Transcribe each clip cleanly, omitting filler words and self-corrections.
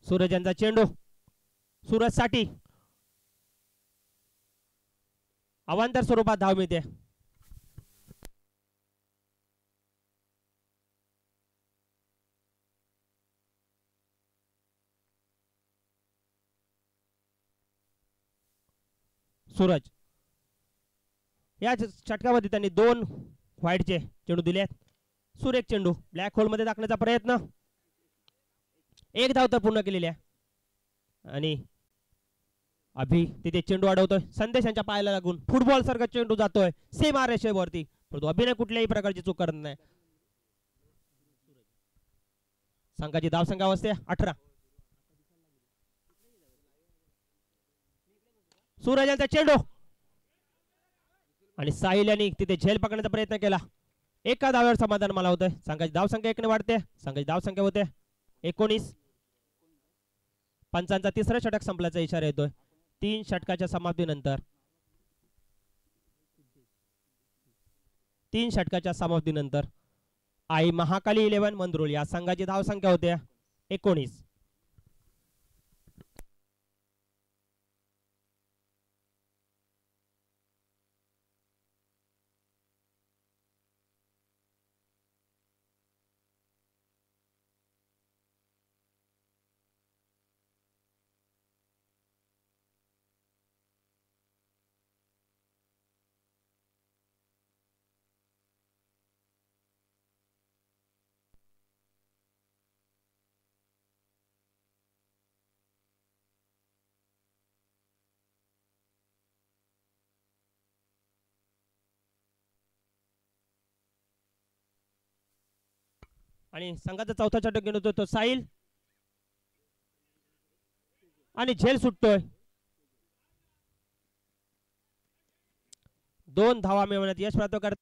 सूरज यांचा चेंडू, सूरज साठी अवांतर स्वरूपात धाव मिळते. सूरज या षटकामध्ये त्यांनी 2 व्हाईटचे चेंडू दिले आहेत. सुरेख चेंडू ब्लॅक होल मध्ये टाकण्याचा प्रयत्न, 1 धाव तर पूर्ण केलेली आहे. आणि अभि तिथे चेंडू अडवतोय. संदेश यांच्या पायाला लागून फुटबॉल सारखा चेंडू जातोय सीमा रेषेवरती, परंतु अभिनय कुठल्याही प्रकारची चूक करत नाही. संघाची धावसंख्या असते 18. सूरज यांचा चेंडू आणि साहिल यांनी तिथे झेल पकडण्याचा प्रयत्न केला. एका धाव्यावर समाधान मला होतंय. संघाची धावसंख्या 1 ने वाढते. संघाची धावसंख्या होते 19. पंचांचा तिसरा षटक संपल्याचा इशारा येतोय 3 षटकाच्या समाप्तीनंतर. 3 षटकाच्या समाप्तीनंतर आई महाकाली 11 मंद्रुळ या संघाची धावसंख्या होते 19. आणि संघाचा चौथा षटक घेऊन होतो तो साहिल आणि झेल सुटतोय. 2 धावा मिळवण्यात यश प्राप्त करत.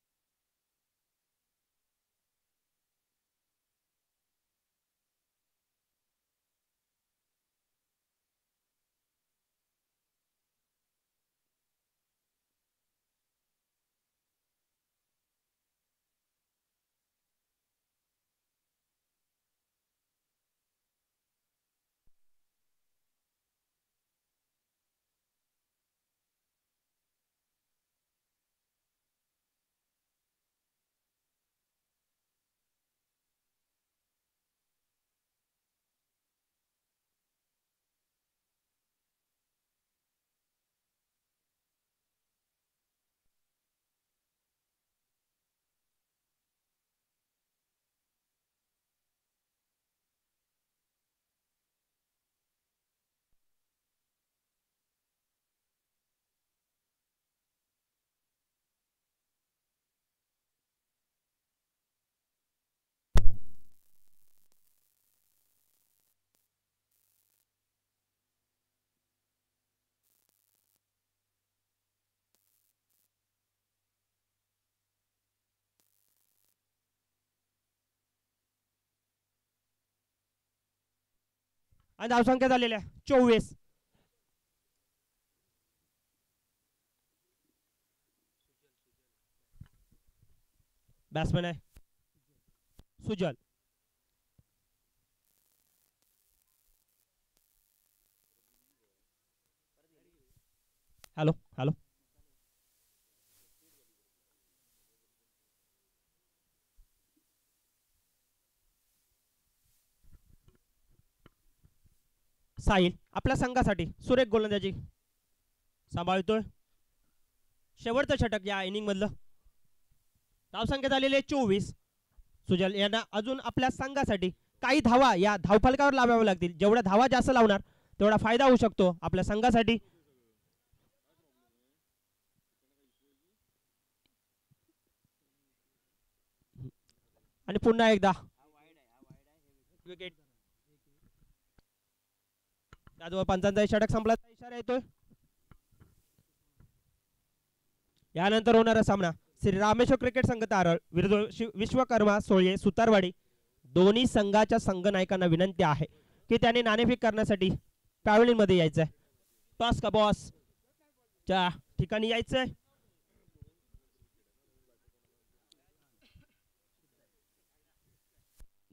आणि धावसंख्या झालेल्या 24. बॅट्समॅन आहे सुजल. हॅलो हॅलो साहिल आपल्या संघासाठी सुरेख गोलंदाजी सांभाळतोय. शेवटचं षटक या इनिंग मधलं. धावसंख्या झालेली आहे 24. सुजल यांना अजून आपल्या संघासाठी काही धावा या धावफलकावर लावाव्या लागतील. जेवढ्या धावा जास्त लावणार तेवढा फायदा होऊ शकतो आपल्या संघासाठी. आणि पुन्हा एकदा विकेट. त्याजवळ पंचांचा षटक संपल्याचा इशारा येतोय. यानंतर होणारा सामना श्री रामेश्वर क्रिकेट संघ तारळ विरुद्ध विश्वकर्मा सोळे सुतारवाडी. दोन्ही संघाच्या संघनायकांना विनंती आहे की त्यांनी नाणेफेक करण्यासाठी पॅव्हलियन मध्ये यायचंय. टॉस का बॉस च्या ठिकाणी यायचंय.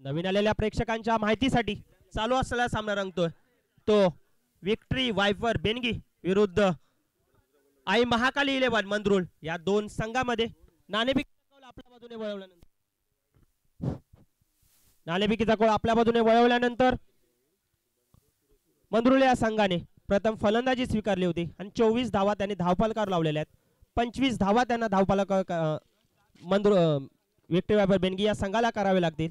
नवीन आलेल्या प्रेक्षकांच्या माहितीसाठी चालू असलेला सामना रंगतोय तो विक्ट्री वायफर बेनगी विरुद्ध आई महाकाली 11 मंद्रुळ या दोन संघामध्ये नाणेफेकीचा कौल आपल्या बाजूने वळवल्यानंतर मंद्रुळ या संघाने प्रथम फलंदाजी स्वीकारली होती आणि 24 धावा त्यांनी धावफलकावर लावलेल्या आहेत. 25 धावा त्यांना धावफलक विक्ट्री वायफर बेनगी या संघाला करावे लागतील.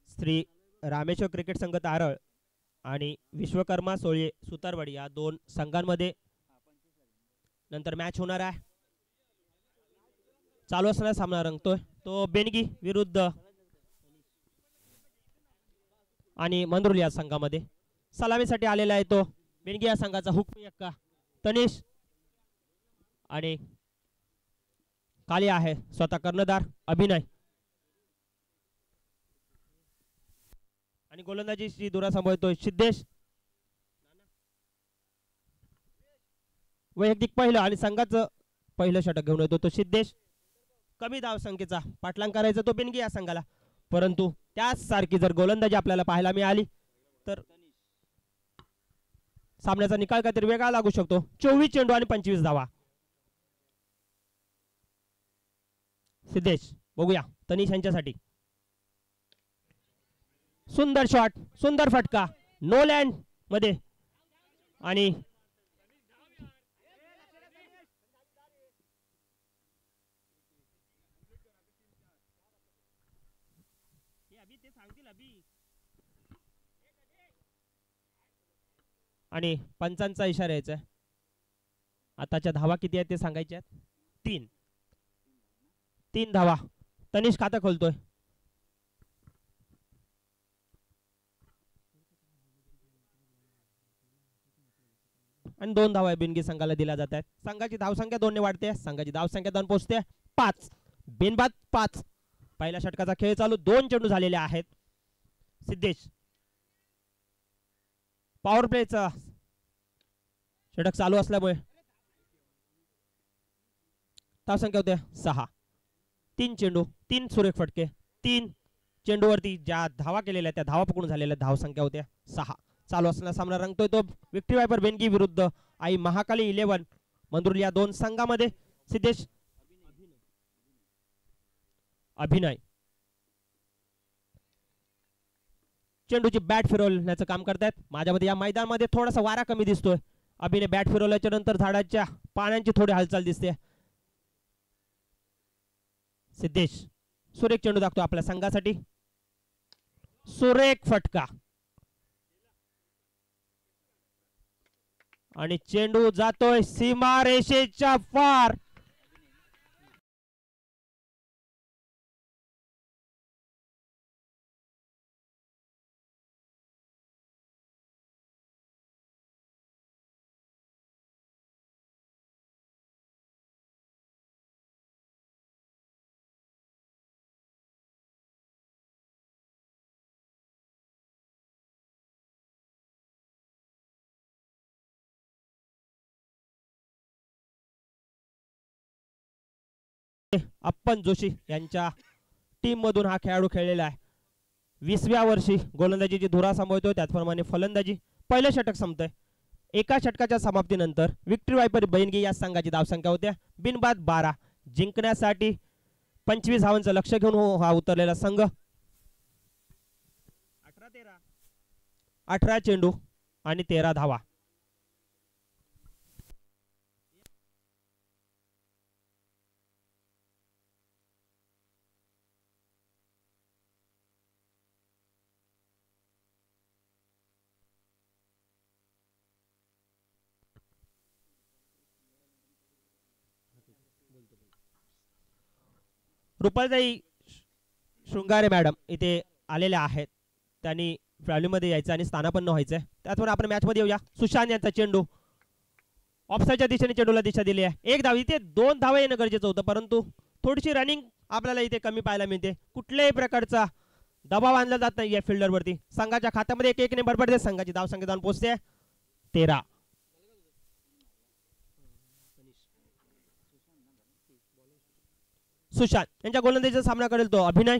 श्री रामेश्वर क्रिकेट संघ तारळ आणि विश्वकर्मा सोळे सुतारवाडी या दोन संघांमध्ये नंतर मॅच होणार आहे. चालू असणारा सामना रंगतोय तो बेनगी विरुद्ध आणि मंद्रुळ या संघामध्ये. सलामीसाठी आलेला आहे तो बेनगी या संघाचा हुकमी एक्का तनिष आणि खाली आहे स्वतः कर्णधार अभिनय आणि गोलंदाजीची धुरा सांभाळतोय सिद्धेश. वैयक्तिक पहिलं आणि संघाचं पहिलं षटक घेऊन येतो तो सिद्धेश. कमी धाव संख्येचा पाठलाग करायचा तो बेनगी या संघाला, परंतु त्याच सारखी जर गोलंदाजी आपल्याला पाहायला मिळाली तर सामन्याचा निकाल काहीतरी वेगळा लागू शकतो. 24 चेंडू आणि 25 धावा. सिद्धेश बघूया तनिष यांच्यासाठी सुंदर शॉट, सुंदर फटका नो लँड मध्ये आणि आणि पंचांचा इशारा यायचा. आताच्या धावा किती आहेत ते सांगायचे आहेत. 3 धावा. तनिष खातं खोलतोय. आणि 2 धावा बेनगी संघाला दिल्या जात आहेत. संघाची धावसंख्या 2 ने वाढते. संघाची धावसंख्या 2 पोहोचते 5. बिनबाद 5. पहिल्या षटकाचा खेळ चालू. 2 चेंडू झालेले आहेत. सिद्धेश पॉवर प्लेचा षटक चालू असल्यामुळे धावसंख्या होते 6. 3 चेंडू 3 सुरेख फटके 3 चेंडूवरती ज्या धावा केलेल्या त्या धावा पकडून झालेल्या धावसंख्या होत्या 6. चालू असलेला सामना रंगतोय तो विक्ट्री वायफर बेनगी विरुद्ध आई महाकाली 11 मंद्रुळ या दोन संघामध्ये. सिद्धेश अभिनय चेंडूची बॅट फिरवण्याचं काम करतायत. माझ्यामध्ये या मैदानामध्ये थोडासा वारा कमी दिसतोय. अभिनय बॅट फिरवल्याच्या नंतर झाडाच्या पानांची थोडी हालचाल दिसते. सिद्धेश सुरेख चेंडू दाखतो आपल्या संघासाठी. सुरेख फटका आणि चेंडू जातोय सीमारेषेच्या पार. अप्पन जोशी यांच्या टीम मधून हा खेळाडू खेळलेला आहे. 20व्या वर्षी गोलंदाजीची धुरा सांभाळतोय. त्याचप्रमाणे फलंदाजी पहिलं षटक संपतंय. एका षटकाच्या समाप्तीनंतर विक्ट्री वायपर बहिणगी या संघाची धावसंख्या होत्या बिनबाद 12. जिंकण्यासाठी 25 धावांचं लक्ष घेऊन हा उतरलेला संघ. 18 चेंडू आणि 13 धावा. रुपालताई शृंगारे मॅडम इथे आलेल्या आहेत. त्यांनी मध्ये यायचं आणि स्थानापन्न व्हायचंय. त्याचबरोबर आपण मॅच मध्ये येऊया. सुशांत यांचा चेंडू ऑफसाईडच्या दिशेने चेंडूला दिशा दिली आहे. एक धाव. इथे 2 धावा येणं गरजेचं होतं परंतु थोडीशी रनिंग आपल्याला इथे कमी पाहायला मिळते. कुठल्याही प्रकारचा दबाव आणला जात नाही या फिल्डरवरती. संघाच्या खात्यामध्ये 1-1 ने भरभरते. संघाची धावसंख्या जाऊन पोहोचते 13. सुशांत यांच्या गोलंदाजीचा सामना करेल तो अभिनय.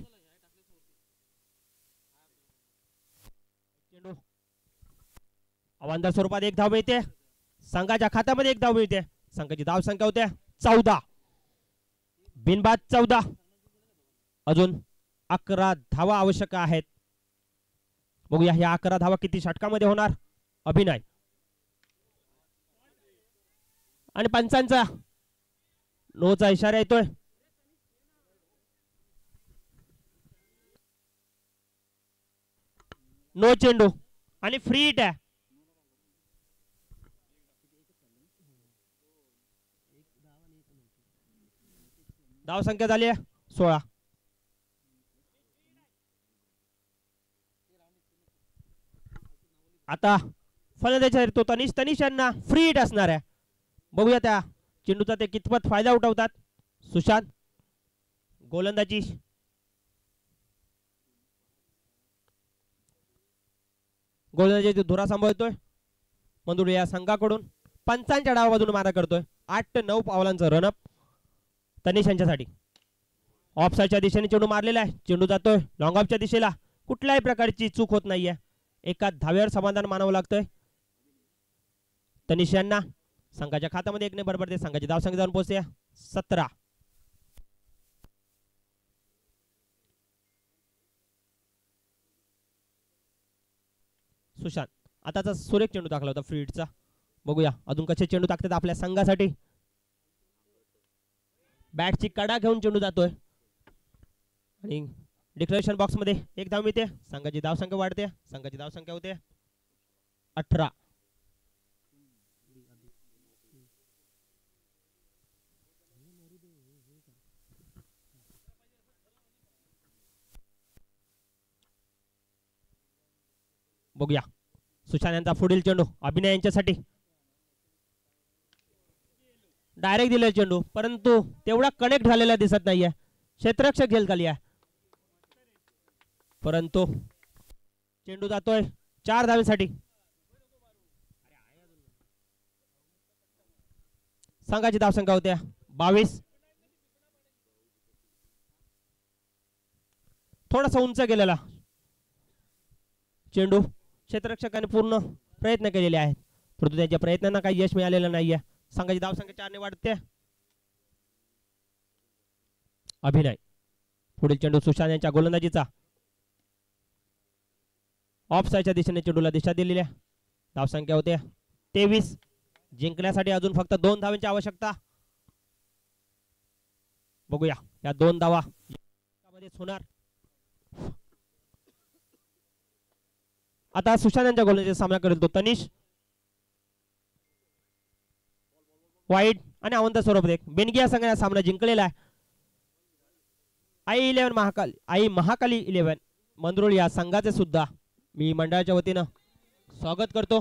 अवांतर स्वरूपात 1 धाव मिळते. संघाच्या खात्यामध्ये 1 धाव मिळते. संघाची धाव संख्या होते 14. बिनबाद 14. अजून 11 धावा आवश्यक आहेत. बघूया ह्या 11 धावा किती षटकामध्ये होणार. अभिनय आणि पंचांचा नोचा इशारा येतोय. नो चेंडू आणि फ्री हिट आहे. धाव संख्या झाली आहे 16. आता फलंदाजी तो तनिष यांना फ्री हिट असणार आहे. बघूया त्या चेंडूचा ते कितपत फायदा उठवतात. सुशांत गोलंदाजी धुरा सांभाळतोय. मंदुर या संघाकडून पंचांच्या डावामधून मारा करतोय. 8 ते 9 पावलांचं रनअप तनिष यांच्यासाठी. ऑफसाईडच्या दिशेने चेंडू मारलेला आहे. चेंडू जातोय लॉंग ऑफच्या दिशेला. कुठल्याही प्रकारची चूक होत नाहीये. एका धाव्यावर समाधान मानावं लागतंय तनिष यांना. संघाच्या खात्यामध्ये 1 ने भरभरते. संघाची धावसंख्या जाऊन पोहोचते 17. सुशांत आताचा सुरेख चेंडू टाकला होता फ्री हिटचा. बघूया अजून कसे चेंडू टाकतात आपल्या संघासाठी. बॅटची कडा घेऊन चेंडू जातोय आणि डिक्लेरेशन बॉक्स मध्ये 1 धाव मिळते. संघाची धावसंख्या वाढते. संघाची धावसंख्या होते 18. बघूया सुशांत यांचा पुढील चेंडू अभिनय यांच्यासाठी. डायरेक्ट दिलेला चेंडू परंतु तेवढा कनेक्ट झालेला दिसत नाहीये. क्षेत्ररक्षक झेल खाली आहे परंतु चेंडू जातोय 4 धावेसाठी. संघाची धावसंख्या होत्या 22. थोडासा उंच गेलेला चेंडू क्षेत्ररक्षकाने पूर्ण प्रयत्न केलेले आहेत परंतु त्यांच्या प्रयत्नांना काही यश मिळालेलं नाहीये. संघाची धावसंख्या 4 ने वाढते. अभिनय पुढील चेंडू सुशांत यांच्या गोलंदाजीचा. ऑफ साईडच्या दिशेने चेंडूला दिशा दिलेली आहे. धावसंख्या होते 23. जिंकण्यासाठी अजून फक्त 2 धावांची आवश्यकता. बघूया या 2 धावा होणार. आता सुशांत यांच्या गोलंदाजीचा सामना करेल तो तनिष. वाईड आणि अवंत स्वरूप बेनगी या संघाने सामना जिंकलेला आहे. आई महाकाली 11 मंदरुळ या संघाचे सुद्धा मी मंडळाच्या वतीनं स्वागत करतो.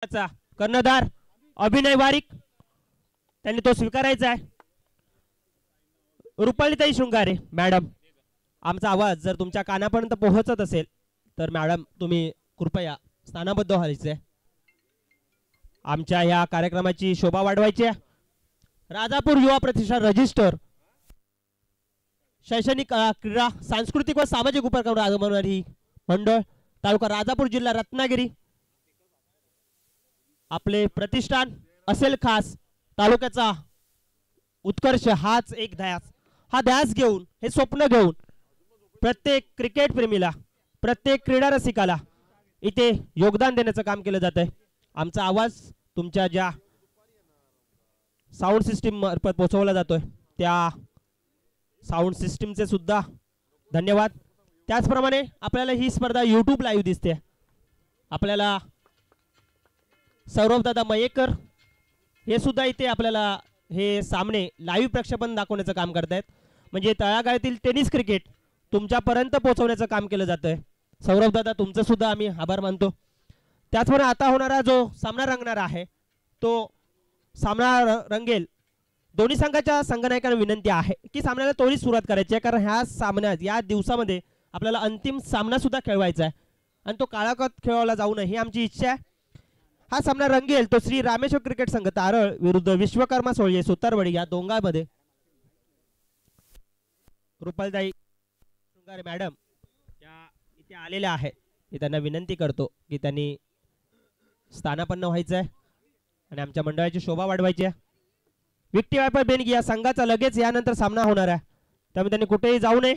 कर्णधार अभिनय वारिक त्यांनी तो स्वीकारायचा आहे. रुपालीताई शृंगारे मॅडम, आमचा आवाज जर तुमच्या कानापर्यंत पोहोचत असेल तर मॅडम तुम्ही कृपया स्थानाबद्ध व्हायचे. आमच्या या कार्यक्रमाची शोभा वाढवायची आहे. राजापूर युवा प्रतिष्ठान रजिस्टर शैक्षणिक क्रीडा सांस्कृतिक व सामाजिक उपक्रम राबवणारी मंडळ तालुका राजापूर जिल्हा रत्नागिरी आपले प्रतिष्ठान असेल खास तालुक्याचा उत्कर्ष हाच एक ध्यास. हा ध्यास घेऊन हे स्वप्न घेऊन प्रत्येक क्रिकेट प्रेमीला प्रत्येक क्रीडा रसिकाला इथे योगदान देण्याचं काम केलं जात आहे. आमचा आवाज तुमच्या ज्या साऊंड सिस्टीम मार्फत पोहोचवला जातोय त्या साऊंड सिस्टीमचे सुद्धा धन्यवाद. त्याचप्रमाणे आपल्याला ही स्पर्धा YouTube लाईव्ह दिसते. आपल्याला सौरभ दादा मयेकर हे सुद्धा इथे आपल्याला हे सामने लाईव्ह प्रक्षेपण दाखवण्याचं काम करतायत. म्हणजे तळागाळातील टेनिस क्रिकेट तुमच्यापर्यंत पोहोचवण्याचं काम केलं जातंय. सौरभ दादा तुमचं सुद्धा आम्ही आभार मानतो. त्याचप्रमाणे आता होणारा जो सामना रंगणार आहे तो सामना रंगेल. दोन्ही संघाच्या संघनायकांना विनंती आहे की सामन्याला त्वरित सुरुवात करायची आहे, कारण ह्या सामन्यात या दिवसामध्ये आपल्याला अंतिम सामना सुद्धा खेळवायचा आहे आणि तो काळाकत खेळवला जाऊ नये ही आमची इच्छा आहे. हा सामना रंगेल तो श्री रामेश्वर क्रिकेट संघ तारळ विरुद्ध विश्वकर्मा सोळये सुतारवाडी या दोघांमध्ये. रुपालताई शृंगारे मॅडम या इथे आलेल्या आहेत. मी त्यांना विनंती करतो की त्यांनी स्थानापन्न व्हायचं आहे आणि आमच्या मंडळाची शोभा वाढवायची आहे. विक्टी व्यापार बेनगी या संघाचा लगेच यानंतर सामना होणार आहे, त्यामुळे त्यांनी कुठेही जाऊ नये.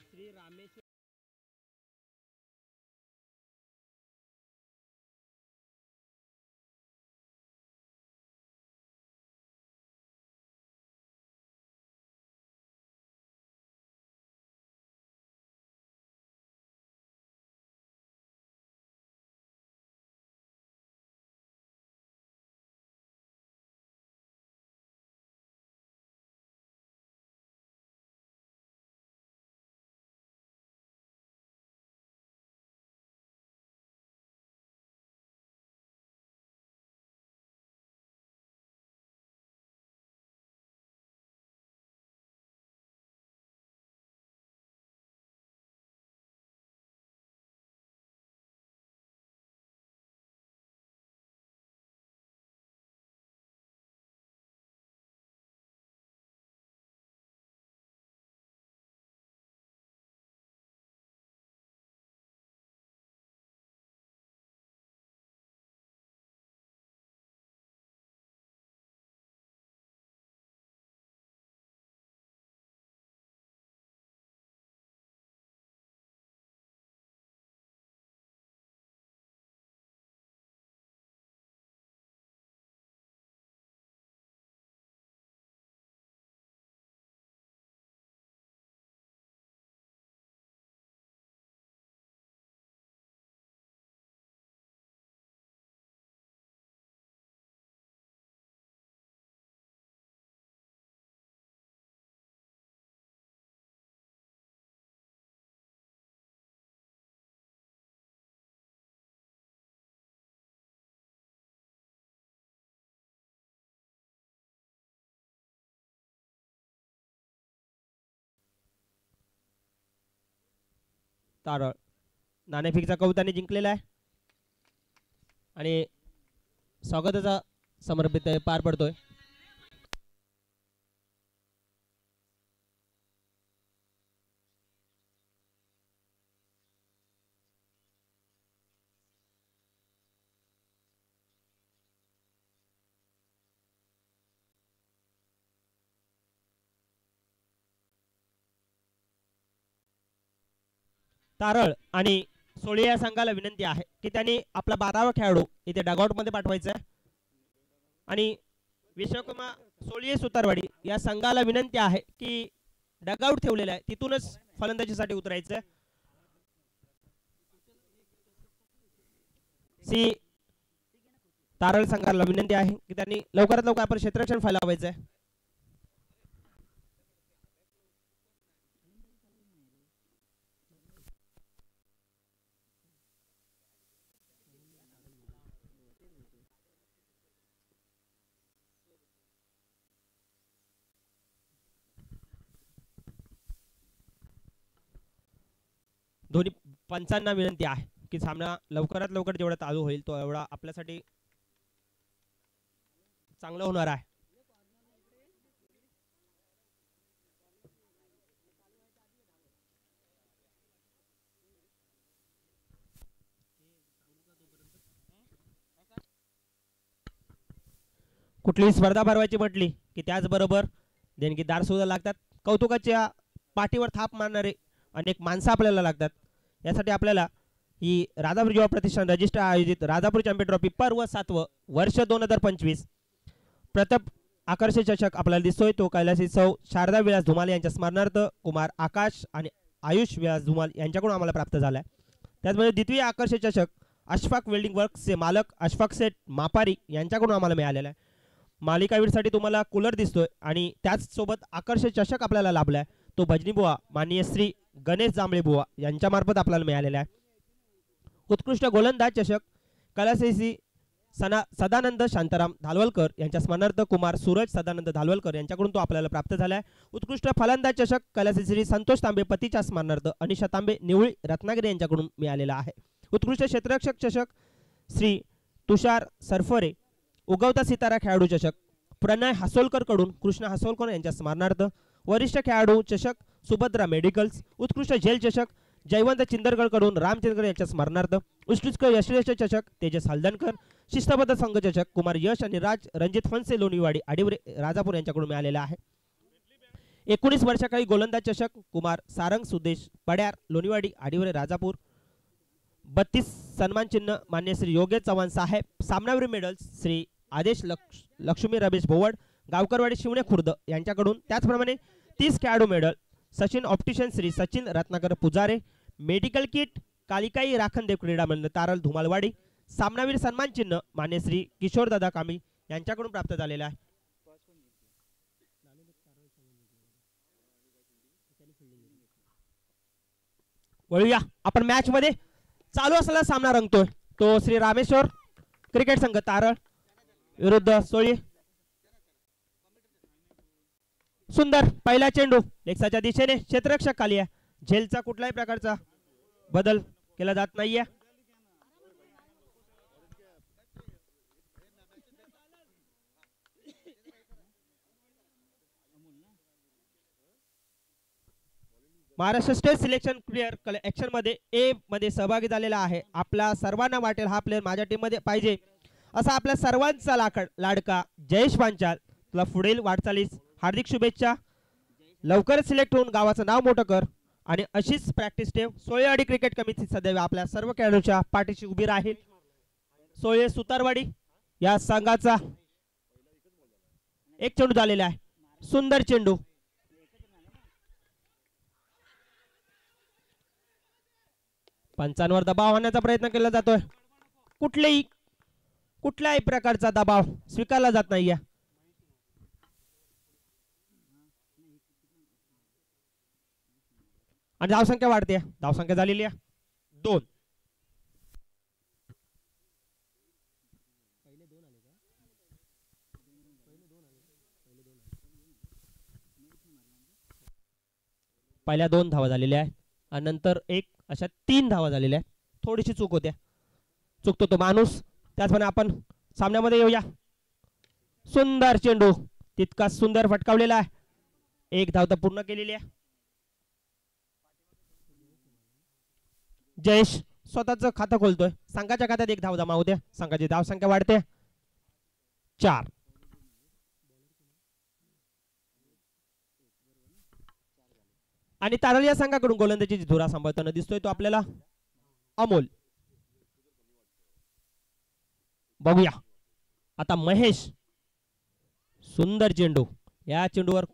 श्री रामेश्वर तारळ नाणेफेकीचा कविताने जिंकलेला आहे आणि स्वागताचा समर्पित पार पडतोय. तारळ आणि सोळे या संघाला विनंती आहे की त्यांनी आपला 12वा खेळाडू इथे डगआउट मध्ये पाठवायचा आहे आणि विश्वकर्मा सोळये सुतारवाडी या संघाला विनंती आहे की डगआउट ठेवलेला आहे तिथूनच फलंदाजीसाठी उतरायचं आहे. सी तारळ संघाला विनंती आहे की त्यांनी लवकरात लवकर आपण क्षेत्ररक्षण फैलावायचं आहे. दोन्ही पंचांना विनंती आहे की सामना लवकरात लवकर जेवढा चालू होईल तो एवढा आपल्यासाठी चांगलं होणार आहे. कुठलीही स्पर्धा भरवायची म्हटली की त्याचबरोबर देणगीदार सुद्धा लागतात. कौतुकाच्या पाठीवर थाप मारणारे अनेक माणसं आपल्याला लागतात. यासाठी आपल्याला ही राजापूर युवा प्रतिष्ठान रजिस्टर आयोजित राजापूर चॅम्पियन ट्रॉफी पर्व 7 वर्ष 2025 प्रथम आकर्षक चषक आपल्याला दिसतोय तो कैलासी सौ शारदा विलास धुमाल यांच्या स्मरणार्थ कुमार आकाश आणि आयुष विलास धुमाल यांच्याकडून आम्हाला प्राप्त झाला आहे. त्याचबरोबर द्वितीय आकर्षक चषक अशफाक वेल्डिंग वर्क्सचे मालक अशफाक सेठ मापारी यांच्याकडून आम्हाला मिळालेला आहे. मालिकावीरसाठी तुम्हाला कूलर दिसतोय आणि त्याचसोबत आकर्षक चषक आपल्याला लाभलाय तो भजनी बुवा माननीय श्री गणेश जांभळे बुवा यांच्या मार्फत आपल्याला मिळालेला आहे. उत्कृष्ट गोलंदाज चषक कैलासी सदानंद शांताराम धालवलकर यांच्या स्मरणार्थ कुमार सूरज सदानंद धालवलकर यांच्याकडून तो आपल्याला प्राप्त झाला आहे. उत्कृष्ट फलंदाज चषक कैलासी श्री संतोष तांबे पतीच्या स्मरणार्थ अनिशा तांबे निवळी रत्नागिरी यांच्याकडून मिळालेला आहे. उत्कृष्ट क्षेत्ररक्षक चषक श्री तुषार सरफरे उगवता सितारा खेळाडू चषक प्रणय हासोलकर कडून कृष्ण हासोलकर यांच्या स्मरणार्थ. वरिष्ठ खेळाडू चषक सुभद्रा मेडिकल्स. उत्कृष्ट झेल चषक जयवंत चिंदरगड कडून रामचंद्र यांच्या स्मरणार्थ. उत्कृष्ट यशश्रेष्ठ चषक तेजस हलदनकर. शिस्तबद्ध संघ चषक कुमार यश आणि राज रणजित फणसे लोणीवाडी आडिवरे राजापूर यांच्याकडून मिळालेला आहे. 19 वर्षाखाली गोलंदाज चषक कुमार सारंग सुदेश पड्यार लोणीवाडी आडिवरे राजापूर. 32 सन्मान चिन्ह मान्य श्री योगेश चव्हाण साहेब. सामनावीर मेडल्स श्री आदेश लक्ष्मी रमेश भोवड गावकरवाडी शिवणे खुर्द यांच्याकडून. त्याचप्रमाणे 30 खेळाडू medal Sachin optician Shri Sachin Ratnakar Pujare. Medical kit Kalikai Rakhandev Krida Mandal तारल धुमालवाडी. सामनावीर सन्मान चिन्ह मान्य श्री किशोर दादा कांबळी यांच्याकडून प्राप्त झालेला आहे. वळूया आपण मॅच मध्ये. चालू असलेला सामना रंगतोय तो श्री रामेश्वर क्रिकेट संघ तारळ विरुद्ध सोळी. सुंदर पहिला चेंडू लेक्साच्या दिशेने क्षेत्ररक्षक खाली आहे. झेलचा कुठल्याही प्रकारचा बदल केला जात नाहीये. Maharashtra state selection player action मध्ये ए मध्ये सहभागी झालेला आहे. आपला सर्वांना वाटेल हा प्लेअर माझ्या टीम मध्ये पाहिजे असा आपल्या सर्वांचा लाडका जयेश पांचाल तुला पुढील वाटचालीस हार्दिक शुभेच्छा. लवकरच सिलेक्ट होऊन गावाचं नाव मोठं कर आणि अशीच प्रॅक्टिस ठेव. सोयेवाडी क्रिकेट कमिटी सदैव आपल्या सर्व खेळाडूंच्या पाठीशी उभी राहील. सोये सुतारवाडी या संघाचा एक चेंडू झालेला आहे. सुंदर चेंडू पंचांवर दबाव आणण्याचा प्रयत्न केला जातोय. कुठल्याही प्रकारचा दबाव स्वीकारला जात नाहीये. आणि धावसंख्या वाढते. धावसंख्या झालेली आहे 2. पहिल्या 2 धावा झालेल्या आहेत आणि नंतर एक अशा 3 धावा झालेल्या आहेत. थोडीशी चूक होत्या. चुकतो तो माणूस. त्याचप्रमाणे आपण सामन्यामध्ये येऊया. सुंदर चेंडू तितका सुंदर फटकावलेला आहे. 1 धाव तर पूर्ण केलेली आहे. जयेश स्वतःच खातं खोलतोय. संघाच्या खात्यात 1 धाव जमा होते. संघाची धाव संख्या वाढते 4. आणि तारळ या संघाकडून गोलंदाजीची धुरा सांभाळताना दिसतोय तो आपल्याला अमोल. बघूया आता महेश. सुंदर चेंडू. या चेंडूवर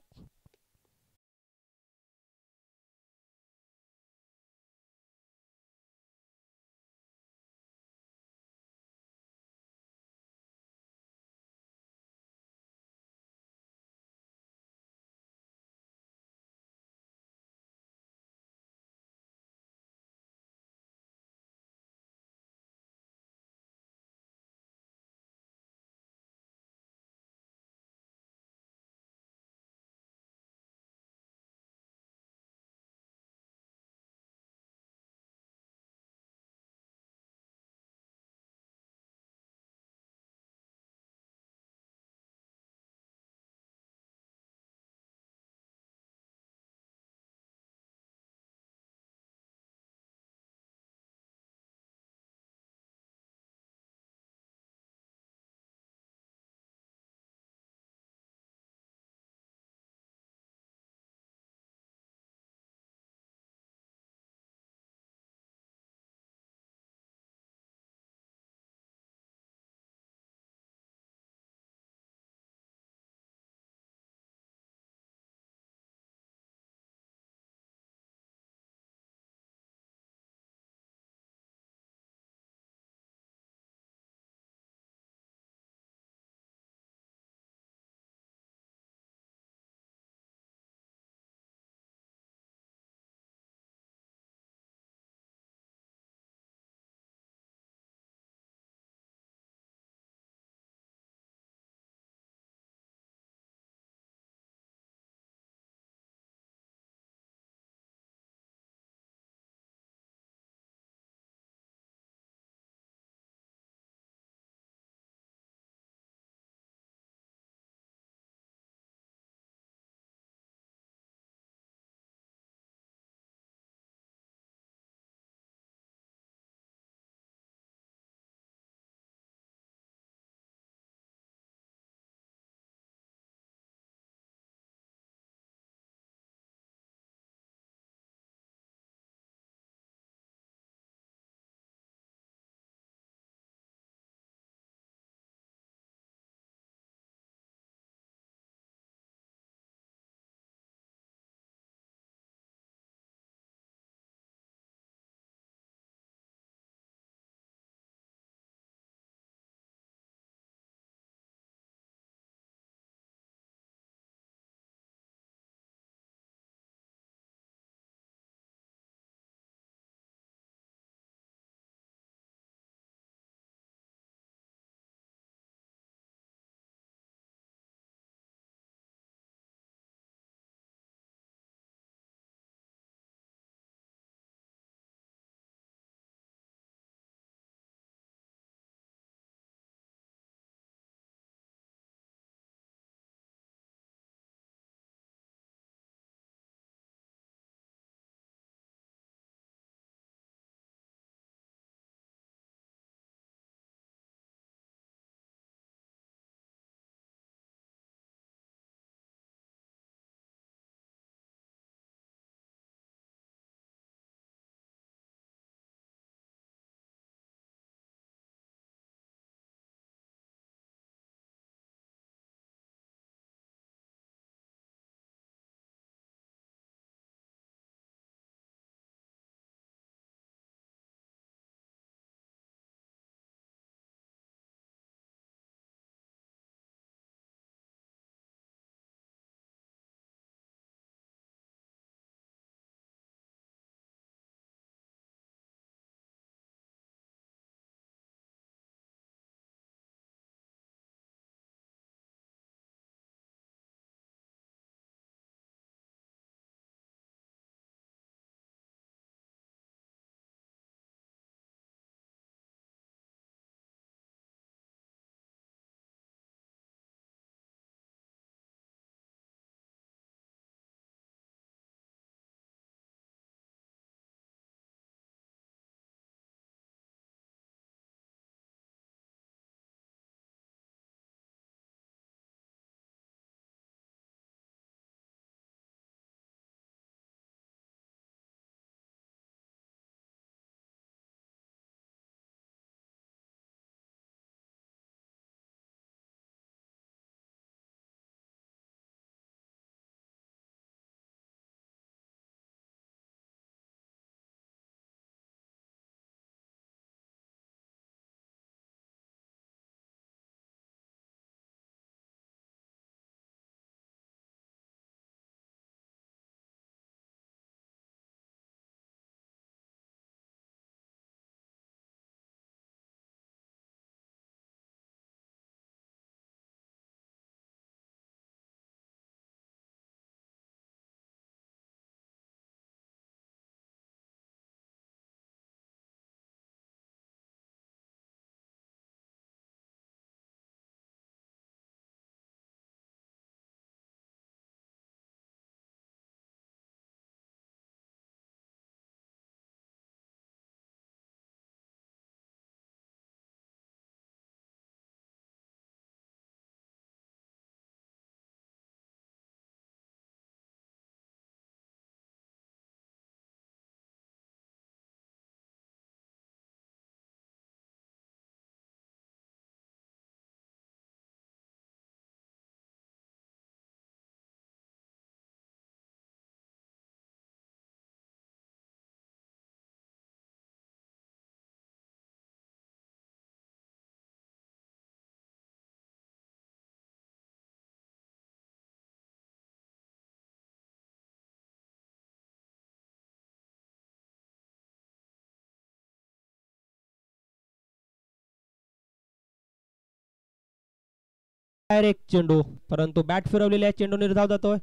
डायरेक्ट चेंडू, परंतु बॅट फिरवलेली आहे, चेंडू निर्धाव जातोय.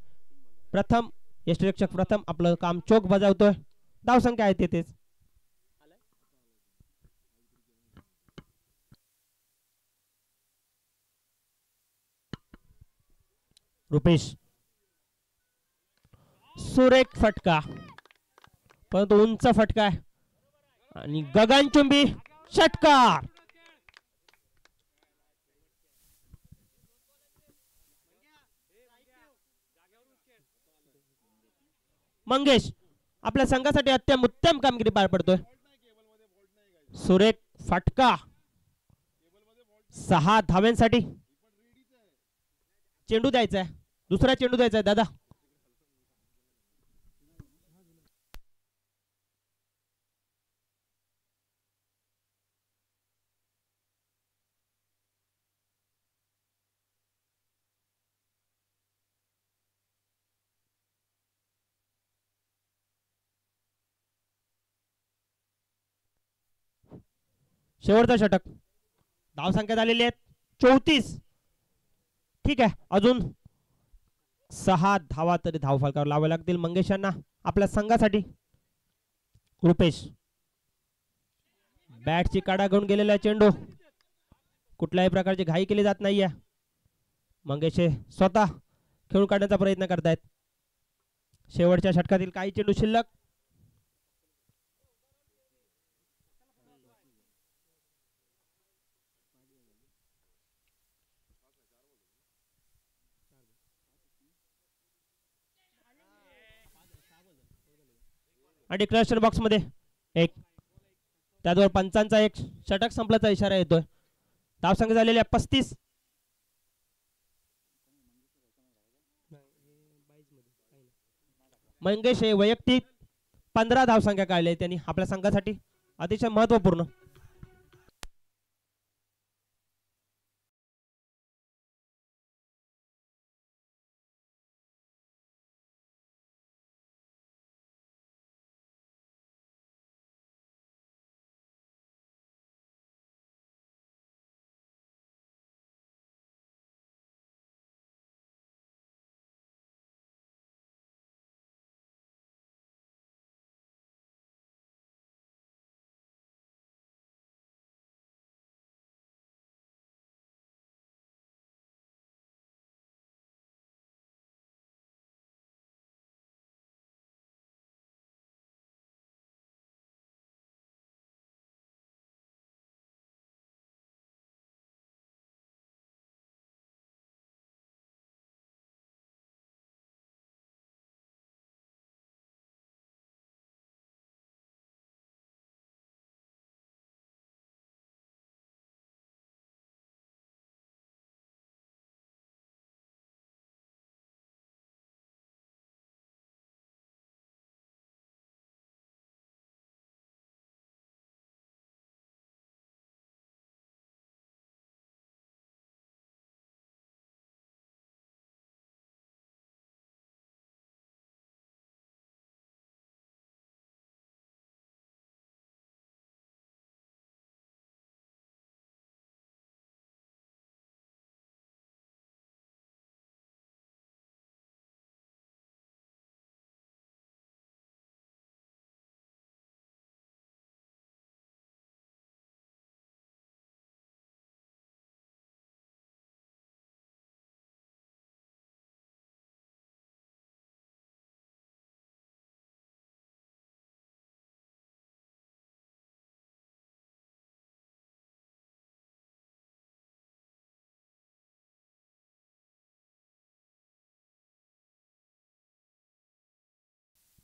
प्रथम यष्टीरक्षक प्रथम आपलं काम चोख बजावतोय. धावसंख्या आहे तेथेच. रुपेश सुरेख फटका, परंतु उंच फटका आहे आणि गगनचुंबी षटकार. मंगेश आपल्या संघासाठी अत्यंत उत्तम कामगिरी पार पडतोय. सुरेख फटका 6 धाव्यांसाठी. चेंडू द्यायचा आहे, दुसरा चेंडू द्यायचा आहे दादा. शेवटचा षटक. धावसंख्या झालेली आहेत 34. ठीक आहे, अजून 6 धावा तरी धावफलकावर लावावे लागतील मंगेश यांना आपल्या संघासाठी. रुपेश बॅटची काढा घेऊन गेलेला चेंडू, कुठल्याही प्रकारची घाई केली जात नाहीये. मंगेश हे स्वतः खेळून काढण्याचा प्रयत्न करतायत. शेवटच्या षटकातील काही चेंडू शिल्लक. आणि क्लॅशन बॉक्स मध्ये एक, त्याचबरोबर पंचांचा एक षटक संपल्याचा इशारा येतोय. धावसंख्या झालेली आहे 35. मंगेश हे वैयक्तिक 15 धावसंख्या काढले त्यांनी आपल्या संघासाठी, अतिशय महत्वपूर्ण.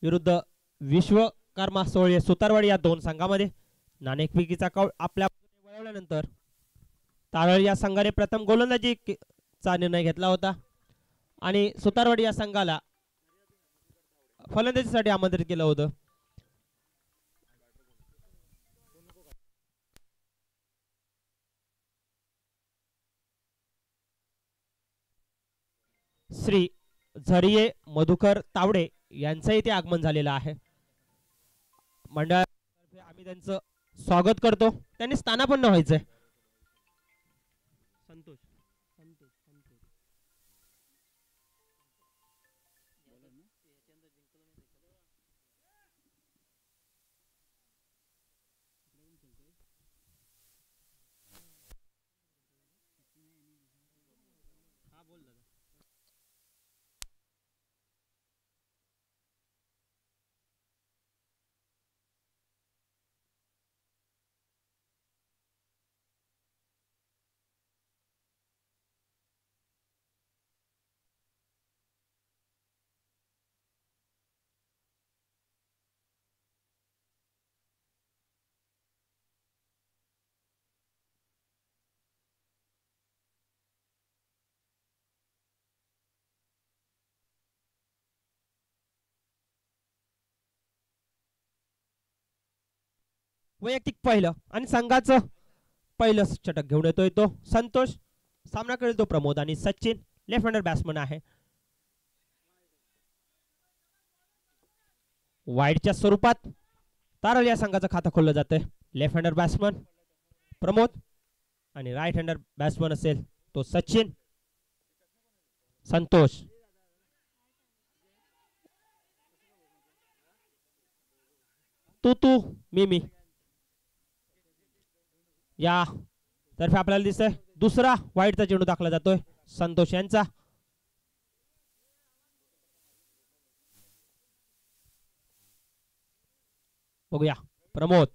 विरुद्ध विश्वकर्मा सोळे सुतारवाडी या दोन संघामध्ये नाणेफेकीचा कौल आपल्या वळवल्यानंतर तारळ या संघाने प्रथम गोलंदाजीचा निर्णय घेतला होता आणि सुतारवाडी या संघाला फलंदाजीसाठी आमंत्रित केलं होतं. श्री झरिये मधुकर तावडे यांचं इथे आगमन झालेलं आहे. मंडळातर्फे आम्ही त्यांचं स्वागत करतो. त्यांनी स्थानापन्न व्हायचंय. संतोष वैयक्तिक पहिलं आणि संघाचं पहिलं षटक घेऊन येतोय तो संतोष. सामना करेल तो प्रमोद आणि सचिन लेफ्ट हँडर बॅट्समन आहे. वाईडच्या स्वरूपात तारल या संघाचं खातं खोललं जातंय. लेफ्ट हँडर बॅट्समन प्रमोद आणि राईट हँडर बॅट्समन असेल तो सचिन. संतोष तू मी या तर्फे आपल्याला दिसतंय दुसरा वाईडचा चेंडू दाखला जातोय संतोष यांचा. बघूया प्रमोद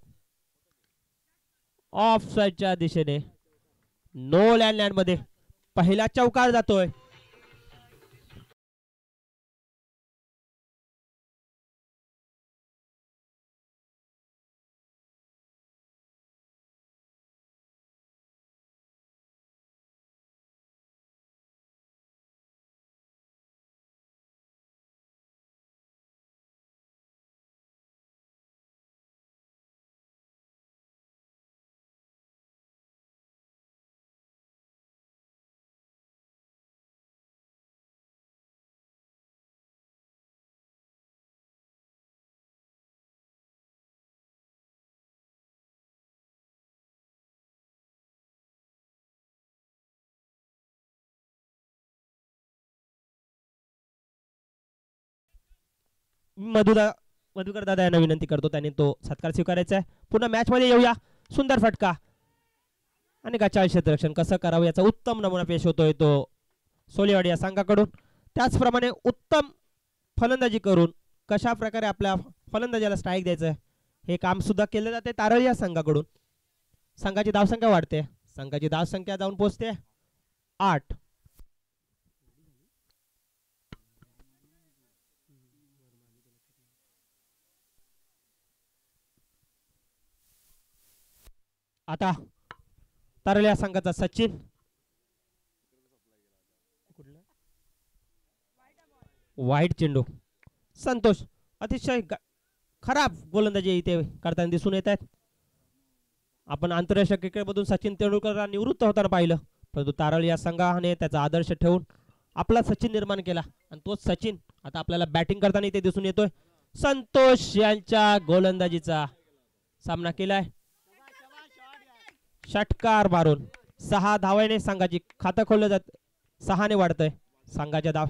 ऑफ साइडच्या दिशेने नो लँड मध्ये पहिला चौकार जातोय. मधुकर दादा यांना विनंती करतो त्यांनी तो सत्कार स्वीकारायचा आहे. पुन्हा मॅच मध्ये येऊया. सुंदर फटका आणि गचाळ क्षेत्ररक्षण कसं करावं याचा उत्तम नमुना पेश होतोय तो सोलेवाडी या संघाकडून. त्याचप्रमाणे उत्तम फलंदाजी करून कशा प्रकारे आपल्या फलंदाजाला स्ट्राईक द्यायचं हे काम सुद्धा केलं जाते तारळ या संघाकडून. संघाची धावसंख्या वाढते. संघाची धावसंख्या जाऊन पोहोचते 8. आता तारळ या संघाचा सचिन वाईट चेंडू. संतोष अतिशय खराब गोलंदाजी इथे करताना दिसून येत आहेत. आपण आंतरराष्ट्रीय क्रिकेटमधून सचिन तेंडुलकरला निवृत्त होताना पाहिलं परंतु तारळ या संघाने त्याचा आदर्श ठेवून आपला सचिन निर्माण केला आणि तोच सचिन आता आपल्याला बॅटिंग करताना इथे दिसून येतोय. संतोष यांच्या गोलंदाजीचा सामना केलाय. षटकार मारून 6 धावाने संघाची खातं खोललं जात 6 ने वाढतंय संघाच्या धाव.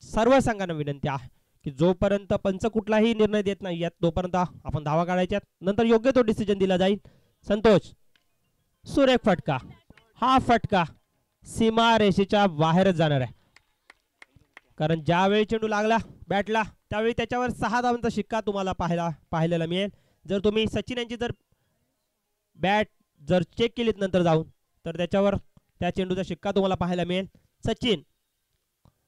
सर्व संघांना विनंती आहे की जोपर्यंत पंच कुठलाही निर्णय देत नाही यात तोपर्यंत आपण धावा काढायच्यात नंतर योग्य तो डिसिजन दिला जाईल. संतोष सुरेख फटका. हा फटका सीमा रेषेच्या बाहेरच जाणार आहे कारण ज्यावेळी चेंडू लागला बॅटला त्यावेळी त्याच्यावर 6 धावांचा शिक्का तुम्हाला पाहायला मिळेल. जर तुम्ही सचिन यांची जर बॅट जर चेक केलीत नंतर जाऊन तर त्याच्यावर त्या चेंडूचा शिक्का तुम्हाला पाहायला मिळेल. सचिन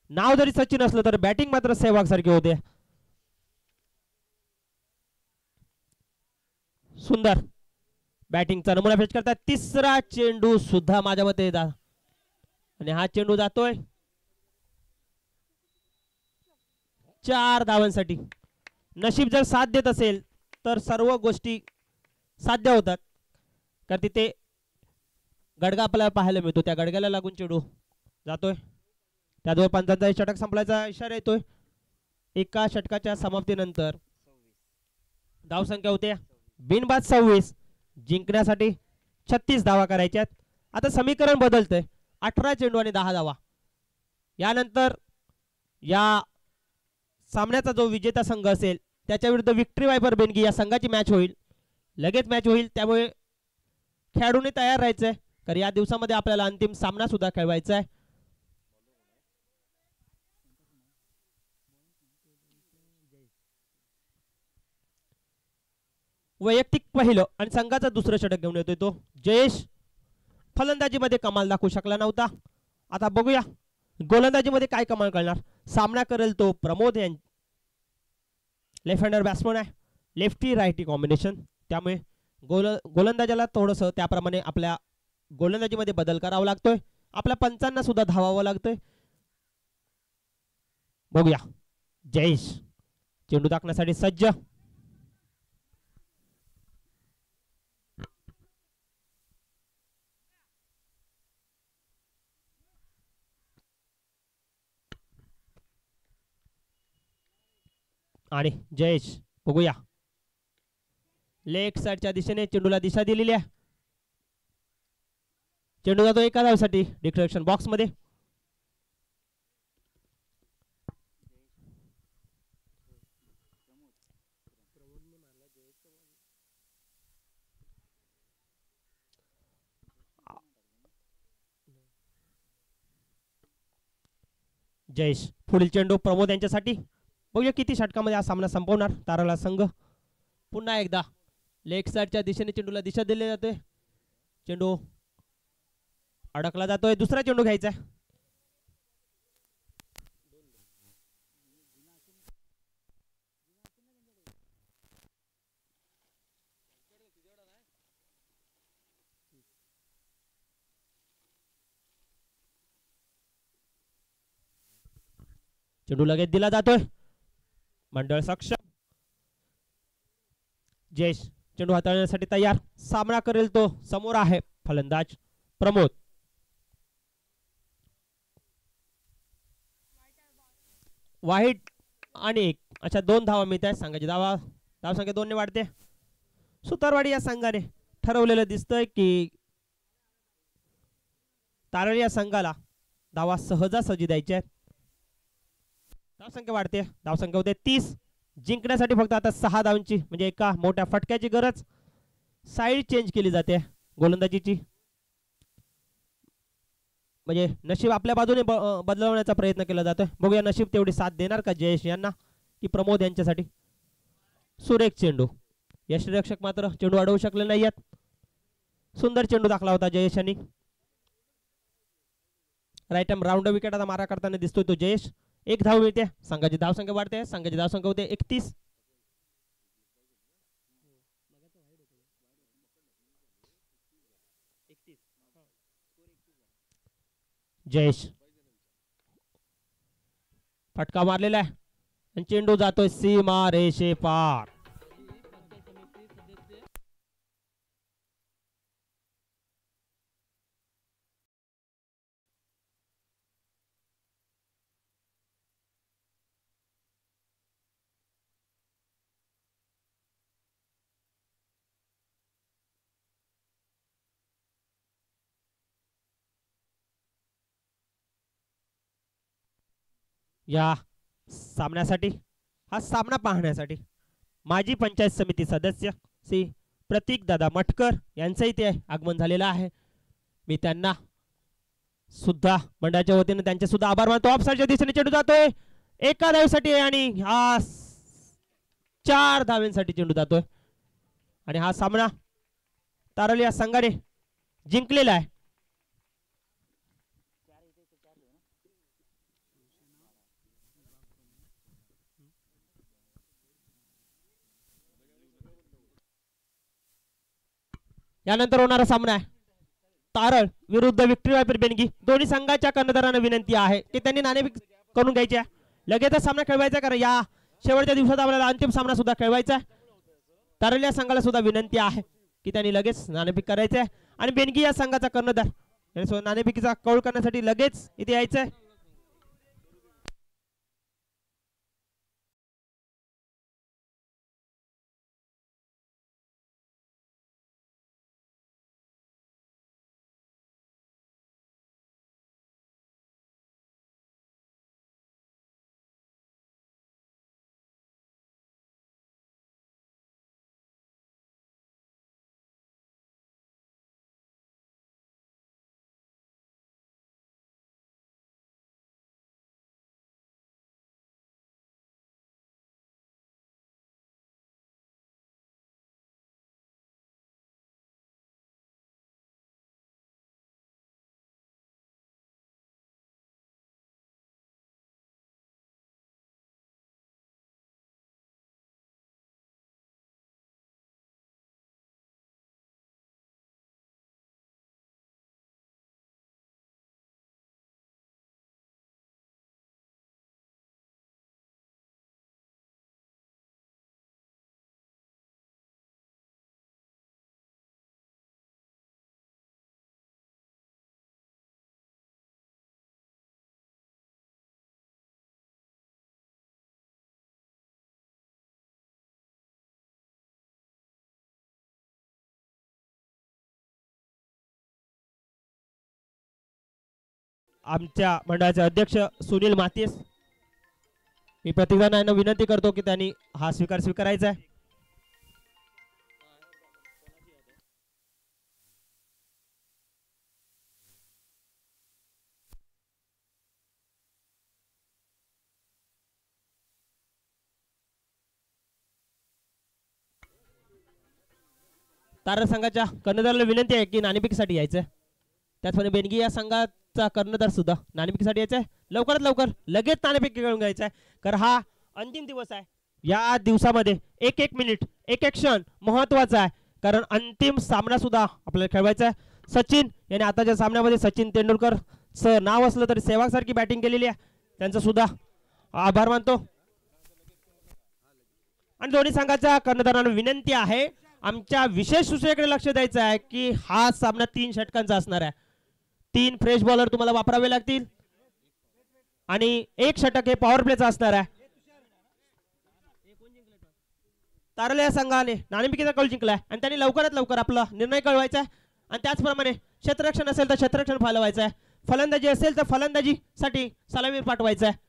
नाव जरी सचिन असलं तर बॅटिंग मात्र सहवाग सारखे होते. सुंदर बॅटिंगचा नमुना फेच करतात. तिसरा चेंडू सुद्धा माझ्या मते आणि हा चेंडू जातोय 4 धावांसाठी. नशीब जर साथ देत असेल तर सर्व गोष्टी साध्य होतात. कारण तिथे गडगा आपल्याला पाहायला मिळतो, त्या गडग्याला लागून चेंडू जातोय. त्याजवळ पंचांचा षटक संपल्याचा इशारा येतोय. एका षटकाच्या समाप्तीनंतर धावसंख्या होते बिनबाद 26. जिंकण्यासाठी 36 धावा करायच्यात. आता समीकरण बदलतंय. 18 चेंडू आणि 10 धावा. यानंतर या सामन्याचा जो विजेता संघ असेल त्याच्या विरुद्ध विक्ट्री वायपर बेनगी या संघाची मॅच होईल. लगेच मॅच होईल, त्यामुळे खेळाडूंनी तयार राहायचंय, कारण या दिवसामध्ये आपल्याला अंतिम सामना सुद्धा खेळवायचा आहे. वैयक्तिक पहिलं आणि संघाचा दुसरं षटक घेऊन येतोय तो जयेश. फलंदाजीमध्ये कमाल दाखवू शकला नव्हता. आता बघूया गोलंदाजीमध्ये काय कमाल करणार. सामना करेल तो प्रमोद यांनी. लेफ्ट हँडर बॅट्समन आहे, लेफ्टी रायटी कॉम्बिनेशन, त्यामुळे गोलंदाजाला थोडंसं त्याप्रमाणे आपल्या गोलंदाजीमध्ये बदल करावा लागतोय. आपल्या पंचांना सुद्धा धावावं लागतंय. बघूया जयेश चेंडू टाकण्यासाठी सज्ज. आणि जयेश बघूया लेग साइडच्या दिशेने चेंडूला दिशा दिलेली आहे. चेंडू जातो एका धावसाठी डिस्ट्रॅक्शन बॉक्स मध्ये. जयेश पुढील चेंडू प्रमोद यांच्यासाठी. बघूया किती षटकामध्ये हा सामना संपवणार ताराला संघ. पुन्हा एकदा लेग साइडच्या दिशेने चेंडूला दिशा दिली जाते. चेंडू अडकला जातोय. दुसरा चेंडू घ्यायचा आहे. चेंडू लगेच दिला जातोय. मंडळ सक्षम. जयेश चेंडू हाताळण्यासाठी तयार. सामना करेल तो समोर आहे फलंदाज प्रमोद. वाईट आणि 1 अशा 2 धावा मिळत आहेत. संघाची धावसंख्या 2 ने वाढते. सुतारवाडी या संघाने ठरवलेलं दिसतंय की तारळ या संघाला धावा सहजासहजी द्यायच्या आहेत. धावसंख्या वाढते. धावसंख्या होते 30. जिंकण्यासाठी फक्त आता 6 धावांची म्हणजे एका मोठ्या फटक्याची गरज. साईड चेंज केली जाते गोलंदाजीची, म्हणजे नशीब आपल्या बाजूने बदलवण्याचा प्रयत्न केला जातोय. बघूया नशीब तेवढी साथ देणार का जयेश यांना की प्रमोद यांच्यासाठी. सुरेख चेंडू. यष्टीरक्षक मात्र चेंडू अडवू शकले नाहीयेत. सुंदर चेंडू टाकला होता जयेश यांनी. राईट आर्म राऊंड विकेट आता मारा करताना दिसतोय तो जयेश. 1 धाव मिळते. संघाची धावसंख्या वाढते. संघाची धावसंख्या होते 31. जयेश फटका मारलेला आहे आणि चेंडू जातोय सीमा रेषे पार. या सामन्यासाठी हा सामना पाहण्यासाठी माजी पंचायत समिती सदस्य श्री प्रतीक दादा मटकर यांचं इथे आगमन झालेलं आहे. मी त्यांना सुद्धा मंडळाच्या वतीने त्यांचे सुद्धा आभार मानतो. ऑफसाईडच्या दिशेने चेंडू जातोय एका धावेसाठी आणि हा 4 धावांसाठी चेंडू जातोय आणि हा सामना तारळ या संघाने जिंकलेला आहे. यानंतर होणारा सामना आहे तारळ विरुद्ध विक्ट्री वायपर बेनगी. दोन्ही संघाच्या कर्णधारांना विनंती आहे की त्यांनी नाणेफेक करून घ्यायची आहे. लगेचच सामना खेळवायचा कारण या शेवटच्या दिवसात आपल्याला अंतिम सामना सुद्धा खेळवायचा आहे. तारळ या संघाला सुद्धा विनंती आहे की त्यांनी लगेच नाणेफेक करायचे आहे आणि बेनगी या संघाचा कर्णधार नाणेफेकीचा कौल करण्यासाठी लगेच इथे यायचं आहे. आमच्या मंडळाचे अध्यक्ष सुनील मातेस मी प्रतिज्ञांना विनंती करतो की त्यांनी हा स्वीकारायचा आहे. तारळ संघाच्या कर्णधाराला विनंती आहे की नाणेफेकीसाठी यायचं. त्याचप्रमाणे बेनगी या संघाचा कर्णधार सुद्धा नाणेफेकीसाठी यायचा आहे. लवकरात लवकर लगेच नाणेफेक खेळून घ्यायचा आहे कारण हा अंतिम दिवस आहे. या दिवसामध्ये एक एक मिनिट एक एक क्षण महत्वाचा आहे कारण अंतिम सामना सुद्धा आपल्याला खेळवायचा आहे. सचिन यांनी आताच्या सामन्यामध्ये सचिन तेंडुलकर नाव असलं तरी सेवाग सारखी बॅटिंग केलेली आहे. त्यांचा सुद्धा आभार मानतो आणि दोन्ही संघाच्या कर्णधारांना विनंती आहे आमच्या विशेष सूचनेकडे लक्ष द्यायचं आहे की हा सामना 3 षटकांचा असणार आहे. 3 फ्रेश बॉलर तुम्हाला वापरावे लागतील आणि 1 षटक हे पॉवर प्लेचा असणार आहे. तारळ या संघाने नाणेफेकीचा कौल जिंकलाय आणि त्यांनी लवकरात लवकर आपला निर्णय कळवायचा आहे आणि त्याचप्रमाणे क्षेत्ररक्षण असेल तर क्षेत्ररक्षण फलवायचं आहे. फलंदाजी असेल तर फलंदाजीसाठी सलामीर पाठवायचा आहे.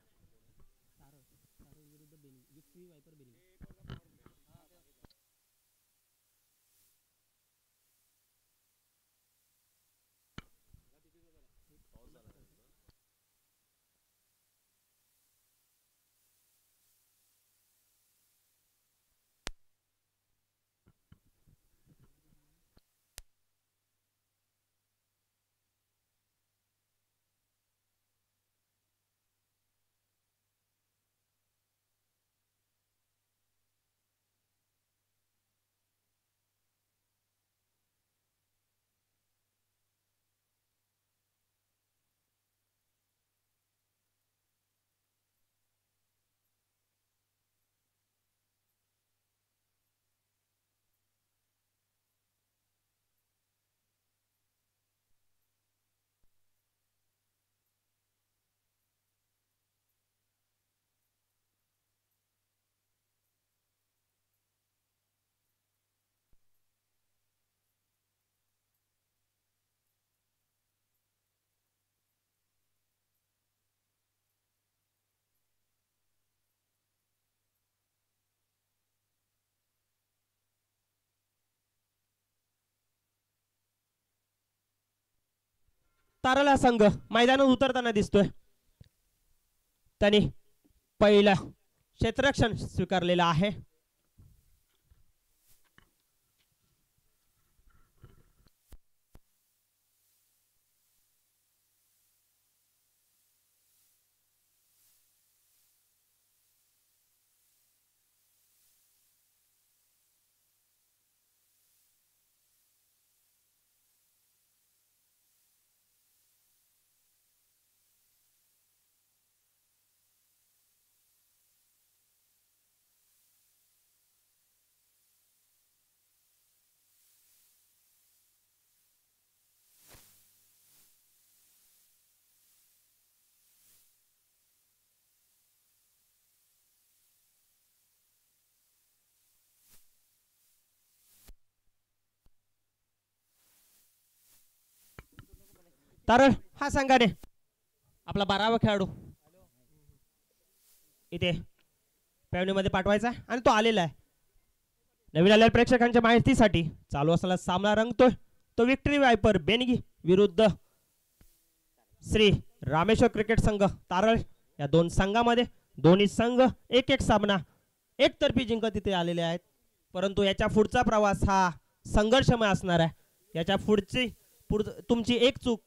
तारला संघ मैदानात उतरताना दिसतोय. त्यांनी पहिला क्षेत्ररक्षण स्वीकारलेलं आहे. तारळ हा संघाने आपला 12वा खेळाडू इथे पॅवनीमध्ये पाठवायचा आणि तो आलेला आहे. नवीन आलेल्या प्रेक्षकांच्या माहितीसाठी चालू असलेला सामना रंगतोय तो विक्ट्री वायपर बेनगी विरुद्ध श्री रामेश्वर क्रिकेट संघ तारळ. या दोन संघामध्ये दोन्ही संघ एक एक सामना एकतर्फी जिंकत तिथे आलेले आहेत. परंतु याच्या पुढचा प्रवास हा संघर्षमय असणार आहे. याच्या तुमची एक चूक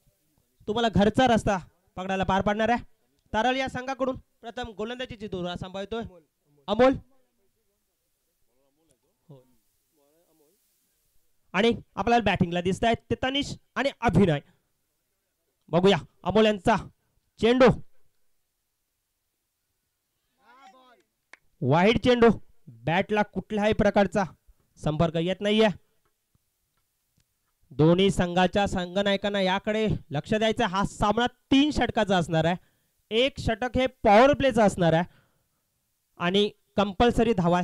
तुम्हाला घरचा रस्ता पकडायला पार पाडणार आहे. तारळ या संघाकडून प्रथम गोलंदाजीची धुरा सांभाळतोय अमोल आणि आपल्याला बॅटिंगला दिसत आहेत ते तनिष आणि अभिनय. बघूया अमोल यांचा चेंडू वाईड चेंडू बॅटला कुठल्याही प्रकारचा संपर्क येत नाहीये. दोन्ही संघाच्या संघनायकांना याकडे लक्ष द्यायचं. हा सामना 3 षटकाचा असणार आहे. एक षटक हे पॉवर प्लेचा असणार आहे आणि कंपल्सरी धावा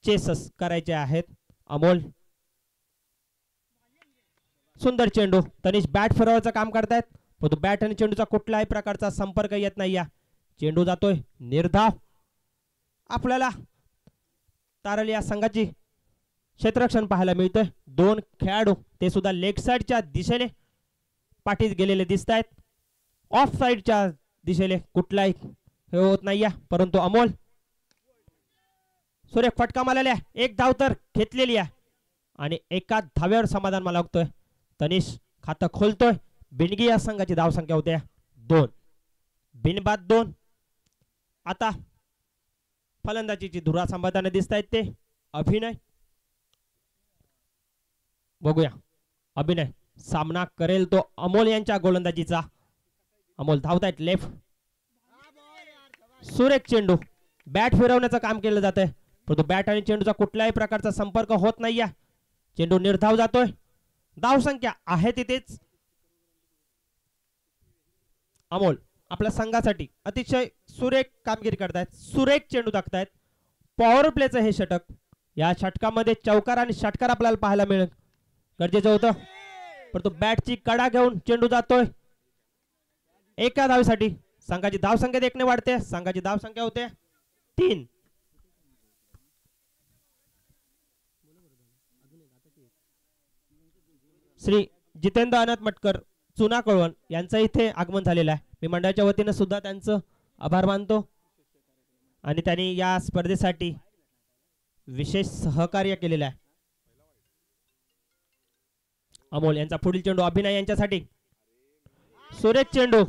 चेसस करायचे आहेत. अमोल सुंदर चेंडू तनिष बॅट फिरवायचं काम करतायत परंतु बॅट आणि चेंडूचा कुठल्याही प्रकारचा संपर्क येत नाही. चेंडू जातोय निर्धाव. आपल्याला तारळ या संघाची क्षेत्ररक्षण पाहायला मिळतंय. 2 खेळाडू ते सुद्धा लेग साइडच्या दिशेने पाठीत गेलेले दिसत आहेत. ऑफ साइडच्या दिशेने कुठलाही हे होत नाहीये परंतु अमोल सुरेख फटका मारलेला आहे. एक धाव तर घेतलेली आहे आणि एका धाव्यावर समाधान मला लागतोय. तनिष खातं खोलतोय. बिनगी या संघाची धाव संख्या होते 2 बिनबाद 2. आता फलंदाजीची धुरा सांभाळताना दिसत आहेत ते अभिनय. बघूया अभिनय सामना करेल तो अमोल यांच्या गोलंदाजीचा. अमोल धावतायत लेफ्ट. सुरेख चेंडू बॅट फिरवण्याचं काम केलं जातंय परंतु बॅट आणि चेंडूचा कुठल्याही प्रकारचा संपर्क होत नाहीये. चेंडू निर्धाव जातोय. धाव संख्या आहे तिथेच. अमोल आपल्या संघासाठी अतिशय सुरेख कामगिरी करतायत. सुरेख चेंडू टाकतायत. पॉवर प्लेचं हे षटक. या षटकामध्ये चौकार आणि षटकार आपल्याला पाहायला मिळेल गरजेचं होतं परंतु बॅटची कडा घेऊन चेंडू जातोय. एका धावेसाठी संघाची धाव संख्या 1 ने वाढते. संघाची धाव संख्या होते 3. श्री जितेंद्र अनाथ मटकर चुना कळवण यांचं इथे आगमन झालेलं आहे. मी मंडळाच्या वतीने सुद्धा त्यांचं आभार मानतो आणि त्यांनी या स्पर्धेसाठी विशेष सहकार्य केलेलं आहे. अमोल यांचा पुढील चेंडू अभिनय यांच्यासाठी. सुरेख चेंडू.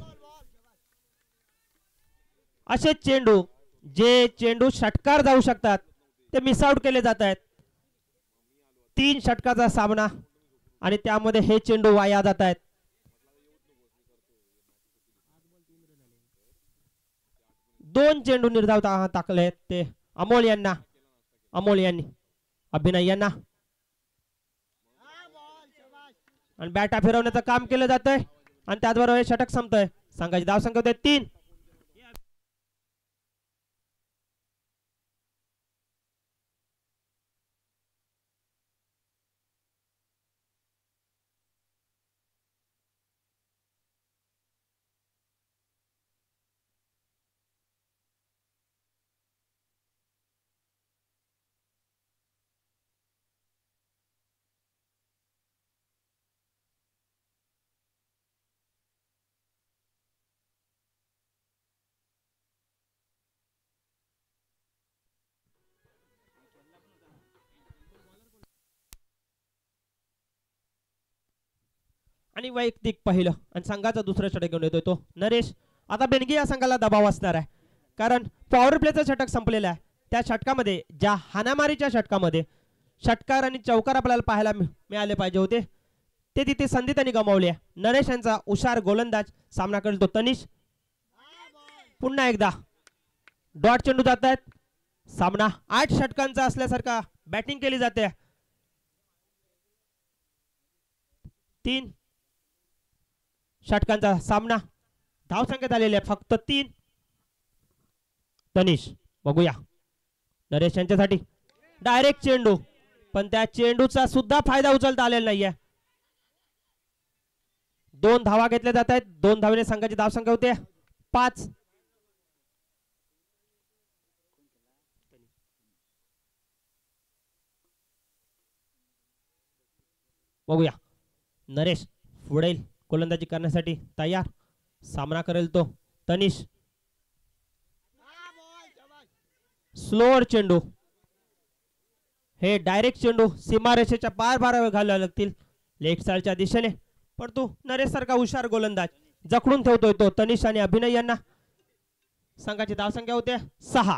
असे चेंडू जे चेंडू षटकार जाऊ शकतात ते मिस आउट केले जात आहेत. 3 षटकाचा सामना आणि त्यामध्ये हे चेंडू वाया जात आहेत. दोन चेंडू निर्धाव टाकले ते अमोल यांनी अभिनय यांना आणि बॅटा फिरवण्याचं काम केलं जातंय आणि त्याचबरोबर हे षटक संपतंय. संघाची धाव संख्या होते 3. आणि वैयक्तिक पहिलं आणि संघाचा दुसरा षटक घेऊन येतोय तो नरेश. आता बेनगी या संघाला दबाव असणार आहे कारण पॉवर प्लेचं षटक संपलेलं आहे. त्या षटकामध्ये ज्या हाणामारीच्या षटकामध्ये षटकार आणि चौकार आपल्याला पाहायला मिळाले पाहिजे होते ते तिथे संधी त्यांनी गमावली आहे. नरेश यांचा हुशार गोलंदाज सामना करेल तो तनिष. पुन्हा एकदा डॉट चेंडू जात आहेत. सामना 8 षटकांचा असल्यासारखा बॅटिंग केली जाते. 3 षटकांचा सामना. धाव संख्येत आलेले फक्त 3. तनिष बघूया नरेश यांच्यासाठी डायरेक्ट चेंडू पण त्या चेंडूचा सुद्धा फायदा उचलता आलेला नाहीये. 2 धावा घेतल्या जात आहेत. 2 धावेने संघाची धावसंख्या होते 5. बघूया नरेश पुढे गोलंदाजी करण्यासाठी तयार. सामना करेल तो तनिष. स्लोअर चेंडू. हे डायरेक्ट चेंडू सीमारेषेच्या पार घालावे लागतील लेफ्ट साइडच्या दिशेने. पण तू नरेश सारखा हुशार गोलंदाज जखडून ठेवतोय तो तनिष आणि अभिनय यांना. संघाची धावसंख्या होते 6.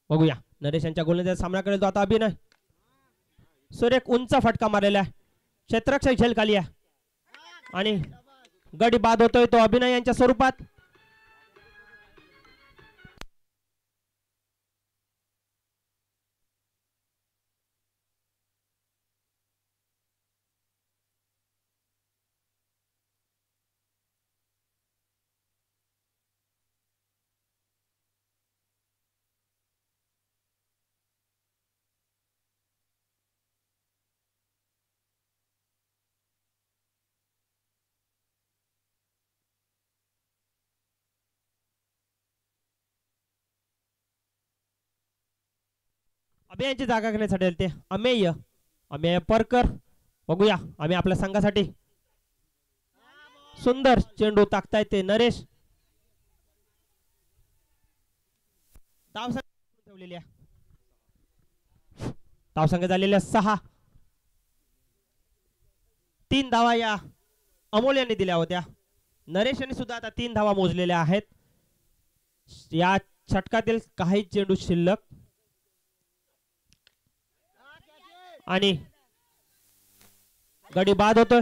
बघूया नरेश यांच्या गोलंदाजाचा सामना करेल तो आता अभिनय. सुरेख उंच फटका मारलेला आहे. क्षेत्ररक्षक झेल खाली आहे आणि गडी बाद होतोय तो अभिनय यांच्या स्वरूपात. अमेयची जागा घेण्यासाठी ते अमेय परकर. बघूया आम्ही आपल्या संघासाठी सुंदर चेंडू टाकतायत ते नरेश. धावसंख्या ठेवलेली आहे. धावसंख्या झालेल्या 6. 3 धावा या अमोल यांनी दिल्या होत्या. नरेश यांनी सुद्धा आता 3 धावा मोजलेल्या आहेत. या षटकातील काही चेंडू शिल्लक आणि गडी बाद होतोय.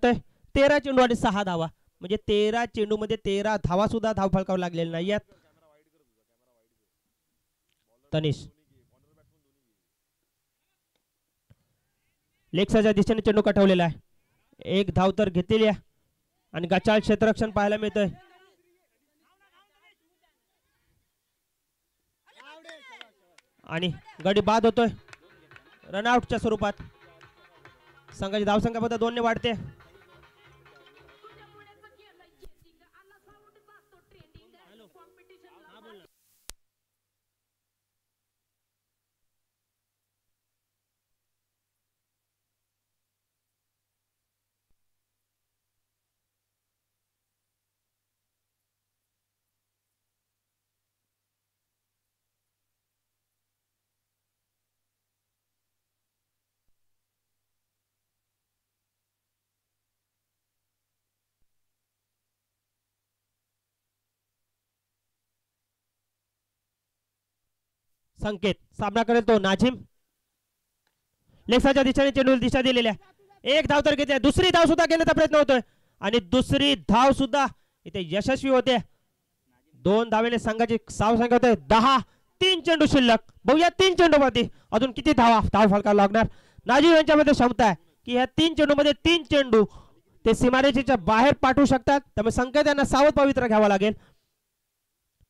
तर 13 चेंडू आणि 6 धावा म्हणजे 13 चेंडू मध्ये 13 धावा सुद्धा धाव फलकावर लागलेल्या नाहीयेत. तनिष लेक्साच्या दिशेने चेंडू कटवलेला आहे. 1 धाव तर घेतलेली आहे आणि गचाळ क्षेत्ररक्षण पाहायला मिळतंय. आणि गडी बाद होतोय रनआउटच्या स्वरूपात. संघाची धावसंख्या फक्त 2 ने वाढते. संकेत सामना करेल तो नाझिम. लेक्साच्या दिशेने चेंडू दिशा दिलेल्या. 1 धाव तर घेतली. दुसरी धाव सुद्धा घेण्याचा प्रयत्न होतोय आणि दुसरी धाव सुद्धा इथे यशस्वी होते. 2 धावेने संघाची धावसंख्या होते 10. 3 चेंडू शिल्लक. बघूया 3 चेंडू मध्ये अजून किती धाव फलकाला लागणार. नाझिम यांच्यामध्ये क्षमता आहे की ह्या 3 चेंडू मध्ये 3 चेंडू ते सीमारेषेच्या बाहेर पाठवू शकतात. त्यामुळे संकेत यांना सावध पवित्र घ्यावा लागेल.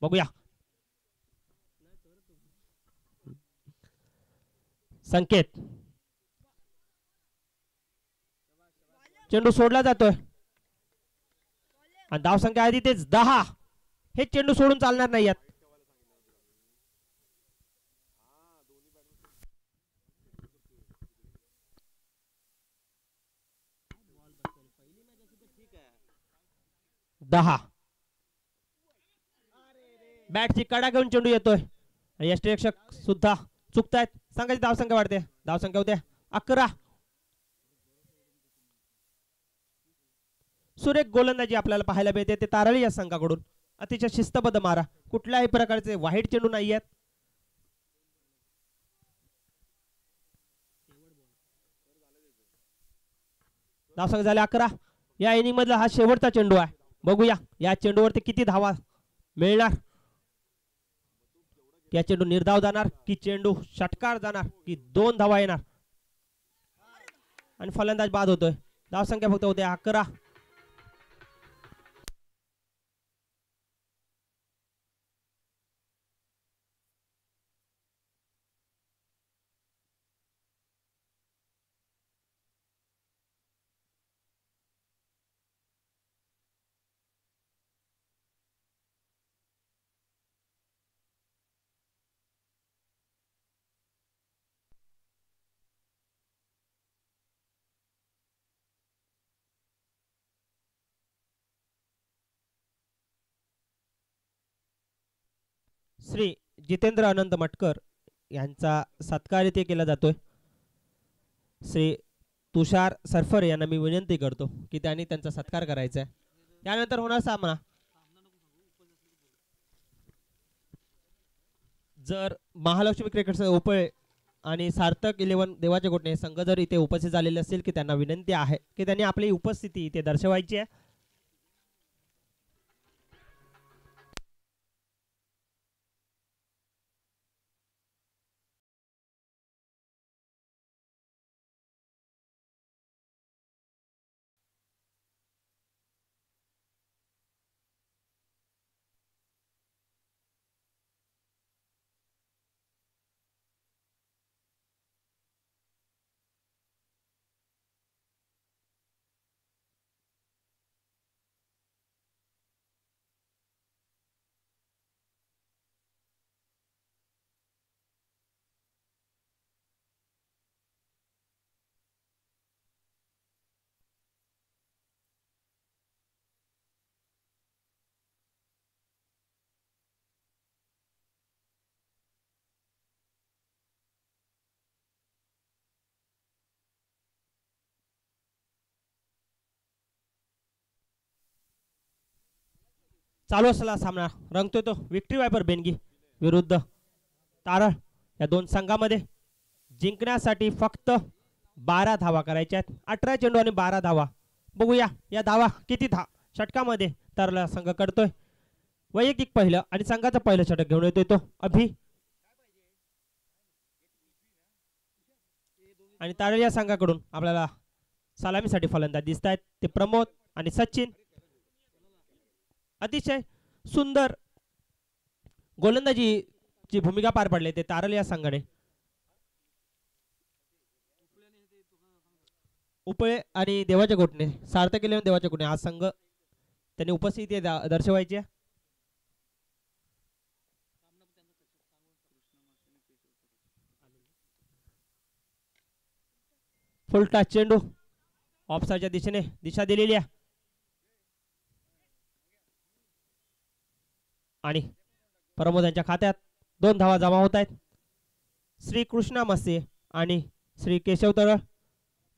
बघूया संकेत चेंडू सोडला जातोय आणि धावसंख्या आधी तेच 10. हे चेंडू सोडून चालणार नाही यात. दहा. बॅटची कडा घेऊन चेंडू येतोय आणि यष्टिरक्षक सुद्धा चुकतायत. संघाची धावसंख्या वाढते. धावसंख्या होते 11. सुरेख गोलंदाजी आपल्याला पाहायला मिळते ते तारळी या संघाकडून. अतिशय शिस्तबद्ध मारा, कुठल्याही प्रकारचे वाईट चेंडू नाही आहेत. धावसंख्या झाले 11. या इनिंग मधला हा शेवटचा चेंडू आहे. बघूया या चेंडूवरती किती धावा मिळणार. या चेंडू निर्धाव जाणार की चेंडू षटकार जाणार की 2 धावा येणार आणि फलंदाज बाद होतोय. धावसंख्या फक्त होते 11. श्री जितेंद्र अनंत मटकर यांचा सत्कार इथे केला जातोय. श्री तुषार सरफर यांना मी विनंती करतो की त्यांनी त्यांचा सत्कार करायचा आहे. त्यानंतर होणार सामना. जर महालक्ष्मी क्रिकेट उपळे आणि सार्थक 11 देवाचे गोटणे संघ जर इथे उपस्थित झालेले असतील की त्यांना विनंती आहे की त्यांनी आपली उपस्थिती इथे दर्शवायची आहे. चालू असलेला सामना रंगतोय तो विक्ट्री वायपर बेनगी विरुद्ध तारळ. या दोन संघामध्ये जिंकण्यासाठी फक्त 12 धावा करायच्या आहेत. 18 चेंडू आणि 12 धावा. बघूया या धावा किती षटकामध्ये तारळ संघ करतोय. वैयक्तिक पहिलं आणि संघाचं पहिलं षटक घेऊन येतोय तो अभि. आणि तारळ या संघाकडून आपल्याला सलामीसाठी फलंदाज दिसत आहेत ते प्रमोद आणि सचिन. अतिशय सुंदर गोलंदाजीची भूमिका पार पडली ते तारल या संघाने. उपळे आणि देवाचे गोटणे सार्थक 11 देवाचे गोटणे हा संघ त्यांनी उपस्थिती दर्शवायची आहे. फुल टच चेंडू ऑफसाईडच्या दिशेने दिशा दिलेली आहे आणि प्रमोद यांच्या खात्यात 2 धावा जमा होत आहेत. श्री कृष्णा मस्से आणि श्री केशव तरळ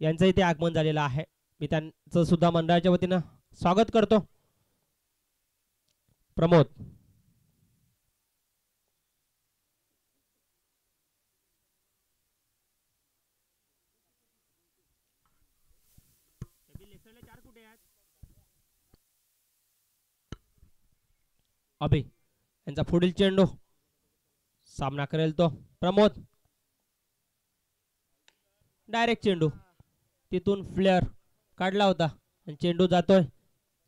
यांचं इथे आगमन झालेलं आहे. मी त्यांचं सुद्धा मंडळाच्या वतीनं स्वागत करतो. प्रमोद अभि यांचा पुढील चेंडू सामना करेल तो प्रमोद. डायरेक्ट चेंडू तिथून फ्लेअर काढला होता आणि चेंडू जातोय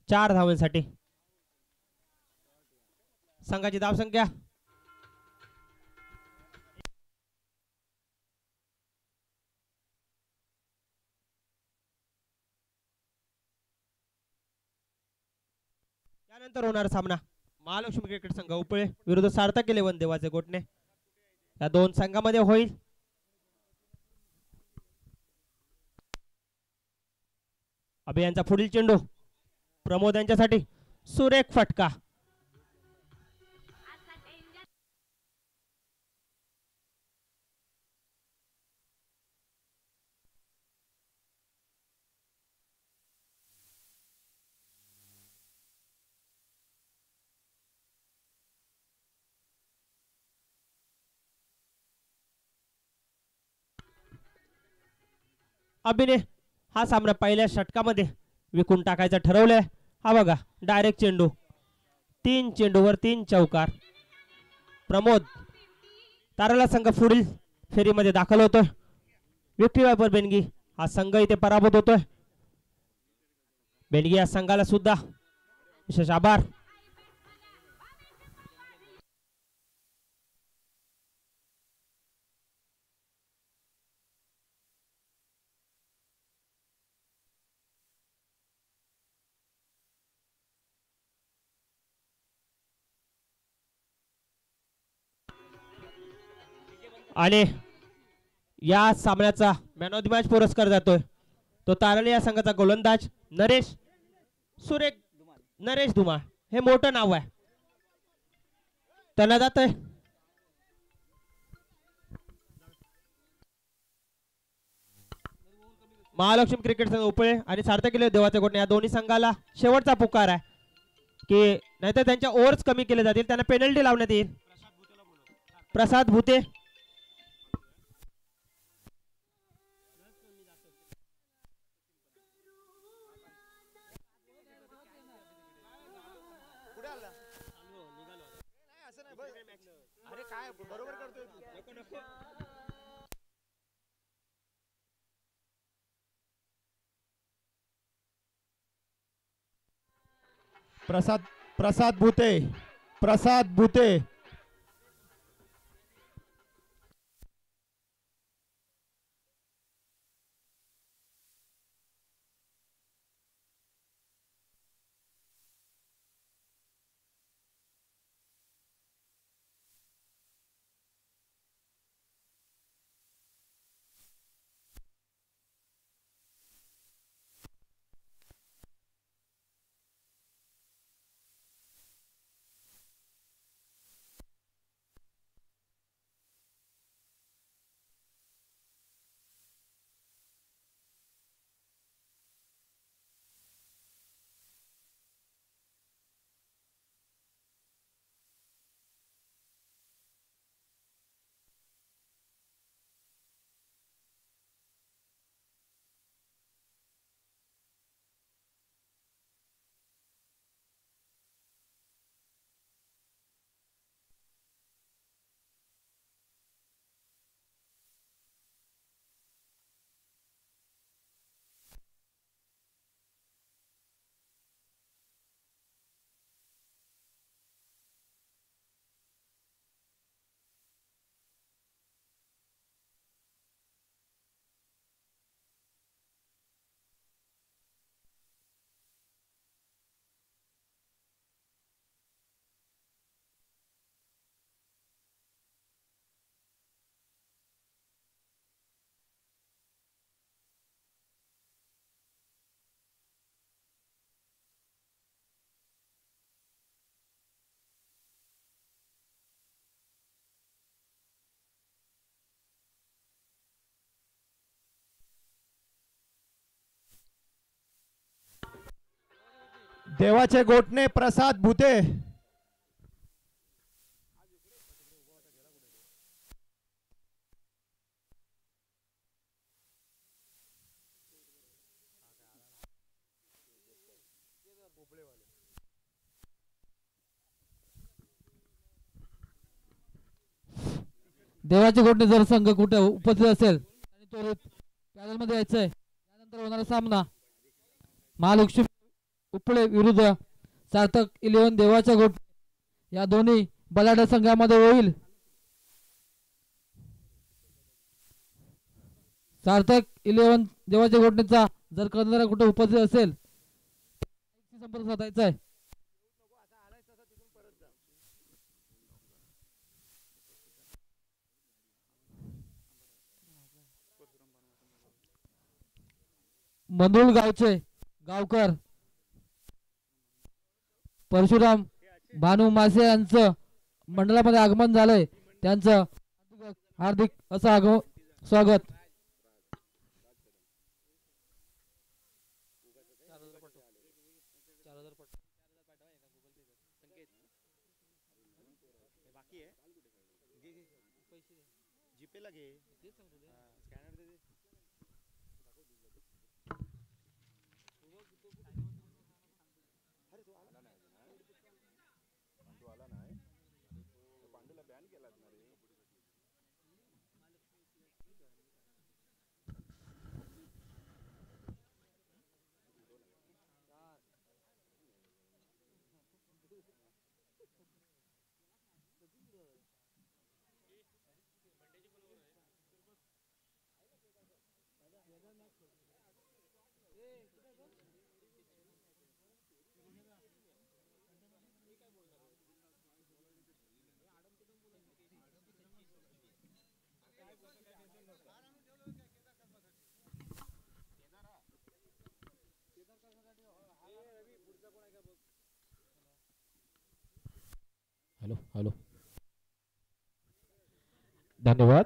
4 धावांसाठी. संघाची धावसंख्या त्यानंतर होणार सामना महालक्ष्मी क्रिकेट संघ उपळे विरुद्ध सार्थक 11 देवाचे गोटणे या दोन संघामध्ये होईल. अभियानचा पुढील चेंडू प्रमोद यांच्यासाठी सुरेख फटका. अभिने हा सामना पहिल्या षटकामध्ये विकून टाकायचा ठरवलंय. हा बघा डायरेक्ट चेंडू 3 चेंडूवर 3 चौकार. प्रमोद ताराला संघ पुढील फेरीमध्ये दाखल होतोय. विक्टी वायपर बेनगी हा संघ इथे पराभूत होतोय. बेनगी या संघाला सुद्धा विशेष आभार. आणि या सामन्याचा मॅन ऑफ द मॅच पुरस्कार जातोय तो तारळे या संघाचा गोलंदाज नरेश धुमाळ. हे मोठं नाव आहे त्यांना जातंय. महालक्ष्मी क्रिकेट संघ उपळे आणि सार्थक 11 देवाचे गोटणे या दोन्ही संघाला शेवटचा पुकार आहे की नाहीतर त्यांच्या ओव्हर्स कमी केले जातील. त्यांना पेनल्टी लावण्यात येईल. प्रसाद भुते प्रसाद भुते देवाचे गोटणे प्रसाद भुते. देवाचे गोटणे जर संघ कुठे उपस्थित असेल आणि तो पॅनल मध्ये यायचंय. त्यानंतर होणारा सामना महालक्ष्मी उपळे विरुद्ध सार्थक 11 देवाच्या गोटणे या दोन्ही बलाढ्य संघामध्ये होईल. सार्थक 11 देवाच्या गोटणेचा जर करणारा कुठे उपस्थित असेल संपर्क साधायचा आहे. मंदुळ गावचे गावकर परशुराम भानू मासे यांचं मंडळामध्ये आगमन झालंय. त्यांचं हार्दिक असं स्वागत. हॅलो हॅलो धन्यवाद.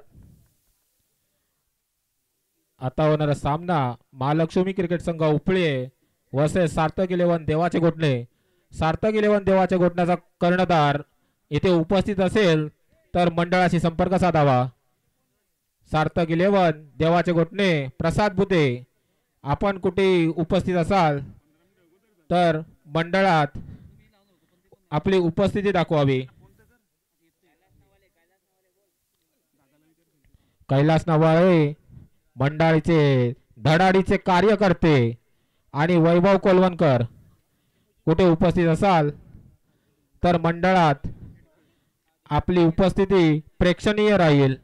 आता होणारा सामना महालक्ष्मी क्रिकेट संघ उपळे वर्सेस सार्थक 11 देवाचे घोटणे. सार्थक 11 देवाच्या घोटण्याचा कर्णधार येथे उपस्थित असेल तर मंडळाशी संपर्क साधावा. सार्थक 11 देवाचे घोटणे प्रसाद भुते, आपण कुठे उपस्थित असाल तर मंडळात आपली उपस्थिती दाखवावी. कैलास नवाळे मंडळाचे धडाडीचे कार्यकर्ते आणि वैभव कोलवणकर कुठे उपस्थित असाल तर मंडळात आपली उपस्थिती प्रेक्षणीय राहील.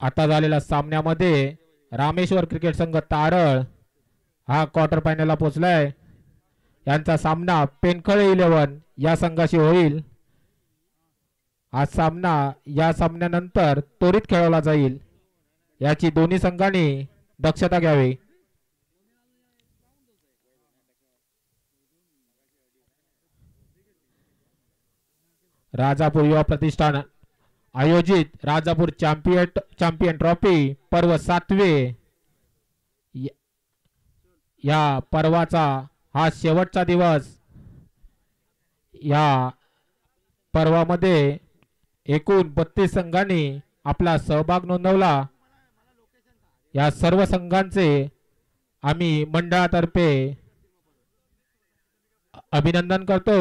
आता झालेल्या सामन्यामध्ये रामेश्वर क्रिकेट संघ तारळ हा क्वार्टर फायनलला पोहोचलाय. यांचा सामना पेनखळे 11 या संघाशी होईल. हा सामना या सामन्यानंतर त्वरित खेळवला जाईल, याची दोन्ही संघांनी दक्षता घ्यावी. राजापूर युवा प्रतिष्ठान आयोजित राजापूर चॅम्पियन ट्रॉफी पर्व 7वे या पर्वाचा हा शेवटचा दिवस. या पर्वामध्ये एकूण 32 संघांनी आपला सहभाग नोंदवला. या सर्व संघांचे आम्ही मंडळातर्फे अभिनंदन करतो.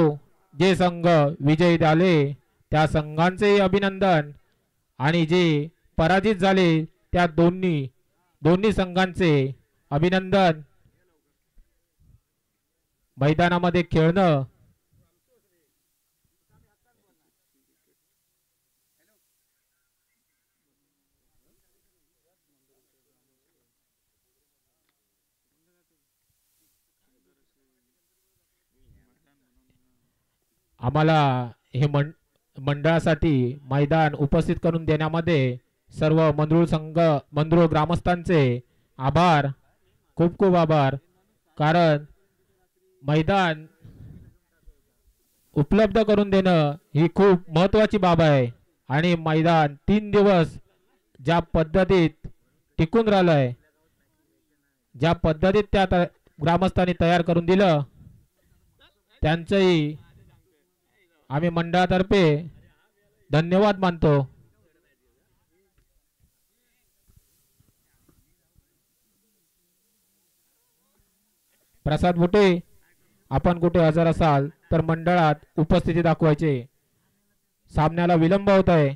जे संघ विजयी झाले त्या संघांचे अभिनंदन आणि जे पराजित झाले त्या दोन्ही संघांचे अभिनंदन. मैदानामध्ये खेळणं आम्हाला हे मंडळासाठी मैदान उपस्थित करून देण्यामध्ये सर्व मंदरूळ ग्रामस्थांचे आभार, खूप खूप आभार. कारण मैदान उपलब्ध करून देणं ही खूप महत्त्वाची बाब आहे आणि मैदान 3 दिवस ज्या पद्धतीत टिकून राहिलंय, ज्या पद्धतीत त्या ग्रामस्थांनी तयार करून दिलं, त्यांचंही आम्ही मंडळातर्फे धन्यवाद मानतो. प्रसाद भुटे, आपण कुठे हजर असाल तर मंडळात उपस्थिती दाखवायची. सामन्याला विलंब होत आहे.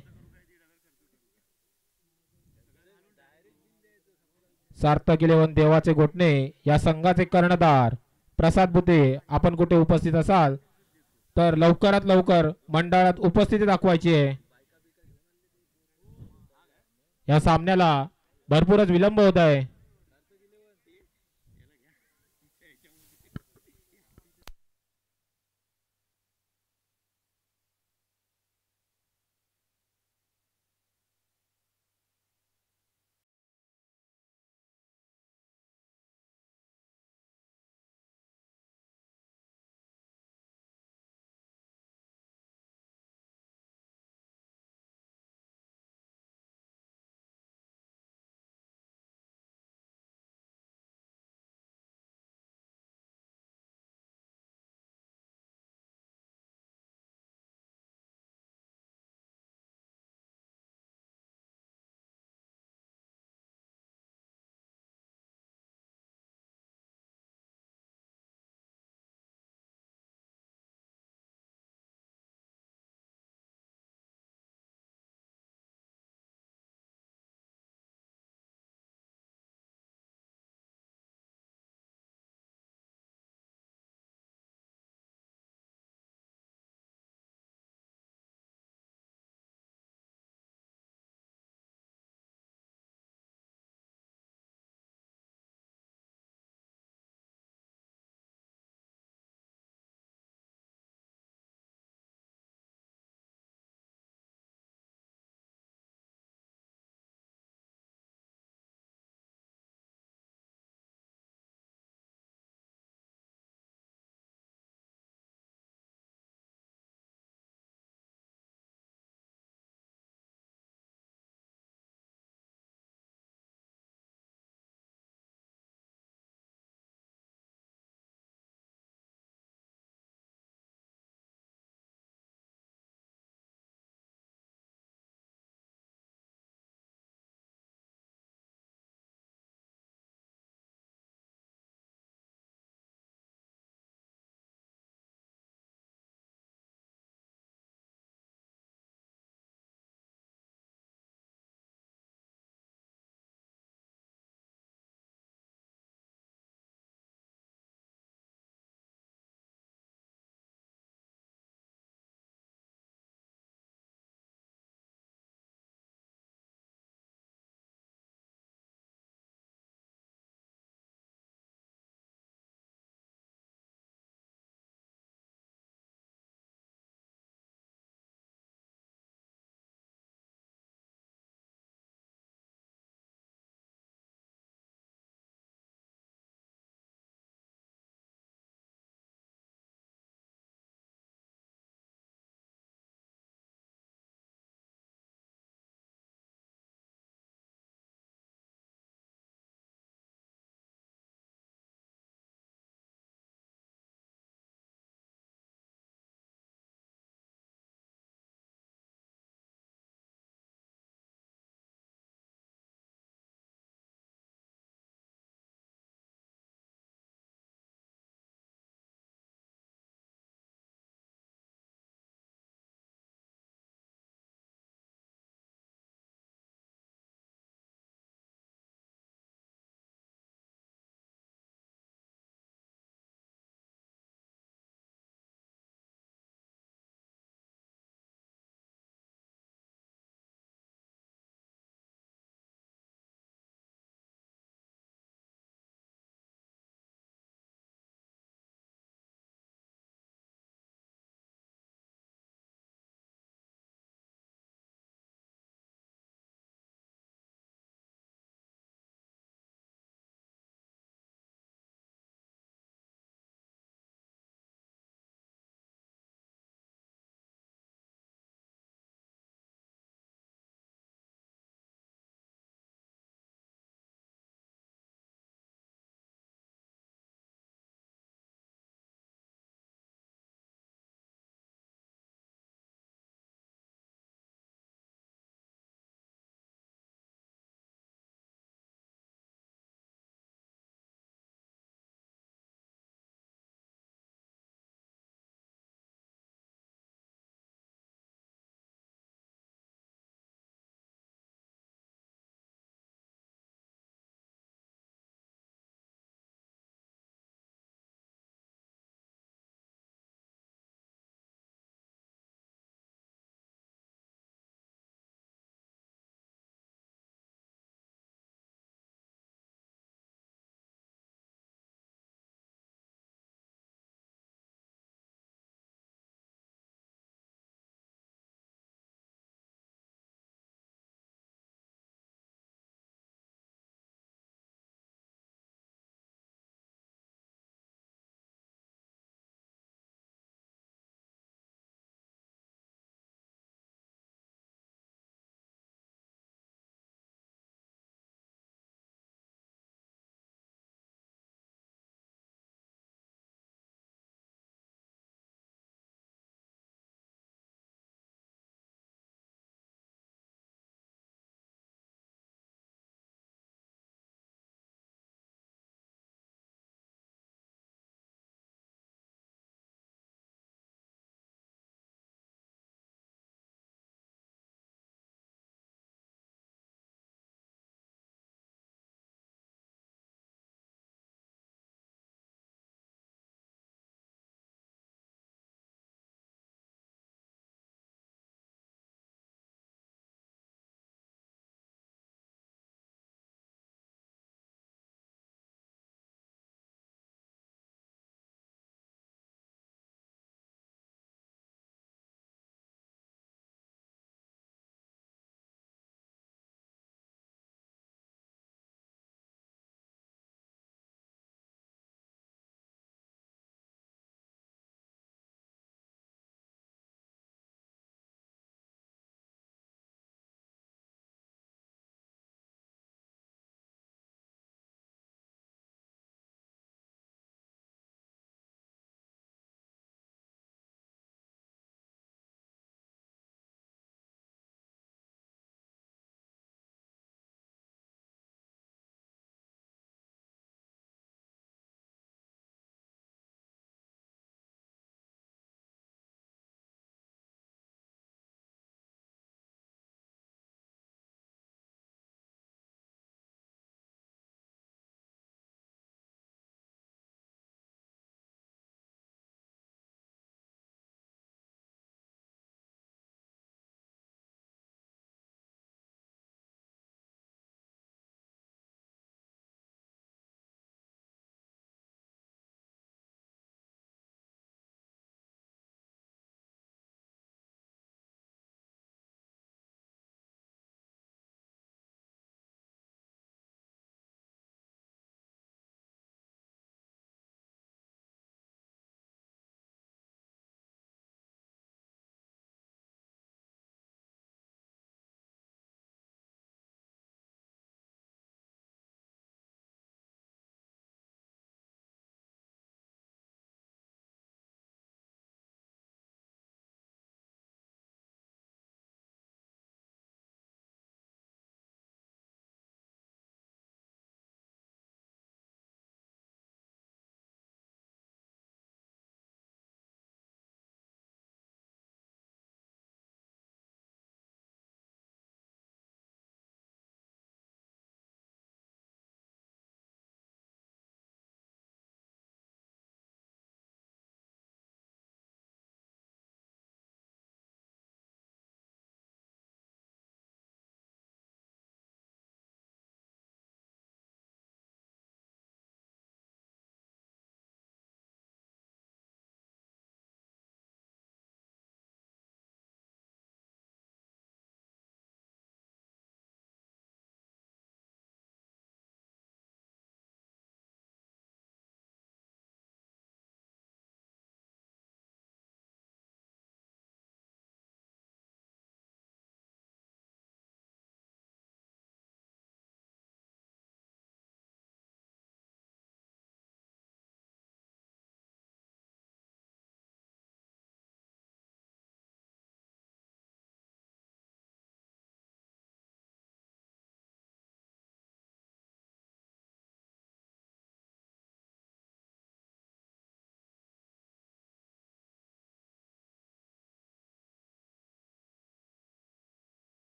सार्थक 11 देवाचे घोटणे या संघाचे कर्णधार प्रसाद भुते, आपण कुठे उपस्थित असाल तर लवकरात लवकर मंडळात उपस्थिती दाखवायची आहे. या सामन्याला भरपूरच विलंब होत आहे.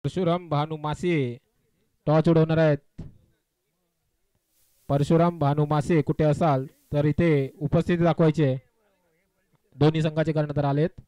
परशुराम भानू मासे टॉस उडवणार आहेत. परशुराम भानू मासे कुठे असाल तर इथे उपस्थिती दाखवायचे. दोन्ही संघाचे कर्णधार आलेत.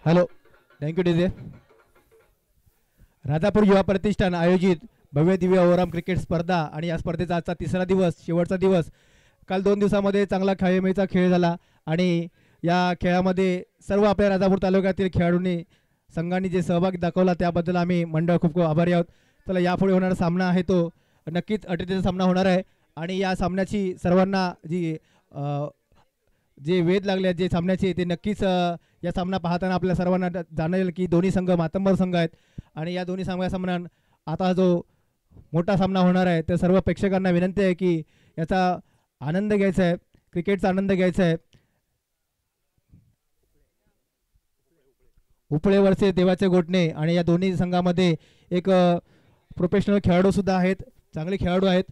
Hello, thank you DJ. राजापूर युवा प्रतिष्ठान आयोजित भव्य दिव्य ओव्हरआर्म क्रिकेट स्पर्धा आणि या स्पर्धेचा आजचा तिसरा दिवस, शेवटचा दिवस. काल 2 दिवसामध्ये चांगला खेळीमेळीचा खेळ झाला आणि या खेळामध्ये सर्व आपल्या राजापूर तालुक्यातील खेळाडूंनी संघांनी जे सहभाग दाखवला त्याबद्दल आम्ही मंडळ खूप खूप आभारी आहोत. चला, यापुढे होणारा सामना आहे तो नक्कीच अटीतटीचा सामना होणार आहे आणि या सामन्याची सर्वांना जे वेध लागले आहेत जे सामन्याचे ते नक्कीच या सामना पाहताना आपल्या सर्वांना जाणवेल की दोन्ही संघ मातंबर संघ आहेत आणि या दोन्ही सामन्यात आता जो मोठा सामना होणार आहे तर सर्व प्रेक्षकांना विनंती आहे की याचा आनंद घ्यायचा आहे, क्रिकेटचा आनंद घ्यायचा आहे. उपळेवरचे देवाचे गोठणे आणि या दोन्ही संघामध्ये एक प्रोफेशनल खेळाडू सुद्धा आहेत, चांगले खेळाडू आहेत.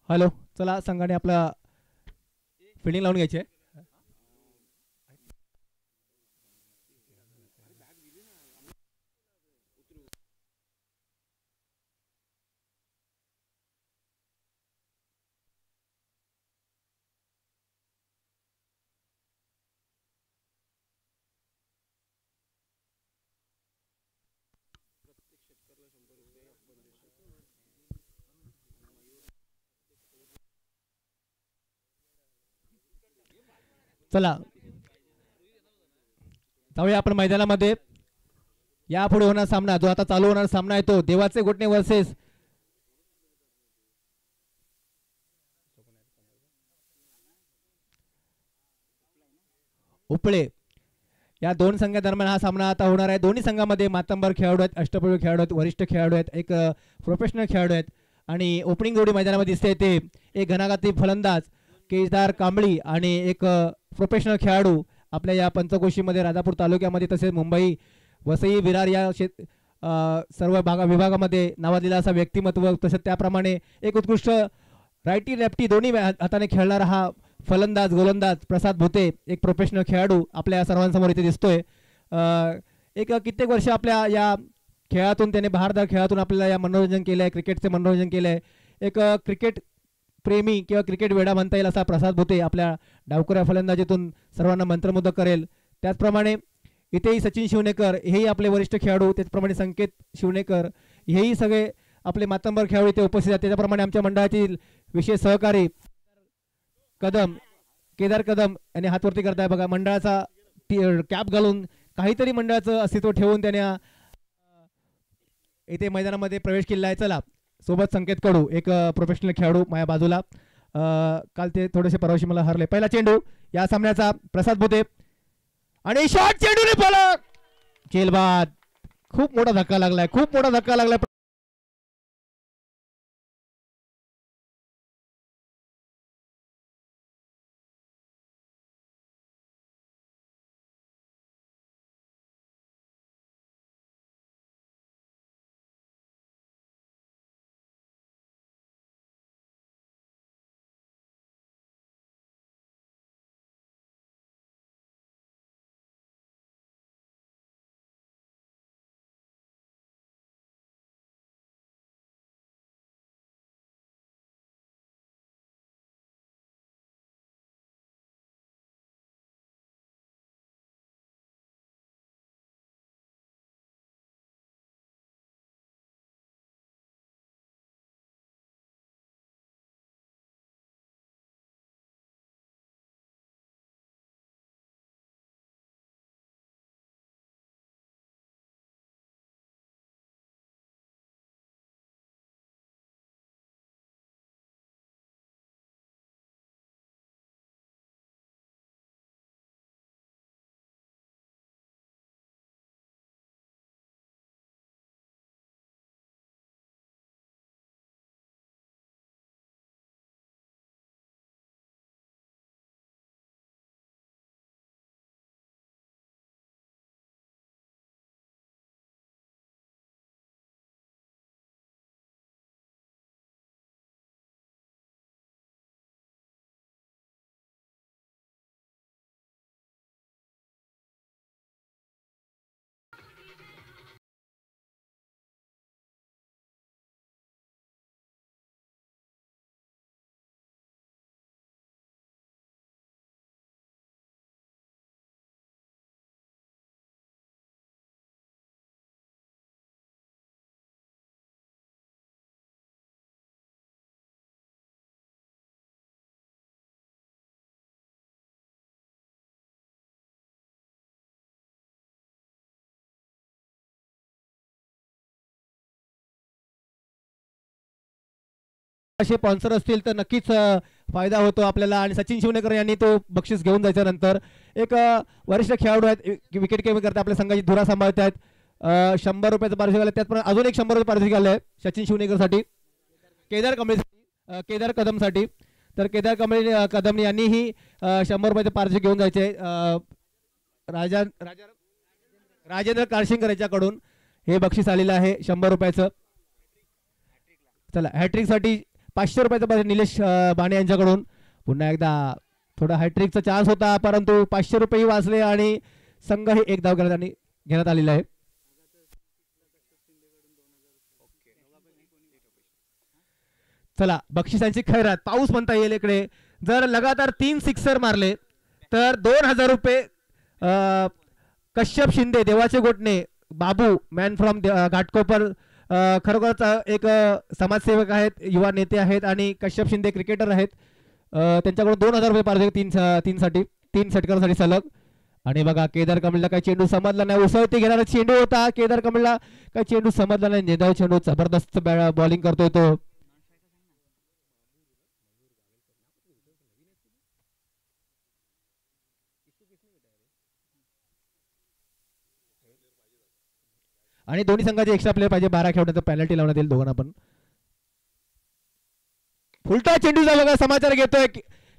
हॅलो, चला संघाने आपला फिल्डिंग लावून घ्यायची आहे. चला जाऊया आपण मैदानामध्ये. यापुढे होणार सामना, जो आता चालू होणार सामना आहे तो देवाचे घोटणे वर्सेस उपळे. या दोन संघादरम्यान हा सामना आता होणार आहे. दोन्ही संघामध्ये मातंबर खेळाडू आहेत, अष्टपैलू खेळाडू आहेत, वरिष्ठ खेळाडू आहेत, एक प्रोफेशनल खेळाडू आहेत. आणि ओपनिंग जोडी मैदानामध्ये दिसते ते एक घनाघाती फलंदाज केदार कांबळी आणि एक प्रोफेशनल खेळाडू आपल्या या पंचकोशीमध्ये राजापूर तालुक्यामध्ये तसेच मुंबई वसई विरार या सर्व विभागामध्ये नावाजलेला असा व्यक्तिमत्व. तसेच त्याप्रमाणे एक उत्कृष्ट रायटी लेफ्टी दोन्ही हाताने खेळणारा हा फलंदाज गोलंदाज प्रसाद भुते, एक प्रोफेशनल खेळाडू आपल्या सर्वांसमोर इथे दिसतोय. एक कित्येक वर्ष आपल्या या खेळातून त्याने बहारदार खेळातून आपल्याला या मनोरंजन केलं आहे, क्रिकेटचे मनोरंजन केलं आहे. एक क्रिकेट प्रेमी किंवा क्रिकेट वेडा म्हणता येईल असा प्रसाद भुते आपल्या डावखऱ्या फलंदाजीतून सर्वांना मंत्रमुग्ध करेल. त्याचप्रमाणे इथेही सचिन शिवनेकर हेही आपले वरिष्ठ खेळाडू, त्याचप्रमाणे संकेत शिवनेकर हेही सगळे आपले मातंबर खेळाडू इथे उपस्थित आहेत. त्याच्याप्रमाणे आमच्या मंडळातील विशेष सहकारी केदार कदम यांनी हातवरती करताय बघा. मंडळाचा कॅप घालून काहीतरी मंडळाचं अस्तित्व ठेवून त्याने इथे मैदानामध्ये प्रवेश केलेला आहे. चला सोबत संकेत कडू एक प्रोफेशनल खेळाडू माझ्या बाजूला. काल ते थोडेसे परवाशी मला हरले. पहिला चेंडू या सामन्याचा प्रसाद भुते आणि शॉट चेंडूने फलक खेलबाद. खूप मोठा धक्का लागलाय, खूप मोठा धक्का लागलाय. असे स्पॉन्सर असतील तर नक्कीच फायदा होतो आपल्याला. आणि सचिन शिवनेकर यांनी तो बक्षीस घेऊन जायच्या नंतर एक वरिष्ठ खेळाडू आहेत, विकेट कीपिंग करता आपल्या संघाची धुरा सांभाळत आहेत. 100 रुपयाचं पारितोषिक आलं. त्याचप्रमाणे अजून एक 100 रुपये पारितोषिक आलं सचिन शिवनेकरसाठी, केदार कदमसाठी. तर केदार कदम यांनीही 100 रुपयाचं पारितोषिक घेऊन जायचे. राजेंद्र कारशिंकर याच्याकडून हे बक्षीस आलेलं आहे 100 रुपयाचं. चला हॅट्रिकसाठी 500 रुपयाचा बक्षीस निलेश बाणे यांच्याकडून. पुन्हा एकदा थोडा हॅट्रिकचा चान्स होता परंतु 500 रुपये वाचले आणि संघ हे एक धाव घेण्यात आलेला आहे. चला बक्षिसांची खैरात पाऊस म्हणता येईल इकडे. जर लगातार 3 सिक्सर मारले तर 2000 रुपये कश्यप शिंदे देवाचे गोटणे बाबू मॅन फ्रॉम घाटकोपर खरोखरच एक समाजसेवक आहेत, युवा नेते आहेत आणि कश्यप शिंदे क्रिकेटर आहेत. त्यांच्याकडून 2000 रुपये पाहिजे तीन षटकांसाठी सलग. आणि बघा केदार कमळला काही चेंडू समजला नाही. उसळती घेणारा चेंडू होता. केदार कमळला काही चेंडू समजला नाही. नेदाव चेंडू जबरदस्त बॉलिंग करतोय तो. आणि दोन्ही संघाचे एक्स्ट्रा प्लेयर पाहिजे. 12 खेळण्याचं पेनल्टी लावण्यात येईल दोघांना पण. फुलटा चेंडूचा बघा समाचार घेतोय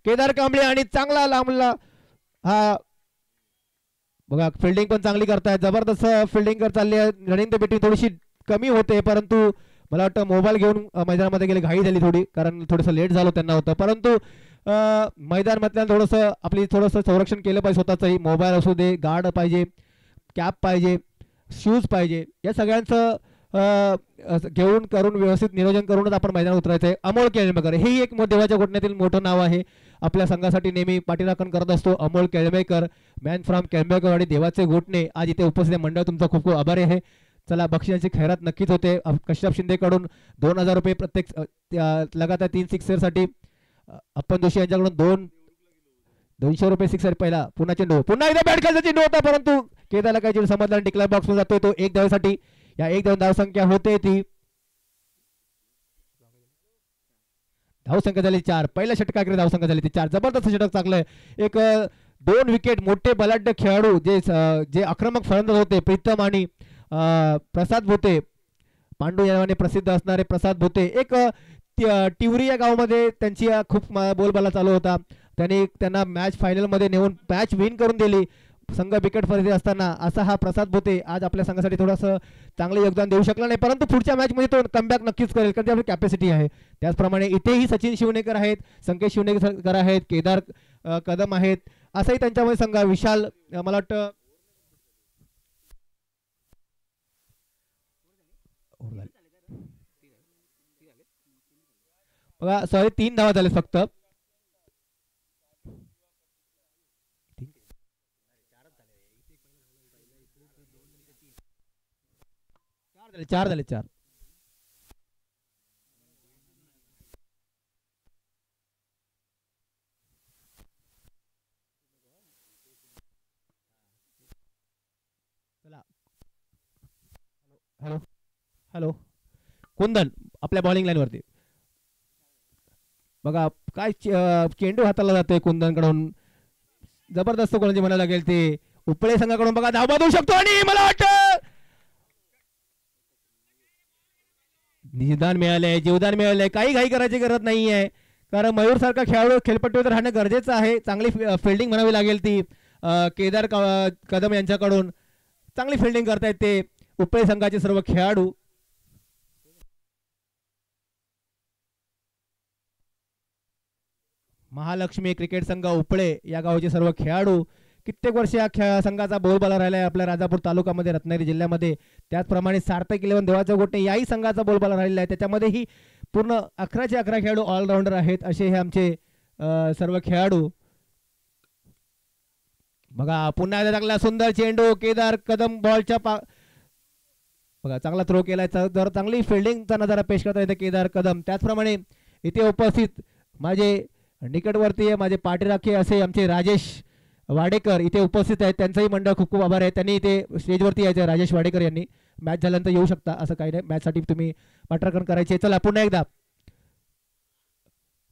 केदार कांबळे आणि चांगला लांबला हा बघा. फिल्डिंग पण चांगली करतायत. जबरदस्त फिल्डिंग चालली आहे. रनिंग द बॅटिंग थोडीशी कमी होते परंतु मला वाटतं मोबाईल घेऊन मैदानामध्ये गेले घाई झाली थोडी कारण थोडंसं लेट झालं त्यांना होतं. परंतु मैदान मधल्या थोडंसं संरक्षण केलं पाहिजे स्वतःचंही. मोबाईल असू दे, गार्ड पाहिजे, कॅप पाहिजे, शूज पाहिजे. या सगळ्यांचं घेऊन करून व्यवस्थित नियोजन करूनच आपण मैदानात उतरायचं आहे. अमोल केळमेकर हेही एक देवाच्या घोटण्यातील मोठं नाव आहे. आपल्या संघासाठी नेहमी पाठीराखण करत असतो अमोल केळमेकर मॅन फ्रॉम केळमेकर आणि देवाचे घोटणे आज इथे उपस्थित मंडळ तुमचा खूप खूप आभारी आहे. चला बक्षिसांची खैरात नक्कीच होते. कश्यप शिंदेकडून 2000 रुपये प्रत्येक लगातार 3 सिक्सरसाठी. अपन जोशी यांच्याकडून 200 रुपये सिक्सर पहिला. पुन्हा चेंडू पुन्हा एकदा बॅट खालचा चेंडू होता परंतु केदारला काही चेंडू समजला आणि डिक्लेअर बॉक्स मध्ये जातोय तो. एक धावेसाठी या एक धाव संख्या होते ती. धावसंख्या झाली 4. पहिल्या षटकाकडे धावसंख्या झाली ती 4. जबरदस्त षटक चांगलं आहे. एक 2 विकेट मोठे बलाढ्य खेळाडू जे आक्रमक फलंदाज होते प्रीतम आणि प्रसाद भोते पांडू या नावाने प्रसिद्ध असणारे प्रसाद भोते. एक टिवरी या गावामध्ये त्यांची खूप बोलबाला चालू होता. त्यांना मॅच फायनलमध्ये नेऊन मॅच विन करून दिली संघ बिकट परिस्थिती असताना. असा हा प्रसाद भोते आज आपल्या संघासाठी थोडंसं चांगलं योगदान देऊ शकला नाही परंतु पुढच्या मॅचमध्ये तो कमबॅक नक्कीच करेल कारण आपली कॅपॅसिटी आहे. त्याचप्रमाणे इथेही सचिन शिवनेकर आहेत, संकेत शिवनेकर आहेत, केदार कदम आहेत. असंही त्यांच्यामध्ये संघ विशाल मला वाटतं बघा 3 धावा झाले फक्त. 4 झाले. चला हॅलो हॅलो कुंदन आपल्या बॉलिंग लाईन वरती बघा काय चेंडू हाताला जातोय कुंदन कडून. जबरदस्त गोलंदाजी म्हणायला लागेल ते. उपळे संघाकडून बघा धाव बांधू शकतो आणि मला वाटतं जीवदान मिळालंय. काही घाई करायची गरज नाही आहे कारण मयूर सारखा खेळाडू खेळपट्टीवर राहणं गरजेचं आहे. चांगली फिल्डिंग म्हणावी लागेल ती केदार कदम यांच्याकडून. चांगली फिल्डिंग करतायत ते उपळे संघाचे सर्व खेळाडू. महालक्ष्मी क्रिकेट संघ उपळे या गावचे सर्व खेळाडू कित्येक वर्ष या संघाचा बोलबाला राहिला आहे आपल्या राजापूर तालुक्यामध्ये रत्नागिरी जिल्ह्यामध्ये. त्याचप्रमाणे सार्थक 11 देवाचा गोटे याही संघाचा बोलबाला राहिलेला आहे. त्याच्यामध्येही पूर्ण 11चे 11 खेळाडू ऑलराऊंडर आहेत असे हे आमचे सर्व खेळाडू. बघा पुन्हा एकदा चांगला सुंदर चेंडू केदार कदम बॉलच्या बघा चांगला थ्रो केलाय. जर चांगली फिल्डिंगचा नजारा पेश करता येते केदार कदम. त्याचप्रमाणे इथे उपस्थित माझे निकटवर्तीय माझे पाठीराखे असे आमचे राजेश वाडेकर इथे उपस्थित आहेत. त्यांचंही मंडळ खूप खूप आभार आहे. त्यांनी इथे स्टेजवरती यायचं. राजेश वाडेकर यांनी मॅच झाल्यानंतर येऊ शकता असं काही नाही. मॅचसाठी तुम्ही पाठराखण करायचे. चला पुन्हा एकदा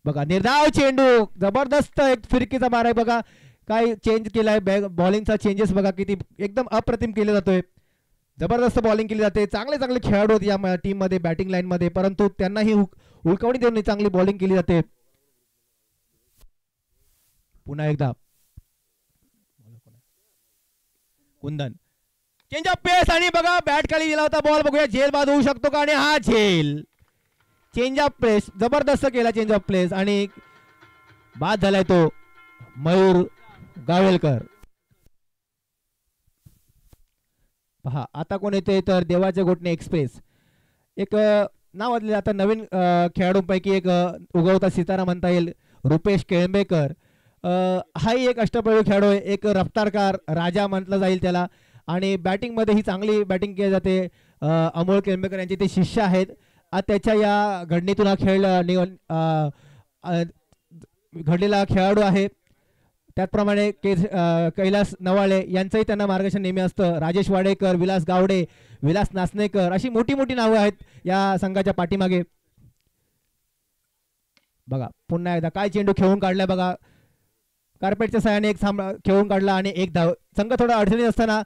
बघा निर्धाव चेंडू जबरदस्त एक फिरकीचा मार आहे. बघा काय चेंज केलाय बॉलिंगचा चेंजेस बघा किती एकदम अप्रतिम केले जातोय. जबरदस्त बॉलिंग केली जाते. चांगले चांगले खेळाडू होते या टीम मध्ये बॅटिंग लाईन मध्ये परंतु त्यांनाही हुलकावणी देऊन चांगली बॉलिंग केली जाते. पुन्हा एकदा कुंदन चेंज ऑफ पेस आणि बघा बॅट खाली दिला होता बॉल. बघूया झेल बाद होऊ शकतो का आणि हा झेल चेंज ऑफ प्लेस, जबरदस्त केला चेंज ऑफ प्लेस आणि बाद झालाय तो मयूर गावेलकर. पहा आता कोण येते तर देवाचे घोटणे एक्सप्रेस. एक नाव असलेलं आता नवीन खेळाडूंपैकी एक उगवता सितारा म्हणता येईल रुपेश केळंबेकर. हाही एक अष्टपैलू खेळाडू आहे, एक रफ्तारकार राजा म्हटलं जाईल त्याला आणि बॅटिंगमध्ये ही चांगली बॅटिंग केली जाते. अमोल केळंबेकर यांचे ते शिष्य आहेत. आज त्याच्या या घडणीतून हा खेळ घडलेला खेळाडू आहे. त्याचप्रमाणे कैलास नवाळे यांचंही त्यांना मार्गदर्शन नेहमी असतं. राजेश वाडेकर, विलास गावडे, विलास नासनेकर अशी मोठी मोठी नावं आहेत या संघाच्या पाठीमागे. बघा पुन्हा एकदा काय चेंडू खेळून काढलाय बघा. कार्पेटच्या सहाय्याने एक खेळून काढला आणि एक धाव. संघ थोडा अडचणीत असताना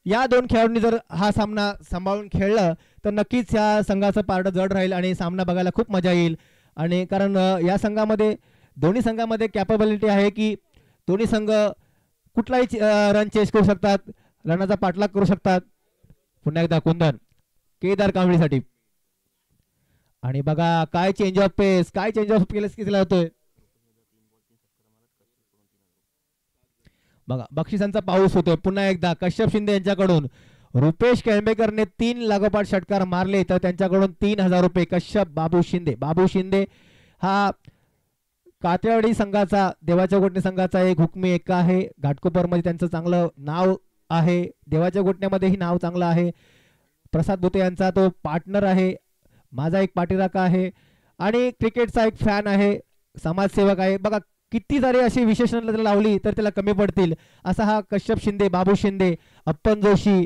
या दोन खेळाडूंनी जर हा सामना सांभाळून खेळलं तर नक्कीच या संघाचं पारडं जड राहील आणि सामना बघायला खूप मजा येईल. आणि कारण या संघामध्ये दोन्ही संघामध्ये कॅपेबिलिटी आहे की दोन्ही संघ कुठलाही रन चेस करू शकतात, रनाचा पाठलाग करू शकतात. पुन्हा एकदा कुंदन केदार कांबळीसाठी आणि बघा काय चेंज ऑफ पेस, काय चेंज ऑफ पेस केला जातोय. बघा बक्षिसांचा पाऊस होतोय. पुन्हा एकदा कश्यप शिंदे यांच्याकडून रुपेश केळंबेकरने 3 लागोपाठ षटकार मारले तर त्यांच्याकडून 3000 रुपये. कश्यप बाबू शिंदे हा कातेवाडी संघाचा, देवाच्या घोटणे संघाचा एक हुकमी एक आहे. घाटकोपरमध्ये त्यांचं चांगलं नाव आहे, देवाच्या घोटण्यामध्येही नाव चांगलं आहे. प्रसाद भुते यांचा तो पार्टनर आहे, माझा एक पाठीराखा आहे आणि क्रिकेटचा एक फॅन आहे, समाजसेवक आहे. बघा किती सारी अशी विशेषण लावली तर त्याला कमी पडतील असा हा कश्यप शिंदे, बाबू शिंदे, अप्पन जोशी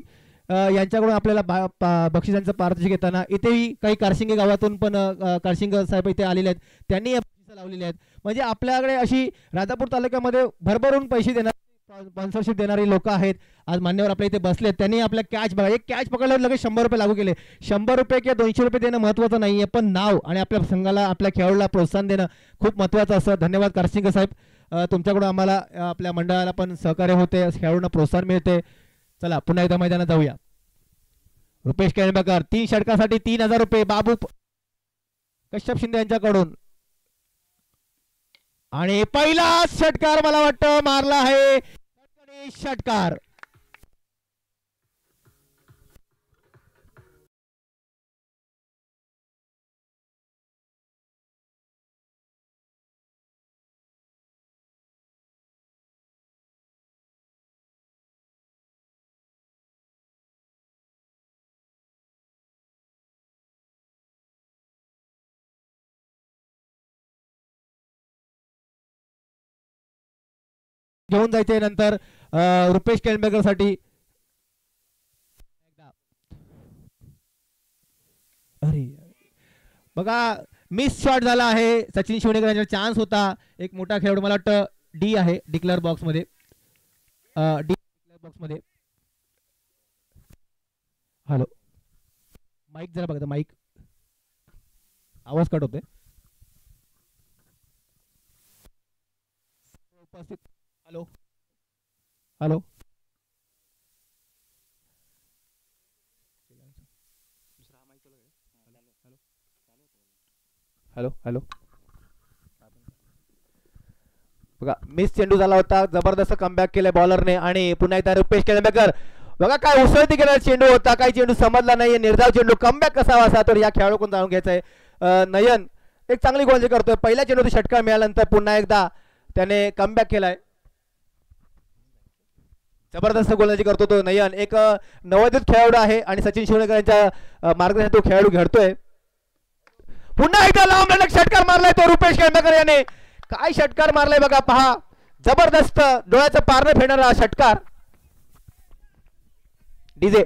यांच्याकडून आपल्याला बक्षिसांचं पारितोषिक घेताना. इथेही काही कारशिंगे गावातून पण कारशिंग साहेब इथे आलेले आहेत, त्यांनी लावलेले आहेत. म्हणजे आपल्याकडे अशी राजापूर तालुक्यामध्ये भरभरून पैसे देणारी, स्पॉन्सरशिप देणारी लोक आहेत. आज मान्यवर आपल्या इथे बसलेत, त्यांनी आपल्या कॅच बघा, एक कॅच पकडल्यावर लगेच 100 रुपये लागू केले. 100 रुपये किंवा 200 रुपये देणं महत्त्वाचं नाहीये, पण नाव आणि आपल्या संघाला, आपल्या खेळाडूला प्रोत्साहन देणं खूप महत्त्वाचं असतं. धन्यवाद कारशिंग साहेब, तुमच्याकडून आम्हाला आपल्या मंडळाला पण सहकार्य होते, खेळाडूंना प्रोत्साहन मिळते. चला पुन्हा एकदा मैदानात जाऊया. रुपेश केळंबेकर 3 षटकासाठी 3000 रुपये. बाबू कश्यप शिंदे यांच्याकडून आणि पहिला षटकार मला वाटतं मारला आहे षटकार. घेऊन जायचे नंतर रुपेश केळंबेकर साठी. अरे बघा मिस शॉट झाला आहे. सचिन शिवणेकर यांचा चान्स होता. एक मोठा खेळाडू मला वाटतं डी आहे डिक्लेअर बॉक्स मध्ये, हॅलो माईक जरा बघा, माईक आवाज कट होते. उपस्थित हॅलो हॅलो हॅलो हॅलो बघा मिस चेंडू झाला होता. जबरदस्त कमबॅक केले बॉलरने आणि पुन्हा एकदा रुपेश केळंबेकर बघा काय उसळती केलेला चेंडू होता, काही चेंडू समजला नाही. निर्धाव चेंडू कमबॅक कसा असा तर या खेळाडूकडून जाणून घ्यायचंय. नयन एक चांगली गोलंदाजी करतोय. पहिल्या चेंडू षटकार मिळाल्यानंतर पुन्हा एकदा त्याने कमबॅक केलाय. जबरदस्त गोलंदाजी करतो तो नयन, एक नवोदित खेळाडू आहे आणि सचिन शिवणेकर यांच्या मार्गदर्शनात तो खेळाडू घडतोय. पुन्हा एकदा लांब षटकार मारलाय तो रुपेश केळंबेकर याने. काय षटकार मारलाय बघा, पहा जबरदस्त डोळ्याचं पारणं फेडणारा षटकार. डीजे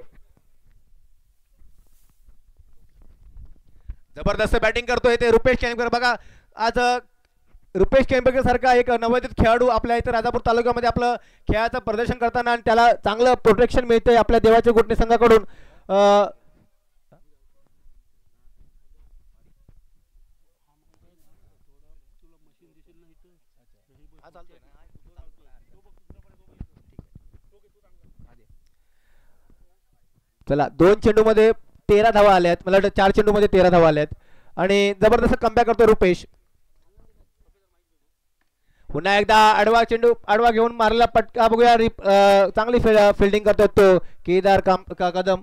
जबरदस्त बॅटिंग करतोय ते रुपेश केळंबेकर. बघा आज रुपेश केळंबेकर सारखा एक नवोदित खेळाडू आपल्या इथे राजापूर तालुक्यामध्ये आपलं खेळाचं प्रदर्शन करताना आणि त्याला चांगलं प्रोटेक्शन मिळतंय आपल्या देवाच्या घोटणे संघाकडून. चला 2 चेंडू मध्ये 13 धावा आल्यात, मला वाटतं 4 चेंडू मध्ये 13 धावा आल्यात. आणि जबरदस्त कमबॅक करतो रुपेश. पुन्हा एकदा आडवा चेंडू आडवा घेऊन मारलेला पटका बघूया. चांगली फिल्डिंग करतो तो केदार कदम.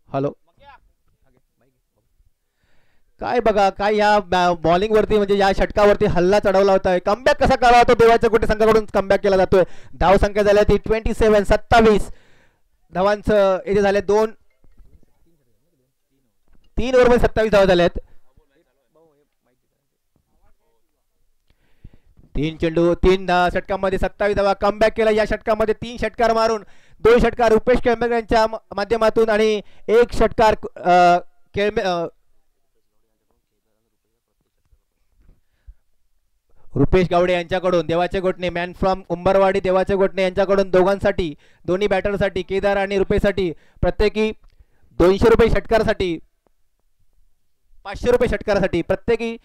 हॅलो, काय बघा काय या बॉलिंग वरती म्हणजे या षटकावरती हल्ला चढवला होता. कमबॅक कसा करावा तो देवाच्या कोटी संघाकडून कमबॅक केला जातोय. धाव संख्या झाली ती 27 धावांचं इथे झाले 3 ओव्हरमध्ये 27 धावा झाल्यात. 3 चेंडू 3 षटकामध्ये 27 धावा कमबॅक केला. या षटकामध्ये 3 षटकार मारून 2 षटकार रुपेश केळमेकर यांच्या माध्यमातून आणि 1 षटकार रुपेश गावडे यांच्याकडून. देवाचे गोटणे मॅन फ्रॉम उंबरवाडी देवाचे गोटणे यांच्याकडून दोघांसाठी दोन्ही बॅटरसाठी केदार आणि रुपेशसाठी प्रत्येकी 200 रुपये षटकारासाठी 500 रुपये षटकारासाठी प्रत्येक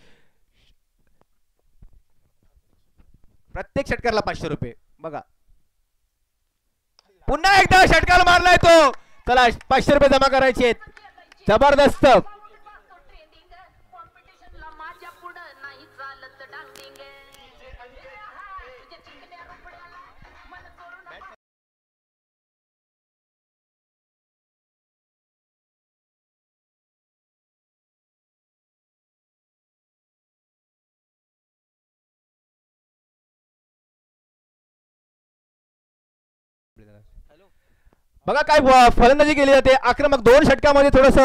षटकारला 500 रुपये. बघा पुन्हा एकदा षटकार मारलाय तो. चला 500 रुपये जमा करायचे आहेत. जबरदस्त. बघा काय फलंदाजी केली जाते. आक्रमक 2 षटकामध्ये थोडस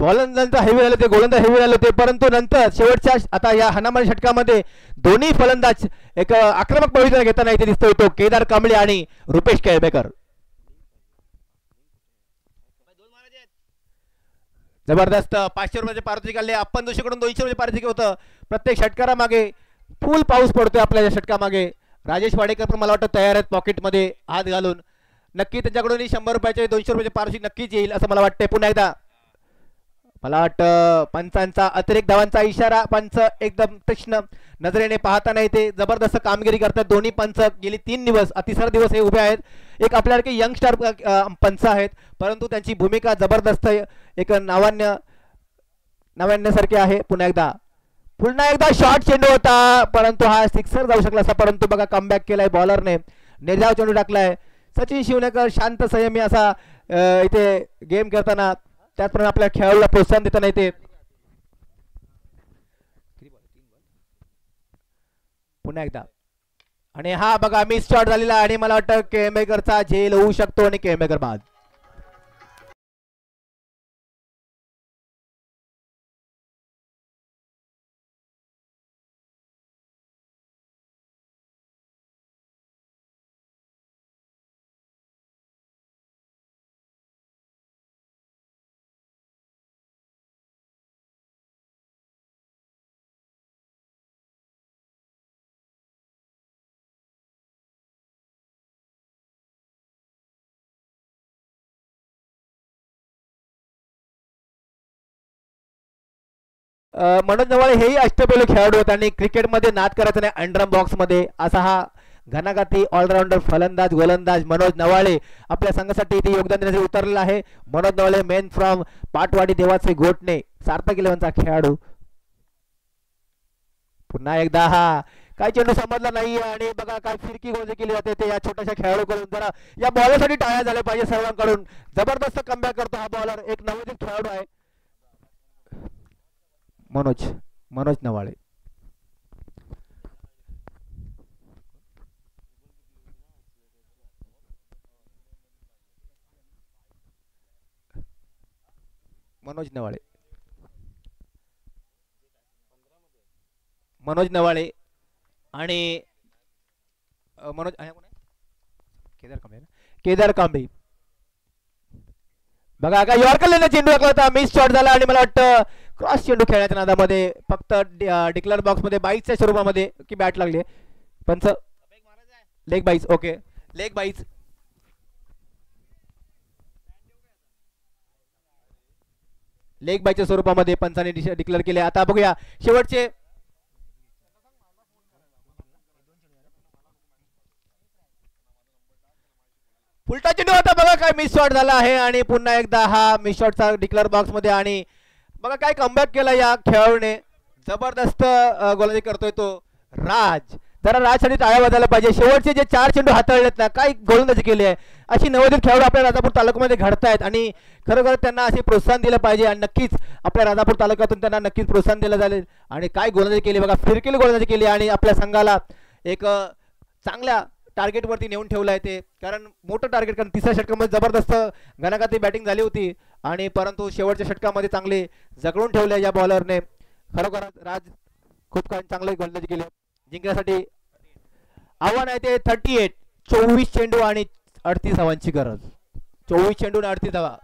गोलंदाज हेवी झाले ते हेवी झाले होते, परंतु नंतर शेवटच्या आता या हनामारी षटकामध्ये दोन्ही फलंदाज एक आक्रमक भूमिका घेताना इथे दिसतोय तो केदार कांबळे आणि रुपेश केळबेकर. जबरदस्त 500 रुपयाचे पारितोषिक आले. आपण दुसरीकडून 200 रुपये पारितोषिक होतं. प्रत्येक षटकारामागे फुल पाऊस पडतोय आपल्या षटकामागे. राजेश वाडेकर पण मला वाटतं तयार आहेत पॉकेटमध्ये हात घालून. नक्की त्यांच्याकडून 100 रुपयाचे 200 रुपयाचे पारितोषिक नक्कीच येईल असं मला वाटतंय. पुन्हा एकदा मला वाटतं पंचांचा अतिरिक्त धावांचा इशारा. पंच एकदम तीक्ष्ण नजरेने पाहताना इथे जबरदस्त कामगिरी करतात दोन्ही पंच. गेली 3 दिवस तिसरा दिवस हे उभे आहेत. एक आपल्याकडे यंगस्टार पंच आहेत, परंतु त्यांची भूमिका जबरदस्त एक नावान्यासारखी आहे. पुन्हा एकदा शॉर्ट चेंडू होता, परंतु हा सिक्सर जाऊ शकला असता, परंतु बघा कमबॅक केलाय बॉलरने. निर्धाव चेंडू टाकलाय. सचिन शिवनेकर शांत संयमी असा इथे गेम करताना, त्याचप्रमाणे आपल्या खेळाडूला प्रोत्साहन देताना इथे. पुन्हा एकदा आणि हा बघा मिस शॉट झालेला आणि मला वाटतं केळमेकरचा झेल होऊ शकतो आणि केळमेकर बाद. मनोज नवाळे हेही अष्टपैलू खेळाडू आहेत आणि क्रिकेटमध्ये नाद करायचा नाही अंडरम बॉक्स मध्ये असा हा घनाघाती ऑलराऊंडर फलंदाज गोलंदाज मनोज नवाळे आपल्या संघासाठी इथे योगदान देण्यासाठी उतरलेला आहे. मनोज नवाळे मेन फ्रॉम पाटवाडी देवाचे गोटणे सार्थक इलेव्हनचा खेळाडू. पुन्हा एकदा हा काय चेंडू समजला नाही आणि बघा काय फिरकी गोंजी केली जाते ते या छोट्याशा खेळाडूकडून. जरा या बॉलरसाठी टाळ्या झाल्या पाहिजे सर्वांकडून. जबरदस्त कमबॅक करतो हा बॉलर. एक नवोदित खेळाडू आहे मनोज नवाळे. मनोज नवाळे आणि केदार कांबळे बघा का यॉर्करला चेंडू टाकला होता, मिस शॉट झाला आणि मला वाटतं क्रॉस चेंडू खेळण्याच्या नादामध्ये फक्त डिक्लेअर बॉक्स मध्ये बाईकच्या स्वरूपामध्ये की बॅट लागली पंच leg byes. Okay leg byes. Leg बाईच्या स्वरूपामध्ये पंचाने डिक्लेअर केले. आता बघूया शेवटचे उलटा चेंडू होता बघा काय मिस शॉट झाला आहे आणि पुन्हा एकदा हा मिस शॉटचा डिक्लेअर बॉक्स मध्ये आणि बघा काय कमबॅक केला या खेळाडूने. जबरदस्त गोलंदाजी करतोय तो राज. जरा राजसाठी टाळ्या वाजायला पाहिजे. शेवटचे जे 4 चेंडू हाताळलेत ना काय गोलंदाजी केली आहे. अशी नवोदित खेळाडू आपल्या राजापूर तालुक्यामध्ये घडतायत आणि खरोखर त्यांना असे प्रोत्साहन दिलं पाहिजे आणि नक्कीच आपल्या राजापूर तालुक्यातून त्यांना नक्कीच प्रोत्साहन दिलं जाईल. आणि काय गोलंदाजी केली बघा, फिरकेली गोलंदाजी केली आणि आपल्या संघाला एक चांगल्या टार्गेट वरती नेऊन ठेवलं आहे ते. कारण मोठं टार्गेट, कारण तिसऱ्या षटकामध्ये जबरदस्त घणाघाती बॅटिंग झाली होती आणि परंतु शेवटच्या षटकामध्ये चांगले जगळून ठेवले या बॉलरने. खरोखर राज खूप काही चांगले गोलंदाजी केली. जिंकण्यासाठी आव्हान आहे ते 38. 24 चेंडू आणि 38 धावांची गरज. 24 चेंडू आणि 38 धावा.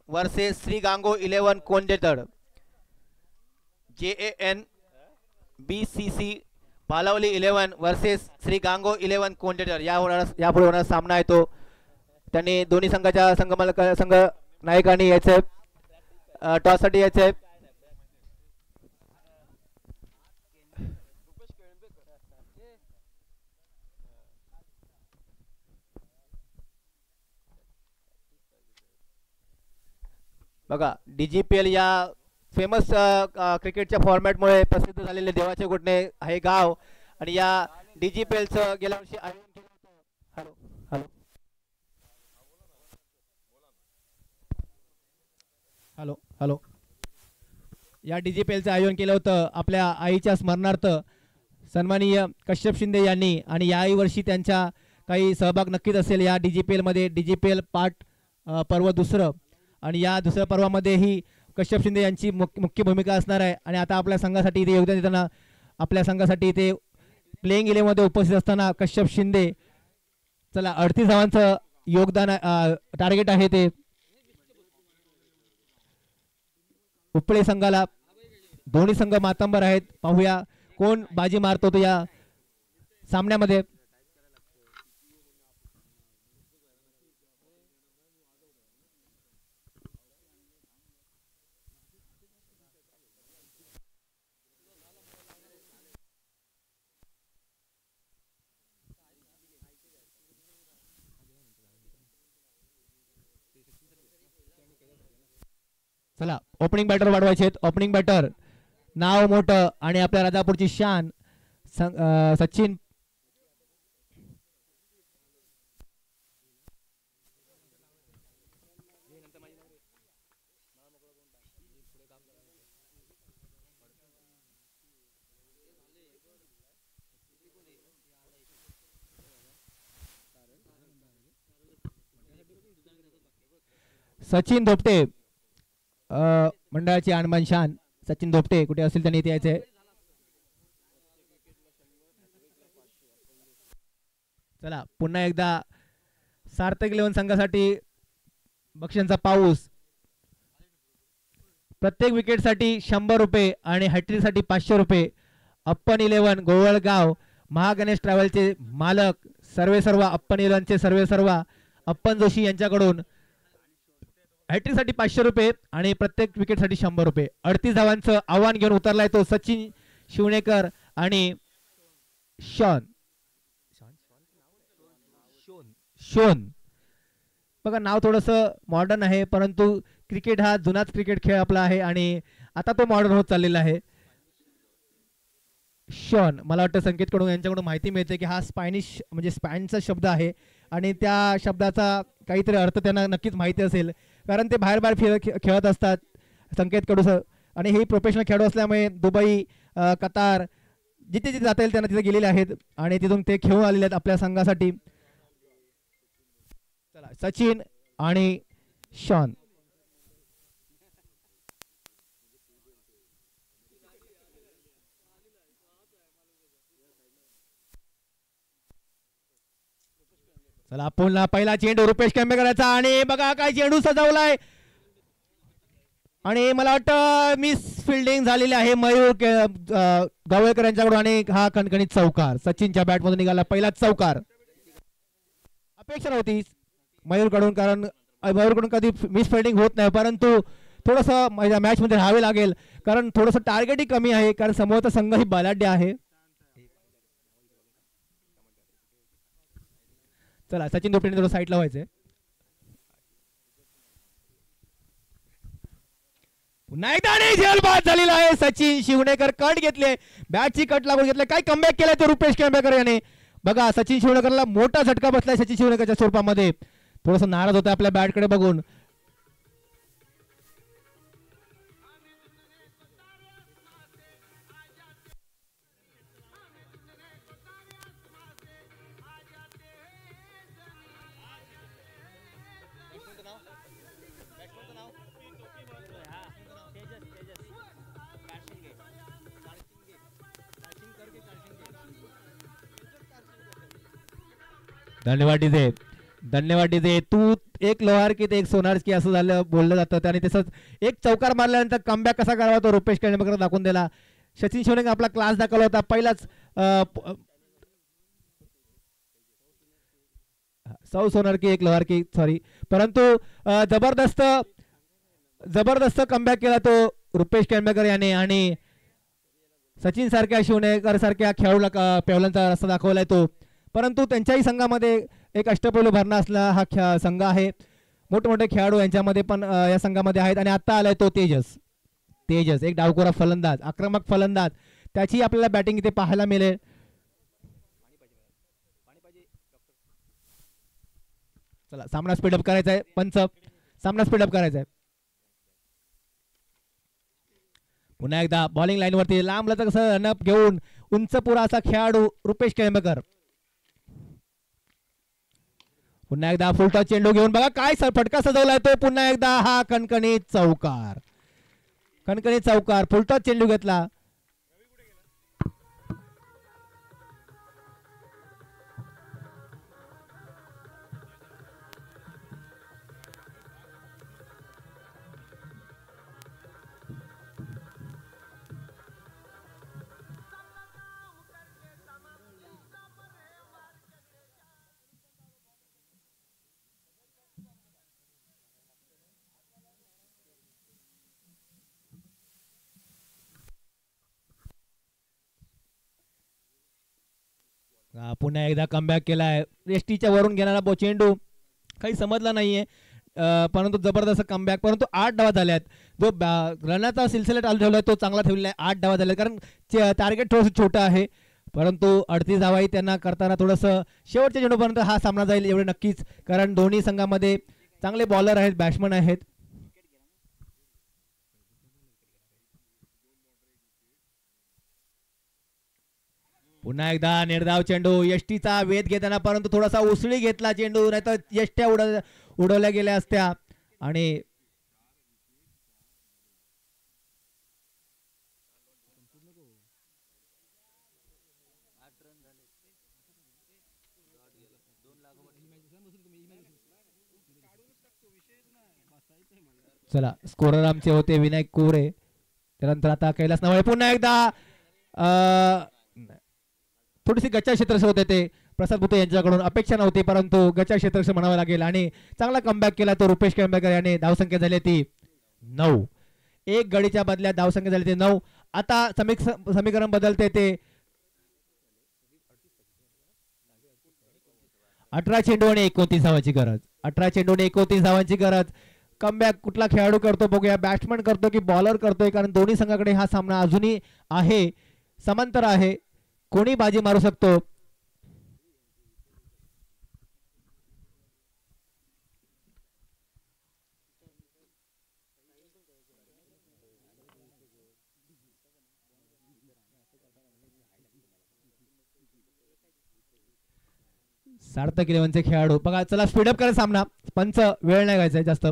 Versus Shri Gango 11 Kondetad. JAN BCC Bhalavali 11 versus Shri Gango 11 Kondetad यापुढे होणारा सामना आहे तो. त्यांनी दोन्ही संघाच्या संघ नायकांनी यायचे टॉस साठी यायचे. बघा DGPL या फेमस क्रिकेटच्या फॉर्मॅटमुळे प्रसिद्ध झालेले देवाचे घोटणे हे गाव आणि या DGPLचं गेल्या वर्षी आयोजन केलं होतं. हॅलो हॅलो हॅलो हॅलो या DGPLचं आयोजन केलं होतं आपल्या आईच्या स्मरणार्थ सन्माननीय कश्यप शिंदे यांनी. आणि याही वर्षी त्यांचा काही सहभाग नक्कीच असेल या DGPL मध्ये. DGPL पार्ट पर्व दुसरं आणि या दुसऱ्या पर्वामध्येही कश्यप शिंदे यांची मुख्य भूमिका असणार आहे. आणि आता आपल्या संघासाठी इथे योगदान देताना आपल्या संघासाठी इथे प्लेइंग 11 मध्ये उपस्थित असताना कश्यप शिंदे. चला 38 धावांचं योगदान टार्गेट आहे ते उपळे संघाला. दोन्ही संघ मातंबर आहेत. पाहूया कोण बाजी मारतो तो या सामन्यामध्ये. चला ओपनिंग बॅटर वाढवायचे आहेत. ओपनिंग बॅटर नाव मोठं आणि आपल्या राजापूरची शान सचिन सचिन धोपटे मंडळाची आणबान शान सचिन धोपटे कुठे असेल त्यांनी इथे यायचे. चला पुन्हा एकदा सार्थक 11 संघासाठी बक्षिसांचा पाऊस. प्रत्येक विकेटसाठी 100 रुपये आणि हॅट्रिक साठी 500 रुपये. अप्पन 11 गोवळगाव महागणेश ट्रॅव्हलचे मालक सर्व अप्पन 11चे सर्व अप्पन जोशी यांच्याकडून हॅट्रिक साठी 500 रुपये आणि प्रत्येक विकेट साठी 100 रुपये. 38 धावांचं आव्हान घेऊन उतरलाय तो सचिन शिवणेकर आणि शोन. बघा नाव थोडस मॉडर्न आहे परंतु क्रिकेट हा जुनाच क्रिकेट खेळ आपला आहे आणि आता तो मॉडर्न होत चाललेला आहे. शॉन, मला वाटतं संकेतकडून यांच्याकडून माहिती मिळते की हा स्पॅनिश म्हणजे स्पॅनचा शब्द आहे आणि त्या शब्दाचा काहीतरी अर्थ त्यांना नक्कीच माहिती असेल, कारण ते बाहेर बाहेर खेळत असतात संकेतकडून. आणि हे प्रोफेशनल खेळाडू असल्यामुळे दुबई, कतार जिथे जिथे जाता येईल त्यांना तिथे गेलेले आहेत आणि तिथून ते खेळून आलेले आहेत आपल्या संघासाठी. चला, सचिन आणि शॉन. चला, पुन्हा पहिला चेंडू रुपेश केंबेकरचा आणि बघा काय चेंडू सजवलाय आणि मला वाटतं मिस फिल्डिंग झालेली आहे मयूर गावळेकर यांच्याकडून आणि हा कणकणीत चौकार. सचिनच्या बॅटमधून निघाला पहिला चौकार. अपेक्षा नव्हती मयूरकडून, कारण मयूरकडून कधी मिस फिल्डिंग होत नाही, परंतु थोडंसं मॅच मध्ये राहावे लागेल कारण थोडंसं टार्गेटही कमी आहे, कारण समोरचा संघ ही बलाढ्य आहे. चला, सचिन दोपटेने थोडं साईडला व्हायचंय. पुन्हा एकदा झेलबाद झालेला आहे. सचिन शिवणेकर कट घेतले, बॅटची कट लागून घेतले. काय कमबॅक केलाय तो रुपेश केंबेकर याने. बघा, सचिन शिवणेकरला मोठा झटका बसलाय सचिन शिवणेकरच्या स्वरूपामध्ये. थोडंसं नाराज होतं आपल्या बॅटकडे बघून. धन्यवाद डीजे, धन्यवाद डीजे. तू एक लोहार की ते एक सोनार की असं झालं बोललं जातं आणि तसंच एक चौकार मारल्यानंतर कमबॅक कसा करावा तो रुपेश केंबेकर दाखवून दिला. सचिन शिवणेकर आपला क्लास दाखवला होता पहिलाच. सौ सोनार की एक लोहार की सॉरी, परंतु जबरदस्त जबरदस्त कमबॅक केला तो रुपेश केंबेकर याने आणि सचिन सारख्या शिवणेकर सारख्या खेळाडूला पेवलांचा रस्ता दाखवलाय तो. परंतु त्यांच्याही संघामध्ये एक अष्टपैलू भरणा असला हा संघ आहे. मोठमोठे खेळाडू यांच्यामध्ये पण या संघामध्ये आहेत आणि आता आलाय तो तेजस. तेजस एक डावखोरा फलंदाज, आक्रमक फलंदाज, त्याची आपल्याला बॅटिंग इथे पाहायला मिळेल. चला, सामना स्पीडअप करायचा आहे. पंच, सामना स्पीडअप करायचा आहे. पुन्हा एकदा बॉलिंग लाईन वरती लांब लचक रनअप घेऊन उंच पुरा असा खेळाडू रुपेश केंबेकर. पुन्हा एकदा फुलटॉस चेंडू घेऊन बघा काय फटका सजवलाय तो. पुन्हा एकदा हा कणकणीत चौकार, कणकणीत चौकार. फुलटॉस चेंडू घेतला. पुन्हा एकदा कमबॅक केलाय. एसटीच्या वरून घेणारा चेंडू काही समजला नाहीये, परंतु जबरदस्त कमबॅक. परंतु 8 धावा झाल्यात. जो रनाचा सिलसिला चालू ठेवलाय तो चांगला ठेवलेला आहे. 8 धावा झाल्यात, कारण टार्गेट थोडंसं छोटं आहे, परंतु 38 धावाही त्यांना करताना थोडंसं शेवटच्या चेंडूपर्यंत हा सामना जाईल एवढे नक्कीच, कारण दोन्ही संघामध्ये चांगले बॉलर आहेत, बॅट्समन आहेत. पुन्हा एकदा निर्धाव चेंडू, यष्टीचा वेध घेताना परंतु थोडासा उसळी घेतला चेंडू, नाहीतर यष्ट्या उडवल्या गेल्या असत्या. आणि चला, स्कोरर आमचे होते विनायक कोरे, त्यानंतर आता कैलास नवळे. पुन्हा एकदा थोडीशी गच्चा क्षेत्र होते ते प्रसाद भुते यांच्याकडून. अपेक्षा नव्हती, परंतु गच्चा क्षेत्र म्हणावं लागेल आणि चांगला कमबॅक केला तो रुपेश केंबेकर याने. धावसंख्या झाली ती 9. एक गडीच्या बदल्यात धावसंख्या झाली ती 9. आता समीकरण बदलते ते 18 चेंडू आणि 29 धावांची गरज. 18 चेंडू आणि 29 धावांची गरज. कमबॅक कुठला खेळाडू करतो बघूया, बॅट्समन करतो की बॉलर करतोय, कारण दोन्ही संघाकडे हा सामना अजूनही आहे. समांतर आहे, कोणी बाजी मारू शकतो. सार्थक 11चे खेळाडू बघा, चला स्पीडअप करा सामना. पंच वेळ नाही घ्यायचा जास्त,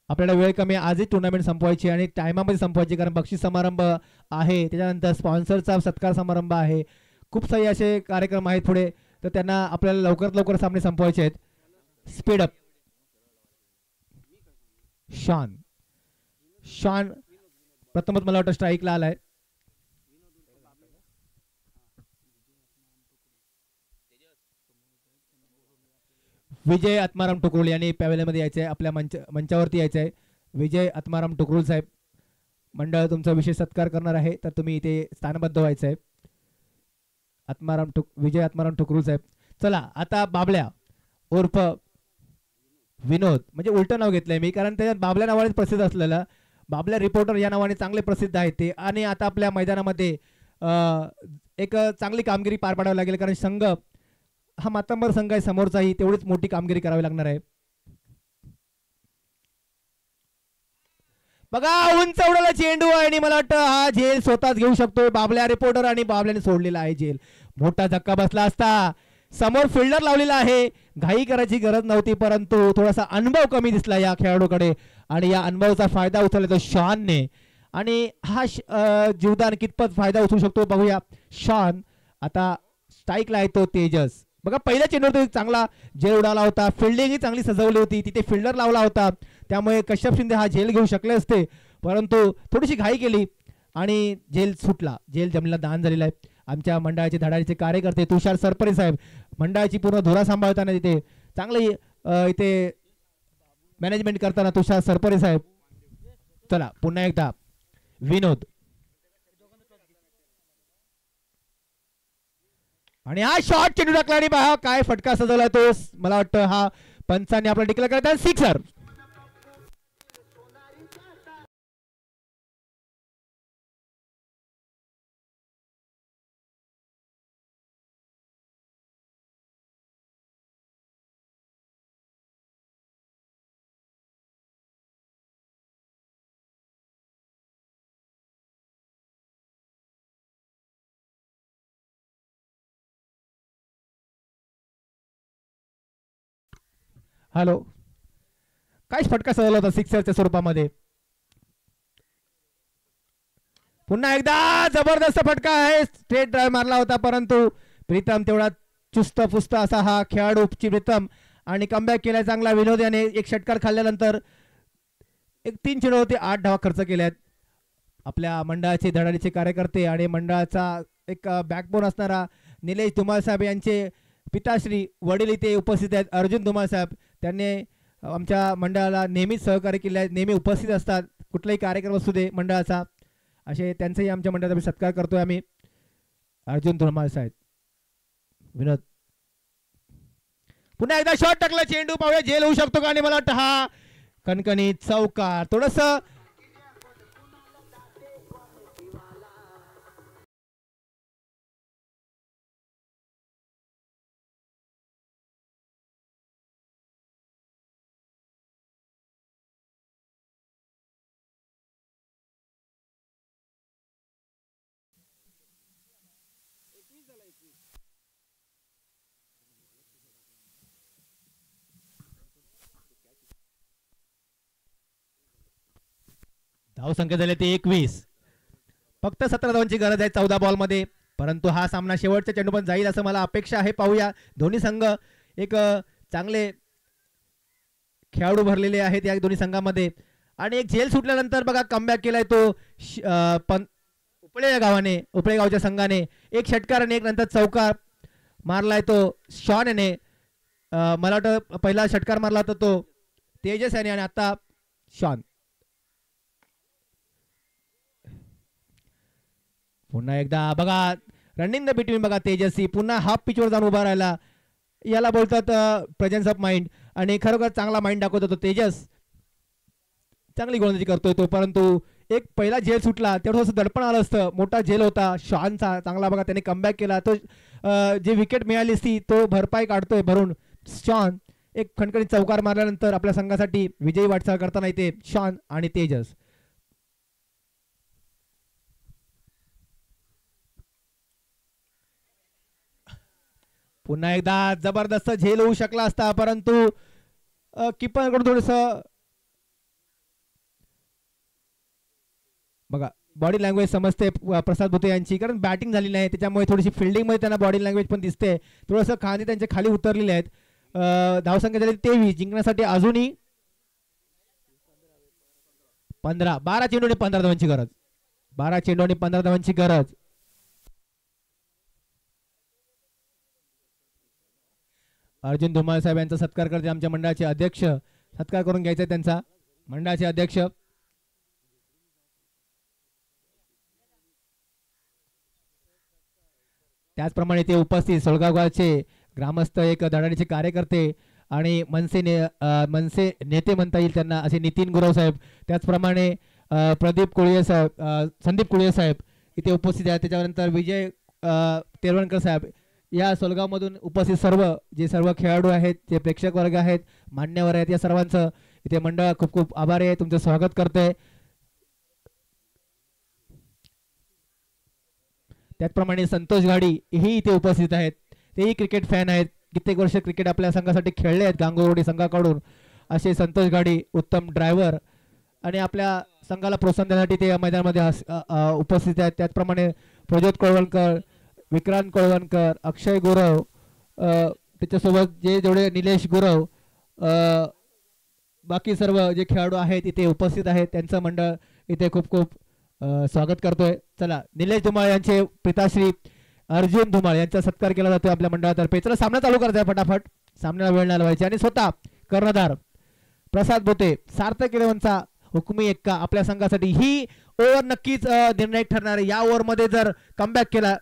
आपल्याला वेळ कमी आहे. आजही टुर्नामेंट संपवायची आणि टायमामध्ये संपवायची, कारण बक्षीस समारंभ आहे, त्याच्यानंतर स्पॉन्सरचा सत्कार समारंभ आहे, खूप सारे असे कार्यक्रम आहेत पुढे, तर त्यांना आपल्याला लवकरात लवकर सामने संपवायचे आहेत. स्पीडअप. शॉन प्रथमच मला वाटतं स्ट्राईकला आलाय. विजय आत्माराम टुकरुल यांनी पॅव्हेलियनमध्ये यायचं आहे, आपल्या मंचावरती यायचं आहे. विजय आत्माराम टुकरुल साहेब, मंडळ तुमचा विशेष सत्कार करणार आहे, तर तुम्ही इथे स्थानबद्ध व्हायचं आहे. विजय आत्माराम टुकरुल साहेब. चला आता बाबल्या उर्फ विनोद, म्हणजे उलटं नाव घेतलंय मी, कारण त्याच्यात बाबल्या नावाने प्रसिद्ध असलेलं बाबल्या रिपोर्टर या नावाने चांगले प्रसिद्ध आहेत ते. आणि आता आपल्या मैदानामध्ये एक चांगली कामगिरी पार पाडावी लागेल, कारण संघ हा मातंबर संघ आहे समोरचाही, तेवढीच मोठी कामगिरी करावी लागणार आहे. बघा उंच उडवला चेंडू आहे आणि मला वाटतं हा झेल स्वतःच घेऊ शकतोय बाबल्या रिपोर्टर, आणि बाबल्याने सोडलेला आहे झेल. मोठा धक्का बसला असता. समोर फिल्डर लावलेला आहे, घाई करायची गरज नव्हती, परंतु थोडासा अनुभव कमी दिसला या खेळाडूकडे, आणि या अनुभवाचा फायदा उचलला तो शॉनने. आणि हा जीवदान कितपत फायदा उचलू शकतो बघूया. शॉन आता स्ट्राईकला आहे तो तेजस. बघा पहिल्या चेंडूवर तो चांगला झेल उडाला होता, फिल्डिंगही चांगली सजवली होती, तिथे फिल्डर लावला होता, त्यामुळे कश्यप शिंदे हा झेल घेऊ शकले असते, परंतु थोडीशी घाई केली आणि झेल सुटला. झेल जमिनीला दान झालेला आहे. आमच्या मंडळाचे धडाडीचे कार्यकर्ते तुषार सरपरे साहेब मंडळाची पूर्ण धुरा सांभाळताना तिथे चांगली इथे मॅनेजमेंट करताना तुषार सरपरे साहेब. चला पुन्हा एकदा विनोद, आणि हा शॉट चेंडू टाकला आणि पहा काय फटका सजवला तो. मला वाटतं हा पंचांनी आपला डिक्लेअर करतात सिक्सर. हॅलो, काय फटका सजवला होता सिक्सरच्या स्वरूपामध्ये. पुन्हा एकदा जबरदस्त फटका आहे, स्ट्रेट ड्राइव्ह मारला होता, परंतु प्रीतम तेवढा चुस्त फुस्त असा हा खेळाडू प्रीतम, आणि कमबॅक केलाय चांगला विनोद याने. एक षटकार खाल्ल्यानंतर एक 3 चेंडूवरती 8 धावा खर्च केल्यात. आपल्या मंडळाचे धडाडीचे कार्यकर्ते आणि मंडळाचा एक बॅकबोन असणारा निलेश धुमाळ साहेब यांचे पिताश्री वडील इथे उपस्थित आहेत, अर्जुन धुमाळ साहेब. त्यांनी आमच्या मंडळाला नेहमीच सहकार्य केले आहे, नेहमी उपस्थित असतात कुठलाही कार्यक्रम असू दे मंडळाचा, असे त्यांचाही आमच्या मंडळाचा सत्कार करतोय आम्ही. अर्जुन धुमाळ साहेब. विनोद पुन्हा एकदा शॉट टाकला, चेंडू पाहूया झेल होऊ शकतो का, आणि मला वाटतं हा कणकणीत चौकार. थोडस धावसंख्या झाली ते 21. फक्त 17 धावांची गरज आहे 14 बॉलमध्ये, परंतु हा सामना शेवटच्या चेंडू पण जाईल असं मला अपेक्षा आहे. पाहूया, दोन्ही संघ एक चांगले खेळाडू भरलेले आहेत या दोन्ही संघामध्ये. आणि एक झेल सुटल्यानंतर बघा कमबॅक केलाय तो उपळे या गावाने, उपळे गावच्या संघाने. एक षटकार आणि एक नंतर चौकार मारलाय तो शॉन याने. मला वाटतं पहिला षटकार मारला होता तो तेजस याने, आणि आता शॉन. पुन्हा एकदा बघा रनिंग द बिटवीन, बघा तेजस्वी पुन्हा हाफ पिचवर जाऊन उभा राहिला, याला बोलतात प्रेझेन्स ऑफ माइंड, आणि खरोखर चांगला माइंड दाखवतो तो तेजस. चांगली गोलंदाजी करतोय तो, परंतु एक पहिला झेल सुटला तेवढं थोडंसं दडपण आलं असतं. मोठा झेल होता शॉनचा, चांगला बघा त्याने कमबॅक केला. तो जी विकेट मिळाली असती तो भरपाई काढतोय भरून. शॉन एक खणखणीत चौकार मारल्यानंतर आपल्या संघासाठी विजयी वाटचाल करताना येते शॉन आणि तेजस. पुन्हा एकदा जबरदस्त झेल होऊ शकला असता, परंतु किपरकडून थोडस बघा बॉडी लँग्वेज समजते प्रसाद भुते यांची, कारण बॅटिंग झाली नाही त्याच्यामुळे थोडीशी फिल्डिंग मध्ये त्यांना बॉडी लँग्वेज पण दिसते. थोडंसं खांदे त्यांचे खाली उतरलेले आहेत. धावसंख्या झाली 23, जिंकण्यासाठी अजूनही 12 चेंडू आणि 15 धावांची गरज. 12 चेंडू आणि 15 धावांची गरज. अर्जुन धुमाळ साहेब यांचा सत्कार करते आमच्या मंडळाचे अध्यक्ष. सत्कार करून घ्यायचा त्यांचा मंडळाचे अध्यक्ष. त्याचप्रमाणे ते उपस्थित सोळगावचे ग्रामस्थ, एक धडाडीचे कार्यकर्ते आणि मनसे नेते म्हणता येईल त्यांना असे नितीन गुरव साहेब, त्याचप्रमाणे प्रदीप कोळी साहेब, संदीप कोळी साहेब इथे उपस्थित आहेत. त्याच्यानंतर विजय तेरवणकर साहेब, या सोलगावमधून उपस्थित सर्व खेळाडू आहेत, जे प्रेक्षक वर्ग आहेत, मान्यवर आहेत, या सर्वांचं इथे मंडळ खूप खूप आभारी आहे, तुमचं स्वागत करते. त्याचप्रमाणे संतोष गाडी ही इथे उपस्थित आहेत. तेही क्रिकेट फॅन आहेत, कित्येक वर्ष क्रिकेट आपल्या संघासाठी खेळले आहेत गांगोरवाडी संघाकडून. असे संतोष गाडी उत्तम ड्रायव्हर आणि आपल्या संघाला प्रोत्साहन देण्यासाठी ते मैदानामध्ये उपस्थित आहेत. त्याचप्रमाणे प्रज्योत कोळवणकर, विक्रांत कोळवणकर, अक्षय गुरव, त्याच्यासोबत जेवढे निलेश गुरव, बाकी सर्व जे खेळाडू आहेत इथे उपस्थित आहेत, त्यांचं मंडळ इथे खूप खूप स्वागत करतोय. चला, निलेश धुमाळ यांचे पिताश्री अर्जुन धुमाळ यांचा सत्कार केला जातोय आपल्या मंडळातर्फे. चला, सामना चालू करायचा फटाफट, सामन्याला वेळ नाही लावायची. आणि स्वतः कर्णधार प्रसाद भोते, सार्थक इलेव्हनचा हुकमी एक्का आपल्या संघासाठी. ही ओव्हर नक्कीच निर्णायक ठरणार आहे. या ओव्हर मध्ये जर कमबॅक केला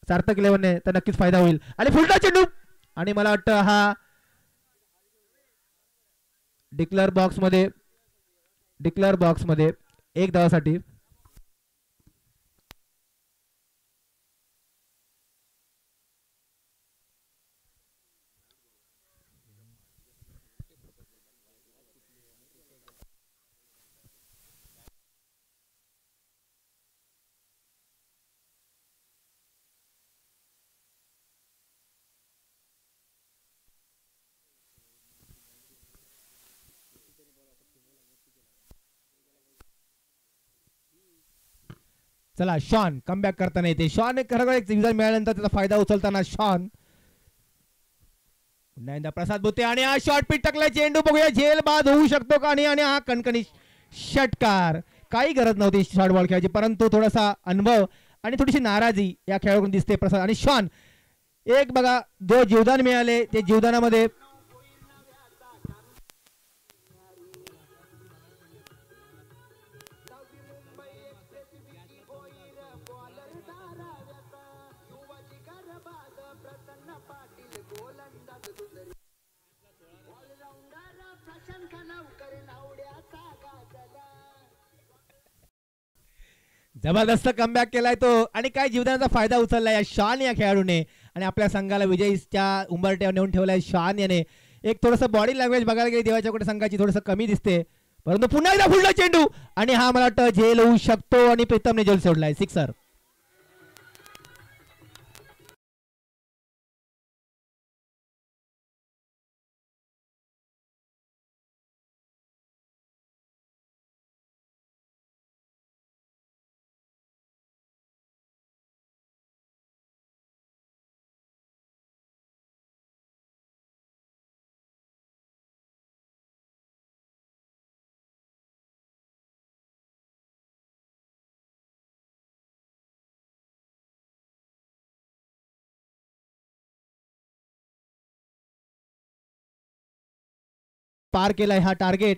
सार्थक इलेव्हनने तर नक्कीच फायदा होईल. आणि फुलटा चेंडू, आणि मला वाटतं हा डिक्लेअर बॉक्स मध्ये एक धावासाठी. चला, शॉन कमबॅक करताना येते. शॉन खरं एक विजय मिळाल्यानंतर त्याचा फायदा उचलताना शॉन. पुन्हा एकदा प्रसाद भुते, आणि हा शॉर्ट पिच टाकलाय चेंडू. बघूया झेल बाद होऊ शकतो का. आणि हा कणकणी षटकार. काही गरज नव्हती शॉर्ट बॉल खेळायची, परंतु थोडासा अनुभव आणि थोडीशी नाराजी या खेळाडूकडून दिसते. प्रसाद आणि शॉन एक बघा, जो जीवदान मिळाले ते जीवदानामध्ये जबरदस्त कमबॅक केलाय तो, आणि काय जीवदानाचा फायदा उचललाय या शॉन या खेळाडूने, आणि आपल्या संघाला विजयीच्या उंबरट्यावर नेऊन ठेवलाय शॉन याने. एक थोडंसं बॉडी लँग्वेज बघायला गेली देवाच्या कोटे संघाची थोडंसं कमी दिसते, परंतु पुन्हा एकदा फुलला चेंडू, आणि हा मला वाटतं झेल होऊ शकतो, आणि प्रीतमने झेल सोडलाय. सिक्सर. पार केलाय हा टार्गेट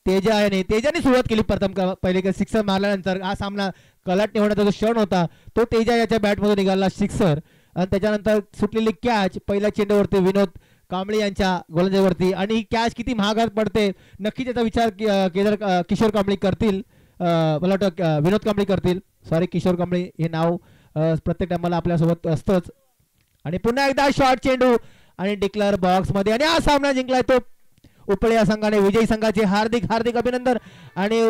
तेजाने सुरुवात केली. प्रथम पहिले सिक्सर मारल्यानंतर हा सामना कलाटणी होण्याचा जो क्षण होता तो तेजा याच्या बॅटमधून निघाला सिक्सर, आणि त्याच्यानंतर सुटलेली कॅच पहिल्या चेंडूवरती विनोद कांबळे यांच्या गोलंदाजीवरती. आणि ही कॅच किती महागात पडते नक्की त्याचा विचार किशोर कांबळे करतील मला वाटतं विनोद कांबळे करतील. सॉरी, किशोर कांबळे हे नाव प्रत्येक टायमाला आपल्यासोबत असतंच. आणि पुन्हा एकदा शॉर्ट चेंडू आणि डिक्लेअर बॉक्स मध्ये आणि हा सामना जिंकलाय तो उपळे या संघाने. विजयी संघाचे हार्दिक हार्दिक अभिनंदन. आणि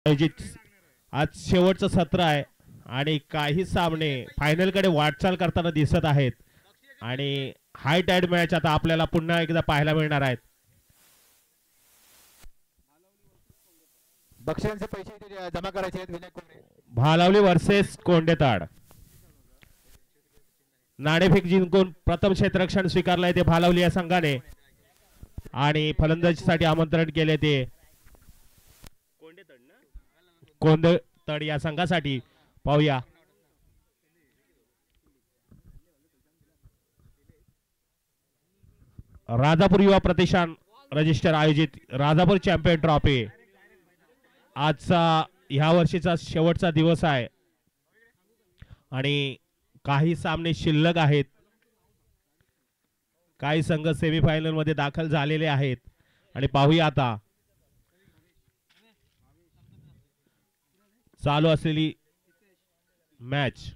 आयोजित आज शेवटचं सत्र आहे आणि काही सामने फायनल कडे वाटचाल करताना दिसत आहेत आणि हाय टाईड मॅच आता आपल्याला पुन्हा एकदा पाहायला मिळणार आहेत. बक्षिसांचे पैसे इथे जमा करायचे आहेत. विनायक कोमरे, भालावली वर्सेस कोंडेताड. नाणेफेक जिंकून प्रथम क्षेत्ररक्षण स्वीकारलंय ते भालावली या संघाने आणि फलंदाजीसाठी आमंत्रण केले ते कोंडेताड या संघासाठी. पाहूया राजापूर युवा प्रतिष्ठान रजिस्टर आयोजित राजापूर चॅम्पियन ट्रॉफी आजचा ह्या वर्षीचा शेवटचा दिवस आहे आणि काही सामने शिल्लक आहेत. काही संघ सेमीफायनल मध्ये दाखल झालेले आहेत आणि पाहूया आता चालू असलेली मॅच.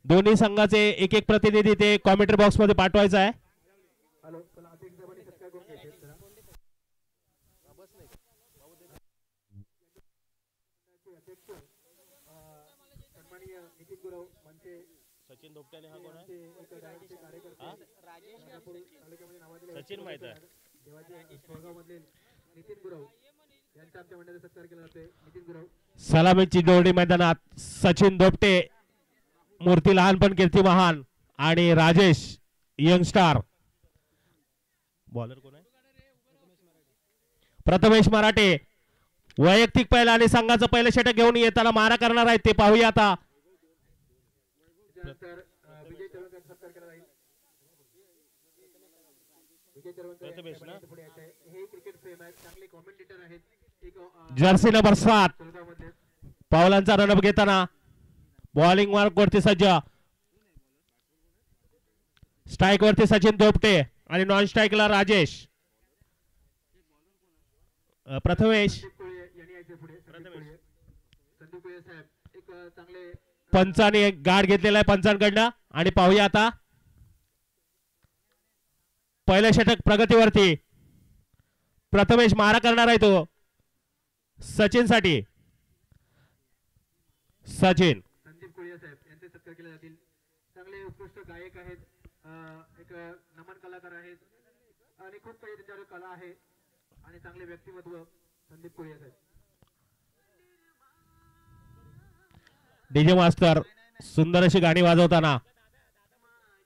दोन्ही संघाचे एक एक प्रतिनिधी ते कॉमेंट्री बॉक्स मध्ये पाठवायचा आहे. सचिन धोपट्याने हा कोण आहे? सचिन माहित आहे. सलामीची जोडी मैदानात सचिन धोपटे, मूर्ती लहानपण कीर्ती महान आणि राजेश यंगस्टार. बॉलर कोण आहे? प्रथमेश मराठे वैयक्तिक पहिला आणि संघाचं पहिलं षटक घेऊन येताना मारा करणार आहेत ते पाहूया आता. प्रथमेश ना जर्सी नंबर 7 पावलांचा रनअप घेताना बॉलिंग मार्क वरती सज्ज. स्ट्राईक वरती सचिन धोपटे आणि नॉन स्ट्राईकला राजेश. प्रथमेश पंचाने गाड घेतलेला आहे पंचांकडनं आणि पाहूया आता पहिलं षटक प्रगतीवरती. प्रथमेश मारा करणार आहे तो सचिन साठी. सचिन संदीप कोळिया साहेब यांचे सत्कार केले जातील. चांगले उत्कृष्ट गायक आहेत, एक नमन कलाकार आहेत आणि खूप काही त्यांच्यावर कला आहे आणि चांगले व्यक्तिमत्व संदीप कोळिया साहेब. डीजे मास्टर सुंदर अशी गाणी वाजवताना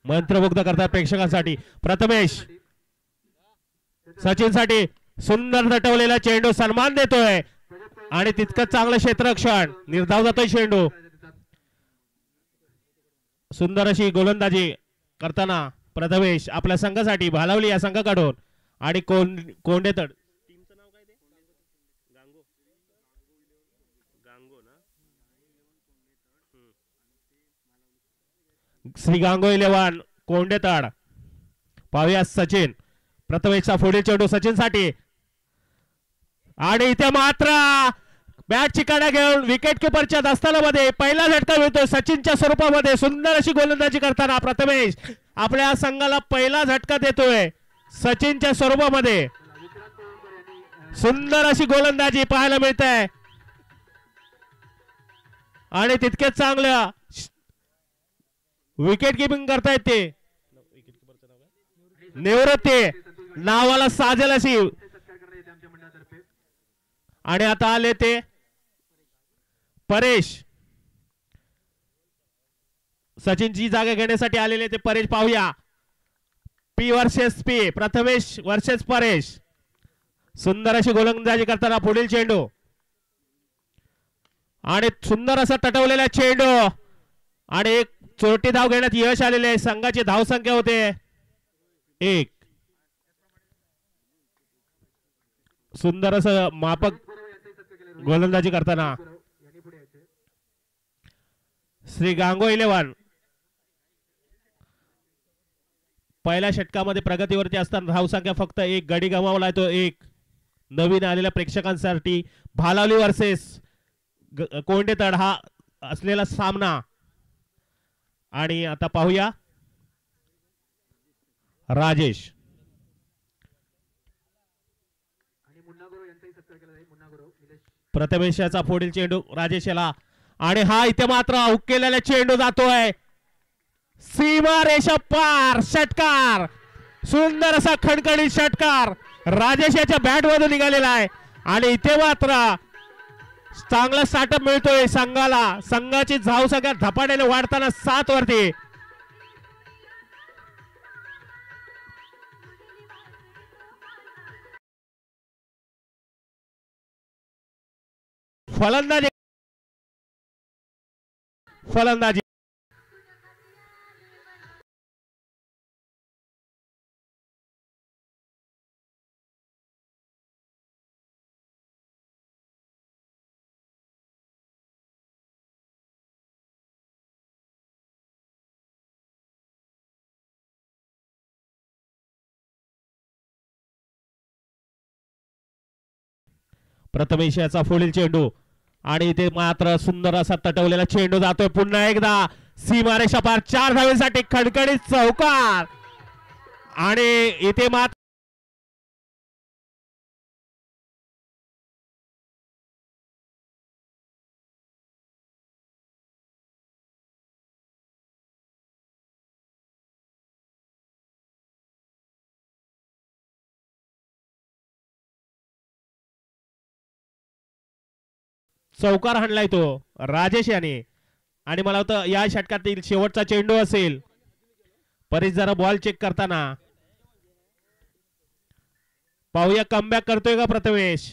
मंत्रमुग्ध करतात प्रेक्षकांसाठी. प्रथमेश सचिन साठी सुंदर दटवलेला चेंडू सन्मान देतोय आणि तितकंच चांगलं क्षेत्ररक्षण. निर्धाव जातोय चेंडू. सुंदर अशी गोलंदाजी करताना प्रथमेश आपल्या संघासाठी भालावली या संघाकडून आणि कोंडेतड टीमचं नाव काय ते? गांगो गांगो ना. श्री गांगो 11 कोंडेतड. पाहूया सचिन. प्रथमेशचा पुढील चेंडू सचिन साठी आणि इथे मात्र बॅट चिकाडा घेऊन विकेट किपरच्या दस्तानामध्ये पहिला झटका मिळतो सचिनच्या स्वरूपामध्ये. सुंदर अशी गोलंदाजी करताना प्रथमेश आपल्या संघाला पहिला झटका देतोय सचिनच्या स्वरूपामध्ये. सुंदर अशी गोलंदाजी पाहायला मिळते आणि तितकेच चांगलं विकेट किपिंग करतायत ते. निवृत्ती नावाला साजेल अशी. आणि आता आले ते परेश. सचिनची जागा घेण्यासाठी आलेले ते परेश. पाहूया P versus P. Prathamesh versus Paresh. सुंदर अशी गोलंदाजी करताना पुढील चेंडू आणि सुंदर असा टटवलेला चेंडू आणि एक चोरटी धाव घेण्यात यश आलेले. संघाची धाव संख्या होते 1. सुंदर असं मापक गोलंदाजी करताना श्री गांगो 11 पहिल्या षटकामध्ये प्रगतीवरती असताना धाव संख्या फक्त 1. गडी गमावलाय तो 1. नवीन आलेल्या प्रेक्षकांसाठी भालावली वर्सेस कोंडेतड हा असलेला सामना. आणि आता पाहूया राजेश. प्रथमेशाचा पुढील चेंडू राजेश याला आणि हा इथे मात्र हुक केलेला चेंडू जातोय सीमा रेषा पार. षटकार. सुंदर असा खणखणीत षटकार राजेश याच्या बॅट मधून निघालेला आहे आणि इथे मात्र चांगला स्टार्टअप मिळतोय संघाला. संघाची धाव सगळ्यात धपाट्याने वाढताना 7 वरती. फलंदाजी प्रथमेश याचा पुढील चेंडू आणि इथे मात्र सुंदर असा तटवलेला चेंडू जातोय पुन्हा एकदा सीमारेषा पार. 4 धावेसाठी खडखडीत चौकार आणि इथे मात्र चौकार हाणलाय तो राजेश याने. आणि मला वाटतं या षटकातील शेवटचा चेंडू असेल. परेश जरा बॉल चेक करताना पाहूया कमबॅक करतोय का प्रथमेश.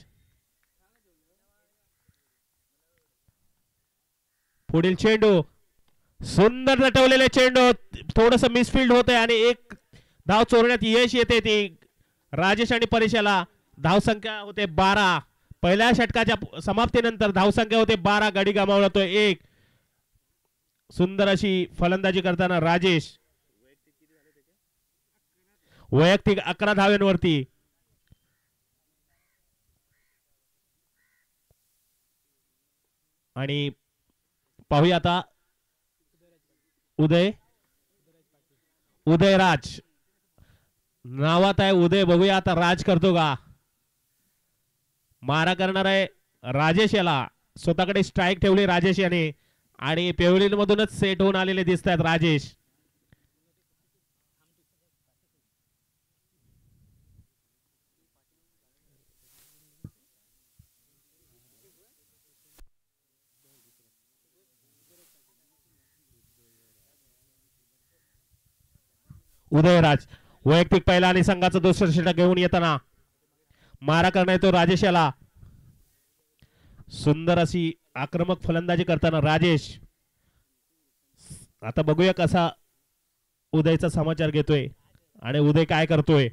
पुढील चेंडू सुंदर लटवलेले चेंडू थोडस मिसफिल्ड होत आहे आणि एक धाव चोरण्यात यश येते. ती राजेश आणि परेशाला धावसंख्या होते 12. पहिल्या षटकाच्या समाप्तीनंतर धावसंख्या होते 12. गडी गमावला तो 1. सुंदर अशी फलंदाजी करताना राजेश वैयक्तिक 11 धाव्यांवरती. आणि पाहूया आता उदयराज नावात आहे उदय. बघूया आता राज करतो का. मारा करणार आहे राजेश याला. स्वतःकडे स्ट्राईक ठेवली राजेश याने आणि पेवलिन मधूनच सेट होऊन आलेले दिसत आहेत राजेश. उदयराज वैयक्तिक पहिला आणि संघाचा दुसरा षटक घेऊन येताना मारा करण्यात येतो राजेश याला. सुंदर अशी आक्रमक फलंदाजी करताना राजेश. आता बघूया कसा उदयचा समाचार घेतोय आणि उदय काय करतोय.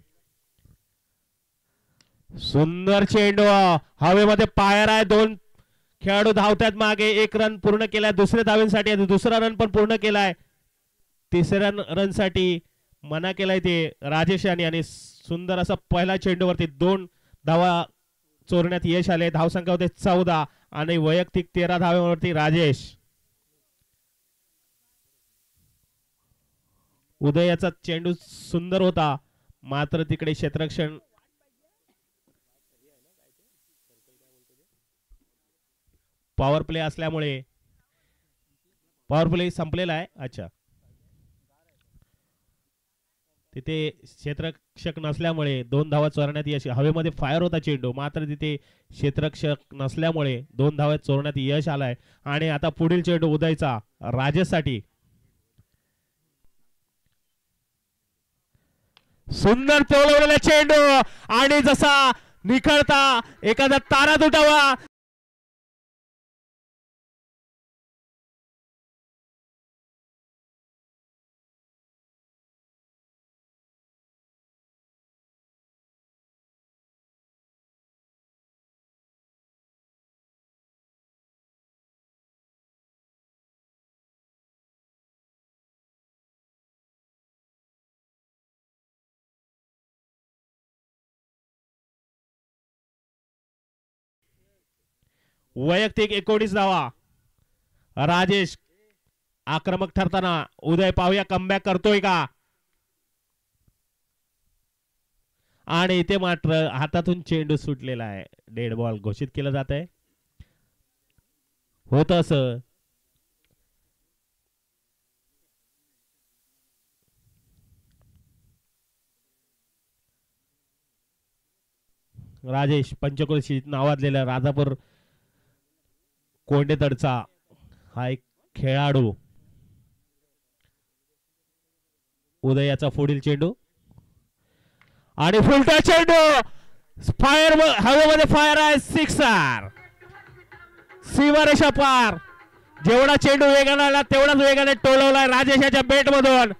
सुंदर चेंडू हवेमध्ये पायर आहे. 2 खेळाडू धावतात मागे. 1 रन पूर्ण केलाय दुसऱ्या धावेसाठी. दुसरा रन पण पूर्ण केलाय. तिसऱ्या रन साठी मना केलाय ते राजेश यांनी. आणि सुंदर असा पहिला चेंडूवरती 2 धावा चोरण्यात यश आले. धावसंख्या होते 14 आणि वैयक्तिक 13 धाव्यांवरती राजेश. उदयाचा चेंडू सुंदर होता मात्र तिकडे क्षेत्ररक्षण पॉवर प्ले असल्यामुळे पॉवर प्ले संपलेला आहे. अच्छा तिथे क्षेत्ररक्षक नसल्यामुळे 2 धावा चोरण्यात यश. हवेमध्ये फायर होता चेंडू मात्र तिथे क्षेत्ररक्षक नसल्यामुळे 2 धावा चोरण्यात यश आलाय. आणि आता पुढील चेंडू उदयचा राजेशसाठी. सुंदर चोळवलेला चेंडू आणि जसा निखळता एखादा तारा तुटावा वैयक्तिक 19 धावा. राजेश आक्रमक ठरताना उदय पाहूया कमबॅक करतोय का. आणि इथे मात्र हातातून चेंडू सुटलेला आहे. डेड बॉल घोषित केलं जात आहे. होत असं राजेश पंचक्रोशी नावाजलेला राजापूर कोंडेतडचा हा एक खेळाडू. उदयाचा पुढील चेंडू आणि फुलटा चेंडू फायर हवेमध्ये फायर आहे. 6 सीमारेषा पार. जेवढा चेंडू वेगाने आला तेवढाच वेगाने टोलवलाय राजेशाच्या बेट मधून.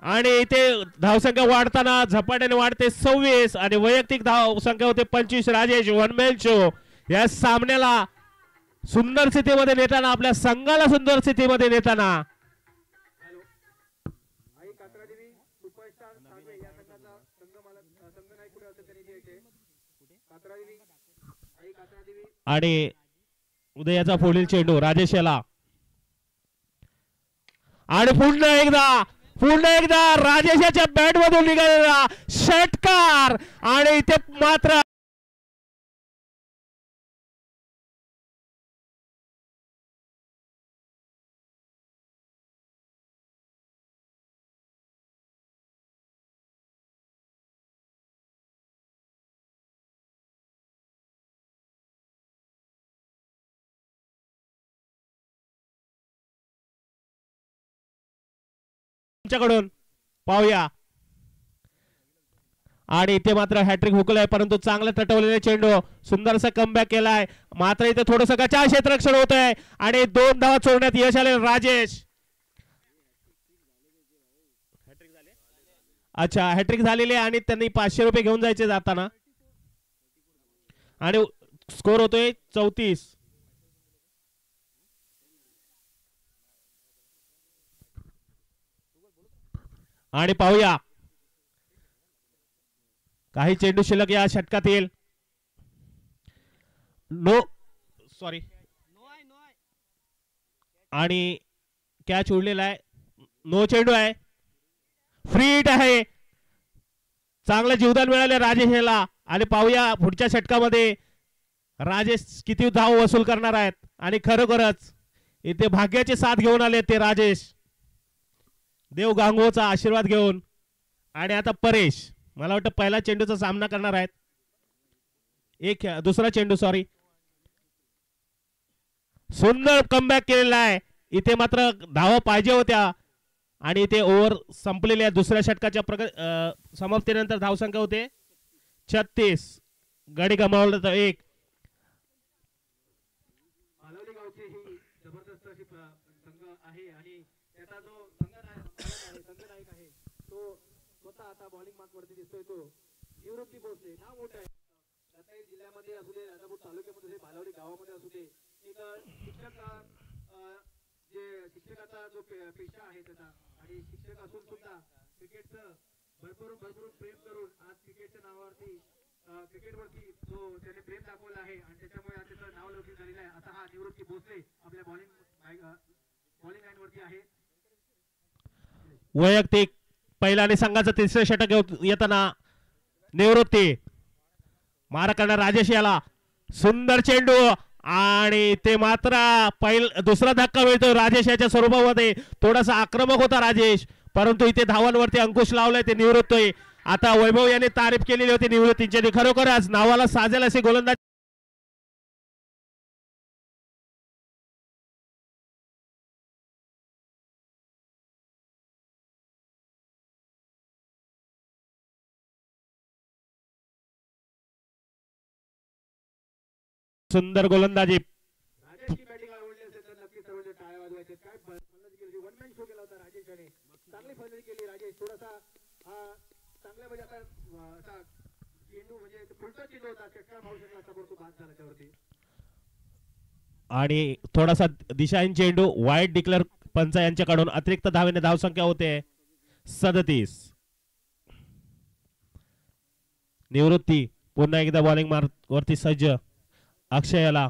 आणि इथे धावसंख्या वाढताना झपाट्याने वाढते 26 आणि वैयक्तिक धावसंख्या होते 25. राजेश वन मॅन शो या सामन्याला सुंदर स्थितीमध्ये नेताना आपल्या संघाला सुंदर स्थितीमध्ये नेताना आणि उदयाचा पुढील चेंडू राजेश याला. आणि पुन्हा एकदा राजेशाच्या बॅट मधून निघालेला षटकार आणि इथे मात्र तुमच्याकडून पाहूया. आणि इथे मात्र हॅट्रिक हुकलाय, परंतु चांगलं तटवलेले चेंडू, सुंदरसा कमबॅक केलाय. मात्र इथे थोडंसं गचा क्षेत्ररक्षण होत आहे आणि 2 धावा चोरण्यात यश आले राजेश. अच्छा, हॅट्रिक झालेली आहे आणि त्यांनी 500 रुपये घेऊन जायचे जाताना. आणि स्कोर होतोय 34. आणि पाहूया काही चेंडू शिल्लक या षटकातील. नो सॉरी, आणि कॅच उडलेला आहे. नो चेंडू आहे, फ्री हिट आहे. चांगलं जीवदान मिळाले राजेश याला. आणि पाहूया पुढच्या षटकामध्ये राजेश किती धाव वसूल करणार आहेत. आणि खरोखरच इथे भाग्याची साथ घेऊन आले ते राजेश, देव गांगोचा आशीर्वाद घेऊन. आणि आता परेश मला वाटतं पहिला चेंडूचा सामना करणार आहेत. दुसरा चेंडू, सॉरी. सुंदर कमबॅक केलेला आहे. इथे मात्र धावा पाहिजे होत्या आणि इथे ओव्हर संपलेल्या दुसऱ्या षटकाच्या समाप्तीनंतर धावसंख्या होते 36. गडी गमावला तर 1. मालवली गावचे ही जबरदस्त अशी संघ आहे आणि त्याचा जो संघनायक आहे तो स्वतः आता बॉलिंग मार्क वरती दिसतोय. तो निवृत्ती भोसले, नाव मोठं आहे. रत्नागिरी जिल्ह्यामध्ये असू दे, राजापूर तालुक्यामध्ये भालावली गावामध्ये असू दे, एक शिक्षक जे शिक्षकाचा जो पेशा आहे त्याचा, आणि शिक्षक असून सुद्धा क्रिकेटचं भरपूर प्रेम करून आज क्रिकेटच्या नावावरती क्रिकेटवरती जो त्याने प्रेम दाखवलं आहे आणि त्याच्यामुळे आज त्याचं नाव लौकिक झालेलं आहे. आता हा निवृत्ती भोसले आपल्या बॉलिंग लाईन वरती आहे. वैयक्तिक पहिला आणि संघाचं तिसरे षटक येताना निवृत्ती मारा करणार राजेश याला. सुंदर चेंडू आणि ते मात्र दुसरा धक्का मिळतो राजेश याच्या स्वरूपामध्ये. थोडासा आक्रमक होता राजेश, परंतु इथे धावांवरती अंकुश लावलाय ते निवृत्ती. आता वैभव यांनी तारीफ केलेली होती निवृत्तीची. खरोखरच नावाला साजेल असे गोलंदाज सुंदर गोलंदाजी. राजेशची बॅटिंग आवडली असेल तर नक्कीच सर्वांनी टाळ्या वाजवायच्या. काय फलंदाजी केली, वन मॅन शो केला होता राजेशने. चांगली फलंदाजी केली राजेश. थोडासा चांगल्या म्हणजे आता असा चेंडू म्हणजे फुलटा चेंडू होता, षटकार मारू शकला असता, परंतु बाद झाला त्यावरती. आणि थोडासा दिशाहीन चेंडू वाईट डिक्लेअर पंच यांच्याकडून. अतिरिक्त धावेने धावसंख्या होते 37. निवृत्ती पुन्हा एकदा बॉलिंग मार्क वरती सज्ज. अक्षयाला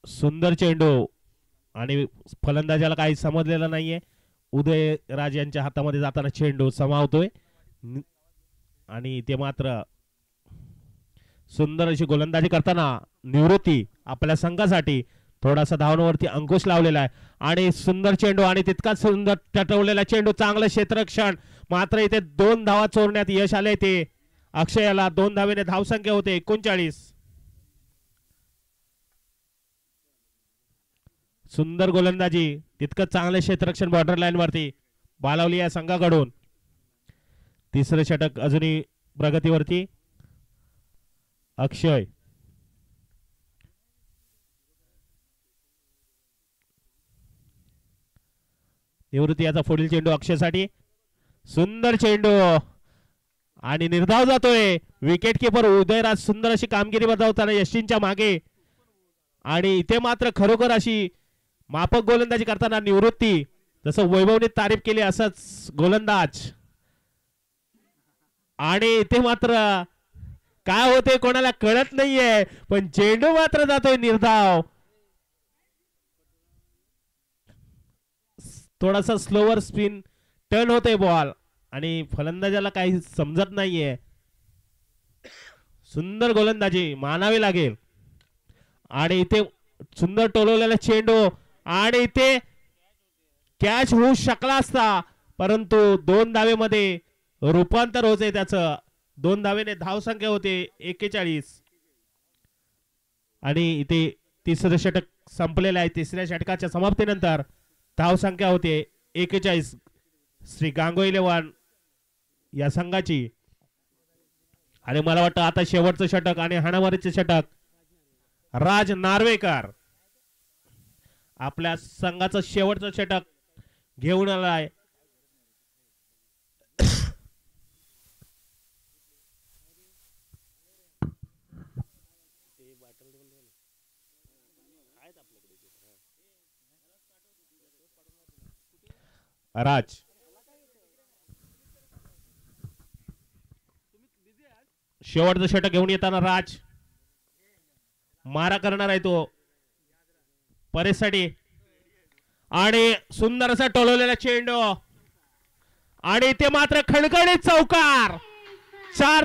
सुंदर चेंडू आणि फलंदाजाला काही समजलेलं नाहीये. उदयराज यांच्या हातामध्ये जाताना चेंडू समावतोय आणि ते मात्र सुंदर अशी गोलंदाजी करताना निवृत्ती आपल्या संघासाठी थोडासा धावांवरती अंकुश लावलेला आहे. आणि सुंदर चेंडू आणि तितकाच सुंदर टटवलेला चेंडू, चांगलं क्षेत्ररक्षण. मात्र इथे 2 धावा चोरण्यात यश आले ते अक्षयाला. 2 धावेने धावसंख्या होते 39. सुंदर गोलंदाजी, तितकं चांगले क्षेत्ररक्षण बॉर्डर लाईन वरती बालावली या संघाकडून. तिसरे षटक अजूनही प्रगतीवरती. अक्षय निवृत्ती याचा पुढील चेंडू अक्षयसाठी. सुंदर चेंडू आणि निर्धाव जातोय. विकेट किपर उदयराज सुंदर अशी कामगिरी बजावताना यशींच्या मागे. आणि इथे मात्र खरोखर अशी माफक गोलंदाजी करताना निवृत्ती, जसं वैभवने तारीफ केली असंच गोलंदाज. आणि इथे मात्र काय होते कोणाला कळत नाहीये, पण चेंडू मात्र जातोय निर्धाव. थोडासा स्लोवर स्पिन टर्न होते बॉल आणि फलंदाजाला काही समजत नाहीये. सुंदर गोलंदाजी मानावी लागेल. आणि इथे सुंदर टोलवलेला चेंडू आणि इथे कॅच होऊ शकला असता, परंतु 2 धावेमध्ये रूपांतर होते त्याचं. 2 धावेने धावसंख्या होते 41. आणि इथे तिसरं षटक संपलेला आहे. तिसऱ्या षटकाच्या समाप्तीनंतर धावसंख्या होते 41 श्री गांगो इलेव्हन या संघाची. आणि मला वाटतं आता शेवटचं षटक आणि हाणामारीचे षटक राज नार्वेकर आपल्या संघाचं शेवटचं षटक घेऊन आलाय. राज शेवटचं षटक घेऊन येताना राज मारा करणार आहे तो परेशसाठी. आणि सुंदर असा टोलवलेला चेंडू आणि ते मात्र खणखणीत चौकार. 4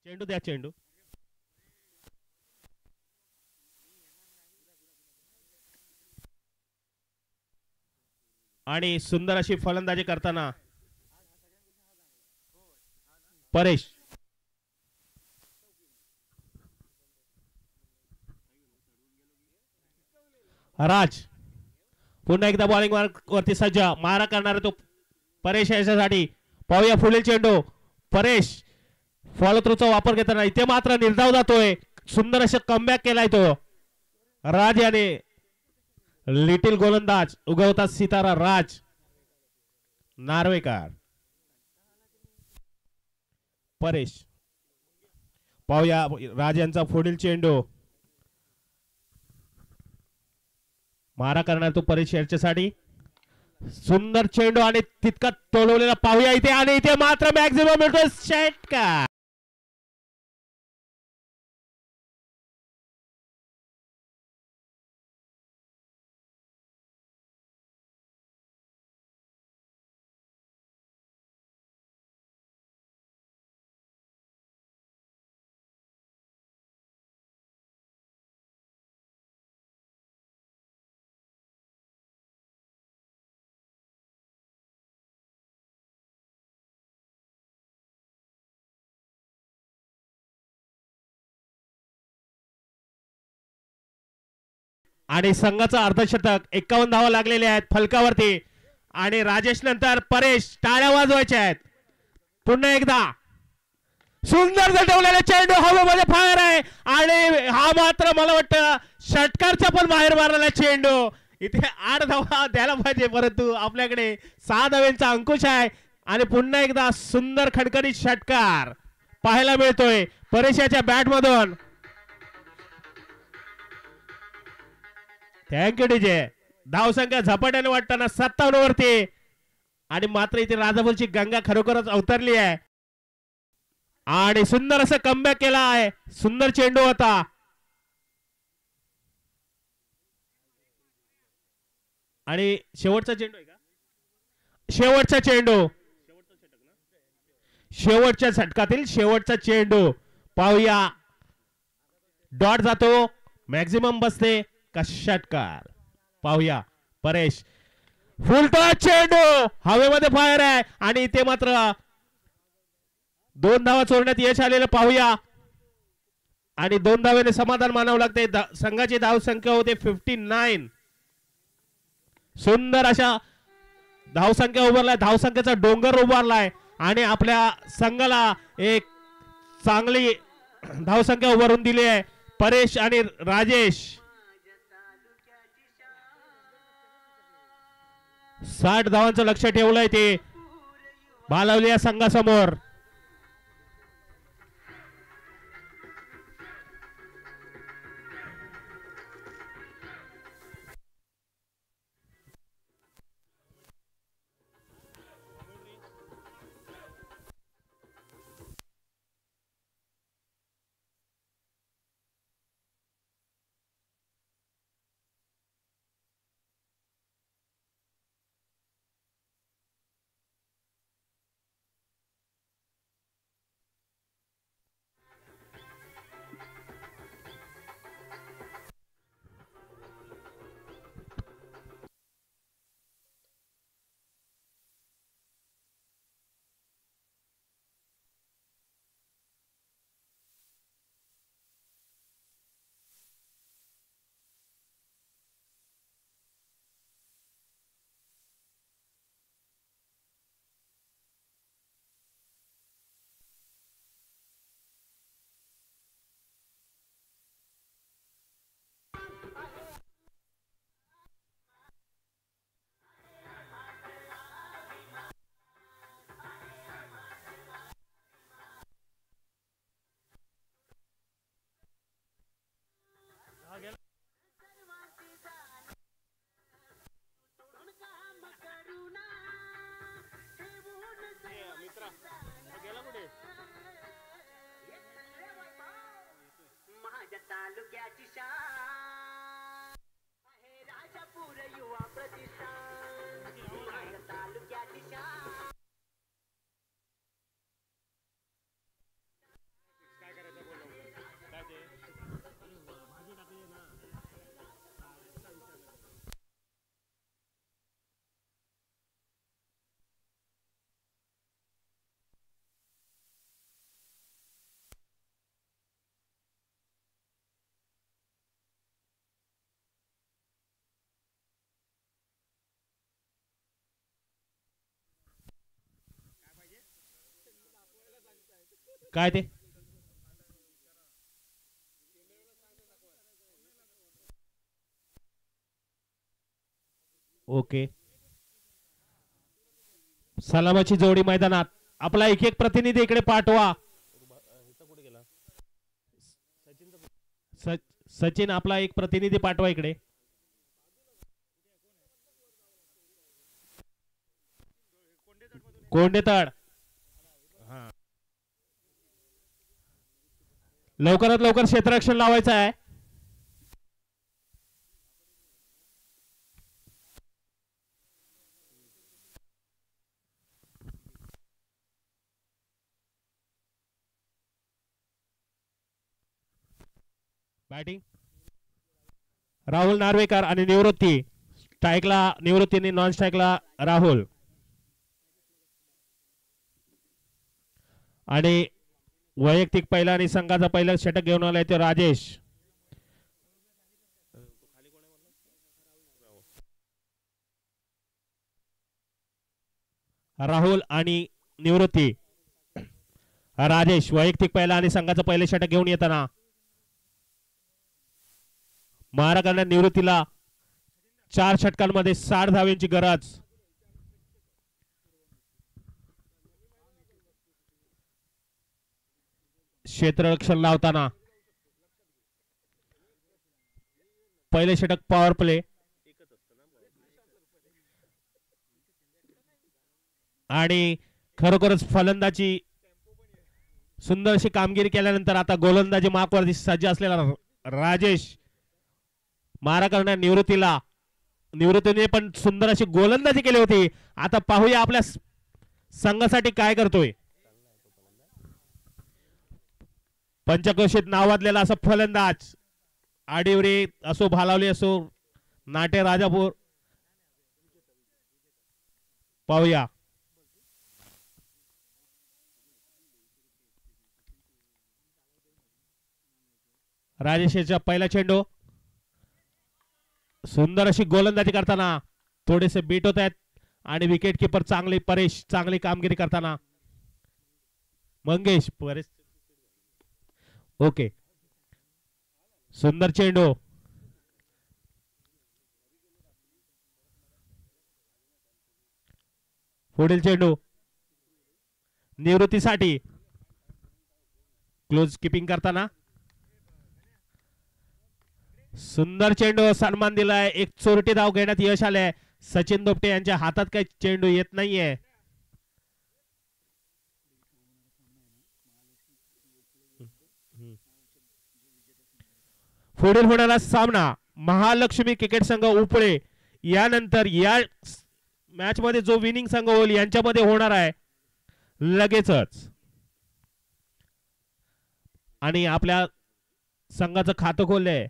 चेंडू द्या चेंडू. आणि सुंदर अशी फलंदाजी करताना परेश. राज पुन्हा एकदा बॉलिंग वरती सज्ज. मारा करणार तो परेश याच्यासाठी. पाहूया पुढील चेंडू. परेश फॉलो थ्रूचा वापर घेताना इथे मात्र निर्धाव जातोय. सुंदर असं कमबॅक केलाय तो राज याने. लिटिल गोलंदाज उगवता सितारा राज नार्वेकर. परेश पाहूया राज यांचा पुढील चेंडू. मारा करणार तो परेश याच्यासाठी. सुंदर चेंडू आणि तितका टोलवलेला पाहूया इथे. आणि इथे मात्र मॅक्झिमम मिळतोय षटकार. आणि संघाचं अर्धशतक 51 धावा लागलेले आहेत फलकावरती. आणि राजेश नंतर परेश टाळ्या वाजवायच्या आहेत. पुन्हा एकदा सुंदर झटवलेला चेंडू हवेमध्ये फायर आहे. आणि हा मात्र मला वाटतं षटकारच्या पण बाहेर मारलेला चेंडू. इथे 8 धावा द्यायला पाहिजे परंतु आपल्याकडे 6 धाव्यांचा अंकुश आहे. आणि पुन्हा एकदा सुंदर खणखणीत षटकार पाहायला मिळतोय परेशाच्या बॅट मधून. Thank you DJ. धावसंख्या झपाट्याने वाटताना 57 वरती. आणि मात्र इथे राजापूरची गंगा खरोखरच अवतरली आहे. आणि सुंदर असं कमबॅक केला आहे. सुंदर चेंडू होता. आणि शेवटचा चेंडू आहे का? शेवटचा चेंडू. शेवटच्या षटकातील शेवटचा चेंडू पाहूया. डॉट जातो मॅक्झिमम बसते का षटकार पाहूया. परेश फुलटॉस चेंडू हवेमध्ये फायर आहे. आणि इथे मात्र 2 धावा चोरण्यात यश आलेलं पाहूया. आणि 2 धावेने समाधान मानावं लागते. संघाची धावसंख्या होते 59. सुंदर अशा धावसंख्या उभारलाय. धावसंख्येचा डोंगर उभारलाय. आणि आपल्या संघाला एक चांगली धावसंख्या उभारून दिली आहे परेश आणि राजेश. 60 धावांचं लक्ष ठेवलंय ते भालावली या संघासमोर. काय ते ओके सलामाची जोडी मैदानात आपला एक एक प्रतिनिधी इकडे पाठवा सचिन आपला एक प्रतिनिधी पाठवा इकडे कोंडेताड लवकरात लवकर क्षेत्ररक्षण लावायचं आहे बॅटिंग राहुल नार्वेकर आणि निवृत्ती स्ट्राईकला निवृत्ती आणि नॉन स्ट्राईकला राहुल आणि वैयक्तिक पहिला आणि संघाचा पहिला षटक घेऊन आलाय तो राजेश राहुल आणि निवृत्ती राजेश वैयक्तिक पहिला आणि संघाचा पहिला षटक घेऊन येताना मारा करण्यात निवृत्तीला 4 षटकांमध्ये 60 धावांची गरज क्षेत्ररक्षण लावताना पहिले षटक पॉवर प्ले आणि खरोखरच फलंदाजी सुंदर अशी कामगिरी केल्यानंतर आता गोलंदाजी मार्कवरती सज्ज असलेला राजेश मारा करण्यात निवृत्तीने पण सुंदर अशी गोलंदाजी केली होती आता पाहूया आपल्या संघासाठी काय करतोय पंचक्रोशीत नावाजलेला असा फलंदाज आडिवरी असो भालावली असो नाटे राजापूर पाहूया राजेशचा पहिला चेंडू सुंदर अशी गोलंदाजी करताना थोडेसे बीट होत आहेत आणि विकेट किपर परेश चांगली कामगिरी करताना मंगेश परेश ओके सुंदर चेंडू पुढील चेंडू निवृत्तीसाठी क्लोज किपिंग करताना सुंदर चेंडू सन्मान दिलाय एक चोरटी धाव घेण्यात यश आलंय सचिन दोपटे यांच्या हातात काही चेंडू येत नाहीये पुढील होणारा सामना महालक्ष्मी क्रिकेट संघ उपळे यानंतर या मॅच मध्ये जो विनिंग संघ होईल यांच्यामध्ये होणार आहे लगेचच आणि आपल्या संघाचं खातं खोललंय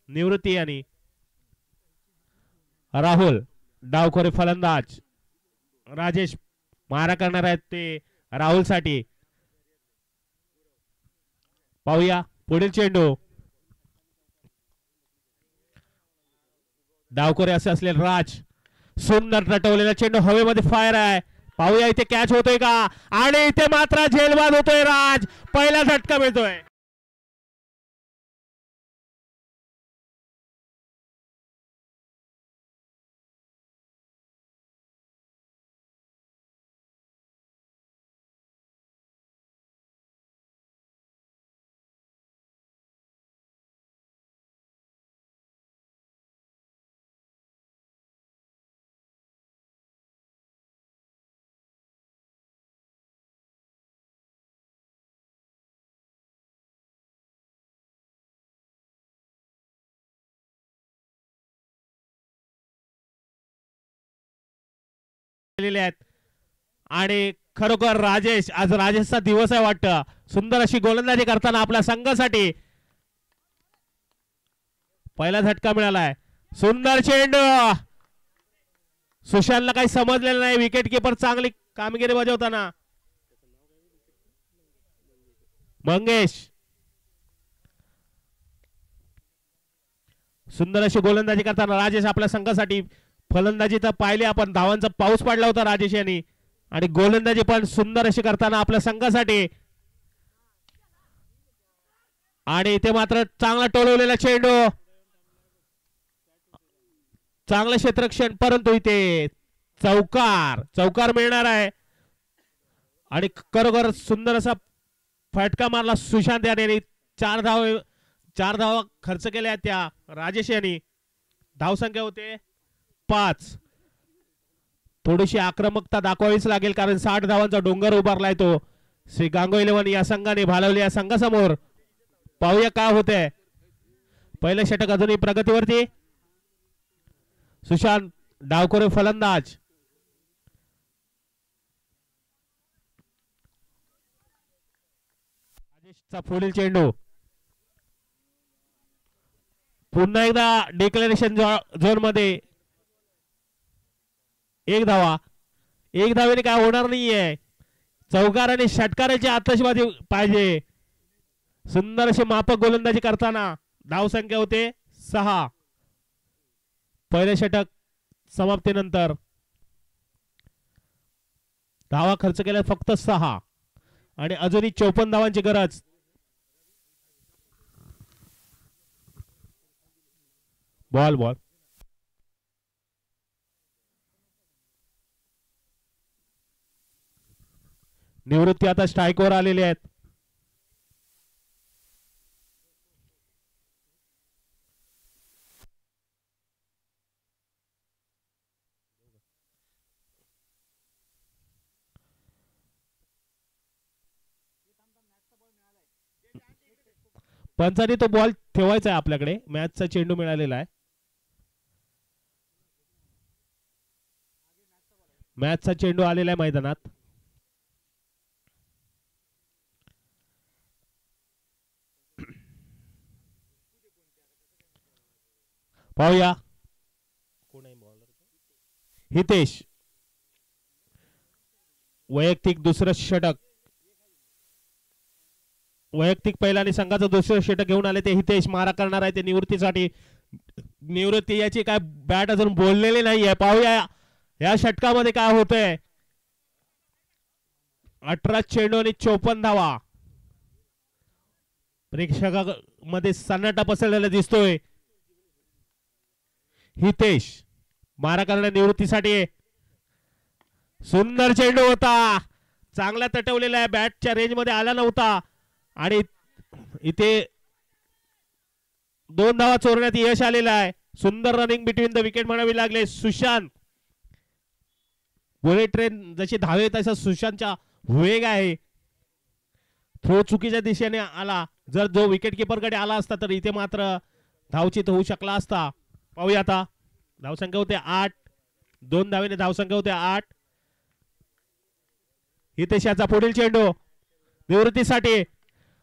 निवृत्ती आणि राहुल डावखोरे फलंदाज राजेश मारा करणार आहेत ते राहुल साठी पाहूया पुढील चेंडू डावखोरे असे असलेले राज सुंदर टटवलेला चेंडू हवेमध्ये फायर आहे पाहूया इथे कॅच होतोय का आणि इथे मात्र झेलबाद होतोय राज पहिला झटका मिळतोय केलेले आहेत आणि खरोखर राजेश, आज राजेशचा दिवस आहे वाटतं. सुंदर अशी गोलंदाजी करताना आपल्या संघासाठी पहिला झटका मिळालाय. सुंदर चेंडू, सुशांतला काही समजलेलं नाही. विकेट किपर चांगली कामगिरी बजावताना मंगेश, सुंदर अशी गोलंदाजी करताना राजेश आपल्या संघासाठी. फलंदाजी तर पाहिली आपण, धावांचा पाऊस पडला होता राजेश यांनी आणि गोलंदाजी पण सुंदर अशी करताना आपल्या संघासाठी. आणि इथे मात्र चांगला टोलवलेला चेंडू, चांगलं क्षेत्ररक्षण, परंतु इथे चौकार मिळणार आहे. आणि खरोखर सुंदर असा फटका मारला सुशांत याने. 4 धावा खर्च केल्या त्या राजेश यांनी. धावसंख्या होते 5. थोडीशी आक्रमकता दाखवावीच लागेल कारण 60 धावांचा डोंगर उभारलाय तो श्री गांगो 11 या संघाने भालवली या संघासमोर. पाहूया काय होतंय. पहिलं षटक अजूनही प्रगतीवरती. सुशांत डावखोरे फलंदाज. राजेशचा पुढील चेंडू. पुन्हा एकदा डिक्लेरेशन झोन मध्ये 1 धावा. 1 धावेने काय होणार नाहीये. चौकार आणि षटकाराची आतषबाजी पाहिजे. सुंदर अशी मापक गोलंदाजी करताना धावसंख्या होते 6. पहिले षटक समाप्तीनंतर धावा खर्च केल्या फक्त 6 आणि अजूनही 54 धावांची गरज. बॉल निवृत्ती आता स्ट्राईकवर आलेले आहेत. पंचाने तो बॉल ठेवायचा आहे आपल्याकडे. मॅचचा चेंडू मिळालेला आहे. मॅचचा चेंडू आलेला आहे मैदानात. पाहूया कोण आहे बॉलर. हितेश वैयक्तिक दुसरं षटक. वैयक्तिक पहिला आणि संघाचं दुसरं षटक घेऊन आले ते हितेश. मारा करणार आहे ते निवृत्तीसाठी. निवृत्ती याची काय बॅट अजून बोललेली नाहीये. पाहूया या षटकामध्ये काय होतंय. 18 चेंडू आणि 54 धावा. प्रेक्षकामध्ये सन्नाटा पसरलेला दिसतोय. हितेश मारा करणार निवृत्तीसाठी. सुंदर चेंडू होता, चांगला तटवलेला आहे, बॅटच्या रेंज मध्ये आला नव्हता आणि इथे 2 धावा चोरण्यात यश आलेलं आहे. सुंदर रनिंग बिटवीन द विकेट म्हणावी लागले. सुशांत बुलेट ट्रेन जशी धावे तसा सुशांतचा वेग आहे. थ्रो चुकीच्या दिशेने आला. जर जो विकेट किपर कडे आला असता तर इथे मात्र धावचित होऊ शकला असता. पाहूया आता. धावसंख्या होते 8. 2 धावेने धावसंख्या होते 8. हितेशाचा पुढील चेंडू निवृत्तीसाठी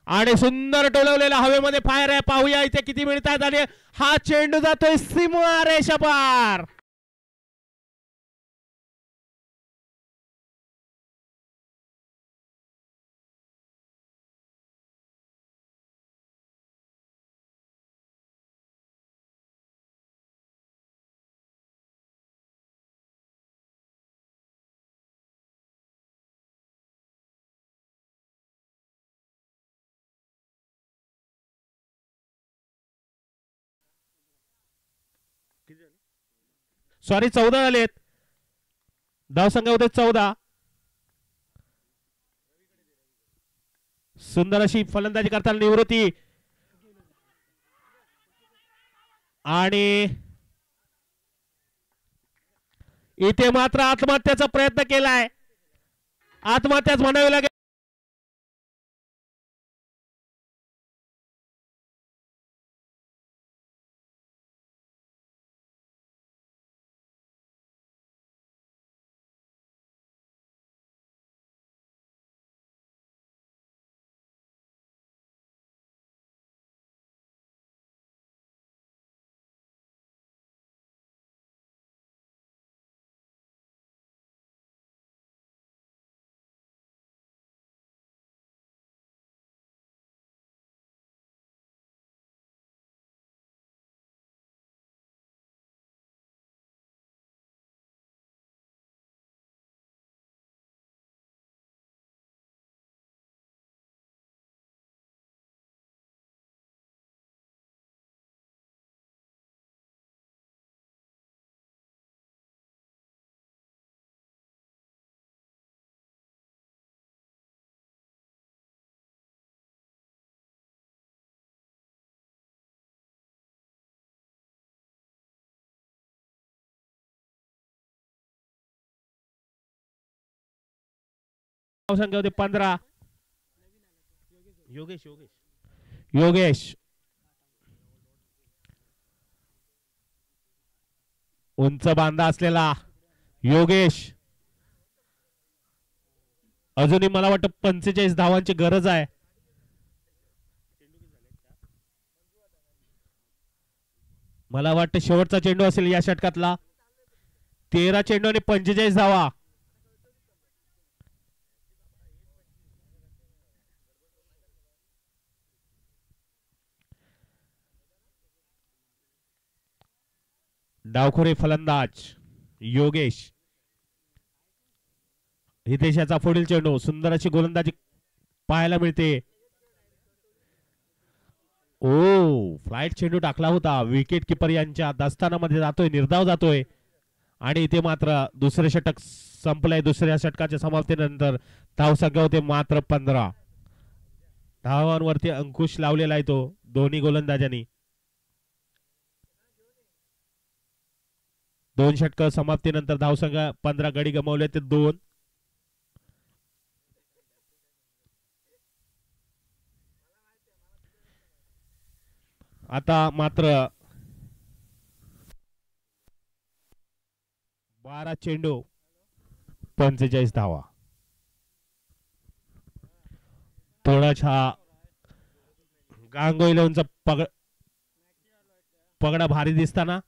आणि सुंदर टोलवलेला हवेमध्ये फायर आहे. पाहूया इथे किती मिळतात आणि हा चेंडू जातोय सीमा रेषा पार. सॉरी 14 झालेत. धावसंख्या होते 14. सुंदर अशी फलंदाजी करताना निवृत्ती आणि इथे मात्र आत्महत्याचा प्रयत्न केलाय. आत्महत्याच म्हणावी लागेल. धावसंख्या होते 15. योगेश योगेश योगेश उंच बांधा असलेला योगेश, अजूनही मला वाटतं 45 धावांची गरज आहे. मला वाटतं शेवटचा चेंडू असेल या षटकातला. 13 चेंडू आणि 45 धावा. डावखोरे फलंदाज योगेश. हितेशाचा पुढील चेंडू, सुंदर अशी गोलंदाजी पाहायला मिळते. ओ फ्लाइट चेंडू टाकला होता. विकेट किपर यांच्या दास्तानामध्ये जातोय, निर्धाव जातोय. आणि इथे मात्र दुसरे षटक संपलंय. दुसऱ्या षटकाच्या समाप्तीनंतर धावसंख्या होते मात्र 15. धावांवरती अंकुश लावलेला आहे तो दोन्ही गोलंदाजांनी. 2 षटक समाप्तीनंतर धावसंख्या 15. गडी गमावले ते 2. आता मात्र 12 चेंडू 45 धावा. थोडासा गांगोई इलेव्हनचा पगडा भारी दिसताना,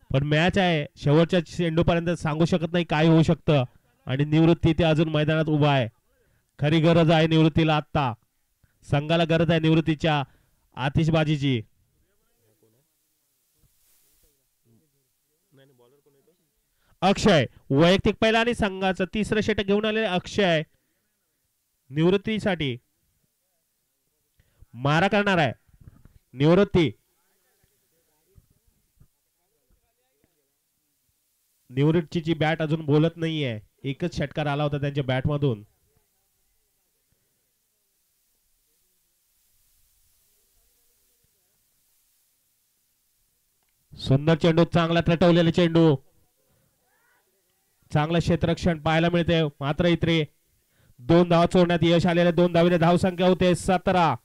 पण मॅच आहे. शेवटच्या चेंडू पर्यंत सांगू शकत नाही काय होऊ शकतं. आणि निवृत्ती ते अजून मैदानात उभा आहे. खरी गरज आहे निवृत्तीला. आता संघाला गरज आहे निवृत्तीच्या आतिषबाजीची. अक्षय वैयक्तिक पहिला आणि संघाचं तिसरं षटक घेऊन आलेले अक्षय निवृत्तीसाठी मारा करणार आहे. निवृत्ती निवृत्तीची बॅट अजून बोलत नाहीये. एकच षटकार आला होता त्यांच्या बॅट मधून. सुंदर चेंडू, चांगला तटवलेला चेंडू, चांगलं क्षेत्ररक्षण पाहायला मिळते. मात्र इथे 2 धावा चोरण्यात यश आलेले. 2 धावेने धावसंख्या होते 17.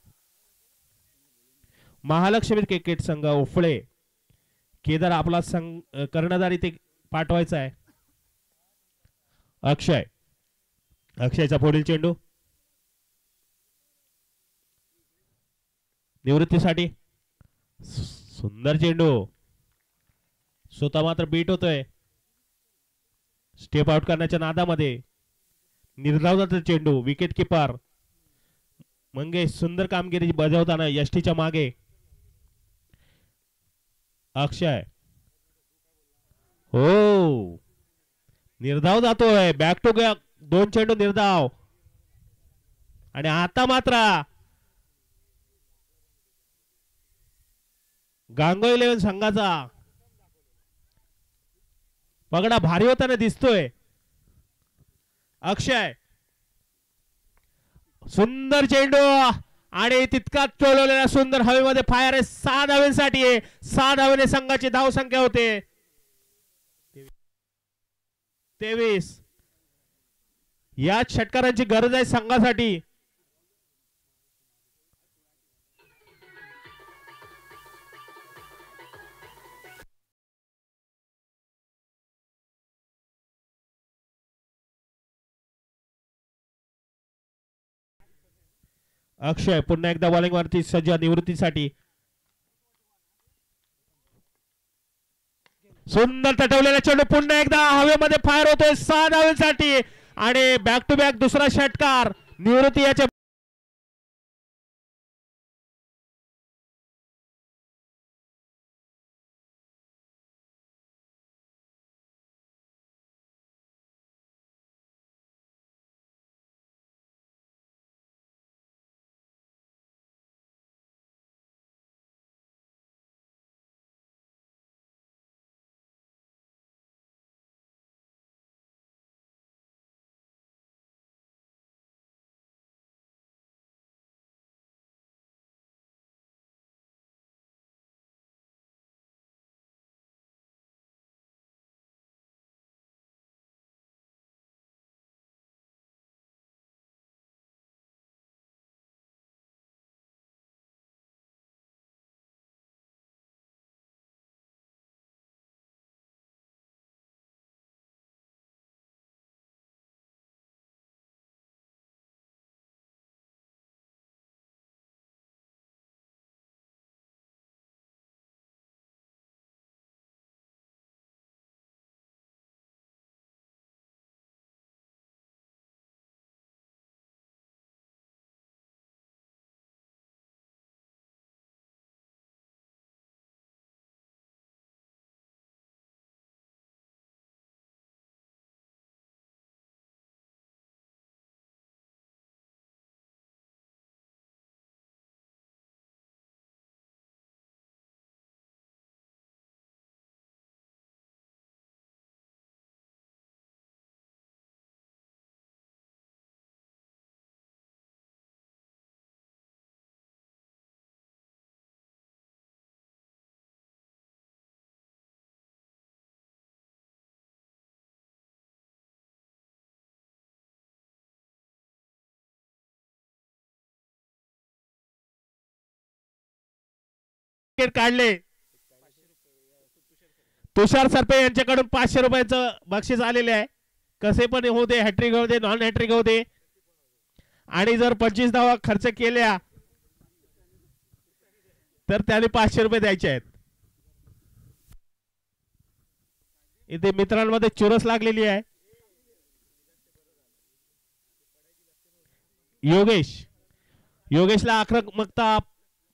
महालक्ष्मी क्रिकेट संघ उफळे केदार आपला कर्णधार इथे पाठवायचा आहे. अक्षयचा पुढील चेंडू निवृत्तीसाठी. सुंदर चेंडू, स्वतः मात्र बीट होतोय. स्टेप आउट करण्याच्या नादामध्ये निर्धाव जातो चेंडू. विकेट किपर मंगेश सुंदर कामगिरी बजावताना यष्टीच्या मागे. अक्षय हो निर्धाव जातोय. बॅक टू बॅक 2 चेंडू निर्धाव. आणि आता मात्र गांगोई इलेव्हन संघाचा पगडा भारी होताना दिसतोय. अक्षय सुंदर चेंडू आणि तितकाच चोलवलेला सुंदर हवेमध्ये फायर आहे. 6 धावांसाठी. 6 धावेने संघाची धावसंख्या होते 23. याच षटकारांची गरज आहे संघासाठी. अक्षय पुन्हा एकदा बॉलिंग वरती सज्ज निवृत्तीसाठी. सुंदर तटवलेला चेंडू पुन्हा एकदा हवेमध्ये फायर होतोय 6 धावांसाठी. आणि बॅक टू बॅक दुसरा षटकार निवृत्ती याच्या विकेट काढले. तुषार सरपे यांच्याकडून 500 रुपयाचं बक्षीस आलेले आहे. कसे पण होऊ दे, हॅट्रिक होऊ दे, नॉन हॅट्रिक होऊ दे. आणि जर 25 धावा खर्च केल्या तर त्याने 500 रुपये द्यायचे आहेत. इथे मित्रांमध्ये चुरस लागलेली आहे. योगेशला आक्रमकता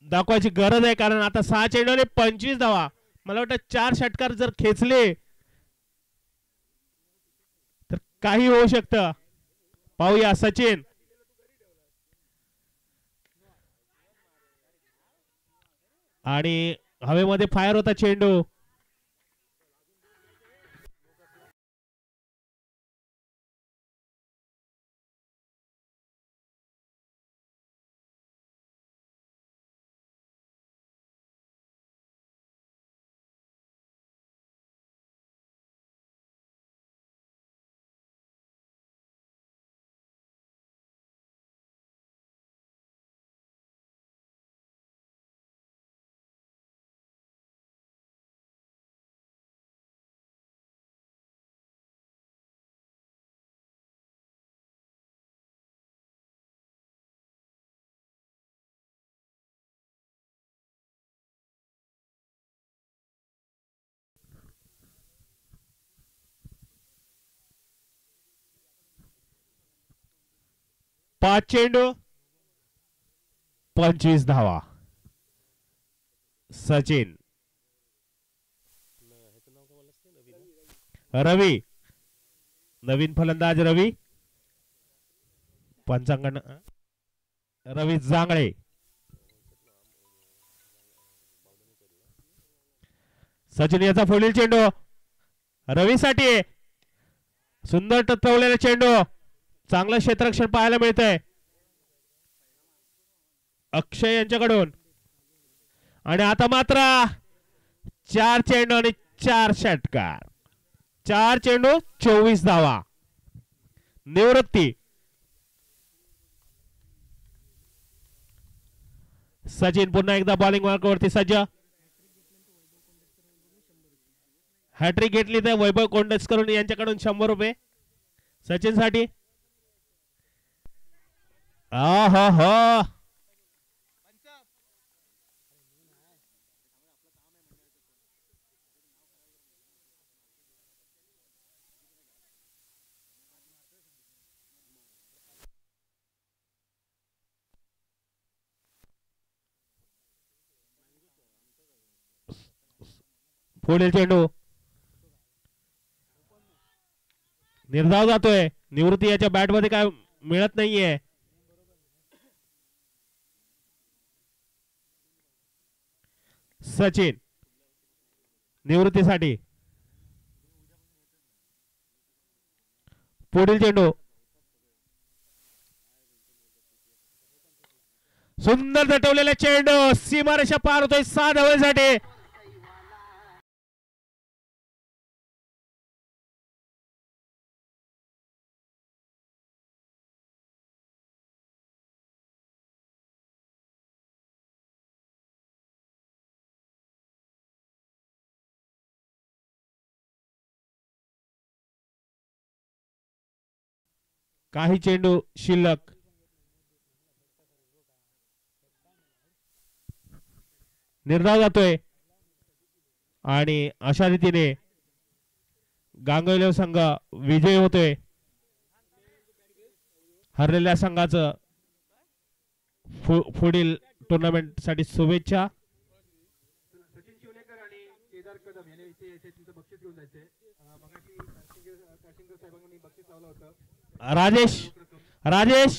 दाखवायची गरज आहे, कारण आता 6 चेंडूने 25 धावा. मला वाटतं 4 षटकार जर खेचले तर काही होऊ शकतं. पाहूया सचिन. आणि हवेमध्ये फायर होता चेंडू. पाच चेंडू 25 धावा. सचिन. रवी, नवीन फलंदाज रवी. पंचांगण रवी जांगळे. सचिन याचा पुढील चेंडू रवीसाठी. सुंदर टप्पवलेला चेंडू. चांगलं क्षेत्ररक्षण पाहायला मिळतंय अक्षय यांच्याकडून. आणि आता मात्र 4 चेंडू आणि 4 षटकार. 4 चेंडू 24 धावा. निवृत्ती. सचिन पुन्हा एकदा बॉलिंग मार्कवरती सज्ज. हॅट्रिक घेतली तर वैभव कोंडस्कर यांच्याकडून 100 रुपये सचिन साठी. हा पुढील चेंडू निर्धाव जातोय. निवृत्ती याच्या बॅट मध्ये काय मिळत नाहीये. सचिन निवृत्तीसाठी. पुढील चेंडू सुंदर दटवलेला चेंडू सीमारेषा पार होतोय 6 धावांसाठी. काही चेंडू शिल्लक. निर्धाव जातोय आणि अशा रीतीने गांगुली संघ विजयी होतोय. हरलेल्या संघाचं पुढील टुर्नामेंट साठी शुभेच्छा. राजेश राजेश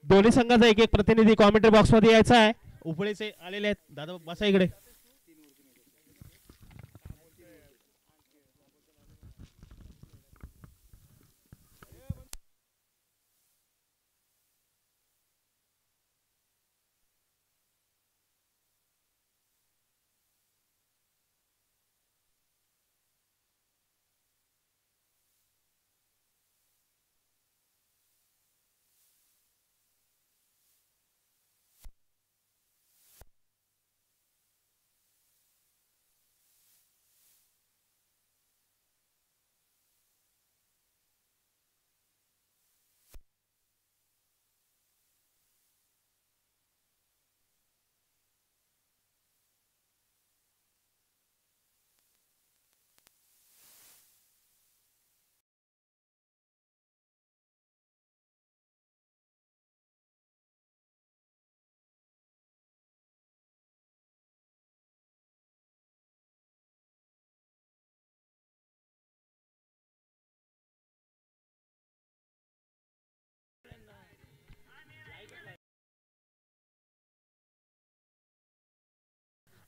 दोन्ही संघाचा एक एक प्रतिनिधी कॉमेंट्री बॉक्स मध्ये यायचा आहे. उपळेचे आलेले आहेत. दादा बसा इकडे.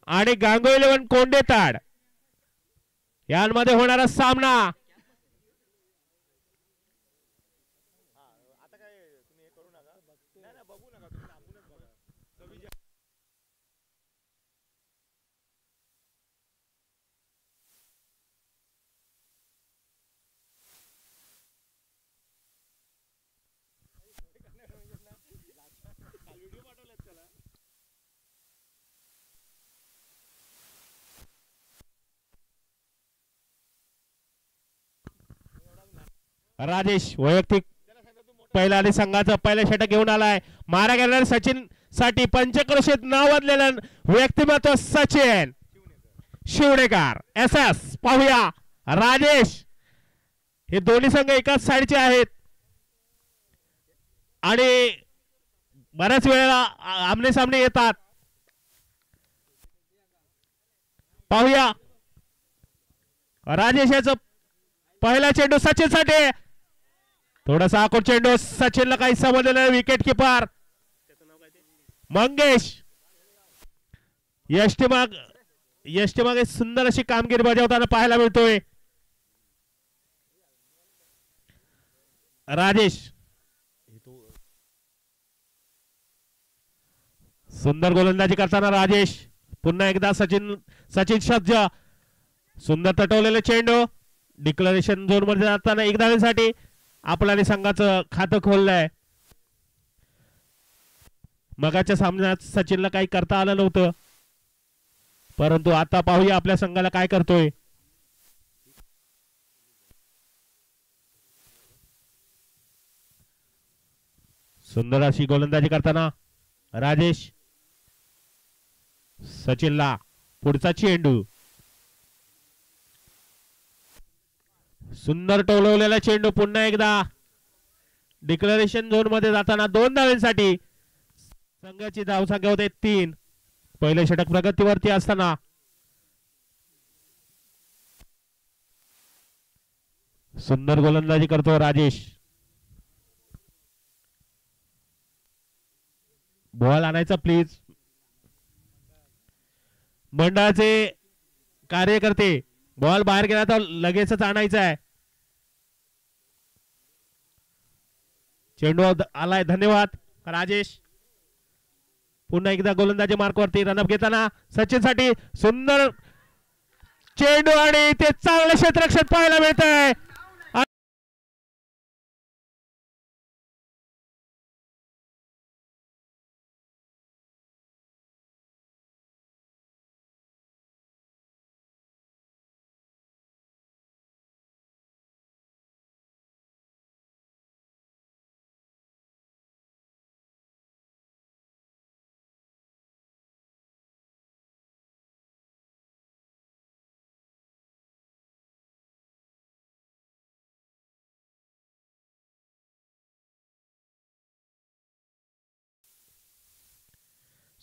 आणि गांगो 11 कोंडेताड यांमध्ये होणारा सामना. राजेश वैयक्तिक पहिला आणि संघाचा पहिला षटक घेऊन आलाय. मारा घेणार सचिन साठी पंचक्रोशीत नावाजलेलं व्यक्तिमत्व सचिन शिवणेकर एस एस. पाहूया राजेश. हे दोन्ही संघ एकाच साईडचे आहेत आणि बऱ्याच वेळेला आमने सामने येतात. पाहूया राजेश याचं पहिला चेंडू सचिन साठी. थोडासा आखूड चेंडू सचिनला काही समजलेलं. विकेट किपर मंगेश यष्टीमागे सुंदर अशी कामगिरी बजावताना पाहायला मिळतोय. राजेश सुंदर गोलंदाजी करताना राजेश. पुन्हा एकदा सचिन सज्ज. सुंदर तटवलेले चेंडू. डिक्लेरेशन झोन मध्ये जाताना एक धावेसाठी आपल्या संघाचं खातं खोललंय. मगाच्या सामन्यात सचिनला काही करता आलं नव्हतं, परंतु आता पाहूया आपल्या संघाला काय करतोय. सुंदर अशी गोलंदाजी करताना राजेश. सचिनला पुढचा चेंडू. सुंदर टोलवलेला चेंडू. पुन्हा एकदा डिक्लेरेशन झोन मध्ये जाताना 2 धावांसाठी संघाची धावसंख्या होते 3. पहिले षटक प्रगतीवरती असताना सुंदर गोलंदाजी करतो राजेश. बॉल आणायचा प्लीज. मंडळाचे कार्यकर्ते बॉल बाहेर गेला तर लगेचच आणायचा आहे. चेंडू आलाय. धन्यवाद राजेश. पुन्हा एकदा गोलंदाजी मार्कवरती रनअप घेताना सचिन साठी सुंदर चेंडू आणि ते चांगले क्षेत्ररक्षण पाहायला मिळत आहे.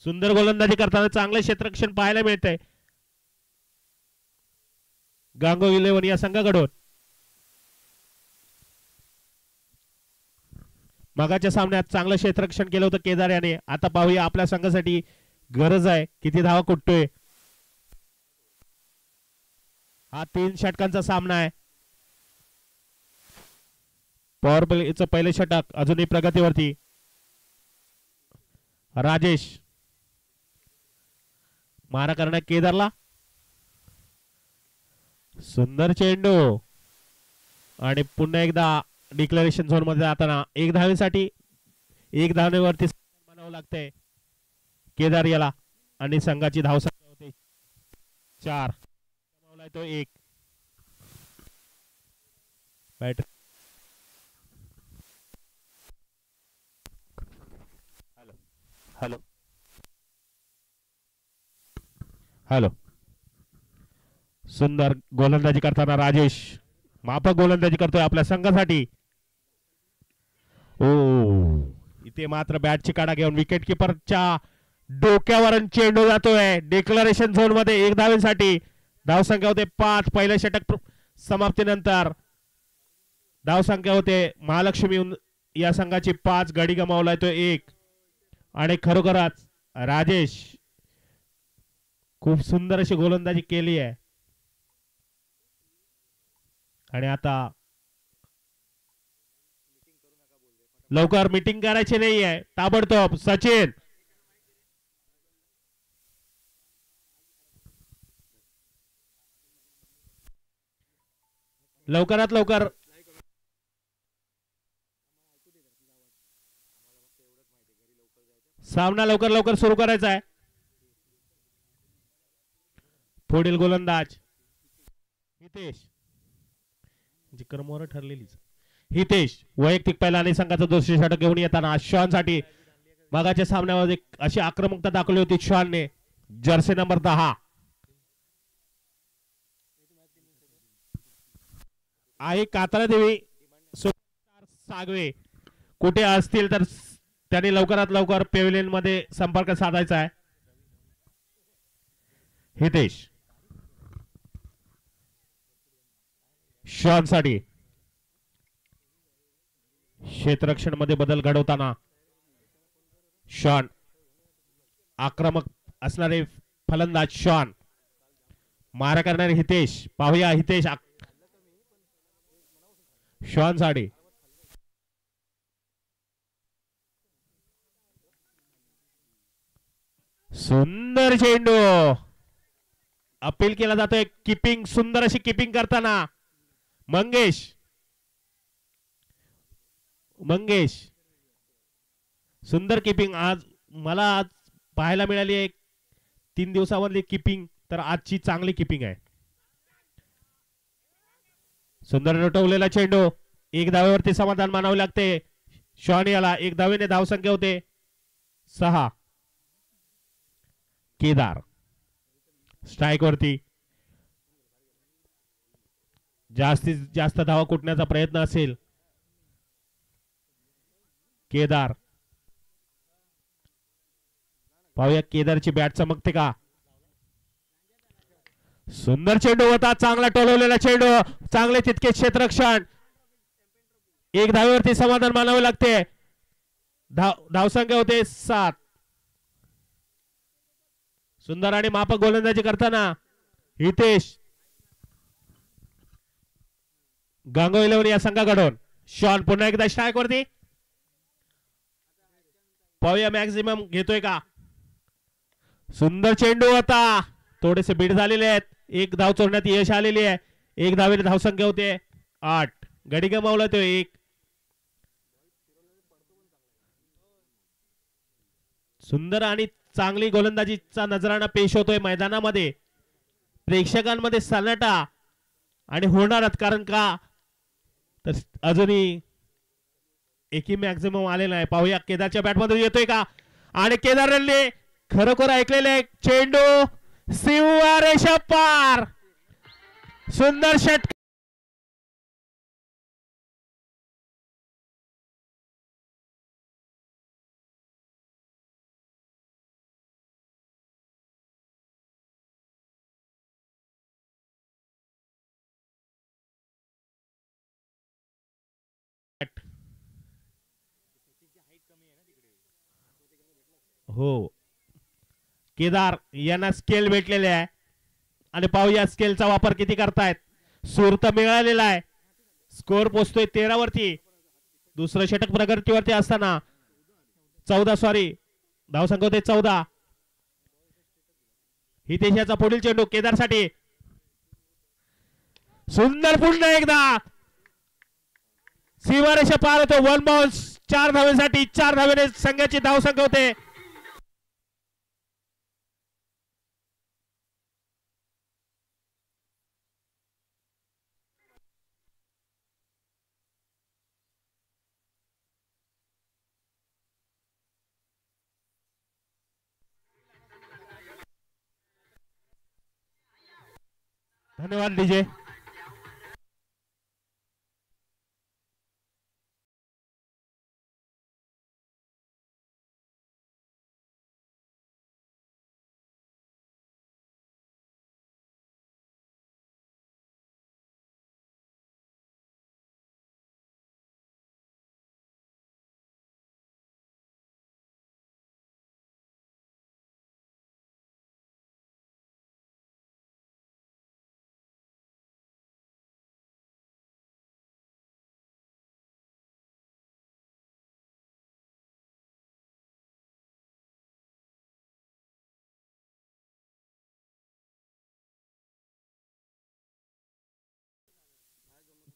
सुंदर गोलंदाजी करताना चांगले क्षेत्ररक्षण पाहायला मिळतंय गांगो 11 या संघाकडून. मगाच्या सामन्यात चांगलं क्षेत्ररक्षण केलं होतं केदार याने. आता पाहूया आपल्या संघासाठी गरज आहे किती धावा कुठतोय. हा 3 षटकांचा सामना आहे. पॉवर प्लेचं पहिलं षटक अजूनही प्रगतीवरती. राजेश मारा करणार केदारला. सुंदर चेंडू आणि पुन्हा एकदा डिक्लेरेशन झोन मध्ये जाताना 1 धावेसाठी 1 धावेवरती म्हणावं लागतंय केदार याला आणि संघाची धावसंख्या होते 4. गमावलाय तो 1. Batter hello hello. सुंदर गोलंदाजी करताना राजेश माफक गोलंदाजी करतोय आपल्या संघासाठी. ओ इथे मात्र बॅटची काढा घेऊन विकेट किपरच्या डोक्यावर चेंडू जातोय डिक्लेरेशन झोन मध्ये 1 धावेसाठी. धावसंख्या होते 5. पहिल्या षटक समाप्तीनंतर धावसंख्या होते महालक्ष्मी या संघाची 5. गडी गमावलाय तो 1. आणि खरोखरच राजेश खूप सुंदर अशी गोलंदाजी केली आहे. आणि आता लवकर मीटिंग करायची नाहीये. ताबडतोब सचिन लवकरात लवकर सामना लवकर लवकर सुरू करायचा आहे. पुढील गोलंदाज हितेश क्रमवार ठरलेलीच. हितेश वैयक्तिक पहिला आणि संघाचा 200 षटक घेऊन येताना शॉन साठी मागाच्या सामन्यामध्ये अशी आक्रमकता दाखवली होती शॉनने. जर्सी नंबर 10 आई कात्रा देवी सागवे कुठे असतील तर त्यांनी लवकरात लवकर पेव्हिलियन मध्ये संपर्क साधायचा आहे. हितेश शॉन साठी क्षेत्ररक्षण मध्ये बदल घडवताना शॉन आक्रमक असणारे फलंदाज शॉन मारा करणारे हितेश. पाहूया हितेश शॉन साठी सुंदर चेंडू अपील केला जातोय. किपिंग सुंदर अशी किपिंग करताना मंगेश सुंदर किपिंग आज मला आज पाहायला मिळाली आहे. 3 दिवसामधली किपिंग तर आजची चांगली किपिंग आहे. सुंदर लटवलेला चेंडू 1 धावेवरती समाधान मानावे लागते शॉन याला. 1 धावेने धावसंख्या होते 6. केदार स्ट्राईक वरती जास्तीत जास्त धावा कुटण्याचा प्रयत्न असेल केदार. पाहूया केदारची बॅट चमकते का. सुंदर चेंडू होता. चांगला टोलवलेला चेंडू. चांगले तितके क्षेत्ररक्षण. 1 धावेवरती समाधान मानावे लागते. धावसंख्या होते 7. सुंदर आणि माफक गोलंदाजी करताना हितेश गांगो 11 या संघाकडून शॉन पुन्हा एकदा स्ट्राईक वरती. पाहूया मॅक्झिमम घेतोय का. सुंदर चेंडू होता. थोडेसे बीट झालेले आहेत. 1 धाव चोरण्यात यश आलेली आहे. 1 धावेने धावसंख्या होते 8. गडी गमावला तो 1. सुंदर आणि चांगली गोलंदाजीचा नजराणा पेश होतोय मैदानामध्ये. प्रेक्षकांमध्ये सन्नाटा आणि होणारच. कारण का तर अजूनही एकही मॅक्झिमम आलेला आहे. पाहूया केदारच्या बॅटमधून येतोय का. आणि केदारने खरोखर ऐकलेले चेंडू सीमा रेषा पार. सुंदर षटक. हो, केदार यांना स्केल भेटलेले आहे आणि पाहूया स्केलचा वापर किती करतायत. सूर तर मिळालेला आहे. स्कोर पोहोचतोय 13 वरती. दुसरं षटक प्रगतीवरती असताना 14 सॉरी धावसंख्या होते 14. हितेशचा पुढील चेंडू केदार साठी. सुंदर पुन्हा एकदा सीमारेषा पार होतो. 1 बाउन्स 4 धावेसाठी 4 धावेने संघाची धावसंख्या होते. धन्यवाद डीजे.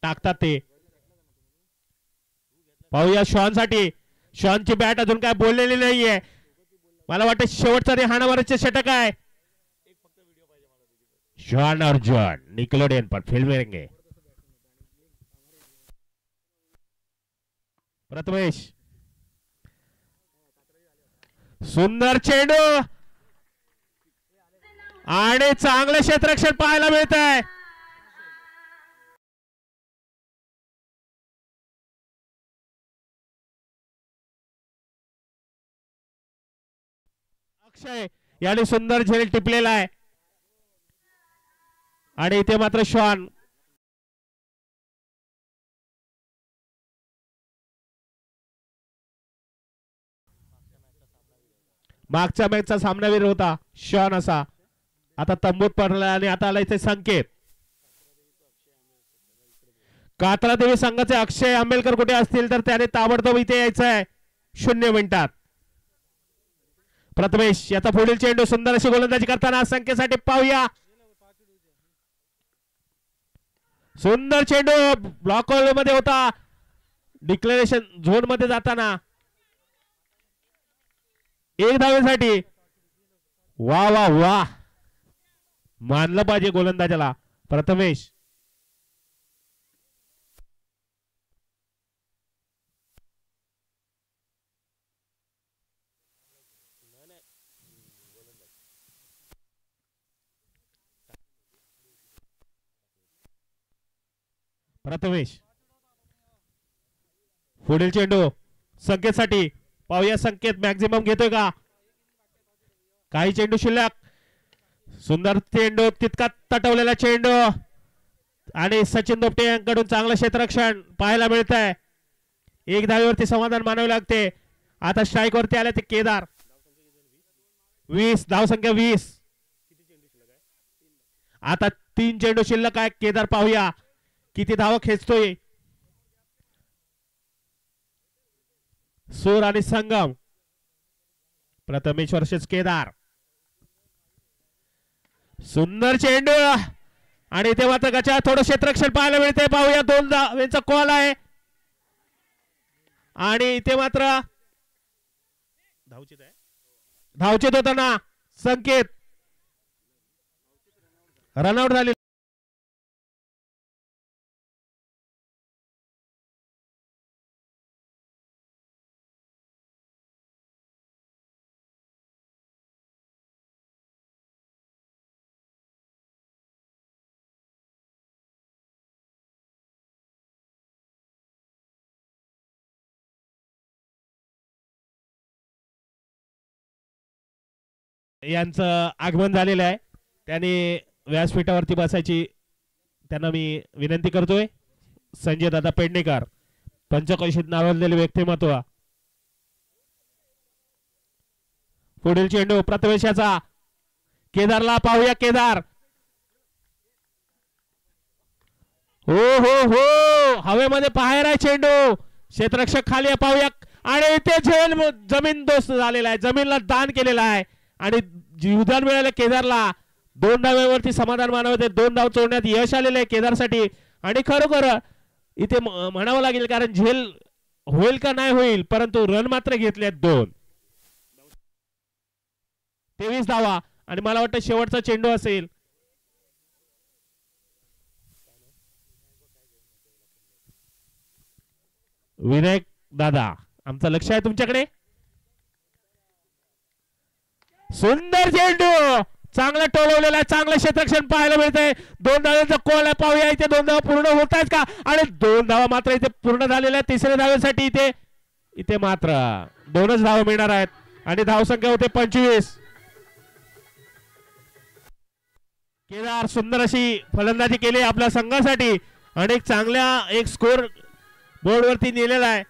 टाकतात ते. पाहूया शॉन साठी. शॉनची बॅट अजून काय बोललेली नाहीये. मला वाटतं शेवटचा हाणामारीचे षटक आहे. शॉन अर्जुन निकलोडियन पर फिल्मेंगे. प्रथमेश सुंदर चेंडू आणि चांगले क्षेत्ररक्षण पाहायला मिळत आहे. अक्षय याने सुंदर झेल टिपलेला आहे आणि इथे मात्र शॉन मागच्या मॅचचा सामनावीर होता शॉन असा. आता तंबूत पडला आणि आता आला इथे संकेत. कात्रा देवी संघाचे अक्षय आंबेलकर कुठे असतील तर त्याने ताबडतोब इथे यायचं आहे 0 मिनिटात. प्रथमेश याचा पुढील चेंडू सुंदर अशी गोलंदाजी करताना संख्येसाठी पाहूया. सुंदर चेंडू ब्लॉक मध्ये होता. डिक्लेरेशन झोन मध्ये जाताना 1 धावेसाठी. वा वा वा मानलं पाहिजे गोलंदाजाला प्रथमेश. प्रथमेश पुढील चेंडू संकेतसाठी. पाहूया संकेत मॅक्झिमम घेतोय का. काही चेंडू शिल्लक. सुंदर चेंडू तितका तटवलेला चेंडू आणि सचिन दोपटे यांकडून चांगलं क्षेत्ररक्षण पाहायला मिळत आहे. 1 धावेवरती समाधान मानावे लागते. आता स्ट्राईक वरती आले ते केदार. 20 धावसंख्या 20. आता 3 चेंडू शिल्लक आहे. केदार पाहूया किती धावा खेचतोय. सूर आणि संगम. प्रथमेश वर्सेस केदार. सुंदर चेंडू आणि इथे मात्र गचा थोडं क्षेत्ररक्षण पाहायला मिळते. पाहूया 2 धावेचा कॉल आहे आणि इथे मात्र धावचित होताना संकेत रनआउट झाले. यांचं आगमन झालेलं आहे. त्यांनी व्यासपीठावरती बसायची त्यांना मी विनंती करतोय. संजय दादा पेडणेकर पंचक्रोशीत नावाजलेले व्यक्तिमत्व. पुढील चेंडू प्रथमेशाचा, केदारला पाहूया. केदार हो हो हो हवेमध्ये बाहेर आहे चेंडू, क्षेत्ररक्षक खाली आहे पाहूया. आणि इथे झेल जमीन दोस्त झालेला आहे, जमीनला दान केलेला आहे आणि जीवदान मिळालं केदारला. 2 धाव्यावरती समाधान मानवते. 2 धाव चोरण्यात यश आलेलं आहे केदारसाठी. आणि खरोखर इथे म्हणावं लागेल, कारण झेल होईल का नाही होईल, परंतु रन मात्र घेतलेत 2. 23 धावा आणि मला वाटतं शेवटचा चेंडू असेल. विनायक दादा आमचं लक्ष आहे तुमच्याकडे. सुंदर चेंडू, चांगला टोलवलेला, चांगलं क्षेत्ररक्षण पाहायला मिळतंय. 2 धावांचा कॉल आहे पाहूया. इथे 2 धावा पूर्ण होत आहेत का, आणि 2 धावा मात्र इथे पूर्ण झालेल्या आहेत. 3ऱ्या धावेसाठी इथे मात्र 2च धावा मिळणार आहेत आणि धावसंख्या होते 25. केदार सुंदर अशी फलंदाजी केली आपल्या संघासाठी आणि एक चांगल्या एक स्कोर बोर्डवरती नेलेला आहे.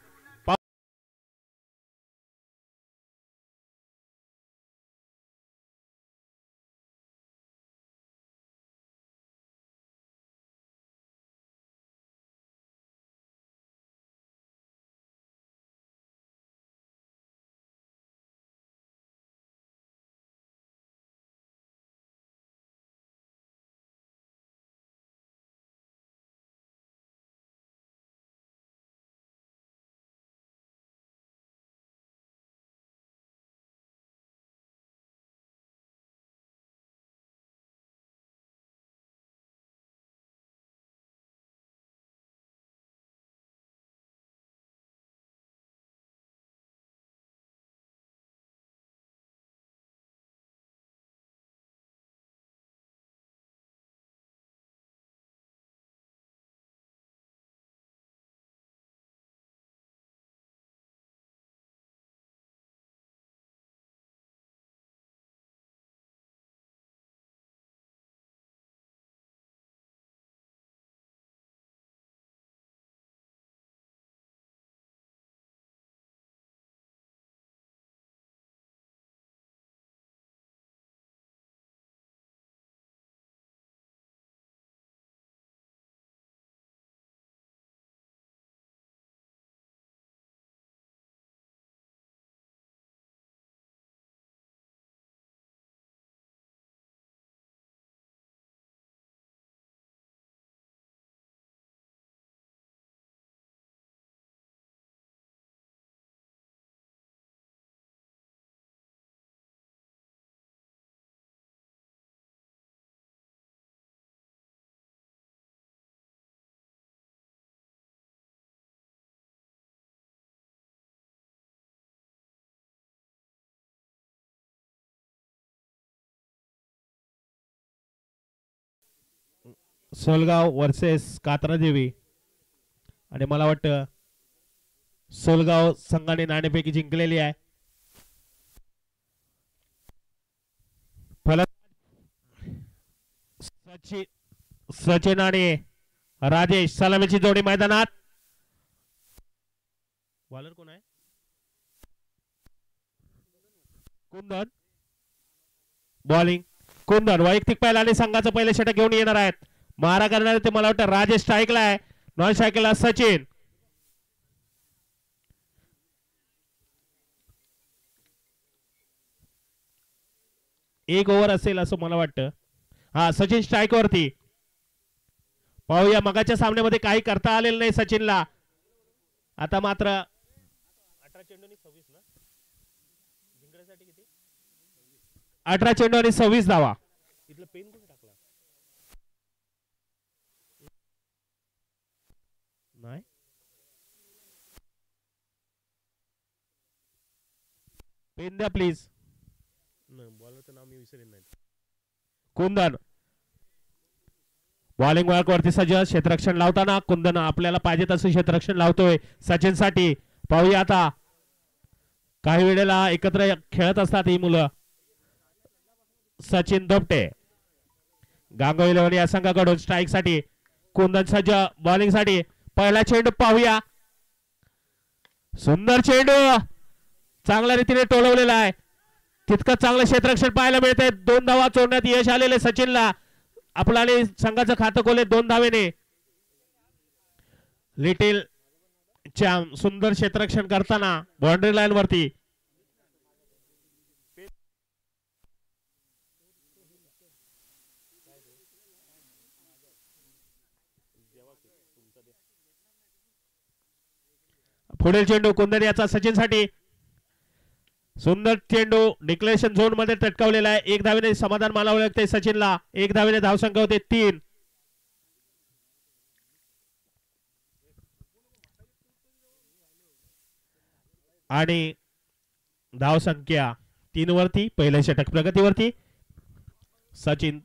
सोलगाव वर्सेस कात्रादेवी आणि मला वाटतं सोलगाव संघाने नाणेफेकी जिंकलेली आहे. सचिन आणि राजेश सलामीची जोडी मैदानात. बॉलर कोण आहे? कुंदन. बॉलिंग कुंदन वैयक्तिक पहिला आणि संघाचं पहिलं षटक घेऊन येणार आहेत. मारा करणारे ते मला वाटतं राजेश स्ट्राईकला आहे, नॉन स्ट्राईकला सचिन. एक ओव्हर असेल असं मला वाटतं. हा सचिन स्ट्राईक वरती. पाहूया मगाच्या सामन्यामध्ये काही करता आलेलं नाही सचिनला. आता मात्र 18 चेंडू आणि 26 ना जिंकण्यासाठी किती 18 चेंडू आणि 26 धावा. इथलं पेन कुठे टाकला नाही. पेन द्या प्लीज. बॉलरचं नाव मी विसरेन नाही. कुंदन बॉलिंग वरती सज्ज. क्षेत्ररक्षण लावताना कुंदन आपल्याला पाहिजे तसं क्षेत्ररक्षण लावतोय सचिन साठी. पाहूया आता. काही वेळेला एकत्र खेळत असतात ही मुलं. सचिन धोपटे गांगोई लेवल या संघाकडून स्ट्राईक साठी. कुंदन सज्ज बॉलिंग साठी. पहिला चेंडू पाहूया. सुंदर चेंडू चांगल्या रीतीने टोलवलेला आहे. तितकं चांगलं क्षेत्ररक्षण पाहायला मिळतंय. 2 धावा चोरण्यात यश आलेले सचिनला. आपला आणि संघाचं खातं खोले 2 धावेने. लिटिल चॅम सुंदर क्षेत्ररक्षण करताना बाउंड्री लाईन वरती. पुढील चेंडू कुंदन याचा सचिनसाठी. सुंदर चेंडू डिक्लेरेशन झोन मध्ये तटकावलेला आहे. 1 धावेने समाधान मानावं लागते सचिनला. 1 धावेने धावसंख्या होते 3. आणि धावसंख्या 3 वरती. पहिलं षटक प्रगतीवरती. सचिन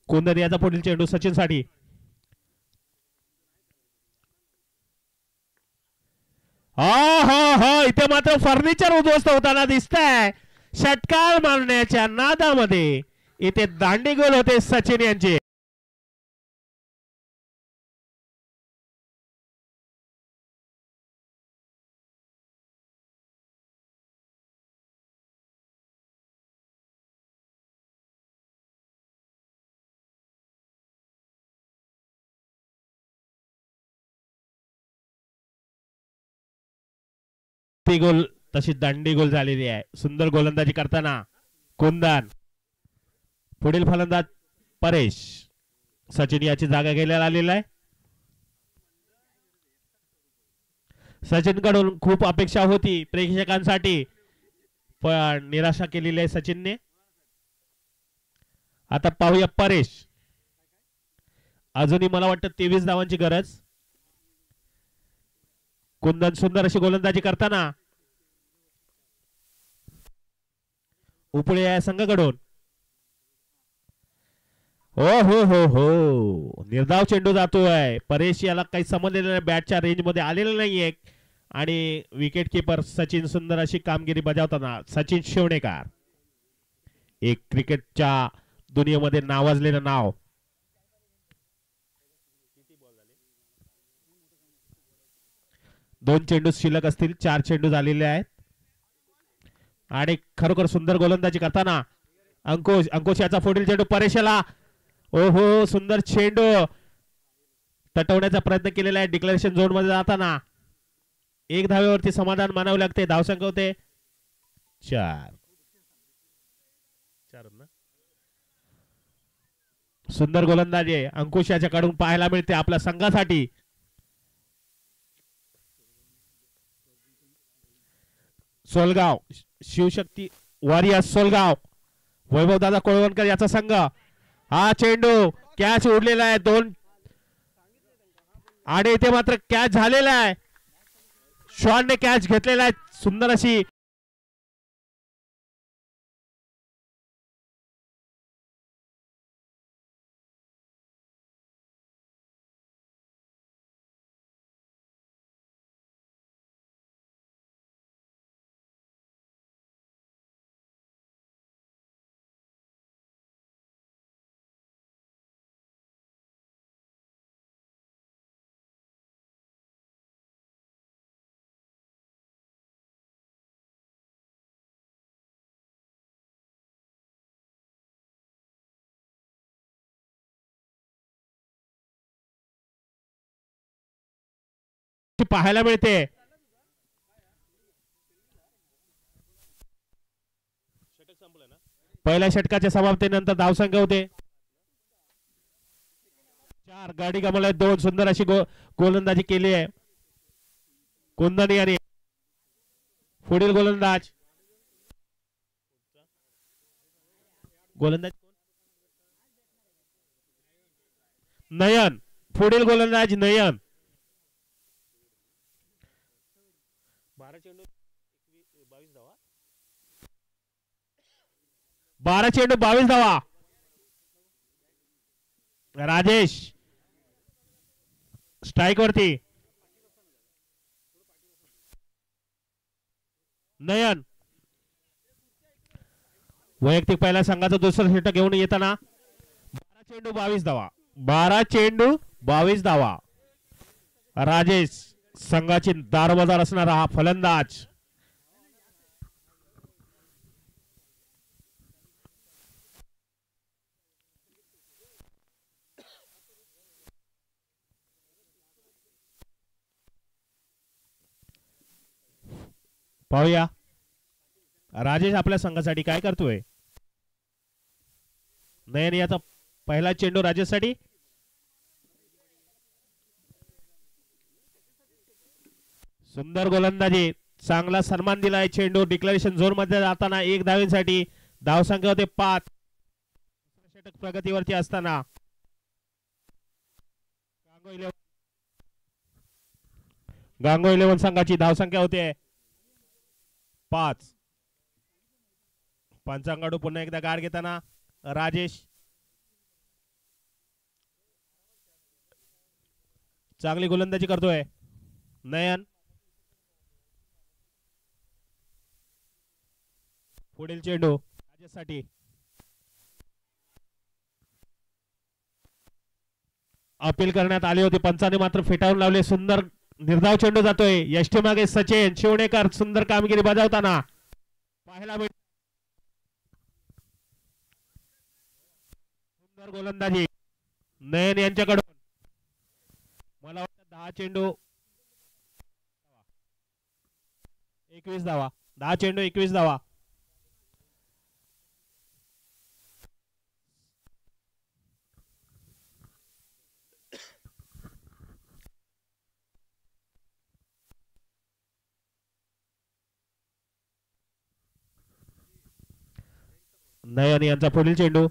कुंदन याचा पुढील चेंडू सचिनसाठी. हो इथे मात्र फर्निचर उद्ध्वस्त होताना दिसतंय. षटकार मारण्याच्या नादामध्ये इथे दांडी गोल होते सचिन यांचे. गोल तशी दांडी गोल झालेली आहे. सुंदर गोलंदाजी करताना कुंदन. पुढील फलंदाज परेश. सचिन याची जागा घ्यायला आलेला आहे. सचिन कडून खूप अपेक्षा होती प्रेक्षकांसाठी, पण निराशा केलेली आहे सचिनने. आता पाहूया परेश. अजूनही मला वाटतं 23 धावांची गरज. कुंदन सुंदर अशी गोलंदाजी करताना उपळे या संघाकडून. हो निर्धाव चेंडू जातोय. परेश याला काही समजलेलं बॅटच्या रेंज मध्ये आलेलं नाहीये. आणि विकेट किपर सचिन सुंदर अशी कामगिरी बजावताना सचिन शिवणेकर, एक क्रिकेटच्या दुनियेमध्ये नावाजलेलं नाव. दोन चेंडू शिल्लक असतील. 4 चेंडू झालेले आहेत. आणि खरोखर सुंदर गोलंदाजी करताना अंकुश याचा पुढील चेंडू परेशला. ओहो सुंदर चेंडू तटवण्याचा प्रयत्न केलेला आहे डिक्लेरेशन झोन मध्ये जाताना. 1 धावेवरती समाधान मानावे लागते. धावसंख्या होते 4. सुंदर गोलंदाजी अंकुश याच्याकडून पाहायला मिळते आपल्या संघासाठी. सोलगाव शिवशक्ती वॉरियर्स सोलगाव. वैभव दादा कोळवणकर याचा संघ. हा चेंडू कॅच उडलेला आहे 2. आणि इथे मात्र कॅच झालेला आहे. शॉनने कॅच घेतलेला आहे. सुंदर अशी पाहायला मिळते. पहिल्या षटकाच्या समाप्तीनंतर धावसंख्या होते 4. गाडी गमावल्या 2. सुंदर अशी गोलंदाजी केली आहे कुंदन याने. पुढील गोलंदाज नयन. पुढील गोलंदाज नयन. 12 चेंडू 22 धावा. राजेश स्ट्राइक वरती. नयन वैयक्तिक पहिल्या संघाचं दुसरं षटक घेऊन येताना 12 चेंडू 22 धावा. 12 चेंडू 22 धावा. राजेश संघाची दारोमदार असणारा हा फलंदाज. पाहूया राजेश आपल्या संघासाठी काय करतोय. नयन याचा पहिला चेंडू राजेशसाठी. सुंदर गोलंदाजी, चांगला सन्मान दिलाय. चेंडू डिक्लेरेशन झोन मध्ये जाताना 1 धावेसाठी धावसंख्या होते 5. षटक प्रगतीवरती असताना गांगो 11 संघाची धावसंख्या होते 5. पंचांगाडू पुन्हा एकदा गाड घेताना राजेश चांगली गोलंदाजी करतोय. नयन पुढील चेंडू राजेशसाठी. अपील करण्यात आले होते, पंचाने मात्र फेटाळून लावले. सुंदर निर्धाव चेंडू जातोय. यष्टी मागे सचिन शिवणेकर सुंदर कामगिरी बजावताना पाहायला मिळते. सुंदर गोलंदाजी नयन यांच्याकडून. मला वाटतं 10 चेंडू 21 धावा. 10 चेंडू 21 धावा. नयन यांचा पुढील चेंडू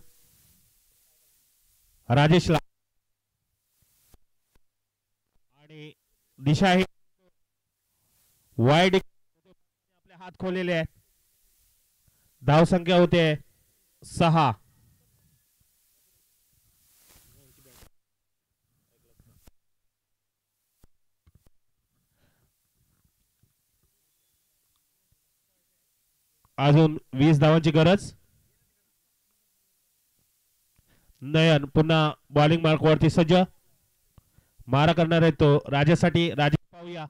राजेशला आणि दिशा आहे वाईड. आपले हात खोललेले आहेत. धाव संख्या होते 6. अजून 20 धावांची गरज. नयन पुन्हा बॉलिंग मार्क वरती सज्ज. मारा करणार आहे तो राजेसाठी. राजे पाहूया.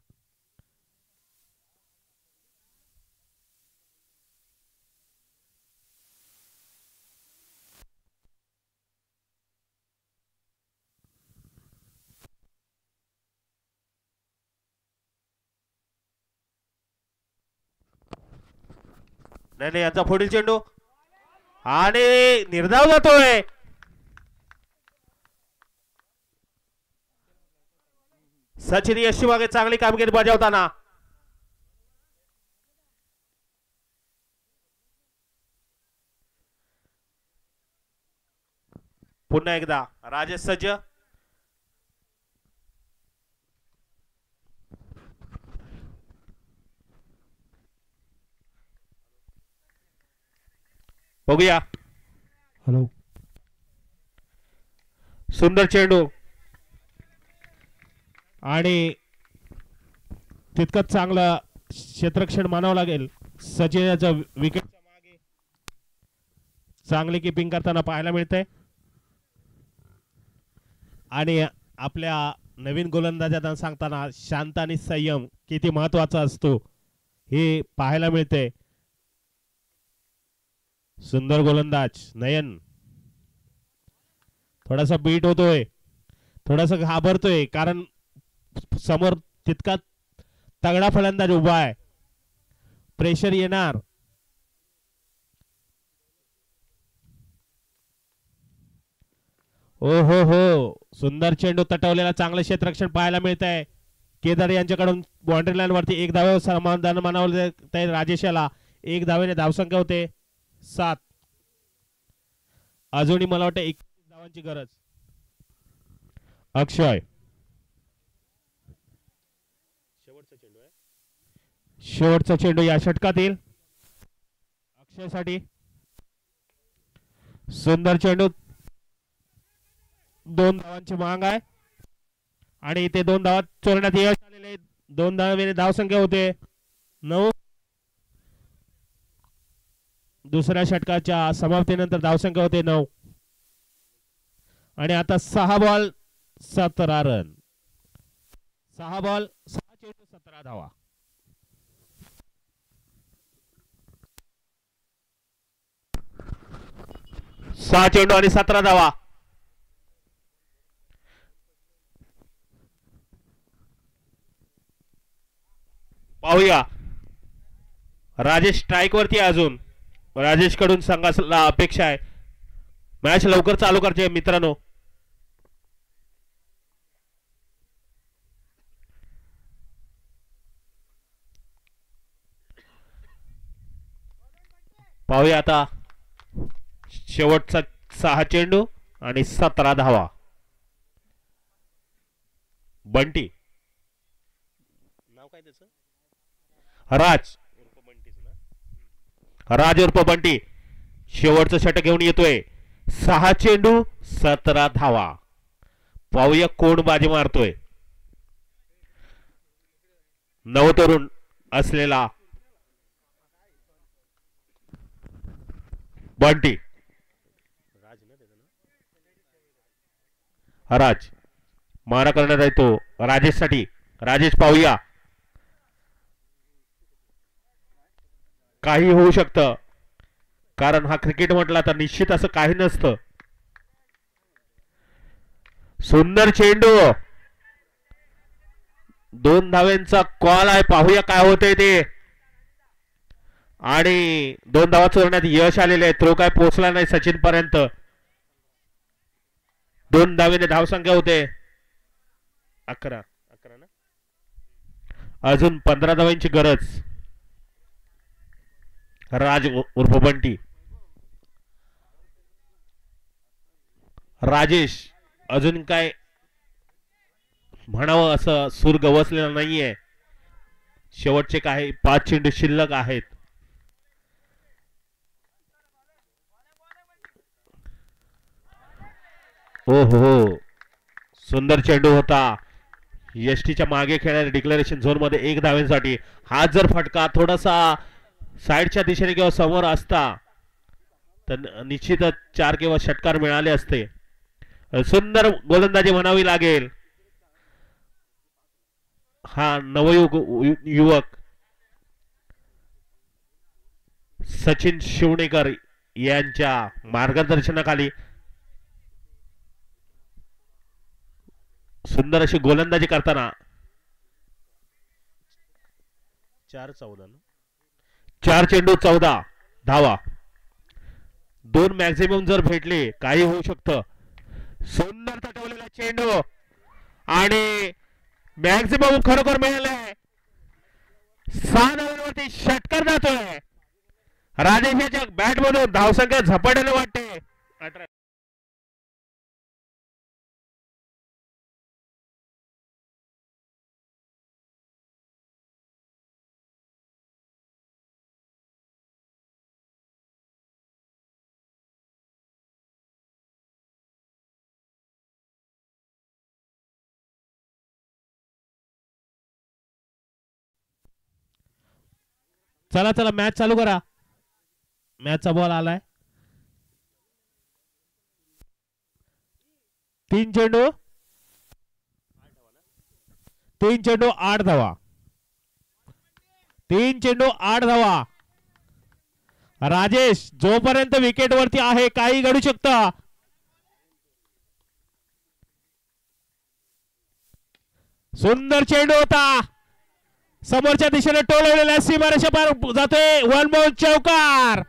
नाही यांचा पुढील चेंडू आणि निर्धाव जातोय. सचिन यशी मागे चांगली कामगिरी बजावताना पुन्हा एकदा राजेश सज्ज. बघूया. हॅलो. सुंदर चेंडू आणि तितकंच चांगलं क्षेत्ररक्षण मानावं लागेल. सचिनच्या विकेटच्या मागे चांगली किपिंग करताना पाहायला मिळतंय आणि आपल्या नवीन गोलंदाजांना सांगताना शांत आणि संयम किती महत्वाचा असतो हे पाहायला मिळते. सुंदर गोलंदाज नयन थोडासा बीट होतोय, थोडासा घाबरतोय कारण समोर तितका तगडा फलंदाज उभा आहे. प्रेशर येणार. ओ हो हो सुंदर चेंडू तटवलेला चांगलं क्षेत्ररक्षण पाहायला मिळत आहे. केदार यांच्याकडून बाउंड्री लाईन वरती 1 धावे समाधान मानावले राजेशाला. 1 धावेने धावसंख्या होते 7. अजूनही मला वाटतं 21 धावांची गरज. अक्षय शेवटचा चेंडू या षटकातील अक्षयसाठी. सुंदर चेंडू 2 धावांची मांग आहे आणि इथे 2 धावा चोरण्यात यश आलेले. 2 धावेने धावसंख्या होते 9. दुसऱ्या षटकाच्या समाप्तीनंतर धावसंख्या होते 9 आणि आता 6 बॉल 17 रन. 6 बॉल 6 चेंडू 17 धावा. सहा चेंडू आणि 17 धावा. पाहूया राजेश स्ट्राईक वरती आहे अजून. राजेश कडून संघाला अपेक्षा आहे मॅच लवकर चालू करायचे मित्रांनो. पाहूया आता शेवटचा 6 चेंडू आणि 17 धावा. बंटी नाव काय त्याचं, राज उर्फ बंटी शेवटचं षटक घेऊन येतोय. 6 चेंडू 17 धावा. पाहूया कोण बाजी मारतोय. नवतरुण असलेला बंटी. राज मारा करण्यात येतो राजेश साठी. राजेश पाहूया काही होऊ शकतं कारण हा क्रिकेट म्हटला तर निश्चित असं काही नसतं. सुंदर चेंडू 2 धाव्यांचा कॉल आहे. पाहूया काय होतंय ते. आणि 2 धावा चोरण्यात यश आलेले आहे. थ्रो काय पोहोचला नाही सचिन पर्यंत. 2 धावेने धावसंख्या होते 11 ना. अजून 15 धावांची गरज. राज उर्फ बंटी. राजेश अजून काय म्हणावं असं सूर गवसलेला नाहीये. शेवटचे काही 5 चेंडू शिल्लक आहेत. हो हो हो सुंदर चेंडू होता. एसटीच्या मागे खेळणाऱ्या डिक्लेरेशन झोन मध्ये 1 धावेसाठी. हा जर फटका थोडासा साईडच्या दिशेने किंवा समोर असता तर निश्चितच 4 किंवा षटकार मिळाले असते. सुंदर गोलंदाजी म्हणावी लागेल. हा युवक सचिन शिवणेकर यांच्या मार्गदर्शनाखाली सुंदर अशी गोलंदाजी करताना 4 चेंडू 14 धावा. 2 मॅक्झिमम जर भेटले काही होऊ शकतं. सुंदर तटवलेला चेंडू आणि मॅक्झिमम खरोखर मिळालाय. 6 धावांवरती षटकार जातोय. राजेशाच्या बॅट मधून धावसंख्या झपाट्याने वाटते. चला चला मॅच चालू करा. मॅचचा बॉल आलाय. 3 चेंडू 8 धावा. 3 चेंडू 8 धावा. राजेश जोपर्यंत विकेट वरती आहे काही घडू शकतं. सुंदर चेंडू होता. समोरच्या दिशेने टोलवलेल्या सीमारेषा पार जातोय. 1 बॉल चौकार.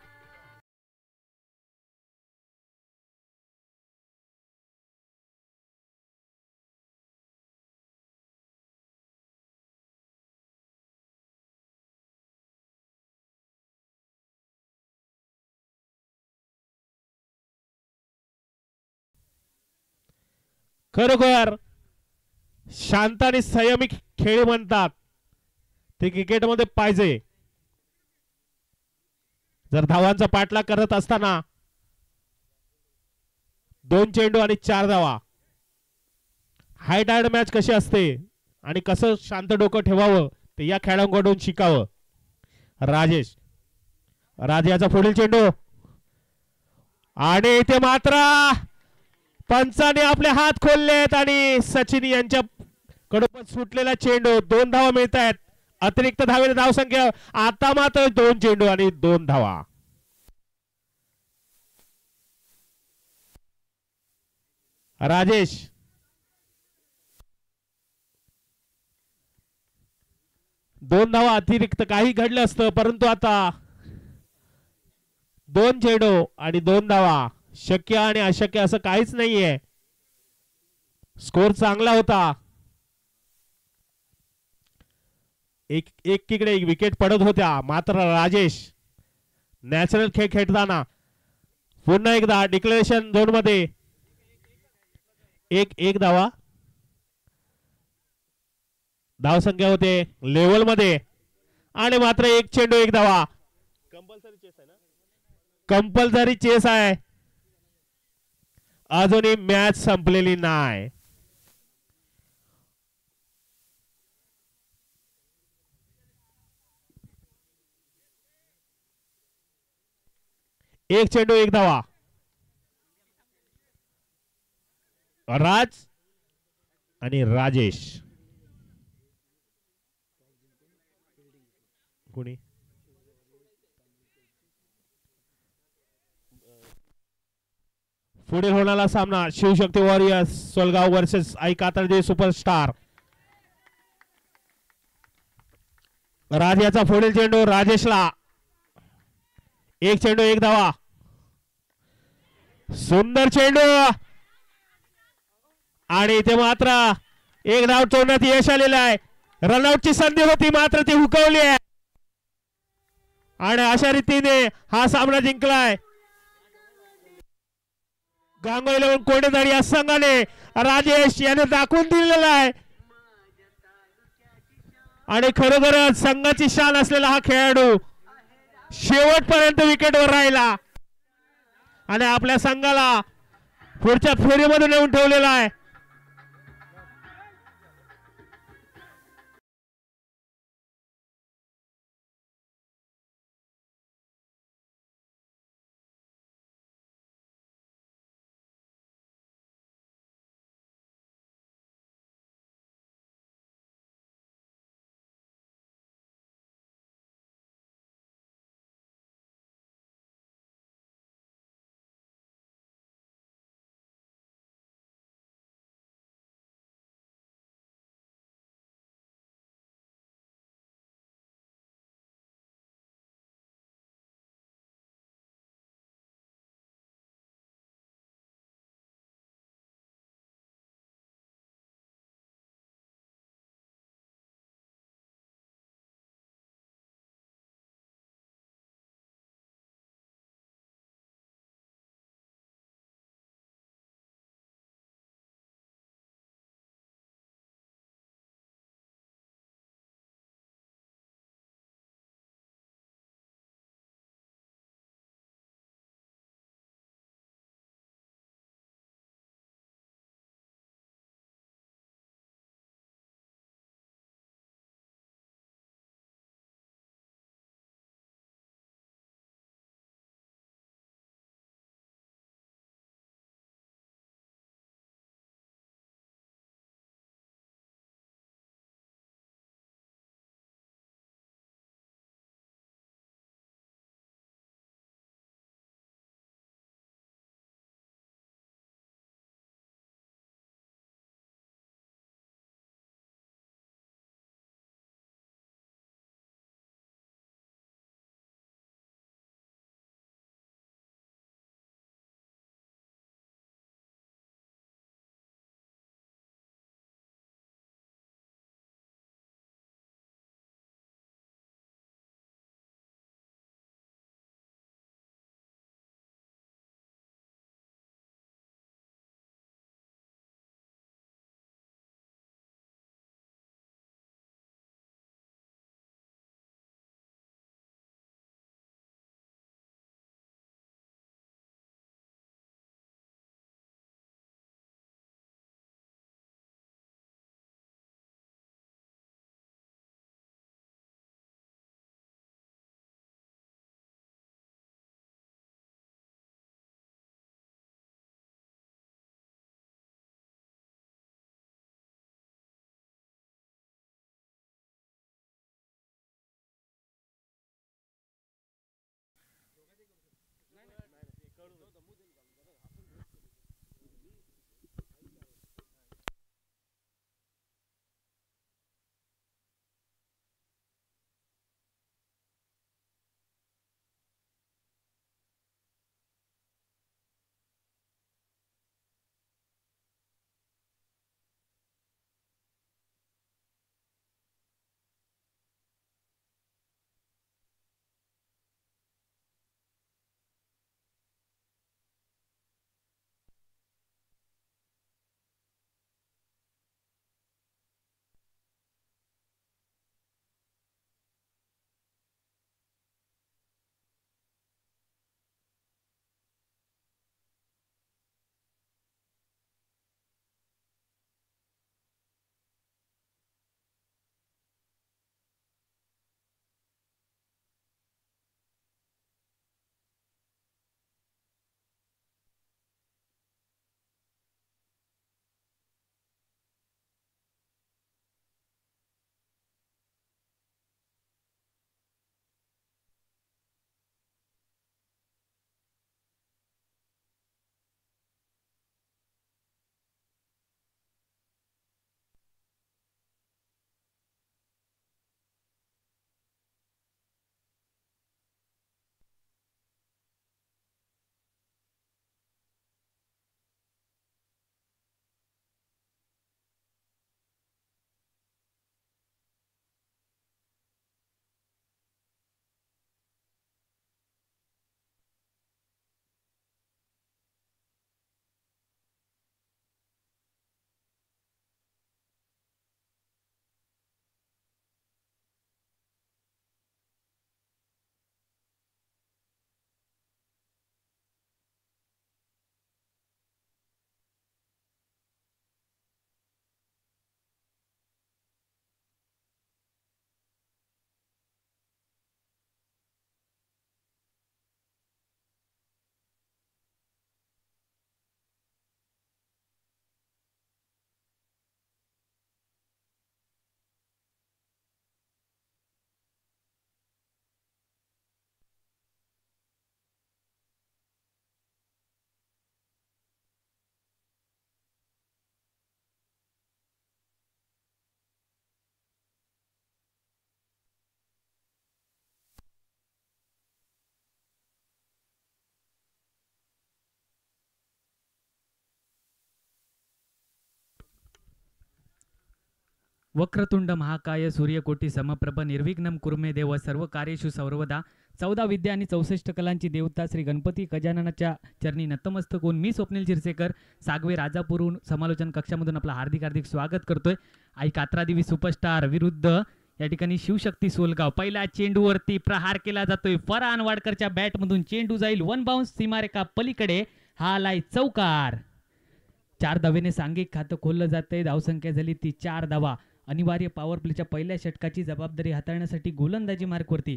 खरोखर शांत आणि संयमी खेळ म्हणतात ते क्रिकेटमध्ये पाहिजे. जर धावांचा पाठलाग करत असताना 2 चेंडू आणि 4 धावा. हाय टायर्ड मॅच कशी असते आणि कसं शांत डोकं ठेवावं ते या खेळाडूंकडून शिकावं. राजाचा पुढील चेंडू आणि इथे मात्र पंचाने आपले हात खोललेत आणि सचिन यांच्या कडून सुटलेला चेंडू. 2 धावा मिळत आहेत. अतिरिक्त धावेने धावसंख्या आता मात्र 2 चेंडू आणि 2 धावा. राजेश 2 धावा अतिरिक्त काही घडलं असतं, परंतु आता 2 चेंडू आणि 2 धावा. शक्य आणि अशक्य असं काहीच नाहीये. स्कोर चांगला होता. एकीकडे विकेट पडत होत्या, मात्र राजेश नॅचरल खेळ खेळताना पुन्हा एकदा डिक्लेरेशन झोन मध्ये एक धावा. धावसंख्या होते लेवल मध्ये आणि मात्र 1 चेंडू 1 धावा. कंपल्सरी चेस आहे. अजूनही मॅच संपलेली नाही. एक चेंडू 1 धावा. राज आणि राजेश कोणी पुढील होणारा सामना Shivshakti warriors Solgaon versus Aai Katarde superstar. Raj याचा पुढील चेंडू राजेशला. 1 चेंडू 1 धावा. सुंदर चेंडू आणि इथे मात्र 1 धाव तोडण्यात यश आलेलं आहे. रनआउटची संधी होती मात्र ती हुकवली आहे आणि अशा रीतीने हा सामना जिंकलाय. गांगोई 11 कोंडेधार या संघाने राजेश याने दाखवून दिलेला आहे आणि खरोखरच संघाची शान असलेला हा खेळाडू शेवटपर्यंत विकेटवर राहिला आणि आपल्या संघाला पुढच्या फेरीमध्ये नेऊन ठेवलेला आहे. वक्रतुंड महाकाय सूर्यकोटी समप्रभ निर्विघ्नं कुर्मे देव सर्व कार्येषु सर्वदा 14 विद्या आणि 64 कलांची देवता श्री गणपती गजाननाच्या चरणी नतमस्तक होऊन मी स्वप्नील शिरसेकर सागवे राजापूरहून समालोचन कक्षामधून आपलं हार्दिक स्वागत करतोय. आई कात्रादेवी सुपरस्टार विरुद्ध या ठिकाणी शिवशक्ती सोलगाव. पहिल्या चेंडूवरती प्रहार केला जातोय. फरहान वाडकरच्या बॅटमधून चेंडू जाईल वन बाउन्स सीमारेखा पलीकडे. हा आलाय चौकार. 4 धावेने सांघिक खातं खोललं जातंय. धावसंख्या झाली ती 4 धावा. अनिवार्य पॉवर प्लेच्या पहिल्या षटकाची जबाबदारी हाताळण्यासाठी गोलंदाजी मार्कवरती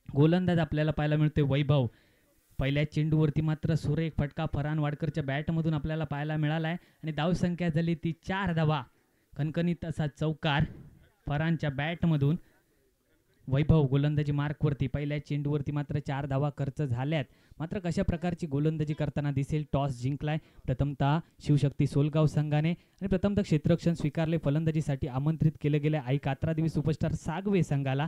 गोलंदाज आपल्याला पाहायला मिळतोय वैभव. पहिल्या चेंडूवरती मात्र सुरेख फटका फरहान वाडकरच्या बॅटमधून आपल्याला पाहायला मिळालाय आणि धावसंख्या झाली ती 4 धावा. खणखणीत असा चौकार फरहानच्या बॅटमधून. वैभव गोलंदाजी मार्कवरती. पहिल्या चेंडूवरती मात्र 4 धावा खर्च झाल्यात. मात्र कशा प्रकारची गोलंदाजी करताना दिसेल. टॉस जिंकलाय प्रथमतः शिवशक्ती सोलगाव संघाने आणि प्रथमतः क्षेत्ररक्षण स्वीकारले. फलंदाजीसाठी आमंत्रित केले गेले आई कात्रादेवी सुपरस्टार सागवे संघाला.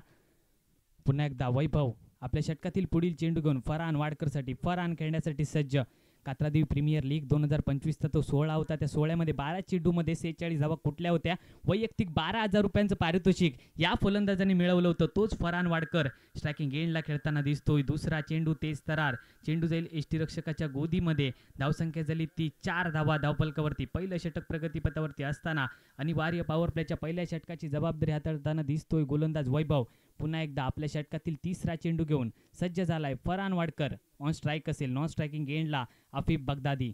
पुन्हा एकदा वैभव आपल्या षटकातील पुढील चेंडू घेऊन फरहान वाडकरसाठी. फरहान खेळण्यासाठी सज्ज. कात्रादेवी प्रीमियर लीग 2025चा तो 16 होता. त्या 16मध्ये 12 चेंडूमध्ये 46 धावा कुठल्या होत्या. वैयक्तिक 12,000 रुपयांचं पारितोषिक या फलंदाजाने मिळवलं होतं. तोच फरहान वाडकर स्ट्रायकिंग एंडला खेळताना दिसतोय. दुसरा चेंडू तेज तरार. चेंडू जाईल यष्टीरक्षकाच्या गोदीमध्ये. धावसंख्या झाली ती 4 धावा धावफलकावरती. पहिलं षटक प्रगतीपथावरती असताना अनिवार्य पॉवर प्लेच्या पहिल्या षटकाची जबाबदारी हाताळताना दिसतोय गोलंदाज वैभव. पुन्हा एकदा आपल्या षटकातील तिसरा चेंडू घेऊन सज्ज झालाय फरहान वाडकर. ऑन स्ट्राईक असेल. नॉन स्ट्रायकिंग एंडला आफिफ बगदादी.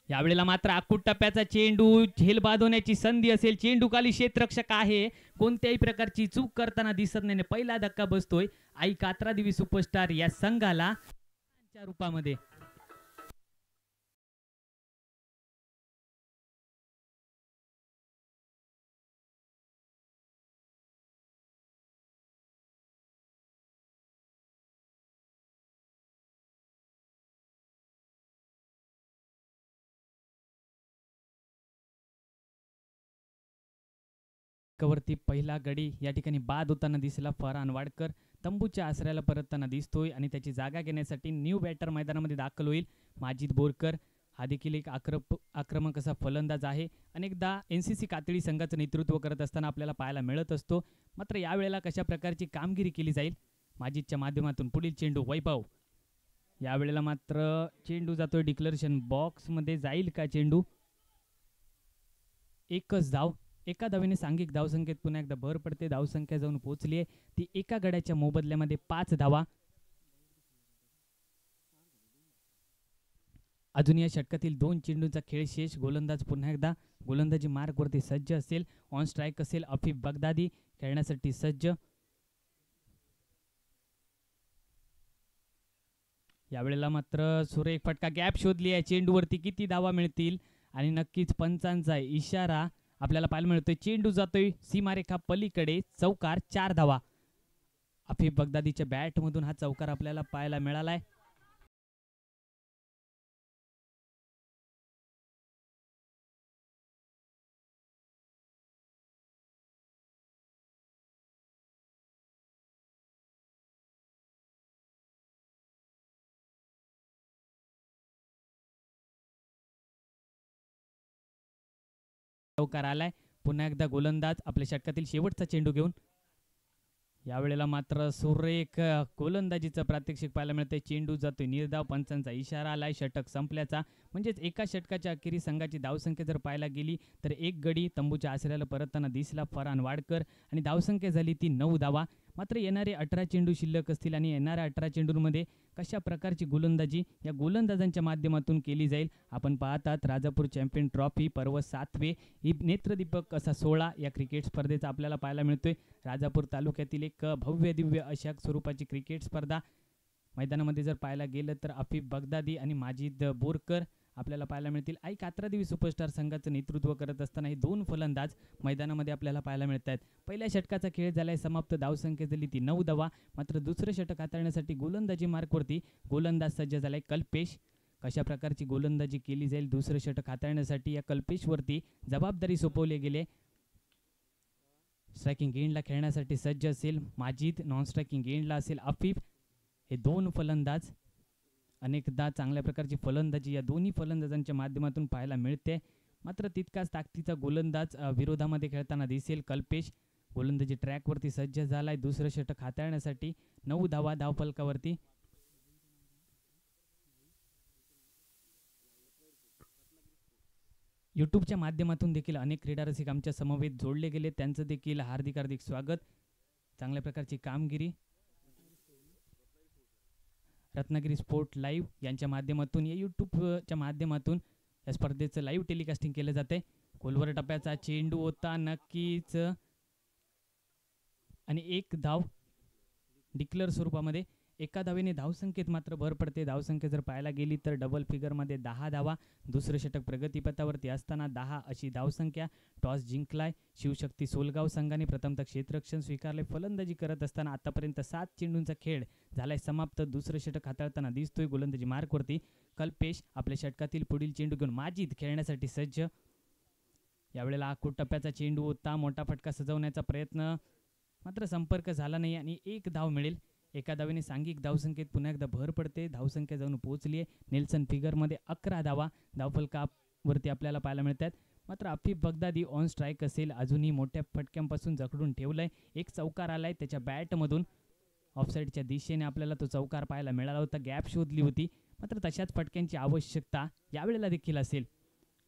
यावेळेला मात्र आखूट टप्प्याचा चेंडू झेल बांधवण्याची संधी असेल. चेंडू खाली क्षेत्ररक्षक आहे. कोणत्याही प्रकारची चूक करताना दिसत नाही. पहिला धक्का बसतोय आई कात्रादेवी सुपरस्टार या संघाला च्या रूपामध्ये. वरती पहिला गडी या ठिकाणी बाद होताना दिसला. फरहान वाडकर तंबूच्या आसऱ्याला परतताना दिसतोय आणि त्याची जागा घेण्यासाठी न्यू बॅटर मैदानामध्ये दाखल होईल. माजिद बोरकर हा देखील एक आक्रमक असा फलंदाज आहे. अनेकदा NCC कातळी संघाचं नेतृत्व करत असताना आपल्याला पाहायला मिळत असतो. मात्र यावेळेला कशा प्रकारची कामगिरी केली जाईल माजिदच्या माध्यमातून. पुढील चेंडू वैभव. यावेळेला मात्र चेंडू जातोय डिक्लेरेशन बॉक्समध्ये. जाईल का चेंडू. एकच धाव. एका धावेने सांघिक धावसंख्येत पुन्हा एकदा भर पडते. धावसंख्या जाऊन पोहोचली आहे ती एका गड्याच्या मोबदल्यामध्ये 5 धावा. अजून या षटकातील 2 चेंडूंचा खेळ शेष. गोलंदाज पुन्हा एकदा गोलंदाजी मार्कवरती सज्ज असेल. ऑन स्ट्राईक असेल आफिफ बगदादी खेळण्यासाठी सज्ज. यावेळेला मात्र सुरेख फटका. गॅप शोधली आहे चेंडूवरती. किती धावा मिळतील आणि नक्कीच पंचांचा इशारा आपल्याला पाहायला मिळतोय. चेंडू जातोय सीमारेखा पलीकडे. चौकार 4 धावा. आफिफ बगदादीच्या बॅटमधून हा चौकार आपल्याला पाहायला मिळालाय. चौकार आलाय. पुन्हा एकदा गोलंदाज आपल्या षटकातील शेवटचा चेंडू घेऊन. यावेळेला मात्र सुरेख गोलंदाजीचं प्रात्यक्षिक पाहायला मिळतंय. चेंडू जातोय निर्धाव. पंचांचा इशारा आलाय षटक संपल्याचा. म्हणजेच एका षटकाच्या अखेरीस संघाची धावसंख्या जर पाहायला गेली तर एक गडी तंबूच्या आसऱ्याला परतताना दिसला फरहान वाडकर आणि धावसंख्या झाली ती 9 धावा. मात्र येणारे 18 चेंडू शिल्लक असतील आणि येणाऱ्या 18 चेंडूंमध्ये कशा प्रकारची गोलंदाजी या गोलंदाजांच्या माध्यमातून केली जाईल. आपण पाहतात राजापूर चॅम्पियन ट्रॉफी पर्व 7वे ही नेत्रदीपक असा 16 या क्रिकेट स्पर्धेचा आपल्याला पाहायला मिळतोय. राजापूर तालुक्यातील एक भव्य दिव्य अशा स्वरूपाची क्रिकेट स्पर्धा. मैदानामध्ये जर पाहायला गेलं तर आफिफ बगदादी आणि माजिद बोरकर आपल्याला पाहायला मिळतील. आई कात्रादेवी सुपरस्टार संघाचं नेतृत्व करत असताना हे 2 फलंदाज मैदानामध्ये आपल्याला पाहायला मिळत आहेत. पहिल्या षटकाचा खेळ झालाय समाप्त. धावसंख्या झाली ती 9 धावा. मात्र दुसरं षटक हाताळण्यासाठी गोलंदाजी मार्कवरती गोलंदाज सज्ज झालाय कल्पेश. कशा प्रकारची गोलंदाजी केली जाईल दुसरं षटक हाताळण्यासाठी या कल्पेशवरती जबाबदारी सोपवली गेली. स्ट्रायकिंग एंडला खेळण्यासाठी सज्ज असेल माजिद. नॉन स्ट्रायकिंग एंडला असेल आफिफ. हे 2 फलंदाज. अनेकदा चांगल्या प्रकारची फलंदाजी या दोन्ही फलंदाजांच्या माध्यमातून पाहायला मिळते. मात्र तितकाच ताकदीचा गोलंदाज विरोधामध्ये खेळताना दिसेल कल्पेश. गोलंदाजी ट्रॅकवरती सज्ज झालाय दुसरं षटक हाताळण्यासाठी. 9 धावा धावफलकावरती. यूट्यूबच्या माध्यमातून देखील अनेक क्रीडा रसिक आमच्या समवेत जोडले गेले, त्यांचं देखील हार्दिक हार्दिक स्वागत. चांगल्या प्रकारची कामगिरी रत्नागिरी स्पोर्ट लाईव्ह यांच्या माध्यमातून, या यूट्यूबच्या माध्यमातून या स्पर्धेचं लाईव्ह टेलिकास्टिंग केलं जाते. खोलवर टप्प्याचा चेंडू होता नक्कीच, आणि एक धाव डिक्लेअर स्वरूपामध्ये. एका धावेने धावसंख्येत मात्र भर पडते. धावसंख्या जर पाहायला गेली तर डबल फिगरमध्ये 10 धावा. दुसरं षटक प्रगतीपथावरती असताना 10 अशी धावसंख्या. टॉस जिंकलाय शिवशक्ती सोलगाव संघाने. प्रथमतः क्षेत्ररक्षण स्वीकारले. फलंदाजी करत असताना आतापर्यंत 7 चेंडूंचा खेळ झालाय समाप्त. दुसरं षटक हाताळताना दिसतोय गोलंदाजी मार्कवरती कल्पेश. आपल्या षटकातील पुढील चेंडू घेऊन माजीद खेळण्यासाठी सज्ज. यावेळेला आखूड टप्प्याचा चेंडू होता. मोठा फटका सजवण्याचा प्रयत्न, मात्र संपर्क झाला नाही आणि एक धाव मिळेल. एका धावेने सांघिक धावसंख्येत पुन्हा एकदा भर पडते. धावसंख्या जाऊन पोहोचली आहे नेल्सन फिगरमध्ये 11 धावा धावफलकावरती आपल्याला पाहायला मिळतात. मात्र आफिफ बगदादी ऑन स्ट्राईक असेल. अजूनही मोठ्या फटक्यांपासून जखडून ठेवलंय. एक चौकार आलाय त्याच्या बॅटमधून. ऑफसाईडच्या दिशेने आपल्याला तो चौकार पाहायला मिळाला होता. गॅप शोधली होती, मात्र तशाच फटक्यांची आवश्यकता यावेळेला देखील असेल.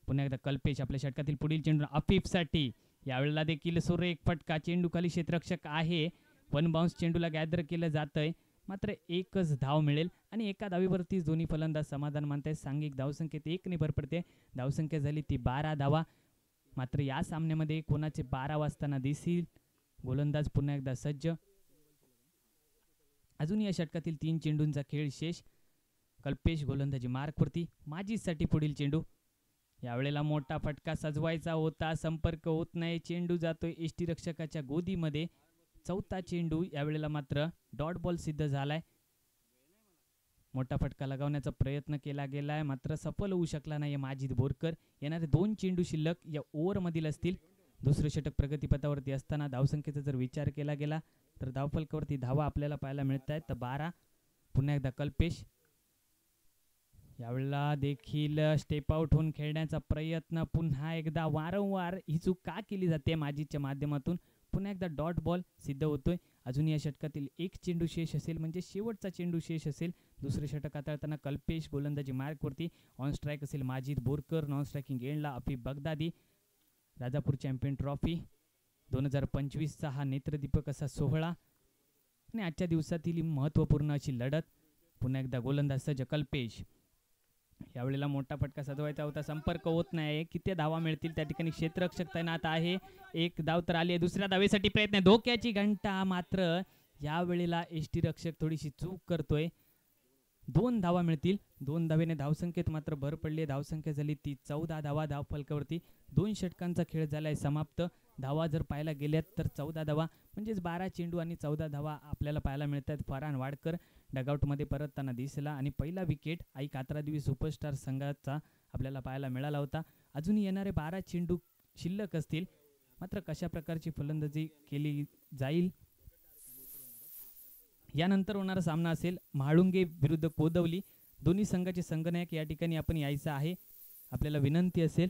पुन्हा एकदा कल्पेश आपल्या षटकातील पुढील चेंडू आफिफसाठी. यावेळेला देखील सुरेख फटका. चेंडू खाली क्षेत्ररक्षक आहे. 1 बाउन्स चेंडूला गॅदर केलं जातंय. मात्र एकच धाव मिळेल आणि एका धावीवरतीच दोन्ही फलंदाज समाधान मानतायत. सांघिक धावसंख्येत 1 ने भर पडते. धावसंख्या झाली ती 12 धावा. मात्र या सामन्यामध्ये कोणाचे 12 वाजताना दिसतील. गोलंदाज पुन्हा एकदा सज्ज. अजून या षटकातील 3 चेंडूंचा खेळ शेष. कल्पेश गोलंदाजी मार्कवरती. माजीसाठी पुढील चेंडू. यावेळेला मोठा फटका सजवायचा होता. संपर्क होत नाही. चेंडू जातोय यष्टीरक्षकाच्या गोदीमध्ये. चौथा चेंडू यावेळेला मात्र डॉट बॉल सिद्ध झालाय. मोठा फटका लगावण्याचा प्रयत्न केला गेलाय, मात्र सफल होऊ शकला नाही माजिद बोरकर. येणारे 2 चेंडू शिल्लक या ओव्हरमधील असतील. दुसरं षटक प्रगतीपथावरती असताना धावसंख्येचा जर विचार केला गेला तर धावफलकावरती धावा आपल्याला पाहायला मिळत आहेत. तर 12. पुन्हा एकदा कल्पेश. यावेळेला देखील स्टेप आउट होऊन खेळण्याचा प्रयत्न. पुन्हा एकदा वारंवार ही चूक का केली जाते माजीदच्या माध्यमातून. पुन्हा एकदा डॉट बॉल सिद्ध होतोय. अजून या षटकातील 1 चेंडू शेष असेल, म्हणजे शेवटचा चेंडू शेष असेल. दुसरे षटक हाताळताना कल्पेश गोलंदाजी मार्कवरती. ऑन स्ट्राईक असेल माजिद बोरकर. नॉन स्ट्रायकिंग एंडला आफिफ बगदादी. राजापूर चॅम्पियन ट्रॉफी 2025चा हा नेत्रदीपक असा सोहळा आणि आजच्या दिवसातील महत्त्वपूर्ण अशी लढत. पुन्हा एकदा गोलंदाज सज्ज कल्पेश. यावेळेला मोठा फटका सजवायचा होता. संपर्क होत नाही. किती धावा मिळतील त्या ठिकाणी क्षेत्ररक्षक तैनात आहे. एक धाव तर आली आहे. दुसऱ्या धावेसाठी प्रयत्न. धोक्याची घंटा. मात्र यावेळेला यष्टीरक्षक थोडीशी चूक करतोय. 2 धावा मिळतील. 2 धावेने धावसंख्येत मात्र भर पडली. धावसंख्या झाली ती 14 धावा धावफलकावरती. 2 षटकांचा खेळ झालाय समाप्त. धावा जर पाहायला गेल्यात तर 14 धावा, म्हणजेच 12 चेंडू आणि 14 धावा आपल्याला पाहायला मिळतात. फरहान वाडकर डगआउटमध्ये परतताना दिसला आणि पहिला विकेट आई कात्रादेवी सुपरस्टार संघाचा आपल्याला पाहायला मिळाला होता. अजून येणारे 12 चेंडू शिल्लक असतील, मात्र कशा प्रकारची फलंदाजी केली जाईल. यानंतर होणारा सामना असेल म्हाळुंगे विरुद्ध कोदवली. दोन्ही संघाचे संघनायक या ठिकाणी आपण यायचं आहे. आपल्याला विनंती असेल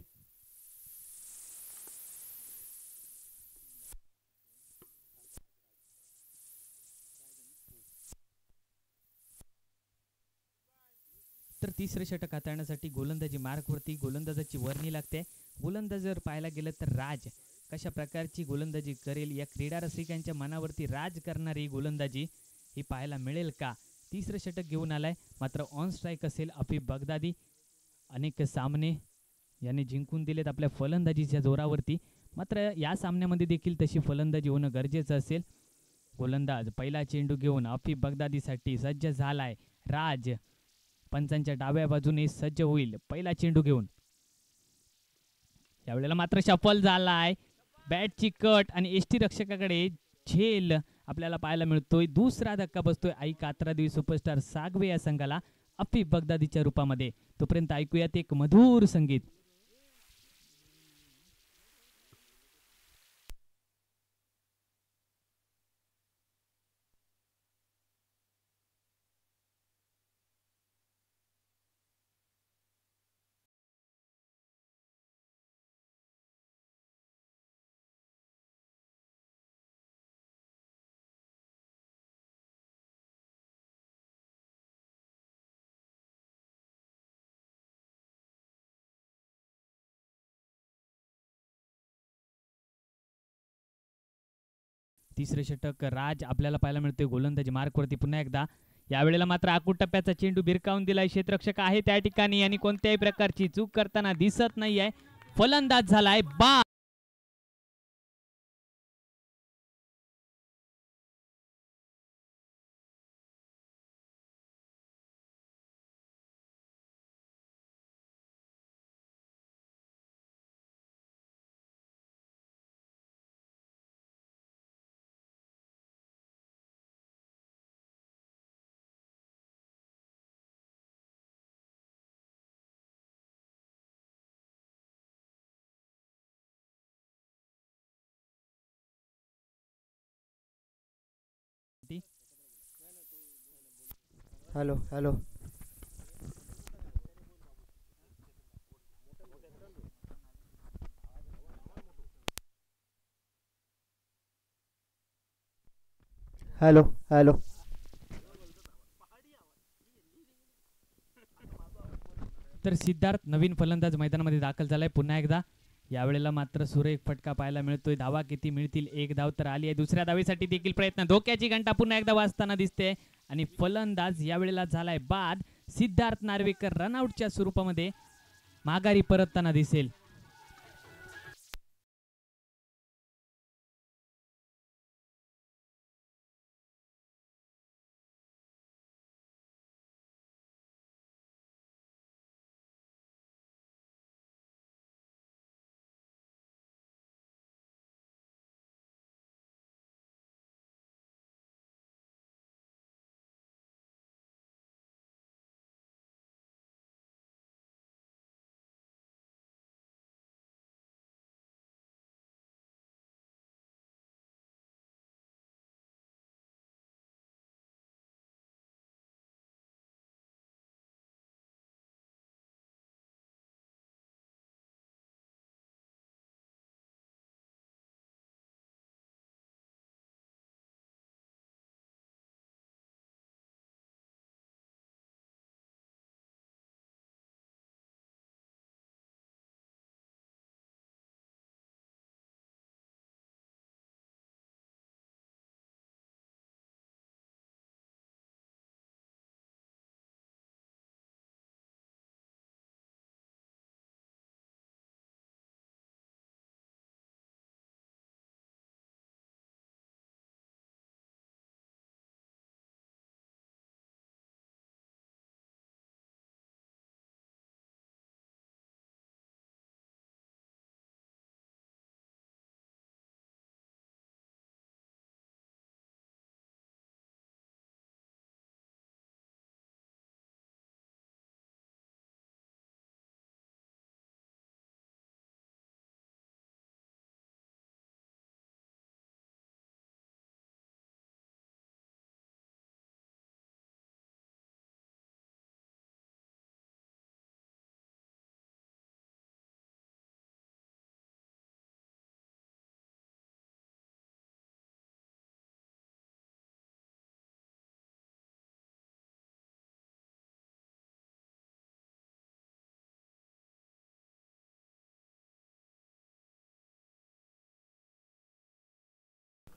तर तिसरे षटक हाताळण्यासाठी गोलंदाजी मार्कवरती गोलंदाजाची वर्णी लागते. गोलंदाज जर पाहायला गेलं तर राज कशा प्रकारची गोलंदाजी करेल, या क्रीडा रसिकांच्या मनावरती राज करणारी गोलंदाजी ही पाहायला मिळेल का. तिसरं षटक घेऊन आलाय, मात्र ऑन स्ट्राईक असेल आफिफ बगदादी. अनेक सामने याने जिंकून दिलेत आपल्या फलंदाजीच्या जोरावरती, मात्र या सामन्यामध्ये देखील तशी फलंदाजी होणं गरजेचं असेल. गोलंदाज पहिला चेंडू घेऊन आफिफ बगदादीसाठी सज्ज झालाय. राज पंचांच्या डाव्या बाजूने सज्ज होईल पहिला चेंडू घेऊन. यावेळेला मात्र सफल झालाय. बॅटची कट आणि यष्टीरक्षकाकडे झेल आपल्याला पाहायला मिळतोय. दुसरा धक्का बसतोय आई कात्रादेवी सुपरस्टार सागवे या संघाला आफिफ बगदादीच्या रूपामध्ये. तोपर्यंत ऐकूयात एक मधुर संगीत. तिसरे षटक राज आपल्याला पाहायला मिळतोय गोलंदाजी मार्कवरती पुन्हा एकदा. यावेळेला मात्र आखूड टप्प्याचा चेंडू भिरकावून दिलाय. क्षेत्ररक्षक आहे त्या ठिकाणी आणि कोणत्याही प्रकारची चूक करताना दिसत नाहीये. फलंदाज झालाय बा. हॅलो हॅलो हॅलो हॅलो तर सिद्धार्थ नवीन फलंदाज मैदानामध्ये दाखल झालाय पुन्हा एकदा. यावेळेला मात्र सुरेख फटका पाहायला मिळतोय. धावा किती मिळतील? एक धाव तर आली आहे. दुसऱ्या धावेसाठी देखील प्रयत्न. धोक्याची घंटा पुन्हा एकदा वाजताना दिसते आणि फलंदाज यावेळेला झालाय बाद. सिद्धार्थ नार्वेकर रनआउटच्या स्वरूपामध्ये माघारी परतताना दिसेल.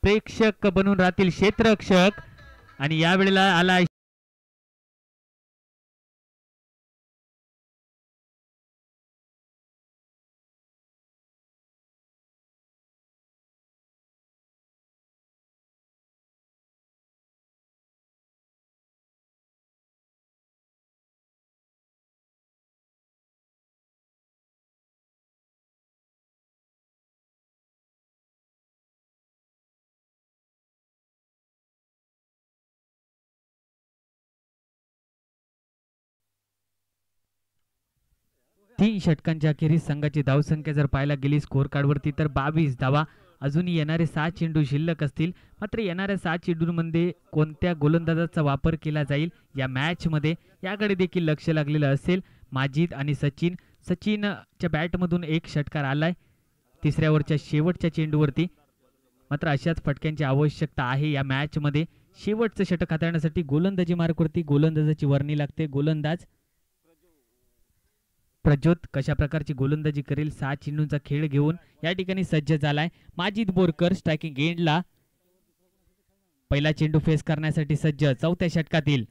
प्रेक्षक बनून राहतील क्षेत्ररक्षक आणि यावेळेला आला तीन षटकांच्या अखेरीस संघाची धावसंख्या जर पाहायला गेली स्कोर कार्डवरती तर 22 धावा. अजूनही येणारे 6 चेंडू शिल्लक असतील. मात्र येणाऱ्या 6 चेंडूंमध्ये कोणत्या गोलंदाजाचा वापर केला जाईल या मॅच मध्ये याकडे देखील लक्ष लागलेलं असेल. माजिद आणि सचिनच्या बॅटमधून एक षटकार आलाय तिसऱ्या ओव्हरच्या शेवटच्या चेंडूवरती. मात्र अशाच फटक्यांची आवश्यकता आहे या मॅच मध्ये. शेवटचं षटक हाताळण्यासाठी गोलंदाजी मार्कवरती गोलंदाजाची वर्णी लागते. गोलंदाज प्रज्योत कशा प्रकारची गोलंदाजी करेल 6 चेंडूंचा खेळ घेऊन या ठिकाणी सज्ज झालाय. माजिद बोरकर स्ट्रायकिंग एंडला पहिला चेंडू फेस करण्यासाठी सज्ज चौथ्या षटकातील.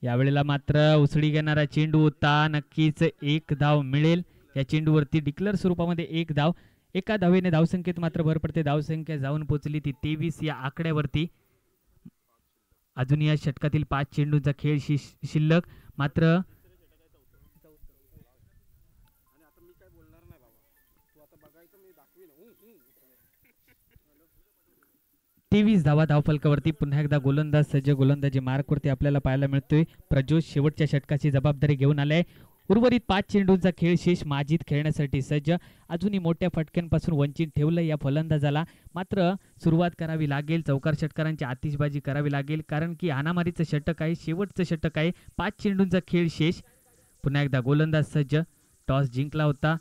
यावेळेला मात्र उसळी घेणारा चेंडू होता. नक्कीच एक धाव मिळेल या चेंडूवरती. डिक्लेअर स्वरूपामध्ये एक धाव. एका धावेने धावसंख्येत मात्र भर पडते. धावसंख्या जाऊन पोहोचली ती 23 या आकड्यावरती. अजून या षटकातील 5 चेंडूंचा खेळ शिल्लक. मात्र 23 धावा धावफलकावरती. पुन्हा एकदा गोलंदाज सज्ज. गोलंदाजी मार्कवरती आपल्याला पाहायला मिळतोय प्रज्योत शेवटच्या षटकाची जबाबदारी घेऊन आलाय. उर्वरित 5 चेंडूंचा खेळ शेष माजीत खेळण्यासाठी सज्ज. अजूनही मोठ्या फटक्यांपासून वंचित ठेवलं या फलंदाजाला. मात्र सुरुवात करावी लागेल. चौकार षटकारांची आतिषबाजी करावी लागेल, कारण की हाणामारीचं षटक आहे, शेवटचं षटक आहे. 5 चेंडूंचा खेळ शेष. पुन्हा एकदा गोलंदाज सज्ज. टॉस जिंकला होता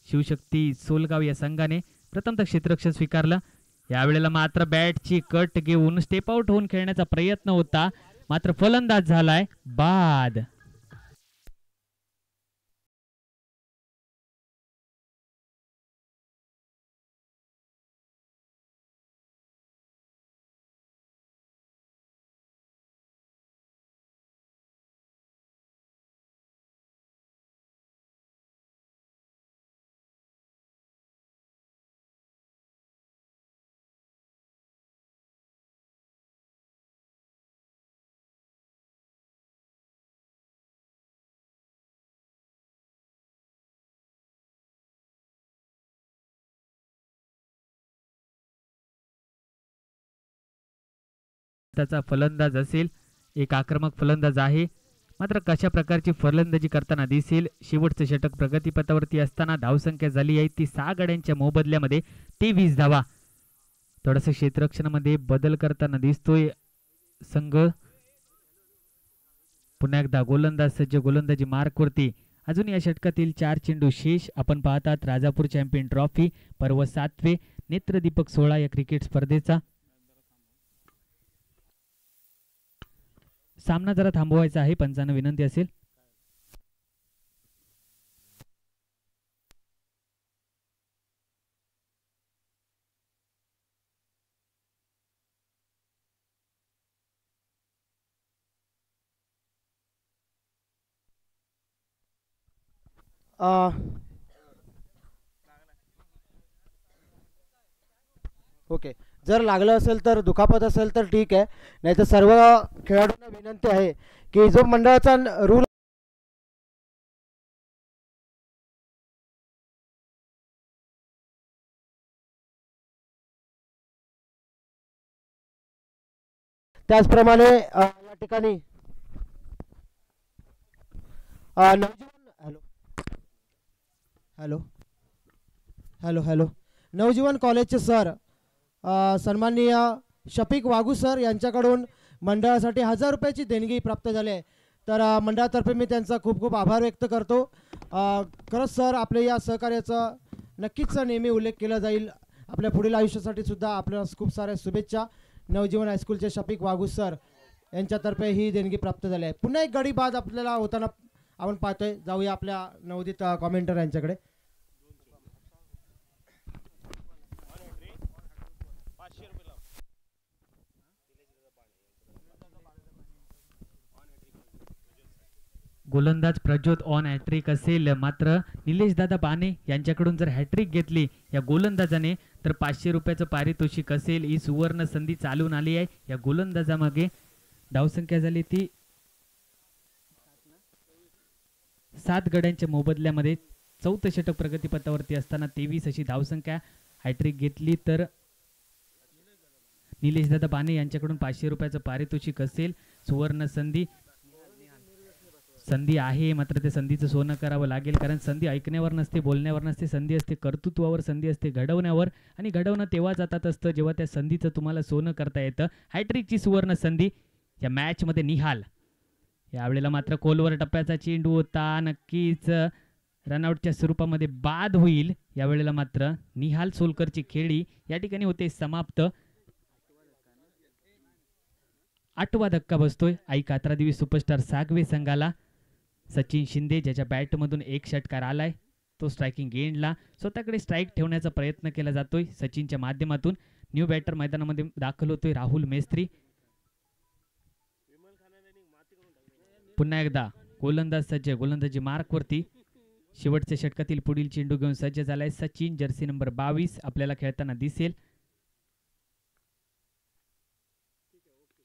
शिवशक्ती सोलगाव या संघाने. प्रथमतः क्षेत्ररक्षण स्वीकारलं. यावेळेला मात्र बॅटची कट घेऊन स्टेप आउट होऊन खेळण्याचा प्रयत्न होता, मात्र फलंदाज झालाय बाद. त्याचा फलंदाज असेल, एक आक्रमक फलंदाज आहे. मात्र कशा प्रकारची फलंदाजी करताना दिसेल. शेवटचं षटक प्रगतीपथावरती असताना धावसंख्या झाली आहे ती 6 गड्यांच्या मोबदल्यामध्ये 23 धावा. थोडंसं क्षेत्ररक्षणामध्ये बदल करताना दिसतोय संघ. पुन्हा एकदा गोलंदाज सज्ज. गोलंदाजी मार्कवरती. अजून या षटकातील 4 चेंडू शेष. आपण पाहतात राजापूर चॅम्पियन ट्रॉफी पर्व 7वे नेत्रदीपक 16 या क्रिकेट स्पर्धेचा सामना जरा थांबवायचा आहे, पंचांना विनंती असेल. ओके, जर लागलं असेल तर, दुखापत असेल तर ठीक आहे, नाही तर सर्व खेळाडूंना विनंती आहे की जो मंडळाचा रूल त्याचप्रमाणे या ठिकाणी नवजीवन कॉलेजचे सर सन्माननीय शफिक वागू सर यांच्याकडून मंडळासाठी 1000 रुपयाची देणगी प्राप्त झाली आहे. तर मंडळातर्फे मी त्यांचा खूप खूप आभार व्यक्त करतो. खरंच सर, आपल्या या सहकार्याचा नक्कीच नेहमी उल्लेख केला जाईल. आपल्या पुढील आयुष्यासाठी सुद्धा आपल्याला खूप साऱ्या शुभेच्छा. नवजीवन हायस्कूलचे शफिक वागू सर यांच्यातर्फे ही देणगी प्राप्त झाली आहे. पुन्हा एक गडी बाद आपल्याला होताना आपण पाहतोय. जाऊया आपल्या नवोदित कॉमेंटर यांच्याकडे. गोलंदाज प्रज्योत ऑन हॅट्रिक असेल. मात्र निलेश दादा बाने यांच्याकडून जर हॅट्रिक घेतली या गोलंदाजाने तर 500 रुपयाचं पारितोषिक असेल. ही सुवर्ण संधी चालून आली आहे. या गोलंदाजामागे धावसंख्या झाली ती 7 गड्यांच्या मोबदल्यामध्ये. चौथं षटक प्रगतीपथावरती असताना 23 अशी धावसंख्या. हॅट्रिक घेतली तर निलेश दादा बाने यांच्याकडून 500 रुपयाचं पारितोषिक असेल. सुवर्ण संधी आहे, मात्र ते संधीचं सोनं करावं लागेल. कारण संधी ऐकण्यावर नसते, बोलण्यावर नसते. संधी असते कर्तृत्वावर, संधी असते घडवण्यावर. आणि घडवणं तेव्हा जातात असतं जेव्हा त्या संधीचं तुम्हाला सोनं करता येतं. हॅट्रिकची सुवर्ण संधी या मॅचमध्ये निहाल. यावेळेला मात्र खोलवर टप्प्याचा चेंडू होता. नक्कीच रनआउटच्या स्वरूपामध्ये बाद होईल. यावेळेला मात्र निहाल सोलकरची खेळी या ठिकाणी होते समाप्त. 8वा धक्का बसतोय आई कात्रादेवी सुपरस्टार सागवे संघाला. सचिन शिंदे ज्याच्या बॅटमधून एक षटकार आलाय तो स्ट्रायकिंग एंडला स्वतःकडे स्ट्राईक ठेवण्याचा प्रयत्न केला जातोय सचिनच्या माध्यमातून. न्यू बॅटर मैदानामध्ये दाखल होतोय राहुल मेस्त्री. पुन्हा एकदा गोलंदाज सज्ज, गोलंदाजी मार्कवरती. शेवटच्या षटकातील पुढील चेंडू घेऊन सज्ज झालाय सचिन, जर्सी नंबर 22 आपल्याला खेळताना दिसेल.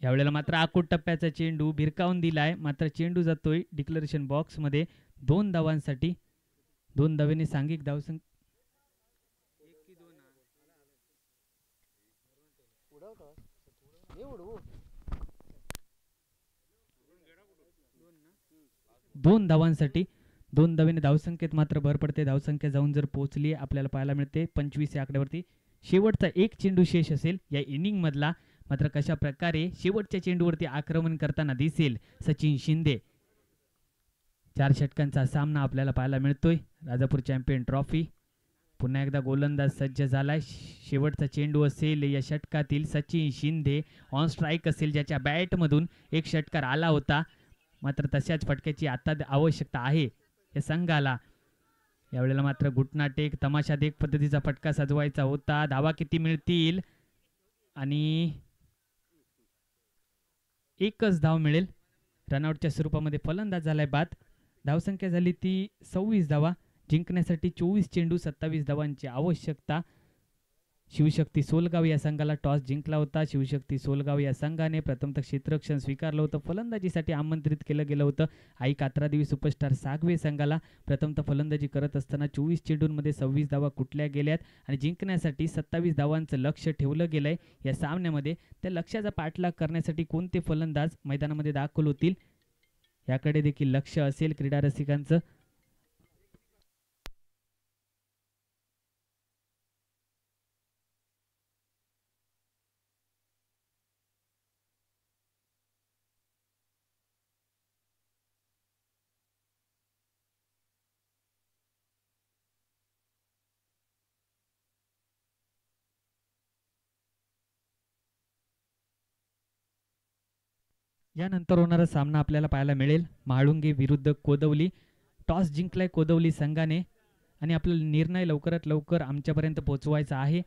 यावेळेला मात्र आखूड टप्प्याचा चेंडू भिरकावून दिलाय, मात्र चेंडू जातोय डिक्लेरेशन बॉक्स मध्ये 2 धावांसाठी. 2 धावेने सांघिक धावसंख्या दोन धावांसाठी 2 धावेने धावसंख्येत मात्र भर पडते. धावसंख्या जाऊन जर पोहोचली आपल्याला पाहायला मिळते 25 या आकड्यावरती. शेवटचा एक चेंडू शेष असेल या इनिंग मधला. मात्र कशा प्रकारे शेवटच्या चेंडूवरती आक्रमण करताना दिसेल सचिन शिंदे. 4 षटकांचा सामना आपल्याला पाहायला मिळतोय. Rajapur champion trophy. पुन्हा एकदा गोलंदाज सज्ज झालाय. शेवटचा चेंडू असेल या षटकातील सचिन शिंदे. ऑन स्ट्राईक असेल ज्याच्या बॅटमधून एक षटकार आला होता, मात्र तशाच फटक्याची आता आवश्यकता आहे या संघाला. यावेळेला मात्र घुटना टेक तमाशा देख पद्धतीचा फटका सजवायचा होता. धावा किती मिळतील आणि एकच धाव मिळेल. रनआउटच्या स्वरूपामध्ये फलंदाज झालाय बाद. धावसंख्या झाली ती 26 धावा. जिंकण्यासाठी 24 चेंडू 27 धावांची आवश्यकता. शिवशक्ती सोलगाव या संघाला टॉस जिंकला होता. शिवशक्ती सोलगाव या संघाने प्रथमतः क्षेत्ररक्षण स्वीकारलं होतं. फलंदाजीसाठी आमंत्रित केलं गेलं होतं. आई कात्रादेवी सुपरस्टार सागवे संघाला. प्रथमतः फलंदाजी करत असताना 24 चेंडूंमध्ये 26 धावा कुठल्या गेल्यात आणि जिंकण्यासाठी 27 धावांचं लक्ष ठेवलं गेलंय या सामन्यामध्ये. त्या लक्ष्याचा पाठलाग करण्यासाठी कोणते फलंदाज मैदानामध्ये दाखल होतील याकडे देखील लक्ष असेल क्रीडा रसिकांचं. यानंतर होणारा सामना आपल्याला पाहायला मिळेल म्हाळुंगे विरुद्ध कोदवली. टॉस जिंकलाय कोदवली संघाने आणि आपला निर्णय लवकरात लवकर आमच्यापर्यंत पोहोचवायचा आहे.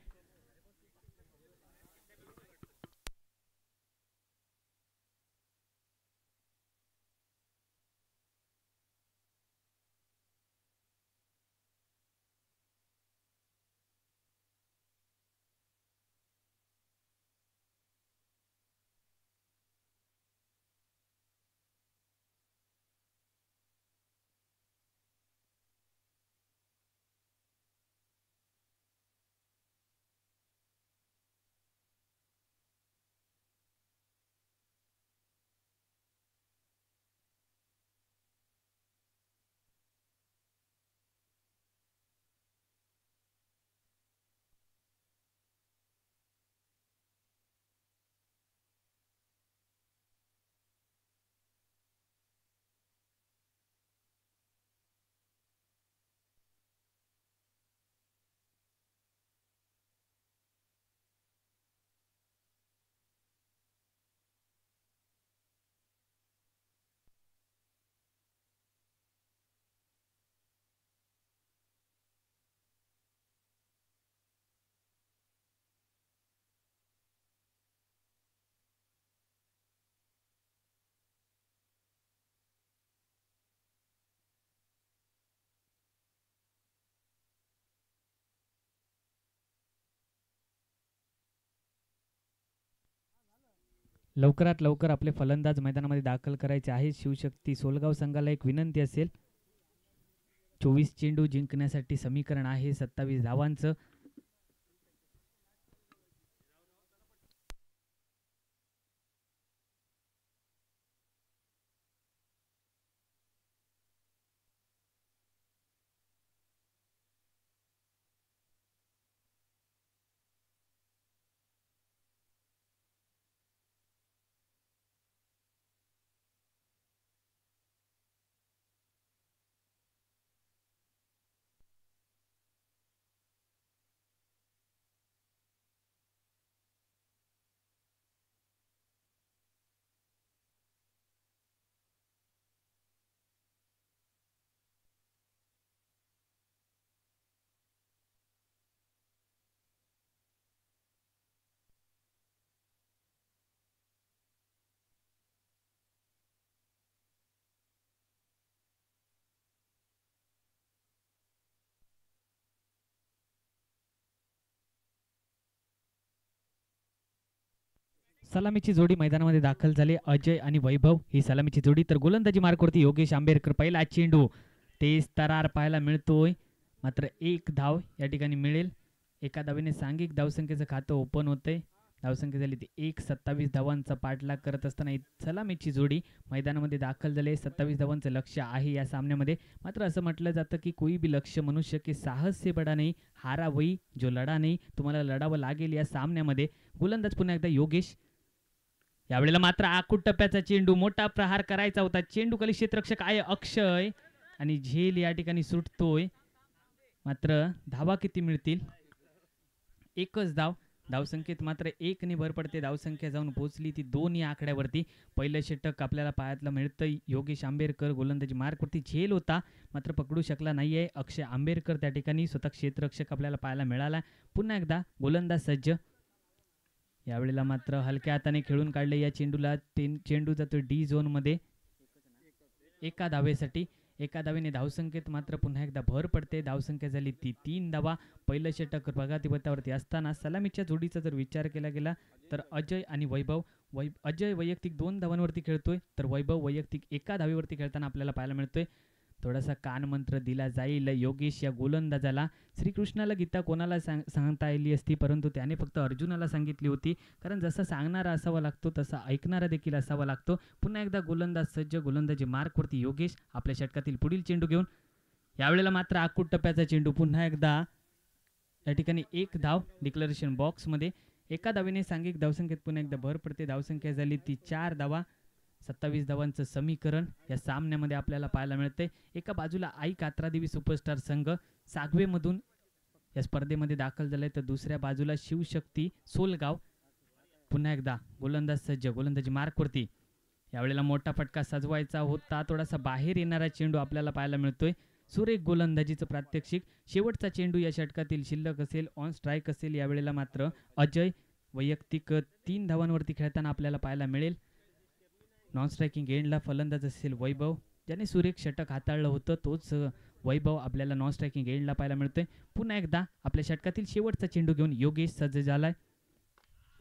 लवकरात लवकर आपले फलंदाज मैदानामध्ये दाखल करायचे आहे. शिवशक्ती सोलगाव संघाला एक विनंती असेल. 24 चेंडू जिंकण्यासाठी समीकरण आहे 27 धावांचं. सलामीची जोडी मैदानामध्ये दाखल झाली. अजय आणि वैभव ही सलामीची जोडी. तर गोलंदाजी मार्कवरती योगेश आंबेडकर. पहिला चेंडू तेज तरार पाहायला मिळतोय, मात्र एक धाव या ठिकाणी मिळेल. एका धावेने सांघिक धावसंख्येचं खातं ओपन होतंय. धावसंख्या झाली ती 1. 27 धावांचा पाठलाग करत असताना ही सलामीची जोडी मैदानामध्ये दाखल झाली. 27 धावांचं लक्ष्य आहे या सामन्यामध्ये. मात्र असं म्हटलं जातं की कोई भी लक्ष्य मनुष्य के साहस से बडा नाही, हारा वही जो लढा नाही. तुम्हाला लढावं लागेल या सामन्यामध्ये. गोलंदाज पुन्हा एकदा योगेश. यावेळेला मात्र आखूड टप्प्याचा चेंडू, मोठा प्रहार करायचा होता. चेंडू खाली क्षेत्ररक्षक आहे अक्षय आणि झेल या ठिकाणी सुटतोय. मात्र धावा किती मिळतील? एकच धाव. धावसंख्येत मात्र 1 ने भर पडते. धावसंख्या जाऊन पोहोचली ती 2 या आकड्यावरती. पहिलं षटक आपल्याला पाहायला मिळतं. योगेश आंबेडकर गोलंदाजी मार्कवरती झेल होता, मात्र पकडू शकला नाहीये. अक्षय आंबेडकर त्या ठिकाणी स्वतः क्षेत्ररक्षक आपल्याला पाहायला मिळाला. पुन्हा एकदा गोलंदाज सज्ज. यावेळेला मात्र हलक्या हाताने खेळून काढले या चेंडूला. चेंडू जातो डी झोन मध्ये एका धावेसाठी. एका धावेने धावसंख्येत मात्र पुन्हा एकदा भर पडते. धावसंख्या झाली ती 3 धावा. पहिलं षटक प्रगतीपथावरती असताना सलामीच्या जोडीचा जर विचार केला गेला तर अजय आणि वैभव. अजय वैयक्तिक 2 धावांवरती खेळतोय, तर वैभव वैयक्तिक 1 धावेवरती खेळताना आपल्याला पाहायला मिळतोय. थोडासा कान मंत्र दिला जाईल योगेश या गोलंदाजाला. श्रीकृष्णाला गीता कोणाला सांगता आली असती, परंतु त्याने फक्त अर्जुनाला सांगितली होती. कारण जसा सांगणारा असावा लागतो तसा ऐकणारा देखील असावा लागतो. पुन्हा एकदा गोलंदाज सज्ज. गोलंदाजी मार्कवरती योगेश आपल्या षटकातील पुढील चेंडू घेऊन. यावेळेला मात्र आखूड टप्प्याचा चेंडू. पुन्हा एकदा या ठिकाणी 1 धाव डिक्लरेशन बॉक्समध्ये. एका धावेने सांघिक धावसंख्येत पुन्हा एकदा भर पडते. धावसंख्या झाली ती 4 धावा. 27 धावांचं समीकरण या सामन्यामध्ये आपल्याला पाहायला मिळते. एका बाजूला आई कात्रादेवी सुपरस्टार संघ सागवेमधून या स्पर्धेमध्ये दाखल झालाय, तर दुसऱ्या बाजूला शिवशक्ती सोलगाव. पुन्हा एकदा गोलंदाज सज्ज. गोलंदाजी मार्कवरती. यावेळेला मोठा फटका सजवायचा होता. थोडासा बाहेर येणारा चेंडू आपल्याला पाहायला मिळतोय. सुरेख गोलंदाजीचं प्रात्यक्षिक. शेवटचा चेंडू या षटकातील शिल्लक असेल, ऑन स्ट्राईक असेल. यावेळेला मात्र अजय वैयक्तिक 3 धावांवरती खेळताना आपल्याला पाहायला मिळेल. नॉन स्ट्रायकिंग एंडला फलंदाज असेल वैभव, ज्याने सुरेख षटक हाताळलं होतं. तोच वैभव आपल्याला नॉन स्ट्रायकिंग एंडला पाहायला मिळतोय. पुन्हा एकदा आपल्या षटकातील शेवटचा चेंडू घेऊन योगेश सज्ज झालाय.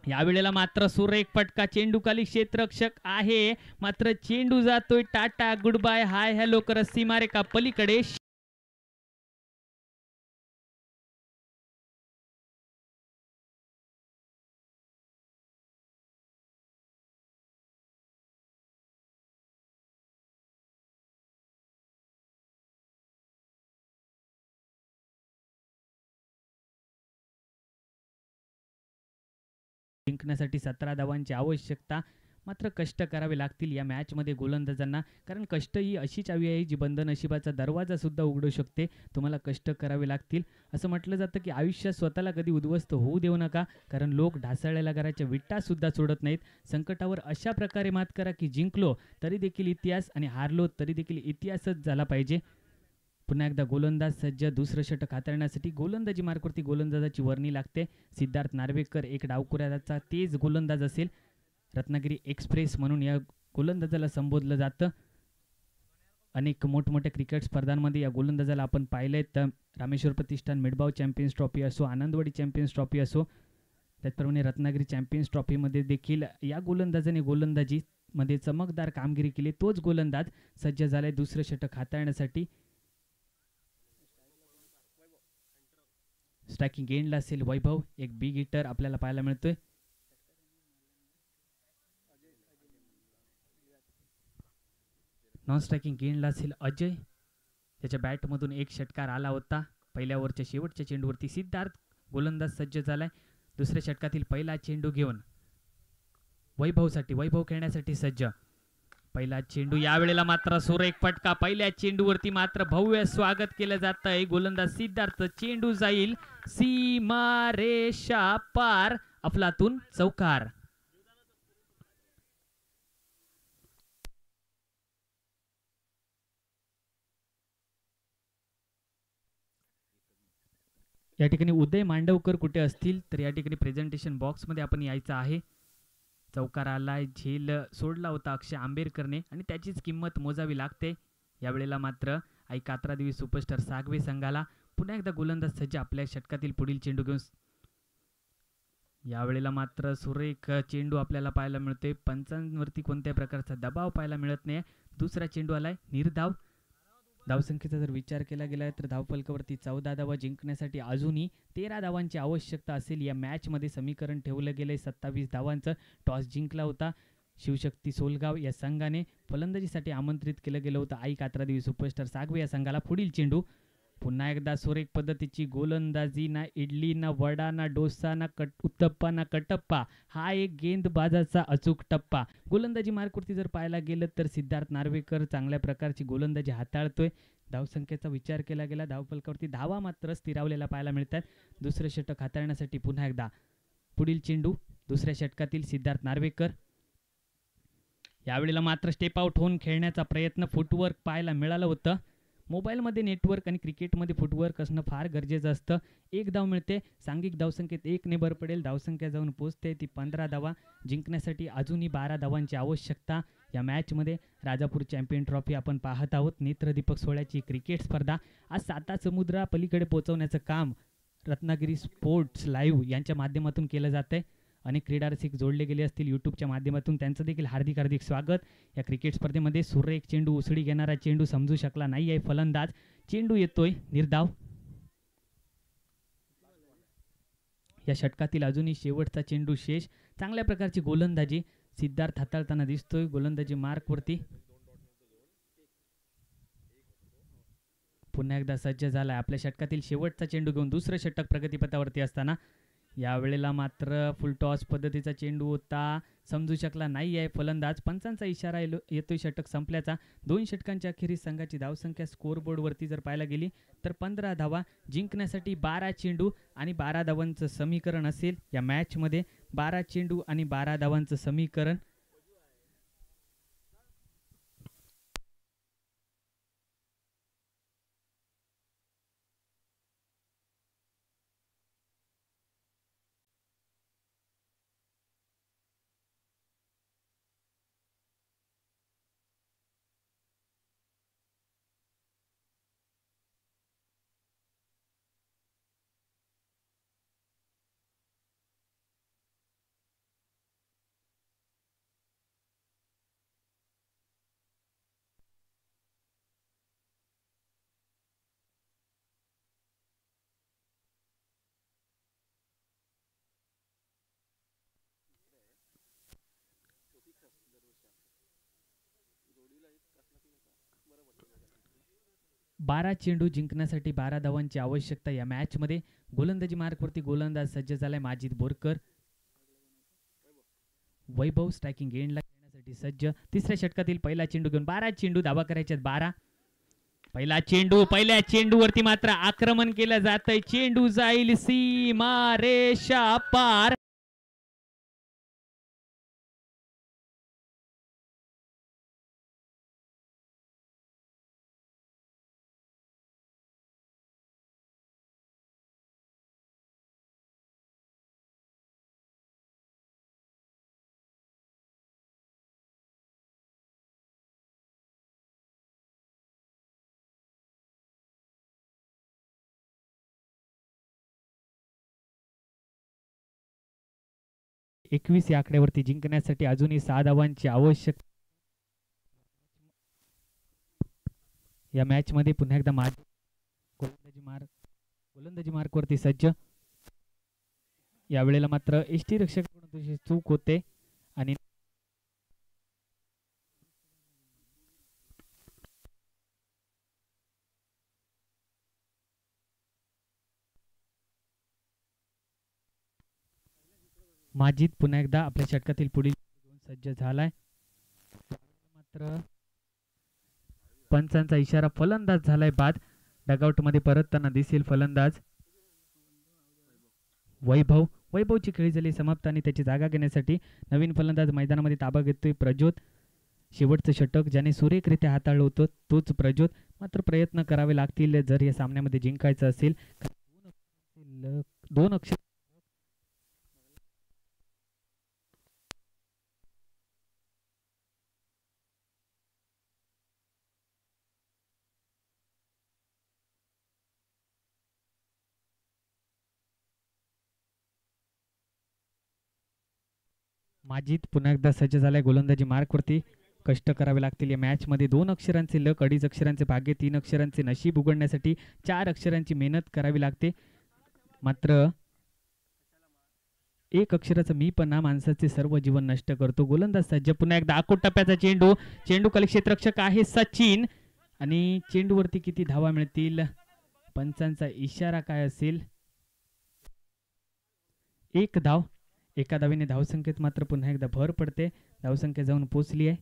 यावेळेला मात्र सुरेख फटका. चेंडू खाली क्षेत्ररक्षक आहे, मात्र चेंडू जातोय tata goodbye hi hello करत सीमारेखा पलीकडे. जिंकण्यासाठी 17 धावांची आवश्यकता. मात्र कष्ट करावे लागतील या मॅचमध्ये गोलंदाजांना, कारण कष्ट ही अशी चावी आहे जी बंद नशिबाचा दरवाजा सुद्धा उघडू शकते. तुम्हाला कष्ट करावे लागतील. असं म्हटलं जातं की आयुष्यात स्वतःला कधी उद्ध्वस्त होऊ देऊ नका, कारण लोक ढासळलेल्या घराच्या विटा सुद्धा सोडत नाहीत. संकटावर अशा प्रकारे मात करा की जिंकलो तरी देखील इतिहास आणि हारलो तरी देखील इतिहासच झाला पाहिजे. पुन्हा एकदा गोलंदाज सज्ज. दुसरं षटक हाताळण्यासाठी गोलंदाजी मार्कवरती गोलंदाजाची वर्णी लागते. सिद्धार्थ नार्वेकर एक डावखुऱ्याचा तेज गोलंदाज असेल. रत्नागिरी एक्सप्रेस म्हणून या गोलंदाजाला संबोधलं जातं. अनेक मोठमोठ्या क्रिकेट स्पर्धांमध्ये या गोलंदाजाला आपण पाहिलंय. तर रामेश्वर प्रतिष्ठान मिडबाव चॅम्पियन्स ट्रॉफी असो, आनंदवाडी चॅम्पियन्स ट्रॉफी असो, त्याचप्रमाणे रत्नागिरी चॅम्पियन्स ट्रॉफीमध्ये देखील या गोलंदाजाने गोलंदाजीमध्ये चमकदार कामगिरी केली. तोच गोलंदाज सज्ज झालाय दुसरं षटक हाताळण्यासाठी. स्ट्रायकिंग एंडला असेल वैभव, एक बिग हिटर आपल्याला पाहायला मिळतोय. नॉन स्ट्रायकिंग एंडला असेल अजय, त्याच्या बॅटमधून एक षटकार आला होता. पहिल्या ओव्हरच्या शेवटच्या चेंडूवरती सिद्धार्थ गोलंदाज सज्ज झालाय. दुसऱ्या षटकातील पहिला चेंडू घेऊन वैभवसाठी, वैभव खेळण्यासाठी सज्ज. पहिला चेंडू. यावेळेला मात्र सुरेख फटका. पहिल्या चेंडूवरती मात्र भव्य स्वागत केलं जात आहे. गोलंदाज सिद्धार्थ. चेंडू जाईल सीमा रेषा पार. अफलातून चौकार. या ठिकाणी उदय मांडवकर कुठे असतील तर या ठिकाणी प्रेझेंटेशन बॉक्समध्ये आपण यायचं आहे. चौकार आलाय. झेल सोडला होता अक्षय आंबेडकरने आणि त्याचीच किंमत मोजावी लागते. यावेळेला मात्र आई कात्रादेवी सुपरस्टार सागवे संघाला पुन्हा एकदा गोलंदाज सज्ज आपल्या षटकातील पुढील चेंडू घेऊन यावेळेला मात्र सुरेख चेंडू आपल्याला पाहायला मिळतोय. पंचांवरती कोणत्याही प्रकारचा दबाव पाहायला मिळत नाही. दुसरा चेंडू आलाय निर्धाव. धावसंख्येचा जर विचार केला गेला तर धावफलकावरती 14 धावा जिंकण्यासाठी अजूनही 13 धावांची आवश्यकता असेल. या मॅचमध्ये समीकरण ठेवलं गेलंय 27 धावांचं. टॉस जिंकला होता शिवशक्ती सोलगाव या संघाने. फलंदाजीसाठी आमंत्रित केलं गेलं होतं आई कात्रादेवी सुपरस्टार सागवे या संघाला. पुढील चेंडू पुन्हा एकदा सुरेख पद्धतीची गोलंदाजी. ना इडली ना वडा ना डोसा ना उत्तप्पा ना कटप्पा. हा एक गेंदबाजाचा अचूक टप्पा. गोलंदाजी मार्कवरती जर पाहायला गेलं तर सिद्धार्थ नार्वेकर चांगल्या प्रकारची गोलंदाजी हाताळतोय. धावसंख्येचा विचार केला गेला धावफलकावरती धावा मात्र स्थिरावलेला पाहायला मिळतात. दुसरं षटक हाताळण्यासाठी पुन्हा एकदा पुढील चेंडू दुसऱ्या षटकातील सिद्धार्थ नार्वेकर. यावेळेला मात्र स्टेप आउट होऊन खेळण्याचा प्रयत्न. फुटवर्क पाहायला मिळालं होतं. मोबाईलमध्ये नेटवर्क आणि क्रिकेटमध्ये फुटवर्क असणं फार गरजेचं असतं. एक धाव मिळते. सांघिक धावसंख्येत 1 ने भर पडेल. धावसंख्या जाऊन पोहोचते ती 15 धावा. जिंकण्यासाठी अजूनही 12 धावांची आवश्यकता. या मॅचमध्ये राजापूर चॅम्पियन ट्रॉफी आपण पाहत आहोत. नेत्रदीपक सोहळ्याची क्रिकेट स्पर्धा आज 7 समुद्रा पलीकडे पोहोचवण्याचं काम रत्नागिरी स्पोर्ट्स लाईव्ह यांच्या माध्यमातून केलं जातंय. अनेक क्रीडा रसिक जोडले गेले असतील यूट्यूबच्या माध्यमातून. त्यांचं देखील हार्दिक हार्दिक स्वागत. या क्रिकेट स्पर्धेमध्ये सुरेख चेंडू उसळी घेणारा चेंडू समजू शकला नाही आहे फलंदाज. चेंडू येतोय निर्धाव. या षटकातील अजूनही शेवटचा चेंडू शेष. चांगल्या प्रकारची गोलंदाजी सिद्धार्थ हाताळताना दिसतोय. गोलंदाजी मार्कवरती पुन्हा एकदा सज्ज झालाय. आपल्या षटकातील शेवटचा चेंडू घेऊन दुसरं षटक प्रगतीपथावरती असताना यावेळेला मात्र फुल टॉस पद्धतीचा चेंडू होता. समजू शकला नाही आहे फलंदाज. पंचांचा इशारा येतोय षटक संपल्याचा. 2 षटकांच्या अखेरीस संघाची धावसंख्या स्कोअरबोर्डवरती जर पाहायला गेली तर 15 धावा. जिंकण्यासाठी 12 चेंडू आणि 12 धावांचं समीकरण असेल. या मॅचमध्ये 12 चेंडू आणि 12 धावांचं समीकरण. बारा चेंडू जिंकण्यासाठी 12 धावांची आवश्यकता. या मॅचमध्ये गोलंदाजी मार्कवरती गोलंदाज सज्ज झालाय माजिद बोरकर. वैभव स्ट्रायकिंग एंडला खेळण्यासाठी सज्ज. तिसऱ्या षटकातील पहिला चेंडू घेऊन 12 चेंडू धावा करायच्यात 12. पहिला चेंडू. पहिल्या चेंडूवरती मात्र आक्रमण केलं जातंय. चेंडू जाईल सीमा रेषा पार. एकवीस या आकड्यावरती जिंकण्यासाठी अजूनही 6 धावांची आवश्यकता. या मॅच मध्ये पुन्हा एकदा गोलंदाजी मार्कवरती सज्ज. यावेळेला मात्र एसटी रक्षकाकडून चूक होते आणि माजिद पुन्हा एकदा आपल्या षटकातील पुढील सज्ज झालाय. मात्र पंचांचा इशारा. फलंदाज झालाय बाद. डगआउट मध्ये परतताना दिसेल फलंदाज वैभव. वैभवची खेळी झाली समाप्त आणि त्याची जागा घेण्यासाठी नवीन फलंदाज मैदानामध्ये ताबा घेतोय प्रज्योत. शेवटचं षटक ज्याने सुरेखरित्या हाताळलं होतं तोच प्रज्योत. मात्र प्रयत्न करावे लागतील जर या सामन्यामध्ये जिंकायचं असेल. 2 अक्षर माजिद पुन्हा एकदा सज्ज झालाय गोलंदाजी मार्कवरती. कष्ट करावे लागतील या मॅच मध्ये. 2 अक्षरांचे लक, 2.5 अक्षरांचे भाग्य, 3 अक्षरांचे नशीब उघडण्यासाठी 4 अक्षरांची मेहनत करावी लागते. मात्र 1 अक्षराचा मी पण ना माणसाचे सर्व जीवन नष्ट करतो. गोलंदाज सज्ज. पुन्हा एकदा आखूड टप्प्याचा चेंडू. चेंडू खाली क्षेत्ररक्षक आहे सचिन आणि चेंडूवरती किती धावा मिळतील, पंचांचा इशारा काय असेल. 1 धाव. एका धावेने धावसंख्येत मात्र पुन्हा एकदा भर पडते. धावसंख्या जाऊन पोहोचली आहे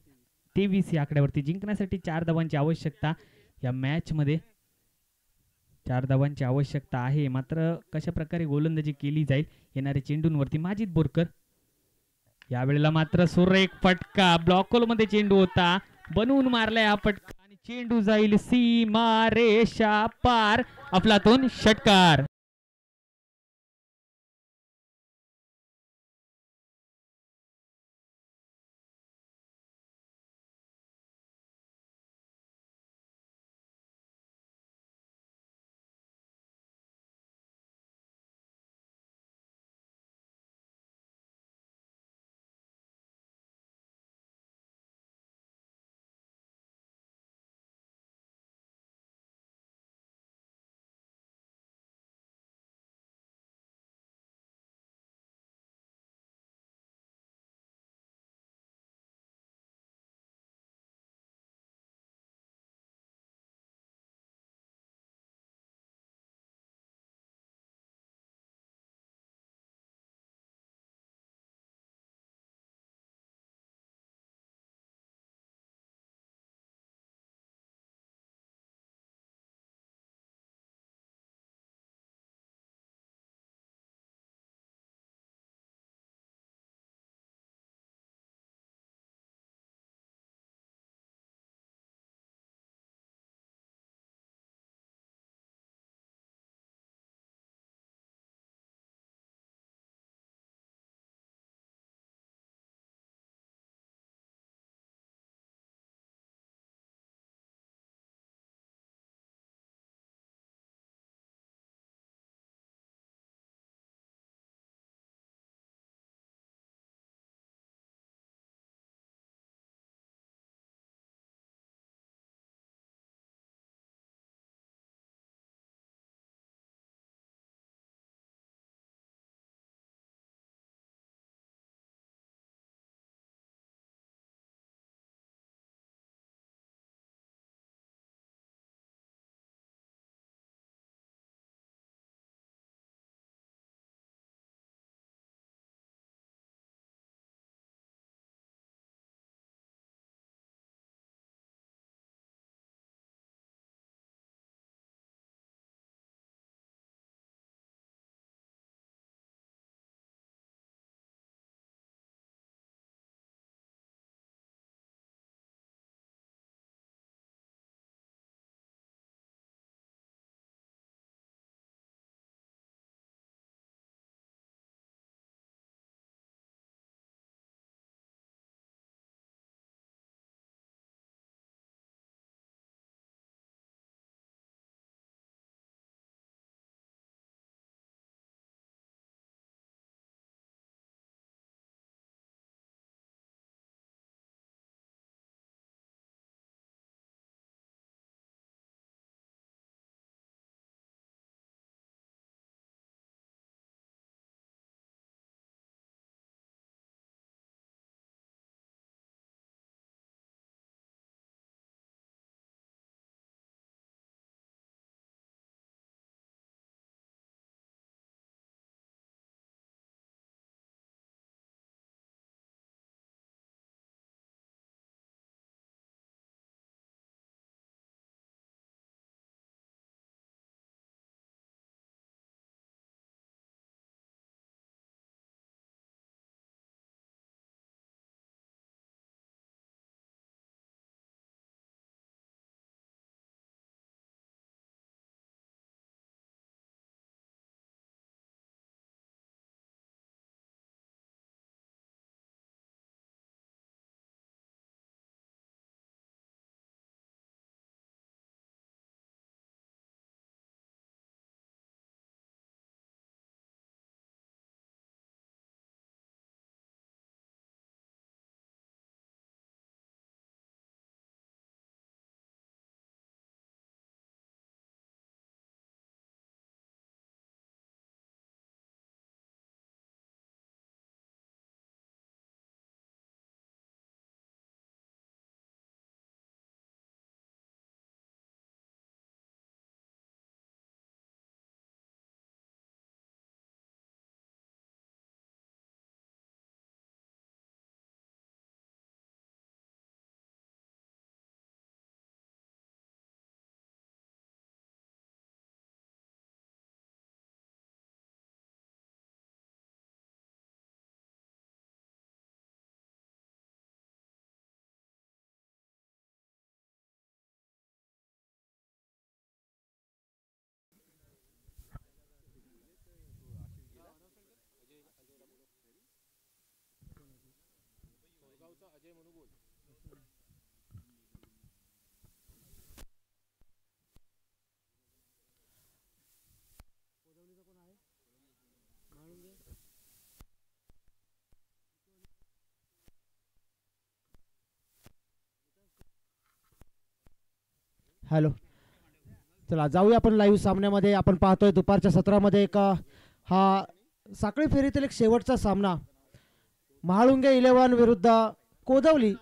23 या आकड्यावरती. जिंकण्यासाठी 4 धावांची आवश्यकता या मॅच मध्ये. 4 धावांची आवश्यकता आहे. मात्र कशा प्रकारे गोलंदाजी केली जाईल येणाऱ्या चेंडूंवरती. माजिद बोरकर यावेळेला मात्र सुरेख फटका. ब्लॉक होल मध्ये चेंडू होता, बनवून मारलाय हा फटका आणि चेंडू जाईल सीमा रेषा पार. अफलातून षटकार. हॅलो, चला जाऊया आपण लाईव्ह सामन्यामध्ये. आपण पाहतोय दुपारच्या सत्रामध्ये एक हा साखळी फेरीतील एक शेवटचा सामना, महाळुंगे 11 विरुद्ध कोदवली.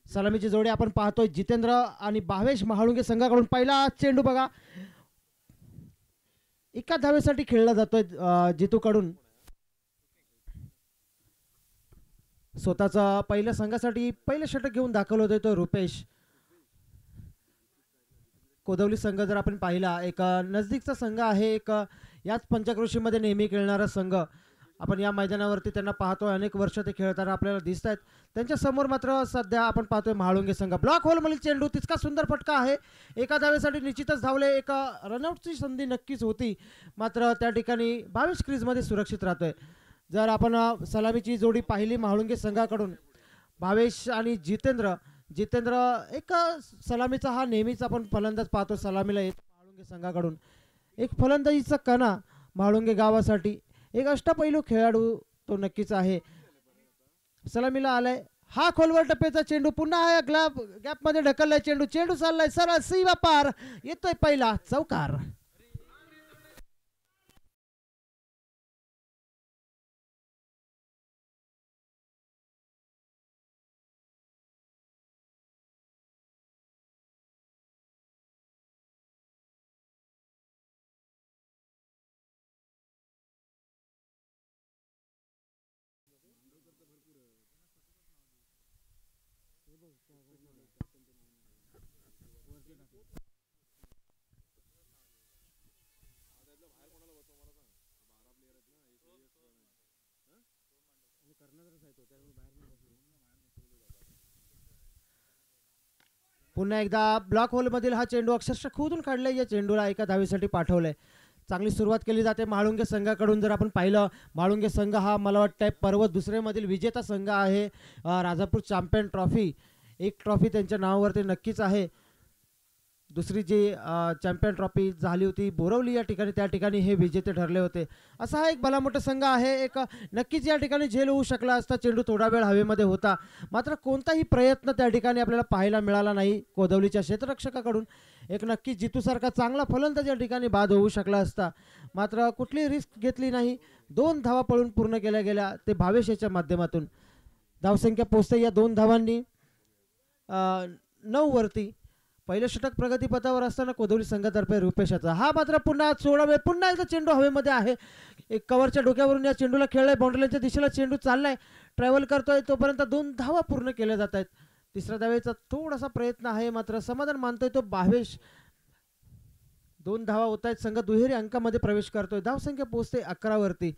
सलामीची जोडी आपण पाहतोय जितेंद्र आणि भावेश महाळुंगे संघाकडून. पहिला चेंडू बघा, एका धावेसाठी खेळला जातोय जितूकडून. स्वतःचा पहिल्या संघासाठी पहिलं षटक घेऊन दाखल होतोय तो रुपेश. कोदवली संघ जर आपण पाहिला एक नजदीकचा संघ आहे, एक याच पंचक्रोशीमध्ये नेहमी खेळणारा संघ. आपण या मैदानावरती त्यांना पाहतोय, अनेक वर्ष ते खेळताना आपल्याला दिसत आहेत. त्यांच्या समोर मात्र सध्या आपण पाहतोय महाळुंगे संघ. ब्लॉक होल मधील चेंडू, तितका सुंदर फटका आहे, एका धावेसाठी निश्चितच धावले. एक रनआउटची संधी नक्कीच होती, मात्र त्या ठिकाणी 22 क्रीजमध्ये सुरक्षित राहतोय. जर आपण सलामीची जोडी पाहिली महाळुंगे संघाकडून, भावेश आणि जितेंद्र एक सलामीचा हा नेहमीच आपण फलंदाज पाहतो सलामीला येत महाळुंगे संघाकडून. एक फलंदाजीचा कणा महाळुंगे गावासाठी, एक अष्टपैलू खेळाडू तो नक्कीच आहे. सलामीला आलाय, हा खोलवर टप्प्याचा चेंडू, पुन्हा गॅप मध्ये ढकललाय चेंडू, चेंडू चाललाय सरळ सीमा पार, येतोय पहिला चौकार. पुन्हा एकदा ब्लॉक होल मधील हा चेंडू अक्षरशः खोदून काढलाय, या चेंडूला एका धावेसाठी पाठवलंय. चांगली सुरुवात केली जाते महाळुंगे संघाकडून. जर आपण पाहिलं, महाळुंगे संघ हा मला वाटतंय पर्वत दुसऱ्यामधील विजेता संघ आहे. राजापूर चॅम्पियन ट्रॉफी, एक ट्रॉफी त्यांच्या नावावरती नक्कीच आहे. दुसरी जी चॅम्पियन ट्रॉफी झाली होती बोरवली या ठिकाणी, त्या ठिकाणी हे विजेते ठरले होते. असा हा एक भलामोठा संघ आहे. एक नक्कीच या ठिकाणी झेल होऊ शकला असता, चेंडू थोडा वेळ हवेमध्ये होता, मात्र कोणताही प्रयत्न त्या ठिकाणी आपल्याला पाहायला मिळाला नाही कोदवलीच्या क्षेत्ररक्षकाकडून. एक नक्कीच जितूसारखा चांगला फलंदाज या ठिकाणी बाद होऊ शकला असता, मात्र कुठलीही रिस्क घेतली नाही. 2 धावा पळून पूर्ण केल्या गेल्या, ते भावेश याच्या माध्यमातून. धावसंख्या पोहोचते या 2 धावांनी 9 वरती. पहिलं षटक प्रगतीपथावर असताना कोदवली संघातर्फे रुपेशाचा. हा मात्र पुन्हा सोडावे, पुन्हा एकदा चेंडू हवेमध्ये आहे, एक कव्हरच्या डोक्यावरून या चेंडूला खेळलाय, बाउंड्रीच्या दिशेला चेंडू चाललाय, ट्रॅव्हल करतोय, तोपर्यंत 2 धावा पूर्ण केल्या जात आहेत. तिसऱ्या धावेचा थोडासा प्रयत्न आहे, मात्र समाधान मानतोय तो भावेश. 2 धावा होत आहेत, संघ दुहेरी अंकामध्ये प्रवेश करतोय. धावसंख्या पोहोचते 11 वरती.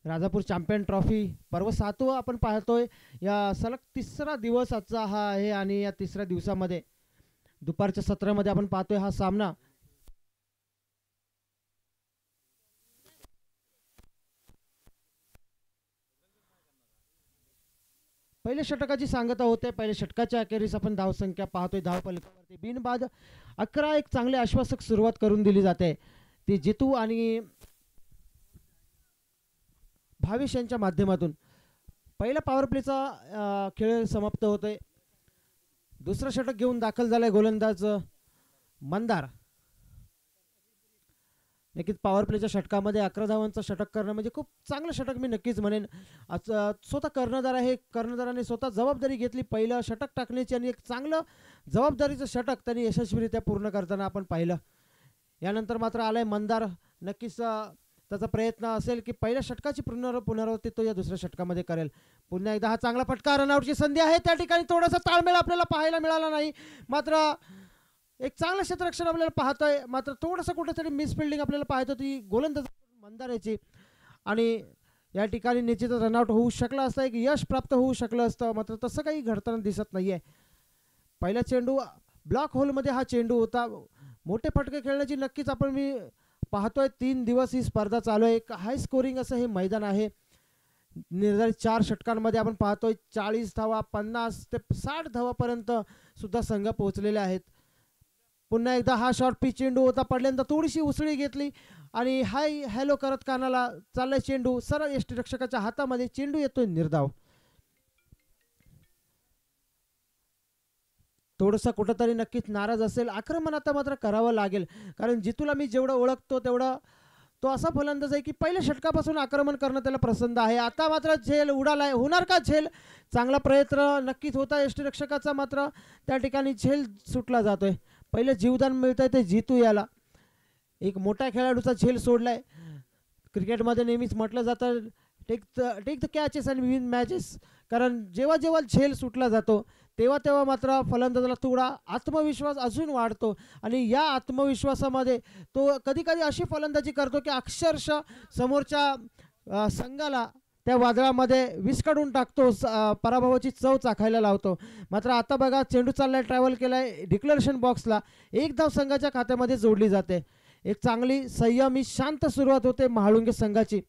राजापूर चॅम्पियन ट्रॉफी पर्व 7वा आपण पाहतोय. या सलग 3रा दिवस आजचा हा आहे, आणि या 3ऱ्या दिवसामध्ये दुपारच्या सत्रामध्ये आपण पाहतोय हा सामना. पहिल्या षटकाची सांगता होते. पहिल्या षटकाच्या अखेरीस आपण धावसंख्या पाहतोय, धावफलकावरती बिनबाद 11. एक चांगली आश्वासक सुरुवात करून दिली जाते ती जितू आणि भावेश यांच्या माध्यमातून. पहिला पॉवर प्लेचा खेळ समाप्त होतोय. दुसरं षटक घेऊन दाखल झालाय गोलंदाज मंदार. नक्कीच पॉवर प्लेच्या षटकामध्ये 11 धावांचं षटक करणं म्हणजे खूप चांगलं षटक मी नक्कीच म्हणेन. स्वतः कर्णधार आहे, कर्णधाराने स्वतः जबाबदारी घेतली पहिलं षटक टाकण्याची, आणि एक चांगलं जबाबदारीचं षटक त्यांनी यशस्वीरित्या पूर्ण करताना आपण पाहिलं. यानंतर मात्र आलाय मंदार. नक्कीच त्याचा प्रयत्न असेल की पहिल्या षटकाची पुनरावृत्ती तो या दुसऱ्या षटकामध्ये करेल. पुन्हा एकदा हा चांगला फटका, रनआउटची संधी आहे, त्या ठिकाणी थोडासा ताळमेळ आपल्याला पाहायला मिळाला नाही, मात्र एक चांगलं क्षेत्ररक्षण आपल्याला पाहतोय, मात्र थोडंसं कुठेतरी मिसफिल्डिंग आपल्याला पाहत होती गोलंदाज मंदार याची, आणि या ठिकाणी निश्चितच रनआउट होऊ शकला असता, एक यश प्राप्त होऊ शकलं असतं, मात्र तसं काही घडताना दिसत नाहीये. पहिला चेंडू ब्लॉक होलमध्ये हा चेंडू होता. मोठे फटके खेळण्याची नक्कीच आपण मी पाहतोय. 3 दिवस ही स्पर्धा चालू आहे. एक हाय स्कोरिंग असं हे मैदान आहे. निर्धारित 4 षटकांमध्ये आपण पाहतोय 40 धावा 50 ते 60 धावापर्यंत सुद्धा संघ पोहोचलेले आहेत. पुन्हा एकदा हा शॉर्ट पिच चेंडू होता, पडल्यानंतर थोडीशी उसळी घेतली आणि हाय हॅलो करत कानाला चाललाय चेंडू, सरळ यष्टीरक्षकाच्या हातामध्ये चेंडू येतोय निर्धाव. थोडंसं कुठंतरी नक्कीच नाराज असेल. आक्रमण आता मात्र करावं लागेल, कारण जितूला मी जेवढं ओळखतो तेवढं तो असा फलंदाज आहे की पहिल्या षटकापासून आक्रमण करणं त्याला पसंत आहे. आता मात्र झेल उडालाय, होणार का झेल? चांगला प्रयत्न नक्कीच होता यष्टीरक्षकाचा, मात्र त्या ठिकाणी झेल सुटला जातोय. पहिलं जीवदान मिळतंय ते जितू याला. एक मोठ्या खेळाडूचा झेल सोडलाय. क्रिकेटमध्ये नेहमीच म्हटलं जातं take the catches and win matches, कारण जेव्हा जेव्हा झेल सुटला जातो तेव्हा तेव्हा मात्र फलंदाजाला थोडा आत्मविश्वास अजून वाढतो आणि या आत्मविश्वासामध्ये तो कधी कधी अशी फलंदाजी करतो की अक्षरशः समोरच्या संघाला त्या वादळामध्ये विस्कळून टाकतो, पराभवाची चव चाखायला लावतो. मात्र आता बघा चेंडू चाललाय, ट्रॅव्हल केलाय डिक्लेरेशन बॉक्सला, एक धाव संघाच्या खात्यामध्ये जोडली जाते. एक चांगली संयमी शांत सुरुवात होते महाळुंगे संघाची.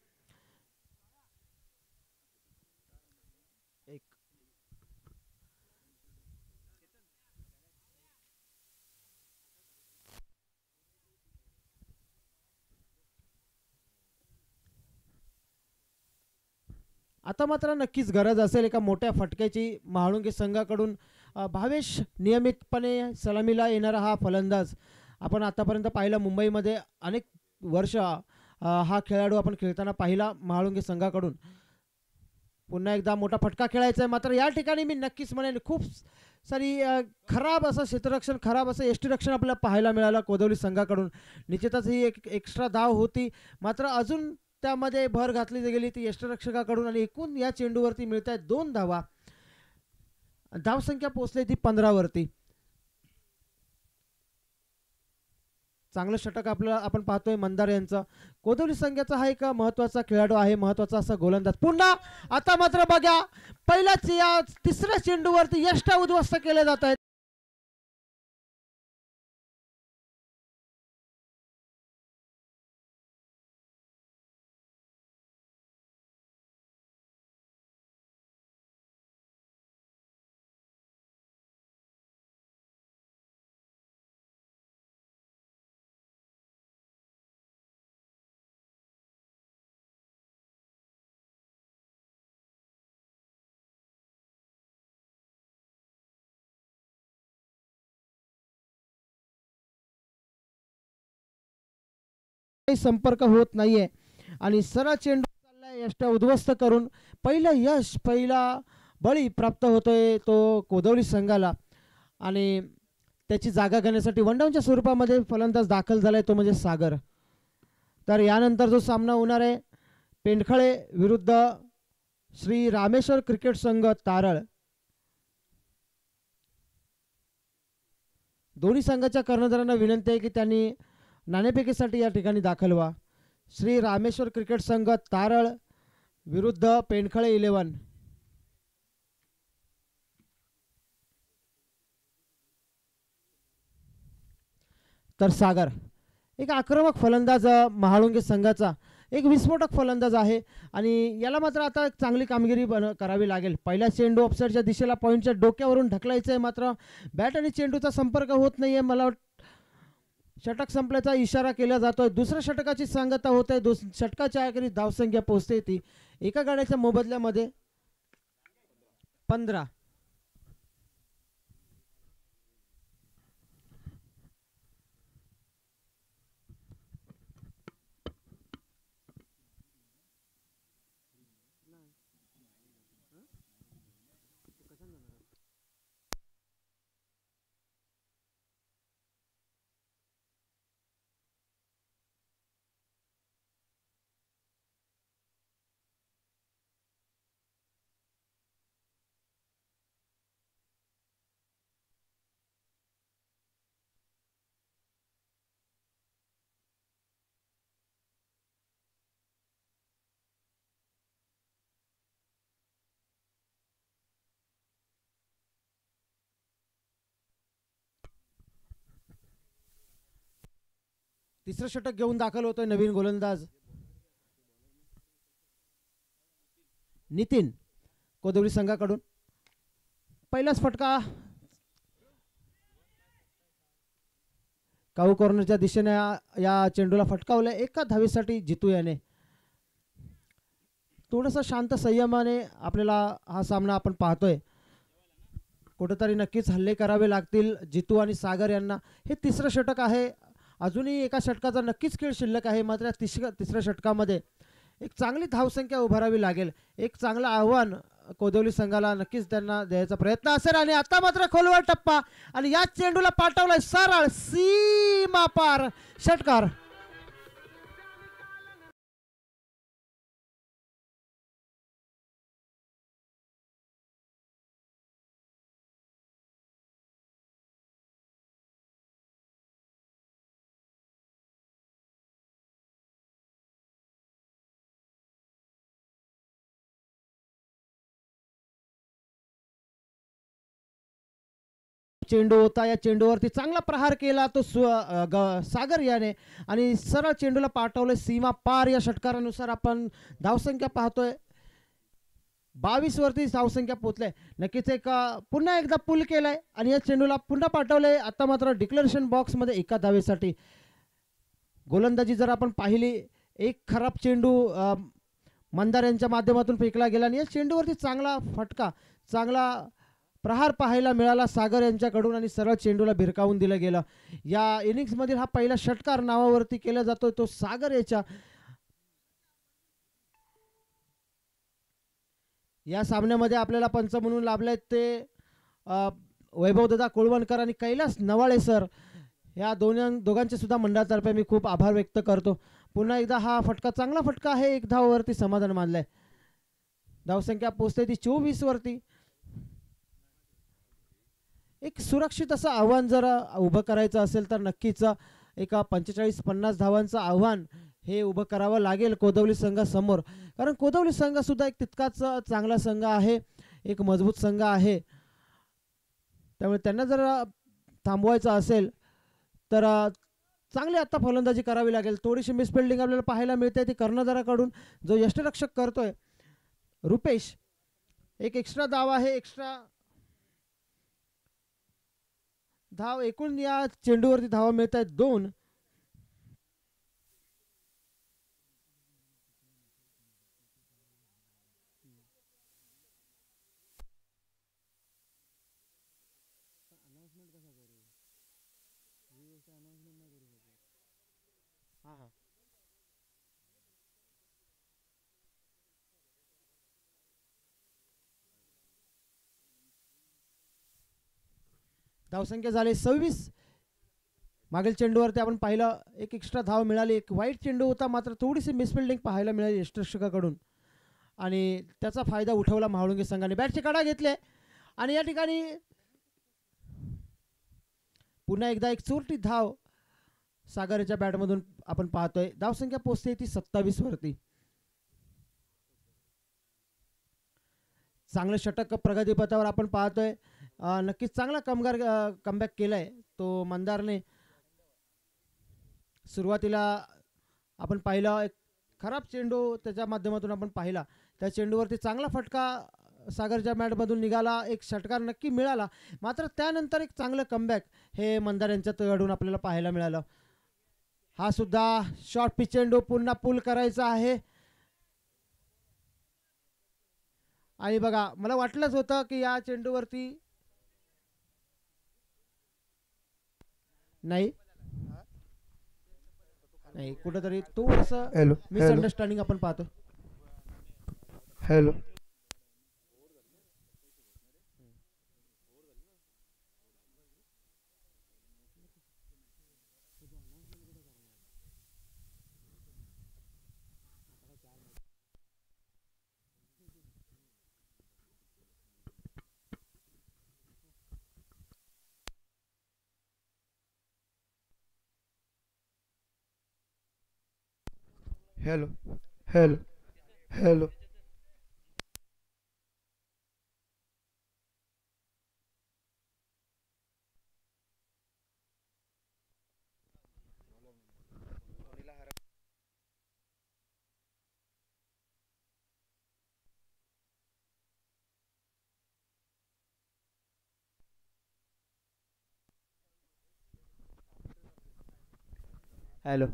आता मात्र नक्कीच गरज असेल एका मोठ्या फटक्याची महाळुंगे संघाकडून. भावेश नियमितपणे सलामीला येणारा हा फलंदाज आपण आतापर्यंत पाहिला. मुंबईमध्ये अनेक वर्ष हा खेळाडू आपण खेळताना पाहिला महाळुंगे संघाकडून. पुन्हा एकदा मोठा फटका खेळायचा आहे, मात्र या ठिकाणी मी नक्कीच म्हणेन खूप सारी खराब असं क्षेत्ररक्षण, खराब असं यष्टीरक्षण आपल्याला पाहायला मिळालं कोदवली संघाकडून. निश्चितच ही एक एक्स्ट्रा धाव होती, मात्र अजून त्यामध्ये भर घातली गेली ती यष्टीरक्षकाकडून आणि एकूण या चेंडूवरती मिळत आहेत 2 धावा. धावसंख्या पोहोचली ती 15 वरती. चांगलं षटक आपल्याला आपण पाहतोय मंदार यांचं. कोदवली संघाचा हा एक महत्वाचा खेळाडू आहे, महत्वाचा असा गोलंदाज. पुन्हा आता मात्र बघा पहिल्याच या तिसऱ्या चेंडूवरती यष्टा उद्ध्वस्त केले जात आहेत. संपर्क होत नाहीये आणि सरळ चेंडू चाललाय यष्टा उद्ध्वस्त करून पहिला बळी प्राप्त होतोय तो कोदवली संघाला आणि त्याची जागा घेण्यासाठी वनडाऊनच्या स्वरूपामध्ये फलंदाज दाखल झालाय, तो म्हणजे सागर. तर यानंतर जो सामना होणार आहे पेंडखळे विरुद्ध श्री रामेश्वर क्रिकेट संघ तारळ. दोन्ही संघाच्या कर्णधारांना विनंती आहे की त्यांनी नाणेफेकीसाठी या ठिकाणी दाखल व्हा. श्री रामेश्वर क्रिकेट संघ तारळ विरुद्ध पेंडखळे 11. तर सागर एक आक्रमक फलंदाज महाळुंगे संघाचा, एक विस्फोटक फलंदाज आहे आणि याला मात्र आता एक चांगली कामगिरी करावी लागेल. पहिला चेंडू ऑफसाईडच्या दिशेला पॉईंटच्या डोक्यावरून ढकलायचं आहे, मात्र बॅट आणि चेंडूचा संपर्क होत नाहीये. मला षटक संपल्याचा इशारा केला जातोय. दुसऱ्या षटकाची सांगता होत आहे. षटकाच्या आखरी धावसंख्या पोहोचते ती एका गाड्याच्या मोबदल्यामध्ये 15. तिसरं षटक घेऊन दाखल होतोय नवीन गोलंदाज नितीन कोदवली संघाकडून. पहिलाच फटका काऊ कॉर्नरच्या दिशेने या चेंडूला फटकावलं एका धावेसाठी जितू याने. थोडंसं शांत संयमाने आपल्याला हा सामना आपण पाहतोय. कुठेतरी नक्कीच हल्ले करावे लागतील जितू आणि सागर यांना. हे तिसरं षटक आहे, अजूनही एका षटकाचा नक्कीच खेळ शिल्लक आहे. मात्र तिसऱ्या षटकामध्ये एक चांगली धावसंख्या उभारावी लागेल. एक चांगलं आव्हान कोदवली संघाला नक्कीच त्यांना द्यायचा प्रयत्न असेल. आणि आता मात्र खोलवर टप्पा आणि या चेंडूला पाठवलाय सरळ सीमा पार षटकार. चेंडू होता, या चेंडूवरती चांगला प्रहार केला तो सागर याने आणि सरळ चेंडूला पाठवले सीमा पार. या षटकारानुसार आपण धावसंख्या पाहतोय 22 वरती धावसंख्या पोहोचले. नक्कीच एक पुन्हा एकदा पुल केलाय आणि या चेंडूला पुन्हा पाठवले. आता मात्र डिक्लेरेशन बॉक्समध्ये एका धावेसाठी. गोलंदाजी जर आपण पाहिली, एक खराब चेंडू मंदार यांच्या माध्यमातून फेकला गेला आणि या चेंडूवरती चांगला फटका, चांगला प्रहार पाहायला मिळाला सागर यांच्याकडून आणि सरळ चेंडूला भिरकावून दिलं गेलं. या इनिंग्समधील हा पहिला षटकार नावावरती केला जातोय तो सागर याच्या. या सामन्यामध्ये आपल्याला पंच म्हणून लाभले ते वैभवदादा कोळवणकर आणि कैलास नवाळे सर. या दोघांचे सुद्धा मंडळातर्फे मी खूप आभार व्यक्त करतो. पुन्हा एकदा हा फटका चांगला फटका आहे. एक धावावरती समाधान मानलंय. धावसंख्या पोहोचते ती 24 वरती. एक सुरक्षित असं आव्हान जर उभं करायचं असेल तर नक्कीच एका 45-50 धावांचं आव्हान हे उभं करावं लागेल कोदवली संघासमोर. कारण कोदवली संघ सुद्धा एक तितकाच चांगला संघ आहे, एक मजबूत संघ आहे. त्यामुळे त्यांना जर थांबवायचं असेल तर चांगली आता फलंदाजी करावी लागेल. थोडीशी मिसफिल्डिंग आपल्याला पाहायला मिळते ती कर्णधाराकडून. जो यष्टिरक्षक करतोय रुपेश, एक एक्स्ट्रा धाव आहे, एक्स्ट्रा धाव. एकूण या चेंडूवरती धावा मिळत आहेत 2. धावसंख्या झाली 26. मागील चेंडूवरती आपण पाहिलं एक एक्स्ट्रा धाव मिळाली. एक वाईट चेंडू होता, मात्र थोडीशी मिसफिल्डिंग पाहायला मिळाली यष्टिरक्षकाकडून आणि त्याचा फायदा उठवला महाळुंगे संघाने. बॅटचे कडा घेतले आणि या ठिकाणी पुन्हा एकदा एक चोरटी धाव सागरच्या बॅटमधून आपण पाहतोय. धावसंख्या पोहोचते ती 27 वरती. चांगलं षटक प्रगतीपथावर आपण पाहतोय. नक्कीच चांगला कमबॅक केलाय तो मंदारने. सुरुवातीला आपण पाहिलं एक खराब चेंडू त्याच्या माध्यमातून आपण पाहिला. त्या चेंडूवरती चांगला फटका सागरच्या मॅटमधून निघाला. एक षटकार नक्की मिळाला, मात्र त्यानंतर एक चांगलं कमबॅक हे मंदार यांच्याकडून आपल्याला पाहायला मिळालं. हा सुद्धा शॉर्ट पिच चेंडू पुन्हा पुल करायचा आहे. आणि बघा, मला वाटलंच होतं की या चेंडूवरती नाही नाही कुठेतरी थोडंसं मिसअंडरस्टँडिंग आपण पाहतो. Hello hello hello hello hello.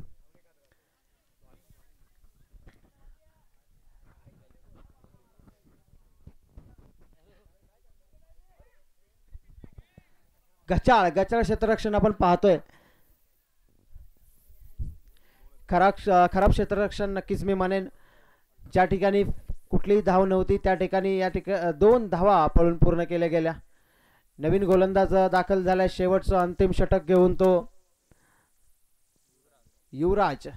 गचाळ गचाळ क्षेत्ररक्षण आपण पाहतोय. खराब क्षेत्ररक्षण नक्कीच मी म्हणेन. ज्या ठिकाणी कुठलीही धाव नव्हती त्या ठिकाणी या ठिकाणी 2 धावा पळून पूर्ण केल्या गेल्या. नवीन गोलंदाज दाखल झालाय शेवटचं अंतिम षटक घेऊन तो युवराज.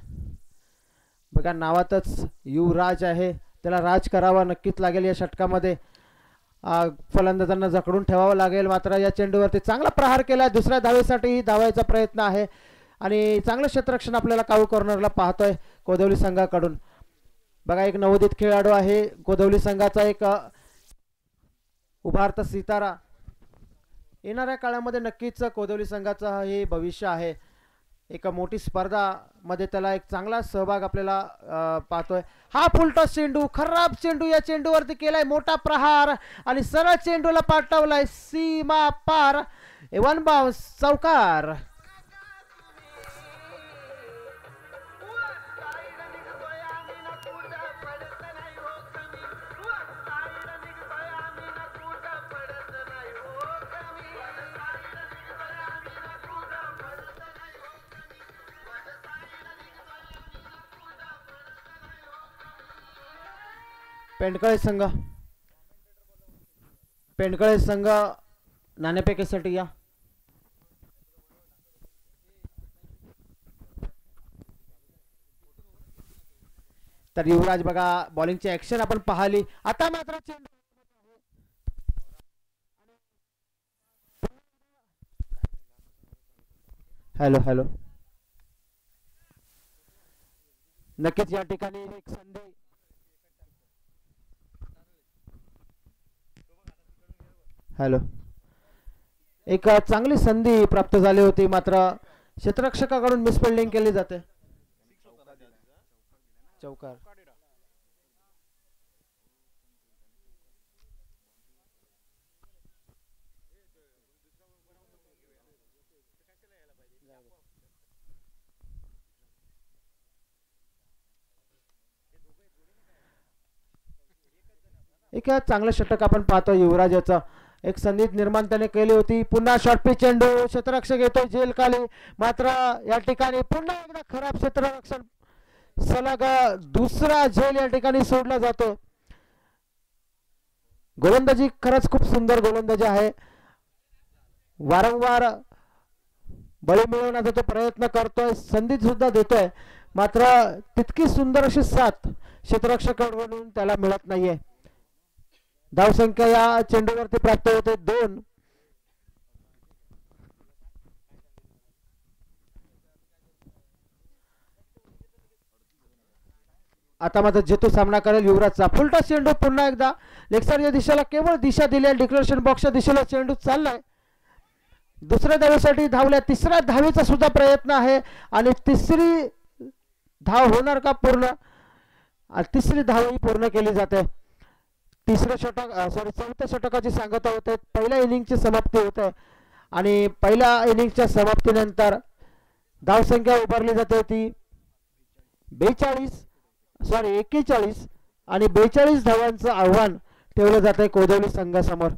बघा नावातच युवराज आहे, त्याला राज करावा नक्कीच लागेल या षटकामध्ये. फलंदाजांना जखडून ठेवावं लागेल. मात्र या चेंडूवरती चांगला प्रहार केला. दुसऱ्या धावेसाठीही धावायचा प्रयत्न आहे आणि चांगलं क्षेत्ररक्षण आपल्याला काऊ कॉर्नरला पाहतोय कोदवली संघाकडून. बघा एक नवोदित खेळाडू आहे कोदवली संघाचा, एक उभारता सितारा. येणाऱ्या काळामध्ये नक्कीच कोदवली संघाचं हे भविष्य आहे. एक मोठी स्पर्धा मध्ये त्याला एक चांगला सहभाग आपल्याला पाहतोय. हा फुलटॉस चेंडू, खराब चेंडू या चेंडूवरती केलाय मोठा प्रहार आणि सरळ चेंडूला पाठवलाय सीमा पार. वन बाउन्स चौकार. पेंडकळे संघ नाणेफेकीसाठी या. तर युवराज बघा बॉलिंगची ऍक्शन आपण पाहिली. आता मात्र चेंडू हॅलो हॅलो. नक्कीच या ठिकाणी एक संधी. हॅलो. एक चांगली संधी प्राप्त झाली होती मात्र क्षेत्ररक्षकाकडून मिसफिल्डिंग केली जाते. चौकार. एक चांगलं षटक आपण पाहतो युवराजाचं. एक संधी निर्माण त्याने केली होती. पुन्हा शॉर्ट पिच चेंडू, क्षेत्ररक्षक येतोय जेल खाली. मात्र या ठिकाणी पुन्हा एकदा खराब क्षेत्ररक्षण. सलग दुसरा झेल या ठिकाणी सोडला जातो. गोलंदाजी खरंच खूप सुंदर गोलंदाजी आहे. वारंवार बळी मिळवण्याचा तो प्रयत्न करतोय, संधी सुद्धा देतोय. मात्र तितकी सुंदर अशी साथ क्षेत्ररक्षकाकडून त्याला मिळत नाहीये. धावसंख्या या चेंडूवरती प्राप्त होते 2. आता मात्र जेतू सामना करेल युवराजचा. फुलटॉस चेंडू पुन्हा एकदा लेगसाईडच्या दिशेला केवळ दिशा दिली आहे. डिक्लेरेशन बॉक्सच्या दिशेला चेंडू चाललाय. दुसऱ्या धावेसाठी धावल्या. तिसऱ्या धावेचा सुद्धा प्रयत्न आहे आणि तिसरी धाव होणार का पूर्ण? तिसरी धाव ही पूर्ण केली जाते. तिसरं षटक चौथ्या षटकाची सांगता होते. पहिल्या इनिंगची समाप्ती होते आणि पहिल्या इनिंगच्या समाप्तीनंतर धावसंख्या उभारली जाते ती 41 आणि 42 धावांचं आव्हान ठेवलं जाते कोदवली संघासमोर.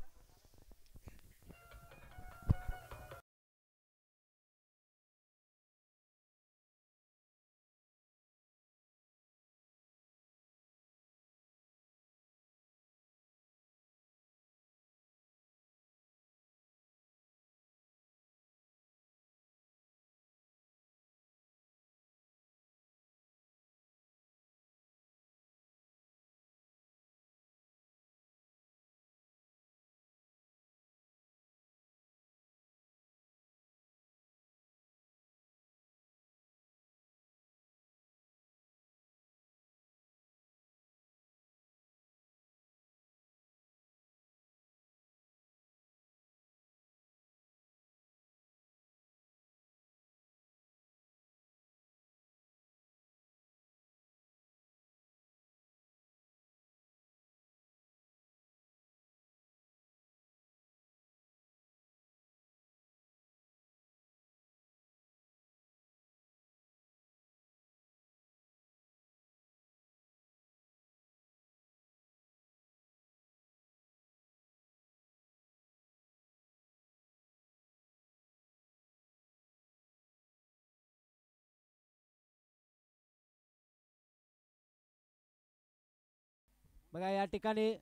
बघा या ठिकाणी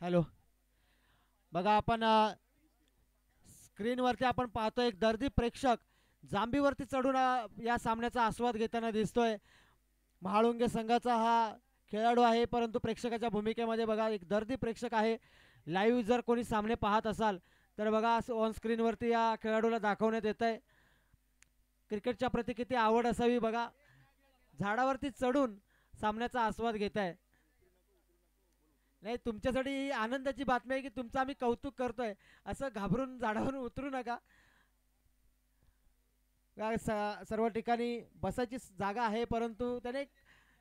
हॅलो बघा आपण स्क्रीनवरती आपण पाहतोय एक दर्दी प्रेक्षक जांबीवरती चढून या सामन्याचा आस्वाद घेताना दिसतोय. महाळुंगे संघाचा हा खेळाडू आहे परंतु प्रेक्षकाच्या भूमिकेमध्ये बघा एक दर्दी प्रेक्षक आहे. लाईव्ह जर कोणी सामने पाहत असाल तर बघा ऑन स्क्रीनवरती या खेळाडूला दाखवण्यात येत आहे. क्रिकेटच्या प्रती किती आवड असावी बघा, झाडावरती चढून सामन्याचा आस्वाद घेत आहे. नाही तुमच्यासाठी ही आनंदाची बातमी आहे की तुमचं आम्ही कौतुक करतोय, असं घाबरून झाडावरून उतरू नका. सर्व ठिकाणी बसायची जागा आहे परंतु त्याने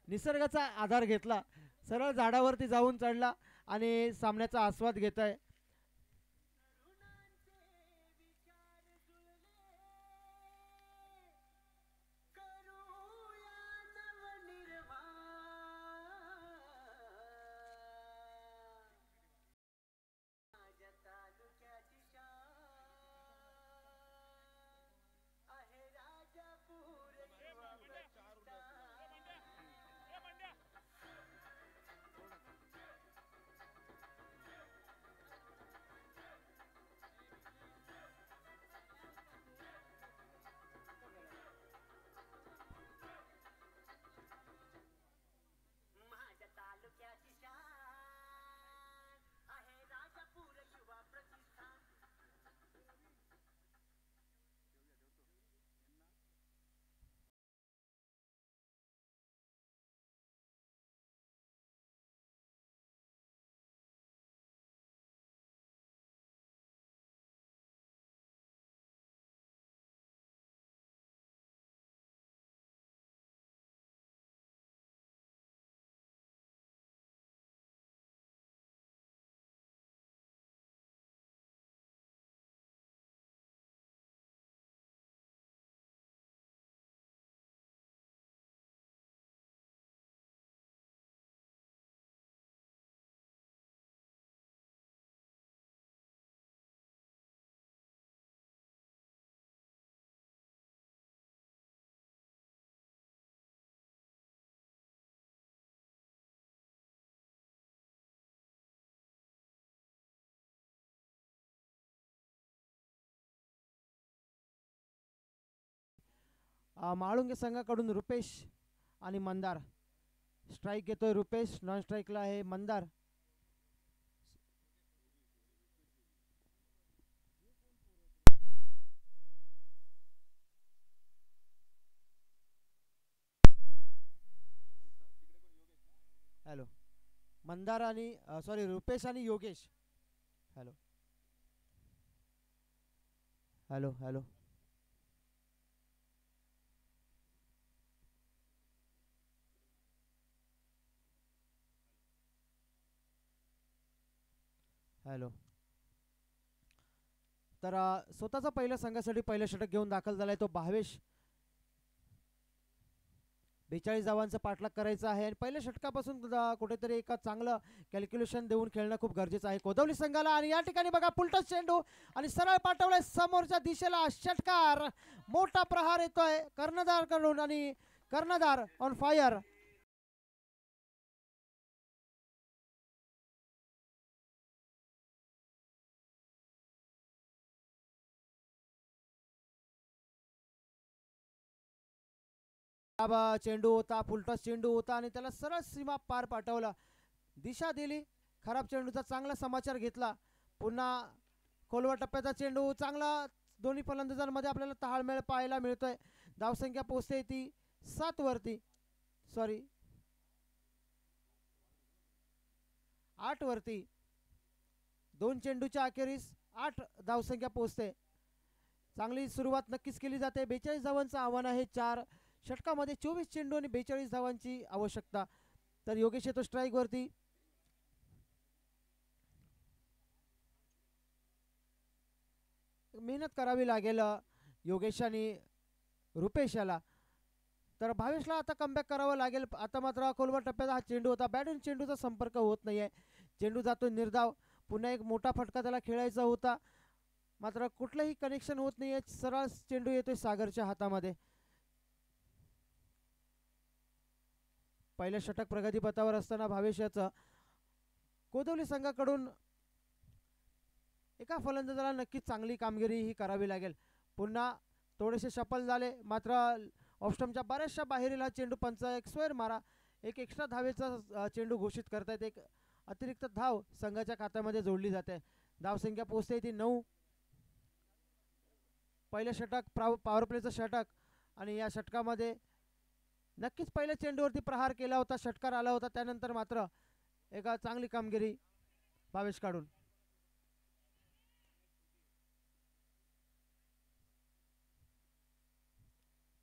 निसर्गाचा आधार घेतला, सरळ झाडावरती जाऊन चढला आणि सामन्याचा आस्वाद घेत आहे. माळुंगे संघाकडून रुपेश आणि मंदार. स्ट्राईक घेतोय रुपेश, नॉन स्ट्राईकला आहे मंदार. हॅलो मंदार आणि सॉरी रुपेश आणि Yogesh. Hello hello hello hello. तर स्वतःचा पहिल्या संघासाठी पहिलं षटक घेऊन दाखल झालाय तो भावेश. 42 धावांचा पाठलाग करायचा आहे आणि पहिल्या षटकापासून कुठेतरी एका चांगलं कॅल्क्युलेशन देऊन खेळणं खूप गरजेचं आहे कोदवली संघाला. आणि या ठिकाणी बघा पुलटच चेंडू आणि सरळ पाठवलाय समोरच्या दिशेला, षटकार. मोठा प्रहार येतोय कर्णधार कडून आणि कर्णधार ऑन फायर. चेंडू होता, फुलटॉस चेंडू होता आणि त्याला सरळ सीमा पार पाठवला, दिशा दिली. खराब चेंडूचा चांगला समाचार घेतला. पुन्हा खोलवा टप्प्याचा चेंडू चांगला, दोन्ही फलंदाजांमध्ये आपल्याला ताळमेळ पाहायला मिळतोय. धावसंख्या पोहोचते ती 7 वरती, सॉरी 8 वरती. 2 चेंडूच्या अखेरीस 8 धावसंख्या पोहोचते. चांगली सुरुवात नक्कीच केली जाते. 42 धावांचं आव्हान आहे. 4 षटकामध्ये 24 चेंडू आणि 42 धावांची आवश्यकता. तर योगेश येतो स्ट्राईक वरती. मेहनत करावी लागेल योगेश आणि रुपेश याला. तर भावेशला आता कमबॅक करावं लागेल. आता मात्र खोलवर टप्प्यात हा चेंडू होता, बॅट आणि चेंडूचा संपर्क होत नाहीये. चेंडू जातो निर्धाव. पुन्हा एक मोठा फटका त्याला खेळायचा होता, मात्र कुठलंही कनेक्शन होत नाहीये. सरळ चेंडू येतोय सागरच्या हातामध्ये. पहिलं षटक प्रगतीपथावर असताना भावेश याचं कोदवली संघाकडून एका फलंदाजाला नक्कीच चांगली कामगिरी ही करावी लागेल. पुन्हा थोडेसे सफल झाले, मात्र ऑफस्टमच्या बऱ्याचशा बाहेरील हा चेंडू पंच एक स्क्वेअर मारा, एक एक्स्ट्रा धावेचा चेंडू घोषित करतायत. एक अतिरिक्त धाव संघाच्या खात्यामध्ये जोडली जाते. धावसंख्या पोहोचते ती 9. पहिलं षटक पॉवर प्लेचं षटक आणि या षटकामध्ये नक्कीच पहिल्या चेंडूवरती प्रहार केला होता, षटकार आला होता. त्यानंतर मात्र एका चांगली कामगिरी भावेश काढून.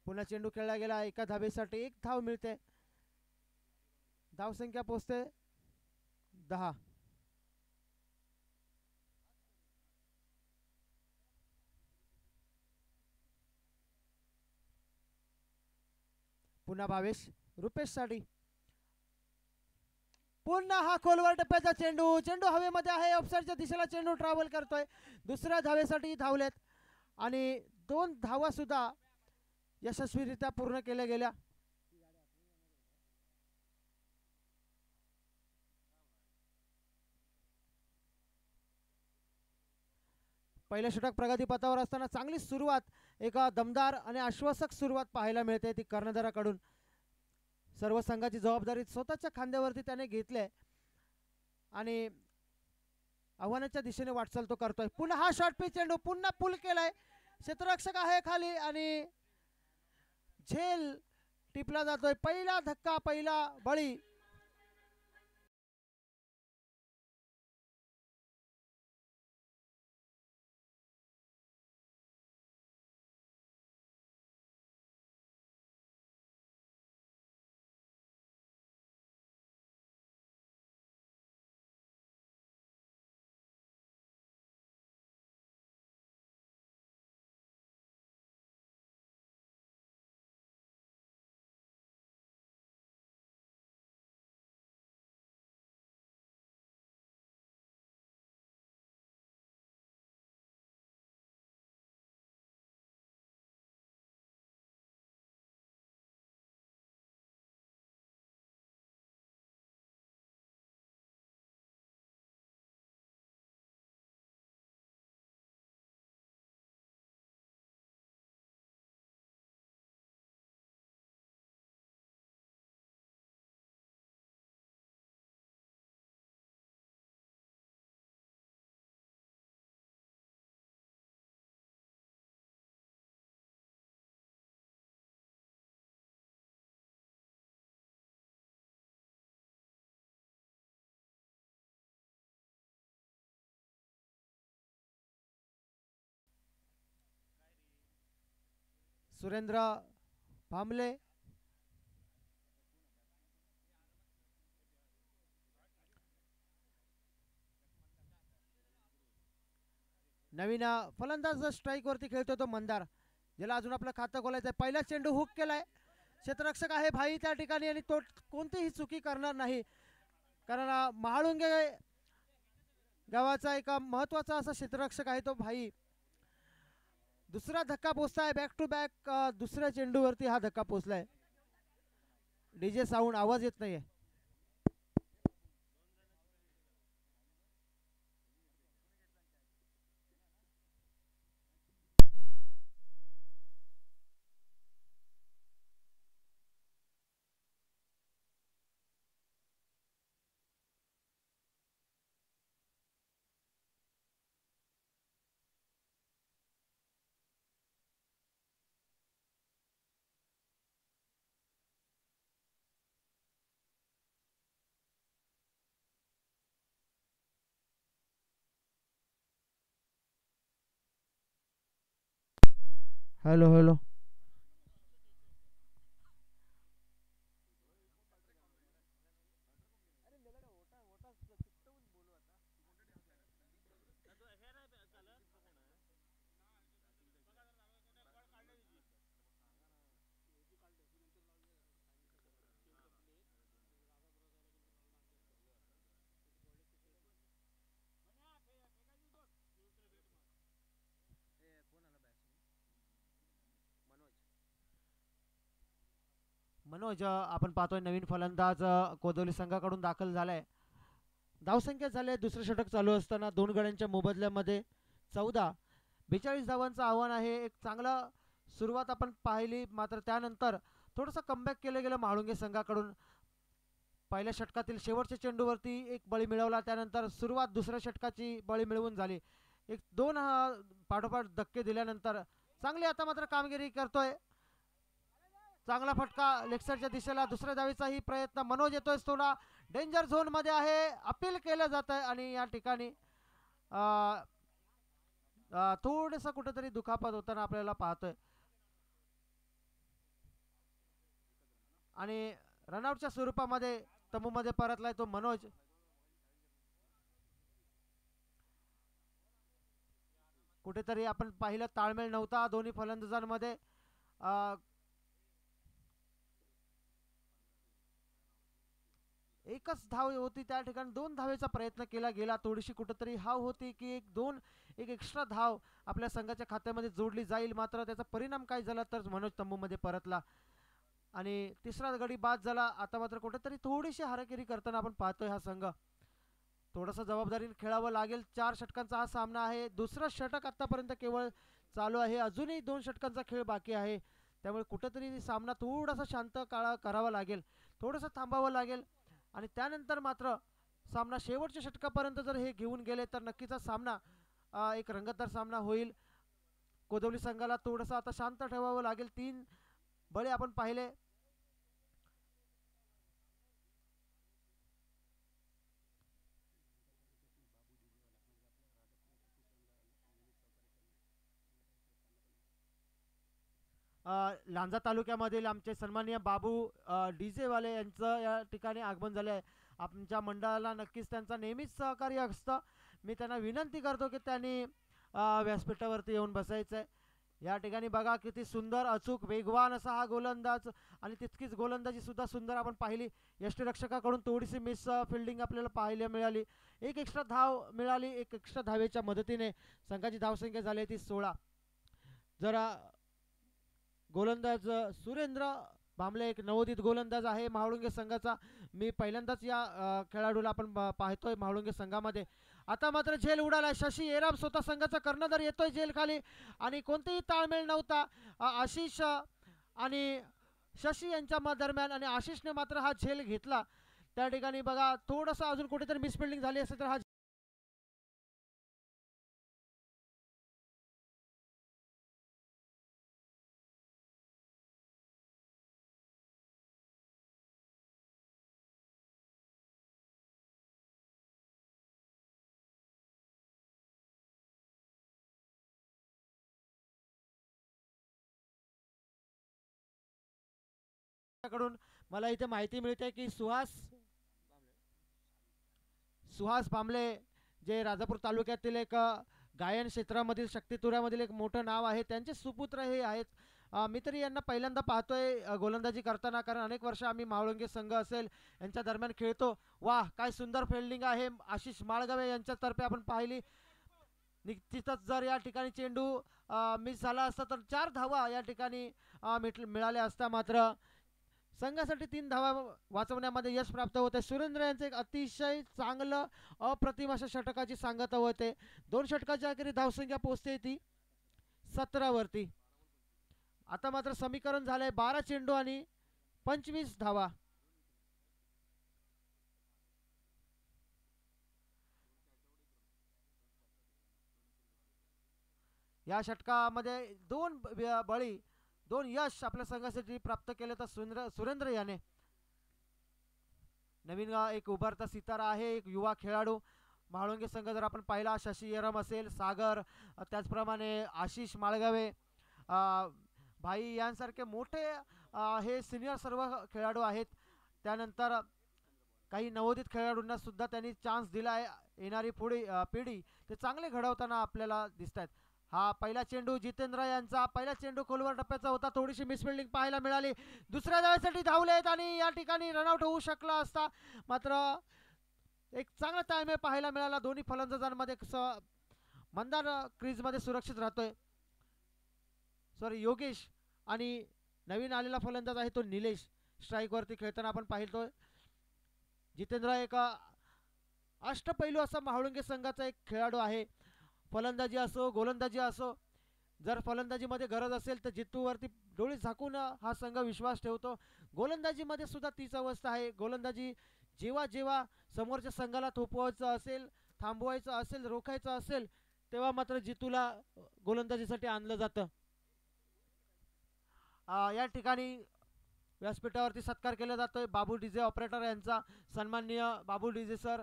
पुन्हा चेंडू खेळला गेला, एका धावेसाठी 1 धाव मिळते. धावसंख्या पोहोचते 10. पुन्हा भावेश रुपेश साठी. पुन्हा हा खोलवर टप्प्याचा चेंडू, चेंडू हवेमध्ये आहे, ऑफसाईडच्या दिशेला चेंडू ट्रॅव्हल करतोय. दुसऱ्या धावेसाठी धावलेत आणि 2 धावा सुद्धा यशस्वीरित्या पूर्ण केल्या गेल्या. पहिलं षटक प्रगतीपथावर असताना चांगली सुरुवात, एका दमदार आणि आश्वासक सुरुवात पाहायला मिळते ती कर्णधाराकडून. सर्व संघाची जबाबदारी स्वतःच्या खांद्यावरती त्याने घेतले आणि आव्हानाच्या दिशेने वाटचाल तो करतोय. पुन्हा हा शॉर्ट पिच चेंडू, पुन्हा पुल केलाय, क्षेत्ररक्षक आहे खाली आणि झेल टिपला जातोय. पहिला धक्का, पहिला बळी. सुरेंद्र भांबले, नवीन फलंदाज स्ट्राईक वरती खेळतोय तो मंदार, ज्याला अजून आपलं खातं खोलायचंय. पहिला चेंडू हुक केलाय, क्षेत्ररक्षक आहे भाई त्या ठिकाणी आणि तो कोणतीही चुकी करणार नाही, कारण महाळुंगे गावाचा एक महत्वाचा असा क्षेत्ररक्षक आहे तो भाई. दुसरा धक्का पोचताय, बॅक टू बॅक दुसऱ्या चेंडूवरती हा धक्का पोचलाय. डीजे साऊंड, आवाज येत नाहीये. Hello hello. मनोज आपण पाहतोय नवीन फलंदाज कोदवली संघाकडून दाखल झालाय. धावसंख्या झाले दुसरं षटक चालू असताना 2 गड्यांच्या मोबदल्यामध्ये 42 धावांचं आव्हान आहे. एक चांगला सुरुवात आपण पाहिली, मात्र त्यानंतर थोडंसं कमबॅक केलं गेलं म्हाळुंगे संघाकडून. पहिल्या षटकातील शेवटच्या चेंडूवरती एक बळी मिळवला, त्यानंतर सुरुवात दुसऱ्या षटकाची बळी मिळवून झाली. 1-2 पाठोपाठ धक्के दिल्यानंतर चांगली आता मात्र कामगिरी करतोय. चांगला फटका लेगसाईडच्या दिशेला, दुसऱ्या धावेचाही प्रयत्न. मनोज येतोय, थोडा डेंजर झोन मध्ये आहे, अपील केलं जात आहे आणि या ठिकाणी थोडंसं कुठेतरी दुखापत होताना आपल्याला पाहतोय. आणि रनआउटच्या स्वरूपामध्ये तंबूमध्ये परतलाय तो मनोज. कुठेतरी आपण पाहिलं ताळमेळ नव्हता दोन्ही फलंदाजांमध्ये. एकच धाव होती, त्या ठिकाणी 2 धावेचा प्रयत्न केला गेला. थोडीशी कुठेतरी हाव होती की एक एक्स्ट्रा धाव आपल्या संघाच्या खात्यामध्ये जोडली जाईल, मात्र त्याचा परिणाम काय झाला तर मनोज तंबूमध्ये परतला आणि तिसरा गडी बाद झाला. आता मात्र कुठेतरी थोडीशी हाराकिरी करताना आपण पाहतोय हा संघ. थोडंसं जबाबदारीने खेळावं लागेल. 4 षटकांचा हा सामना आहे. दुसरं षटक आतापर्यंत केवळ चालू आहे, अजूनही 2 षटकांचा खेळ बाकी आहे. त्यामुळे कुठेतरी सामना थोडासा शांत करावा लागेल, थोडंसं थांबावं लागेल आणि त्यानंतर मात्र सामना शेवटच्या षटकापर्यंत जर हे घेऊन गेले तर नक्कीच हा सामना एक रंगतदार सामना होईल. कोदवली संघाला थोडंसं आता शांत ठेवावं लागेल. 3 बळी आपण पाहिले. लांजा तालुक्यामधील आमचे सन्माननीय बाबू डीजे वाले यांचं या ठिकाणी आगमन झाले आहे. आमच्या मंडळाला नक्कीच त्यांचा नेहमीच सहकार्य असतं. मी त्यांना विनंती करतो की त्यांनी व्यासपीठावरती येऊन बसायचं आहे. या ठिकाणी बघा किती सुंदर अचूक वेगवान असा हा गोलंदाज आणि तितकीच गोलंदाजी सुद्धा सुंदर आपण पाहिली. यष्टीरक्षकाकडून थोडीशी मिस फिल्डिंग आपल्याला पाहायला मिळाली. एक एक्स्ट्रा धाव मिळाली. एक एक्स्ट्रा धावेच्या मदतीने संघाची धावसंख्या झाली ती 16. जरा गोलंदाज सुरेंद्र भांबले एक नवोदित गोलंदाज आहे म्हाळुंगे संघाचा. मी पहिल्यांदाच या खेळाडूला आपण पाहतोय म्हाळुंगे संघामध्ये. आता मात्र झेल उडाला. शशी एराम स्वतः संघाचा कर्णधार येतोय झेल खाली आणि कोणतेही ताळमेळ नव्हता आशिष आणि शशी यांच्या दरम्यान आणि आशिषने मात्र हा झेल घेतला. त्या ठिकाणी बघा थोडंसं अजून कुठेतरी मिसफिल्डिंग झाली असेल तर हा कडून मला इथे माहिती मिळते की सुहास भांबले जे राजापूर तालुक्यातील एक गायन क्षेत्रामधील शक्तितुऱ्यामधील एक मोठं नाव आहे, त्यांचे सुपुत्र हे आहेत. मी तरी यांना पहिल्यांदा पाहतोय गोलंदाजी करताना, कारण अनेक वर्ष आम्ही म्हाळुंगे संघ असेल यांच्या दरम्यान खेळतो. वाह काय सुंदर फिल्डिंग आहे आशिष माळगावे यांच्यातर्फे आपण पाहिली. निश्चितच जर या ठिकाणी चेंडू मिस झाला असता तर 4 धावा या ठिकाणी मिळाल्या असता, मात्र संघासाठी 3 धावा वाचवण्यामध्ये यश प्राप्त होते. सुरेंद्र यांचे एक अतिशय चांगलं अप्रतिम अशा षटकाची सांगता होते. 2 षटकाच्या अखेरी धावसंख्या पोहोचते ती 17 वरती. आता मात्र समीकरण झालंय 12 चेंडू आणि 25 धावा. या षटकामध्ये 2 बळी 2 यश आपल्या संघासाठी प्राप्त केले तर सुरेंद्र याने. नवीन एक उभारता सितारा आहे, एक युवा खेळाडू. म्हाळुंगे संघ जर आपण पाहिला शशी येरम असेल, सागर, त्याचप्रमाणे आशिष माळगावे, भाई यांसारखे मोठे हे सिनियर सर्व खेळाडू आहेत. त्यानंतर काही नवोदित खेळाडूंना सुद्धा त्यांनी चान्स दिला आहे. येणारी पिढी ते चांगले घडवताना आपल्याला दिसत आहेत. हा पहिला चेंडू जितेंद्र यांचा, पहिला चेंडू खोलवर टप्प्याचा होता. थोडीशी मिसफिल्डिंग पाहायला मिळाली. दुसऱ्या धावेसाठी धावलेत आणि या ठिकाणी रनआउट होऊ शकला असता, मात्र एक चांगला टाइम पाहायला मिळाला. दोन्ही फलंदाजांमध्ये मंदार क्रीजमध्ये सुरक्षित राहतोय. योगेश आणि नवीन आलेला फलंदाज आहे तो निलेश. स्ट्राईकवरती खेळताना आपण पाहिलतोय. जितेंद्र एक अष्टपैलू असा महाळुंगे संघाचा एक खेळाडू आहे. फलंदाजी असो गोलंदाजी असो, जर फलंदाजीमध्ये गरज असेल तर जितूवरती डोळे झाकून हा संघ विश्वास ठेवतो. गोलंदाजीमध्ये सुद्धा तीच अवस्था आहे. गोलंदाजी जेव्हा जेव्हा समोरच्या संघाला थोपवायचं असेल, थांबवायचं असेल, रोखायचं असेल, तेव्हा मात्र जितूला गोलंदाजीसाठी आणलं जातं. या ठिकाणी व्यासपीठावरती सत्कार केला जातोय बाबू डीजे ऑपरेटर यांचा. सन्माननीय बाबू डीजे सर,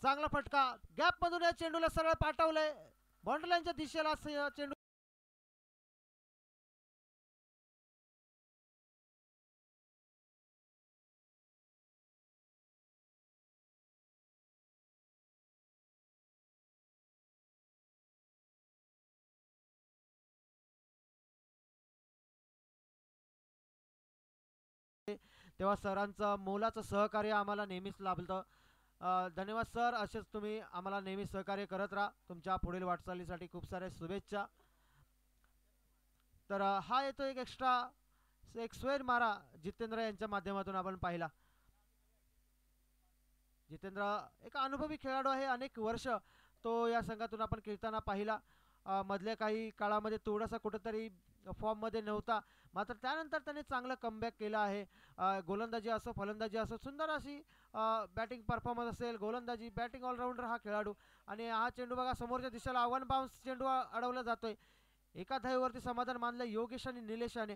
चांगला फटका गॅप मधून या चेंडूला सरळ पाठवलंय बाउंड्रीच्या दिशेला. चेंडू तेव्हा सरांचं मोलाचं सहकार्य आम्हाला नेहमीच लाभलं. धन्यवाद सर, असेच तुम्ही आम्हाला नेहमी सहकार्य करत राहा. तुमच्या पुढील वाटचालीसाठी खूप साऱ्या शुभेच्छा. तर हा येतो एक एक्स्ट्रा एक स्वेर मारा जितेंद्र यांच्या माध्यमातून आपण पाहिला. जितेंद्र एक अनुभवी खेळाडू आहे. अनेक वर्ष तो या संघातून आपण खेळताना पाहिला. मधल्या काही काळामध्ये थोडासा कुठेतरी फॉर्ममध्ये नव्हता, मात्र त्यानंतर त्याने चांगलं कमबॅक केलं आहे. गोलंदाजी असो फलंदाजी असो, सुंदर अशी बॅटिंग परफॉर्मन्स असेल, गोलंदाजी बॅटिंग ऑलराऊंडर हा खेळाडू. आणि हा चेंडू बघा समोरच्या दिशेला वन बाउन्स चेंडू अडवला जातोय. एका धावेवरती समाधान मानलं योगेश आणि निलेशाने.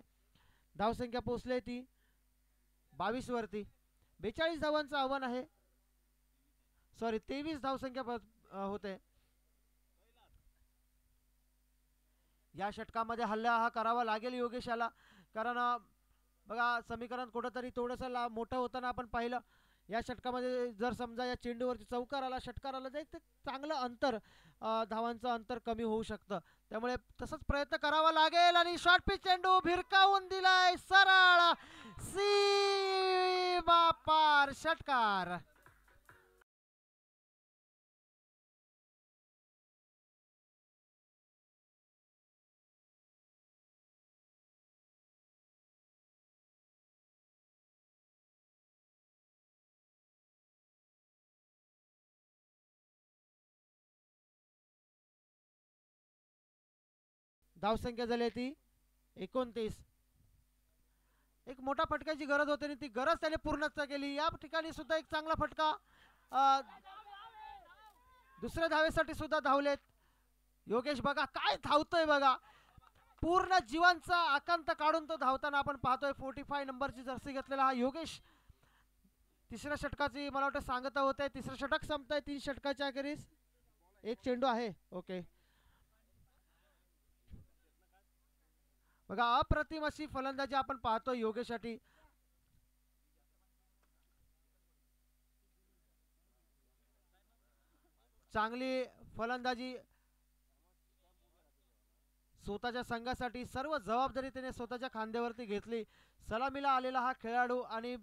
धावसंख्या पोहोचली ती 22 वरती. 42 धावांचं आव्हान आहे, सॉरी 23 धावसंख्या होते. या षटकामध्ये हल्ला हा करावा लागेल योगेशाला, कारण बघा समीकरण कुठंतरी थोडंसं मोठं होताना आपण पाहिलं. या षटकामध्ये जर समजा या चेंडूवरती चौकार आला, षटकार आला, तर एक चांगलं अंतर, धावांचं अंतर कमी होऊ शकतं. त्यामुळे तसंच प्रयत्न करावा लागेल. आणि शॉर्ट पिच चेंडू भिरकावून दिलाय सरळ सीमा पार, षटकार. धावसंख्या झाली ती 29. एक मोठा फटक्याची गरज होती आणि ती गरज त्याने पूर्णच केली. या ठिकाणी सुद्धा एक चांगला फटका. दुसऱ्या धावेसाठी सुद्धा धावलेत योगेश. बघा काय धावतोय, बघा पूर्ण जीवांचा आकांत काढून तो धावताना आपण पाहतोय. 45 नंबरची जर्सी घेतलेला हा योगेश. तिसऱ्या षटकाची मला वाटतं सांगता होत आहे. तिसरं षटक संपतंय. 3 षटकाच्या अखेरीस एक चेंडू आहे. ओके, बघा अप्रतिम अशी फलंदाजी आपण पाहतो योगेशसाठी. चांगली फलंदाजी, स्वतःच्या संघासाठी सर्व जबाबदारी त्याने स्वतःच्या खांद्यावरती घेतली. सलामीला आलेला हा खेळाडू. आणि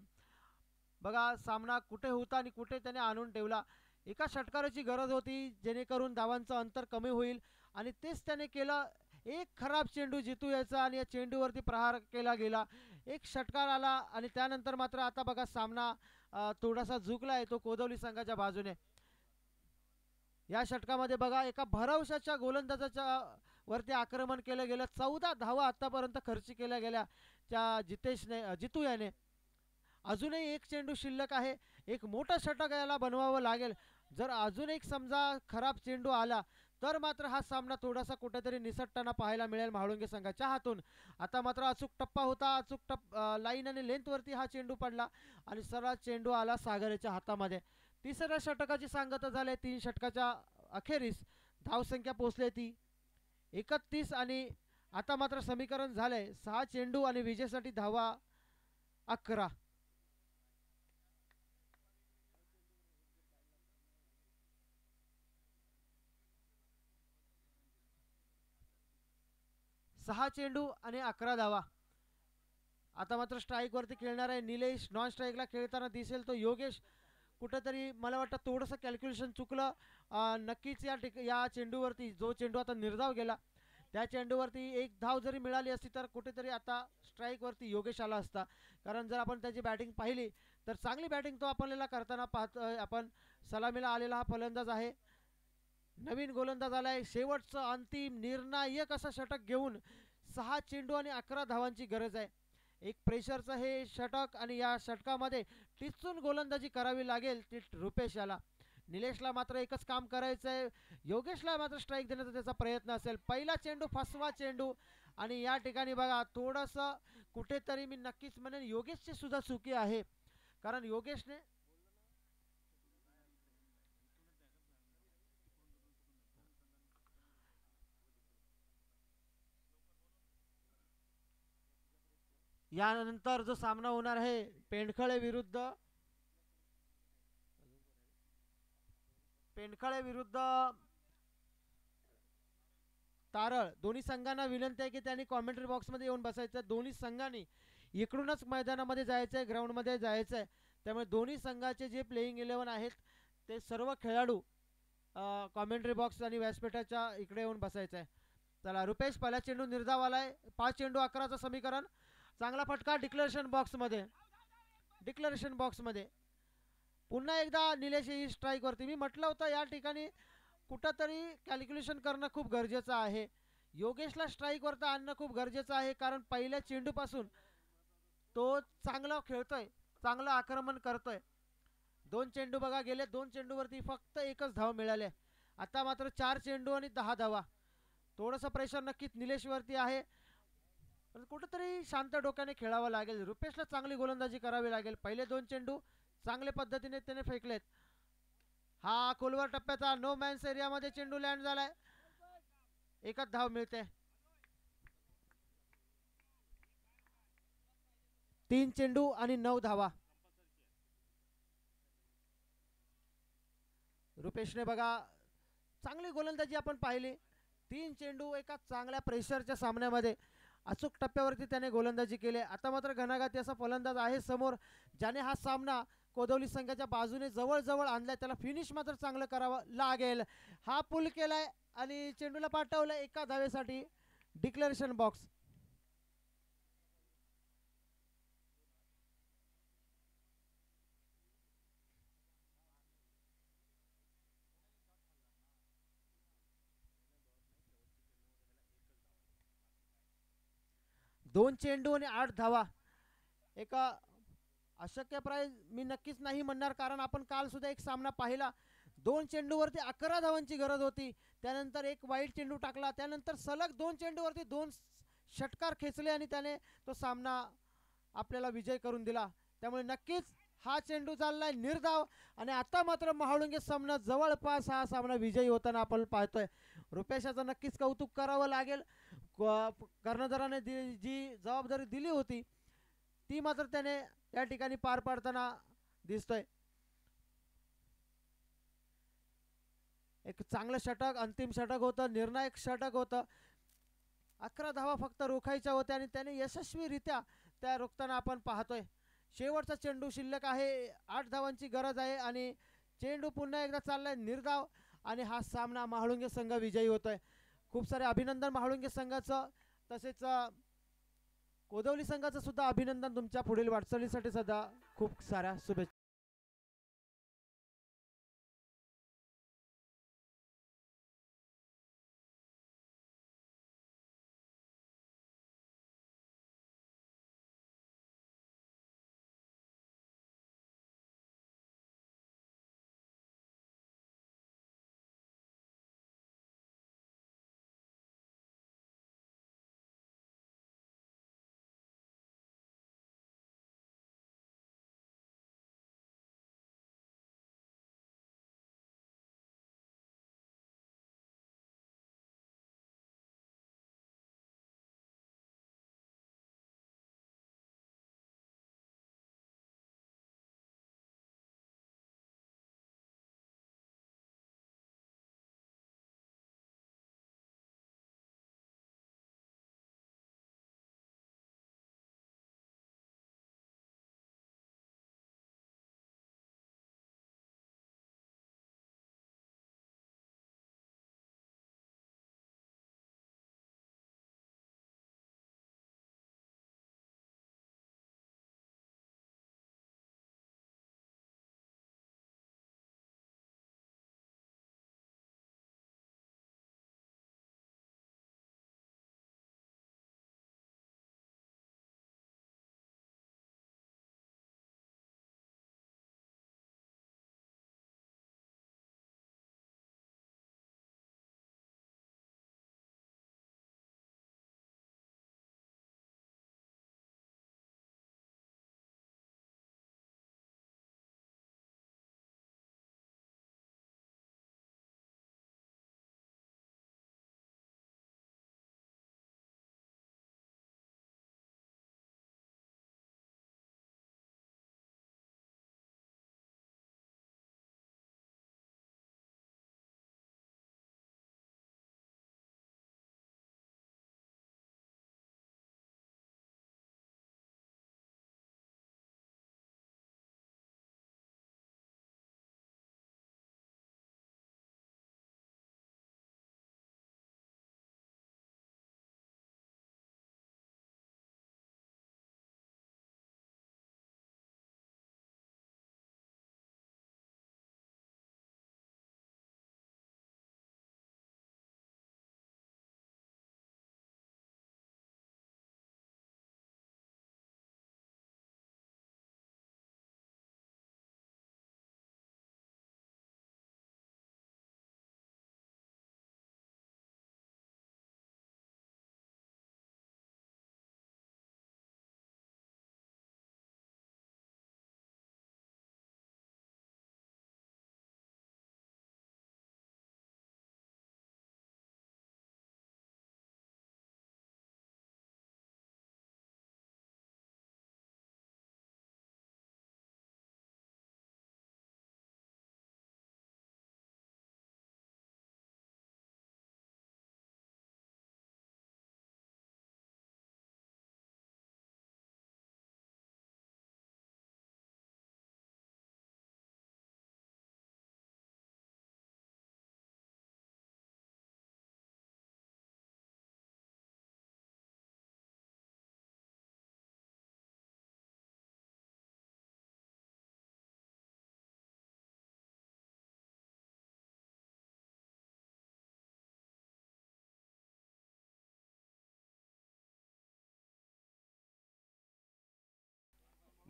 बघा सामना कुठे होता आणि कुठे त्याने आणून ठेवला. एका षटकाराची गरज होती जेणेकरून धावांचं अंतर कमी होईल, आणि तेच त्याने केलं. एक खराब चेंडू जितू यायचा आणि या चेंडूवरती प्रहार केला गेला. एक षटकार आला आणि त्यानंतर मात्र आता बघा सामना थोडासा झुकला आहे तो कोदवली संघाच्या बाजूने. या षटकामध्ये बघा एका भरवशाच्या गोलंदाजाच्या वरती आक्रमण केलं गेलं. 14 धावा आतापर्यंत खर्च केल्या गेल्या त्या जितू याने. अजूनही एक चेंडू शिल्लक आहे. एक मोठं षटक याला बनवावं लागेल. जर अजून एक समजा खराब चेंडू आला तर मात्र हा सामना थोडासा कुठेतरी निसटताना पाहायला मिळेल म्हाळुंगे संघाच्या हातून. आता मात्र अचूक टप्पा होता. अचूक लाईन आणि लेंथवरती हा चेंडू पडला आणि सरळ चेंडू आला सागरेच्या हातामध्ये. तिसऱ्या षटकाची सांगता झाले. 3 षटकाच्या अखेरीस धावसंख्या पोहोचली ती 31. आणि आता मात्र समीकरण झालंय 6 चेंडू आणि विजयासाठी धावा 11. सहा चेंडू आणि 11 धावा. आता मात्र स्ट्राईक वरती खेळणार आहे निलेश. नॉन स्ट्राईकला खेळताना दिसेल तो योगेश. कुठेतरी मला वाटतं थोडंसं कॅल्क्युलेशन चुकलं. नक्कीच या चेंडूवरती जो चेंडू आता निर्धाव गेला त्या चेंडूवरती एक धाव जरी मिळाली असती तर कुठेतरी आता स्ट्राईकवरती योगेश आला असता. कारण जर आपण त्याची बॅटिंग पाहिली तर चांगली बॅटिंग तो आपल्याला करताना पाहतोय आपण. सलामीला आलेला हा फलंदाज आहे, नवीन गोलंदाज आलाय. शेवटचं अंतिम निर्णायक असं षटक घेऊन 6 चेंडू आणि 11 धावांची गरज आहे. एक प्रेशरचं हे षटक आणि या षटकामध्ये टिचून गोलंदाजी करावी लागेल ती रुपेश याला. निलेशला मात्र एकच काम करायचं आहे, योगेशला मात्र स्ट्राईक देण्याचा त्याचा प्रयत्न असेल. पहिला चेंडू फसवा चेंडू आणि या ठिकाणी बघा थोडंसं कुठेतरी मी नक्कीच म्हणेन योगेशची सुद्धा चुकी आहे. कारण योगेशने यानंतर जो सामना होणार आहे पेंडखळे विरुद्ध तारळ, दोन्ही संघांना विनंती आहे की त्यांनी कॉमेंट्री बॉक्समध्ये येऊन बसायचं. दोन्ही संघांनी इकडूनच मैदानामध्ये जायचं आहे, ग्राउंडमध्ये जायचं आहे. त्यामुळे दोन्ही संघाचे जे प्लेइंग 11 आहेत ते सर्व खेळाडू कॉमेंट्री बॉक्स आणि व्यासपीठाच्या इकडे येऊन बसायचं आहे. चला रुपेश पहिला चेंडू निर्धाव आलाय. 5 चेंडू 11चं समीकरण. चांगला फटका डिक्लेरेशन बॉक्समध्ये पुन्हा एकदा निलेश ही स्ट्राईकवरती. मी म्हटलं होतं या ठिकाणी कुठंतरी कॅल्क्युलेशन करणं खूप गरजेचं आहे. योगेशला स्ट्राईकवरती आणणं खूप गरजेचं आहे कारण पहिल्या चेंडूपासून तो चांगला खेळतोय, चांगलं आक्रमण करतोय. 2 चेंडू बघा गेले, 2 चेंडूवरती फक्त एकच धाव मिळाले. आता मात्र 4 चेंडू आणि 10 धावा. थोडंसं प्रेशर नक्कीच निलेशवरती आहे, पण कुठंतरी शांत डोक्याने खेळावं लागेल. रुपेशला चांगली गोलंदाजी करावी लागेल. पहिले 2 चेंडू चांगल्या पद्धतीने त्याने फेकलेत. हा खोलवर टप्प्याचा नो मॅन्स एरियामध्ये चेंडू लँड झालाय, एकच धाव मिळते. 3 चेंडू आणि 9 धावा. रुपेशने बघा चांगली गोलंदाजी आपण पाहिली. 3 चेंडू एका चांगल्या प्रेशरच्या सामन्यामध्ये अचूक टप्प्यावरती त्याने गोलंदाजी केली. आता मात्र घणाघाती असा फलंदाज आहे समोर ज्याने हा सामना कोदवली संघाच्या बाजूने जवळ आणलाय. त्याला फिनिश मात्र चांगलं करावं लागेल. हा पुल केलाय आणि चेंडूला पाठवलंय एका धावेसाठी डिक्लेरेशन बॉक्स. दोन चेंडू आणि 8 धावा. एका अशक्यप्राय मी नक्कीच नाही म्हणणार कारण आपण काल सुद्धा एक सामना पाहिला. 2 चेंडूवरती 11 धावांची गरज होती, त्यानंतर एक वाईट चेंडू टाकला, त्यानंतर सलग 2 चेंडूवरती 2 षटकार खेचले आणि त्याने तो सामना आपल्याला विजय करून दिला. त्यामुळे नक्कीच हा चेंडू चाललाय निर्धाव आणि आता मात्र महाळुंगे सामना जवळपास हा सामना विजयी होताना आपण पाहतोय. रुपेशाचं नक्कीच कौतुक करावं लागेल. कर्णधाराने जी जबाबदारी दिली होती ती मात्र त्याने या ठिकाणी पार पाडताना दिसतोय. एक चांगलं षटक, अंतिम षटक होतं, निर्णायक षटक होतं. 11 धावा फक्त रोखायच्या होत्या आणि त्याने यशस्वीरित्या त्या रोखताना आपण पाहतोय. शेवटचा चेंडू शिल्लक आहे, 8 धावांची गरज आहे आणि चेंडू पुन्हा एकदा चाललाय निर्धाव आणि हा सामना महाळुंगे संघ विजयी होतोय. खूप सारे अभिनंदन महाळुंगे संघाचं, तसेच कोदवली संघाचं सुद्धा अभिनंदन. तुमच्या पुढील वाटचालीसाठी सुद्धा खूप साऱ्या शुभेच्छा.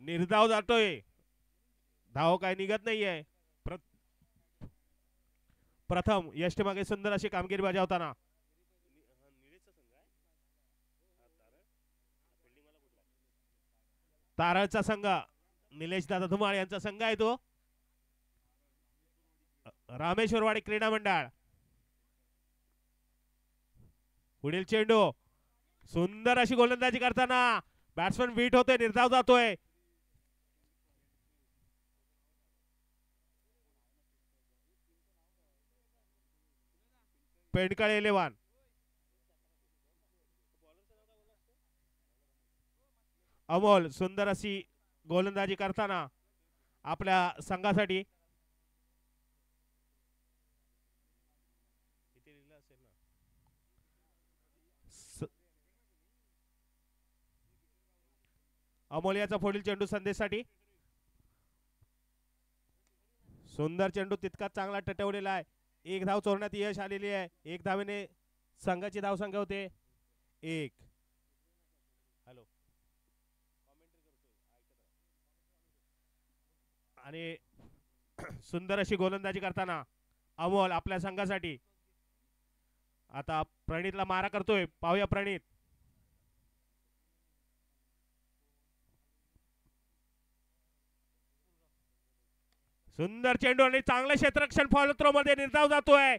निर्धाव जातोय, धाव काय निघत नाहीये. प्रथम यष्टीमागे सुंदर अशी कामगिरी बजावताना तारळचा संघ निलेश दादा धुमाळ यांचा संघ आहे तो. रामेश्वरवाडी क्रीडा मंडळ. पुढील चेंडू सुंदर अशी गोलंदाजी करताना बॅट्समन बीट होतोय, निर्धाव जातोय. पेंडकळे इलेव्हन. अमोल सुंदर अशी गोलंदाजी करताना आपल्या संघासाठी अमोल याचा पुढील चेंडू संदेशसाठी. सुंदर चेंडू तितकाच चांगला टटवलेला आहे. एक धाव चोरण्यात यश आलेली आहे. एक धावेने संघाची धाव संख्या होते 1. हॅलो आणि सुंदर अशी गोलंदाजी करताना अमोल आपल्या संघासाठी. आता प्रणितला मारा करतोय, पाहूया प्रणित. सुंदर चेंडू आणि चांगलं क्षेत्ररक्षण फॉलो थ्रो मध्ये निर्धाव जातोय.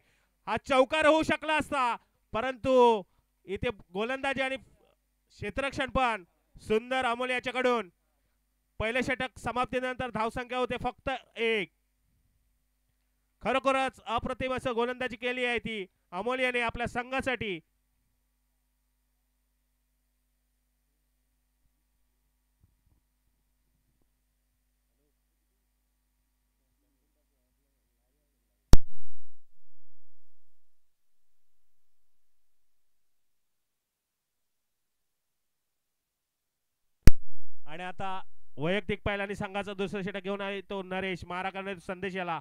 हा चौकार होऊ शकला असता, परंतु इथे गोलंदाजी आणि क्षेत्ररक्षण पण सुंदर अमोल याच्याकडून. पहिले षटक समाप्तीनंतर धावसंख्या होते फक्त 1. खरोखरच अप्रतिम असं गोलंदाजी केली आहे ती अमोल याने आपल्या संघासाठी. आणि आता वैयक्तिक पैलानी संघाचा दुसरा षटक घेऊन आहे तो नरेश. मारा करण्याचा संदेश याला.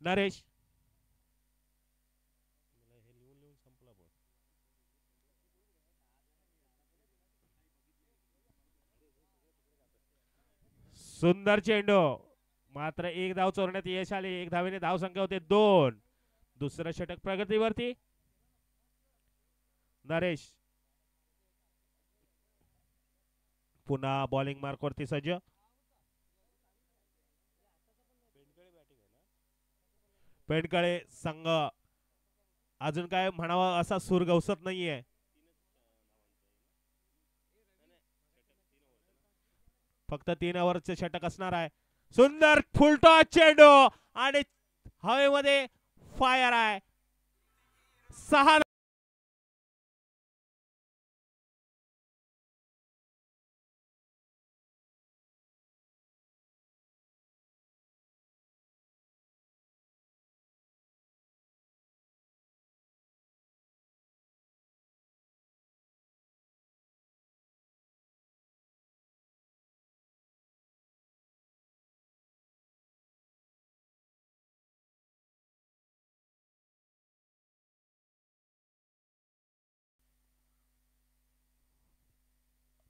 नरेश सुंदर चेंडू, मात्र एक धाव चोरण्यात यश आले. एक धावेने धाव संख्या होते 2. दुसरं षटक प्रगतीवरती. नरेश पुन्हा बॉलिंग मार्क वरती सज्ज. पेंडकळे संघ अजून काय म्हणावा असा सूर गवसत नाहीये. फक्त 3 ओव्हरचे षटक असणार आहे. सुंदर फुलटॉस चेंडू आणि हवेमध्ये फायर आहे. 6.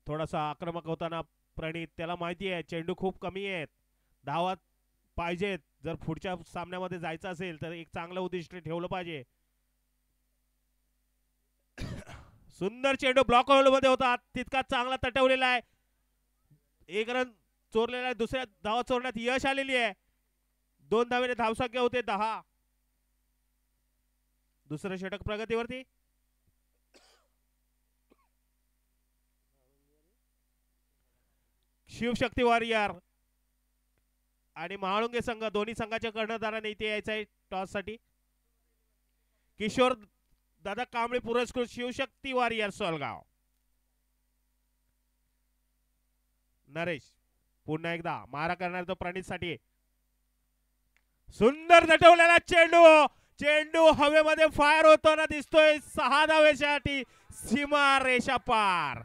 थोडासा आक्रमक होताना प्रणित, त्याला माहिती आहे चेंडू खूप कमी आहेत, धावा पाहिजेत. जर पुढच्या सामन्यामध्ये जायचं असेल तर एक चांगलं उद्दिष्ट ठेवलं पाहिजे. सुंदर चेंडू ब्लॉक होल मध्ये होता, तितका चांगला तटवलेला आहे. 1 रन चोरलेला आहे. दुसऱ्या धावा चोरण्यात यश आलेली आहे. 2 धावेने धावसंख्या होते 10. दुसरं षटक प्रगतीवरती. शिवशक्ती वॉरियर आणि महाळुंगे संघ दोन्ही संघाच्या कर्णधाराने इथे यायचं आहे टॉस साठी. किशोर दादा कांबळे पुरस्कृत शिवशक्ती वॉरियर सोलगाव. नरेश पुन्हा एकदा मारा करणार तो प्रणित साठी. सुंदर दटवलेला चेंडू, चेंडू हवेमध्ये फायर होताना दिसतोय. 6 धावेसाठी सीमा रेषा पार.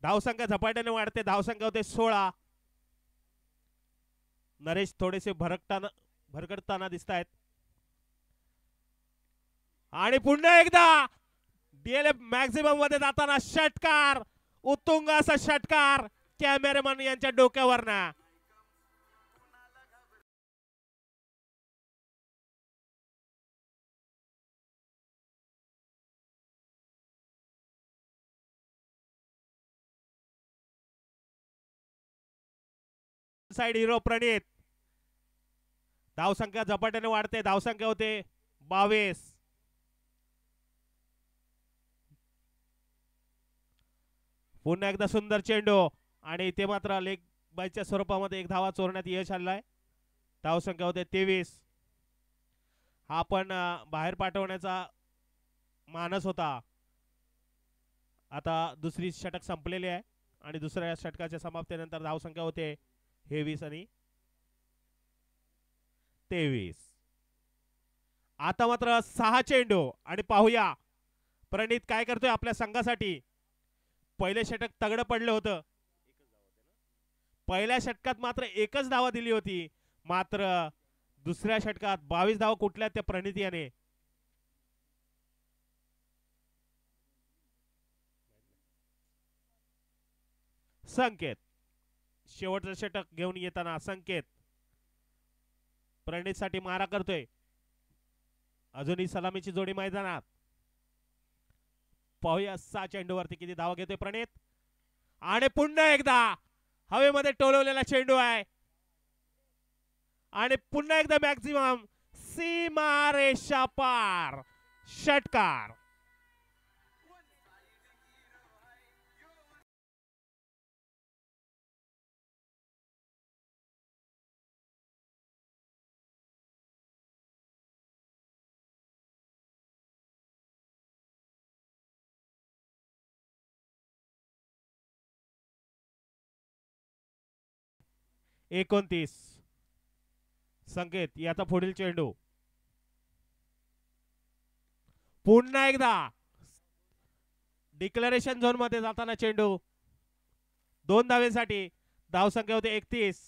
धावसंख्या झपाट्याने वाढते. धावसंख्या होते 16. नरेश थोडेसे भरकटताना दिसत आहेत. आणि पुन्हा एकदा डीएलएफ मॅक्झिमम मध्ये जाताना षटकार, उत्तुंग असा षटकार कॅमेरामन यांच्या डोक्यावरना. साइड हिरो प्रणित. धावसंख्या झपाट्याने वाढते. धावसंख्या होते 22. पुन्हा एकदा सुंदर चेंडू आणि इथे मात्र लेग बायच्या स्वरूपामध्ये एक धावा चोरण्यात यश आलंय. धावसंख्या होते 23. हा पण बाहेर पाठवण्याचा मानस होता. आता दुसरी षटक संपलेली आहे आणि दुसऱ्या षटकाच्या समाप्तीनंतर धावसंख्या होते 23 आणि 23. आता मात्र 6 चेंडू आणि पाहूया प्रणित काय करतोय आपल्या संघासाठी. पहिले षटक तगडं पडलं होतं. पहिल्या षटकात मात्र एकच धावा दिली होती. मात्र दुसऱ्या षटकात 22 धावा कुठल्या त्या प्रणित याने. संकेत शेवटचं षटक घेऊन येताना संकेत प्रणित साठी मारा करतोय. अजूनही सलामीची जोडी मैदानात. पाहूया 6 चेंडूवरती किती धावा घेतोय प्रणित. आणि पुन्हा एकदा हवेमध्ये टोलवलेला चेंडू आहे आणि पुन्हा एकदा मॅक्झिमम सीमारेषा पार षटकार. एकोणतीस. संकेत याचा पुढील चेंडू. पुन्हा एकदा डिक्लेरेशन झोन मध्ये जाताना चेंडू 2 धावेसाठी. धावसंख्या होते 31.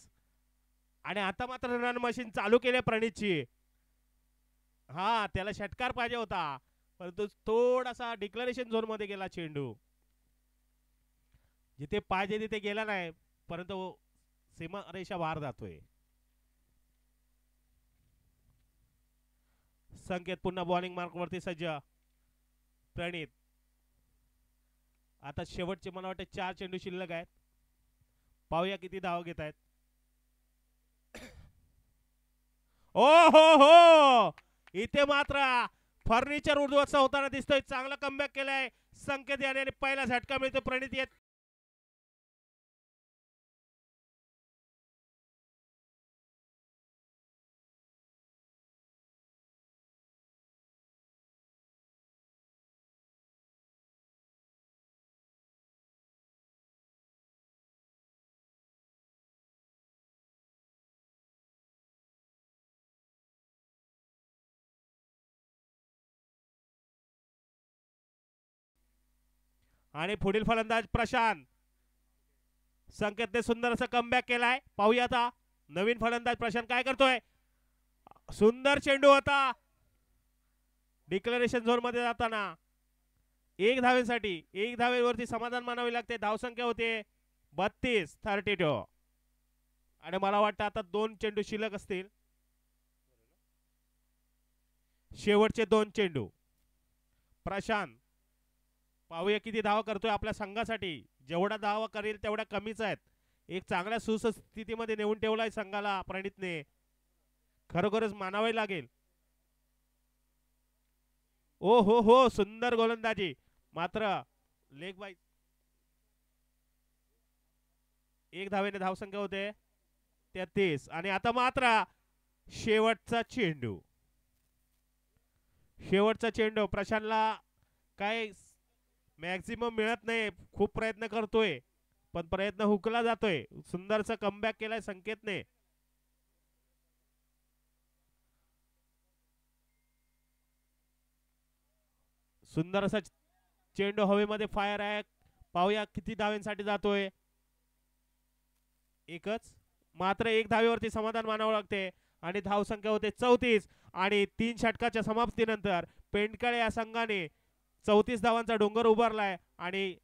आणि आता मात्र रन मशीन चालू केले प्रणितची. हा त्याला षटकार पाहिजे होता परंतु थोडासा डिक्लेरेशन झोन मध्ये गेला चेंडू. जिथे पाहिजे तिथे गेला नाही परंतु सीमा रेषा बाहेर जातोय. संकेत पुन्हा बॉलिंग मार्क वरती सज्ज. प्रणित आता शेवटचे मला वाटतं 4 चेंडू शिल्लक आहेत. पाहूया किती धावा घेत आहेत. ओ हो हो इथे मात्र फर्निचर उद्ध्वस्त होताना दिसतोय. चांगला कमबॅक केलाय संकेत याने आणि पहिला झटका मिळतो प्रणित येत. आणि पुढील फलंदाज प्रशांत. संकेतने सुंदर असं कमबॅक केलाय. पाहूया आता नवीन फलंदाज प्रशांत काय करतोय. सुंदर चेंडू होता डिक्लेरेशन झोन मध्ये जाताना. 1 धावेसाठी 1 धावेवरती समाधान मानावे लागते. धावसंख्या होते 32. आणि मला वाटतं आता 2 चेंडू शिल्लक असतील. शेवटचे 2 चेंडू. प्रशांत पाहूया किती धावा करतोय आपल्या संघासाठी. जेवढा धावा करेल तेवढ्या कमीच आहेत. एक चांगल्या सुस्थितीमध्ये नेऊन ठेवलाय संघाला प्रणितने. खरोखरच मानावे लागेल. ओ हो हो सुंदर गोलंदाजी. मात्र लेग बाय 1 धावेने धावसंख्या होते 33. आणि आता मात्र शेवटचा चेंडू. शेवटचा चेंडू प्रशांतला काय मॅक्झिमम मिळत नाही. खूप प्रयत्न करतोय पण प्रयत्न हुकला जातोय. सुंदरचा कमबॅक केलाय संकेतने. सुंदर असा चेंडू हवेमध्ये फायर आहे. पाहूया किती धाव्यांसाठी जातोय. एकच, मात्र एक धावेवरती समाधान मानावं लागते आणि धावसंख्या होते 34 आणि 3 षटकाच्या समाप्तीनंतर पेंडकळे या संघाने 34 धावांचा डोंगर उभारलाय आणि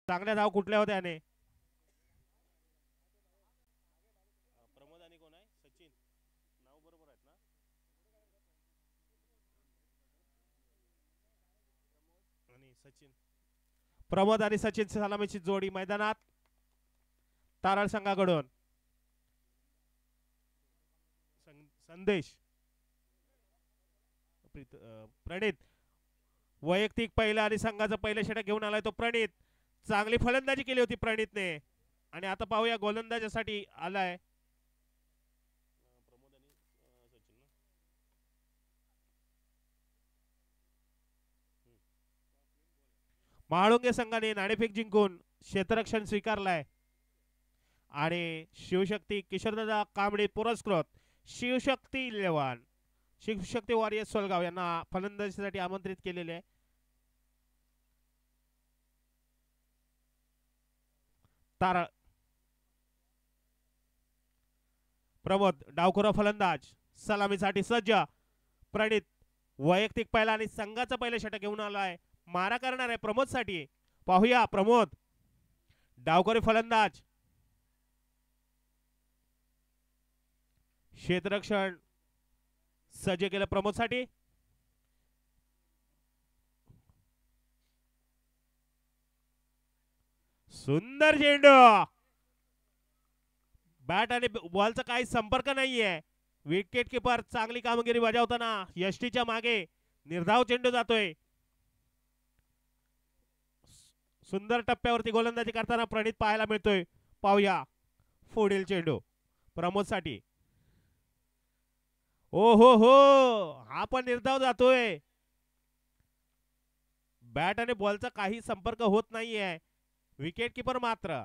चांगल्या धाव कुठल्या होत्या याने? प्रमोद आणि कोण आहे? सचिन. नाव बरोबर आहेत ना? आणि सचिन. प्रमोद आणि सचिन सलामीची जोडी मैदानात तारळ संघाकडून. संदेश प्रणित वैयक्तिक पहिला आणि संघाचं पहिलं षटक घेऊन आलाय तो प्रणित. चांगली फलंदाजी केली होती प्रणितने आणि आता पाहूया गोलंदाजासाठी आलाय महाळुंगे संघाने नाणेफेक जिंकून क्षेत्ररक्षण स्वीकारलाय आणि शिवशक्ती किशोरदादा कांबळे पुरस्कृत शिवशक्ती 11 शिवशक्ती वॉरियर्स सोलगाव यांना फलंदाजीसाठी आमंत्रित केलेले आहे. तारळ प्रमोद डावखुरा फलंदाज सलामीसाठी सज्ज. प्रणित वैयक्तिक पहिला आणि संघाचा पहिला षटक घेऊन आलाय. मारा करणार आहे प्रमोद साठी. पाहूया प्रमोद डावखुरी फलंदाज. क्षेत्ररक्षण सज्ज केलं प्रमोद साठी. सुंदर चेंडू. बॅट आणि बॉलचा काही संपर्क नाहीये. विकेट किपर चांगली कामगिरी बजावताना यष्टीच्या मागे निर्धाव चेंडू जातोय. सुंदर टप्प्यावरती गोलंदाजी करताना प्रणित पाहायला मिळतोय. पाहूया पुढील चेंडू प्रमोद साठी. ओ हो हो, हा पण निर्धाव जातोय. बॅट आणि बॉलचा काही संपर्क होत नाहीये. विकेट किपर मात्र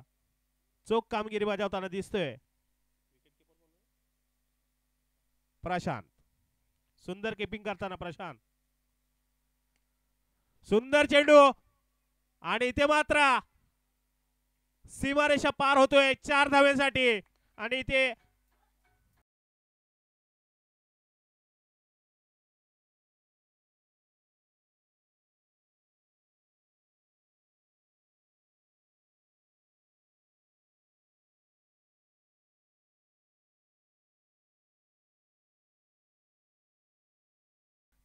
चोख कामगिरी बजावताना दिसतोय. प्रशांत सुंदर किपिंग करताना प्रशांत. सुंदर चेंडू आणि इथे मात्र सीमारेषा पार होतोय 4 धावेसाठी आणि इथे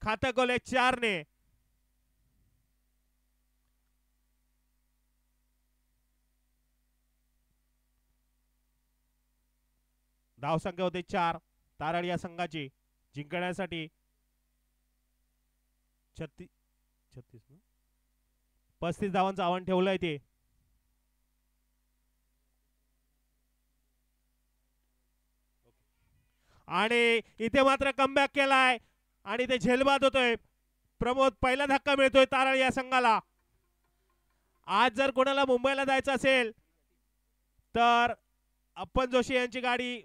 खातं गोले 4 ने. धावसंख्या होते 4. तारळ या संघाची जिंकण्यासाठी 35 धावांचं आव्हान ठेवलंय ते. आणि इथे मात्र कमबॅक केलाय आणि ते झेलबाद होतोय. प्रमोद पहिला धक्का मिळतोय तारळ या संघाला. आज जर कोणाला मुंबईला जायचं असेल तर अप्पन जोशी यांची गाडी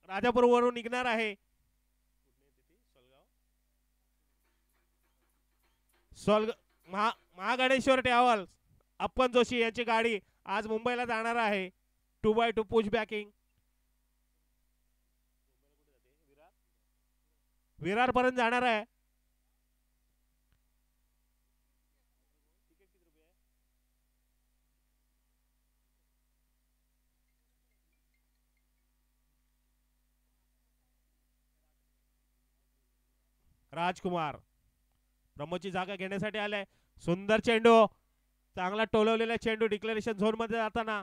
राजापूर वरून निघणार आहे. महागणेश्वर ट्रॅव्हल्स अप्पन जोशी यांची गाडी आज मुंबईला जाणार आहे. 2x2 पुश बॅकिंग विरार पर्यंत जाणार आहे. राजकुमार प्रमोदची जागा घेण्यासाठी आलाय. सुंदर चेंडू, चांगला टोलवलेला चेंडू डिक्लेरेशन झोन मध्ये जाताना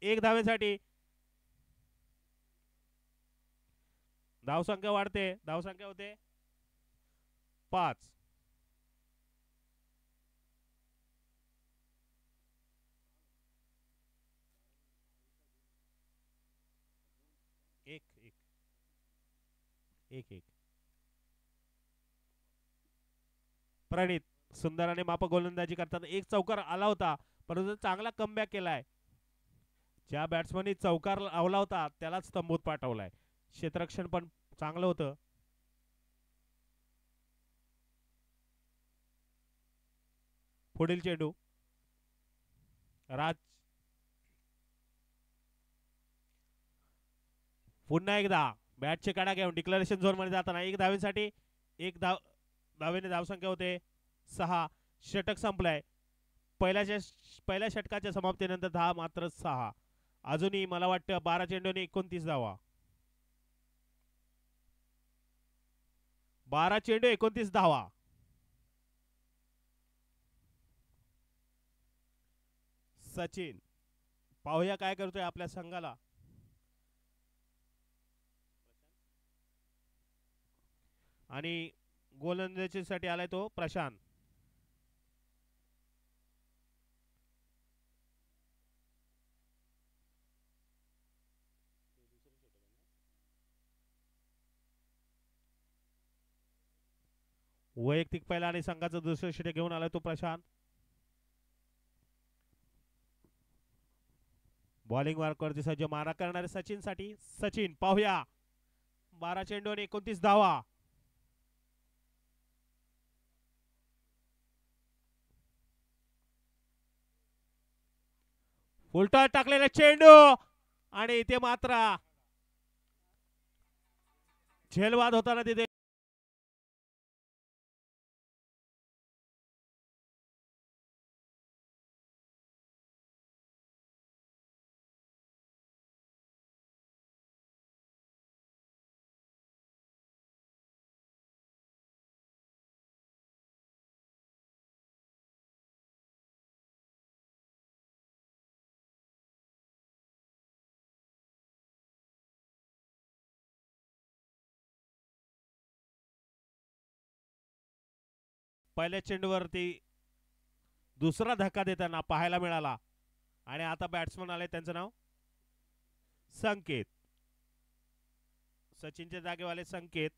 1 धावेसाठी. धावसंख्या वाढते, धावसंख्या होते 5. एक प्रणित सुंदराने मापक गोलंदाजी करताना एक चौकार आला होता, परंतु चांगला कमबॅक केलाय. ज्या बॅट्समननी चौकार लावला होता त्यालाच तंबूत पाठवलाय. क्षेत्ररक्षण पण चांगलं होतं. पुढील चेंडू राज पुन्हा एकदा बॅटचे कडा घेऊन डिक्लेरेशन झोन मध्ये जाताना 1 धावेसाठी 1 धावेने धावसंख्या होते 6. षटक संपलाय. पहिल्या षटकाच्या समाप्तीनंतर 10 मात्र 6. अजूनही मला वाटतं 12 चेंडूने 29 धावा. 12 चेंडू 29 धावा. सचिन पाहूया काय करतोय आपल्या संघाला. आणि गोलंदाजीसाठी आलाय तो प्रशांत. वैयक्तिक पहिला आणि संघाचं दुसरं षटक घेऊन आलाय तो प्रशांत. बॉलिंग मार्कवरती सज्ज मारा करणारे सचिन साठी. सचिन पाहूया 12 चेंडू आणि 29 धावा. उलटा टाकलेला चेंडू आणि इथे मात्र झेलवाद होताना तिथे पहिल्या चेंडूवरती दुसरा धक्का देताना पाहायला मिळाला. आणि आता बॅट्समन आले, त्यांचं नाव संकेत. सचिनच्या जागेवाले संकेत.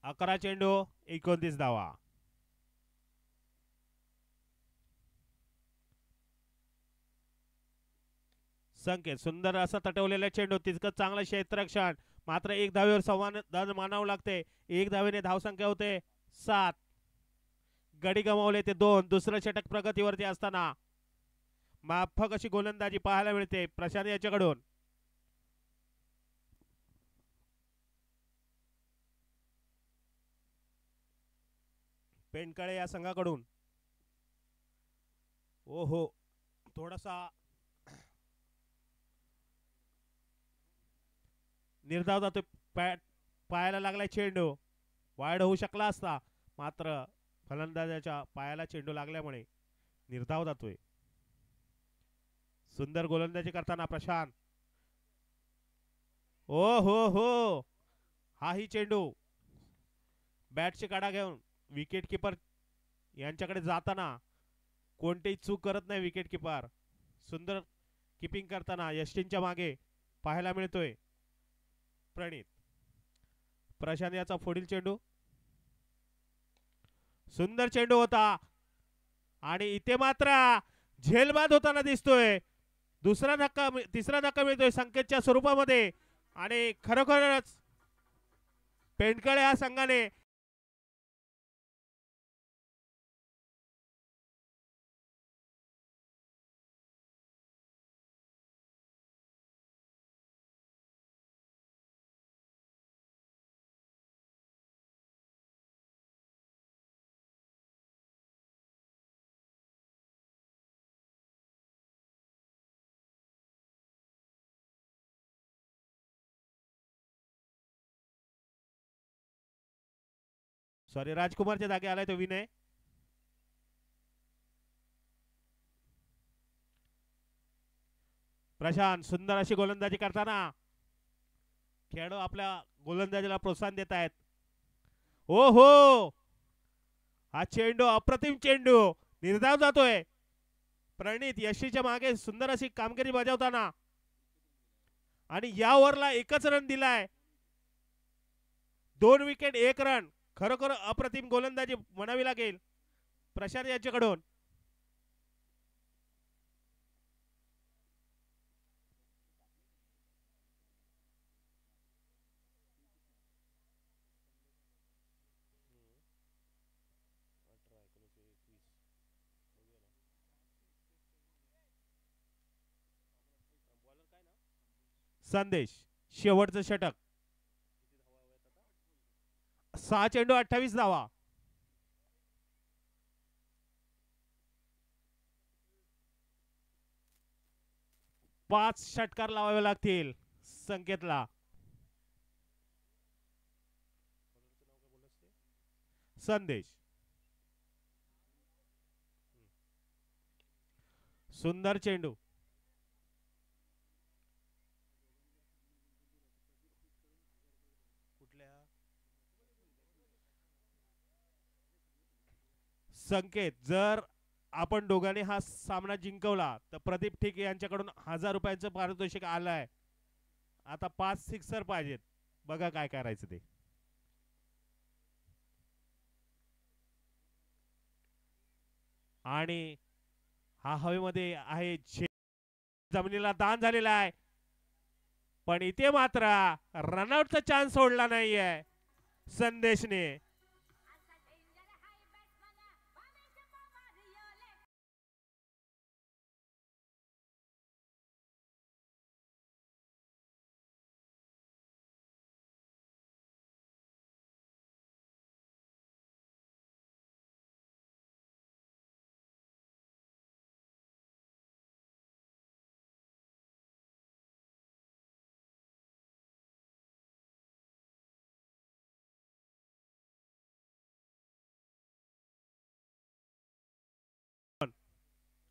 11 चेंडू 29 धावा. संकेत सुंदर असा तटवलेला चेंडू, तितकं चांगलं क्षेत्ररक्षण, मात्र 1 धावेवर संवाद मानावं लागते. 1 धावेने धावसंख्या होते 7. गडी गमावले ते 2. दुसरं षटक प्रगतीवरती असताना माफक अशी गोलंदाजी पाहायला मिळते प्रशांत याच्याकडून. पेंडकळे या संघाकडून ओहो थोडासा निर्धाव जातो. पायाला लागलाय चेंडू, वाईड होऊ शकला असता, मात्र फलंदाजाच्या पायाला चेंडू लागल्यामुळे निर्धाव जातोय. सुंदर गोलंदाजी करताना प्रशांत ओ हो हाही चेंडू बॅटची काढा घेऊन विकेट किपर यांच्याकडे जाताना कोणतीही चूक करत नाही विकेट किपर. सुंदर किपिंग करताना यष्टींच्या मागे पाहायला मिळतोय प्रणित. प्रशांत याचा पुढील चेंडू सुंदर चेंडू होता आणि इथे मात्र झेलबाद होताना दिसतोय. तिसरा धक्का मिळतोय संकेतच्या स्वरूपामध्ये आणि खरोखरच पेंडकळे या संघाने सॉरी राजकुमारच्या जागी आलाय तो विनय. प्रशांत सुंदर अशी गोलंदाजी करताना खेळाडू आपल्या गोलंदाजीला प्रोत्साहन देत आहेत. ओ हो हा चेंडू अप्रतिम चेंडू निर्धाव जातोय. प्रणित यशीच्या मागे सुंदर अशी कामगिरी बजावताना आणि या ओव्हरला एकच रन दिलाय. 2 विकेट 1 रन. खरोखर अप्रतिम गोलंदाजी म्हणावी लागेल प्रशांत यांच्याकडून. संदेश शेवटचं षटक. 6 चेंडू 28 धावा. पाच षटकार लावावे लागतील संकेतला. संदेश सुंदर चेंडू संकेत. जर आपण दोघांनी हा सामना जिंकवला तर प्रदीप ठिके यांच्याकडून 1000 रुपयांचं पारितोषिक आलंय. आता 5 सिक्सर पाहिजेत. बघा काय करायचं ते. आणि हा हवेमध्ये आहे जमिनीला दान झालेला आहे पण इथे मात्र रनआउटचा चान्स सोडला नाहीये संदेशने.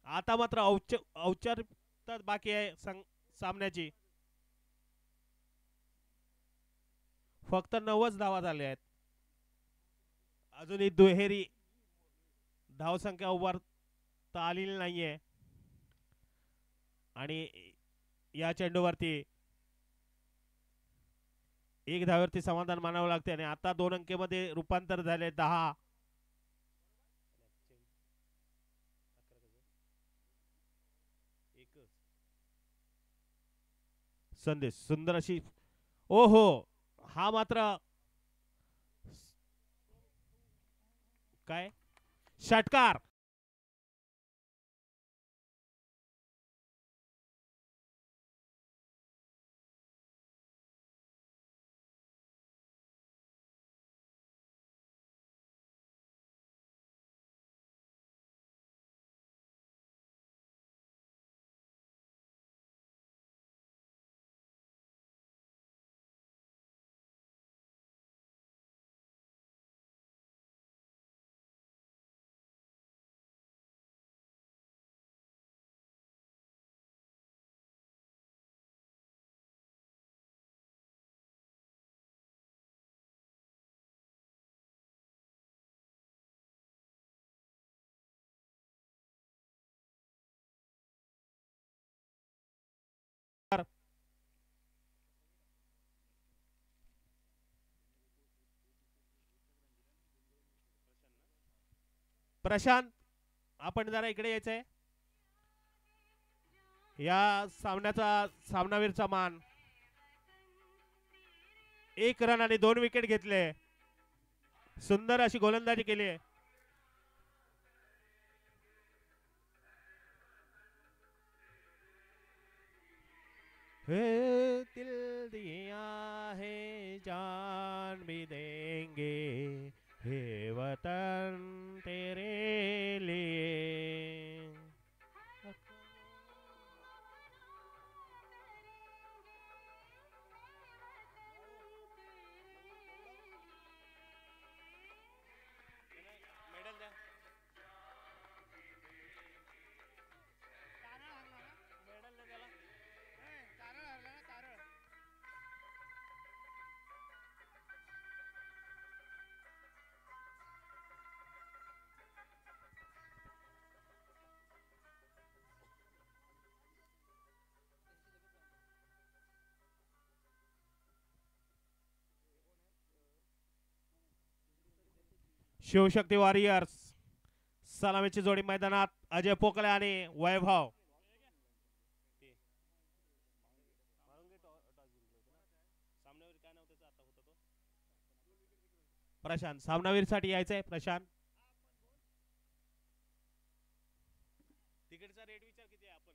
आता मात्र औपचारिकता बाकी आहे सामन्याची. फक्त 90 धावा झाल्या आहेत. अजूनही दुहेरी धावसंख्या उभारता आलेली नाहीये आणि या चेंडूवरती 1 धावेवरती समाधान मानावं लागते आणि आता 2 अंकेमध्ये रूपांतर झाले 10. संदेश सुंदर अशी ओहो हा मात्र काय षटकार प्रशांत आपण जरा इकडे यायचंय. या सामन्याचा सामनावीरचा मान. 1 रन आणि 2 विकेट घेतले. सुंदर अशी गोलंदाजी केली आहे. हे दिल दिया है जान भी देंगे हे वतन तेरे लिए. शिवशक्ती वॉरियर्स सलामीची जोडी मैदानात. अजय पोकळे आणि वैभव. प्रशांत सामनावीर साठी यायचंय. प्रशांत तिकीटचा रेट विचार किती आहे आपण.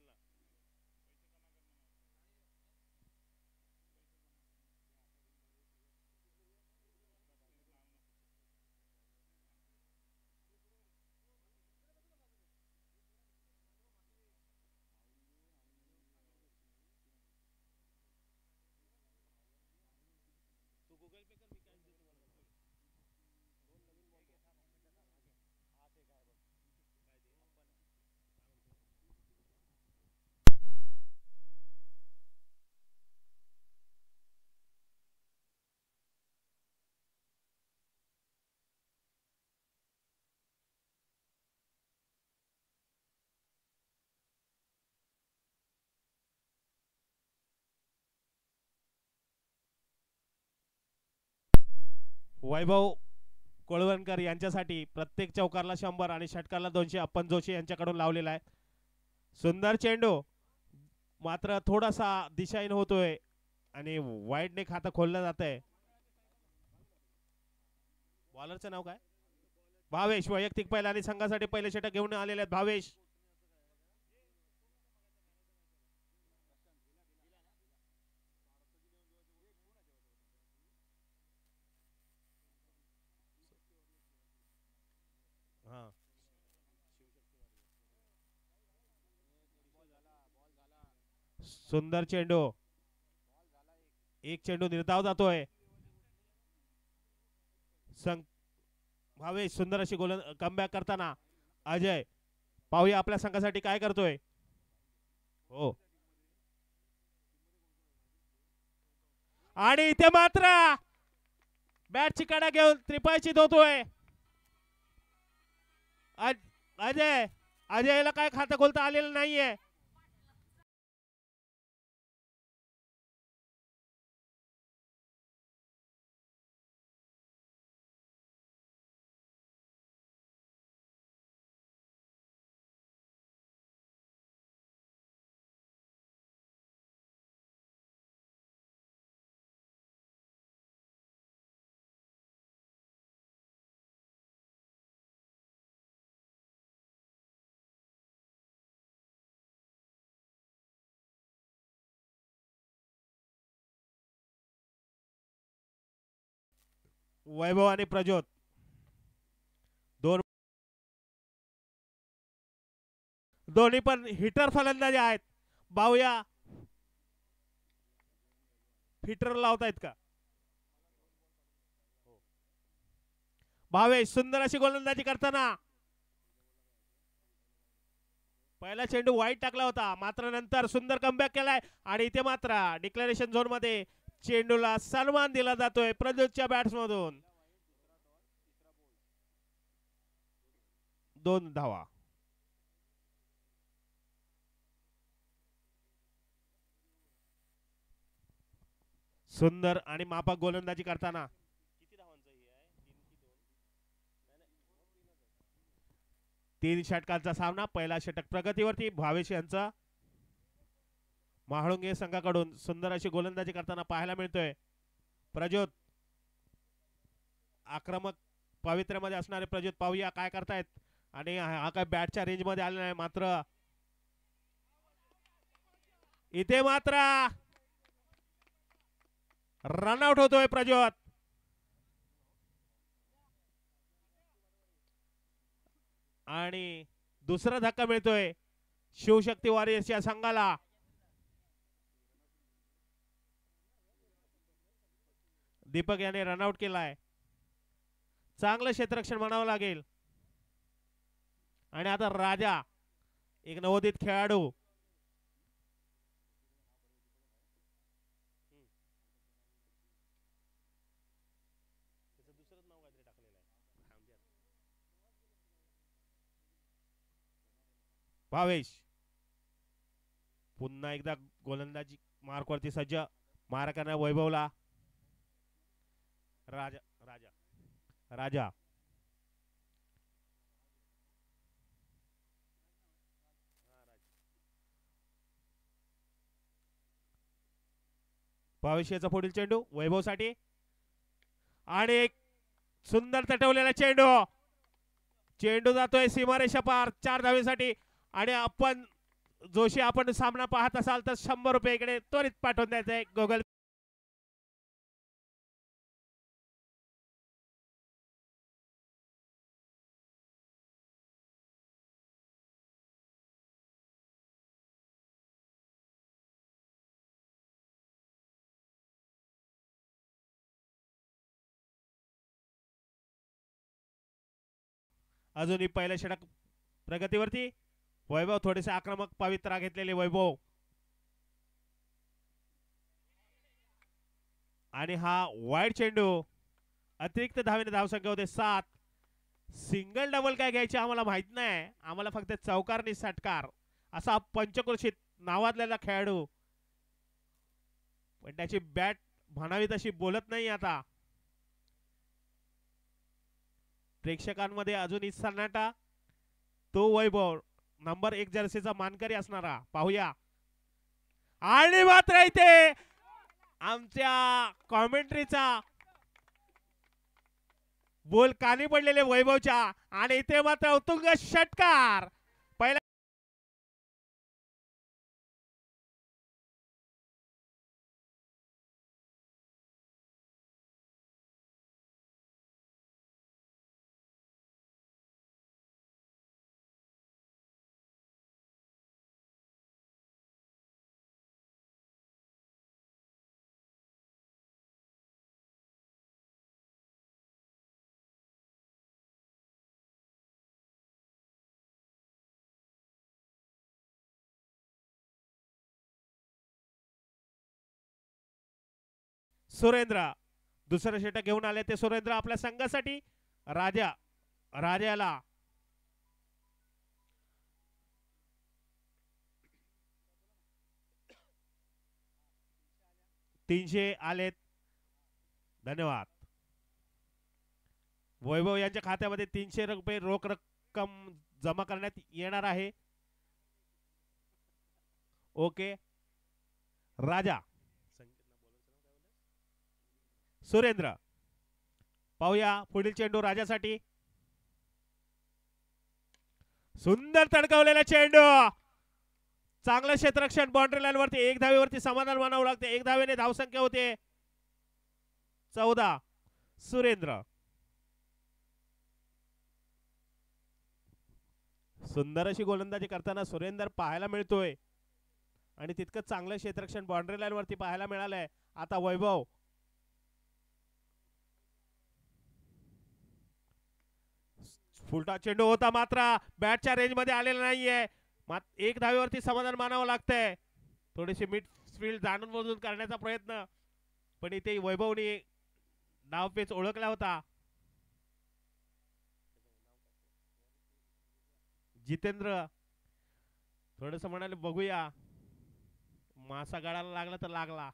वैभव कोळवणकर यांच्यासाठी प्रत्येक चौकारला 100 आणि षटकारला 200 अप्पन जोशी यांच्याकडून लावलेला आहे. सुंदर चेंडू मात्र थोडासा दिशाहीन होतोय आणि वाईडने खातं खोललं जात आहे. बॉलरचं नाव काय. भावेश वैयक्तिक पहिला आणि संघासाठी पहिले षटक घेऊन आलेले आहेत. भावेश सुंदर चेंडू. एक चेंडू निर्धाव जातोय. भावेश सुंदर अशी गोल कमबॅक करताना. अजय पाहूया आपल्या संघासाठी काय करतोय. हो आणि इथे मात्र बॅटची कडा घेऊन त्रिपायची धोतोय. अजयला काय खातं खोलता आलेलं नाहीये. वैभव आणि प्रज्योत दोन्ही पण हिटर फलंदाजी आहेत. पाहूया हिटर लावतायत का. भावेश सुंदर अशी गोलंदाजी करताना. पहिला चेंडू वाईट टाकला होता मात्र नंतर सुंदर कमबॅक केलाय आणि इथे मात्र डिक्लेरेशन झोन मध्ये चेंडूला सन्मान दिला जातोय प्रज्योतच्या बॅट्स मधून. 2 धावा. सुंदर आणि माफक गोलंदाजी करताना. 3 षटकांचा सामना. पहिला षटक प्रगतीवरती भावेश यांचा. महाळुंगे संघाकडून सुंदर अशी गोलंदाजी करताना पाहायला मिळतोय. प्रज्योत आक्रमक पवित्र्यामध्ये असणारे प्रज्योत पाहूया काय करतायत. आणि हा काय बॅटच्या रेंज मध्ये आलेला नाही. मात्र इथे मात्र रनआउट होतोय प्रज्योत. आणि दुसरा धक्का मिळतोय शिवशक्ती वॉरियर्स या संघाला. दीपक याने रनआउट केलाय. चांगलं क्षेत्ररक्षण म्हणावं लागेल. आणि आता राजा एक नवोदित खेळाडू. भावेश पुन्हा एकदा गोलंदाजी मार्कवरती सज्ज. मार करणार वैभवला. राजा राजा राजा भावेशचा पुढील चेंडू वैभवसाठी. आणि एक सुंदर तटवलेला चेंडू. चेंडू जातोय सीमारेषा पार 4 धावेसाठी. आणि आपण जोशी आपण सामना पाहत असाल तर 100 रुपये इकडे त्वरित पाठवून द्यायचंय गुगल. अजूनही पहिल्या षटक प्रगतीवरती. वैभव थोडेसे आक्रमक पवित्रा घेतलेले वैभव. आणि हा वाईड चेंडू. अतिरिक्त धावेने धावसंख्या होते 7. सिंगल डबल काय घ्यायचे आम्हाला माहित नाही. आम्हाला फक्त चौकारनी षटकार असा पंचक्रोशीत नावाजलेला खेळाडू. पण त्याची बॅट म्हणावी तशी बोलत नाही आता. प्रेक्षकांमध्ये अजूनही सन्नाटा. तो वैभव नंबर 1 जर्सीचा मानकरी असणारा. पाहूया. आणि मात्र इथे आमच्या कॉमेंट्रीचा बोल कानी पडलेले वैभवच्या. आणि इथे मात्र उत्तुंग षटकार. पहिला सुरेंद्र दुसरं षटक घेऊन आले ते सुरेंद्र आपल्या संघासाठी. राजाला 300 आलेत. धन्यवाद. वैभव यांच्या खात्यामध्ये 300 रुपये रोख रक्कम जमा करण्यात येणार आहे. ओके. राजा सुरेंद्र पाहूया पुढील चेंडू राजासाठी. सुंदर तडकावलेला चेंडू. चांगलं क्षेत्ररक्षण. बाउंड्री लाईन वरती 1 धावेवरती समाधान मानावं लागते. 1 धावेने धावसंख्या होते 14. सुरेंद्र सुंदर अशी गोलंदाजी करताना सुरेंद्र पाहायला मिळतोय. आणि तितकं चांगलं क्षेत्ररक्षण बाउंड्री लाईन वरती पाहायला मिळालंय. आता वैभव फुलटा चेंडू होता मात्र बॅटच्या रेंज मध्ये आलेला नाहीये. 1 धावेवरती समाधान मानावं लागतंय. थोडीशी मिड फील्ड जाणून बुजून करण्याचा प्रयत्न. पण इथे वैभवने डावपेच ओळखला होता. जितेंद्र थोडस म्हणाले बघूया. मासा गळाला लागला तर लागला.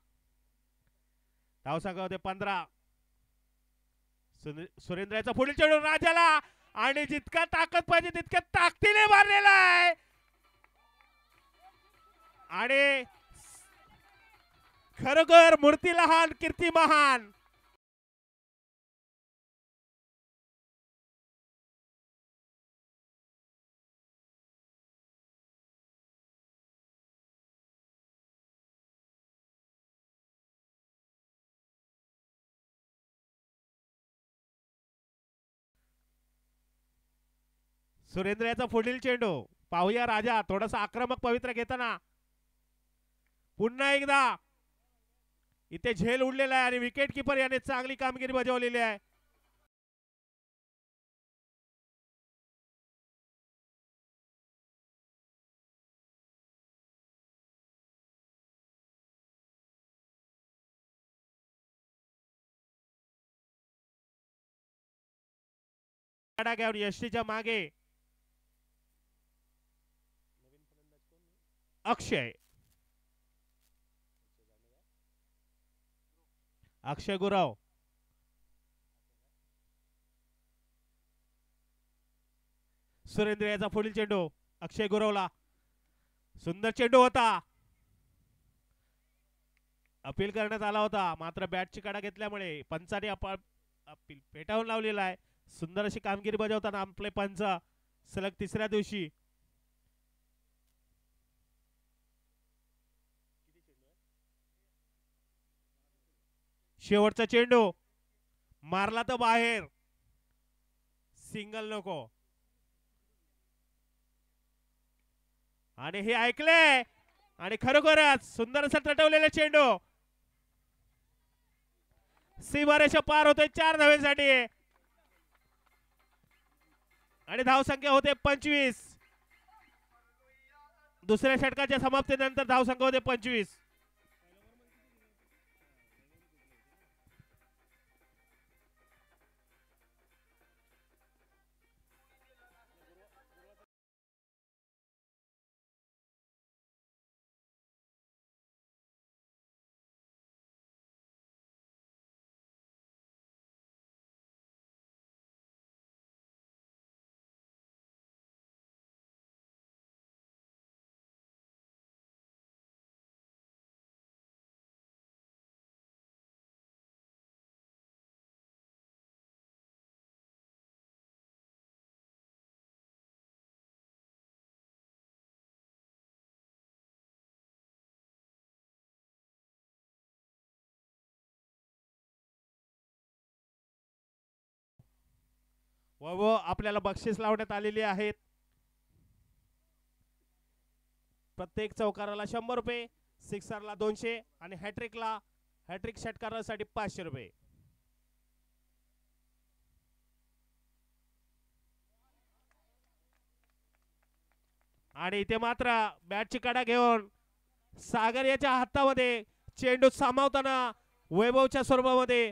धावसंख्या होते 15. सुरेंद्रचा पुढील चेंडू राजाला. आणि जितका ताकद पाहिजे तितक्या ताकदीने मारलेला आहे आणि खरोखर मूर्ती लहान कीर्ती महान. सुरेंद्र याचा पुढील चेंडू पाहूया. राजा थोडासा आक्रमक पवित्र घेताना पुन्हा एकदा इथे झेल उडलेला आहे आणि विकेट किपर याने चांगली कामगिरी बजावलेली आहे. घेऊन यष्टीच्या मागे अक्षय गुरव. सुरेंद्र याचा पुढील चेंडू अक्षय गुरवला. सुंदर चेंडू होता. अपील करण्यात आला होता मात्र बॅटची कडा घेतल्यामुळे पंचाने अपील पेटावून लावलेला आहे. सुंदर अशी कामगिरी बजावताना आपले पंच सलग तिसऱ्या दिवशी शेवटचा चेंडू मारला तर बाहेर, सिंगल नको. आणि हे ऐकले आणि खरोखरच सुंदर असं तटवलेला चेंडू सीमारेषा पार होतोय 4 धावांसाठी आणि धावसंख्या होते 25. दुसऱ्या षटकाच्या समाप्तीनंतर धावसंख्या होते 25. व आपल्याला बक्षीस लावण्यात आलेली आहेत. प्रत्येक चौकाराला 100 रुपये, सिक्सरला 200 आणि हॅट्रिक षटकारासाठी 500 रुपये. आणि इथे मात्र बॅटची कडा घेऊन सागर याच्या हातामध्ये चेंडू सामावताना वैभवच्या स्वरूपामध्ये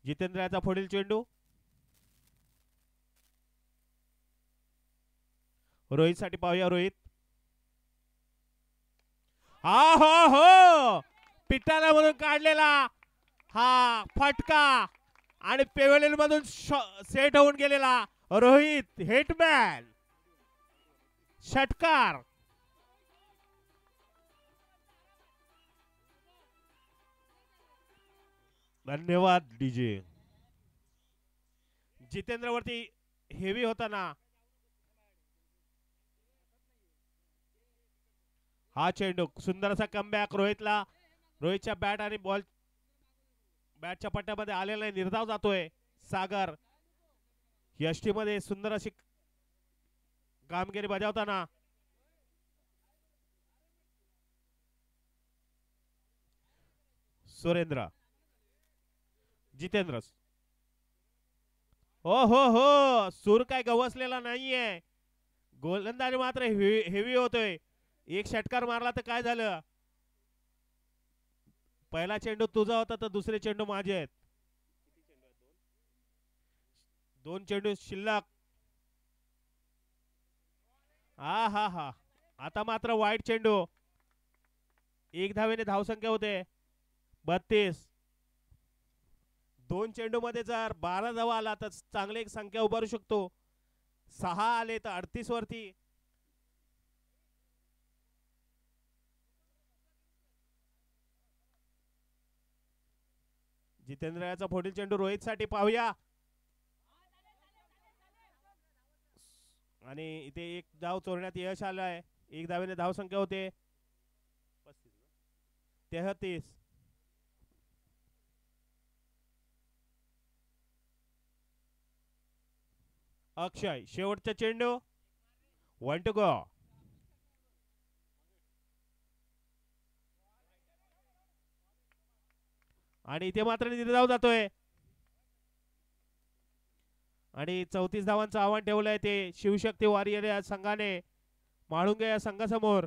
जितेंद्रचा पुढील चेंडू रोहित साठी पाहूया. रोहित हा हो हो पिटाला मधून काढलेला हा फटका आणि पेवेलियन मधून सेट होऊन गेलेला रोहित हिटमॅन षटकार. धन्यवाद डीजे. जितेंद्र वरती हेवी होता ना हा चेंडू. सुंदर असा कमबॅक रोहितच्या बॅट आणि बॉल बॅटच्या पट्ट्यामध्ये आलेला निर्धाव जातोय. सागर यष्टी मध्ये सुंदर अशी कामगिरी बजावताना सुरेंद्र जितेंद्र हो सूर काय गवसलेला नाहीये. गोलंदाज मात्र हेवी होतोय. एक षटकार मारला तर काय झालं. पहिला चेंडू तुझा होता तर दुसरे चेंडू माझे आहेत. 2 चेंडू शिल्लक. हा आता मात्र वाईट चेंडू. 1 धावेने धावसंख्या होते 32. 2 चेंडू मध्ये जर 12 धावा आला तर चांगली एक संख्या उभारू शकतो. 6 आले तर 38 वरती. जितेंद्र याचा पुढील चेंडू रोहित साठी पाहूया. आणि इथे एक धाव चोरण्यात यश आलं आहे. 1 धावेने धाव संख्या होते 33. अक्षय शेवटचा चेंडू. 1 to go. आणि इथे मात्र निर्धाव जातोय. आणि 34 धावांचं आव्हान ठेवलंय ते शिवशक्ती वॉरियर या संघाने म्हाळुंगे या संघासमोर.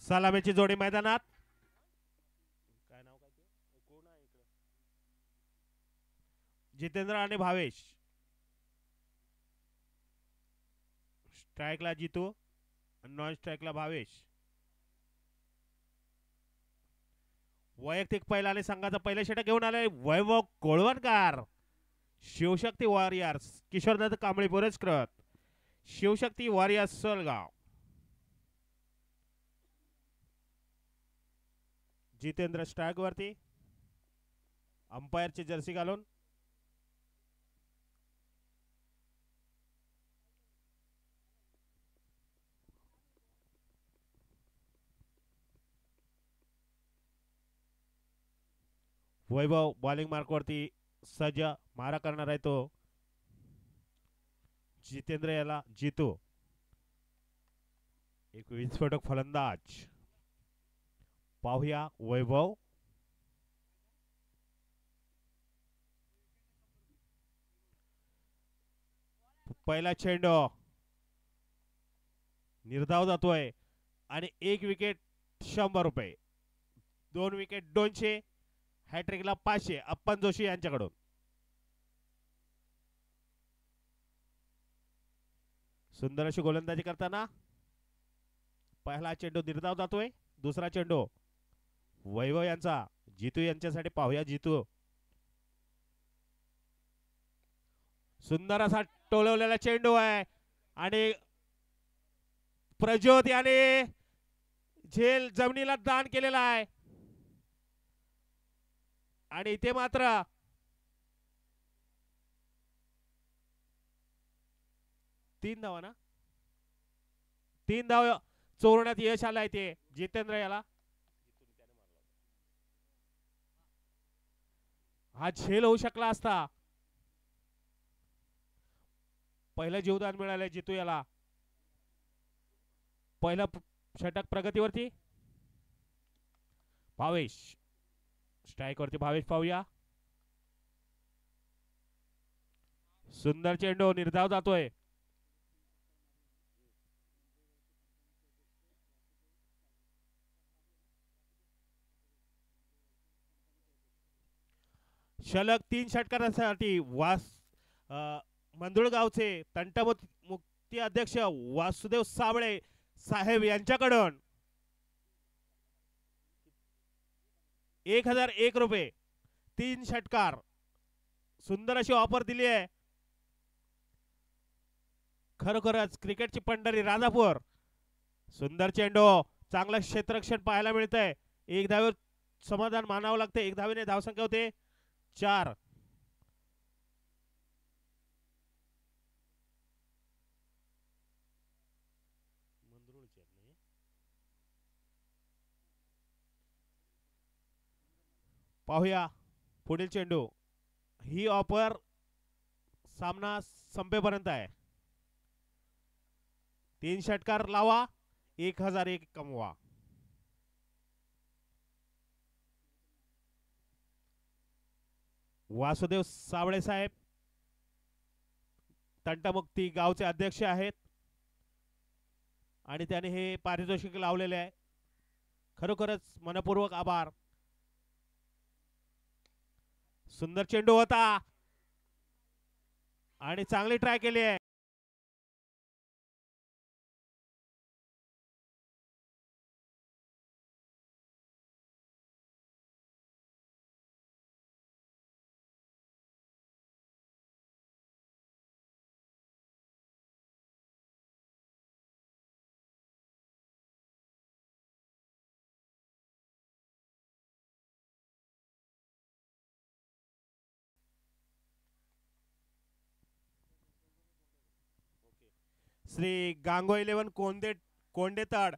सलामीची जोडी मैदानात. काय नाव काय कोण आहे इकडे. जितेंद्र आणि भावेश. स्ट्राइकला जितू, नॉन स्ट्राइकला भावेश. वैयक्तिक पहिल्याने संघाचा पहिला षटक घेऊन आले वैभव कोळवणकर. शिवशक्ती वॉरियर्स किशोरदत्त कांबळे पुरस्कृत. शिवशक्ती वॉरियर्स सोलगाव. जितेंद्र स्ट्राइक वरती. अंपायरची जर्सी घालून. वैभव बॉलिंग मार्क वरती सज्ज. मारा करणार आहे तो जितेंद्र याला जितू. एक विस्फोटक फलंदाज पाहूया वैभव. पहिला चेंडू निर्धाव जातोय आणि 1 विकेट 100 रुपये. 2 विकेट 200. हॅट्रिकला 500 अप्पन जोशी यांच्याकडून. सुंदर अशी गोलंदाजी करताना पहिला चेंडू निर्धाव जातोय. दुसरा चेंडू वैभव यांचा. जितू यांच्यासाठी पाहूया. जितू सुंदर असा टोलवलेला चेंडू आहे आणि प्रज्योत याने झेल जमिनीला दान केलेला आहे आणि इथे मात्र तीन धावा ना, 3 धाव चोरण्यात यश आलाय ते जितेंद्र याला. हा झेल होऊ शकला असता. पहिलं जीवदान मिळालंय जितू याला. पहिलं षटक प्रगतीवरती. भावेश स्ट्राईक वरती. भावेश पाहूया. सुंदर चेंडू निर्धाव जातोय. सलग 3 षटकारांसाठी मंदुळगावचे तंटमुक्ती अध्यक्ष वासुदेव साबळे साहेब यांच्याकडून 1001 रुपये 3 षटकार. सुंदर अशी ऑफर दिली आहे. खरोखरच क्रिकेटची पंढरी राजापूर. सुंदर चेंडू. चांगलं क्षेत्ररक्षण पाहायला मिळतंय. 1 धावेवर समाधान मानावं लागतं. 1 धावेने धावसंख्या होते 4. पाहूया पुढील चेंडू. ही ऑफर सामना संपेपर्यंत आहे. 3 षटकार लावा 1001 कमवा. वासुदेव साबळे साहेब तंटमुक्ती गावचे अध्यक्ष आहेत आणि त्याने हे पारितोषिक लावलेले आहे. खरोखरच मनपूर्वक आभार. सुंदर चेंडू होता आणि चांगली ट्राय केली आहे. श्री गांगो 11 कोंडेतड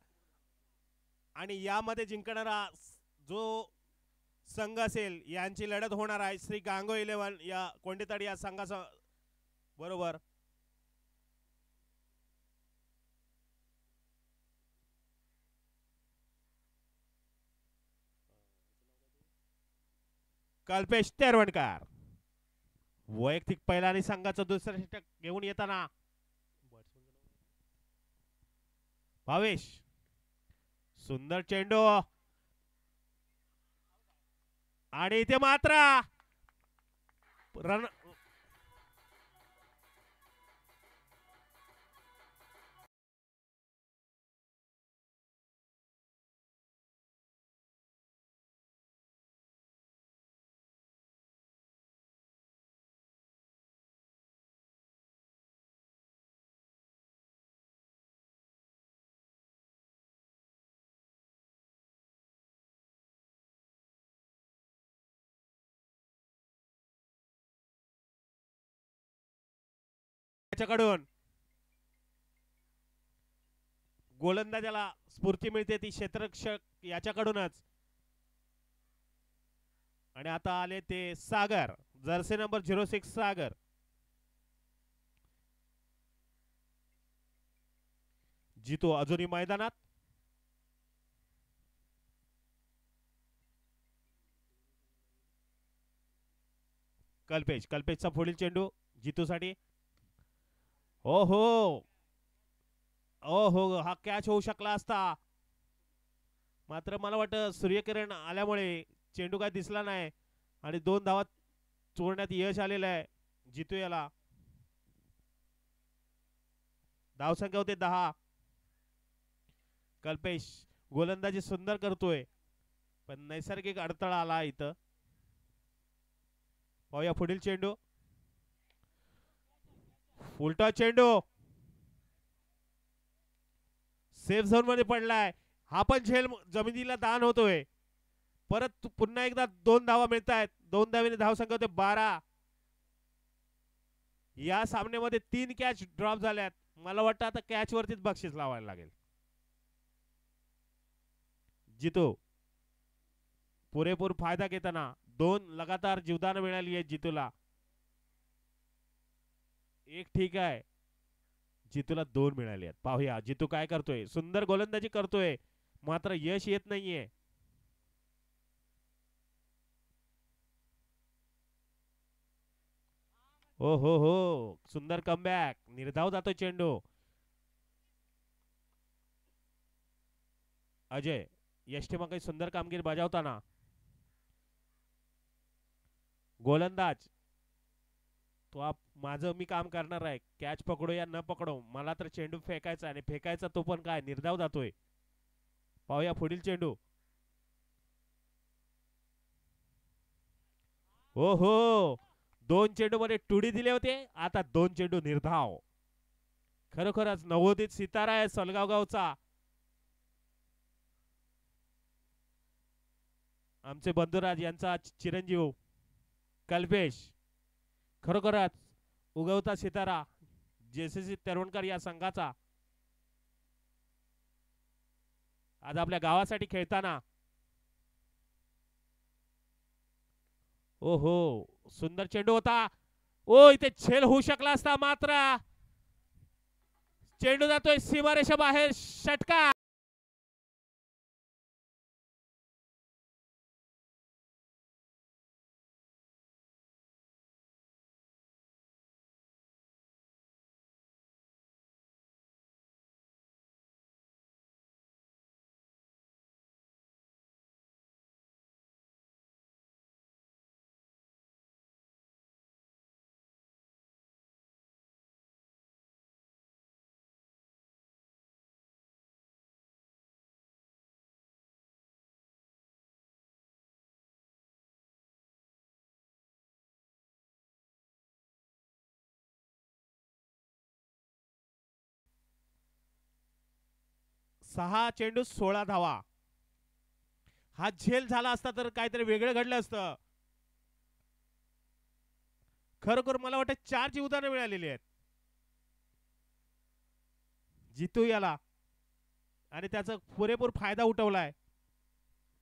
आणि यामध्ये जिंकणारा जो संघ असेल यांची लढत होणार आहे. श्री गांगो 11 या कोंडेतड या संघाचा बरोबर. कल्पेश तेरवणकर वैयक्तिक पहिला आणि संघाचं दुसरं षटक घेऊन येताना भावेश. सुंदर चेंडू आणि इथे मात्र रन. त्याच्याकडून गोलंदाजाला स्फूर्ती मिळते ती क्षेत्ररक्षक याच्याकडूनच. आणि आता आले ते सागर. जर्सी नंबर 06 सागर. जितो अजूनही मैदानात. कल्पेशचा पुढील चेंडू जितूसाठी. ओहो ओहो हा कॅच होऊ शकला असता. मात्र मला वाटतं सूर्यकिरण आल्यामुळे चेंडू काय दिसला नाही आणि 2 धावा चोरण्यात यश आलेलं आहे जितू याला. धावसंख्या होते 10. कल्पेश गोलंदाजी सुंदर करतोय पण नैसर्गिक अडथळा आला इथं. पाहूया पुढील चेंडू. उलटा चेंडू सेफ झोन मध्ये पडलाय. हा पण झेल जमिनीला दान होतोय. परत पुन्हा एकदा 2 धावा मिळत आहेत. 2 धावेने धावसंख्या होते 12. या सामन्यामध्ये 3 कॅच ड्रॉप झाल्यात. मला वाटतं आता कॅच वरतीच बक्षीस लावायला लागेल. जितू पुरेपूर फायदा घेताना 2 लगातार जीवदान मिळाली आहे जितूला. एक ठीक आहे, जितूला 2 मिळाले आहेत. पाहूया जितू काय करतोय. सुंदर गोलंदाजी करतोय मात्र यश येत नाहीये. ओ हो सुंदर कमबॅक. निर्धाव जातो चेंडू. अजय यष्टीमा सुंदर कामगिरी बजावताना. गोलंदाज तो माझं मी काम करणार आहे. कॅच पकडो या न पकडो मला तर चेंडू फेकायचा आणि फेकायचा तो पण काय निर्धाव जातोय. पाहूया पुढील चेंडू. हो हो 2 चेंडू मध्ये टुडी दिले होते. आता 2 चेंडू निर्धाव. खरोखरच नवोदित सितारा आहे सलगाव गावचा. आमचे बंधुराज यांचा चिरंजीव कल्पेश. खरोखरच उगवता सितारा जेसीसी तरुणकर या संघाचा आज आपल्या गावासाठी खेळताना. ओहो सुंदर चेंडू होता. ओ इथे झेल होऊ शकला असता मात्र चेंडू जातोय सीमारेषा बाहेर. षटकार. सहा चेंडू 16 धावा. हा झेल झाला असता तर काहीतरी वेगळं घडलं असतं. खरोखर मला वाटतं 4 जीवदानं मिळालेली आहेत जितू याला आणि त्याचा पुरेपूर फायदा उठवलाय.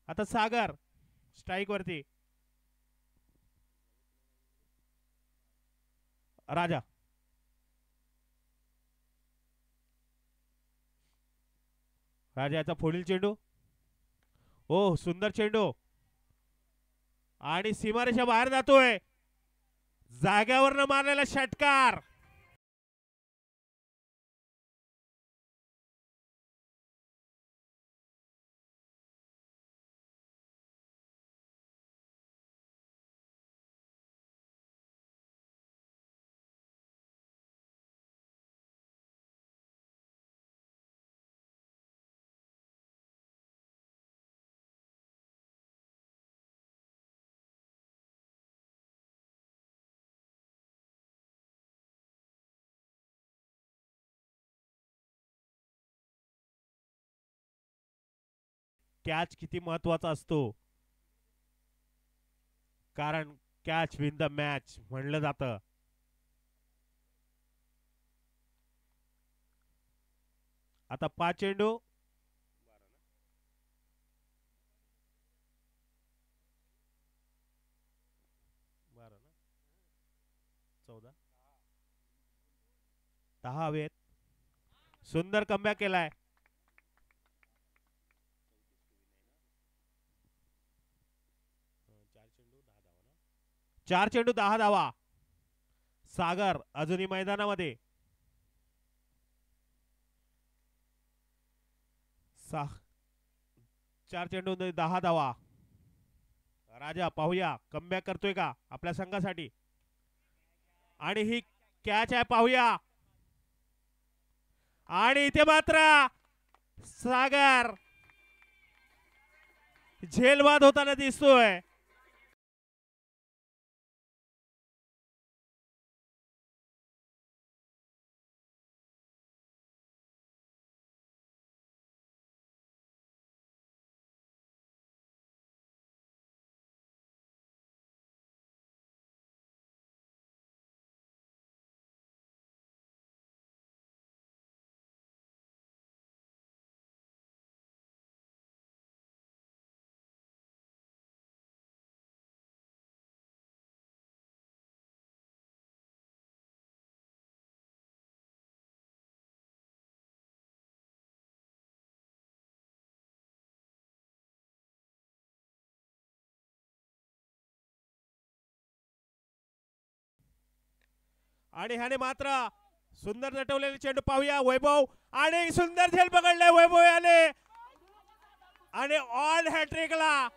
आता सागर स्ट्राइक वरती. राजा राजाचा पुढील चेंडू. ओ सुंदर चेंडू आणि सीमारेषा बाहेर जातोय. जाग्यावरनं मारलेला षटकार. कॅच किती महत्वाचा असतो कारण कॅच विन द मॅच म्हणलं जातं. आता 5 चेंडू. बारा ना 14 10 हवेत. सुंदर कमबॅक केलाय. 4 चेंडू 10 धावा. सागर अजूनही मैदानामध्ये. 4 चेंडू 10 धावा. राजा पाहूया कमबॅक करतोय का आपल्या संघासाठी. आणि ही कॅच आहे पाहूया. आणि इथे मात्र सागर झेलवाद होताना दिसतोय. आणि ह्याने मात्र सुंदर नटवलेले चेंडू पाहूया. वैभव आणि सुंदर झेल पकडले वैभव याने आणि ऑन हॅट्रिकला.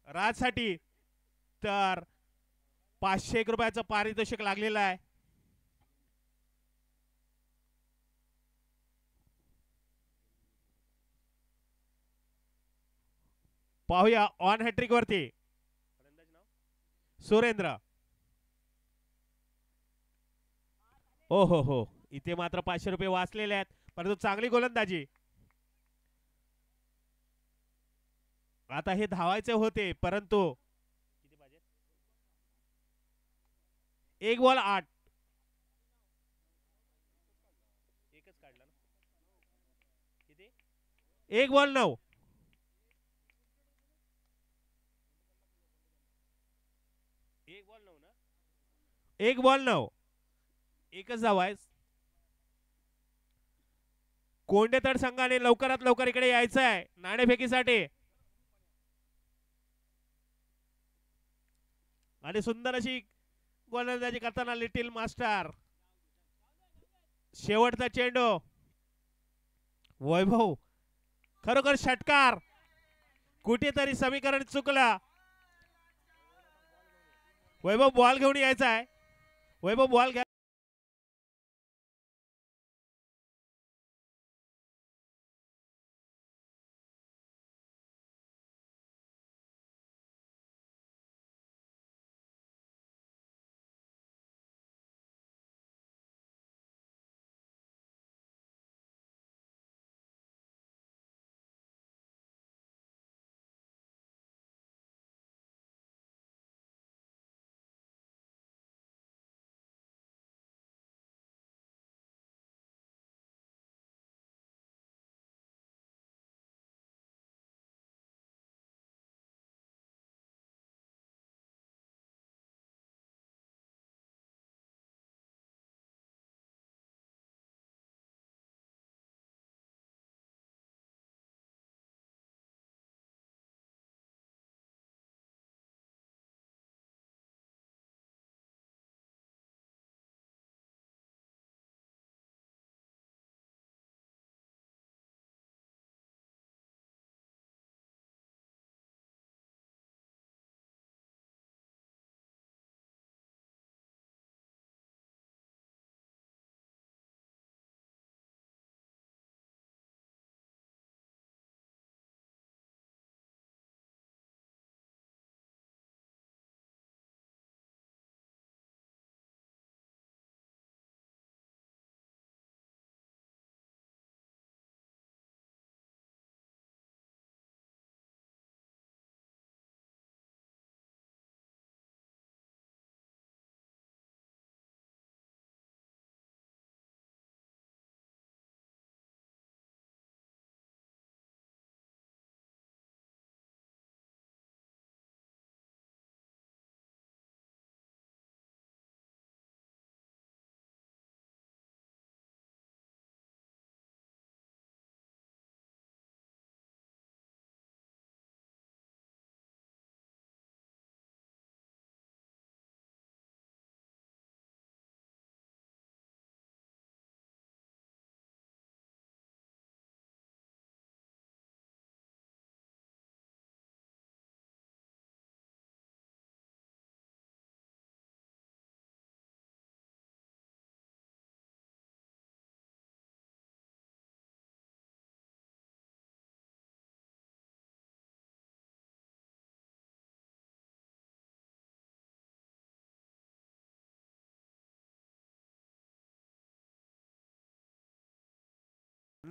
राजसाठी तर 501 रुपयाचं पारितोषिक लागलेलं आहे. पाहूया ऑन हॅट्रिक वरती सुरेंद्र. ओ हो इथे मात्र 500 रुपये वाचलेले आहेत परंतु चांगली गोलंदाजी. आता हे धावायचे होते परंतु एक बॉल 8 एकच काढला ना. किती 1 बॉल 9 1 बॉल 9 ना 1 बॉल 9 एकच धाव आहे. कोंडेतड संघाने लवकरात लवकर इकडे यायचं आहे नाणेफेकीसाठी. आणि सुंदर अशी गोलंदाजी करताना लिटिल मास्टर. शेवटचा चेंडू वैभव खरोखर षटकार. कुठेतरी समीकरण चुकलं. वैभव बॉल घेऊन यायचा आहे. वैभव बॉल घ्या.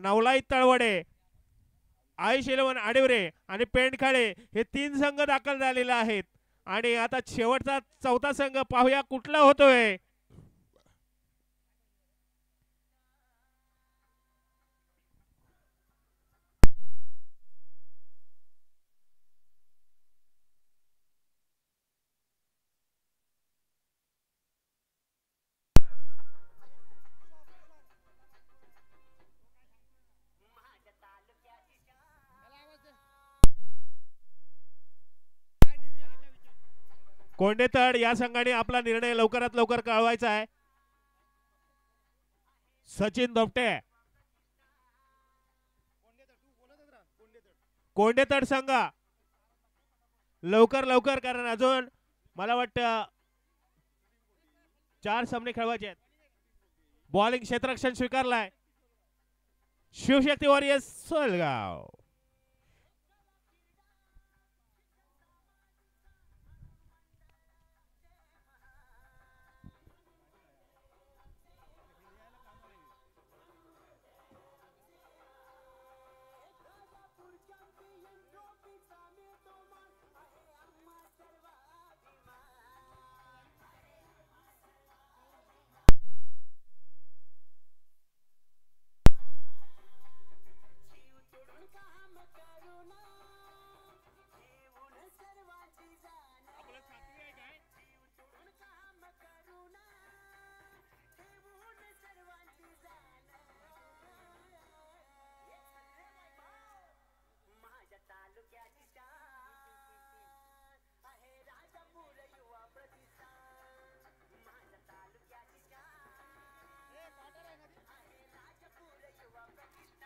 नवलाई तळवडे, आयुष 11 आडिवरे आणि पेंडखाळे हे 3 संघ दाखल झालेले आहेत. आणि आता शेवटचा चौथा संघ पाहूया कुठला होतोय. कोंडेतड या संघाने आपला निर्णय लवकरात लवकर कळवायचा आहे. सचिन दोपटे, कोंडेतड संघ लवकर लवकर, कारण अजून मला वाटतं 4 सामने खेळवायचे आहेत. बॉलिंग क्षेत्ररक्षण स्वीकारलाय शिवशक्ती वॉरियर्स सोलगाव.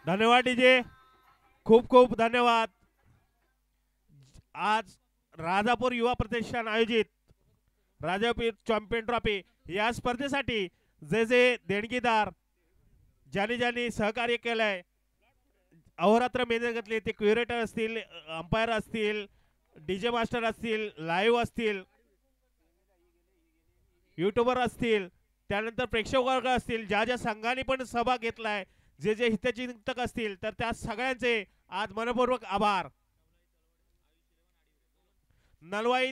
धन्यवाद डीजे, खूप खूप धन्यवाद. आज राजापूर युवा प्रतिष्ठान आयोजित राजापूर चॅम्पियन ट्रॉफी या स्पर्धेसाठी जे जे देणगीदार ज्यांनी ज्यांनी सहकार्य केलंय, अहोरात्र मेहनत घेतली, ते क्युरेटर असतील, अंपायर असतील, डीजे मास्टर असतील, लाईव्ह असतील, युट्यूबर असतील, त्यानंतर प्रेक्षक वर्ग असतील, ज्या ज्या संघाने पण सहभाग घेतलाय, जे जे हितचिंतक असतील, तर त्या सगळ्यांचे आज मनपूर्वक आभार. नवलाई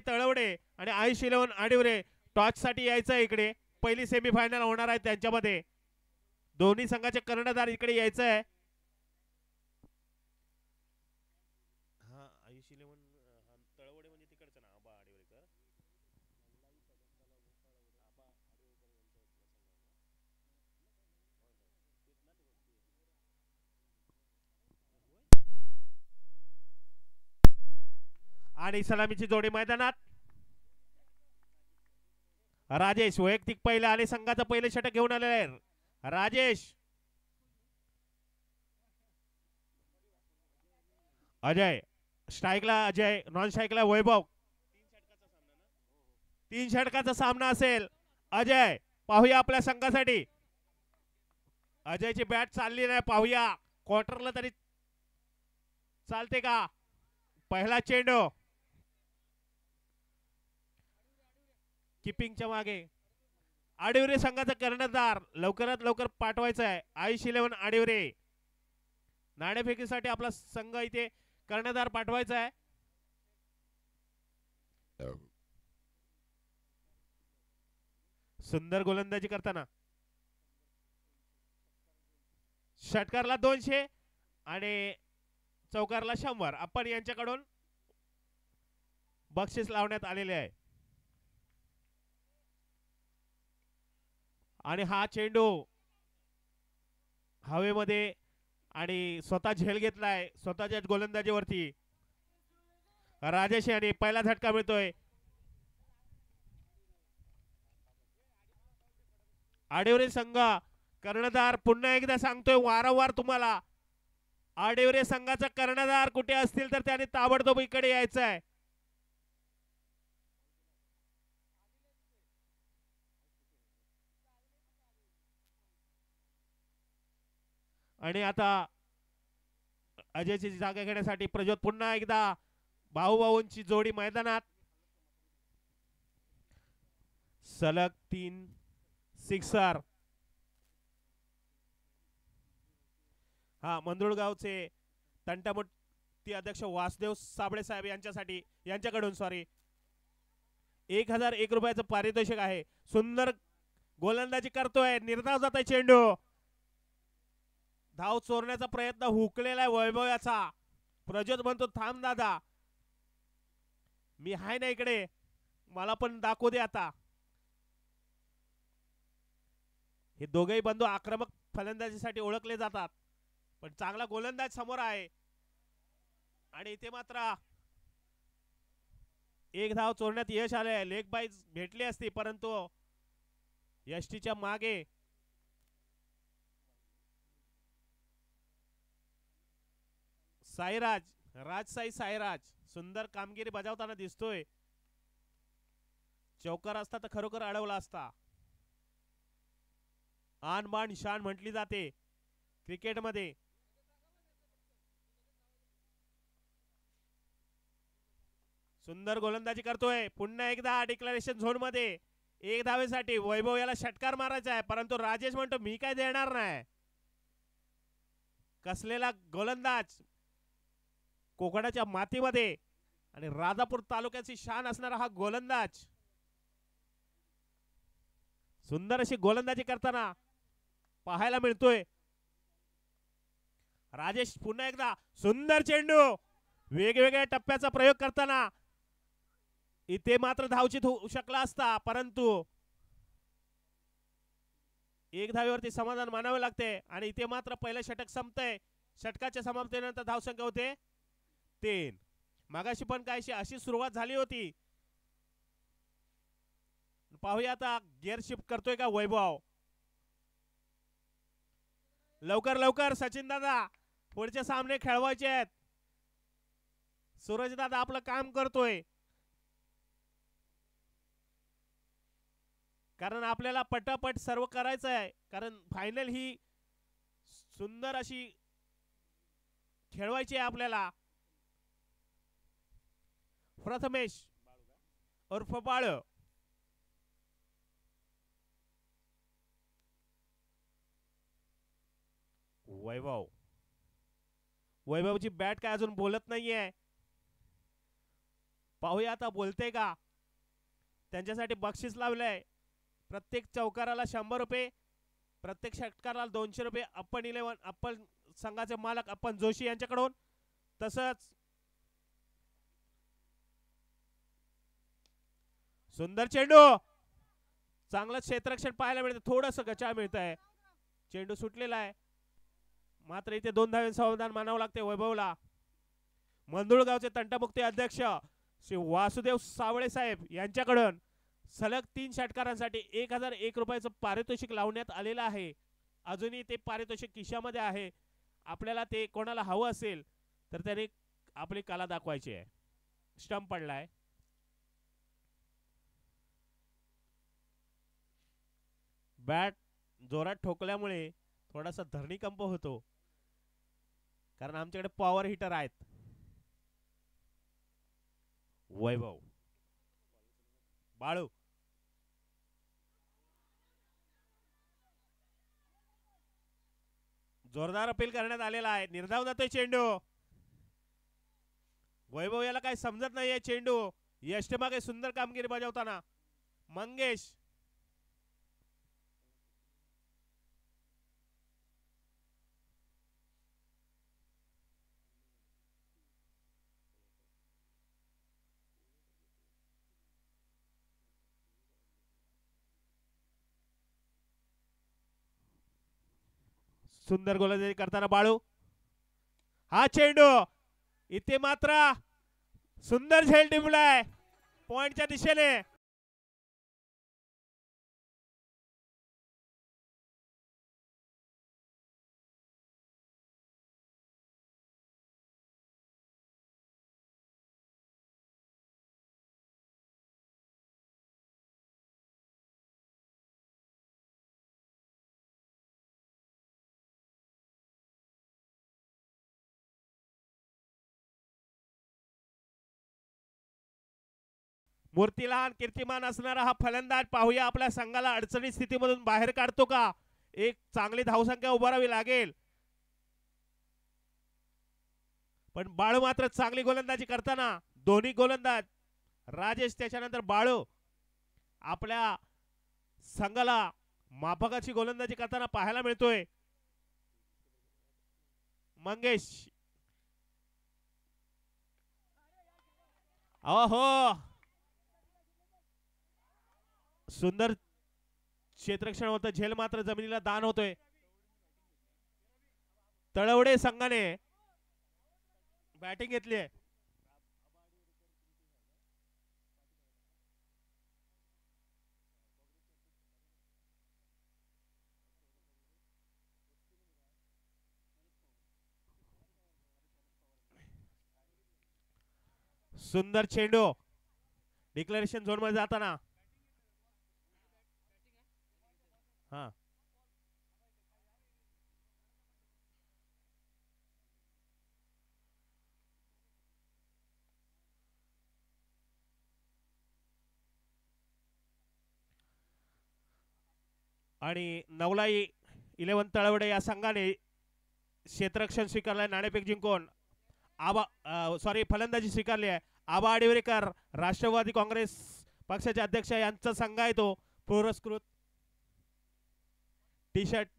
तळवडे आणि आयुष 11 आडिवरे टॉच साठी यायचं इकडे. पहिली सेमीफायनल होणार आहे त्यांच्यामध्ये. दोन्ही संघाचे कर्णधार इकडे यायचं आहे. हा, आयुष 11 तळवडे म्हणजे तिकडचं ना, आबा आडिवरेकर. आणि सलामीची जोडी मैदानात. राजेश वैयक्तिक पहिला आणि संघाचं पहिले षटक घेऊन आलेलं आहे. राजेश, अजय स्ट्राईकला, अजय नॉन स्ट्राईकला वैभव. 3 षटकाचा सामना असेल. अजय पाहूया आपल्या संघासाठी. अजयची बॅट चालली नाही, पाहूया क्वार्टरला तरी चालते का. पहिला चेंडू किपिंगच्या मागे. आडिवरे संघाचा कर्णधार लवकरात लवकर पाठवायचा आहे. आयुष 11 आडिवरे. नाणेफेकीसाठी आपला संघ इथे कर्णधार पाठवायचा आहे. सुंदर गोलंदाजी करताना. षटकारला 200 आणि चौकारला 100 आपण यांच्याकडून बक्षीस लावण्यात आलेले आहे. आणि हा चेंडू हवेमध्ये आणि स्वतः झेल घेतलाय स्वतःच्या गोलंदाजीवरती. राजेश आणि पहिला झटका मिळतोय. आडिवरे संघ कर्णधार, पुन्हा एकदा सांगतोय वारंवार तुम्हाला, आडिवरे संघाचा कर्णधार कुठे असतील तर त्याने ताबडतोब इकडे यायचं आहे. आणि आता अजयची जागा घेण्यासाठी प्रज्योत पुन्हा एकदा भाऊभाऊंची जोडी मैदानात. सलग 3 सिक्सर. हा मंदुळगावचे तंटामुक्ती अध्यक्ष वासुदेव साबळे साहेब यांच्याकडून 1001 रुपयाचं पारितोषिक आहे. सुंदर गोलंदाजी करतोय, निर्धाव जात आहे चेंडू, धाव चोरण्याचा प्रयत्न हुकलेला आहे वैभव याचा. प्रज्योत म्हणतो थांब दादा, मी हाय ना इकडे, मला पण दाखवू दे आता. हे दोघेही बंधू आक्रमक फलंदाजीसाठी ओळखले जातात, पण चांगला गोलंदाज समोर आहे. आणि इथे मात्र एक धाव चोरण्यात यश आले. लेग बाईज भेटली असती, परंतु यष्टीच्या मागे साईराज सुंदर कामगिरी बजावताना दिसतोय. चौकार असता तर खरोखर अडवला असता. आन बाण शान म्हटली जाते क्रिकेटमध्ये. सुंदर गोलंदाजी करतोय, पुन्हा एकदा डिक्लेरेशन झोन मध्ये 1 धावेसाठी वैभव याला षटकार मारायचा आहे, परंतु राजेश म्हणतो मी काय देणार नाही. कसलेला गोलंदाज कोकणाच्या मातीमध्ये आणि राजापूर तालुक्याची शान असणारा हा गोलंदाज सुंदर अशी गोलंदाजी करताना पाहायला मिळतोय. राजेश पुन्हा एकदा सुंदर चेंडू, वेगवेगळ्या टप्प्याचा प्रयोग करताना इथे मात्र धावचित होऊ शकला असता, परंतु 1 धावेवरती समाधान मानावे लागते. आणि इथे मात्र पहिलं षटक संपतंय. षटकाच्या समाप्तीनंतर धावसंख्या होते 3. मागाशी पण काहीशी अशी सुरुवात झाली होती. पाहूया आता गिअर शिफ्ट करतोय का वैभव. लवकर सचिन दादा, पुढचे सामने खेळवायचे आहेत. सूरज दादा आपलं काम करतोय, कारण आपल्याला पटापट सर्व करायचं आहे, कारण फायनल ही सुंदर अशी खेळवायची आहे आपल्याला. प्रथमेश उर्फ बाळ, वैभवची बॅट काय अजून बोलत नाहीये. पाहूया आता बोलते का. त्यांच्यासाठी बक्षीस लावलंय. प्रत्येक चौकाराला 100 रुपये, प्रत्येक षटकाराला 200 रुपये. आपण संघाचे मालक आपण जोशी यांच्याकडून. तसंच सुंदर चेंडू, चांगलं क्षेत्ररक्षण पाहायला मिळतं, थोडस गचाळ मिळत आहे. चेंडू सुटलेला आहे, मात्र इथे 2 धावे समाधान मानावं लागते वैभवला. मंदुळगावचे तंटामुक्ती अध्यक्ष श्री वासुदेव साबळे साहेब यांच्याकडून सलग 3 षटकारांसाठी 1001 रुपयाचं पारितोषिक लावण्यात आलेलं आहे. अजूनही ते पारितोषिक खिशामध्ये आहे. आपल्याला ते कोणाला हवं असेल तर त्याने आपली कला दाखवायची आहे. स्टंप पडलाय. बॅट जोरात ठोकल्यामुळे थोडासा धरणीकंप होतो, कारण आमच्याकडे पॉवर हिटर आहेत. वैभव, बाळू, जोरदार अपील करण्यात आलेला आहे. निर्धाव जातोय चेंडू. वैभव याला काही समजत नाहीये. चेंडू यष्टीमागे सुंदर कामगिरी बजावताना मंगेश, सुंदर गोलंदाजी करताना बाळू. हा चेंडू इथे मात्र सुंदर झेल टिपलाय पॉइंटच्या दिशेने. मूर्तिलान कीर्तिमान असणारा हा फलंदाज पाहूया आपल्या संघाला अडचणी स्थितीमधून बाहेर काढतो का. एक चांगली धावसंख्या उभारावी लागेल. पण बाळू मात्र चांगली गोलंदाजी करताना दोन्ही गोलंदाज राजेश त्याच्यानंतर बाळू आपल्या संघाला माफकाची गोलंदाजी करताना पाहायला मिळतोय. मंगेश अहो सुंदर क्षेत्ररक्षण होतं. झेल मात्र जमिनीला दान होतोय. तळवडे संघाने बॅटिंग घेतली आहे. सुंदर चेंडू डिक्लेरेशन झोन मध्ये जाताना हा आणि नवलाई 11 तळवडे या संघाने क्षेत्ररक्षण स्वीकारलंय. नाणेफेक जिंकून फलंदाजी स्वीकारली आहे. आबा आडिवरेकर राष्ट्रवादी काँग्रेस पक्षाचे अध्यक्ष यांचा संघ आहे तो. पुरस्कृत टी शर्ट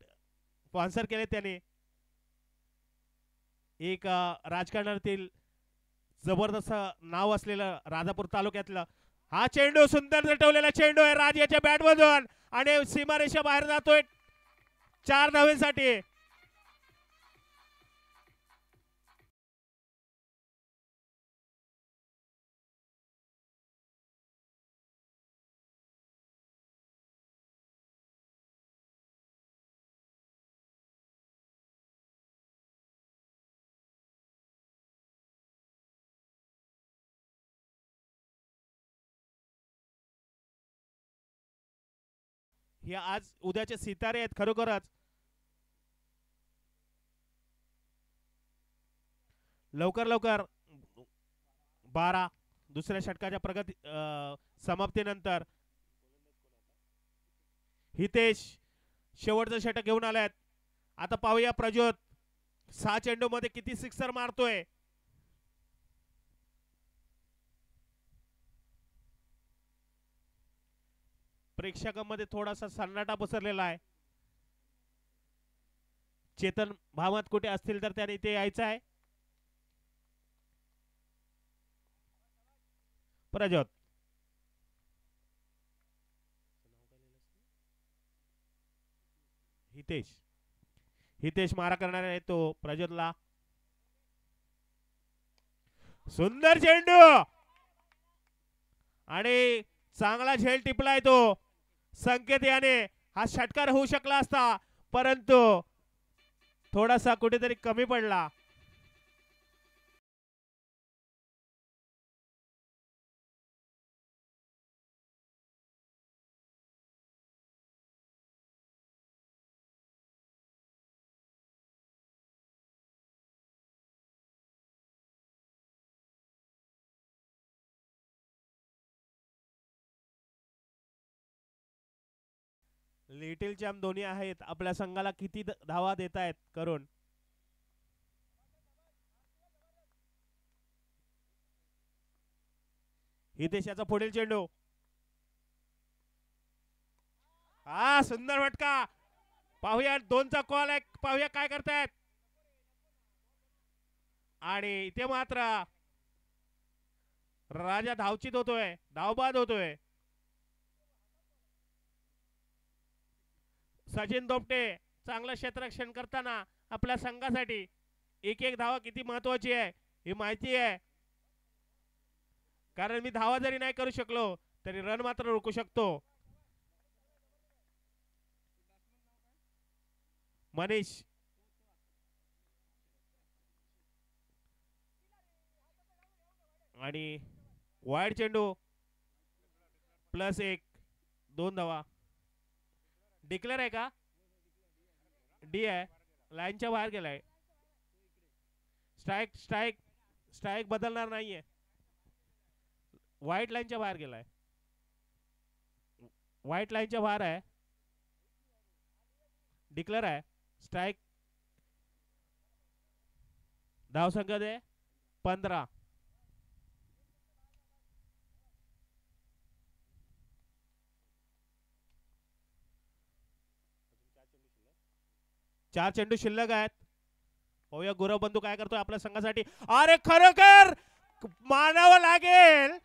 स्पॉन्सर केले त्याने. एक राजकारणातील जबरदस्त नाव असलेलं राजापूर तालुक्यातलं. हा चेंडू सुंदर झटवलेला चेंडू आहे राज याच्या बॅट मधून आणि सीमारेषा बाहेर जातोय 4 धावेसाठी. हे आज उद्याचे सितारे आहेत खरोखरच. लवकर लवकर 12 दुसऱ्या षटकाच्या प्रगती समाप्तीनंतर हितेश शेवटचं षटक घेऊन आल्यात. आता पाहूया प्रज्योत 6 चेंडू मध्ये किती सिक्सर मारतोय. प्रेक्षकांमध्ये थोडासा सन्नाटा पसरलेला आहे. चेतन भामत कुठे असतील तर त्याने इथे यायचं आहे. प्रज्योत हितेश मारा करणार आहे तो प्रज्योतला. सुंदर चेंडू आणि चांगला झेल टिपलाय तो. संकेत याने हा षटकार होऊ शकला असता परंतु थोडासा कुठेतरी कमी पडला. लिटिल चॅम्प दोन्ही आहेत. आपल्या संघाला किती धावा देत आहेत करून. हितेशाचा पुढील चेंडू. हा सुंदर फटका. पाहूया 2चा कॉल आहे. पाहूया काय करतायत. आणि इथे मात्र राजा धावचित होतोय. धावबाद होतोय. सचिन दोपटे चांगलं क्षेत्ररक्षण करताना आपल्या संघासाठी एक धावा किती महत्वाची आहे ही माहिती आहे. कारण मी धावा जरी नाही करू शकलो तरी रन मात्र रोखू शकतो. मनीष आणि वाईड चेंडू +1 2 धावा. डिक्लेअर आहे का. डी आहे. लाईनच्या बाहेर गेलाय. स्ट्राइक बदलणार नाहीये. व्हाईट लाईनच्या बाहेर गेलाय. व्हाईट लाईनच्या बाहेर आहे. डिक्लेअर आहे. स्ट्राइक. धाव संख्या दे 15. चार चेंडू शिल्लक आहेत. पाहूया गुरव बंधू काय करतोय आपल्या संघासाठी. अरे खरोखर मानावं लागेल.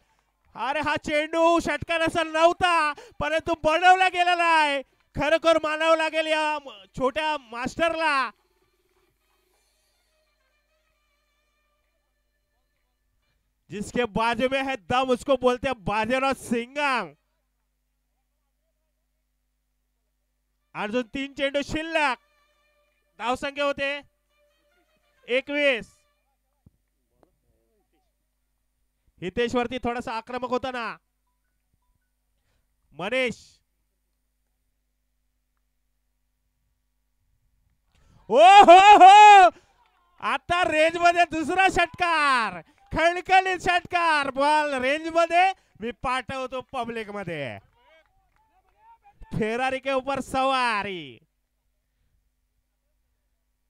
अरे हा चेंडू षटकार असा नव्हता परंतु बनवला गेलेला आहे. खरोखर मानावं लागेल या छोट्या मास्टरला. जिसके बाजू में है दम उसको बोलते हैं बाजीराव सिंघम. अजून 3 चेंडू शिल्लक. धावसंख्या होते 21. हितेश वरती थोडासा आक्रमक होता ना मनीष. ओ हो आता रेंज मध्ये दुसरा षटकार. खणखणीत षटकार. बॉल रेंज मध्ये मी पाठवतो पब्लिक मध्ये. फेरारी के ऊपर सवारी.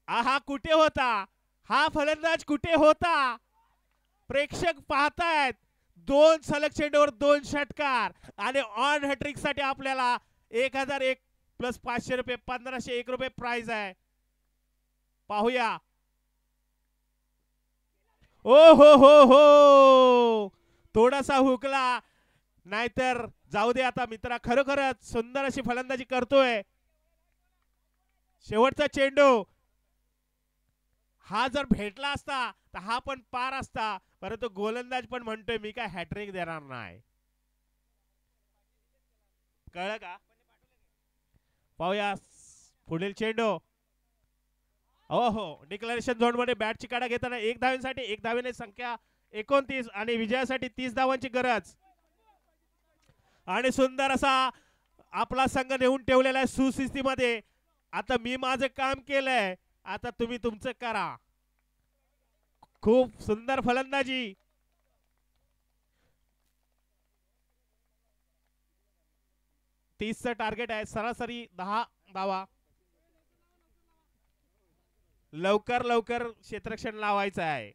हा कुठे होता. हा फलंदाज कुठे होता. प्रेक्षक पाहतायत. 2 सलग चेंडूवर 2 षटकार आणि ऑन हॅट्रिक साठी आपल्याला 1001 प्लस 500 रुपये 1501 रुपये प्राइज आहे. पाहूया. ओ हो थोडासा हुकला नाहीतर जाऊ दे आता मित्रा. खरोखरच सुंदर अशी फलंदाजी करतोय. शेवटचा चेंडू हा जर भेटला असता तर हा पण पार असता. परंतु गोलंदाज पण म्हणतोय मी काय हॅट्रिक देणार नाही. कळलं का. पाहूया पुढील चेंडू. हो डिक्लेरेशन झोन मध्ये बॅटची काढा घेताना 1 धावेसाठी 1 धावेने संख्या 29 आणि विजयासाठी 30 धावांची गरज. आणि सुंदर असा आपला संघ नेऊन ठेवलेला आहे सुस्थितीमध्ये. आता मी माझं काम केलंय. आता तुम्ही तुमचं करा. खूप सुंदर फलंदाजी. चं टार्गेट आहे. सरासरी 10 धावा. लवकर क्षेत्ररक्षण लावायचं आहे.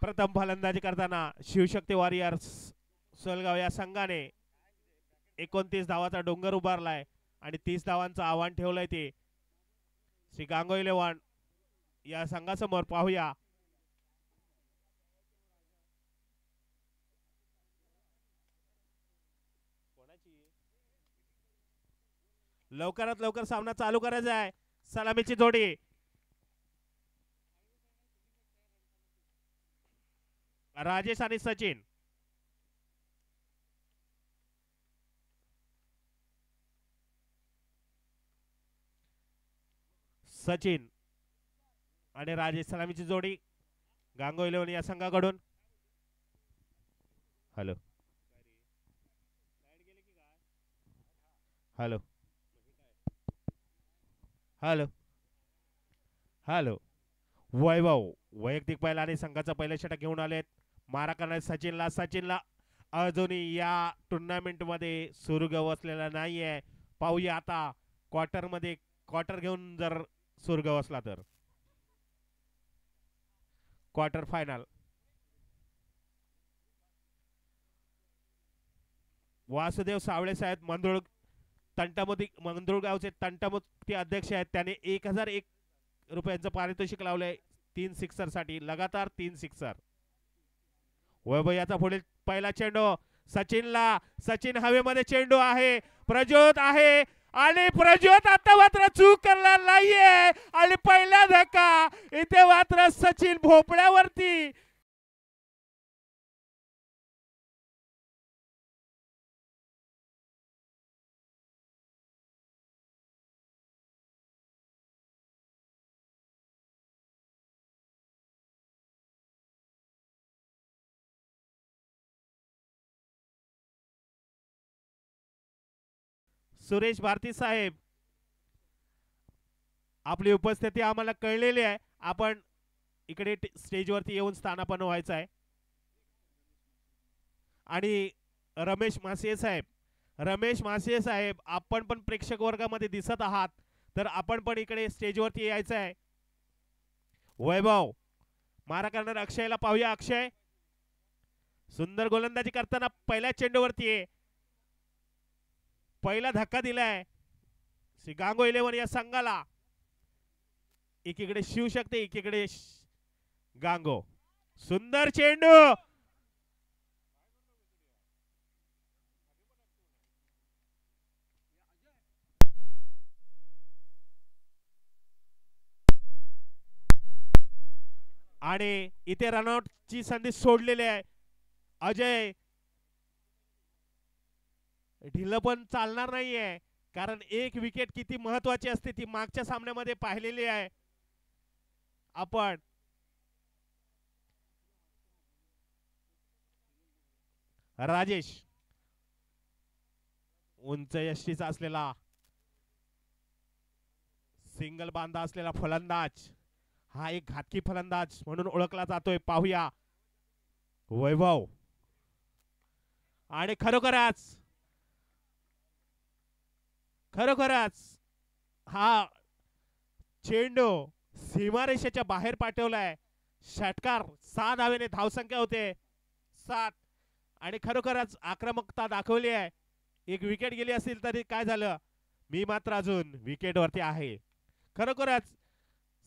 प्रथम फलंदाजी करताना शिवशक्ती वॉरियर्स सोलगाव या संघाने 29 धावाचा डोंगर उभारलाय आणि 30 धावांचं आव्हान ठेवलंय ते श्री गांगो 11 या संघासमोर. पाहूया. लवकरात लवकर सामना चालू करायचा आहे. सलामीची जोडी. राजेश आणि सचिन. सचिन आणि राजेश सलामीची जोडी गांगो 11 या संघाकडून. Hello hello hello hello. Vaibhav वैयक्तिक पहिला आणि संघाचा पहिला षटक घेऊन आलेत. मारा करणारे सचिनला अजूनही या टुर्नामेंट मध्ये सुरू गवसलेला नाहीये. पाहूया आता क्वार्टर घेऊन जर सुरू गवसला तर क्वार्टर फायनल. वासुदेव सावळे साहेब मंदुळ गावचे तंटामुक्ती अध्यक्ष आहेत. त्याने 1001 रुपयांचं पारितोषिक लावलंय 3 सिक्सर साठी. लगातार 3 सिक्सर. वैभव याचा पुढील पहिला चेंडू सचिन हवेमध्ये. चेंडू आहे. प्रज्योत आहे आणि प्रज्योत आता मात्र चूक करणार नाहीये आणि पहिला धक्का इथे मात्र सचिन भोपळ्यावरती. सुरेश भारती साहेब, आपली उपस्थिती आम्हाला कळलेली आहे. आपण इकडे स्टेजवरती येऊन स्थानापन्न व्हायचं आहे. आणि रमेश मासिये साहेब, रमेश मासिये साहेब, आपण पण प्रेक्षक वर्गामध्ये दिसत आहात, तर आपण पण इकडे स्टेजवरती यायचं आहे. वैभव मारा करणार अक्षयला पाहूया. अक्षय सुंदर गोलंदाजी करताना पहिल्या चेंडूवरती आहे. पहिला धक्का दिलाय श्री गांगो 11 या संघाला. एकीकडे शिवशक्ती, एकीकडे गांगो. सुंदर चेंडू, आणि इथे रनआउट ची संधी सोडलेली आहे. अजय ढिलं पण चालणार नाहीये, कारण एक विकेट किती महत्वाची असते ती मागच्या सामन्यामध्ये पाहिलेली आहे आपण. राजेश उंच यष्टीचा असलेला सिंगल बांधा असलेला फलंदाज, हा एक घातकी फलंदाज म्हणून ओळखला जातोय. पाहूया वैभव. आणि खरोखरच हा चेंडू सीमारेषेच्या बाहेर पाठवलाय. षटकार 6 धावेने धावसंख्या होते 7. आणि खरोखरच आक्रमकता दाखवली आहे. एक विकेट गेली असेल तरी काय झालं, मी मात्र अजून विकेटवरती आहे. खरोखरच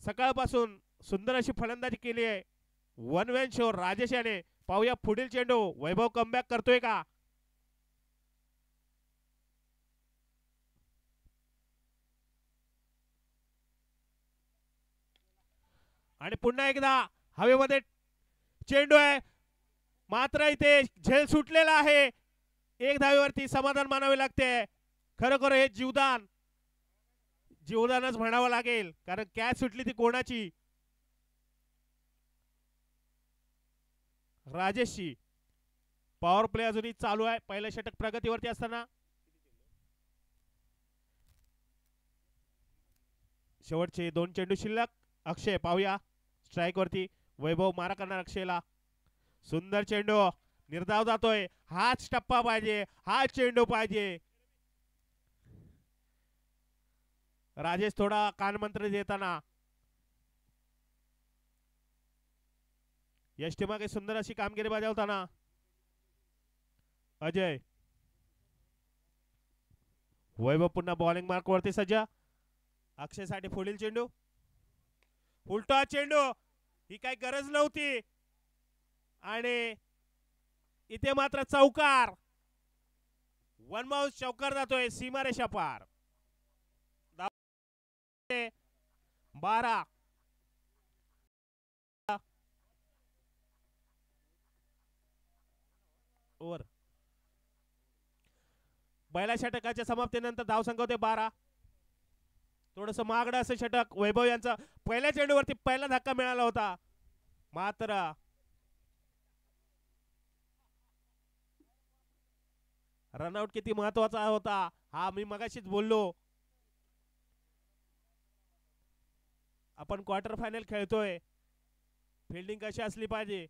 सकाळपासून सुंदर अशी फलंदाजी केली आहे वन मॅन शो राजेश याने. पाहूया पुढील चेंडू, वैभव कमबॅक करतोय का. आणि पुन्हा एकदा हवेमध्ये चेंडू आहे, मात्र इथे झेल सुटलेला आहे. 1 धावेवरती समाधान मानावे लागते. खरोखर हे जीवदानच म्हणावं लागेल, कारण कॅच सुटली ती कोणाची, राजेशची. पॉवर प्ले अजूनही चालू आहे. पहिलं षटक प्रगतीवरती असताना शेवटचे 2 चेंडू शिल्लक. अक्षय पाहूया स्ट्राइक वरती. वैभव मारा करणार अक्षयला. सुंदर चेंडू, निर्धाव जातोय. हाच टप्पा पाहिजे, हा चेंडू पाहिजे. राजेश थोडा कानमंत्र देताना यष्टीमागे सुंदर अशी कामगिरी बजावताना अजय. वैभव पुन्हा बॉलिंग मार्क वरती सज्ज. अक्षय साठी पुढील चेंडू, उलटा चेंडू, ही काही गरज नव्हती. आणि इथे मात्र चौकार, वन बाउंस चौकार जातोय सीमारेषा पार. 12 ओव्हर. पहिल्या षटकाच्या समाप्तीनंतर धावसंख्या होते 12. थोडस महागडं असं षटक वैभव यांचा. पहिल्या चेंडूवरती पहिला धक्का मिळाला होता, मात्र रनआउट किती महत्वाचा होता हा मी मगाशीच बोललो. आपण क्वार्टर फायनल खेळतोय, फिल्डिंग कशी असली पाहिजे,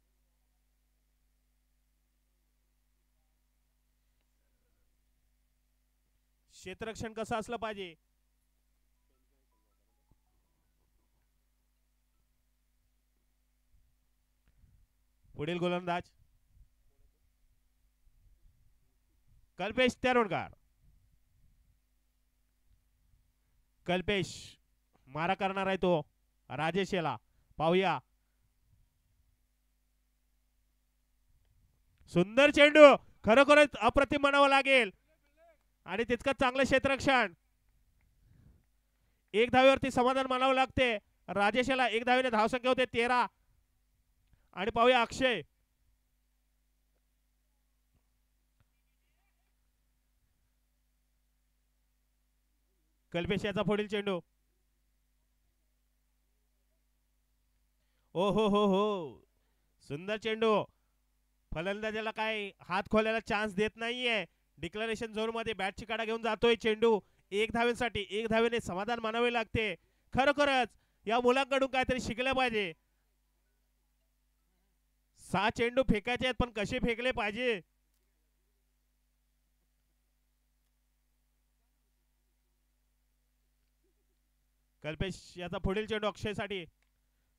क्षेत्ररक्षण कसं असलं पाहिजे. पुढील गोलंदाज कल्पेश तेरोडकर. कल्पेश मारा करणार आहे तो राजेश याला. पाहूया सुंदर चेंडू, खरोखरच अप्रतिम म्हणावं लागेल. आणि तितकं चांगलं क्षेत्ररक्षण. 1 धावेवरती समाधान मानावं लागते राजेश याला. 1 धावेने धावसंख्या होते 13. आणि पाहूया अक्षय. कल्पेश याचा पुढील चेंडू. ओ हो हो हो, सुंदर चेंडू. फलंदाजाला काय हात खोलायला चान्स देत नाहीये. डिक्लरेशन झोन मध्ये बॅटची काढा घेऊन जातोय चेंडू 1 धावेसाठी. 1 धावेने समाधान मानावे लागते. खरोखरच या मुलांकडून काहीतरी शिकलं पाहिजे. 6 चेंडू फेकायचे आहेत पण कसे फेकले पाहिजे. कल्पेश याचा पुढील चेंडू अक्षयसाठी.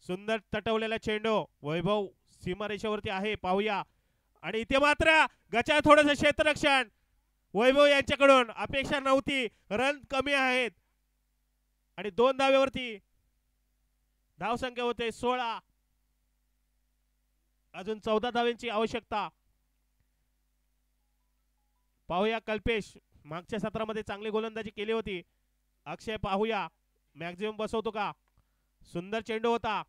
सुंदर तटवलेला चेंडू. वैभव सीमारेषेवरती आहे, पाहूया. आणि इथे मात्र गचा थोडंसं क्षेत्ररक्षण वैभव यांच्याकडून अपेक्षा नव्हती. रन कमी आहेत आणि 2 धावेवरती धावसंख्या होते 16. अजून 14 धावांची आवश्यकता. पाहूया कल्पेश मागच्या सत्रामध्ये चांगली गोलंदाजी केली होती. अक्षय पाहूया मॅक्झिमम बसवतो का. सुंदर चेंडू होता.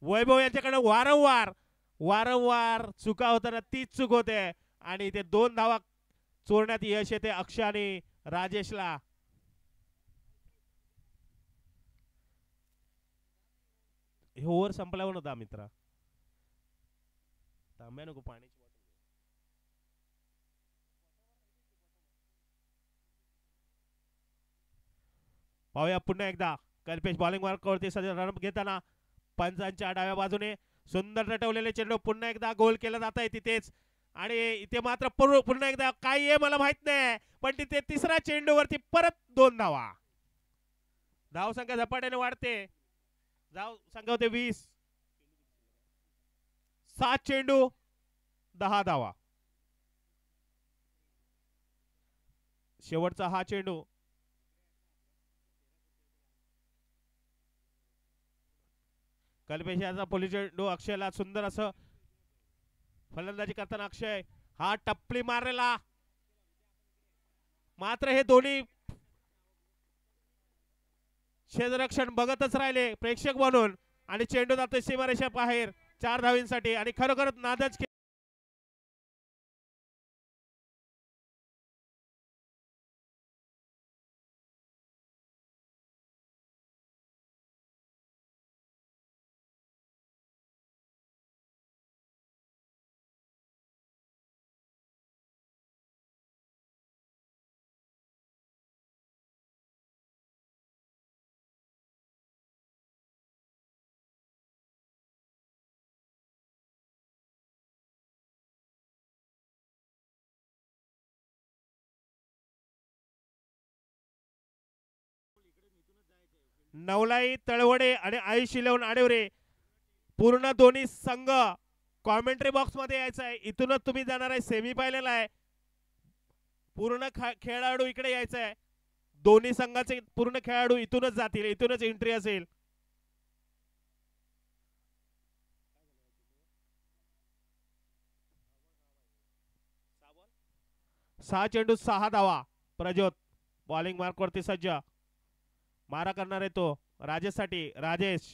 वैभव यांच्याकडे वारंवार चुका होताना तीच चूक होते आणि ते 2 धावा चोरण्यात यश येते अक्षय आणि राजेशला. हे ओव्हर संपल्यावर होता मित्रा. तांब्या नको पाण्याची बॉटल. पाहूया पुन्हा एकदा कल्पेश बॉलिंग मार्कवरती सध्या रन घेताना पंचांच्या डाव्या बाजूने सुंदर रटवलेले चेंडू पुन्हा एकदा गोल केला जात आहे तिथेच. आणि इथे मात्र पुन्हा एकदा काय आहे मला माहित नाही पण तिथे तिसरा चेंडू वरती परत 2 धावा. धाव संख्या झपाट्याने वाढते. धाव संख्या होते 20. 7 चेंडू 10 धावा. शेवटचा हा चेंडू. कल्पेश याचा पुढील चेंडू अक्षयला सुंदर असं फलंदाजी करताना अक्षय हा टप्पली मारलेला. मात्र हे दोन्ही क्षेत्ररक्षण बघतच राहिले प्रेक्षक म्हणून आणि चेंडू जातोय सीमारेषा बाहेर 4 धावींसाठी. आणि खरोखरच नादच नवलाई तळवडे आणि आयुष इलेवन आडेवरे पूर्ण दोन्ही संघ कॉमेंट्री बॉक्स मध्ये यायचं आहे. इथूनच तुम्ही जाणार आहे. सेमी पाहिलेला आहे. पूर्ण खेळाडू इकडे यायचं आहे. दोन्ही संघाचे पूर्ण खेळाडू इथूनच जातील. इथूनच एंट्री असेल. सहा चेंडू 6 धावा. प्रज्योत बॉलिंग मार्क वरती सज्ज. मारा करणार आहे तो राजेश साठी. राजेश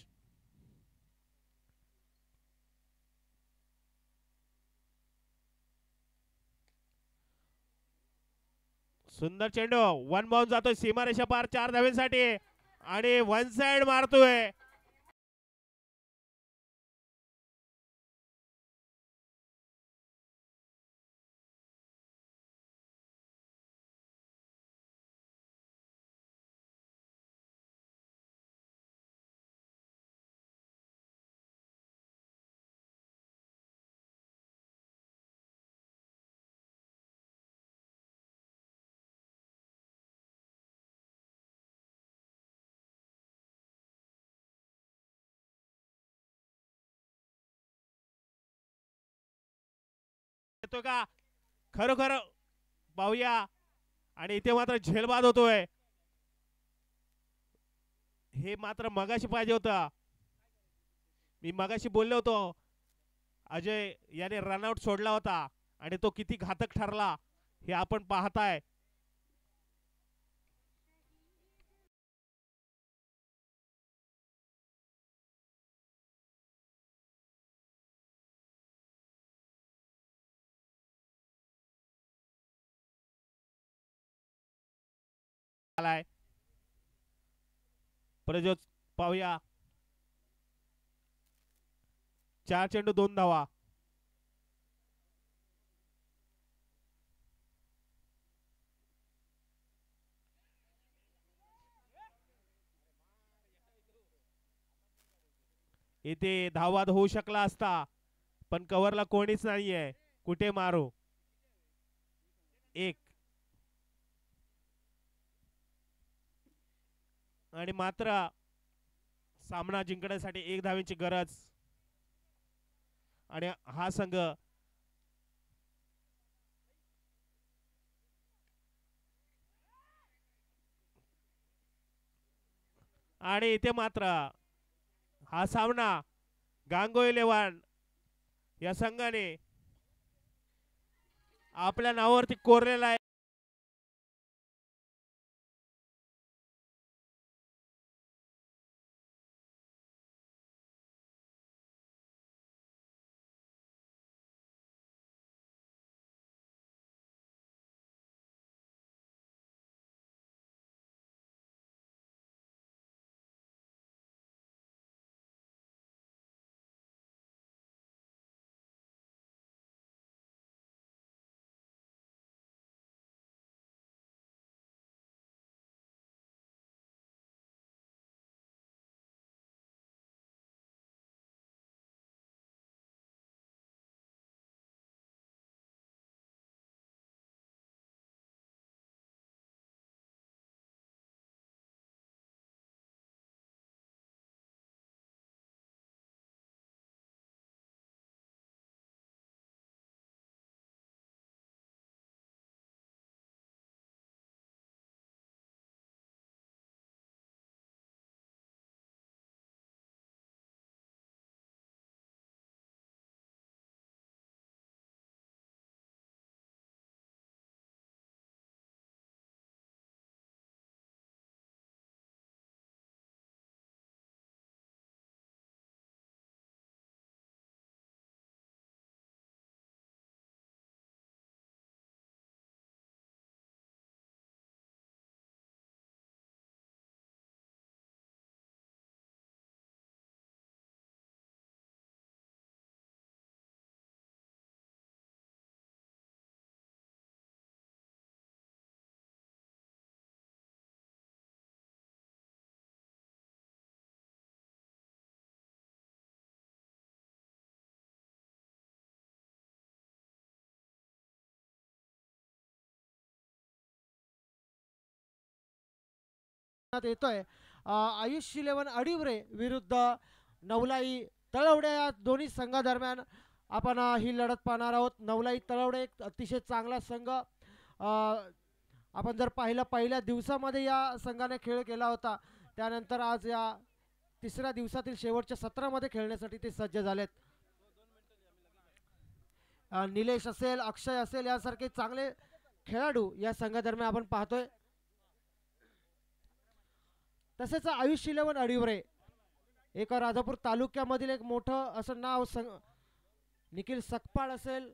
सुंदर चेंडू 1 बाउंस जातोय सीमारेषा पार 4 धावेसाठी आणि 1 साइड मारतोय. येतो का खरोखर पाहूया. आणि इथे मात्र झेलबाद होतोय. हे मात्र मगाशी पाहिजे होतं. मी मगाशी बोललो होतो अजय याने रनआउट सोडला होता आणि तो किती घातक ठरला हे आपण पाहताय. प्रज्योत पाहूया. 4 चेंडू 2 धावा. इथे धाववाद होऊ शकला असता, पण कव्हरला कोणीच नाहीये. कुठे मारू? एक आणि मात्र सामना जिंकण्यासाठी 1 धावेची गरज आणि हा संघ आणि इथे मात्र हा सामना गांगोई इलेव्हन या संघाने आपल्या नावावरती कोरलेला आहे. येतोय आयुष इलेव्हन अडिवरे विरुद्ध नवलाई तळवडे या दोन्ही संघादरम्यान आपण ही लढत पाहणार आहोत. नवलाई तळवडे एक अतिशय चांगला संघ, आपण जर पाहिलं पहिल्या दिवसामध्ये या संघाने खेळ केला होता, त्यानंतर आज या तिसऱ्या दिवसातील शेवटच्या सत्रामध्ये खेळण्यासाठी ते सज्ज झालेत. निलेश असेल, अक्षय असेल यासारखे चांगले खेळाडू या संघादरम्यान आपण पाहतोय. तसेच आयुष इलेव्हन अडिवरे एक राजापूर तालुक्यामधील एक मोठं असं नाव निखिल सकपाळ असेल,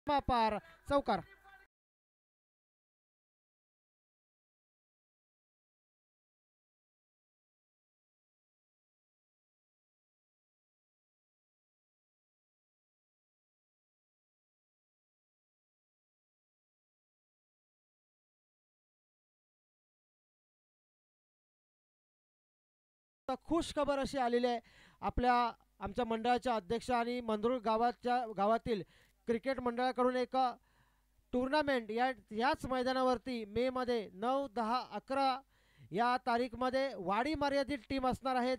पार चौकार. खुश खबर अशी आलेली आहे आमच्या मंडळाच्या अध्यक्ष आणि मंदरुळ गावातील क्रिकेट मंडळाकडून एक टुर्नामेंट याच मैदानावरती मे मध्ये 9, 10, 11 या तारीखमध्ये वाडी मर्यादित टीम असणार आहेत.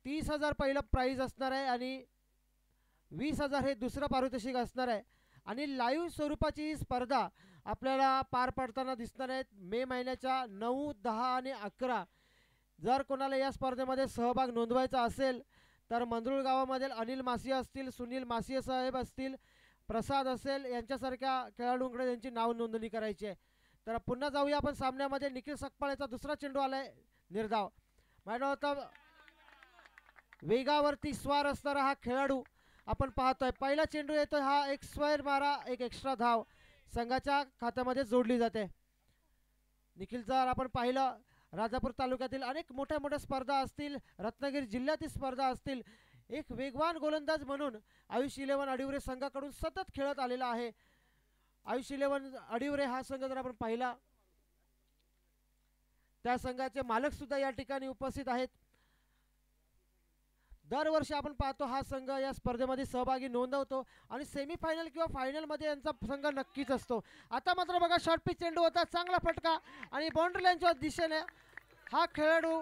30,000 पहिलं प्राईज असणार आहे आणि 20,000 हे दुसरं पारितोषिक असणार आहे. आणि लाईव्ह स्वरूपाची ही स्पर्धा आपल्याला पार पडताना दिसणार आहेत मे महिन्याच्या 9, 10 आणि 11. जर कोणाला या स्पर्धेमध्ये सहभाग नोंदवायचा असेल तर मंदरुळ गावामधील अनिल मासिया असतील, सुनील मासिया साहेब असतील, प्रसाद असेल यांच्यासारख्या खेळाडूंकडे त्यांची नाव नोंदणी करायची आहे. तर पुन्हा जाऊया आपण सामन्यामध्ये. निखिल सकपाळेचा दुसरा चेंडू आलाय निर्धाव. मॅडम होता वेगावरती स्वार असणारा हा खेळाडू आपण पाहतोय. पहिला चेंडू येतो हा एक स्क्वेअर मारा, एक एक्स्ट्रा धाव संघाच्या खात्यामध्ये जोडली जाते. निखिल जर आपण पाहिलं राजापूर तालुक्यातील अनेक मोठ्या मोठ्या स्पर्धा असतील, रत्नागिरी जिल्ह्यातील स्पर्धा असतील, एक वेगवान गोलंदाज म्हणून आयुष 11 अडिवरे संघाकडून सतत खेळत आलेला आहे. आयुष 11 अडिवरे हा संघ जर आपण पाहिला त्या संघाचे मालक सुद्धा या ठिकाणी उपस्थित आहेत. दरवर्षी आपण पाहतो हा संघ या स्पर्धेमध्ये सहभागी नोंदवतो आणि सेमीफायनल किंवा फायनलमध्ये यांचा संघ नक्कीच असतो. आता मात्र बघा शॉर्ट पिच चेंडू होता, चांगला फटका आणि बाउंड्री लाईनच्या दिशेने हा खेळाडू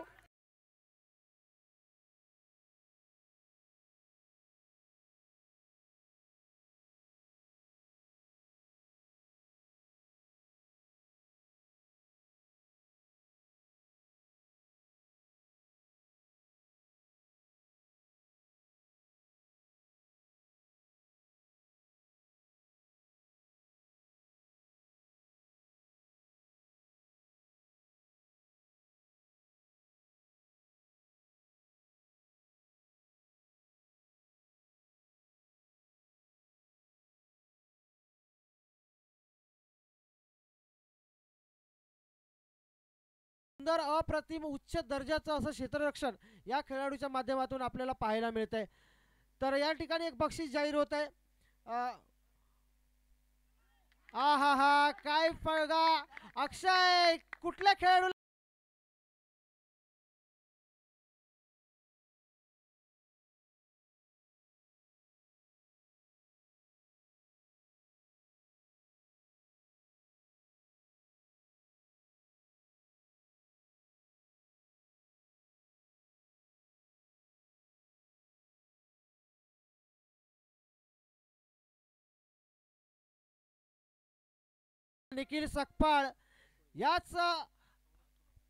सुंदर अप्रतिम उच्च दर्जाचं असं क्षेत्ररक्षण या खेळाडूच्या माध्यमातून आपल्याला पाहायला मिळतंय. तर या ठिकाणी एक बक्षीस जाहीर होत आहे. हा हा काय फळगा अक्षय कुठल्या खेळाडू निखिल सकपाळ याच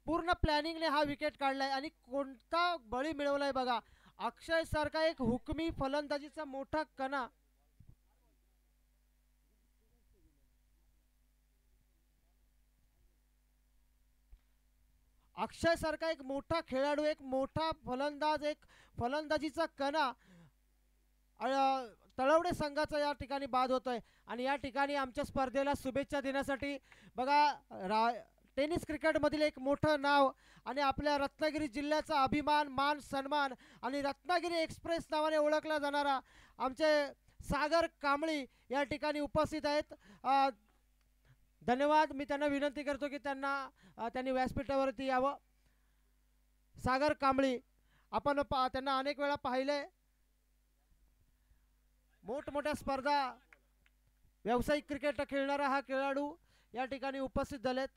पूर्ण प्लॅनिंगने हा विकेट काढलाय आणि कोणता बळी मिळवलाय बघा. अक्षय सारखा एक हुकमी फलंदाजीचा मोठा कणा अक्षय सारखा एक मोठा खेळाडू, एक मोठा फलंदाज, एक फलंदाजीचा कणा तळवडे संघाचा या ठिकाणी बाद होतोय. आणि या ठिकाणी आमच्या स्पर्धेला शुभेच्छा देण्यासाठी बघा टेनिस क्रिकेटमधील एक मोठं नाव आणि आपल्या रत्नागिरी जिल्ह्याचा अभिमान, मान, सन्मान आणि रत्नागिरी एक्सप्रेस नावाने ओळखला जाणारा आमचे सागर कांबळी या ठिकाणी उपस्थित आहेत. धन्यवाद. मी त्यांना विनंती करतो की त्यांनी व्यासपीठावरती यावं. सागर कांबळी आपण त्यांना अनेक वेळा पाहिले, मोठमोठ्या स्पर्धा व्यावसायिक क्रिकेट खेळणारा हा खेळाडू या ठिकाणी उपस्थित झालेत.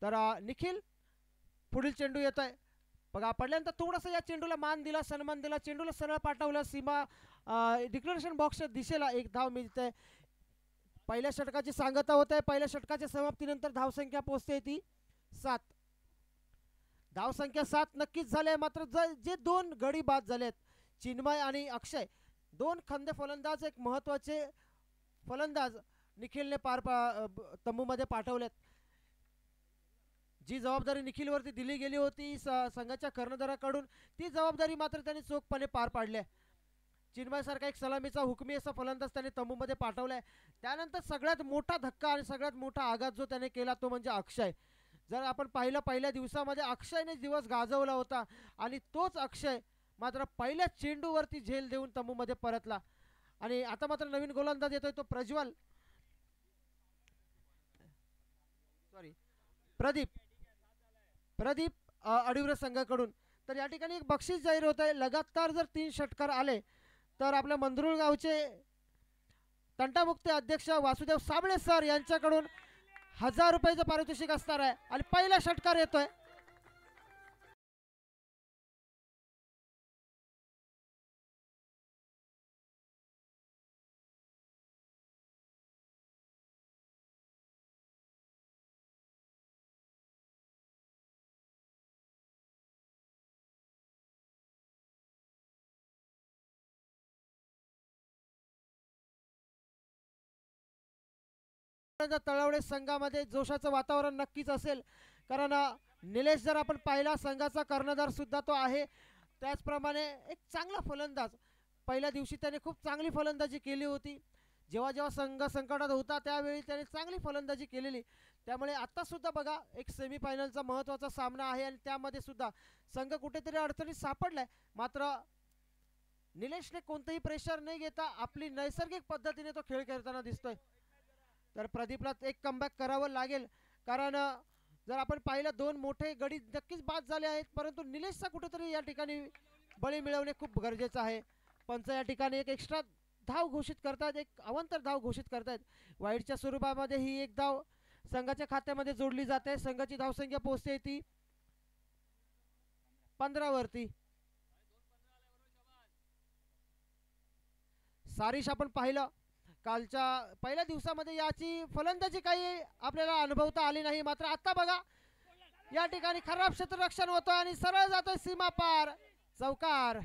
तर निखिल पुढील चेंडू येत आहे बघा. पडल्यानंतर थोडंसं या चेंडूला मान दिला, सन्मान दिला, चेंडूला सरळ पाठवलं सीमा डिक्लेरेशन बॉक्सच्या दिशेला. एक धाव मिळते. पहिल्या षटकाची सांगता होत आहे. पहिल्या षटकाच्या समाप्तीनंतर धावसंख्या पोहोचते ती 7. धावसंख्या 7 नक्कीच झाले. मात्र जे 2 गडी बाद झालेत, चिन्मय आणि अक्षय, 2 खंदे फलंदाज, एक महत्वाचे फलंदाज निखिलने तंबूमध्ये पाठवलेत. जी जबाबदारी निखिलवरती दिली गेली होती संघाच्या कर्णधाराकडून, ती जबाबदारी मात्र त्यांनी चोखपणे पार पाडली आहे. चिन्मयसारखा एक सलामीचा हुकमी असा फलंदाज त्याने तंबूमध्ये पाठवलाय. त्यानंतर सगळ्यात मोठा धक्का आणि सगळ्यात मोठा आघात जो त्याने केला तो म्हणजे अक्षय. जर आपण पाहिलं पहिल्या दिवसामध्ये अक्षयने दिवस गाजवला होता आणि तोच अक्षय मात्र पहिल्या चेंडूवरती झेल देऊन तंबूमध्ये परतला. आणि आता मात्र नवीन गोलंदाज येतोय तो प्रज्वल, सॉरी प्रदीप अडिवरे संघाकडून. तर या ठिकाणी एक बक्षीस जाहीर होत आहे. लगातार जर 3 षटकार आले तर आपल्या मंदरुळ गावचे तंटामुक्ती अध्यक्ष वासुदेव साबळे सर यांच्याकडून 1000 रुपयाचं पारितोषिक असणार आहे. आणि पहिला षटकार येतोय. तळवडे संघामध्ये जोशाचं वातावरण नक्कीच असेल, कारण निलेश जर आपण पाहिला संघाचा कर्णधार सुद्धा तो आहे. त्याचप्रमाणे एक चांगला फलंदाज, पहिल्या दिवशी त्याने खूप चांगली फलंदाजी केली होती. जेव्हा जेव्हा संघ संकटात होता त्यावेळी त्याने चांगली फलंदाजी केलेली. त्यामुळे आता सुद्धा बघा एक सेमीफायनलचा महत्त्वाचा सामना आहे आणि त्यामध्ये सुद्धा संघ कुठेतरी अडचणीत सापडलाय. मात्र निलेशने कोणतंही प्रेशर न घेता आपली नैसर्गिक पद्धतीने तो खेळ खेळताना दिसतोय. तर प्रदीपला एक कमबॅक करावं लागेल, कारण जर आपण पाहिलं 2 मोठे गडी नक्कीच बाद झाले आहेत, परंतु निलेशचा कुठेतरी या ठिकाणी बळी मिळवणे खूप गरजेचं आहे. पंच या ठिकाणी एक एक्स्ट्रा धाव घोषित करतात, एक अवांतर धाव घोषित करतात. वाईटच्या स्वरूपामध्ये ही एक धाव संघाच्या खात्यामध्ये जोडली जाते. संघाची धावसंख्या पोहोचते ती 15 वरती. सारिश आपण पाहिलं कालच्या पहिल्या दिवसामध्ये याची फलंदाजी काही आपल्याला अनुभवता आली नाही. मात्र आता बघा या ठिकाणी खराब क्षेत्ररक्षण होतं आणि सरळ जातोय सीमा पार, चौकार.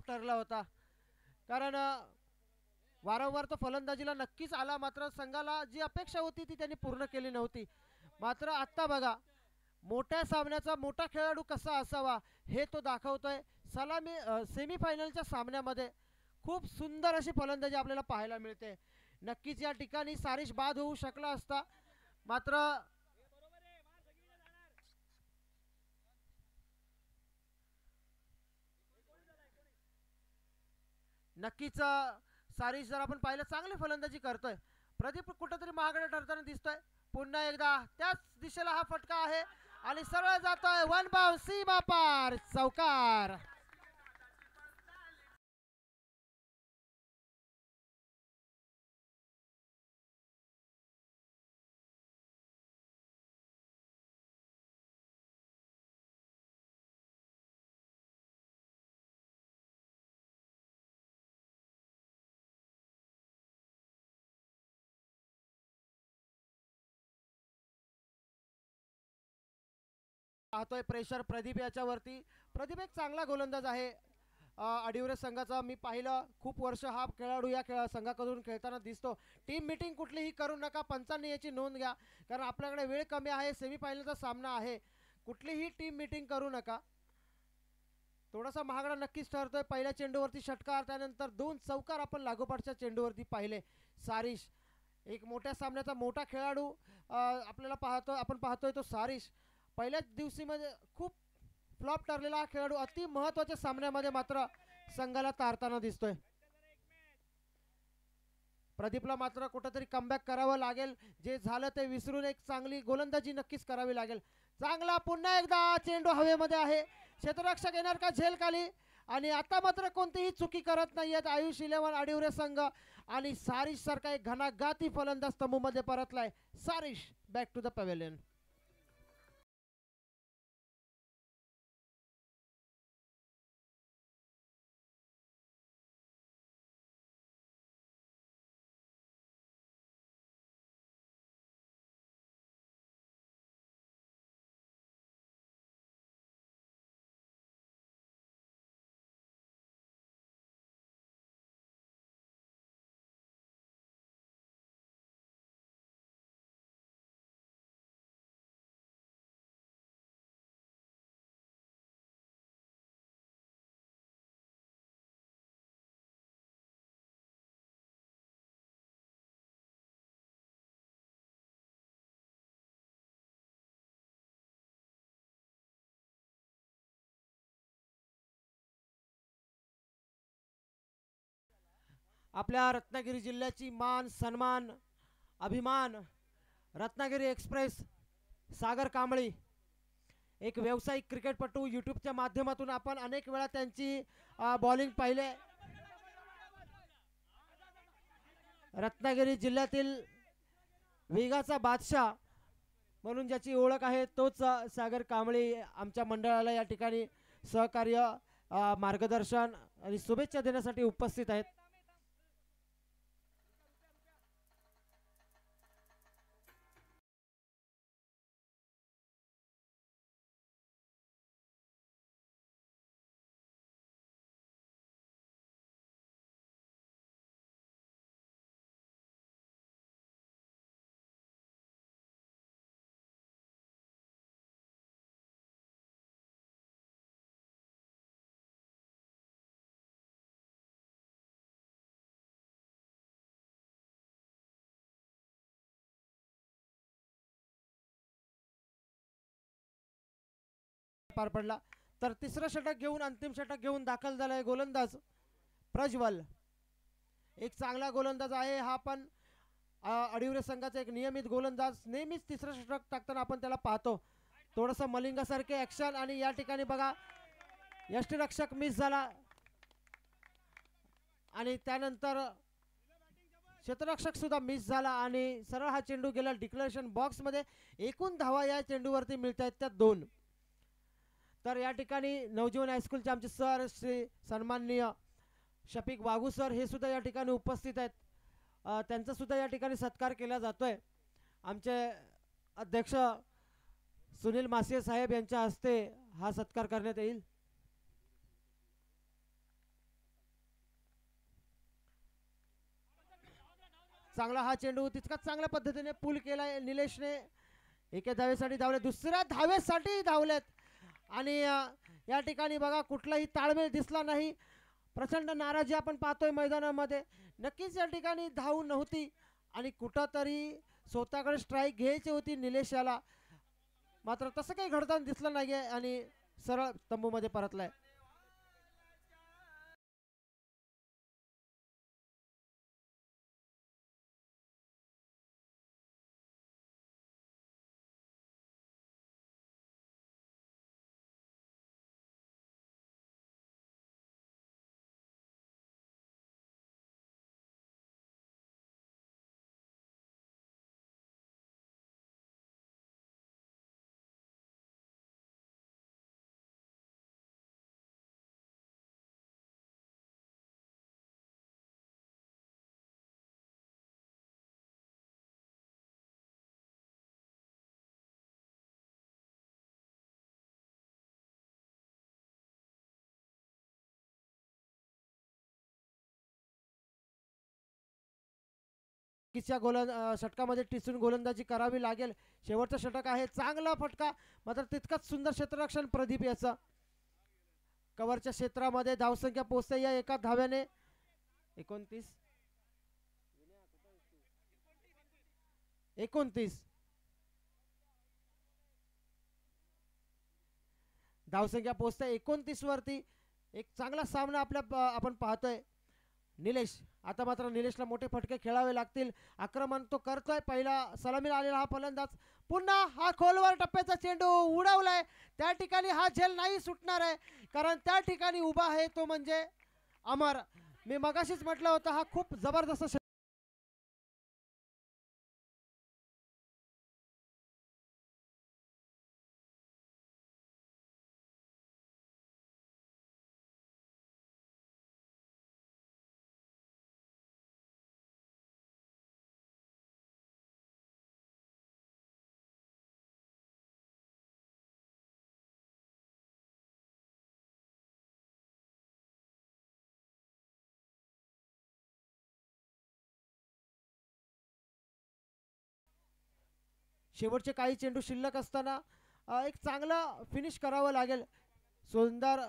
ठरला होता, कारण वारंवार तो फलंदाजीला नक्कीच आला, मात्र संघाला जी अपेक्षा होती ती त्यांनी पूर्ण केली नव्हती. मात्र आत्ता बघा मोठ्या सामन्याचा मोठा खेळाडू कसा असावा हे तो दाखवतोय. सलामी सेमीफायनलच्या सामन्यामध्ये खूप सुंदर अशी फलंदाजी आपल्याला पाहायला मिळते. नक्कीच या ठिकाणी सारिश बाद होऊ शकला असता, मात्र नक्कीच सारिश जर आपण पाहिलं चांगली फलंदाजी करतोय. प्रदीप कुठेतरी महागडे ठरताना दिसतोय. पुन्हा एकदा त्याच दिशेला हा फटका आहे आणि सरळ जातोय 1 बाउंड, सीमा पार, चौकार. पाहतोय प्रेशर प्रदीप याच्यावरती. प्रदीप एक चांगला गोलंदाज आहे अडिवरे संघाचा. मी पाहिलं खूप वर्ष हा खेळाडू या संघाकडून खेळताना दिसतो. टीम मीटिंग कुठलीही करू नका, पंचांनी याची नोंद घ्या, कारण आपल्याकडे वेळ कमी आहे, सेमीफायनलचा सामना आहे. कुठलीही टीम मीटिंग करू नका. थोडासा महागडा नक्कीच ठरतोय. पहिल्या चेंडूवरती षटकार, त्यानंतर 2 चौकार आपण लागोपाठच्या चेंडूवरती पाहिले. सारिश एक मोठ्या सामन्याचा मोठा खेळाडू आपण पाहतोय तो सारिश. पहिल्याच दिवशीमध्ये खूप फ्लॉप ठरलेला हा खेळाडू अति महत्त्वाच्या सामन्यामध्ये मात्र संघाला तारताना दिसतोय. प्रदीपला मात्र कुठेतरी कमबॅक करावं लागेल. जे झालं ते विसरून एक चांगली गोलंदाजी नक्कीच करावी लागेल. चांगला पुन्हा एकदा चेंडू हवेमध्ये आहे. क्षेत्ररक्षक येणार का झेल खाली, आणि आता मात्र कोणतीही चुकी करत नाहीयेत आयुष 11 अडिवरे संघ. आणि सारिश सारखा एक घणाघाती फलंदाज तंबूमध्ये परतलाय. सारिश बॅक टू द पॅव्हेलियन. आपल्या रत्नागिरी जिल्ह्याची मान सन्मान अभिमान रत्नागिरी एक्सप्रेस सागर कांबळी एक व्यावसायिक क्रिकेटपटू यूट्यूबच्या माध्यमातून आपण अनेक वेळा त्यांची बॉलिंग पाहिले. रत्नागिरी जिल्ह्यातील वेगाचा बादशाह म्हणून ज्याची ओळख आहे तोच सागर कांबळी आमच्या मंडळाला या ठिकाणी सहकार्य मार्गदर्शन आणि शुभेच्छा देण्यासाठी उपस्थित आहेत. पार पडला तर तिसरं षटक घेऊन अंतिम षटक घेऊन दाखल झालाय गोलंदाज प्रज्वल. एक चांगला गोलंदाज आहे हा, पण अडिवरे संघाचा एक नियमित गोलंदाज. नेहमीच तिसरं षटक टाकताना आपण त्याला पाहतो थोडंसं मलिंगासारखे ॲक्शन. आणि या ठिकाणी बघा यष्टिरक्षक मिस झाला आणि त्यानंतर क्षेत्ररक्षक सुद्धा मिस झाला आणि सरळ हा चेंडू गेला डिक्लेरेशन बॉक्समध्ये. एकूण धावा या चेंडूवरती मिळत आहेत त्या 2. तर या ठिकाणी नवजीवन हायस्कूलचे आमचे सर श्री सन्माननीय शफिक वाघू सर हे सुद्धा या ठिकाणी उपस्थित आहेत. त्यांचा सुद्धा या ठिकाणी सत्कार केला जातोय. आमचे अध्यक्ष सुनील मासिये साहेब यांच्या हस्ते हा सत्कार करण्यात येईल. चांगला हा चेंडू तितकाच चांगल्या पद्धतीने पूल केलाय निलेशने. एका धावेसाठी धावले, दुसऱ्या धावेसाठी धावलेत आणि या ठिकाणी बघा कुठलाही ताळमेळ दिसला नाही. प्रचंड नाराजी आपण पाहतोय मैदानामध्ये. नक्कीच या ठिकाणी धाव नव्हती आणि कुठंतरी स्वतःकडे स्ट्राईक घ्यायची होती निलेश याला, मात्र तसं काही घडताना दिसलं नाही आणि सरळ तंबूमध्ये परतलाय. किच्या षटकामध्ये टिचून गोलंदाजी करावी लागेल. शेवटचं षटक आहे, चांगला फटका, मात्र तितकाच सुंदर क्षेत्ररक्षण प्रदीप याचा. कव्हरच्या क्षेत्रामध्ये धावसंख्या पोहोचते या एका धाव्याने 29 धावसंख्या पोहोचते 29 वरती. एक चांगला सामना आपण पाहतोय. निलेश, आता मात्र निलेशला मोठे फटके खेळावे लागतील. आक्रमण तो करतोय, पहिला सलामीला आलेला हा फलंदाज. पुन्हा हा खोलवर टप्प्याचा चेंडू उडवलाय. त्या ठिकाणी हा झेल नाही सुटणार आहे, कारण त्या ठिकाणी उभा आहे तो म्हणजे अमर. मी मगाशीच म्हटलं होतं हा खूप जबरदस्त शेवटचे काही चेंडू शिल्लक असताना एक चांगला फिनिश करावं लागेल, सुंदर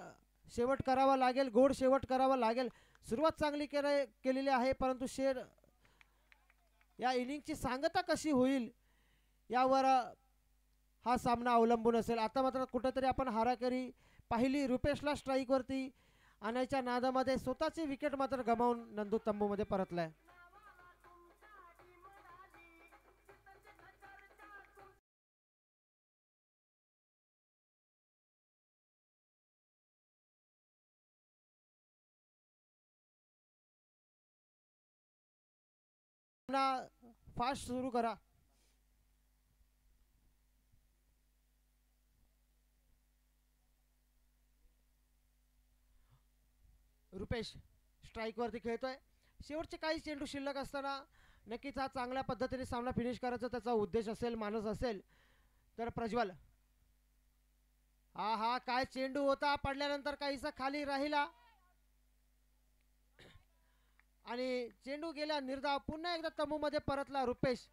शेवट करावा लागेल, गोड शेवट करावा लागेल. सुरुवात चांगली केलेली आहे, परंतु या इनिंगची सांगता कशी होईल यावर हा सामना अवलंबून असेल. आता मात्र कुठेतरी आपण हाराकरी पाहिली. रुपेशला स्ट्राईकवरती आणायच्या नादामध्ये स्वतःची विकेट मात्र गमावून नंदू तंबूमध्ये परतलाय. फास्ट सुरू करा. रुपेश स्ट्राईक वरती खेळतोय. शेवटचे काही चेंडू शिल्लक असताना नक्कीच हा चांगल्या पद्धतीने सामना फिनिश करायचा त्याचा उद्देश असेल, मानस असेल. तर प्रज्वल हा काय चेंडू होता, पडल्यानंतर काहीसा खाली राहिला आणि चेंडू गेला निर्धाव. पुन्हा एकदा तंबूमध्ये परतला रुपेश.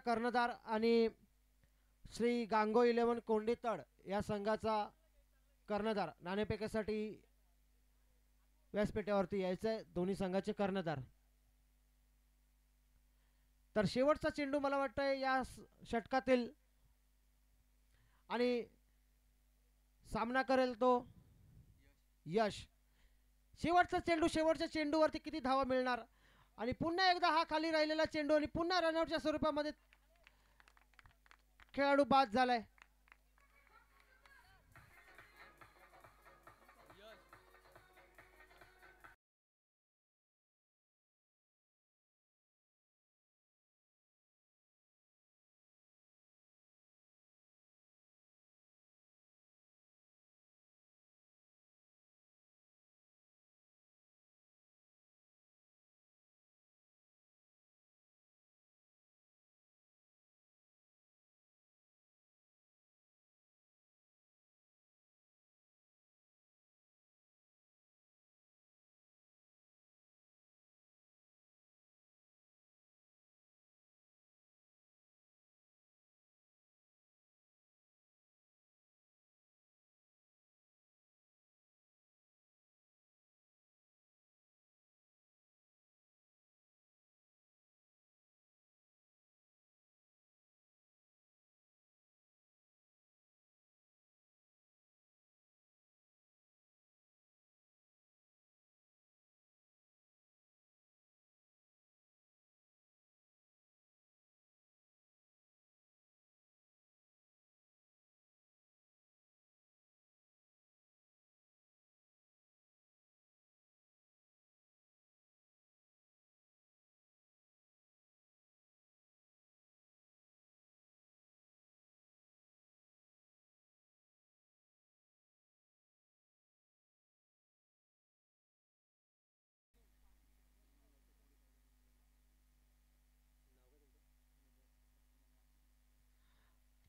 कर्णधार आणि श्री गांगो 11 कोंडीतड या संघाचा कर्णधार नाणेफेकीसाठी व्यासपीठावरती यायचंय. दोन्ही संघाचे कर्णधार. तर शेवटचा चेंडू मला वाटतंय या षटकातील आणि सामना करेल तो यश. शेवटचा चेंडू, शेवटच्या चेंडूवरती किती धावा मिळणार आणि पुन्हा एकदा हा खाली राहिलेला चेंडू आणि पुन्हा रनआउटच्या स्वरूपामध्ये खेळाडू बाद झालाय.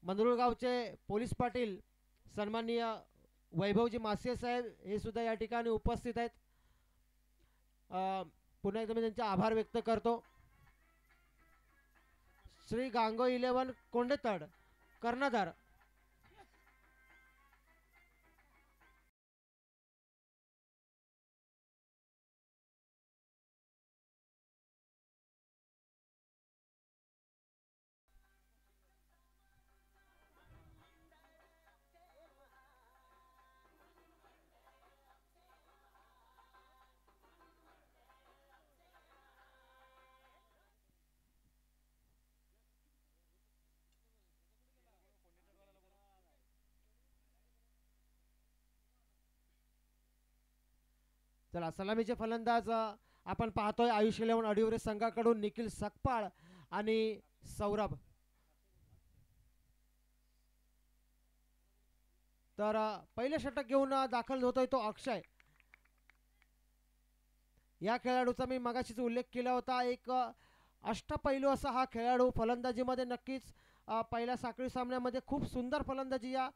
मंदरुळगावचे पोलीस पाटील सन्माननीय वैभवजी मासे साहेब हे सुद्धा या ठिकाणी उपस्थित आहेत. पुन्हा एकदा मी त्यांचे आभार व्यक्त करतो. श्री गांगो 11 कोंडेतड कर्णधार. चला सलामीचे फलंदाज आपण पाहतोय आयुष 11 अडिवरे संघाकडून निखिल सकपाळ आणि सौरभ. तर पहिले षटक घेऊन दाखल होतोय तो अक्षय. या खेळाडूचा मी मगाशीच उल्लेख केला होता. एक अष्टपैलू असा हा खेळाडू. फलंदाजीमध्ये नक्कीच पहिल्या साखळी सामन्यामध्ये खूप सुंदर फलंदाजी या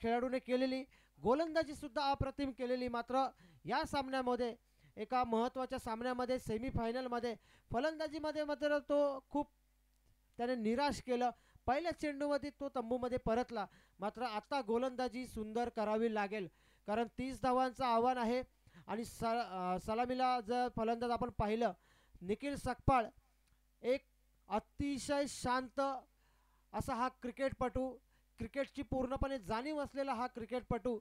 खेळाडूने केलेली, गोलंदाजी सुद्धा अप्रतिम केलेली. मात्र या सामन्यामध्ये एका महत्त्वाच्या सामन्यामध्ये सेमीफायनलमध्ये फलंदाजीमध्ये मात्र तो खूप त्याने निराश केलं. पहिल्या चेंडूमध्ये तो तंबूमध्ये परतला. मात्र आता गोलंदाजी सुंदर करावी लागेल कारण 30 धावांचं आव्हान आहे. आणि सलामीला जर फलंदाज आपण पाहिलं निखिल सकपाळ एक अतिशय शांत असा हा क्रिकेटपटू, क्रिकेटची पूर्णपणे जाणीव असलेला हा क्रिकेटपटू.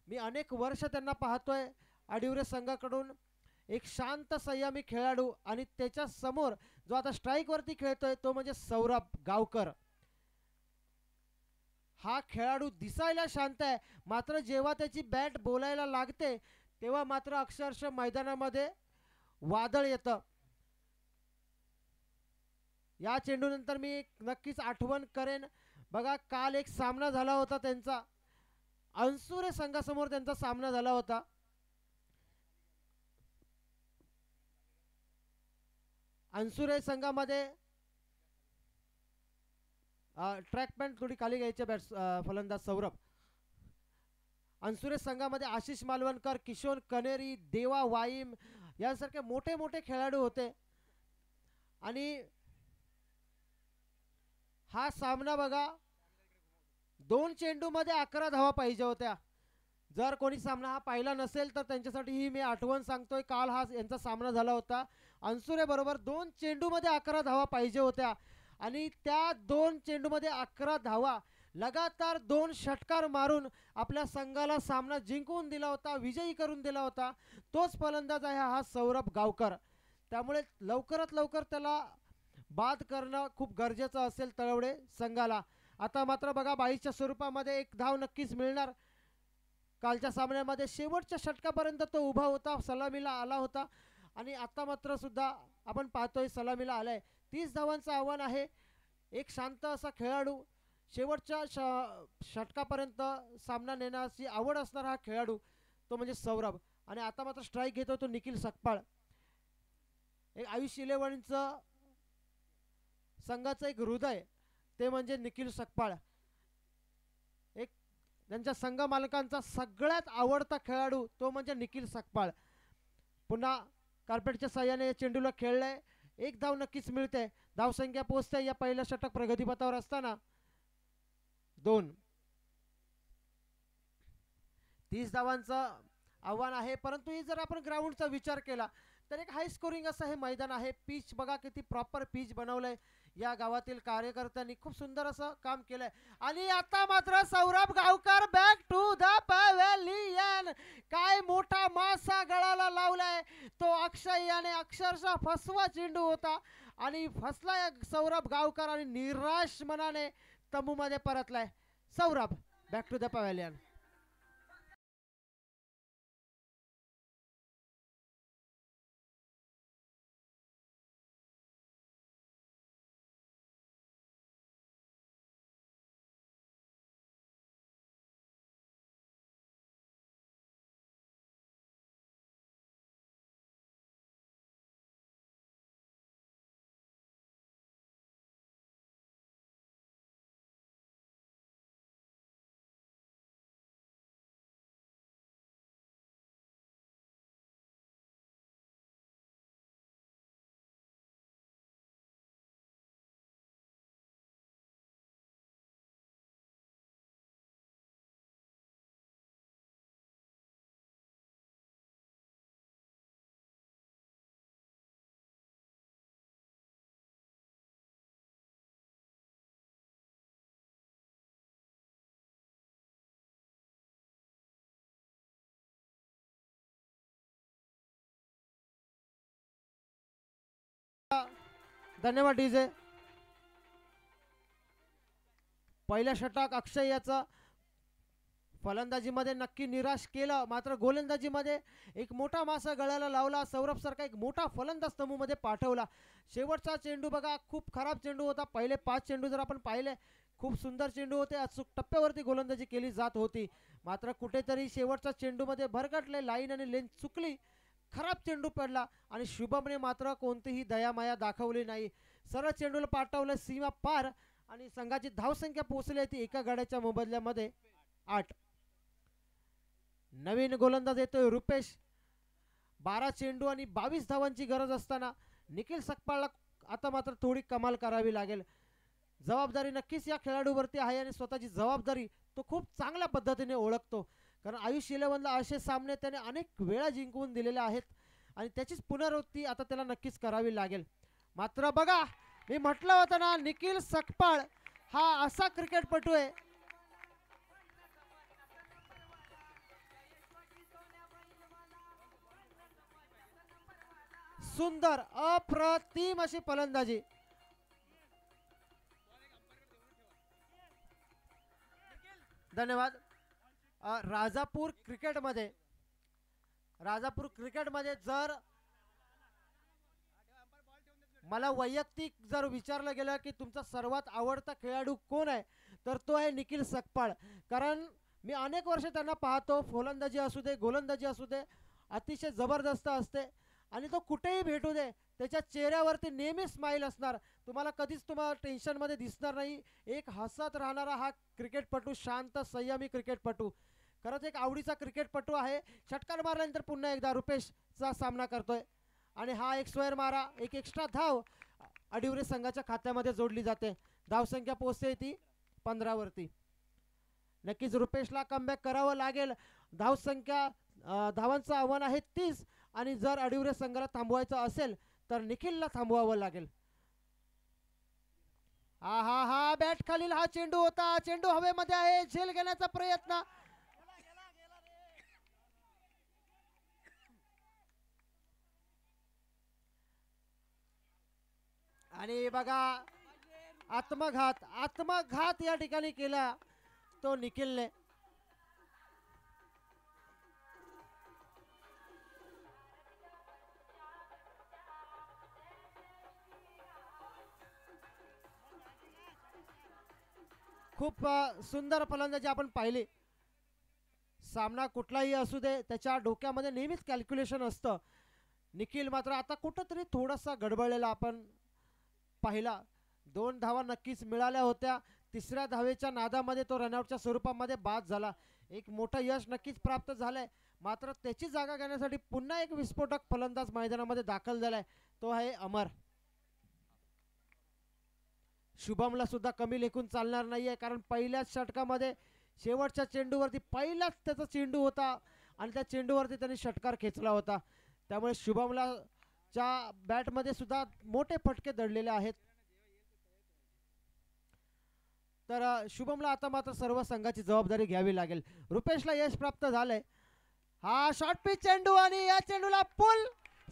मी अनेक वर्ष त्यांना पाहतोय आडिवरे संघाकडून. एक शांत संयमी खेळाडू आणि त्याच्या समोर जो आता स्ट्राईकवरती खेळतोय तो म्हणजे सौरभ गावकर. हा खेळाडू दिसायला शांत आहे मात्र जेव्हा त्याची बॅट बोलायला लागते तेव्हा मात्र अक्षरशः मैदानामध्ये वादळ येतं. या चेंडूनंतर मी नक्कीच आठवण करेन बघा काल एक सामना झाला होता त्यांचा अंसुरे संघासमोर त्यांचा सामना झाला होता. अंसुरे संघामध्ये ट्रॅक पॅन्ट थोडी खाली घ्यायचे फलंदाज सौरभ. अंसुरे संघामध्ये आशिष मालवणकर, किशोर कनेरी, देवा वाईम यासारखे मोठे मोठे खेळाडू होते. आणि हा सामना बघा 2 चेंडूमध्ये 11 धावा पाहिजे होत्या. जर कोणी सामना हा पाहिला नसेल तर त्यांच्यासाठी ही मी आठवण सांगतोय. काल हा यांचा सामना झाला होता अंसुरे बरोबर. 2 चेंडूमध्ये 11 धावा पाहिजे होत्या आणि त्या 2 चेंडूमध्ये 11 धावा लगातार 2 षटकार मारून आपल्या संघाला सामना जिंकवून दिला होता, विजयी करून दिला होता. तोच फलंदाज आहे हा सौरभ गावकर. त्यामुळे लवकरात लवकर त्याला बाद करणं खूप गरजेचं असेल तळवडे संघाला. आता मात्र बघा 22च्या स्वरूपामध्ये 1 धाव नक्कीच मिळणार. कालच्या सामन्यामध्ये शेवटच्या षटकापर्यंत तो उभा होता, सलामीला आला होता आणि आता मात्र सुद्धा आपण पाहतोय सलामीला आलाय. 30 धावांचं आव्हान आहे. एक शांत असा खेळाडू, शेवटच्या षटकापर्यंत सामना नेण्याची आवड असणारा हा खेळाडू तो म्हणजे सौरभ. आणि आता मात्र स्ट्राईक घेतो तो निखिल सकपाळ. एक आयुष 11चं संघाचं एक हृदय ते म्हणजे निखिल सकपाळ. एक त्यांच्या संघ मालकांचा सगळ्यात आवडता खेळाडू तो म्हणजे निखिल सकपाळ. पुन्हा कार्पेटच्या साह्याने चेंडूला खेळलंय. 1 धाव नक्कीच मिळते. धावसंख्या पोहोचते या पहिल्या षटक प्रगतीपथावर असताना 2. 30 धावांचं आव्हान आहे. परंतु ही जर आपण ग्राउंडचा विचार केला तर एक हाय स्कोरिंग असं हे मैदान आहे. पिच बघा किती प्रॉपर पिच बनवलंय. या गावातील कार्यकर्त्यांनी खूप सुंदर असं काम केलंय. आणि आता मात्र सौरभ गावकर बॅक टू द पॅव्हेलियन. काय मोठा मासा गळाला लावलाय तो अक्षय याने. अक्षरशः फसवा चेंडू होता आणि फसलाय सौरभ गावकर आणि निराश मनाने तंबूमध्ये परतलाय Saurabh. Back to the pavilion. धन्यवाद डीजे. पहिल्या षटक अक्षय याचा फलंदाजीमध्ये नक्की निराश केलं. मात्र गोलंदाजीमध्ये एक मोठा मासा गळाला लावला. सौरभ सारखा एक मोठा फलंदाज तंबूमध्ये पाठवला. शेवटचा चेंडू बघा खूप खराब चेंडू होता. पहिले 5 चेंडू जर आपण पाहिले खूप सुंदर चेंडू होते. अचूक टप्प्यावरती गोलंदाजी केली जात होती. मात्र कुठेतरी शेवटच्या चेंडूमध्ये भरकटले. लाईन आणि लेन चुकली. खराब चेंडू पडला आणि शुभमने मात्र कोणतीही दयामाया दाखवली नाही. सरळ चेंडूला पाठवलं सीमा पार आणि संघाची धावसंख्या पोहोचली ती एका गड्याच्या मोबदल्यामध्ये 8. नवीन गोलंदाज येतोय रुपेश 12 चेंडू आणि 22 धावांची गरज असताना निखिल सकपाळला आता मात्र थोडी कमाल करावी लागेल. जबाबदारी नक्कीच या खेळाडूवरती आहे आणि स्वतःची जबाबदारी तो खूप चांगल्या पद्धतीने ओळखतो. कारण आयुष 11ला असे सामने त्याने अनेक वेळा जिंकवून दिलेले आहेत आणि त्याचीच पुनरावृत्ती आता त्याला नक्कीच करावी लागेल. मात्र बघा, मी म्हटलं होतं ना, निखिल सकपाळ हा असा क्रिकेटपटू आहे सुंदर अप्रतिम अशी फलंदाजी. धन्यवाद. राजापूर क्रिकेटमध्ये जर मला वैयक्तिक जर विचारलं गेलं की तुमचा सर्वात आवडता खेळाडू कोण आहे, तर तो आहे निखिल सकपाळ. कारण मी अनेक वर्ष त्यांना पाहतो, फलंदाजी असू दे गोलंदाजी असू दे, अतिशय जबरदस्त असते आणि तो कुठेही भेटू दे त्याच्या चेहऱ्यावरती नेहमी स्माईल असणार. तुम्हाला कधीच तुम्हाला टेन्शनमध्ये दिसणार नाही. एक हसत राहणारा हा क्रिकेटपटू, शांत संयमी क्रिकेटपटू, खरंच एक आवडीचा क्रिकेटपटू आहे. षटकार मारल्यानंतर पुन्हा एकदा रुपेशचा सामना करतोय आणि हा एक स्क्वेअर मारा, एक एक्स्ट्रा धाव अडिवरे संघाच्या खात्यामध्ये जोडली जाते. धावसंख्या पोहोचते ती 15 वरती. नक्कीच रुपेशला कमबॅक करावं लागेल. धावसंख्या धावांचं आव्हान आहे 30 आणि जर अडिवरे संघाला थांबवायचं असेल तर निखिलला थांबवावं लागेल. हा हा हा बॅट खालील हा चेंडू होता. चेंडू हवेमध्ये आहे, झेल घेण्याचा प्रयत्न. आणि बघा, आत्मघात या ठिकाणी केला तो निखिलने. खूप सुंदर फलंदाजी आपण पाहिली. सामना कुठलाही असू दे, त्याच्या डोक्यामध्ये नेहमीच कॅल्क्युलेशन असतं. निखिल मात्र आता कुठंतरी थोडासा गडबडलेला आपण पाहिला. 2 धावा नक्कीच मिळाल्या होत्या. 3ऱ्या धावेच्या नादामध्ये तो रनआउटच्या स्वरूपामध्ये बाद झाला. एक मोठं यश नक्कीच प्राप्त झालंय. मात्र त्याची जागा घेण्यासाठी पुन्हा एक विस्फोटक फलंदाज मैदानामध्ये दाखल झालाय, तो आहे अमर. शुभमला सुद्धा कमी लेखून चालणार नाहीये, कारण पहिल्याच षटकामध्ये शेवटच्या चेंडूवरती पहिलाच त्याचा चेंडू होता आणि त्या चेंडूवरती त्यांनी षटकार खेचला होता. त्यामुळे शुभमला च्या बॅटमध्ये सुद्धा मोठे फटके दडलेले आहेत. तर शुभमला आता मात्र सर्व संघाची जबाबदारी घ्यावी लागेल. रुपेशला यश प्राप्त झालंय. हा शॉर्ट पिच चेंडू आणि या चेंडूला pull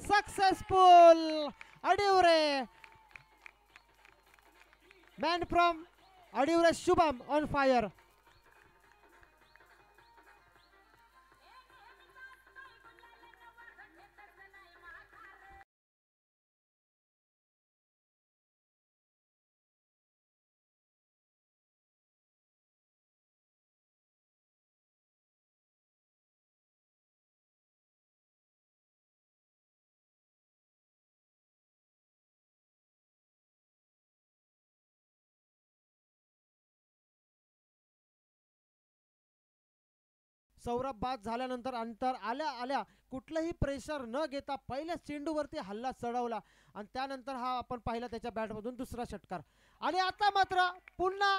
successful. Adivare, man from Adivare Shubham on fire. Saurabh बाद झाल्यानंतर अंतर आल्या कुठलंही प्रेशर न घेता पहिल्याच चेंडूवरती हल्ला चढवला आणि त्यानंतर हा आपण पाहिला त्याच्या बॅटमधून दुसरा षटकार. आणि आता मात्र पुन्हा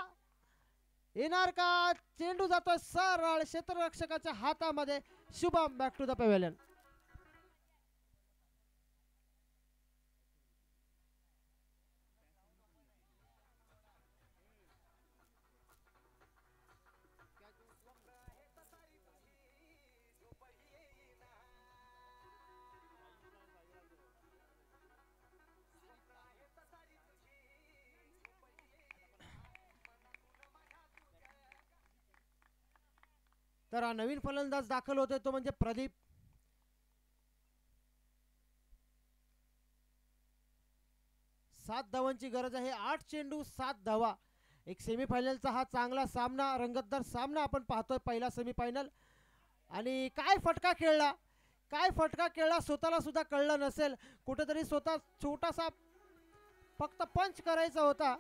येणार का? चेंडू जातोय सरळ क्षेत्ररक्षकाच्या हातामध्ये. Shubham back to the pavilion. तर हा नवीन फलंदाज दाखल होतोय, तो म्हणजे प्रदीप. सात धावांची गरज आहे. 8 चेंडू 7 धावा. एक सेमीफायनलचा हा चांगला सामना, रंगतदार सामना आपण पाहतोय. पहिला सेमीफायनल आणि काय फटका खेळला स्वतःला सुद्धा कळलं नसेल. कुठेतरी स्वतः छोटासा फक्त पंच करायचा होता.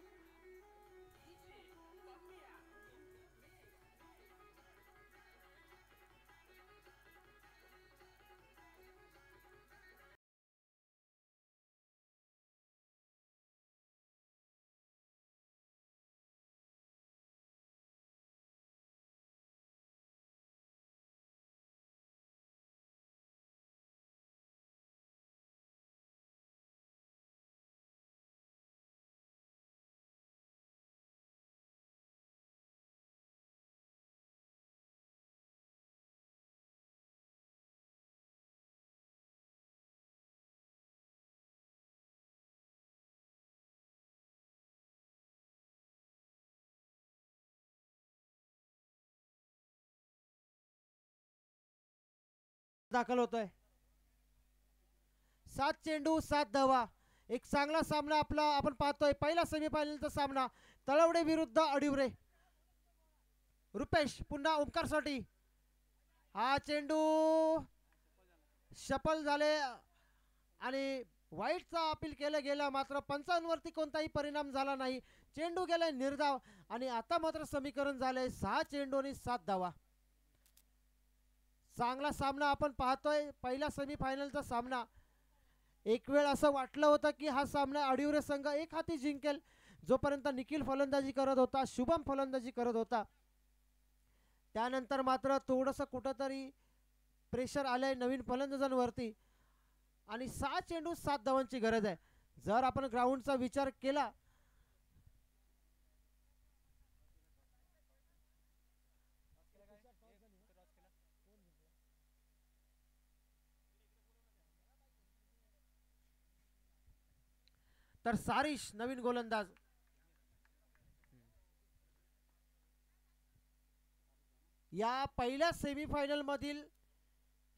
दाखल होतोय. 7 चेंडू 7 धावा. एक चांगला सामना आपला आपण पाहतोय. पहिला सेमीफायनलचा सामना तळवडे विरुद्ध अडिवरे. रुपेश पुन्हा ओंकारसाठी. हा चेंडू सफल झाले आणि वाईटचा अपील केलं गेलं, मात्र पंचांवरती कोणताही परिणाम झाला नाही. चेंडू गेलाय निर्धाव आणि आता मात्र समीकरण झालंय 6 चेंडू आणि 7 धावा. चांगला सामना आपण पाहतोय. पहिला सेमीफायनलचा सामना. एक वेळ असं वाटलं होतं की हा सामना अडिवरे संघ एक हाती जिंकेल, जोपर्यंत निखिल फलंदाजी करत होता, शुभम फलंदाजी करत होता. त्यानंतर मात्र थोडंसं कुठंतरी प्रेशर आलंय नवीन फलंदाजांवरती आणि 6 चेंडू 7 धावांची गरज आहे. जर आपण ग्राउंडचा विचार केला तर सारिश नवीन गोलंदाज. या पहिल्या सेमीफायनल मधील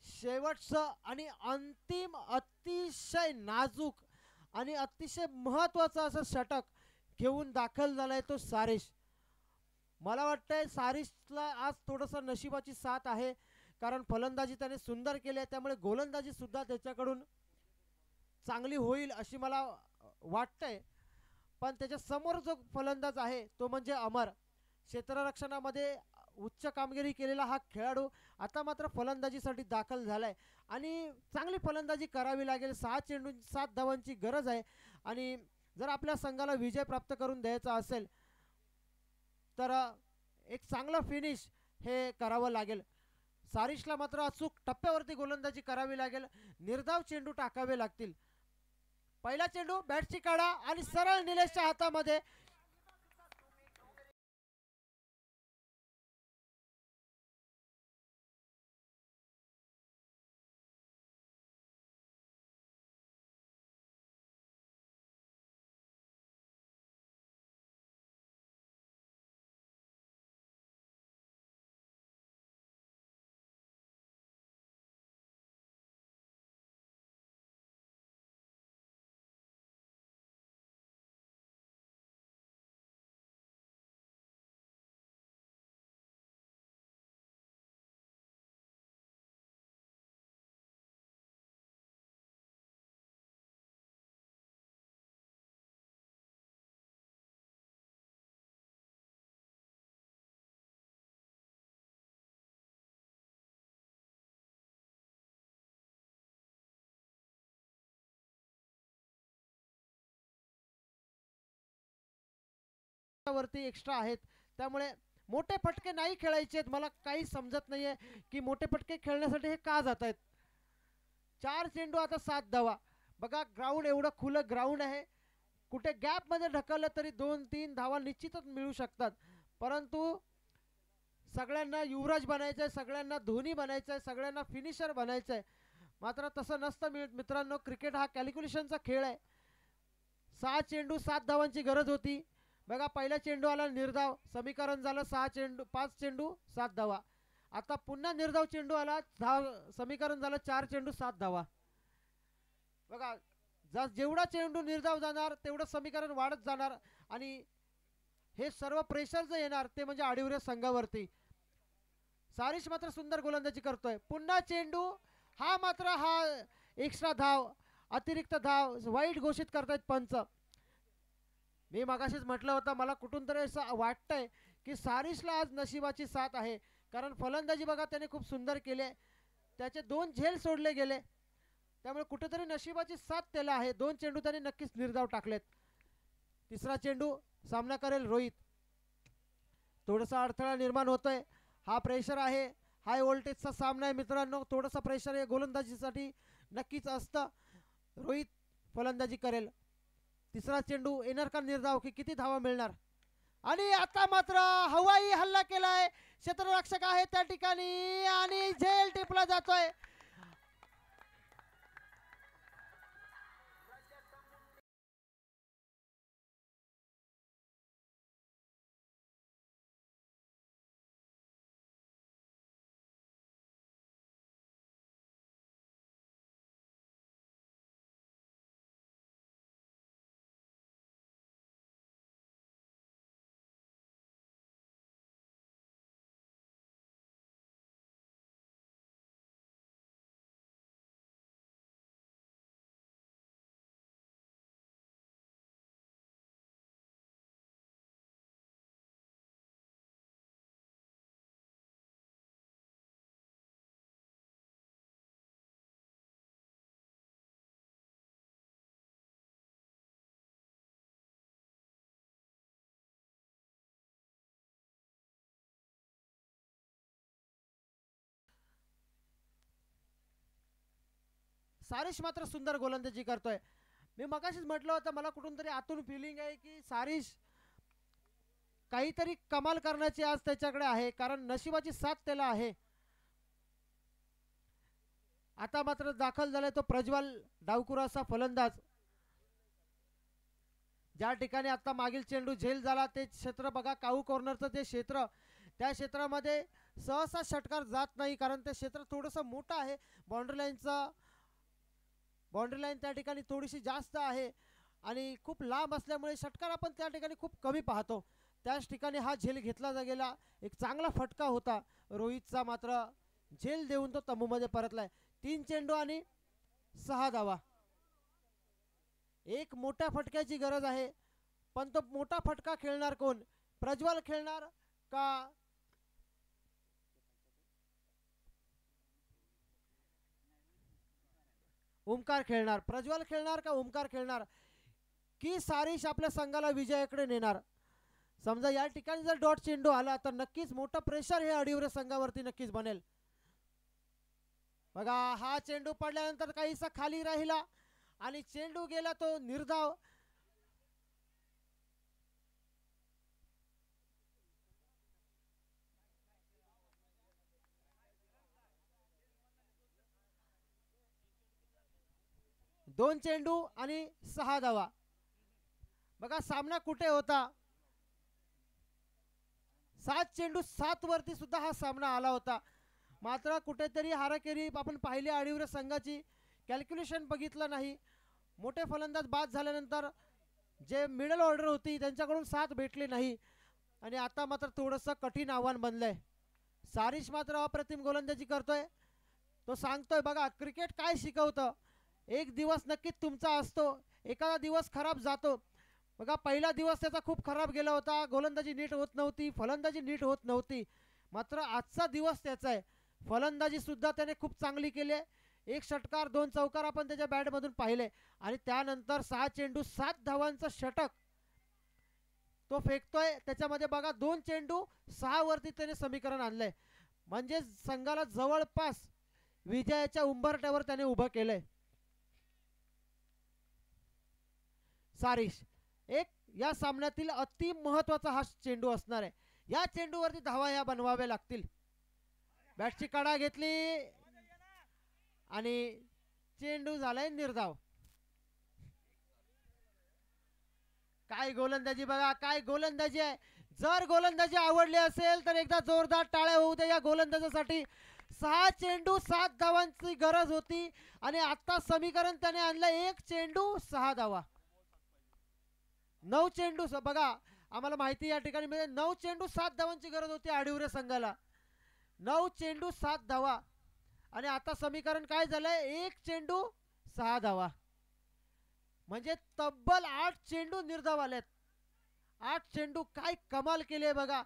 शेवटचं आणि अंतिम अतिशय नाजूक आणि अतिशय महत्वाचं असं षटक घेऊन दाखल झालाय तो सारिश. मला वाटतंय सारिशला आज थोडंसं नशिबाची साथ आहे, कारण फलंदाजी त्याने सुंदर केली आहे, त्यामुळे गोलंदाजी सुद्धा त्याच्याकडून चांगली होईल अशी मला वाटतंय. पण त्याच्या समोर जो फलंदाज आहे तो म्हणजे अमर. क्षेत्ररक्षणामध्ये उच्च कामगिरी केलेला हा खेळाडू आता मात्र फलंदाजीसाठी दाखल झालाय आणि चांगली फलंदाजी करावी लागेल. 6 चेंडू 7 धावांची गरज आहे आणि जर आपल्या संघाला विजय प्राप्त करून द्यायचा असेल तर एक चांगला फिनिश हे करावं लागेल. सारिशला मात्र अचूक टप्प्यावरती गोलंदाजी करावी लागेल. निर्धाव चेंडू टाकावे लागतील. पहिला चेंडू बॅटची काढा आणि सरळ निलेशच्या हातामध्ये. वरती एक्स्ट्रा आहेत, त्यामुळे मोठे फटके नाही खेळायचे आहेत. मला काही समजत नाहीये की मोठे फटके खेळण्यासाठी हे का जात आहेत. 4 चेंडू आता 7 धावा. बघा ग्राउंड एवढं खुलं ग्राउंड आहे, कुठे गॅप मध्ये ढकललं तरी 2-3 धावा निश्चितच मिळू शकतात. परंतु सगळ्यांना युवराज बनायचं आहे, सगळ्यांना धोनी बनायचं आहे, सगळ्यांना फिनिशर बनायचं आहे. मात्र तसं नसतं मित्रांनो. क्रिकेट हा कॅल्क्युलेशनचा खेळ आहे. 6 चेंडू 7 धावांची गरज होती. बघा पहिला चेंडू आला निर्धाव, समीकरण झालं 5 चेंडू 7 धावा. आता पुन्हा निर्धाव चेंडू आला, समीकरण झालं 4 चेंडू 7 धावा. बघा जेवढा चेंडू निर्धाव जाणार तेवढं समीकरण वाढत जाणार आणि हे सर्व प्रेशर जे येणार ते म्हणजे अडिवरे संघावरती. सारिश मात्र सुंदर गोलंदाजी करतोय. पुन्हा चेंडू हा एक्स्ट्रा धाव, अतिरिक्त धाव वाईट घोषित करतायत पंच. मी मगाशीच म्हटलं होतं, मला कुठून तरी असं वाटतंय की सारिशला आज नशिबाची साथ आहे, कारण फलंदाजी बघा त्याने खूप सुंदर केले, त्याचे 2 झेल सोडले गेले, त्यामुळे कुठेतरी नशिबाची साथ त्याला आहे. 2 चेंडू त्याने नक्कीच निर्धाव टाकलेत. तिसरा चेंडू सामना करेल रोहित. थोडासा अडथळा निर्माण होतोय. हा प्रेशर आहे, हाय व्होल्टेजचा सामना आहे मित्रांनो. थोडंसं प्रेशर हे गोलंदाजीसाठी नक्कीच असतं. रोहित फलंदाजी करेल. तिसरा चेंडू येणार का निर्धाव, की किती धावा मिळणार. आणि आता मात्र हवाई हल्ला केलाय, क्षेत्ररक्षक आहे त्या ठिकाणी आणि झेल टिपला जातोय. सारिश मात्र सुंदर गोलंदाजी करतोय. मी मगाशीच म्हटलं होतं, मला कुठून तरी आतून फिलिंग आहे की सारिश काहीतरी कमाल करण्याची आज त्याच्याकडे आहे, कारण नशिबाची साथ त्याला आहे. आता मात्र दाखल झालाय तो प्रज्वल डावकुरा असा फलंदाज. ज्या ठिकाणी आता मागील चेंडू झेल झाला ते क्षेत्र बघा, काऊ कॉर्नरचं ते क्षेत्र, त्या क्षेत्रामध्ये सहसा षटकार जात नाही, कारण ते क्षेत्र थोडंसं मोठं आहे. बाउंड्री लाईन त्या ठिकाणी थोडीशी जास्त आहे आणि खूप लांब असल्यामुळे षटकार आपण त्या ठिकाणी खूप कमी पाहतो. त्याच ठिकाणी हा झेल घेतला गेला, एक चांगला फटका होता रोहितचा, मात्र झेल देऊन तो तंबूमध्ये परतलाय. 3 चेंडू आणि 6 धावा. एक मोठ्या फटक्याची गरज आहे, पण तो मोठा फटका खेळणार कोण? प्रज्वल खेळणार का ओमकार खेळणार? प्रज्वल खेळणार का ओमकार खेळणार, की सारिश आपल्या संघाला विजयाकडे नेणार? समजा या ठिकाणी जर डॉट चेंडू आला तर नक्कीच मोठं प्रेशर हे अडिवरे संघावरती नक्कीच बनेल. बघा, हा चेंडू पडल्यानंतर काहीसा खाली राहिला आणि चेंडू गेला तो निर्धाव. दोन चेंडू आणि 6 धावा. बघा सामना कुठे होता, 7 चेंडू 7 वरती सुद्धा हा सामना आला होता. मात्र कुठेतरी हाराकेरी आपण पाहिली अडिवरे संघाची, कॅल्क्युलेशन बघितलं नाही. मोठे फलंदाज बाद झाल्यानंतर जे मिडल ऑर्डर होती त्यांच्याकडून साथ भेटली नाही आणि आता मात्र थोडंसं कठीण आव्हान बनलंय. सारिश मात्र अप्रतिम गोलंदाजी करतोय. तो सांगतोय बघा, क्रिकेट काय शिकवतं, एक दिवस नक्कीच तुमचा असतो, एखादा दिवस खराब जातो. बघा पहिला दिवस त्याचा खूप खराब गेला होता, गोलंदाजी नीट होत नव्हती, फलंदाजी नीट होत नव्हती. मात्र आजचा दिवस त्याचा आहे, फलंदाजी सुद्धा त्याने खूप चांगली केली आहे. 1 षटकार 2 चौकार आपण त्याच्या बॅटमधून पाहिले आणि त्यानंतर 6 चेंडू 7 धावांचं षटक तो फेकतोय. त्याच्यामध्ये बघा 2 चेंडू 6 वरती त्याने समीकरण आणलंय, म्हणजे संघाला जवळपास विजयाच्या उंबरठ्यावर त्याने उभं केलंय. सारिश एक या सामन्यातील अति महत्वाचा हा चेंडू असणार आहे. या चेंडूवरती धावा या बनवाव्या लागतील. बॅटची कडा घेतली आणि चेंडू झालाय निर्धाव. काय गोलंदाजी बघा, काय गोलंदाजी आहे. जर गोलंदाजी आवडली असेल तर एकदा जोरदार टाळ्या होऊ दे या गोलंदाजासाठी. 6 चेंडू 7 धावांची गरज होती आणि आता समीकरण त्याने आणलं 1 चेंडू 6 धावा. 9 चेंडू बघा, आम्हाला माहिती या ठिकाणी म्हणजे 9 चेंडू 7 धावांची गरज होती अडिवरे संघाला. 9 चेंडू 7 धावा आणि आता समीकरण काय झालंय, 1 चेंडू 6 धावा, म्हणजे तब्बल 8 चेंडू निर्धाव आलेत. 8 चेंडू काय कमाल केली बघा.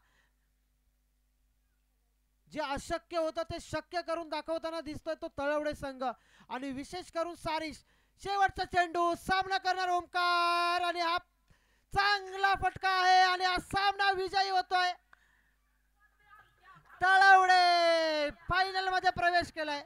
जे अशक्य होतं ते शक्य करून दाखवताना दिसतोय तो तळवडे संघ आणि विशेष करून सारिश. शेवटचा चेंडू, सामना करणार ओमकार आणि हा चांगला फटका आहे आणि हा सामना विजयी होतोय. तळवडे फायनल मध्ये प्रवेश केलाय.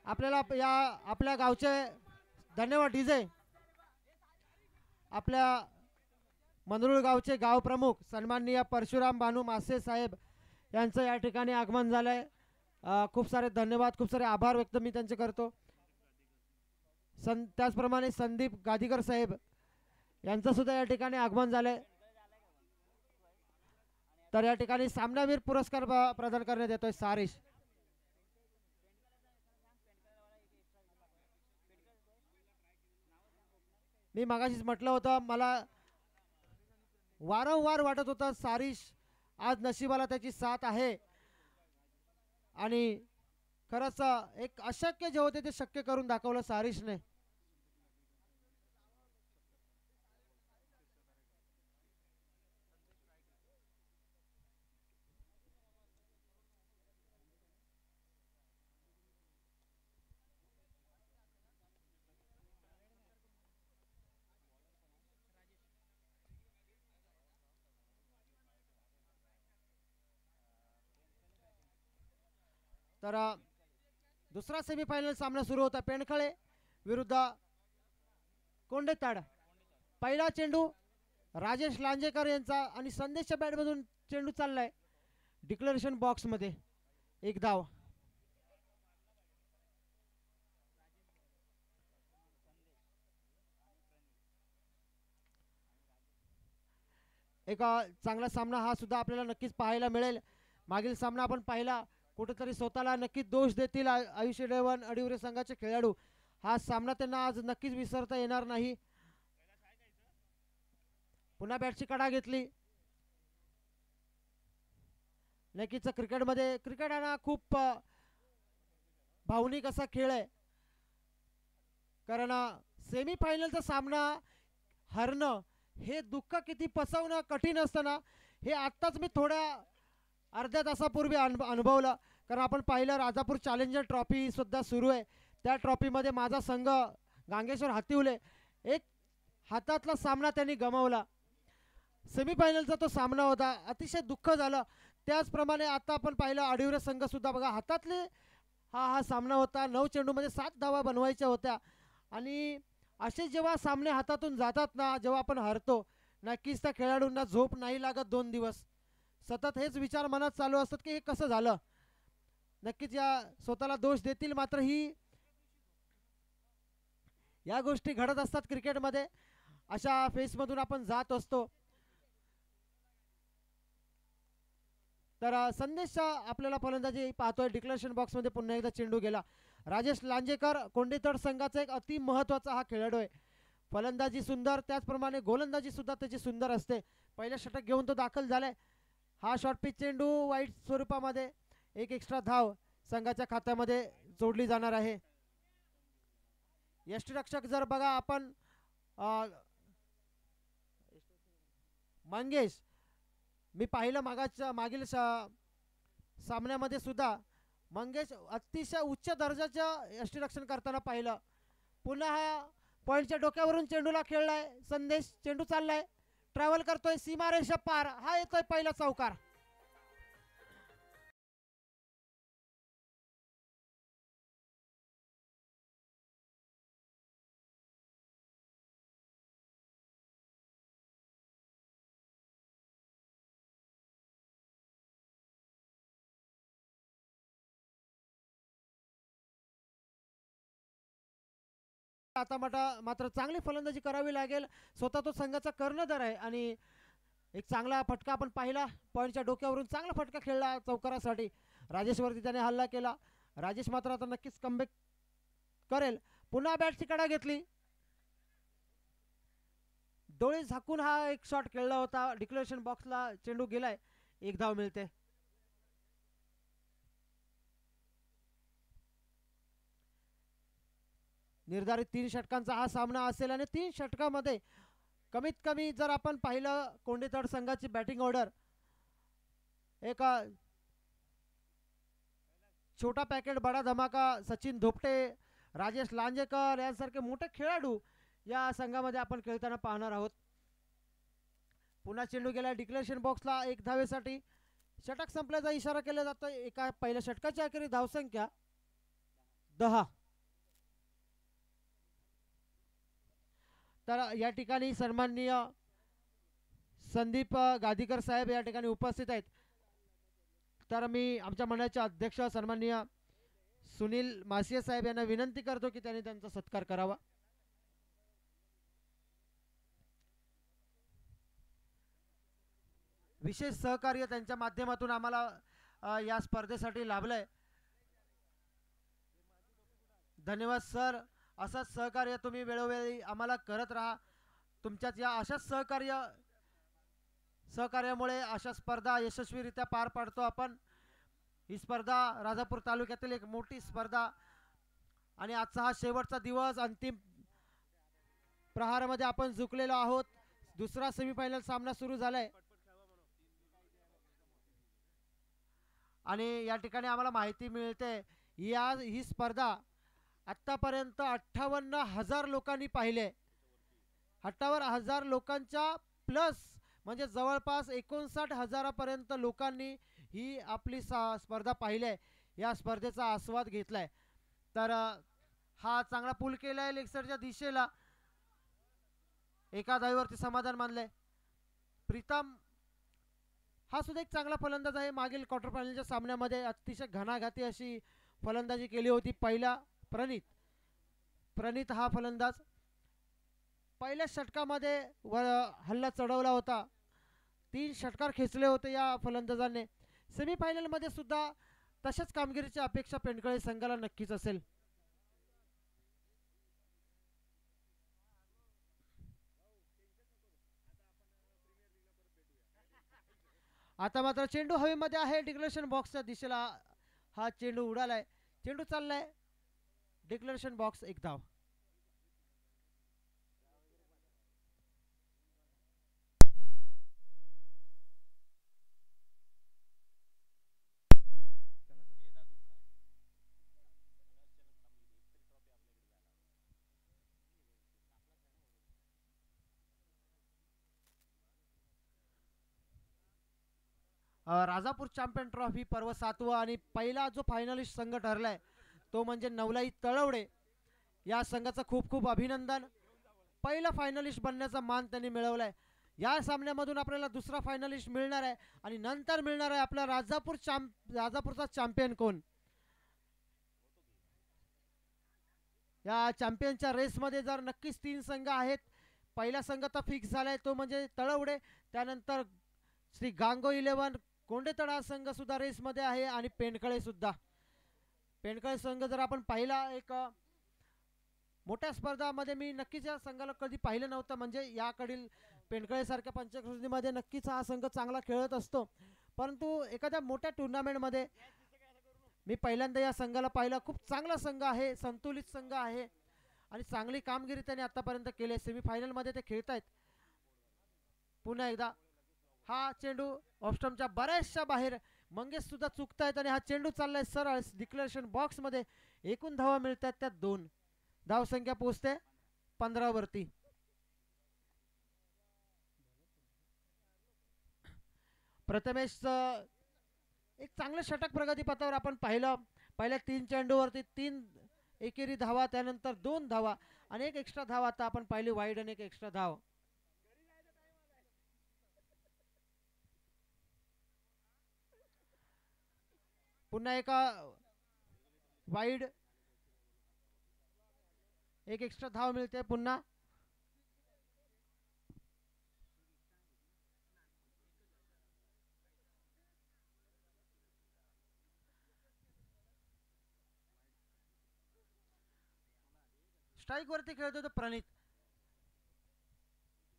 आपल्याला या आपल्या गावचे धन्यवाद डीजे. आपल्या मंदरुळ गावचे गाव प्रमुख सन्माननीय परशुराम भानू मासे साहेब यांचं या ठिकाणी आगमन झालंय. खूप सारे धन्यवाद, खूप सारे आभार व्यक्त मी त्यांचे करतो. त्याचप्रमाणे संदीप गादीकर साहेब यांचं सुद्धा या ठिकाणी आगमन झालंय. तर या ठिकाणी सामनावीर पुरस्कार प्रदान करण्यात येतोय सारिश. मी मागाशीच म्हटलं होतं, मला वारंवार वाटत होतं सारिश आज नशिबाला त्याची साथ आहे आणि खरंच एक अशक्य जे होते ते शक्य करून दाखवलं सारिशने. तर दुसरा सेमीफायनल सामना सुरू होता पेणखळे विरुद्ध कोंडेताड. पहिला चेंडू राजेश लांजेकर यांचा आणि संदेशच्या बॅटमधून चेंडू चाललाय डिक्लेरेशन बॉक्समध्ये. एक धाव. एक चांगला सामना हा सुद्धा आपल्याला नक्कीच पाहायला मिळेल. मागील सामना आपण पाहिला, कुठेतरी स्वतःला नक्कीच दोष देतील आयुष्य डेवन अडिवरे संघाचे खेळाडू. हा सामना त्यांना आज नक्कीच विसरता येणार नाही. पुन्हा बॅटची कडा घेतली. नक्कीच क्रिकेटमध्ये क्रिकेट हा खूप भावनिक असा खेळ आहे. कारण सेमीफायनलचा सामना हरणं हे दुःख किती पचवणं कठीण असतं ना, हे आत्ताच मी थोड्या अर्ध्या तासापूर्वी अनुभवलं. कारण आपण पाहिलं राजापूर चॅलेंजर ट्रॉफी सुद्धा सुरू आहे. त्या ट्रॉफीमध्ये माझा संघ गांगेश्वर हातिवले एक हातातला सामना त्यांनी गमावला. सेमीफायनलचा तो सामना होता, अतिशय दुःख झालं. त्याचप्रमाणे आता आपण पाहिलं अडिवरे संघ सुद्धा बघा हातातले हा सामना होता. 9 चेंडूमध्ये 7 धावा बनवायच्या होत्या. आणि असे जेव्हा सामने हातातून जातात ना, जेव्हा आपण हरतो, नक्कीच त्या खेळाडूंना झोप नाही लागत 2 दिवस. सतत हेच विचार मनात चालू असतात की हे कसं झालं. नक्कीच या स्वतःला दोष देतील, मात्र ही या गोष्टी घडत असतात क्रिकेटमध्ये. अशा फेसमधून आपण जात असतो. तर संदेश आपल्याला फलंदाजी पाहतोय. डिक्लेरेशन बॉक्समध्ये पुन्हा एकदा चेंडू गेला. राजेश लांजेकर कोंडेतड संघाचा एक अति महत्त्वाचा हा खेळाडू आहे. फलंदाजी सुंदर, त्याचप्रमाणे गोलंदाजी सुद्धा त्याची सुंदर असते. पहिल्या षटक घेऊन तो दाखल झालाय. हा शॉर्ट पिच चेंडू वाईट स्वरूपामध्ये एक एक्स्ट्रा धाव संघाच्या खात्यामध्ये जोडली जाणार आहे. यष्टिरक्षक जर बघा आपण मंगेश, मी पाहिलं मागील सामन्यामध्ये सुद्धा मंगेश अतिशय उच्च दर्जाचं यष्टिरक्षण करताना पाहिलं. पुन्हा हा पॉईंटच्या डोक्यावरून चेंडूला खेळलाय संदेश. चेंडू चाललाय, ट्रॅव्हल करतोय सीमारेषा पार. हा येतोय पहिला चौकार. आता मात्र चांगली फलंदाजी करावी लागेल. स्वतः तो संघाचा कर्णधार आहे आणि एक चांगला फटका आपण पाहिला. पॉईंटच्या डोक्यावरून चांगला फटका खेळला चौकारासाठी. राजेशवरती त्याने हल्ला केला. राजेश मात्र आता नक्कीच कमबॅक करेल. पुन्हा बॅटची कडा घेतली. डोळे झाकून हा एक शॉट खेळला होता. डिक्लेरेशन बॉक्सला चेंडू गेलाय. एक धाव मिळते. निर्धारित 3 षटकांचा हा सामना असेल आणि 3 षटकामध्ये कमीत कमी जर आपण पाहिलं कोंडेतड संघाची बॅटिंग ऑर्डर, एक छोटा पॅकेट बडा धमाका सचिन धोपटे, राजेश लांजेकर यांसारखे मोठे खेळाडू या संघामध्ये आपण खेळताना पाहणार आहोत. पुन्हा चेंडू गेला डिक्लेरेशन बॉक्सला 1 धावेसाठी. षटक संपल्याचा इशारा केला जातो. एका पहिल्या षटकाची अखेरी धावसंख्या 10. तर या ठिकाणी सन्माननीय संदीप गादीकर साहेब या ठिकाणी उपस्थित आहेत. तर मी आमच्या मंडळाचे अध्यक्ष सन्माननीय सुनील मासिये साहेब यांना विनंती करतो की त्यांनी त्यांचा सत्कार करावा. विशेष सहकार्य त्यांच्या माध्यमातून आम्हाला या स्पर्धेसाठी लाभलंय. धन्यवाद सर. असंच सहकार्य तुम्ही वेळोवेळी आम्हाला करत राहा. तुमच्यात या अशाच सहकार्यामुळे अशा स्पर्धा यशस्वीरित्या पार पाडतो आपण. ही स्पर्धा राजापूर तालुक्यातील एक मोठी स्पर्धा आणि आजचा हा शेवटचा दिवस. अंतिम प्रहारामध्ये आपण झुकलेलो आहोत. दुसरा सेमीफायनल सामना सुरू झालाय आणि या ठिकाणी आम्हाला माहिती मिळते ही स्पर्धा आतापर्यंत 58,000 लोकांनी पाहिले. 58,000 लोकांच्या प्लस म्हणजे जवळपास 59,000पर्यंत लोकांनी ही आपली स्पर्धा पाहिली. या स्पर्धेचा आस्वाद घेतलाय. तर हा चांगला पूल केलाय लेक्सरच्या दिशेला. एका धावेवरती समाधान मानलंय. प्रीतम हा सुद्धा एक चांगला फलंदाज आहे. मागील क्वार्टर फायनलच्या सामन्यामध्ये अतिशय घणाघाती अशी फलंदाजी केली होती. पहिला प्रणित हा फलंदाज पहिल्या षटकामध्ये हल्ला चढवला होता. 3 षटकार खेचले होते या फलंदाजाने. सेमीफायनलमध्ये सुद्धा तशाच कामगिरीची अपेक्षा पेंडकळे संघाला नक्कीच असेल. आता मात्र चेंडू हवेमध्ये आहे. डिक्लेरेशन बॉक्सच्या दिशेला हा चेंडू उडालाय. चेंडू चाललाय डिक्लेरेशन बॉक्स. एक धाव. राजापूर चॅम्पियन ट्रॉफी पर्व 7वा आणि पहिला जो फायनलिस्ट संघ ठरलाय तो म्हणजे नवलाई तळवडे. या संघाचं खूप खूप अभिनंदन. पहिला फायनलिस्ट बनण्याचा मान त्यांनी मिळवलाय. या सामन्यामधून आपल्याला दुसरा फायनलिस्ट मिळणार आहे आणि नंतर मिळणार आहे आपला राजापूरचा चॅम्पियन कोण. या चॅम्पियनच्या रेसमध्ये जर नक्कीच 3 संघ आहेत. पहिला संघ तर फिक्स झालाय तो म्हणजे तळवडे. त्यानंतर श्री गांगो 11 कोंडेतळा संघ सुद्धा रेसमध्ये आहे आणि पेंडकळे सुद्धा. पेंडकळे संघ जर आपण पाहिला एक मोठ्या स्पर्धामध्ये मी नक्कीच या संघाला कधी पाहिलं नव्हतं. म्हणजे याकडील पेंडकळे सारख्या पंचक्रोशीमध्ये नक्कीच हा संघ चांगला खेळत असतो. परंतु एखाद्या मोठ्या टुर्नामेंटमध्ये मी पहिल्यांदा या संघाला पाहिलं. खूप चांगला संघ आहे. संतुलित संघ आहे आणि चांगली कामगिरी त्यांनी आतापर्यंत केली. सेमीफायनलमध्ये ते खेळत आहेत. पुन्हा एकदा हा चेंडू ऑफस्टम्पच्या बऱ्याचशा बाहेर. मंगेश सुद्धा चुकतायत आणि हा चेंडू चाललाय सरळ डिक्लेरेशन बॉक्स मध्ये. एकूण धावा मिळतात त्यात 2. धावसंख्या पोहोचते 15 वरती. प्रथमेश एक चांगलं षटक प्रगतीपथावर आपण पाहिलं. पहिल्या 3 चेंडूवरती 3 एकेरी धावा, त्यानंतर 2 धावा आणि एक एक्स्ट्रा धाव आता आपण पाहिली वाईड आणि एक एक्स्ट्रा धाव. पुन्हा एका वाईड एक एक्स्ट्रा धाव मिळते. पुन्हा स्ट्राइक वरती खेळतो तो प्रणित.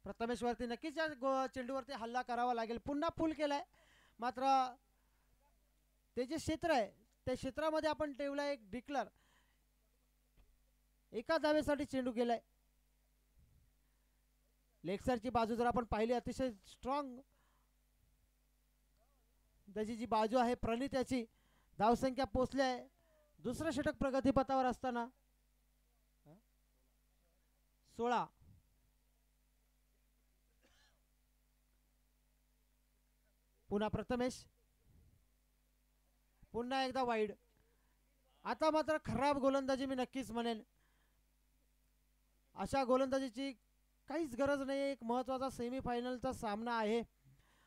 प्रथमेश वरती नक्कीच या चेंडूवरती हल्ला करावा लागेल. पुन्हा फुल केलाय. मात्र ते जे क्षेत्र आहे त्या क्षेत्रामध्ये आपण ठेवलाय एक डिक्लर. एका धावेसाठी चेंडू गेलाय. लेक्सरची बाजू जर आपण पाहिली अतिशय स्ट्रॉंग त्याची जी बाजू आहे प्रणित याची. धावसंख्या पोचली आहे. दुसरं षटक प्रगतीपथावर असताना 16. पुन्हा प्रथमेश. पुन्हा एकदा वाईड. आता मात्र खराब गोलंदाजी मी नक्कीच म्हणेन. अशा गोलंदाजीची काहीच गरज नाही. एक महत्त्वाचा सेमीफायनलचा सामना आहे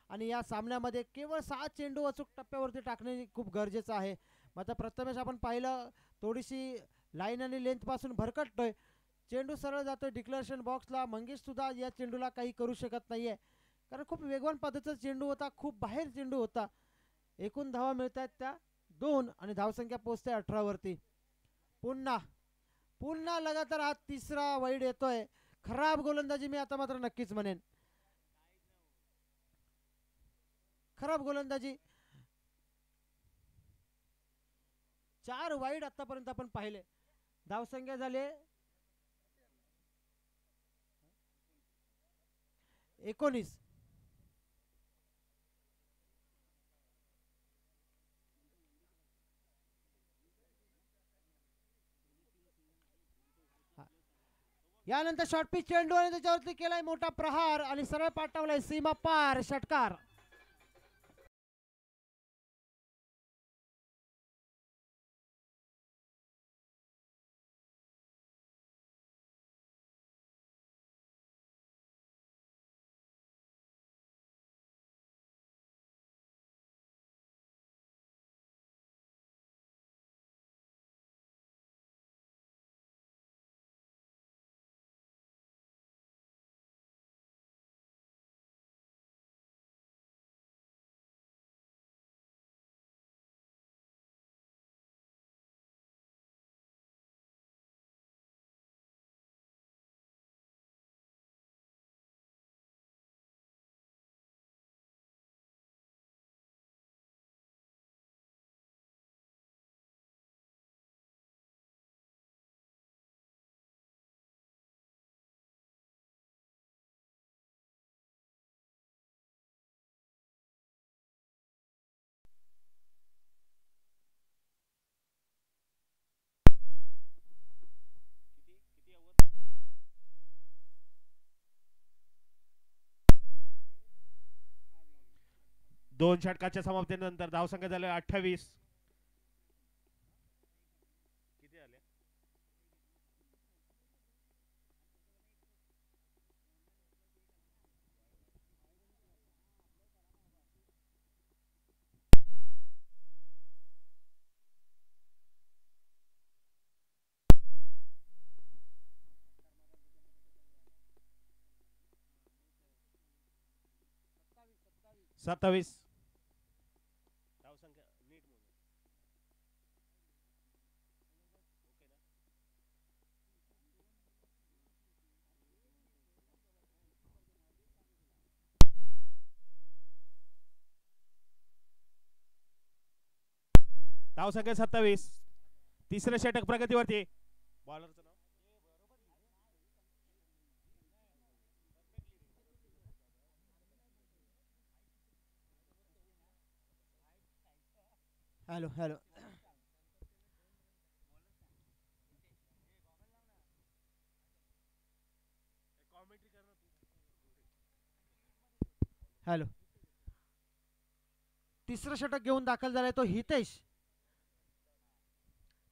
आणि या सामन्यामध्ये केवळ 6 चेंडू अचूक टप्प्यावरती टाकणे खूप गरजेचं आहे. मग आता प्रथमेश आपण पाहिलं थोडीशी लाईन आणि लेंथपासून भरकटतोय. चेंडू सरळ जातोय डिक्लेरेशन बॉक्सला. मंगेशसुद्धा या चेंडूला काही करू शकत नाही आहे, कारण खूप वेगवान पद्धतीचा चेंडू होता, खूप बाहेर चेंडू होता. एकूण धावा मिळत आहेत त्या 2 आणि धावसंख्या पोहोचते 18 वरती. पुन्हा पुन्हा लगातार हा तिसरा वाईड येतोय. खराब गोलंदाजी मी आता मात्र नक्कीच म्हणेन, खराब गोलंदाजी. 4 वाईड आतापर्यंत आपण पाहिले. धावसंख्या झाले 19. यानंतर शॉर्ट पिच चेंडू आणि त्याच्यावरती केलाय मोठा प्रहार आणि सरळ पाठवलाय सीमा पार षटकार. दोन षटकाच्या समाप्तीनंतर धावसंख्या झाले 28. किती आले? सत्तावीस. धावसंख्या नीट मोजा. धावसंख्या 27. तिसरे षटक प्रगतीवरती. बॉलरचं नाव हॅलो हॅलो हॅलो. तिसरं षटक घेऊन दाखल झालाय तो हितेश.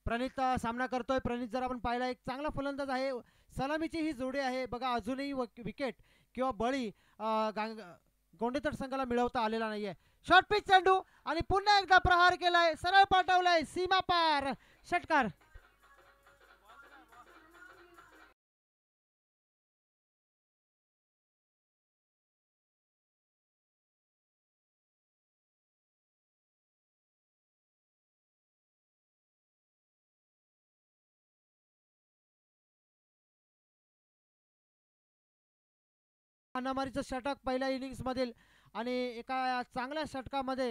प्रणित सामना करतोय. प्रणित जर आपण पाहिला एक चांगला फलंदाज आहे. सलामीची ही जोडी आहे बघा. अजूनही विकेट किंवा बळी गोंडेतट संघाला मिळवता आलेला नाहीये. शॉर्ट पिच चेंडू आणि पुन्हा एकदा प्रहार केलाय. सरळ पाठवलाय सीमा पार षटकार. हाणामारीचं षटक पहिल्या इनिंग्स मधील आणि एका चांगल्या षटकामध्ये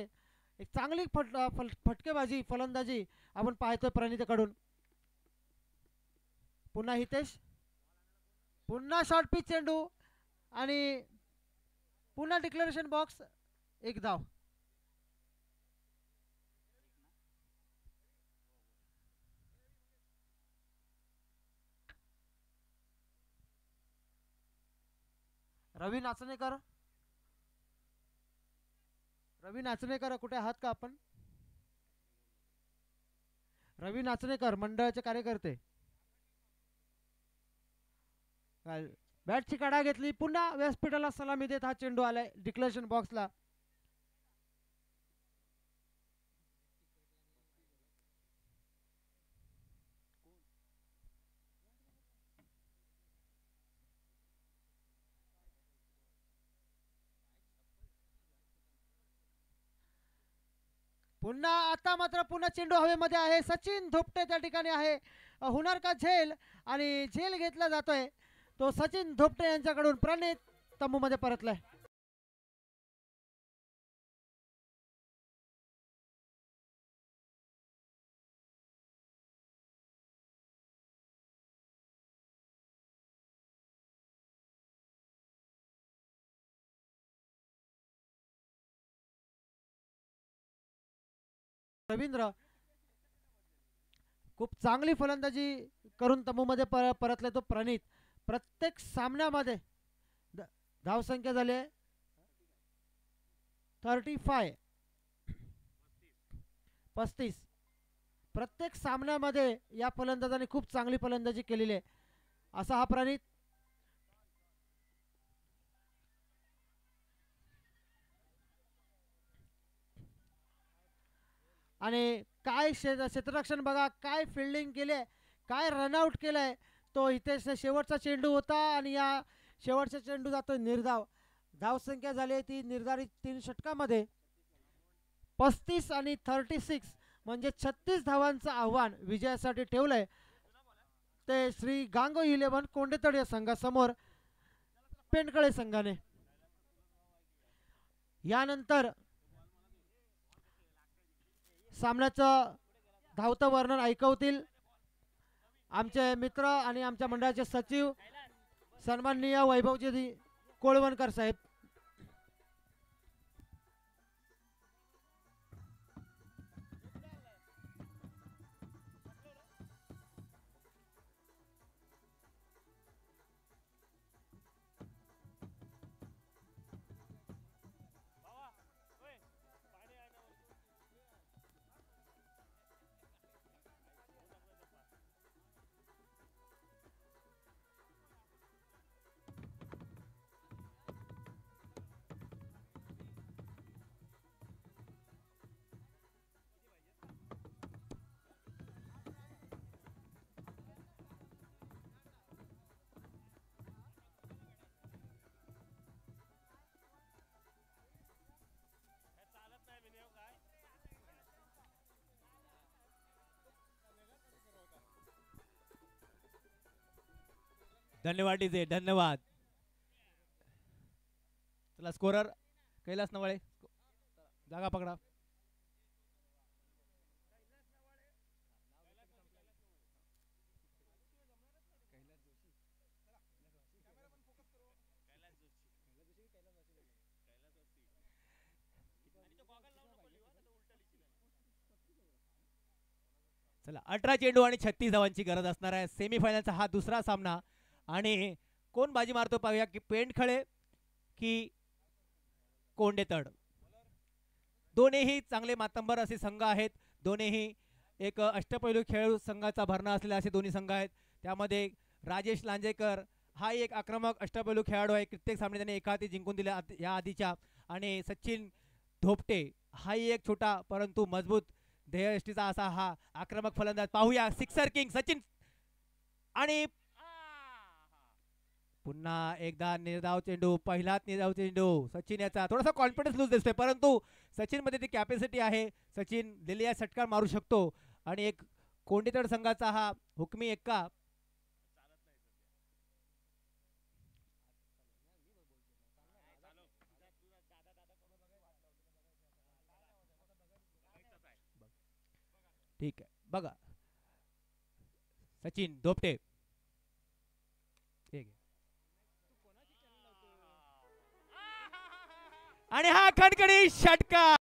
एक चांगली फटकेबाजी फलंदाजी आपण पाहतोय प्रणितकडून. पुन्हा हितेश. पुन्हा शॉर्ट पिच चेंडू आणि पुन्हा डिक्लेरेशन बॉक्स. एक धाव. रवी नाचणेकर. रवी नाचणेकर कुठे आहात का आपण? रवी नाचणेकर मंडळाचे कार्यकर्ते. बॅटची काढा घेतली, पुन्हा व्यासपीठाला सलामी देत हा चेंडू आलाय डिक्लेरेशन बॉक्सला. पुन्हा आता मात्र पुन्हा चेंडू हवेमध्ये आहे. सचिन धोपटे त्या ठिकाणी आहे. होणार का झेल, आणि झेल घेतला जातोय तो सचिन धोपटे यांच्याकडून. प्रणित तंबूमध्ये परतलाय. रवींद्र खूप चांगली फलंदाजी करून तंबूमध्ये परतले तो प्रणित. प्रत्येक सामन्यामध्ये धावसंख्या झाली आहे 35. प्रत्येक सामन्यामध्ये या फलंदाजाने खूप चांगली फलंदाजी केलेली आहे असा हा प्रणित. आणि काय क्षेत्ररक्षण बघा, काय फिल्डिंग केले, काय रनआउट केलंय. तो इथे शेवटचा चेंडू होता आणि या शेवटचा चेंडू जातो निर्धाव. धावसंख्या झाली ती निर्धारित 3 षटकामध्ये 35 आणि 36 म्हणजे 36 धावांचं आव्हान विजयासाठी ठेवलंय ते श्री गांगो 11 कोंडेतड या संघासमोर पेंडकळे संघाने. यानंतर सामन्याचं धावतं वर्णन ऐकवतील आमचे मित्र आणि आमच्या मंडळाचे सचिव सन्माननीय वैभवजी कोळवणकर साहेब. धन्यवाद डीजे, धन्यवाद. चला स्कोरर कैलास नवाळे जागा पकडा. चला 18 चेंडू आणि 36 धावांची गरज असणार आहे. सेमीफायनलचा हा दुसरा सामना आणि कोण बाजी मारतो पाहूया, की पेंडखळे की कोंडेतड. दोन्हीही चांगले मातंबर असे संघ आहेत. दोन्हीही एक अष्टपैलू खेळाडू संघाचा भरणा असलेले असे दोन्ही संघ आहेत. त्यामध्ये राजेश लांजेकर हा एक आक्रमक अष्टपैलू खेळाडू आहे. कित्येक सामने त्याने एकाहाती जिंकून दिले या आधीच्या. आणि सचिन धोपटे हाही एक छोटा परंतु मजबूत ध्येयष्टीचा असा हा आक्रमक फलंदाज. पाहूया सिक्सर किंग सचिन, आणि पुन्हा एकदा निर्धाव चेंडू. पहिलाच निर्धाव चेंडू. सचिन याचा थोडासा कॉन्फिडन्स लूज दिसतोय, परंतु सचिन मध्ये ती कॅपॅसिटी आहे. सचिन दिलेल्या षटकार मारू शकतो. आणि एक कोंडेतड संघाचा हा हुकमी एक्का. ठीक आहे बघा, सचिन धोपटे आणि हा खणखणी षटकार.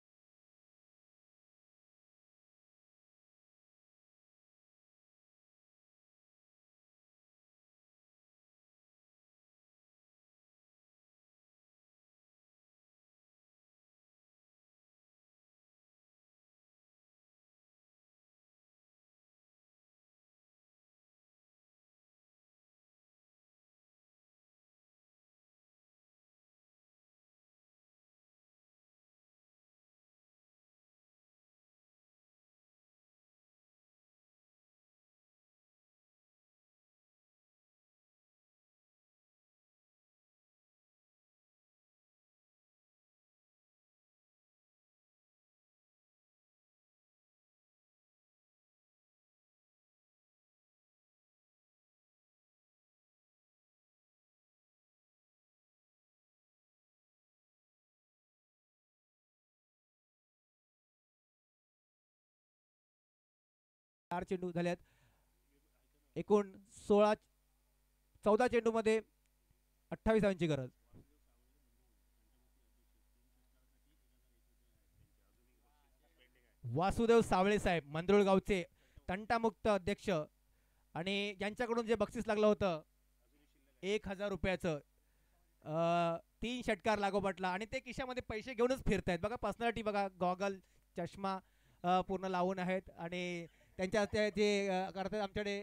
4 चेंडू झाल्यात. एकूण 14 चेंडूमध्ये 28 धावांची गरज. वासुदेव सावळे साहेब मंदरुळ गावचे तंटामुक्त अध्यक्ष आणि यांच्याकडून जे बक्षीस लागलं होतं 1000 रुपयाचं, 3 षटकार लागोपाठला आणि ते खिशामध्ये पैसे घेऊनच फिरतायत बघा. पर्सनॅलिटी बघा, गॉगल चष्मा पूर्ण लावून आहेत आणि त्यांच्या जे करतात आमच्याकडे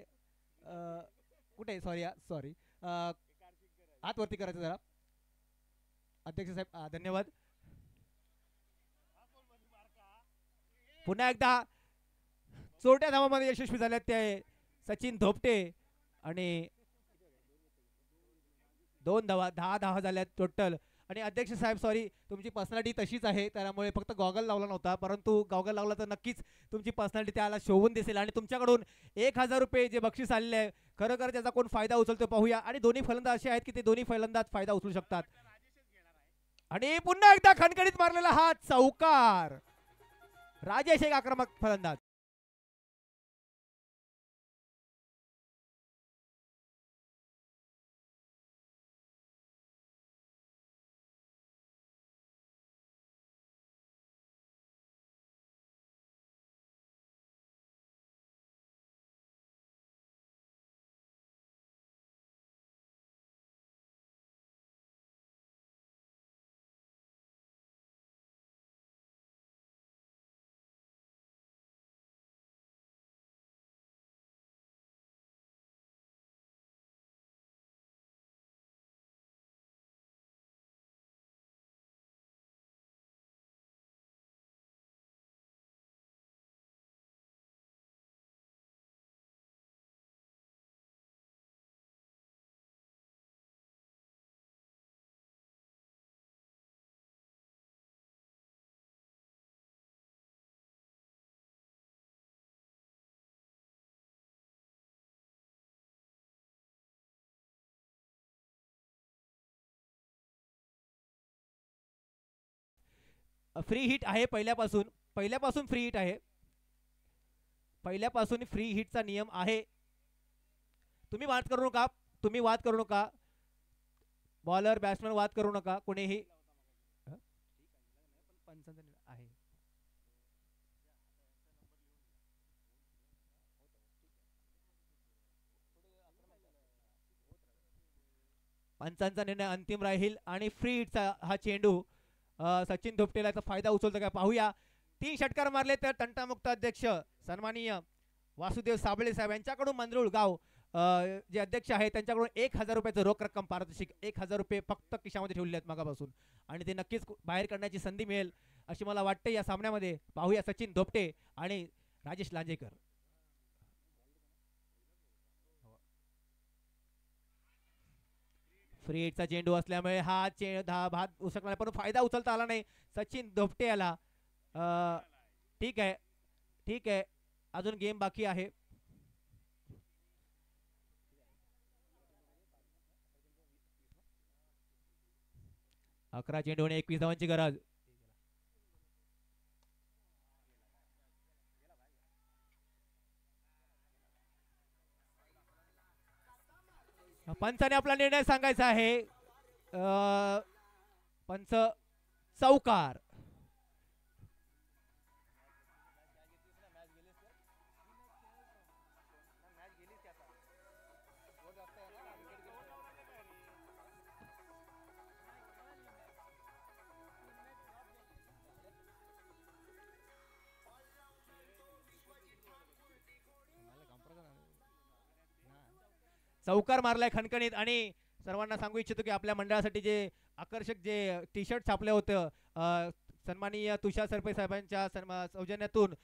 कुठे सॉरी हात वरती करायचं जरा अध्यक्ष साहेब. धन्यवाद. पुन्हा एकदा चोरट्या धावामध्ये यशस्वी झाल्यात ते सचिन धोपटे आणि 2 धावा, 10 धावा झाल्यात टोटल. आणि अध्यक्ष साहेब सॉरी, तुमची पर्सनॅलिटी तशीच आहे त्यामुळे फक्त गॉगल लावला नव्हता, परंतु गॉगल लावला तर नक्कीच तुमची पर्सनॅलिटी त्याला शोभून दिसेल. आणि तुमच्याकडून 1000 रुपये जे बक्षीस आलेले आहे खरोखर त्याचा कोण फायदा उचलतो पाहूया. आणि दोन्ही फलंदाज असे आहेत की ते दोन्ही फलंदाज फायदा उचलू शकतात. आणि पुन्हा एकदा खणखणीत मारलेला हा चौकार. राजेश एक आक्रमक फलंदाज. फ्री हिट आहे पहिल्यापासून फ्री हिट आहे. पहिल्यापासून फ्री हिटचा नियम आहे. तुम्ही वाद करू नका. बॉलर बॅट्समन वाद करू नका कोणीही. आहे पंचांचा निर्णय अंतिम राहील आणि फ्री हिटचा हा चेंडू सचिन धोपटेला फायदा उचलतो का पाहूया. 3 षटकार मारले तर तंटामुक्त अध्यक्ष सन्माननीय वासुदेव साबळे साहेब यांच्याकडून मंदरुळ गाव जे अध्यक्ष आहेत त्यांच्याकडून 1000 रुपयाचं रोख रक्कम पारितोषिक 1000 रुपये फक्त खिशामध्ये ठेवले आहेत मागापासून आणि ते नक्कीच बाहेर काढण्याची संधी मिळेल अशी मला वाटते या सामन्यामध्ये. पाहूया सचिन धोपटे आणि राजेश लांजेकर. फ्री हिटचा चेंडू असल्यामुळे हा भात उसकला पण फायदा उचलता आला नाही सचिन धोपटे याला. ठीक आहे अजून गेम बाकी आहे. अकरा चेंडू आणि 21 धावांची गरज. पंचाने आपला निर्णय सांगायचा आहे. पंच चौकार. चौकार मारलाय खणखणीत आणि सर्वांना सांगू इच्छितो की आपल्या मंडळासाठी जे आकर्षक जे टी शर्ट छापले होते सन्माननीय तुषार सरपे साहेबांच्या सौजन्यातून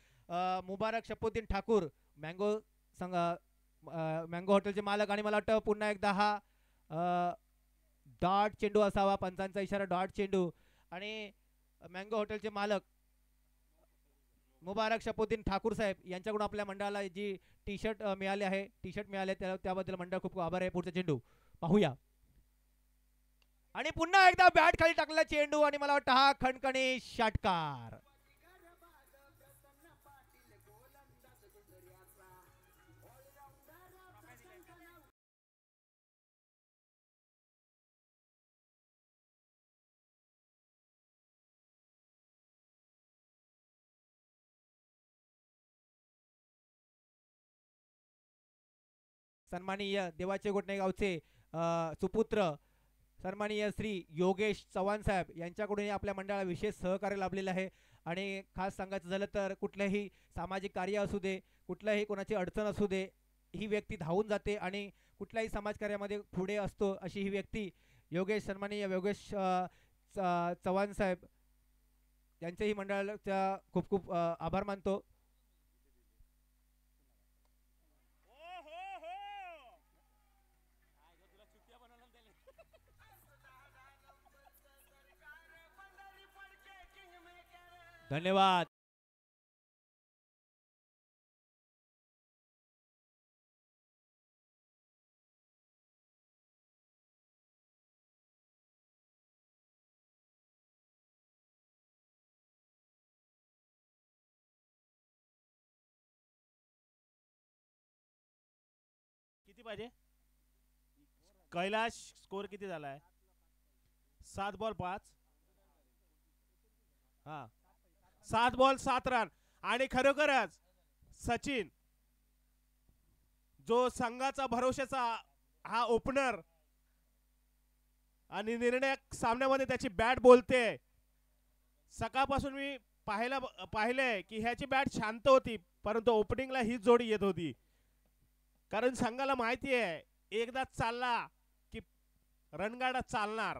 मुबारक शपुद्दीन ठाकूर मँगो हॉटेलचे मालक आणि मला वाटतं पुन्हा एकदा हा डॉट चेंडू असावा. पंचांचा इशारा डॉट चेंडू आणि मँगो हॉटेलचे मालक मुबारक शपुद्दीन ठाकूर साहेब यांच्याकडून आपल्या मंडळाला जी टी शर्ट मिळाले त्याबद्दल मंडळ खूप आभार आहे. पुढचा चेंडू पाहूया आणि पुन्हा एकदा बॅट खाली टाकला चेंडू आणि मला वाटतं हा खणखणी षटकार. सन्माननीय देवाचे गोटणे गावचे सुपुत्र सन्माननीय श्री योगेश चव्हाण साहेब यांच्याकडून आपल्या मंडळाला विशेष सहकार्य लाभलेलं आहे. आणि खास सांगायचं झालं तर कुठलंही सामाजिक कार्य असू दे, कुठल्याही कोणाची अडचण असू दे, ही व्यक्ती धावून जाते आणि कुठल्याही समाजकार्यामध्ये पुढे असतो अशी ही व्यक्ती योगेश सन्माननीय योगेश चव्हाण साहेब यांच्याही मंडळाचा खूप खूप आभार मानतो. धन्यवाद. किती पाहिजे? कैलाश स्कोर किती झालाय? 7 बॉल 5. हा 7 बॉल 7 रन. आणि खरोखरच सचिन जो संघाचा भरोशाचा हा ओपनर आणि निर्णायक सामन्यामध्ये त्याची बॅट बोलते. सकाळपासून मी पाहिले की ह्याची बॅट शांत होती, परंतु ओपनिंगला ही जोडी येत होती. कारण संघाला माहिती आहे एकदा चालला की रणगाडा चालणार.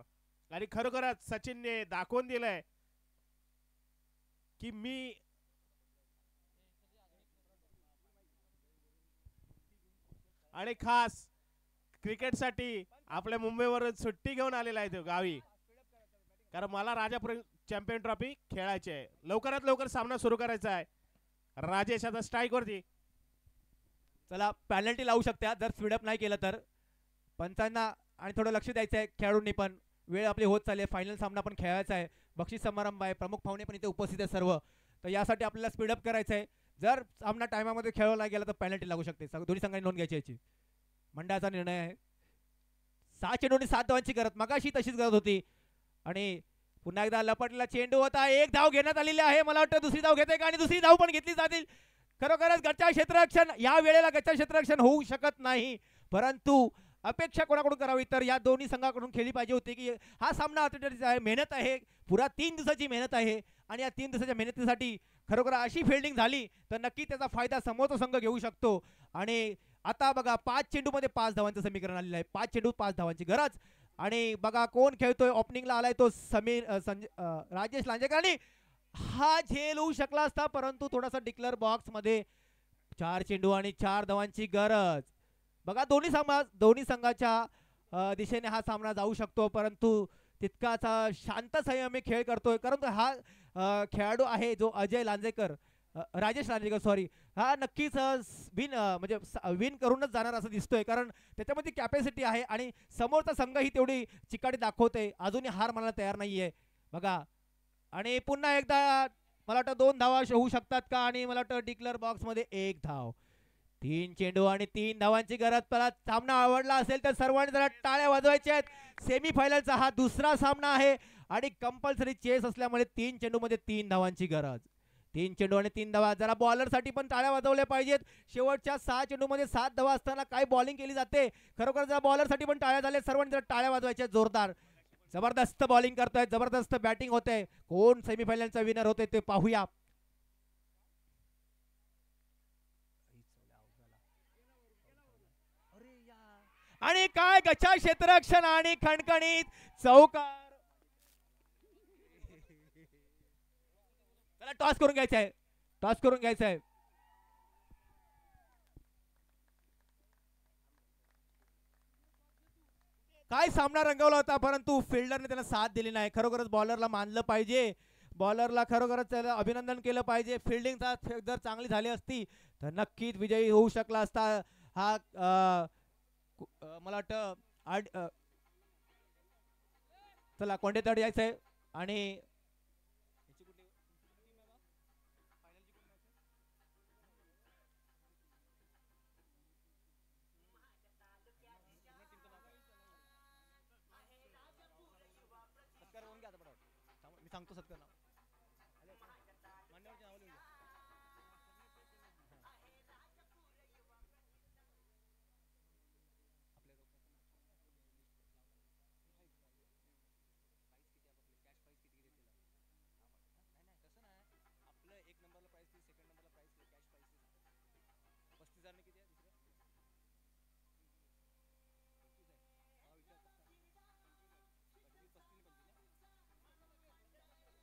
आणि खरोखरच सचिनने दाखवून दिलंय की मी आणि खास क्रिकेटसाठी आपल्या मुंबईवरून सुट्टी घेऊन आलेला आहे तो गावी, कारण मला राजा चॅम्पियन ट्रॉफी खेळायची आहे. लवकरात लवकर सामना सुरू करायचा आहे. राजेश आता स्ट्राईक वरती. चला पॅनल्टी लावू शकता जर स्पीडअप नाही केलं तर. पंचांना आणि थोडं लक्ष द्यायचं आहे खेळाडूंनी पण. वेळ आपली होत चालली आहे. फायनल सामना पण खेळायचा आहे. बक्षीस समारंभ आहे. प्रमुख पाहुणे पण इथे उपस्थित आहे सर्व. तर यासाठी आपल्याला स्पीडअप करायचं आहे. जर सामना टायमामध्ये खेळवला नाही गेला तर पॅनल्टी लागू शकते. दोन्ही संघांनी नोंद घ्यायची याची. मंडळाचा निर्णय आहे. 6 चेंडूंनी 7 धावांची गरज. मगाशी तशीच गरज होती. आणि पुन्हा एकदा लपटला चेंडू होता. 1 धाव घेण्यात आलेली आहे. मला वाटतं दुसरी धाव घेते का आणि दुसरी धाव पण घेतली जातील. खरोखरच गच्चा क्षेत्ररक्षण या वेळेला गच्चा क्षेत्ररक्षण होऊ शकत नाही, परंतु अपेक्षा कोणाकडून करावी तर या दोन्ही संघाकडून खेळली पाहिजे होती की हा सामना मेहनत आहे, पुरा 3 दिवसाची मेहनत आहे. आणि या 3 दिवसाच्या मेहनतीसाठी खरोखर अशी फिल्डिंग झाली तर नक्की त्याचा फायदा समोरचा संघ घेऊ शकतो. आणि आता बघा 5 चेंडूमध्ये 5 धावांचं समीकरण आलेलं आहे. 5 चेंडू 5 धावांची गरज. आणि बघा कोण खेळतोय. ओपनिंगला आलाय तो राजेश लांजेकर. आणि हा झेल होऊ शकला असता, परंतु थोडासा डिक्लेअर बॉक्स मध्ये 4 चेंडू आणि 4 धावांची गरज. बघा दोन्ही संघाच्या दिशेने हा सामना जाऊ शकतो, परंतु तितकाच शांत संयमी खेळ करतोय. कारण हा खेळाडू आहे जो अजय लांजेकर, राजेश लांजेकर सॉरी, हा नक्कीच विन करूनच जाणार असं दिसतोय. कारण त्याच्यामध्ये कॅपॅसिटी आहे आणि समोरचा संघ ही तेवढी चिकाटी दाखवते. अजूनही हार मानायला तयार नाहीये बघा. आणि पुन्हा एकदा मला वाटतं 2 धावा होऊ शकतात का. आणि मला वाटतं डिक्लेअर बॉक्स मध्ये 1 धाव. 3 चेंडू आणि 3 धावांची गरज. मला सामना आवडला असेल तर सर्वांनी जरा टाळ्या वाजवायच्या आहेत. सेमी फायनलचा हा दुसरा सामना आहे आणि कंपल्सरी चेस असल्यामुळे 3 चेंडू मध्ये 3 धावांची गरज. 3 चेंडू आणि 3 धावा. जरा बॉलरसाठी पण टाळ्या वाजवल्या पाहिजेत. शेवटच्या 6 चेंडू मध्ये 7 धावा असताना काय बॉलिंग केली जाते. खरोखर जरा बॉलरसाठी पण टाळ्या झाल्या. सर्वांनी जरा टाळ्या वाजवायच्या जोरदार. जबरदस्त बॉलिंग करतोय, जबरदस्त बॅटिंग होते. कोण सेमीफायनलचा विनर होते ते पाहूया. आणि काय गच्चा क्षेत्ररक्षण आणि खणखणीत चौकार. त्याला टॉस करून घ्यायचा आहे. टॉस करून घ्यायचा आहे. काय सामना रंगवला होता, परंतु फिल्डरने त्याला साथ दिली नाही. खरोखरच बॉलरला मानलं पाहिजे. बॉलरला खरोखरच त्याला अभिनंदन केलं पाहिजे. फिल्डिंगचा जर चांगली झाली असती तर नक्कीच विजयी होऊ शकला असता. हा मला वाटतं चला कोंडेतड यायचंय. आणि मी सांगतो सत्कार नाव.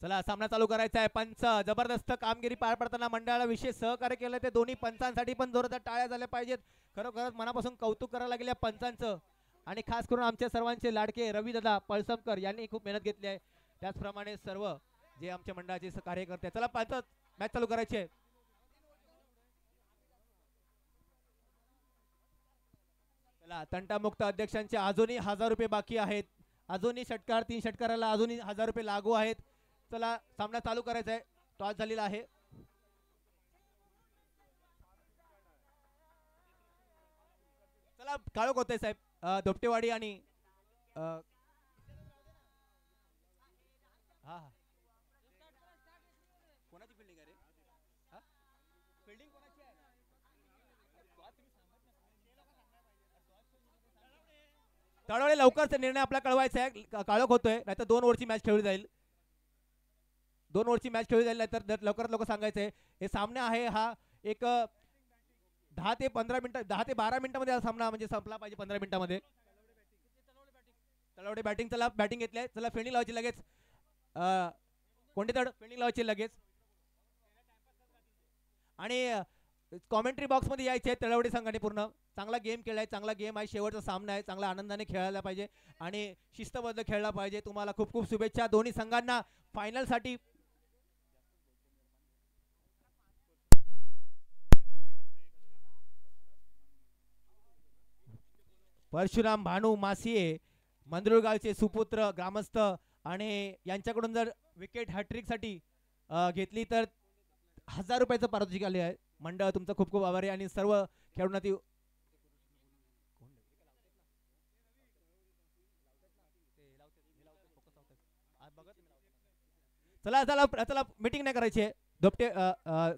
चला सामना चालू करायचा आहे. पंच जबरदस्त कामगिरी पार पडताना मंडळाला विशेष सहकार्य केलं ते दोन्ही पंचांसाठी पण जोरदार टाळ्या झाल्या पाहिजेत. खरोखरच मनापासून कौतुक करायला लागेल या पंचांचं. आणि खास करून आमच्या सर्वांचे लाडके रविदादा पळसमकर यांनी खूप मेहनत घेतली आहे. त्याचप्रमाणे सर्व जे आमच्या मंडळाचे कार्यकर्ते. चला पंच मॅच चालू करायची आहे. चला तंटामुक्त अध्यक्षांचे अजूनही 1000 रुपये बाकी आहेत. अजूनही षटकार 3 षटकाराला अजूनही 1000 रुपये लागू आहेत. चला सामना चालू करायचा आहे. टॉस झालेला आहे. चला काळोख होते साहेब. धोपटेवाडी आणि हा हा कोणाची फिल्डिंग आहे रे? हा फिल्डिंग कोणाची आहे? तळवडे लवकरच निर्णय आपला कळवायचा आहे. काळोख होतोय नाहीतर 2 ओव्हरची मॅच खेळली जाईल. 2 ओव्हरची मॅच खेळली जाईल नाहीतर लवकरात लवकर सांगायचंय. हे सामना आहे हा एक 10 ते 15 मिनिटं 10 ते 12 मिनिटांमध्ये हा सामना म्हणजे संपला पाहिजे. 15 मिनिटांमध्ये तळवडे बॅटिंग. चला बॅटिंग घेतली आहे. चला फिल्डिंग लावायची लगेच. कोणते तड फिल्डिंग लावायची लगेच. आणि कॉमेंट्री बॉक्स मध्ये यायचे तळवडे संघाने पूर्ण चांगला गेम खेळलाय. चांगला गेम आहे. शेवटचा सामना आहे. चांगला आनंदाने खेळायला पाहिजे आणि शिस्तबद्ध खेळला पाहिजे. तुम्हाला खूप खूप शुभेच्छा दोन्ही संघांना फायनल साठी. परशुराम भानू मासिये मंदरुळगावचे सुपुत्र ग्रामस्थ आणि यांच्याकडून जर विकेट हॅट्रिक साठी घेतली तर 1000 रुपयाचं पारितोषिक आले आहे. मंडळ तुमचं खूप खूप आभारी आणि सर्व खेळाडूंना ती चला चला चला मीटिंग नाही करायची आहे. धोपटे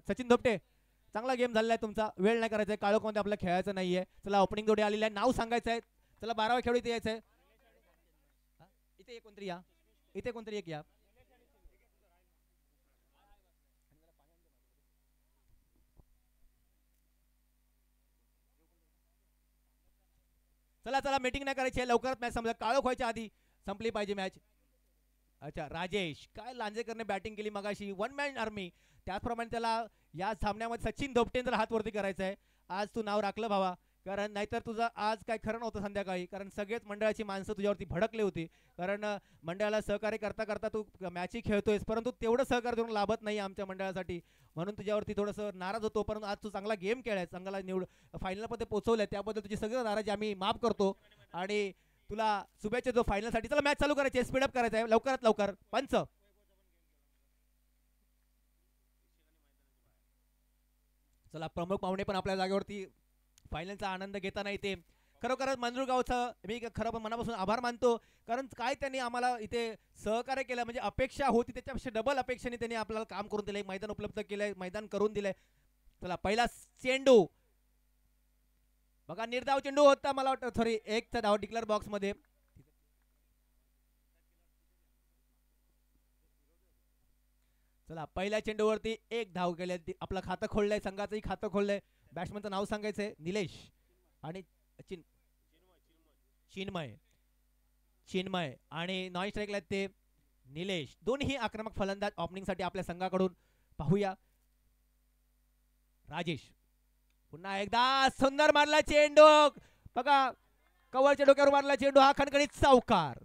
सचिन धोपटे चांगला गेम झालेला आहे तुमचा. वेळ नाही करायचा आहे. काळोखमध्ये आपल्याला खेळायचं नाहीये. चला ओपनिंग जोडी आलेली आहे. नाव सांगायचं आहे. चला 12व्या खेळू इथे यायचंय. इथे एक कोणतरी या. इथे कोणतरी एक या. चला चला मीटिंग नाही करायची आहे. लवकरच मॅच संपला. काळोख व्हायच्या आधी संपली पाहिजे मॅच. अच्छा राजेश काय लांजेकरने बॅटिंग केली मगाशी. 1 मॅन आर्मी. त्याचप्रमाणे त्याला या सामन्यामध्ये सचिन धोपटेंचा हात वरती करायचा आहे. आज तू नाव राखलं भावा. कारण नाहीतर तुझं आज काय खरं नव्हतं संध्याकाळी. कारण सगळेच मंडळाची माणसं तुझ्यावरती भडकली होती. कारण मंडळाला सहकार्य करता करता तू मॅचही खेळतोयस परंतु तेवढं सहकार्य करून लाभत नाही आमच्या मंडळासाठी. म्हणून तुझ्यावरती थोडंसं नाराज होतो. परंतु आज तू चांगला गेम खेळाय. चांगला निवड फायनलमध्ये पोहोचवलाय. त्याबद्दल तुझी सगळं नाराजी आम्ही माफ करतो आणि तुला शुभेच्छा जो फायनल साठी. चला मॅच चालू करायची. स्पीडअप करायचं आहे लवकरात लवकर. पंच चला प्रमुख पाहुणे पण आपल्या जागेवरती फायनलचा आनंद घेताना येते. खरोखरच मंदरुळगावचं मी खरं पण मनापासून आभार मानतो. कारण काय त्यांनी आम्हाला इथे सहकार्य केलं म्हणजे अपेक्षा होती त्याच्यापेक्षा डबल अपेक्षेने त्यांनी आपल्याला काम करून दिलंय. मैदान उपलब्ध केलंय. मैदान करून दिलंय. चला पहिला चेंडू बघा. निर्धाव चेंडू होता मला वाटतं. सॉरी एकचा धाव डिक्लेअर बॉक्स मध्ये. चला पहिल्या चेंडूवरती 1 धाव केली. आपलं खातं खोललंय. संघाचंही खातं खोललंय. बॅट्समनचं नाव सांगायचंय निलेश आणि चिन्मय. चिन्मय आणि नॉन स्ट्राईकला ते निलेश. दोन्ही आक्रमक फलंदाज ओपनिंग साठी आपल्या संघाकडून. पाहूया राजेश पुन्हा एकदा सुंदर मारला चेंडू. बघा कवरच्या डोक्यावर मारला चेंडू. हा खणखणीत चौकार.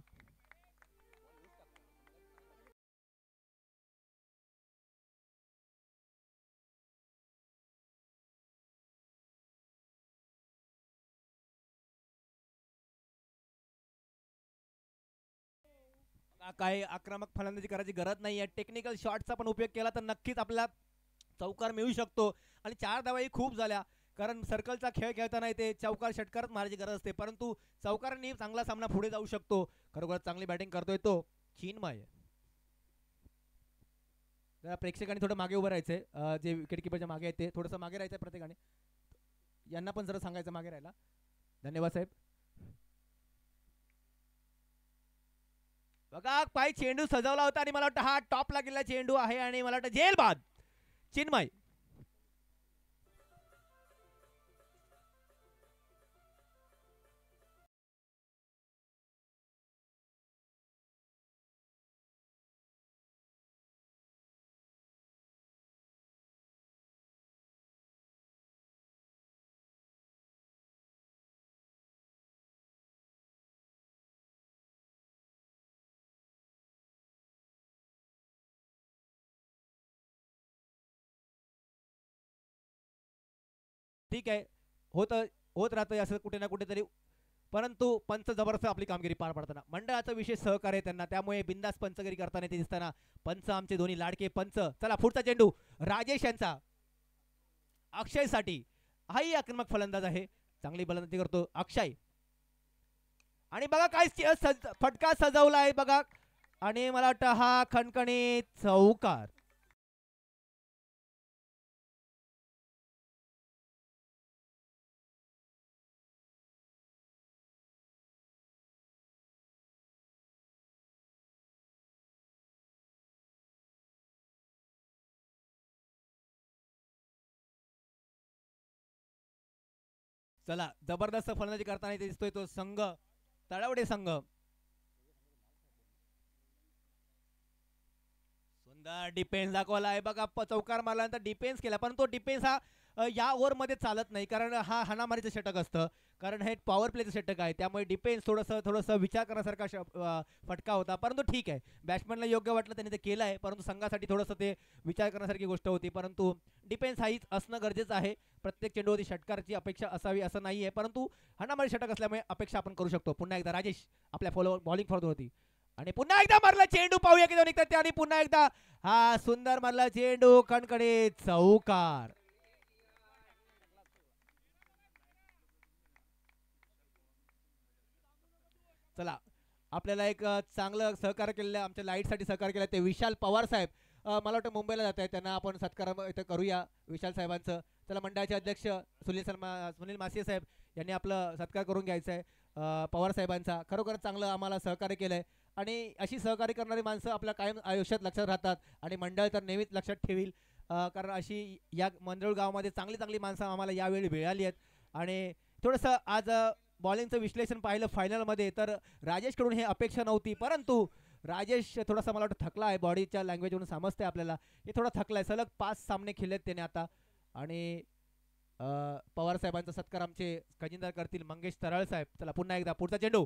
काय आक्रमक फलंदाजी करायची गरज नाहीये. टेक्निकल शॉटचा पण उपयोग केला तर नक्कीच आपल्याला चौकार मिळू शकतो. आणि 4 धावाही खूप झाल्या. कारण सर्कलचा खेळ खेळताना इथे चौकार षटकारच मारायची गरज असते परंतु चौकारांनी चांगला सामना पुढे जाऊ शकतो. खरोखर चांगली बॅटिंग करतोय तो चिन्मय. जरा प्रेक्षकांनी थोडं मागे उभं राहायचंय. जे विकेट किपरच्या मागे आहेत ते थोडंसं मागे राहायचंय प्रत्येकाने. यांना पण जरा सांगायचं मागे राहायला. धन्यवाद साहेब. बघा पाय चेंडू सजवला होता आणि मला वाटतं हा टॉपला गेलेला चेंडू आहे आणि मला वाटतं जेल बाद चिन्मय. ठीक आहे, होत राहतं असं कुठे ना कुठेतरी, परंतु पंच जबरदस्त आपली कामगिरी पार पाडताना मंडळाचं विशेष सहकार्य त्यांना, त्यामुळे बिंदास पंचगिरी करताना ते दिसताना पंच आमचे दोन्ही लाडके पंच. चला पुढचा चेंडू राजेश यांचा अक्षय साठी, हाही आक्रमक फलंदाज आहे, चांगली फलंदाजी करतो अक्षय. आणि बघा काय फटका सजवला आहे बघा, आणि मला वाटतं हा खणखणीत चौकार. चला जबरदस्त फलंदाजी करताना इथे दिसतोय तो संघ, तळवडे संघ. सुंदर डिफेन्स दाखवला आहे बघा, चौकार मारल्यानंतर डिफेन्स केला, पण तो डिफेन्स हा या ओव्हर मध्ये चालत नाही, कारण हा हाणामारीचं षटक असतं, कारण हे पॉवर प्लेचं षटक आहे, त्यामुळे डिफेन्स थोडंसं विचार करण्यासारखा फटका होता. परंतु ठीक आहे, बॅट्समॅनला योग्य वाटलं त्यांनी ते केलं आहे, परंतु संघासाठी थोडंसं ते विचार करण्यासारखी गोष्ट होती. परंतु डिफेन्स हाच असणं गरजेचं आहे, प्रत्येक चेंडूवरती षटकारची अपेक्षा असावी असं नाही आहे, परंतु हाणामारी षटक असल्यामुळे अपेक्षा आपण करू शकतो. पुन्हा एकदा राजेश आपल्या बॉलिंग फॉर्म होती, आणि पुन्हा एकदा मारला चेंडू, पाहूया किती निघतात ते, आणि पुन्हा एकदा हा सुंदर मारला चेंडू, कणकणे चौकार. चला आपल्याला एक चांगलं सहकार्य केलेलं, आमच्या लाईटसाठी सहकार्य केलं ते विशाल पवार साहेब, मला वाटतं मुंबईला जात आहेत, त्यांना आपण सत्कार इथं करूया विशाल साहेबांचं. चला मंडळाचे अध्यक्ष सुनील मासिये साहेब यांनी आपलं सत्कार करून घ्यायचं आहे पवार साहेबांचा. खरोखर चांगलं आम्हाला सहकार्य केलं आहे, आणि अशी सहकार्य करणारी माणसं आपल्या कायम आयुष्यात लक्षात राहतात, आणि मंडळ तर नेहमीच लक्षात ठेवील, कारण अशी या मंडळ गावामध्ये चांगली माणसं आम्हाला यावेळी मिळाली आहेत. आणि थोडंसं आज बॉलिंगचं विश्लेषण पाहिलं फायनलमध्ये, तर राजेशकडून हे अपेक्षा नव्हती, परंतु राजेश थोडासा मला वाटतं थकला आहे, बॉडीच्या लँग्वेजवरून समजते आपल्याला, हे थोडा थकला आहे. सलग 5 सामने खेळलेत त्याने आता, आणि पवार साहेबांचा सत्कार आमचे खजिनदार करतील मंगेश तराळ साहेब. चला पुन्हा एकदा पुढचा चेंडू,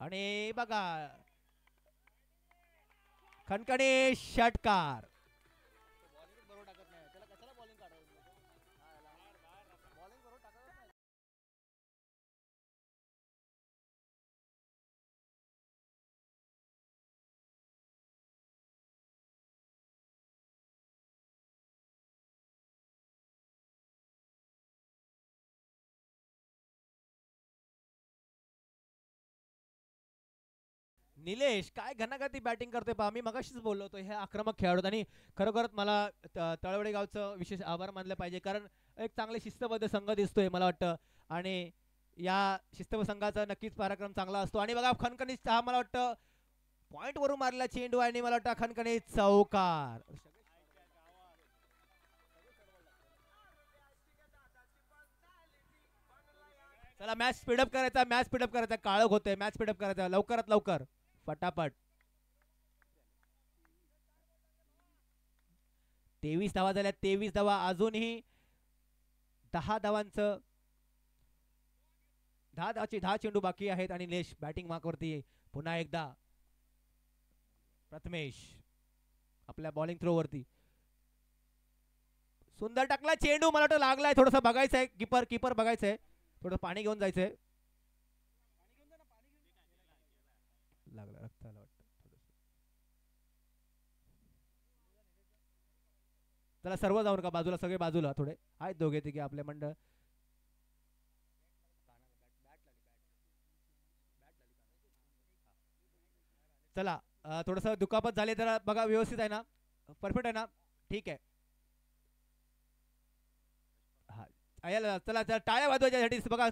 आणि बघा खणखणे षटकार. निलेश काय घनाघाती बॅटिंग करतोय पहा, मी मगाशीच बोललो होतो हे आक्रमक खेळाडू, आणि खरोखरच मला तळवडे गावचं विशेष आभार मानलं पाहिजे, कारण एक चांगले शिस्तबद्ध संघ दिसतोय मला वाटतं, आणि या शिस्तबद्ध संघाचा नक्कीच पराक्रम चांगला असतो. आणि बघा खणखणीत हा मला वाटतं पॉइंट वरून मारला चेंडू, आणि मला वाटतं खणखणीत चौकार. चला मॅच स्पीडअप करायचा, काळोख होतोय, मॅच स्पीडअप करायचा लवकरात लवकर फटाफट. 23 धावा झाल्या, 23 धावा, अजूनही 10 धावांचं 10 चेंडू बाकी आहेत, आणि निलेश बॅटिंग मार्कवरती. पुन्हा एकदा प्रथमेश आपल्या बॉलिंग थ्रो वरती, सुंदर टाकला चेंडू, मला वाटतं लागलाय, थोडंसं बघायचं आहे, कीपर बघायचंय, थोडं पाणी घेऊन जायचंय, लागला रक्ताला वाटतं. चला सर्व जाऊन का बाजूला, सगळे बाजूला, थोडे आहेत दोघे तिघे आपले मंडळ. चला थोडस दुखापत झाली तर बघा, व्यवस्थित आहे ना, परफेक्ट आहे ना, ठीक आहे. हा चला टाळ्या वाजवायच्यासाठी बघा,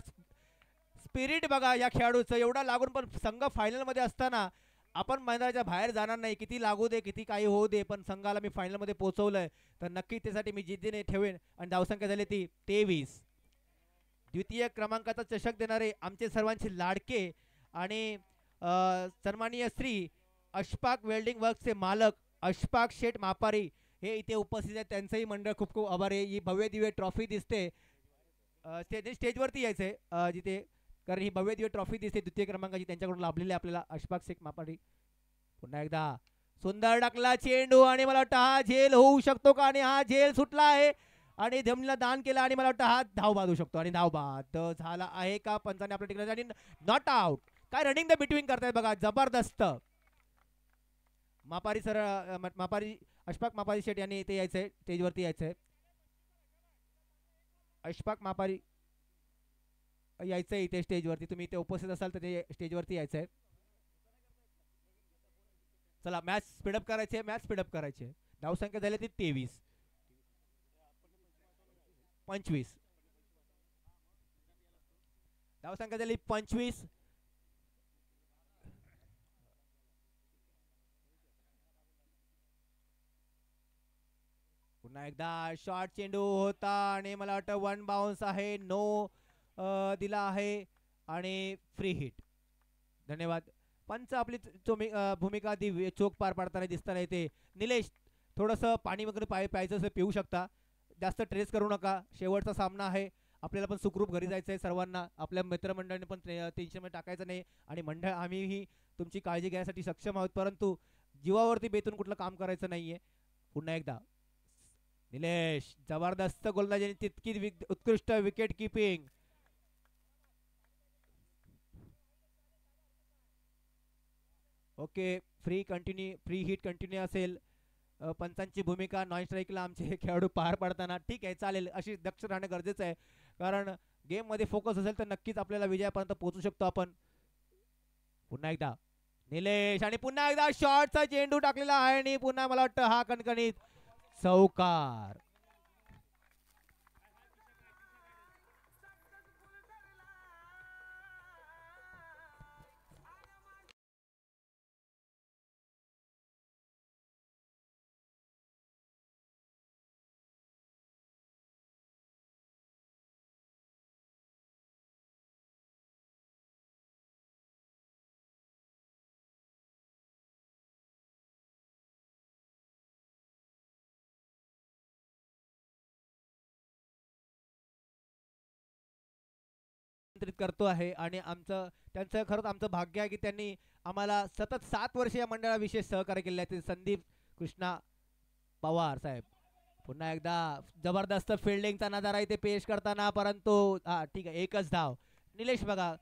स्पिरिट बघा या खेळाडूचं, एवढा लागून पण संघ फायनल मध्ये असताना आपण मैदानाच्या बाहेर जाणार नाही, किती लागू दे किती काही होऊ दे, पण संघाला मी फायनल मध्ये पोहोचवलंय, तर नक्की त्यासाठी मी जिद्दीने ठेवेन. आणि धावसंख्या झाली ती 23. द्वितीय क्रमांकाचा चषक देणारे आमचे सर्वांचे लाडके आणि सन्माननीय श्री अशफाक वेल्डिंग वर्क्सचे मालक अशफाक शेठ मापारी हे इथे उपस्थित आहेत, त्यांचंही मंडळ खूप खूप आभार आहे. ही भव्य दिव्य ट्रॉफी दिसते, स्टेजवरती यायचंय जिथे, कारण ही भव्य दिव्य ट्रॉफी दिसते द्वितीय क्रमांकाची, त्यांच्याकडून लाभलेली आपल्याला अशफाक शेख मापारी. पुन्हा एकदा सुंदर टाकला चेंडू, आणि मला वाटतं हा झेल होऊ शकतो का, आणि हा झेल सुटला आहे, आणि धमनीला दान केलं आणि मला वाटतं हा धाव बांधू शकतो आणि धाव बाद झाला आहे का पंचाने आपल्या टिकलं आणि नॉट आउट. काय रनिंग द बिटवीन करतायत बघा, जबरदस्त. मापारी सर मापारी अशफाक मापारी शेट यांनी इथे यायचंय, स्टेजवरती यायचंय. अशफाक मापारी यायचंय इथे स्टेजवरती. तुम्ही इथे उपस्थित असाल तर ते स्टेजवरती यायचंय. चला मॅच स्पीडअप करायचे, मॅच स्पीडअप करायचे. धावसंख्या झाली ती 23 25. धावसंख्या झाली 25. पुन्हा एकदा शॉर्ट चेंडू होता आणि मला वाटतं 1 बाउन्स आहे, नो दिला आहे आणि फ्री हिट. धन्यवाद. पंच आपली भूमिका चोख पार पाडताना दिसताना येते. निलेश थोडंसं पाणी वगैरे प्यायचं असं पिऊ शकता, जास्त ट्रेस करू नका. शेवटचा सामना आहे, आपल्याला पण सुखरूप घरी जायचं आहे सर्वांना. आपल्या मित्रमंडळाने पण टेन्शन टाकायचं नाही आणि मंडळ आम्हीही तुमची काळजी घेण्यासाठी सक्षम आहोत, परंतु जीवावरती बेतून कुठलं काम करायचं नाहीये. पुन्हा एकदा निलेश जबरदस्त गोलंदाजी, तितकी उत्कृष्ट wicket keeping. Okay, free hit continue असेल. पंचांची भूमिका नॉन स्ट्राईकला आमचे खेळाडू पार पाडताना. ठीक आहे, चालेल, अशी दक्ष राहणं गरजेचं आहे, कारण गेम मध्ये फोकस असेल तर नक्कीच आपल्याला विजयापर्यंत पोहोचू शकतो आपण. पुन्हा एकदा निलेश आणि पुन्हा एकदा शॉटचा चेंडू टाकलेला आहे आणि पुन्हा मला वाटतं हा कणकणीत चौकार. करतो आहे आणि त्यांचं खरंच आमचं भाग्य आहे की त्यांनी आम्हाला सतत 7 वर्ष या मंडळाविषयी सहकार्य केले आहे. संदीप कृष्णा पवार साहेब. पुन्हा एकदा जबरदस्त फिल्डिंगचा नजारा इथे पेश करताना, परंतु ठीक आहे, एकच धाव. निलेश बघा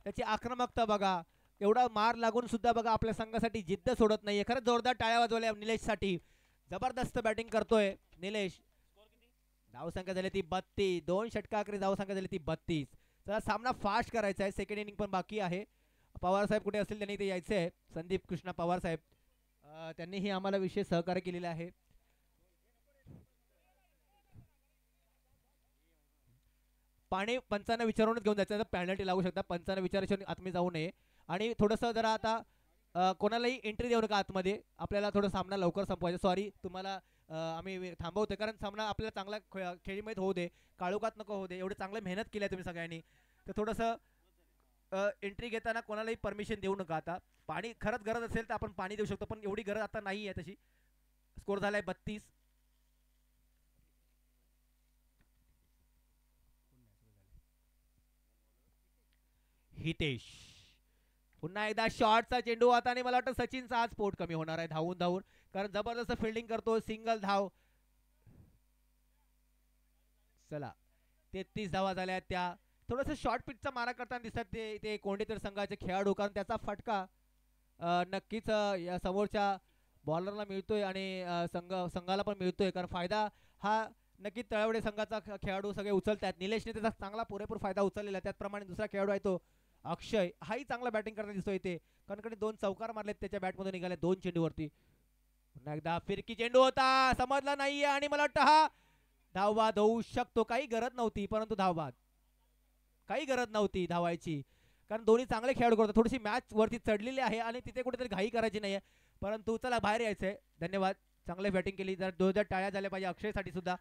त्याची आक्रमकता बघा, एवढा मार लागून सुद्धा बघा आपल्या संघासाठी जिद्द सोडत नाहीये. खरंच जोरदार टाळ्या वाजवल्या निलेशसाठी. जबरदस्त बॅटिंग करतोय निलेश. धावसंख्या झाली ती 32. 2 षटकांकडे धावसंख्या झाली ती 32. चला सामना फास्ट करायचा आहे, सेकंड इनिंग पण बाकी आहे. पवार साहेब कुठे असतील त्यांनी इथे यायचे आहे. संदीप कृष्णा पवार साहेब त्यांनीही आम्हाला विशेष सहकार्य केलेले आहे. पाणी पंचांना विचारूनच घेऊन जायचं, पॅनल्टी लागू शकता. पंचांना विचारायचं आतमध्ये जाऊ नये आणि थोडंसं जरा आता कोणालाही एंट्री देऊ नका आतमध्ये. आपल्याला थोडं सामना लवकर संपवायचा. सॉरी तुम्हाला आम्ही थांबवतोय, कारण सामना आपल्याला चांगला खेळीमेत होऊ दे, काळोखात नको होऊ दे. एवढे चांगले मेहनत केली आहे तुम्ही सगळ्यांनी, तर थोडंसं एंट्री घेताना कोणालाही परमिशन देऊ नका. आता पाणी खरंच गरज असेल तर आपण पाणी देऊ शकतो, पण एवढी गरज आता नाही आहे तशी. स्कोर झालाय 32. हितेश पुन्हा एकदा शॉटचा चेंडू आता आणि मला वाटतं सचिनचा आज पोट कमी होणार आहे धावून धावून, कारण जबरदस्त फिल्डिंग करतो. सिंगल धाव. चला 33 धावा झाल्या त्या. थोडंसं शॉर्ट पिचचा मारा करताना दिसतात ते कोंडेतर संघाचे खेळाडू, कारण त्याचा फटका नक्कीच या समोरच्या बॉलरला मिळतोय आणि संघाला पण मिळतोय, कारण फायदा हा नक्कीच तळवडे संघाचा खेळाडू सगळे उचलतात. निलेशने त्याचा चांगला पुरेपूर फायदा उचललेला. त्याचप्रमाणे दुसरा खेळाडू आहे तो अक्षय, हाही चांगला बॅटिंग करताना दिसतोय इथे, कारण 2 चौकार मारलेत त्याच्या बॅटमधून निघाले 2 चेंडूवरती. पुन्हा एकदा फिरकी चेंडू होता, समजला नाहीये आणि मला वाटतं हा धावबाद होऊ शकतो. काही गरज नव्हती, परंतु धावबाद. काही गरज नव्हती धावायची, कारण दोन्ही चांगले खेळाडू करतात. थोडीशी मॅच वरती चढलेली आहे आणि तिथे कुठेतरी घाई करायची नाहीये, परंतु चला बाहेर यायचंय. धन्यवाद, चांगली बॅटिंग केली. जर 2 टाळ्या झाल्या पाहिजे अक्षयसाठी सुद्धा.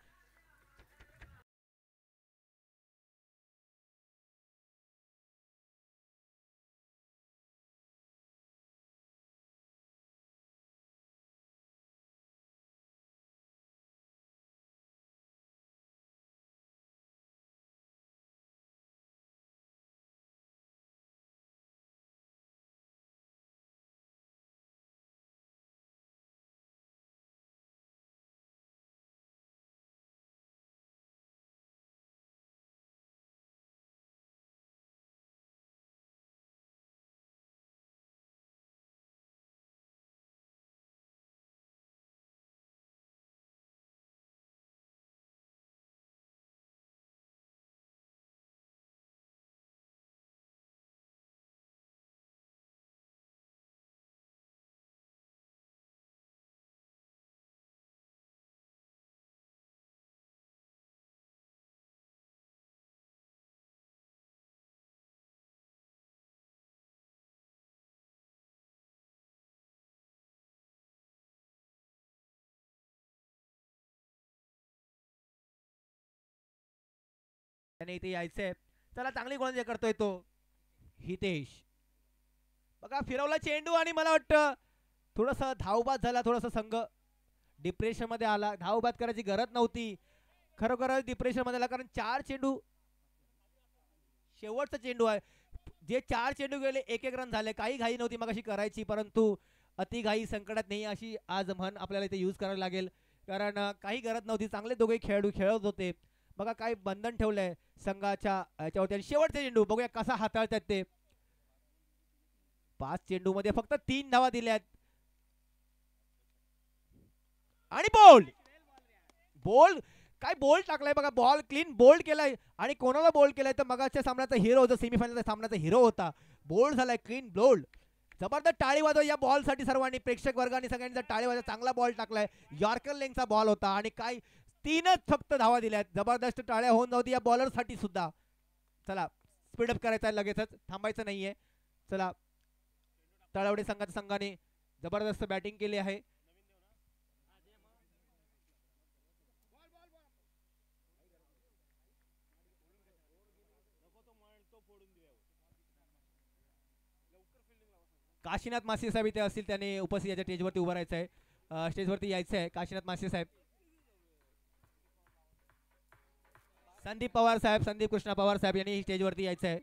त्याने इथे यायचंय. चला चांगली गोलंदाजी करतोय तो हितेश. बघा फिरवला चेंडू आणि मला वाटतं थोडस धावबाद झाला, थोडासा संघ डिप्रेशन मध्ये आला. धावबाद करायची गरज नव्हती, खरोखर डिप्रेशन मध्ये आला, कारण 4 चेंडू शेवटचा चेंडू आहे. जे 4 चेंडू गेले 1-1 रन झाले. काही घाई नव्हती मगाशी करायची, परंतु अति घाई संकटात नाही अशी आज म्हण आपल्याला इथे यूज करायला लागेल, कारण काही गरज नव्हती. चांगले दोघे खेळाडू खेळत होते. बघा काय बंधन ठेवलंय संघाच्या याच्यावरती. आणि शेवटचे चेंडू बघूया कसा हाताळतात ते. 5 चेंडू मध्ये फक्त 3 धावा दिल्यात. आणि बोल काय बोल टाकलाय बघा. बॉल क्लीन बोल्ड केलाय. आणि कोणाला बोल्ड केलाय तर मगाच्या सामन्याचा हिरो जो सेमीफायनलचा सामन्याचा हिरो होता, बोल्ड झालाय, क्लीन बोल्ड. जबरदस्त टाळी वाजवा या बॉल साठी सर्वांनी, प्रेक्षक वर्गाने सगळ्यांचा टाळी वाजवा. चांगला बॉल टाकलाय. यॉर्कर लेंगचा बॉल होता आणि काय 3च फक्त धावा दिल्यात. जबरदस्त टाळ्या होऊन जाऊ या बॉलर साठी सुद्धा. चला स्पीडअप करायचा लगेचच, थांबायचं नाहीये. चला तळवडे संघाच्या संघाने जबरदस्त बॅटिंग केली आहे. काशीनाथ मासे साहेब इथे असतील, त्याने उपस्थित याच्या स्टेजवरती उभं राहायचं आहे, स्टेजवरती यायचं आहे. काशीनाथ मासे साहेब, संदीप पवार साहेब, संदीप कृष्णा पवार साहेब यांनी स्टेजवरती यायचं आहे.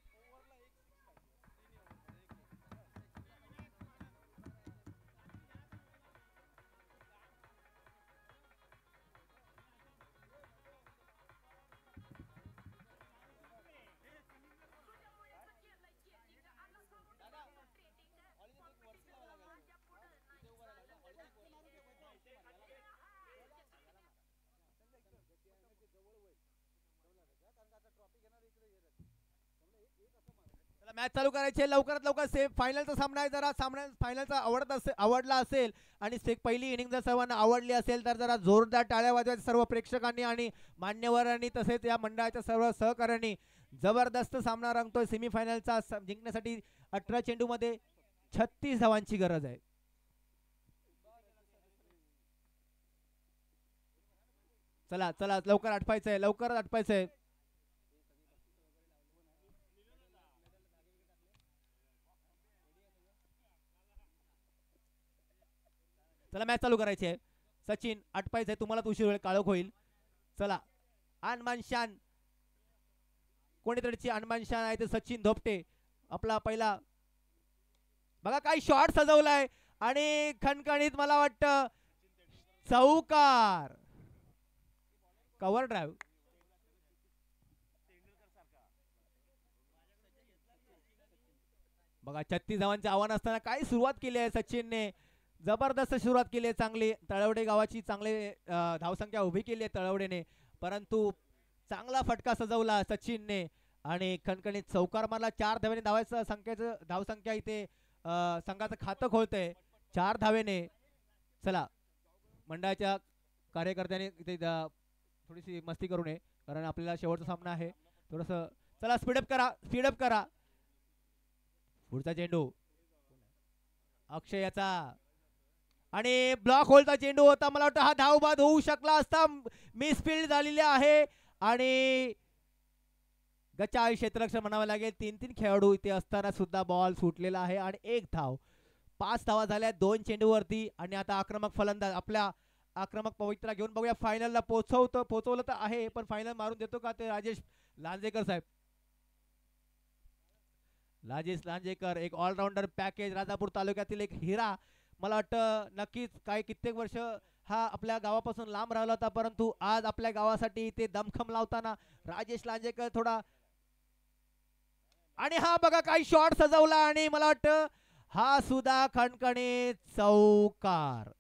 मॅच चालू करायची लवकरात लवकर. सेम फायनलचा सामना आहे. जरा सामना फायनलचा आवडला असेल आणि पहिली इनिंग जर सर्वांना आवडली असेल तर जरा जोरदार टाळ्या वाजवायच्या सर्व प्रेक्षकांनी आणि मान्यवरांनी, तसेच या मंडळाच्या सर्व सहकार्यांनी. जबरदस्त सामना रंगतोय. सेमीफायनलचा जिंकण्यासाठी 18 चेंडू मध्ये 36 धावांची गरज आहे. चला चला लवकर आटपायचंय, लवकर आटपायचंय. चला मॅच चालू करायची आहे. सचिन आटपायचंय, तुम्हाला उशीर वेळ काळोख होईल. चला अनमान शान, कोणीतरीची अनमान शान आहे ते सचिन धोपटे. आपला पहिला बघा काय शॉट सजवलाय आणि खणखणीत मला वाटतं चौकार, कव्हर ड्राईव्ह. बघा 36 धावांचे आव्हान असताना काय सुरुवात केली आहे सचिनने. जबरदस्त सुरुवात केली आहे. चांगली तळवडे गावाची चांगली धावसंख्या उभी केली आहे तळवडेने, परंतु चांगला फटका सजवला सचिनने आणि खणखणीत चौकार मारला. 4 धावेने धावायचं संख्येचं धावसंख्या इथे संघाचं खातं खोलतंय 4 धावेने. चला मंडळाच्या कार्यकर्त्यांनी इथे थोडीशी मस्ती करू नये, कारण आपल्याला शेवटचा सामना आहे. थोडस चला स्पीडअप करा, स्पीडअप करा. पुढचा चेंडू अक्षयाचा आणि ब्लॉक होलचा चेंडू होता. मला वाटतं हा धावबाद होऊ शकला असता. मिसफिल्ड झालेली आहे आणि गच्चा क्षेत्ररक्षण म्हणावं लागेल. 3-3 खेळाडू इथे असताना सुद्धा बॉल सुटलेला आहे आणि 1 धाव. 5 धावा झाल्या 2 चेंडूवरती. आणि आता आक्रमक फलंदाज आपल्या आक्रमक पवित्रा घेऊन बघूया. फायनलला पोहोचवलं तर आहे, पण फायनल मारून देतो का ते राजेश लांजेकर साहेब. राजेश लांजेकर एक ऑलराऊंडर पॅकेज, राजापूर तालुक्यातील एक हिरा. मला वाटतं नक्कीच काही कित्येक वर्ष हा आपल्या गावापासून लांब राहिला होता, परंतु आज आपल्या गावासाठी इथे दमखम लावताना राजेश लांजेकर थोडा. आणि हा बघा काही शॉट सजवला आणि मला वाटतं हा सुद्धा खणखणीत चौकार.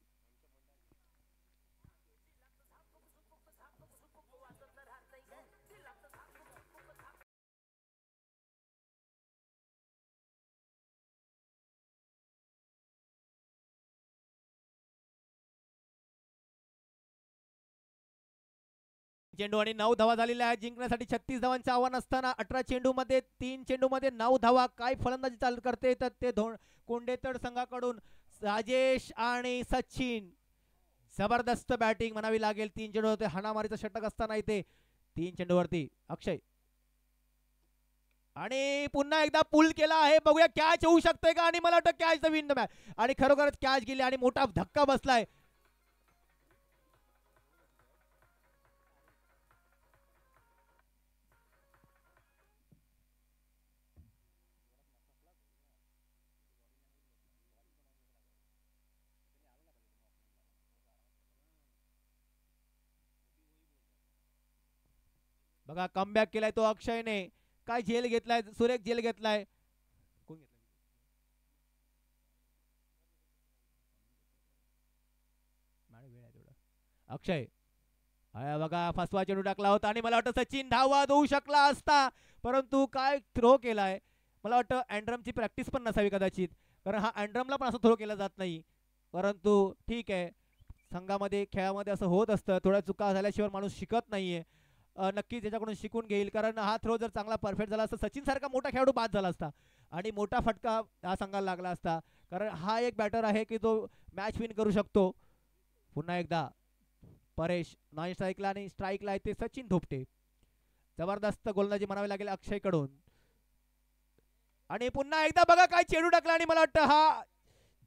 चेंडू आणि 9 धावा झालेल्या आहेत. जिंकण्यासाठी 36 धावांचे आव्हान असताना 18 चेंडू मध्ये 3 चेंडू मध्ये 9 धावा. काय फलंदाजी चालू करते तर ते कोंडेतड संघाकडून राजेश आणि सचिन. जबरदस्त बॅटिंग म्हणावी लागेल. 3 चेंडू होते, हाणामारीचा षटक असताना इथे 3 चेंडूवरती अक्षय आणि पुन्हा एकदा पुल केला आहे, बघूया कॅच होऊ शकते का, आणि मला वाटतं catch the win the match, आणि खरोखरच कॅच गेली आणि मोठा धक्का बसलाय. बघा कमबॅक केलाय तो अक्षयने, काय झेल घेतलाय, सुरेख झेल घेतलाय. कोण घेतलाय? अक्षय बघा फसवा चेंडू टाकला होता, आणि मला वाटतं सचिन धावा देऊ शकला असता, परंतु काय थ्रो केलाय. मला वाटतं अँड्रमची प्रॅक्टिस पण नसावी कदाचित, कारण हा अँड्रमला पण असं थ्रो केला जात नाही. परंतु ठीक आहे, संघामध्ये खेळामध्ये असं होत असतं, थोड्या चुका झाल्याशिवाय माणूस शिकत नाहीये. नक्कीच त्याच्याकडून शिकून घेईल, कारण हा थ्रो जर चांगला परफेक्ट झाला असता सचिन सारखा मोठा खेळाडू बाद झाला असता आणि मोठा फटका हा संघाला लागला असता, कारण हा एक बॅटर आहे की तो मॅच विन करू शकतो. पुन्हा एकदा परेश नॉन स्ट्राईकला, आणि स्ट्राईकला आहे ते सचिन धोपटे. जबरदस्त गोलंदाजी म्हणावी लागेल अक्षय कडून. आणि पुन्हा एकदा बघा काय चेंडू टाकला, आणि मला वाटतं हा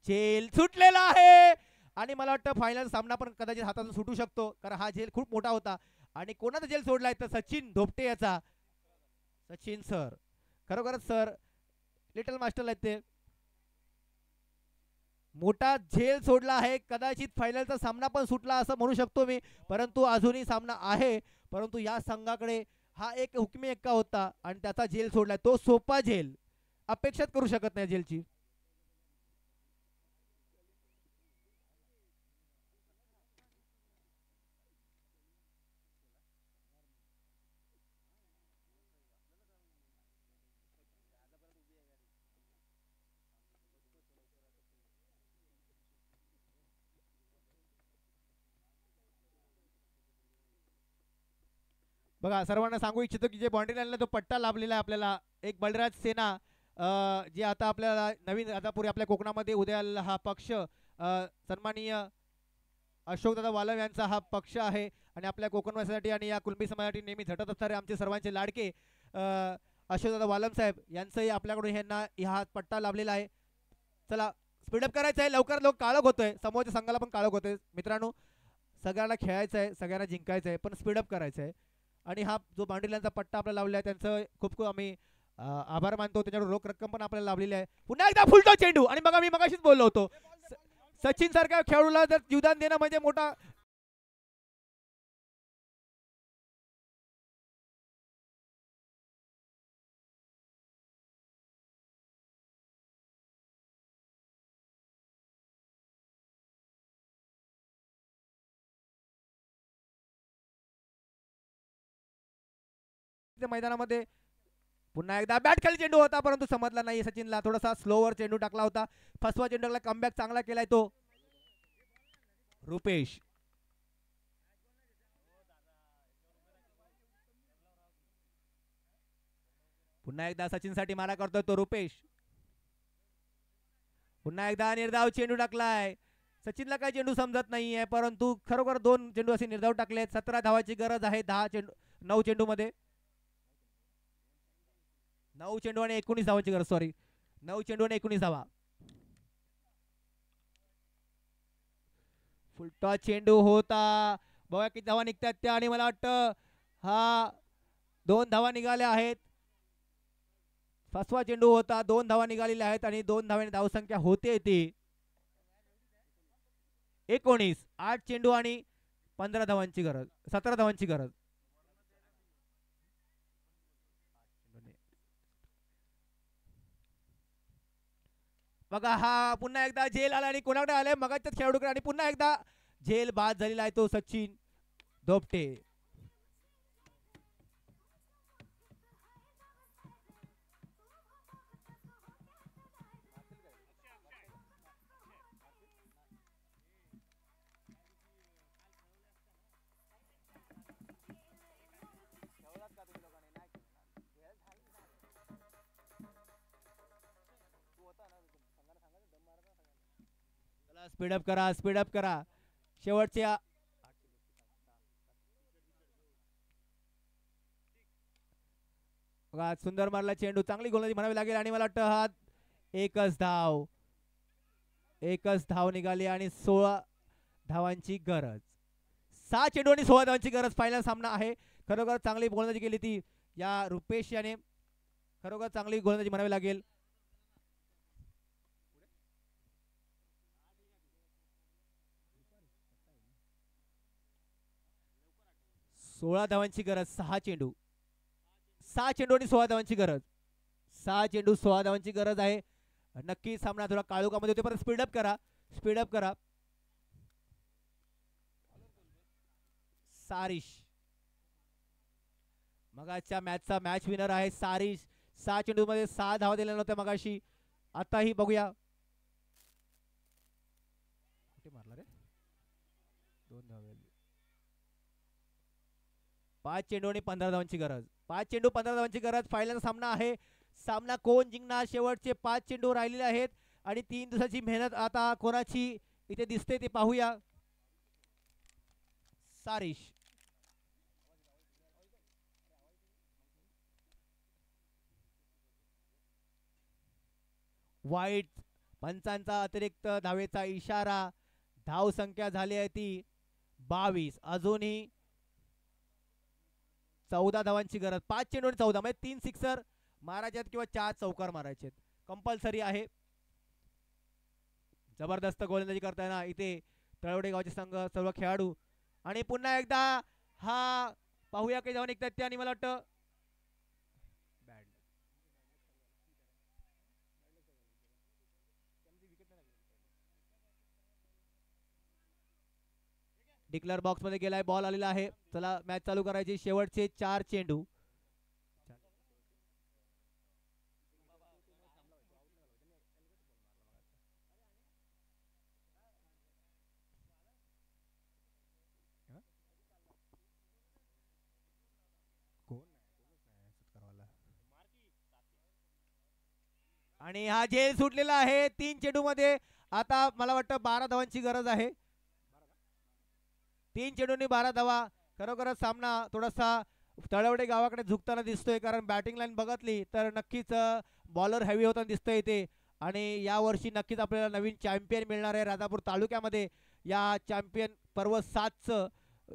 झेल सुटलेला आहे, आणि मला वाटतं फायनल सामना पण कदाचित हातातून सुटू शकतो, कारण हा झेल खूप मोठा होता. आणि कोणाचा झेल सोडलाय तर सचिन धोपटे याचा. सचिन सर खरोखरच सर लिटल मास्टर आहेत ते, मोठा झेल सोडला आहे. कदाचित फायनलचा सामना पण सुटला असं म्हणू शकतो मी, परंतु अजूनही सामना आहे. परंतु या संघाकडे हा एक हुकमी एक्का होता आणि त्याचा झेल सोडलाय, तो सोपा झेल अपेक्षाच करू शकत नाही झेलची. बघा सर्वांना सांगू इच्छितो की जे बाउंड्री लाईनला जो पट्टा लाभलेला आहे आपल्याला, एक बलराज सेना जे आता आपल्याला नवीन राजापुरी आपल्या कोकणामध्ये उद्याला हा पक्ष सन्माननीय अशोकदादा वालव यांचा हा पक्ष आहे, आणि आपल्या कोकणवासीसाठी आणि या कुणबी समाजासाठी नेहमी झटत असणारे आमचे सर्वांचे लाडके अशोकदादा वालम साहेब यांचंही आपल्याकडून ह्यांना हा पट्टा लाभलेला आहे. चला स्पीडअप करायचं आहे, लवकर काळोख होतोय, समोरच्या संघाला पण काळोख होतोय. मित्रांनो सगळ्यांना खेळायचं आहे, सगळ्यांना जिंकायचं आहे, पण स्पीडअप करायचं आहे. आणि हा जो बाउंड्री लाईनचा पट्टा आपल्याला लावलेला आहे त्यांचं खूप खूप आम्ही आभार मानतो. त्याच्यावर रोख रक्कम पण आपल्याला लावलेली आहे. पुन्हा एकदा फुलटॉस चेंडू, आणि बघा मी मगाशीच बोललो होतो सचिन सारख्या खेळाडूला जर जीवदान देणं म्हणजे मोठा. मैदानामध्ये पुन्हा एकदा बॅट खाली चेंडू होता, परंतु समजला नाही सचिनला, थोडासा स्लोवर चेंडू टाकला होता. फसवा चेंडूला कमबॅक चांगला केलाय तो रुपेश. पुन्हा एकदा सचिन साठी मारा करतोय तो रुपेश. पुन्हा एकदा निर्धाव चेंडू टाकलाय. सचिनला काय चेंडू समजत नाहीये, परंतु खरोखर दोन चेंडू असे निर्धाव टाकले. 17 धावाची गरज आहे 9 चेंडू मध्ये. 9 चेंडू आणि 19 धावांची गरज, सॉरी 9 चेंडू आणि 19 धावा. फुलटॉस चेंडू होता, बघा किती धावा निघतात त्या, आणि मला वाटतं हा 2 धावा निघाल्या आहेत. फसवा चेंडू होता, 2 धावा निघालेल्या आहेत, आणि 2 धावांनी धावसंख्या होते ती 19. 8 चेंडू आणि 15 धावांची गरज, 17 धावांची गरज. बघा हा पुन्हा एकदा झेल आला, आणि कोणाकडे आलाय मगाच्याच खेळाडूकडे, आणि पुन्हा एकदा झेल बाद झालेला आहे तो सचिन धोपटे. स्पीडअप करा, स्पीडअप करा. शेवटच्या बघा सुंदर मारला चेंडू, चांगली गोलंदाजी म्हणावी लागेल आणि मला वाटतं हा एकच धाव निघाली आणि 16 धावांची गरज. 6 चेंडू आणि 16 धावांची गरज. फायनल सामना आहे. खरोखर चांगली गोलंदाजी केली ती या रुपेश याने, खरोखर चांगली गोलंदाजी म्हणावी लागेल. सोळा धावांची गरज. 6 चेंडू आणि 16 धावांची गरज. 6 चेंडू 16 धावांची गरज आहे. नक्की सामना थोडा काळोखामध्ये होते, परत स्पीडअप करा. सारिश मगाच्या मॅचचा मॅच विनर आहे सारिश. 6 चेंडू मध्ये 6 धावा दिल्या नव्हत्या मगाशी. आताही बघूया कुठे मारला रे. 2 धावा. 5 चेंडू आणि 15 धावांची गरज. 5 चेंडू 15 धावांची गरज. फायनल सामना आहे. सामना कोण जिंकणार. शेवटचे 5 चेंडू राहिलेले आहेत आणि 3 दिवसाची मेहनत आता कोणाची इथे दिसते ते पाहूया. सारिश वाईट पंचांचा अतिरिक्त धावेचा इशारा. धाव संख्या झाली आहे ती 22. अजूनही 14 धावांची गरज. 5 चेंडू आणि 14 म्हणजे 3 सिक्सर मारायचे किंवा 4 चौकार मारायचे कंपल्सरी आहे. जबरदस्त गोलंदाजी करताना इथे तळवडे गावचे संघ सर्व खेळाडू. आणि पुन्हा एकदा हा पाहूया काही धावा निघतात ते. आणि मला वाटतं डिक्लेअर बॉक्स मध्ये गेलाय. बॉल आलेला आहे. चला मॅच चालू करायची. शेवटचे 4 चेंडू. आणि हा झेल सुटलेला आहे 3 चेंडू मध्ये. आता मला वाटतं 12 धावांची गरज आहे. 3 चेंडूंनी 12 धावा. खरोखरच सामना थोडासा तळवडे गावाकडे झुकताना दिसतोय, कारण बॅटिंग लाईन बघितली तर नक्कीच बॉलर हेवी होताना दिसतोय इथे. आणि यावर्षी नक्कीच आपल्याला नवीन चॅम्पियन मिळणार आहे राजापूर तालुक्यामध्ये. या चॅम्पियन पर्व 7चं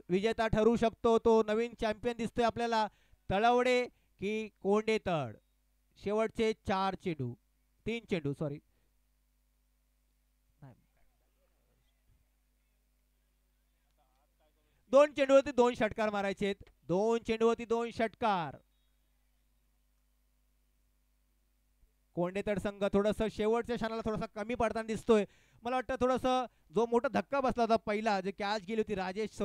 विजेता ठरू शकतो तो नवीन चॅम्पियन दिसतोय आपल्याला. तळवडे की कोंडेतड. शेवटचे 4 चेंडू 3 चेंडू सॉरी. 2 चेंडूवरती 2 षटकार मारायचे. 2 चेंडूवरती 2 षटकार. कोंडेतड संघ थोडस शेवटच्या क्षणाला थोडासा कमी पडताना दिसतोय. मला वाटतं थोडस जो मोठा धक्का बसला होता पहिला, जे कॅच गेली होती राजेशच्या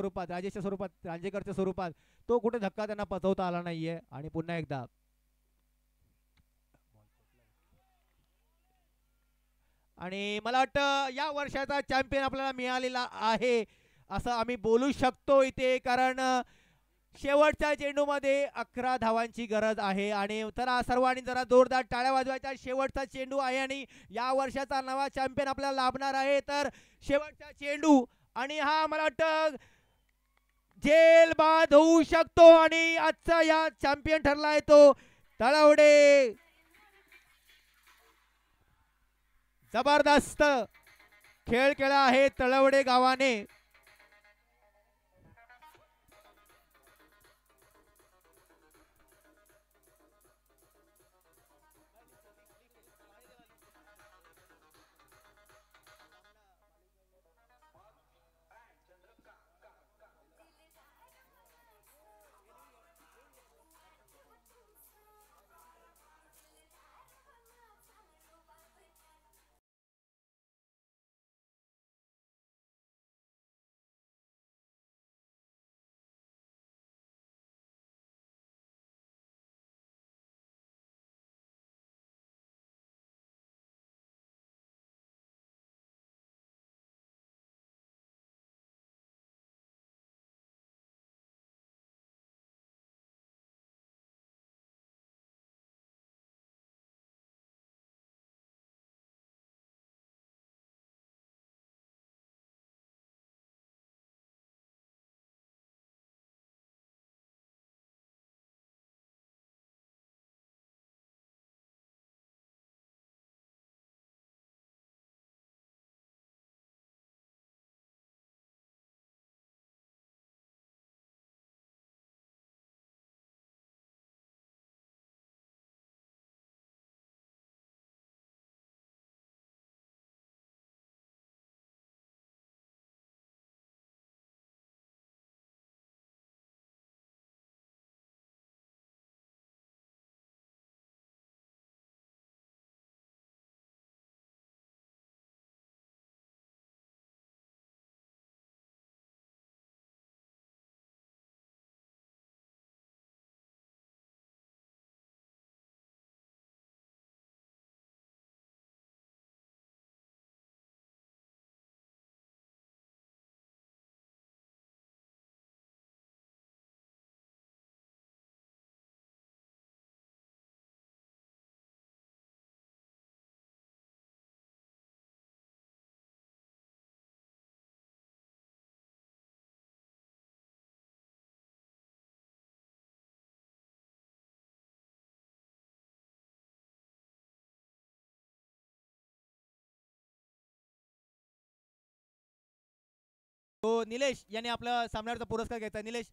स्वरूपात रांजेकरच्या स्वरूपात, तो कुठे धक्का त्यांना पचवता आला नाहीये. आणि पुन्हा एकदा आणि मला वाटतं या वर्षाचा चॅम्पियन आपल्याला मिळालेला आहे असं आम्ही बोलू शकतो इथे, कारण शेवटच्या चेंडूमध्ये 11 धावांची गरज आहे. आणि तर सर्वांनी जरा जोरदार टाळ्या वाजवायच्या. शेवटचा चेंडू आहे आणि या वर्षाचा नवा चॅम्पियन आपल्याला लाभणार आहे. तर शेवटचा चेंडू आणि हा मला वाटतं जेल बाद होऊ शकतो आणि आजचा या चॅम्पियन ठरलाय तो तळवडे. जबरदस्त खेळ खेळला आहे तळवडे गावाने. तो निलेश यांनी आपला सामन्यावरचा पुरस्कार घ्यायचा. निलेश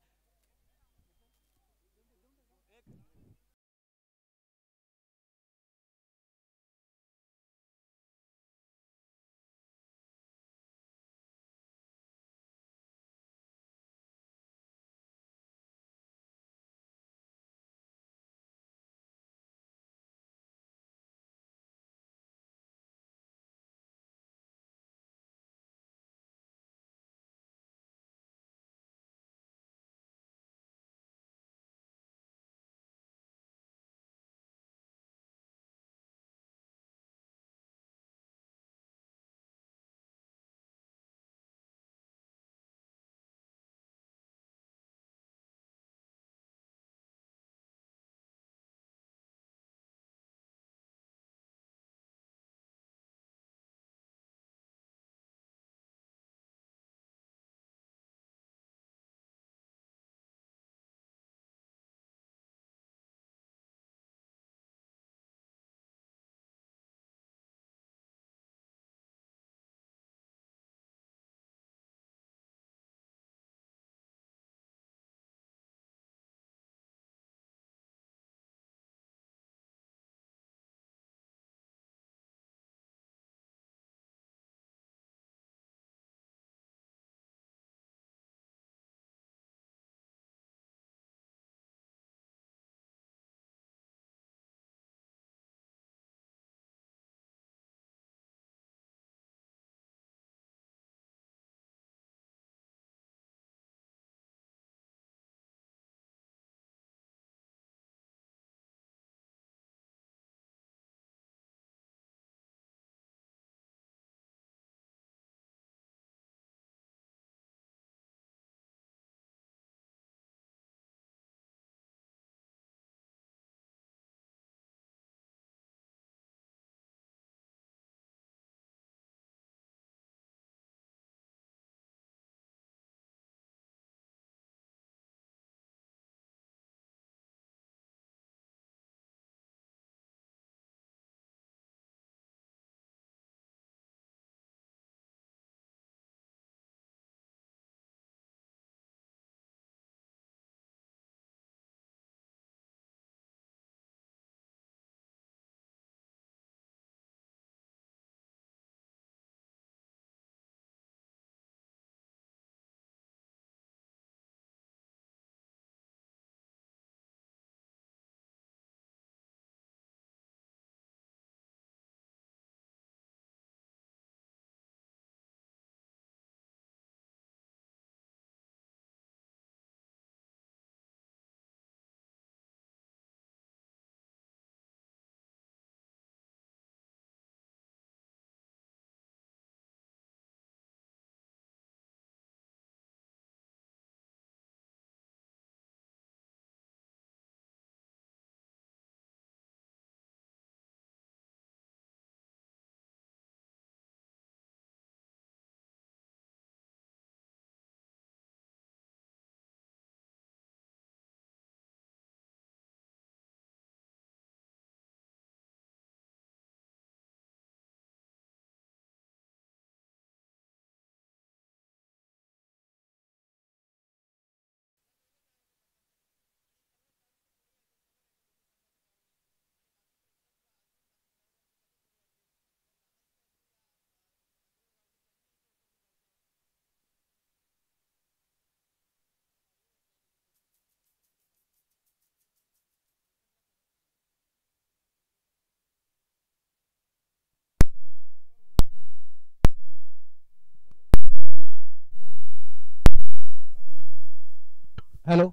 हॅलो,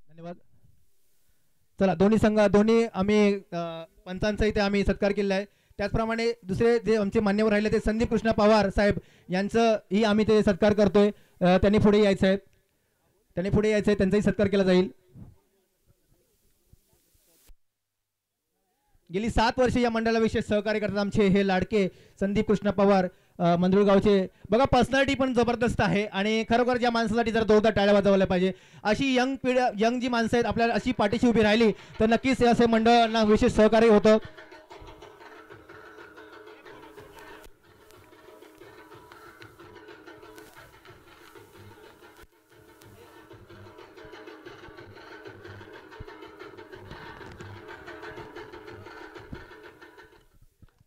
धन्यवाद. चला, दोन्ही आम्ही पंचांचा इथे आम्ही सत्कार केलेला आहे. त्याचप्रमाणे दुसरे जे आमचे मान्यवर राहिले ते संदीप कृष्णा पवार साहेब यांचं ही आम्ही ते सत्कार करतोय. त्यांनी पुढे यायचं आहे, त्यांचाही सत्कार केला जाईल. गेली 7 वर्षे या मंडळाला विशेष सहकार्य करतात आमचे हे लाडके संदीप कृष्णा पवार मंदरुळगावचे. बघा, पर्सनॅलिटी पण जबरदस्त आहे आणि खरोखर ज्या माणसासाठी जर जोरदार टाळ्या वाजवल्या पाहिजे. अशी यंग जी माणसं आहेत आपल्याला अशी पाठीशी उभी राहिली तर नक्कीच असे मंडळांना विशेष सहकार्य होतं.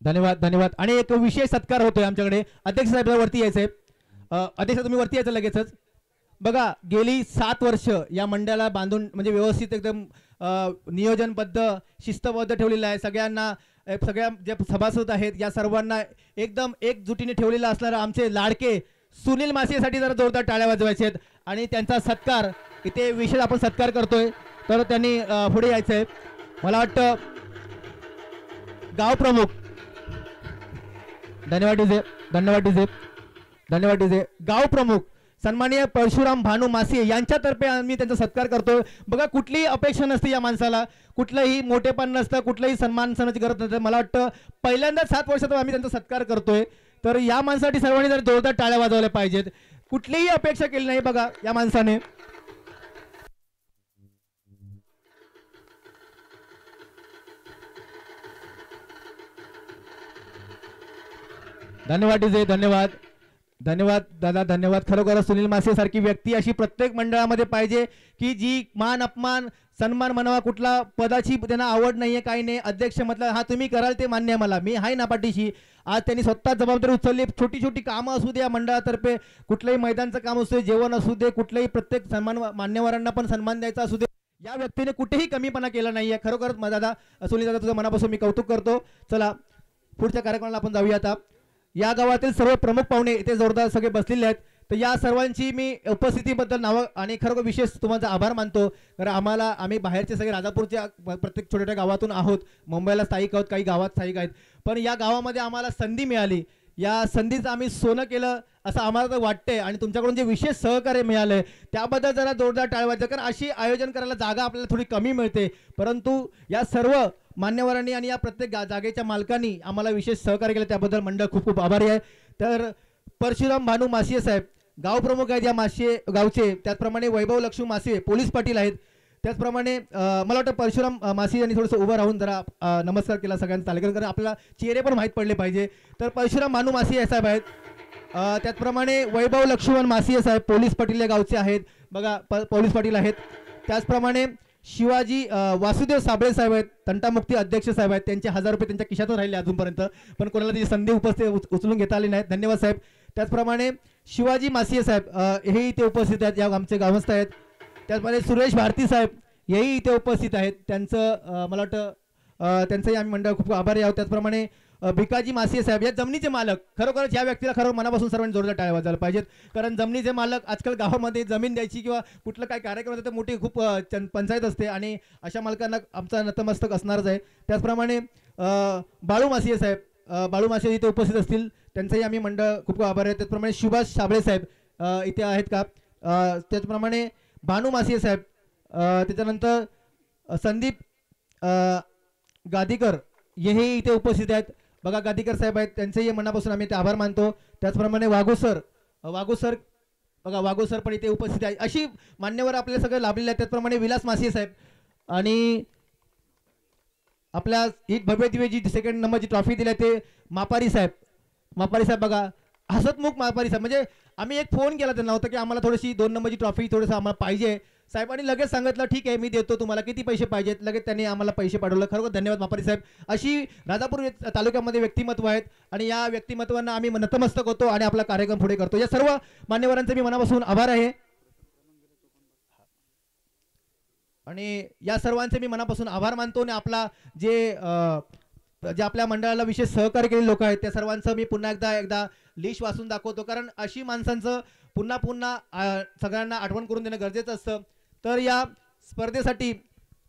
धन्यवाद धन्यवाद. आणि एक विशेष सत्कार होतोय आमच्याकडे. अध्यक्ष साहेब वरती यायचंय. अध्यक्ष तुम्ही वरती यायचं लगेचच. बघा गेली 7 वर्ष या मंडळाला बांधून म्हणजे व्यवस्थित एकदम नियोजनबद्ध शिस्तबद्ध ठेवलेलं आहे. सगळ्यांना सगळ्या जे सभासद आहेत या सर्वांना एकदम एकजुटीने ठेवलेलं असणारं आमचे लाडके सुनील मासेसाठी जरा जोरदार टाळ्या वाजवायचे आहेत. आणि त्यांचा सत्कार इथे विशेष आपण सत्कार करतोय. तर त्यांनी पुढे यायचं आहे. मला वाटतं गाव प्रमुख. धन्यवाद डीजे. धन्यवाद डीजे. धन्यवाद डीजे. गाव प्रमुख सन्माननीय परशुराम भानू मासे यांच्यातर्फे आम्ही त्यांचा सत्कार करतोय. बघा कुठलीही अपेक्षा नसते या माणसाला, कुठलंही मोठेपण नसतं, कुठलंही सन्मानाची गरज नसते. मला वाटतं पहिल्यांदा 7 वर्षात आम्ही त्यांचा सत्कार करतोय. तर या माणसासाठी सर्वांनी जर जोरदार टाळ्या वाजवल्या पाहिजेत. कुठलीही अपेक्षा केली नाही बघा या माणसाने. धन्यवाद डीजे. धन्यवाद धन्यवाद दादा. धन्यवाद. खरोखर सुनील मासे सारखी व्यक्ती अशी प्रत्येक मंडळामध्ये पाहिजे की जी मान अपमान सन्मान म्हणावा, कुठला पदाची त्यांना आवड नाहीये काही नाही. अध्यक्ष म्हटलं हा तुम्ही कराल ते मान्य आहे मला, मी आहे ना पाठीशी. आज त्यांनी स्वतः जबाबदारी उचलली. छोटी छोटी कामं असू दे या मंडळातर्फे, कुठलंही मैदानचं काम असू दे, जेवण असू दे, कुठलंही प्रत्येक सन्मान मान्यवरांना पण सन्मान द्यायचा असू दे, या व्यक्तीने कुठेही कमीपणा केला नाहीये. खरोखरच दादा सुनील दादा तुझं मनापासून मी कौतुक करतो. चला पुढच्या कार्यक्रमाला आपण जाऊया. आता या गावातील सर्व प्रमुख पाहुणे इथे जोरदार सगळे बसलेले आहेत. तर या सर्वांची मी उपस्थितीबद्दल नावं आणि खरोखर विशेष तुम्हाला आभार मानतो. कारण आम्ही बाहेरचे सगळे राजापूरच्या प्रत्येक छोट्या गावातून आहोत, मुंबईला स्थायिक आहोत, काही गावात स्थायिक आहेत. पण या गावामध्ये आम्हाला संधी मिळाली, या संधीचं आम्ही सोनं केलं असं आम्हाला तर वाटतंय. आणि तुमच्याकडून जे विशेष सहकार्य मिळालंय त्याबद्दल जरा जोरदार टाळ्या वाजवा. कारण अशी आयोजन करायला जागा आपल्याला थोडी कमी मिळते, परंतु या सर्व मान्यवरांनी आणि या प्रत्येक जागेच्या मालकांनी आम्हाला विशेष सहकार्य केलं, त्याबद्दल मंडळ खूप खूप आभारी आहे. तर परशुराम भानू मासिये साहेब गाव प्रमुख आहेत या मासिये गावचे. त्याचप्रमाणे वैभव लक्ष्मी मासिये पोलीस पाटील आहेत. त्याचप्रमाणे मला वाटतं परशुराम मासिये यांनी थोडंसं उभं राहून जरा नमस्कार केला सगळ्यांना तालेकर, कारण आपल्याला चेहरे पण माहीत पडले पाहिजे. तर परशुराम भानू मासिये साहेब आहेत. त्याचप्रमाणे वैभव लक्ष्मण मासिये साहेब पोलीस पाटील या गावचे आहेत बघा, पोलीस पाटील आहेत. त्याचप्रमाणे शिवाजी वासुदेव साबळे साहेब आहेत, तंटामुक्ती अध्यक्ष साहेब आहेत. त्यांचे 1000 रुपये त्यांच्या खिशातून राहिले अजूनपर्यंत, पण कोणाला त्याची संधी उचलून घेता आली नाही. धन्यवाद साहेब. त्याचप्रमाणे शिवाजी मासिये साहेब हेही इथे उपस्थित आहेत, या आमचे गावस्थ आहेत. त्याचप्रमाणे सुरेश भारती साहेब हेही इथे उपस्थित आहेत. त्यांचं मला वाटतं त्यांचंही आम्ही मंडळ खूप आभारी आहोत. त्याचप्रमाणे भिकाजी मासिये साहेब या जमिनीचे मालक. खरोखरच या व्यक्तीला खरोखर मनापासून सर्वांनी जोरदार टाळ्या वाजवायला पाहिजेत. कारण जमिनीचे मालक आजकाल गावामध्ये जमीन द्यायची किंवा कुठलं काय कार्यक्रम होतं तर मोठी खूप पंचायत असते, आणि अशा मालकांना आमचा नतमस्तक असणारच आहे. त्याचप्रमाणे बाळू मासिये साहेब, बाळू मासिये इथे उपस्थित असतील, त्यांचंही आम्ही मंडळ खूप आभारी आहे. त्याचप्रमाणे सुभाष साबळे साहेब इथे आहेत का. त्याचप्रमाणे भानू मासिये साहेब, त्याच्यानंतर संदीप गादीकर हेही इथे उपस्थित आहेत बघा. गादीकर साहेब आहेत, त्यांचेही मनापासून आम्ही ते आभार मानतो. त्याचप्रमाणे वाघू सर बघा, वाघू सर पण इथे उपस्थित आहेत. अशी मान्यवर आपले सगळे लाभलेले आहेत. त्याचप्रमाणे विलास मासिये साहेब आणि आपल्या ही भव्य दिव्य जी 2nd नंबरची ट्रॉफी दिली ते मापारी साहेब बघा, हसतमुख मापारी साहेब. म्हणजे आम्ही एक फोन केला त्यांना होतं की आम्हाला थोडीशी 2 नंबरची ट्रॉफी थोडंसं आम्हाला पाहिजे. साहेबांनी लगेच सांगितलं ठीक आहे मी देतो तुम्हाला, किती पैसे पाहिजेत, लगेच त्यांनी आम्हाला पैसे पाठवलं. खरोखर धन्यवाद मापारी साहेब. अशी राजापूर तालुक्यामध्ये व्यक्तिमत्व आहेत आणि या व्यक्तिमत्वांना आम्ही नतमस्तक होतो आणि आपला कार्यक्रम पुढे करतो. या सर्व मान्यवरांचे मी मनापासून आभार आहे आणि या सर्वांचे मी मनापासून आभार मानतो. आणि आपला जे आपल्या मंडळाला विशेष सहकार्य केलेले लोक आहेत त्या सर्वांचं मी पुन्हा एकदा लिस्ट वाचून दाखवतो, कारण अशी माणसांचं पुन्हा सगळ्यांना आठवण करून देणं गरजेचं असतं. तर या स्पर्धेसाठी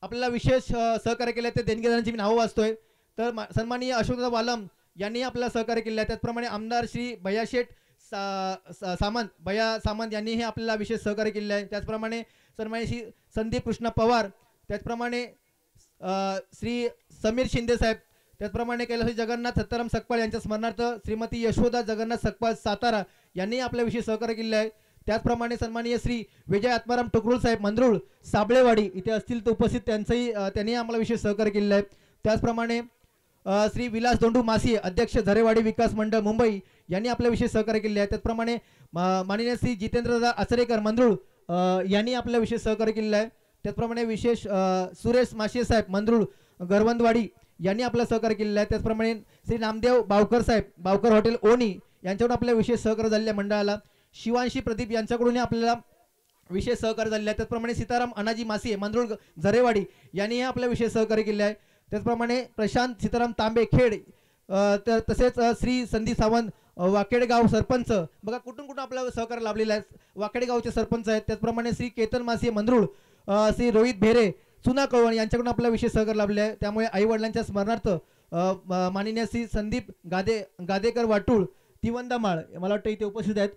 आपल्याला विशेष सहकार्य केले ते देणगीदारांची मी नावं वाचतोय. तर सन्माननीय अशोकदादा वालम यांनी आपल्याला सहकार्य केले आहे. त्याचप्रमाणे आमदार श्री भैयाशेठ सामंत यांनीही आपल्याला विशेष सहकार्य केलेलं आहे. त्याचप्रमाणे सन्माननीय श्री संदीप कृष्ण पवार, त्याचप्रमाणे श्री समीर शिंदे साहेब, त्याचप्रमाणे कैलास जगन्नाथ सत्ताराम सकपाळ यांच्या स्मरणार्थ श्रीमती यशोदा जगन्नाथ सकपाळ सातारा यांनी आपल्याविषयी सहकार्य केले आहे. त्याचप्रमाणे सन्माननीय श्री विजय आत्माराम टुकरुल साहेब मंदरुळ साबळेवाडी इथे असतील तर उपस्थित, त्यांनी आम्हाला विशेष सहकार्य केलेलं आहे. त्याचप्रमाणे श्री विलास दोंडू मासिये अध्यक्ष झरेवाडी विकास मंडळ मुंबई यांनी आपल्या विशेष सहकार्य केले आहे. त्याचप्रमाणे माननीय श्री जितेंद्रदा आचरेकर मंदरुळ यांनी आपल्या विशेष सहकार्य केलेलं आहे. त्याचप्रमाणे विशेष सुरेश मासिये साहेब मंदरुळ गरवंदवाडी यांनी आपलं सहकार्य केलेलं आहे. त्याचप्रमाणे श्री नामदेव बावकर साहेब, बावकर हॉटेल ओणी यांच्याकडून आपल्या विशेष सहकार्य झालेल्या मंडळाला. शिवांशी प्रदीप यांच्याकडून आपल्याला विशेष सहकार्य झालेलं आहे. त्याचप्रमाणे सीताराम अनाजी मासिये मंदरुळ झरेवाडी यांनी आपल्या विशेष सहकार्य केले आहे. त्याचप्रमाणे प्रशांत सीताराम तांबे खेड, तर तसेच श्री संदीप सावंत वाकेडगाव सरपंच, बघा कुठून कुठून आपल्याला सहकार्य लाभलेलं आहे. वाकेडगावचे सरपंच आहेत. त्याचप्रमाणे श्री केतन मासिये मंदरुळ, श्री रोहित भेरे चुना कळवण यांच्याकडून आपला विशेष सहकार्य लाभले आहे. त्यामुळे आई वडिलांच्या स्मरणार्थ माननीय श्री संदीप गादेकर वाटूळ तिवंदामाळ मला वाटतं इथे उपस्थित आहेत,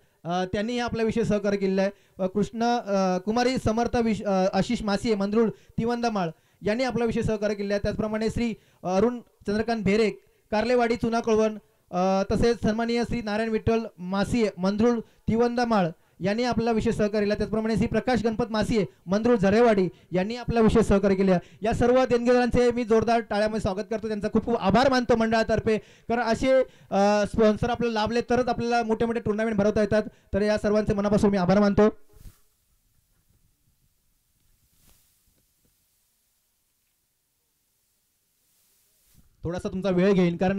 त्यांनी आपला विशेष सहकार्य केलेला आहे. कृष्ण कुमारी समर्थ आशिष मासिये मंदरुळ तिवंदामाळ यांनी आपला विशेष सहकार्य केलेला आहे. त्याचप्रमाणे श्री अरुण चंद्रकांत भेरे कार्लेवाडी चुना कळवण, तसेच सन्माननीय श्री नारायण विठ्ठल मासिये मंदरुळ तिवंदामाळ यांनी आपला विशेष सहकार्य केला. त्याचप्रमाणे श्री प्रकाश गणपत मासिये मंदरुळ झरेवाडी यांनी आपला विशेष सहकार्य केले. या सर्व देणगीदारांचे मी जोरदार टाळ्यामध्ये स्वागत करतो. त्यांचा खूप खूप आभार मानतो मंडळातर्फे, कारण असे स्पॉन्सर आपल्याला लाभले तरच आपल्याला मोठे मोठे टुर्नामेंट भरवता येतात. तर या सर्वांचे मनापासून मी आभार मानतो. थोडासा तुमचा वेळ घेईन, कारण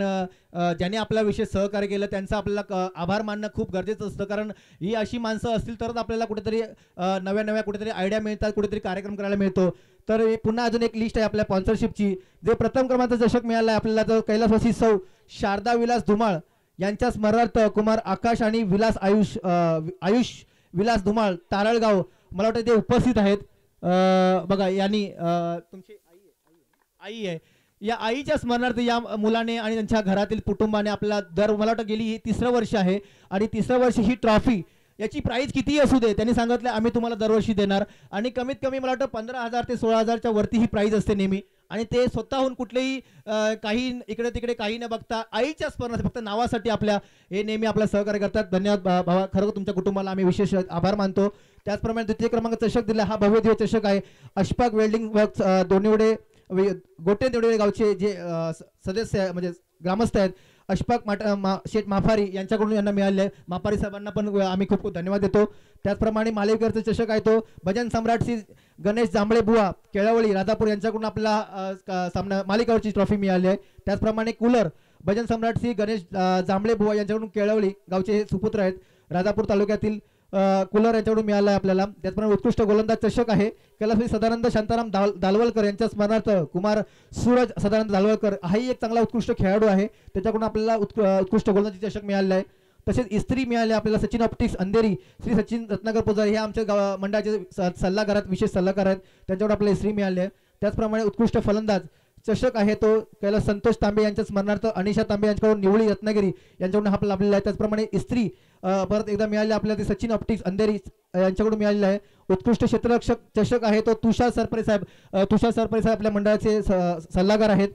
ज्यांनी आपला विशेष सहकार्य केलं त्यांचा आपल्याला आभार मानणं खूप गरजेचं असतं, कारण ही अशी माणसं असतील तरच आपल्याला कुठेतरी नव्या नव्या कुठेतरी आयडिया मिळतात, कुठेतरी कार्यक्रम करायला मिळतो. तर पुन्हा अजून एक लिस्ट आहे आपल्या स्पॉन्सरशिपची. जे प्रथम क्रमांकाचं चषक मिळालं आहे आपल्याला, तर कैलासवासी सौ शारदा विलास धुमाळ यांच्या स्मरणार्थ कुमार आकाश आणि विलास आयुष विलास धुमाळ तारळगाव मला वाटतं ते उपस्थित आहेत. बघा यांनी तुमची आई आहे, या आईच्या स्मरणार्थ या मुलाने आणि त्यांच्या घरातील कुटुंबाने आपल्याला मला वाटतं गेली ही 3रं वर्ष आहे, आणि 3रं वर्ष ही ट्रॉफी याची प्राईज कितीही असू दे त्यांनी सांगितलं आम्ही तुम्हाला दरवर्षी देणार, आणि कमीत कमी मला वाटतं 15,000 ते 16,000च्या वरती ही प्राईज असते नेहमी. आणि ते स्वतःहून कुठलेही काही इकडे तिकडे काही न बघता आईच्या स्मरणार्थ फक्त नावासाठी आपल्या हे नेहमी आपला सहकार्य करतात. धन्यवाद भावा, खरं तुमच्या कुटुंबाला आम्ही विशेष आभार मानतो. त्याचप्रमाणे द्वितीय क्रमांक चषक दिला, हा भव्य दिव्य चषक आहे. अशफाक वेल्डिंग वर्क्स दोन्हीवडे गोटे देवडे गावचे जे सदस्य म्हणजे ग्रामस्थ आहेत अशफाक शेठ माफारी यांच्याकडून यांना मिळाले आहे. माफारी साहेबांना पण आम्ही खूप खूप धन्यवाद देतो. त्याचप्रमाणे मालेकरचा चषक आहे तो भजन सम्राट श्री गणेश जांभळे बुवा केळावळी राधापूर यांच्याकडून आपला सामना मालिकावरची ट्रॉफी मिळाली आहे. त्याचप्रमाणे कूलर भजन सम्राट श्री गणेश जांभळे बुवा यांच्याकडून केळावळी गावचे हे सुपुत्र आहेत, राधापूर तालुक्यातील कूलर यांच्याकडून मिळाला आहे आपल्याला. त्याचप्रमाणे उत्कृष्ट गोलंदाज चषक आहे कैलासवासी सदानंद शांताराम दालवलकर यांच्या स्मरणार्थ कुमार सूरज सदानंद दालवलकर हाही एक चांगला उत्कृष्ट खेळाडू आहे, त्याच्याकडून आपल्याला उत्कृष्ट गोलंदाजी चषक मिळालेला आहे. तसेच इस्त्री मिळाले आपल्याला सचिन ऑप्टिक्स अंधेरी श्री सचिन रत्नाकर पुजारी हे आमच्या मंडळाचे सल्लागार विशेष सल्लागार आहेत, त्यांच्याकडून आपल्याला इस्त्री मिळाली आहे. त्याचप्रमाणे उत्कृष्ट फलंदाज चषक आहे तो कैलास संतोष तांबे यांच्या स्मरणार्थ अनिशा तांबे यांच्याकडून निवळी रत्नागिरी यांच्याकडून हा लाभलेला आहे. त्याचप्रमाणे इस्त्री परत एकदा मिळाले आपल्याला ते सचिन ऑप्टिक्स अंधेरी यांच्याकडून मिळालेला आहे. उत्कृष्ट क्षेत्ररक्षक चषक आहे तो तुषार सरपरे साहेब आपल्या मंडळाचे सल्लागार आहेत.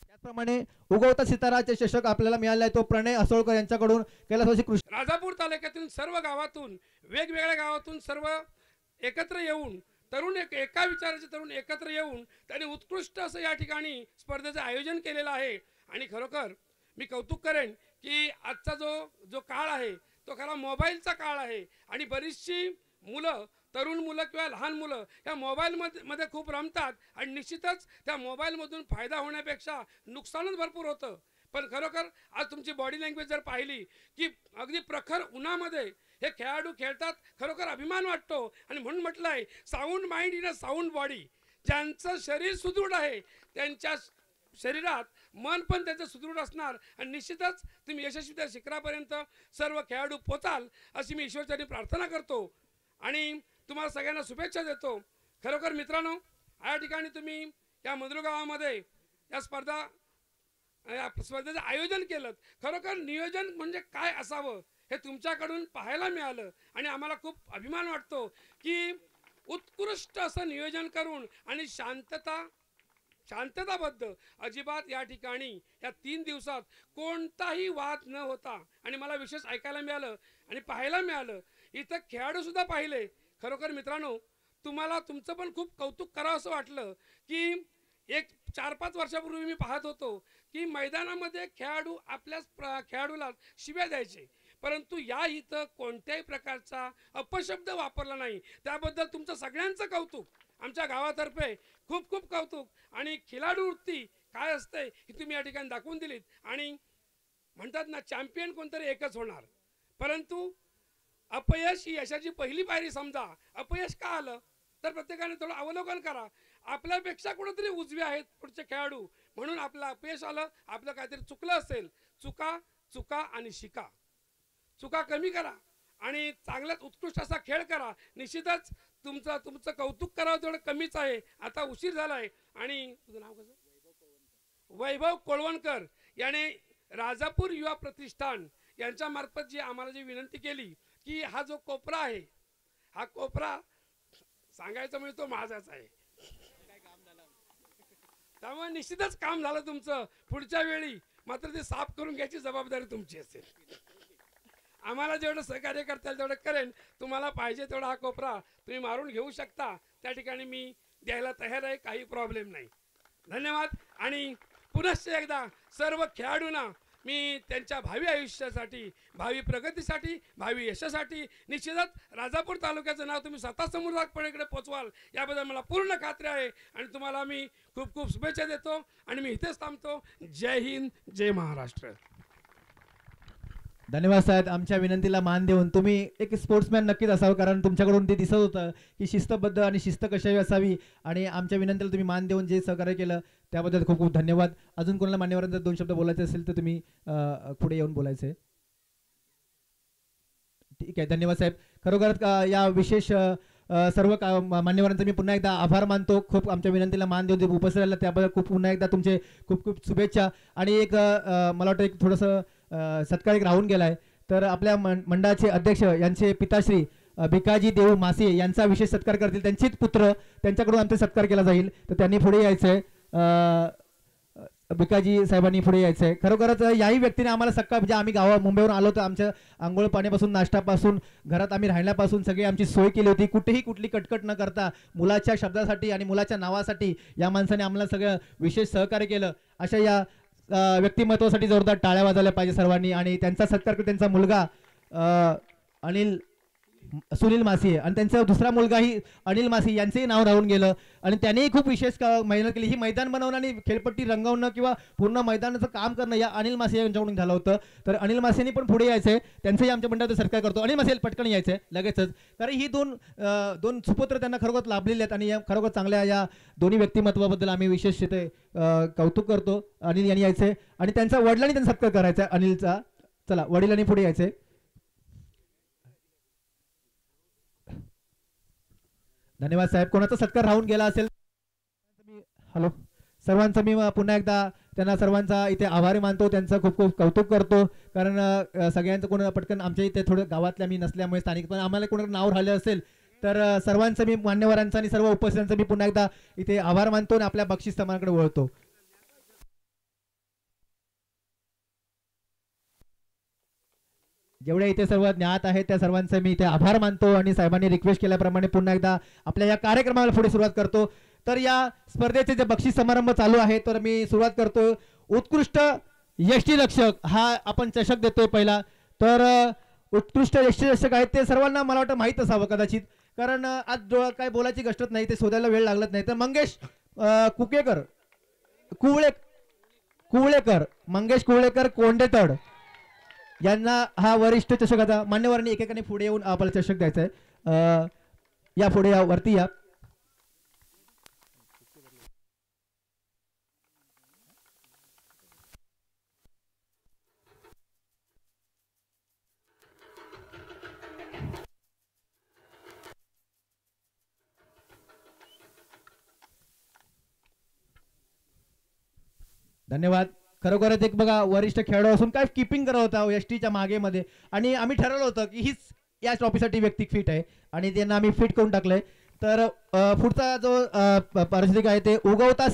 त्याचप्रमाणे उगवता सिताराचे चषक आपल्याला मिळाला आहे तो प्रणय असोळकर यांच्याकडून कैलासवासी कृष्ण राजापूर तालुक्यातील सर्व गावातून वेगवेगळ्या गावातून सर्व एकत्र येऊन तरुण एका विचाराचे तरुण एकत्र येऊन त्यांनी उत्कृष्ट असं या ठिकाणी स्पर्धेचं आयोजन केलेलं आहे. आणि खरोखर मी कौतुक करेन की आजचा जो काळ आहे तो खरा मोबाईलचा काळ आहे, आणि बरीचशी मुलं तरुण मुलं किंवा लहान मुलं या मोबाईलमध्ये खूप रमतात, आणि निश्चितच त्या मोबाईलमधून फायदा होण्यापेक्षा नुकसानच भरपूर होतं. पण खरोखर आज तुमची बॉडी लँग्वेज जर पाहिली की अगदी प्रखर उन्हामध्ये हे खेळाडू खेळतात, खरोखर अभिमान वाटतो. आणि म्हणून म्हटलं आहे sound mind in a sound body. ज्यांचं शरीर सुदृढ आहे त्यांच्या शरीरात मन पण त्याचं सुदृढ असणार, आणि निश्चितच तुम्ही यशस्वी त्या शिखरापर्यंत सर्व खेळाडू पोचाल अशी मी ईश्वरचरणी प्रार्थना करतो, आणि तुम्हाला सगळ्यांना शुभेच्छा देतो. खरोखर मित्रांनो, या ठिकाणी तुम्ही या मंदरुळ गावामध्ये या स्पर्धेचं आयोजन केलं. खरोखर नियोजन म्हणजे काय असावं हे तुमच्याकडून पाहायला मिळालं, आणि आम्हाला खूप अभिमान वाटतो की उत्कृष्ट असं नियोजन करून आणि शांतताबद्ध अजिबात या ठिकाणी या 3 दिवसात कोणताही वाद न होता, आणि मला विशेष ऐकायला मिळालं आणि पाहायला मिळालं इथं खेळाडू सुद्धा पाहिले. खरोखर मित्रांनो, तुम्हाला तुमचं पण खूप कौतुक करावं असं वाटलं की एक 4-5 वर्षापूर्वी मी पाहत होतो की मैदानामध्ये खेळाडू आपल्याच खेळाडूला शिव्या द्यायचे, परंतु या इथं कोणत्याही प्रकारचा अपशब्द वापरला नाही. त्याबद्दल तुमचं सगळ्यांचं कौतुक. आमच्या गावातर्फे खूप खूप कौतुक. आणि खिलाडू वृत्ती काय असते ही तुम्ही या ठिकाणी दाखवून दिलीत. आणि म्हणतात ना, चॅम्पियन कोणतरी एकच होणार, परंतु अपयश ही यशाची पहिली पायरी समजा. अपयश का आलं तर प्रत्येकाने थोडं अवलोकन करा. आपल्यापेक्षा कुठेतरी उजवे आहेत पुढचे खेळाडू, म्हणून आपलं अपयश आलं, आपलं काहीतरी चुकलं असेल. चुका चुका आणि शिका. चुका कमी करा आणि चांगल्याच उत्कृष्ट असा खेळ करा. निश्चितच तुमचं कौतुक करावं तेवढं कमीच आहे. आता उशीर झाला आहे. आणि तुझं नाव कसं? वैभव कोळवणकर याने राजापूर युवा प्रतिष्ठान यांच्या मार्फत जी आम्हाला जी विनंती केली की हा जो कोपरा आहे, हा कोपरा सांगायचं म्हणजे तो माझाच आहे. त्यामुळे निश्चितच काम झालं तुमचं. पुढच्या वेळी मात्र ते साफ करून घ्यायची जबाबदारी तुमची असेल. आम्हाला जेवढं सहकार्य करता येईल तेवढं करेन. तुम्हाला पाहिजे तेवढा हा कोपरा तुम्ही मारून घेऊ शकता, त्या ठिकाणी मी द्यायला तयार आहे, काही प्रॉब्लेम नाही. धन्यवाद. आणि पुनश्च एकदा सर्व खेळाडूंना मी त्यांच्या भावी आयुष्यासाठी, भावी प्रगतीसाठी, भावी यशासाठी निश्चितच राजापूर तालुक्याचं नाव तुम्ही स्वतः समोरपणेकडे पोचवाल याबद्दल मला पूर्ण खात्री आहे. आणि तुम्हाला मी खूप खूप शुभेच्छा देतो आणि मी इथेच थांबतो. जय हिंद, जय महाराष्ट्र. धन्यवाद साहेब. आमच्या विनंतीला मान देऊन तुम्ही एक स्पोर्ट्समॅन नक्कीच असावं, कारण तुमच्याकडून ते दिसत होतं की शिस्तबद्ध आणि शिस्त कशावी असावी. आणि आमच्या विनंतीला तुम्ही मान देऊन जे सहकार्य केलं त्याबद्दल खूप खूप धन्यवाद. अजून कोणाला मान्यवरांचा 2 शब्द बोलायचे असेल तर तुम्ही पुढे येऊन बोलायचे. ठीक आहे, धन्यवाद साहेब. खरोखरच या विशेष सर्व मान्यवरांचा मी पुन्हा एकदा आभार मानतो. खूप आमच्या विनंतीला मान देऊन उपस्थित राहिला त्याबद्दल खूप पुन्हा एकदा तुमचे खूप खूप शुभेच्छा. आणि एक मला वाटतं एक थोडंसं सत्कार एक राहून गेला आहे, तर आपल्या मंडळाचे अध्यक्ष यांचे पिताश्री भिकाजी देऊ मासे यांचा विशेष सत्कार करतील. त्यांचेच पुत्र, त्यांच्याकडून आमचा सत्कार केला जाईल, तर त्यांनी पुढे यायचं आहे. भिकाजी साहेबांनी पुढे यायचं आहे. खरोखरच याही व्यक्तीने आम्हाला सकाळ म्हणजे आम्ही मुंबईवरून आलो तर आमच्या आंघोळ पाण्यापासून, नाश्त्यापासून, घरात आम्ही राहण्यापासून सगळी आमची सोय केली होती. कुठेही कुठली कटकट न करता मुलाच्या शब्दासाठी आणि मुलाच्या नावासाठी या माणसाने आम्हाला सगळं विशेष सहकार्य केलं. अशा या व्यक्तिमत्वासाठी जोरदार टाळ्या वाजवल्या पाहिजे सर्वांनी. आणि त्यांचा सत्कार त्यांचा मुलगा सुनील मासी आणि त्यांचा दुसरा मुलगाही अनिल मासी यांचंही नाव राहून गेलं. आणि त्यांनीही खूप विशेष मेहनत केली. ही मैदान बनवणं आणि खेळपट्टी रंगवणं किंवा पूर्ण मैदानाचं काम करणं या अनिल मासे यांच्याकडून झालं होतं. तर अनिल मासेंनी पण पुढे यायचंय, त्यांचंही आमच्या मंडळाचा सत्कार करतो. अनिल मासे पटकन यायचंय लगेचच, कारण ही दोन सुपुत्र त्यांना खरोखर लाभलेले आहेत. आणि खरोखर चांगल्या या दोन्ही व्यक्तिमत्वाबद्दल आम्ही विशेष ते कौतुक करतो. अनिल यांनी यायचंय आणि त्यांचा वडिलांनी त्यांचा सत्कार करायचा अनिलचा. चला, वडिलांनी पुढे यायचंय. धन्यवाद साहेब. कोणाचा सत्कार राहून गेला असेल, हॅलो, सर्वांचा मी पुन्हा एकदा त्यांना सर्वांचा इथे आभारी मानतो. त्यांचं खूप खूप कौतुक करतो, कारण सगळ्यांचं कोण पटकन आमच्या इथे थोडं गावातल्या मी नसल्यामुळे स्थानिक, पण आम्हाला कोणाला नाव राहिलं असेल तर सर्वांचं मी मान्यवरांचा आणि सर्व उपस्थितांचा मी पुन्हा एकदा इथे आभार मानतो आणि आपल्या बक्षीस समानाकडे वळतो. जेवढे इथे सर्व ज्ञात आहेत त्या सर्वांचे मी इथे आभार मानतो आणि साहेबांनी रिक्वेस्ट केल्याप्रमाणे पुन्हा एकदा आपल्या या कार्यक्रमाला पुढे सुरुवात करतो. तर या स्पर्धेचे जे बक्षीस समारंभ चालू आहे, तर मी सुरुवात करतो. उत्कृष्ट यष्टी रक्षक हा आपण चषक देतोय पहिला. तर उत्कृष्ट यष्टी रक्षक आहेत ते सर्वांना मला वाटतं माहीत असावं कदाचित, कारण आज काय बोलायची गोष्ट नाही, ते शोधायला वेळ लागत नाही. तर मंगेश मंगेश कुवळेकर कोंडेतड यांना हा वरिष्ठ चषक, आता मान्यवरांनी एकेकाने पुढे येऊन आपल्याला चषक द्यायचा आहे. या पुढे या, वरती या. धन्यवाद. खरोखरच एक बघा वरिष्ठ खेळाडू असून काय किपिंग करत होता एसटीच्या मागे मध्ये, आणि आम्ही ठरवलं होतं की हीच या ट्रॉफीसाठी व्यक्ती फिट आहे आणि त्यांना आम्ही फिट करून टाकलंय. तर पुढचा जो पारितोषिक आहे ते उगवता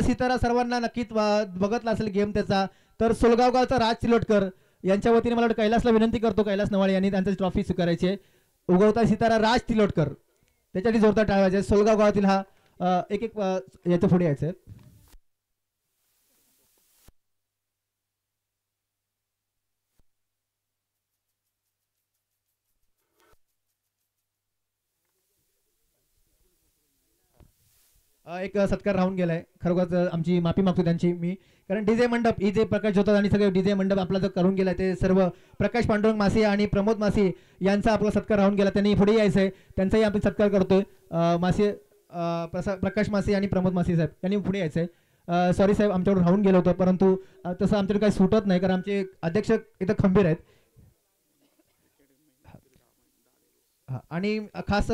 सितारा सर्वांना नक्कीच बघतला असेल गेम त्याचा. तर सोलगावचा राज तिलोटकर यांच्या वतीने मला कैलासला विनंती करतो, कैलास नवाळे यांनी त्यांची ट्रॉफी स्वीकारायची आहे. उगवता सितारा राज तिलोटकर, त्याच्यासाठी जोरदार टाळ्या वाजवायच्या. सोलगाव गावातील हा एक याच्या पुढे यायचं. एक सत्कार राहून गेलाय. खरोखरच आमची माफी मागतो त्यांची मी, कारण डीजे मंडप ही जे प्रकाश होतात आणि सगळे डीजे मंडप आपला जो करून गेलाय ते सर्व प्रकाश पांडुरंग मासे आणि प्रमोद मासे यांचा आपला सत्कार राहून गेला. त्यांनी पुढे यायचं आहे, त्यांचाही आपण सत्कार करतोय. मासे प्रकाश मासे आणि प्रमोद मासे साहेब यांनी पुढे यायचं आहे. सॉरी साहेब, आमच्याकडून राहून गेलं होतं, परंतु तसं आमच्याकडे काही सुटत नाही, कारण आमचे अध्यक्ष इथं खंबीर आहेत. आणि खास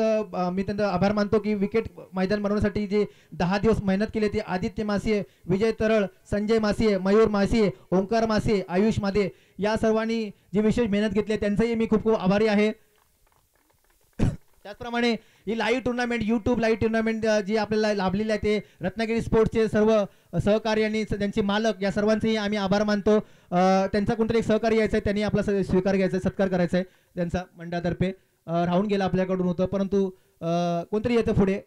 मी त्यांचा आभार मानतो की विकेट मैदान बनवण्यासाठी जे 10 दिवस मेहनत केली ती आदित्य मासिये, विजय तरळ, संजय मासिये, मयूर मासिये, ओंकार मासिये, आयुष मादे या सर्वांनी जी विशेष मेहनत घेतली त्यांचाही मी खूप खूप आभारी आहे. त्याचप्रमाणे ही live tournament, YouTube live tournament जी आपल्याला लाभलेली आहे ते रत्नागिरी स्पोर्ट्सचे सर्व सहकारी आणि त्यांचे मालक या सर्वांचेही आम्ही आभार मानतो. त्यांचा कोणतरी एक सहकारी यायचा आहे, त्यांनी आपला स्वीकार घ्यायचा आहे, सत्कार करायचा आहे त्यांचा मंडळातर्फे. राहून गेला आपल्याकडून होतं, परंतु कोणतरी येतं पुढे.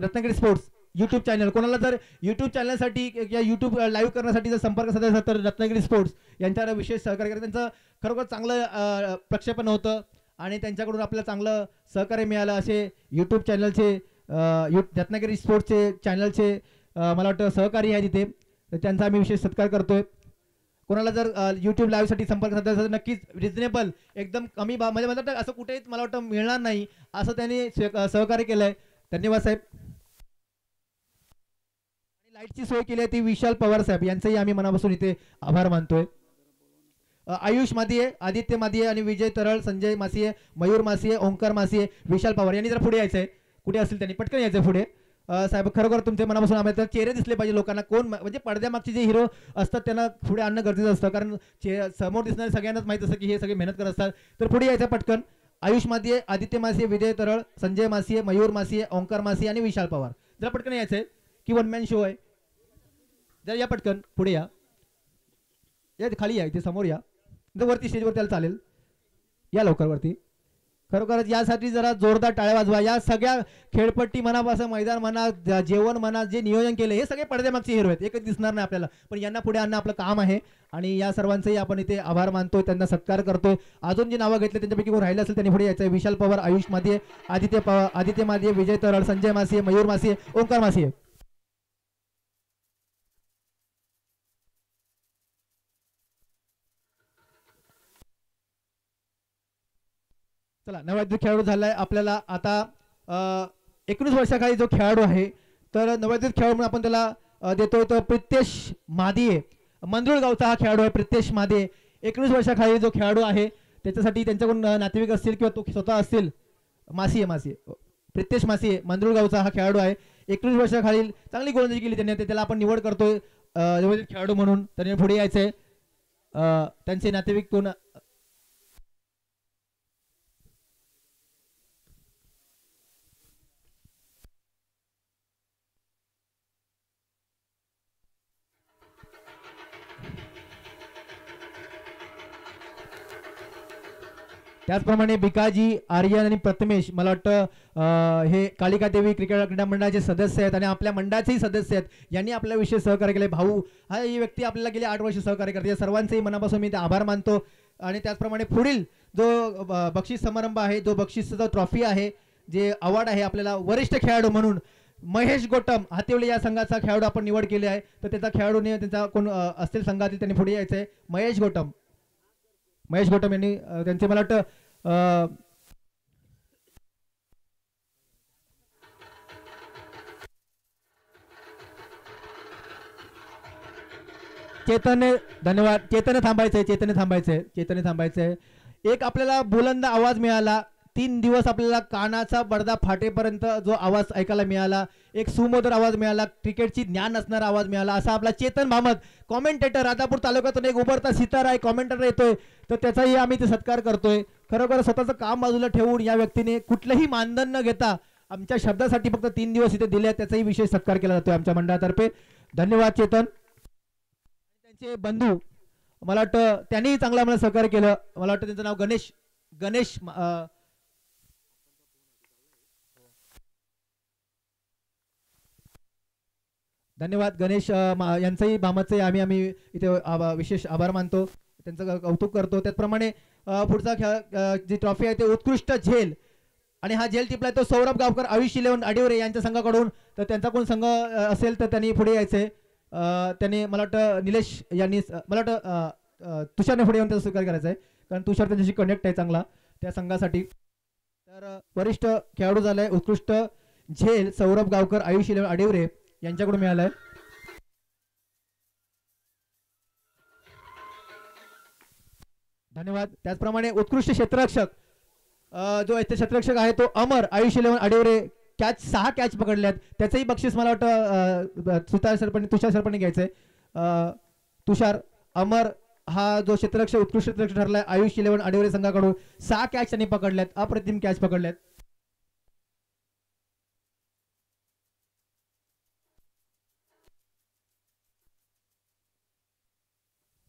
रत्नागिरी स्पोर्ट्स यूट्यूब चॅनल, कोणाला जर यूट्यूब चॅनलसाठी या यूट्यूब लाईव्ह करण्यासाठी जर संपर्क साधायचा तर रत्नागिरी स्पोर्ट्स यांच्यावर विशेष सहकार्य करायचं. त्यांचं खरोखर चांगलं प्रक्षेपण होतं आणि त्यांच्याकडून आपल्याला चांगलं सहकार्य मिळालं. असे यूट्यूब चॅनलचे रत्नागिरी स्पोर्ट्सचे चॅनलचे मला वाटतं सहकारी आहे तिथे, तर त्यांचा आम्ही विशेष सत्कार करतोय. कोणाला जर यूट्यूब लाईव्हसाठी संपर्क साधायचा तर नक्कीच रिजनेबल एकदम कमी म्हणजे मला असं कुठेही मला वाटतं मिळणार नाही असं त्यांनी सहकार्य केलं आहे. धन्यवाद साहेब. आणि लाईटची सोय केली आहे ती विशाल पवार साहेब यांचंही आम्ही मनापासून इथे आभार मानतोय. आयुष मादिये, आदित्य मादिये आणि विजय तरळ, संजय मासिये, मयूर मासिये, ओंकार मासिये, विशाल पवार यांनी जर पुढे यायचं आहे, कुठे असेल त्यांनी पटकन यायचं पुढे. साहेब खरोखर तुमचे मनापासून आम्हाला चेहरे दिसले पाहिजे लोकांना, कोण म्हणजे पडद्यामागचे जे हिरो असतात त्यांना पुढे आणणं गरजेचं असतं, कारण समोर दिसणारे सगळ्यांनाच माहीत असतं की हे सगळे मेहनत करत असतात. तर पुढे यायचं पटकन. आयुष मादिये, आदित्य मासिये, विजय तरळ, संजय मासिये, मयूर मासिये, ओंकार मासिये आणि विशाल पवार. जरा पटकन यायचं आहे की वन मॅन शो आहे. जरा या पटकन पुढे या खाली या, इथे समोर या, वरती स्टेजवर त्याला चालेल, या लवकर वरती. खरोखरच यासाठी जरा जोरदार टाळ्या वाजवा. या सगळ्या खेळपट्टी म्हणा, असं मैदान म्हणा, जेवण म्हणा, जे नियोजन केलं हे सगळे पडद्यामागचे हिरो आहेत, एकच दिसणार नाही आपल्याला, पण यांना पुढे आणणं आपलं काम आहे. आणि या सर्वांचंही आपण इथे आभार मानतोय, त्यांना सत्कार करतोय. अजून जे नावं घेतले त्यांच्यापैकी कोण राहिलं असेल त्यांनी पुढे यायचं आहे. विशाल पवार, आयुष मादिये, आदित्य मादिये, विजय तरळ, संजय मासिये, मयूर मासिये, ओंकार मासिये. चला, नवरात्री खेळाडू झालाय आपल्याला आता 19 वर्षाखाली जो खेळाडू आहे तर नवरात्री खेळाडू म्हणून आपण त्याला देतोय तो प्रितेश मादिये, मंदरुळ गावचा हा खेळाडू आहे. प्रितेश मादिये 19 वर्षाखाली जो खेळाडू आहे त्याच्यासाठी त्यांच्याकडून नातेवाईक असतील किंवा तो स्वतः असतील. मासिये प्रितेश मासिये मंदरुळ गावचा हा खेळाडू आहे. 19 वर्षाखालील चांगली गोलंदाजी केली त्यांनी, त्याला आपण निवड करतोय खेळाडू म्हणून. त्यांनी पुढे यायचंय. त्यांचे नातेवाईक कोण त्याचप्रमाणे भिकाजी, आर्यन आणि प्रथमेश मला वाटतं हे कालिका देवी क्रीडा मंडळाचे सदस्य आहेत आणि आपल्या मंडळाचेही सदस्य आहेत. यांनी आपल्या विशेष सहकार्य केले. भाऊ हा ही व्यक्ती आपल्याला गेली 8 वर्ष सहकार्य करते. सर्वांचेही मनापासून मी आभार मानतो. आणि त्याचप्रमाणे पुढील जो बक्षीस समारंभ आहे, जो बक्षीसचा ट्रॉफी आहे, जे अवॉर्ड आहे आपल्याला वरिष्ठ खेळाडू म्हणून महेश गोटम हातिवले या संघाचा खेळाडू आपण निवड केली आहे. तर त्याचा खेळाडूने त्यांचा कोण असतील संघातील त्यांनी पुढे यायचं आहे. महेश गोटम यांनी त्यांचे मला वाटतं चेतनने धन्यवाद. चेतन थांबायचंय. एक आपल्याला बुलंद आवाज मिळाला. 3 दिवस आपल्याला कानाचा पडदा फाटेपर्यंत जो आवाज ऐकायला मिळाला, एक सुमधुर आवाज मिळाला, क्रिकेटची ज्ञान असणारा आवाज मिळाला, असा आपला चेतन भामत कॉमेंटेटर, राजापूर तालुक्यातून एक उभरता सितारा आहे, कॉमेंटेटर येतोय, तर त्याचाही आम्ही ते सत्कार करतोय. खरोखर स्वतःचं काम बाजूला ठेवून या व्यक्तीने कुठलंही मानधन न घेता आमच्या शब्दासाठी फक्त 3 दिवस इथे दिले, त्याचाही विशेष सत्कार केला जातोय आमच्या मंडळातर्फे. धन्यवाद चेतन. त्यांचे बंधू मला वाटतं त्यांनीही चांगलं आम्हाला सहकार्य केलं. मला वाटतं त्यांचं नाव गणेश धन्यवाद गणेश यांचंही भामतचंही आम्ही इथे विशेष आभार मानतो, त्यांचं कौतुक करतो. त्याचप्रमाणे पुढचा खेळ जी ट्रॉफी आहे ते उत्कृष्ट झेल आणि हा जेल टिपलाय तो सौरभ गावकर आयुष 11 आडिवरे यांच्या संघाकडून. तर त्यांचा कोण संघ असेल तर त्यांनी पुढे यायचंय. त्यांनी मला वाटतं निलेश यांनी मला वाटतं तुषारने पुढे येऊन त्याचा स्वीकार करायचा आहे, कारण तुषार त्यांच्याशी कनेक्ट आहे चांगला त्या संघासाठी. तर वरिष्ठ खेळाडू झालाय उत्कृष्ट झेल सौरभ गावकर आयुष 11 आडिवरे यांच्याकडून मिळालाय. धन्यवाद. त्याचप्रमाणे उत्कृष्ट क्षेत्ररक्षक जो क्षेत्ररक्षक आहे तो अमर आयुष 11 आडिवरे 6 कॅच पकडल्यात. त्याचंही बक्षीस मला वाटतं तुषार सरपणी घ्यायचंय. तुषार अमर हा जो क्षेत्ररक्षक उत्कृष्ट क्षेत्ररक्षक ठरलाय आयुष 11 आडिवरे संघाकडून 6 कॅच त्यांनी पकडल्यात, अप्रतिम कॅच पकडल्यात.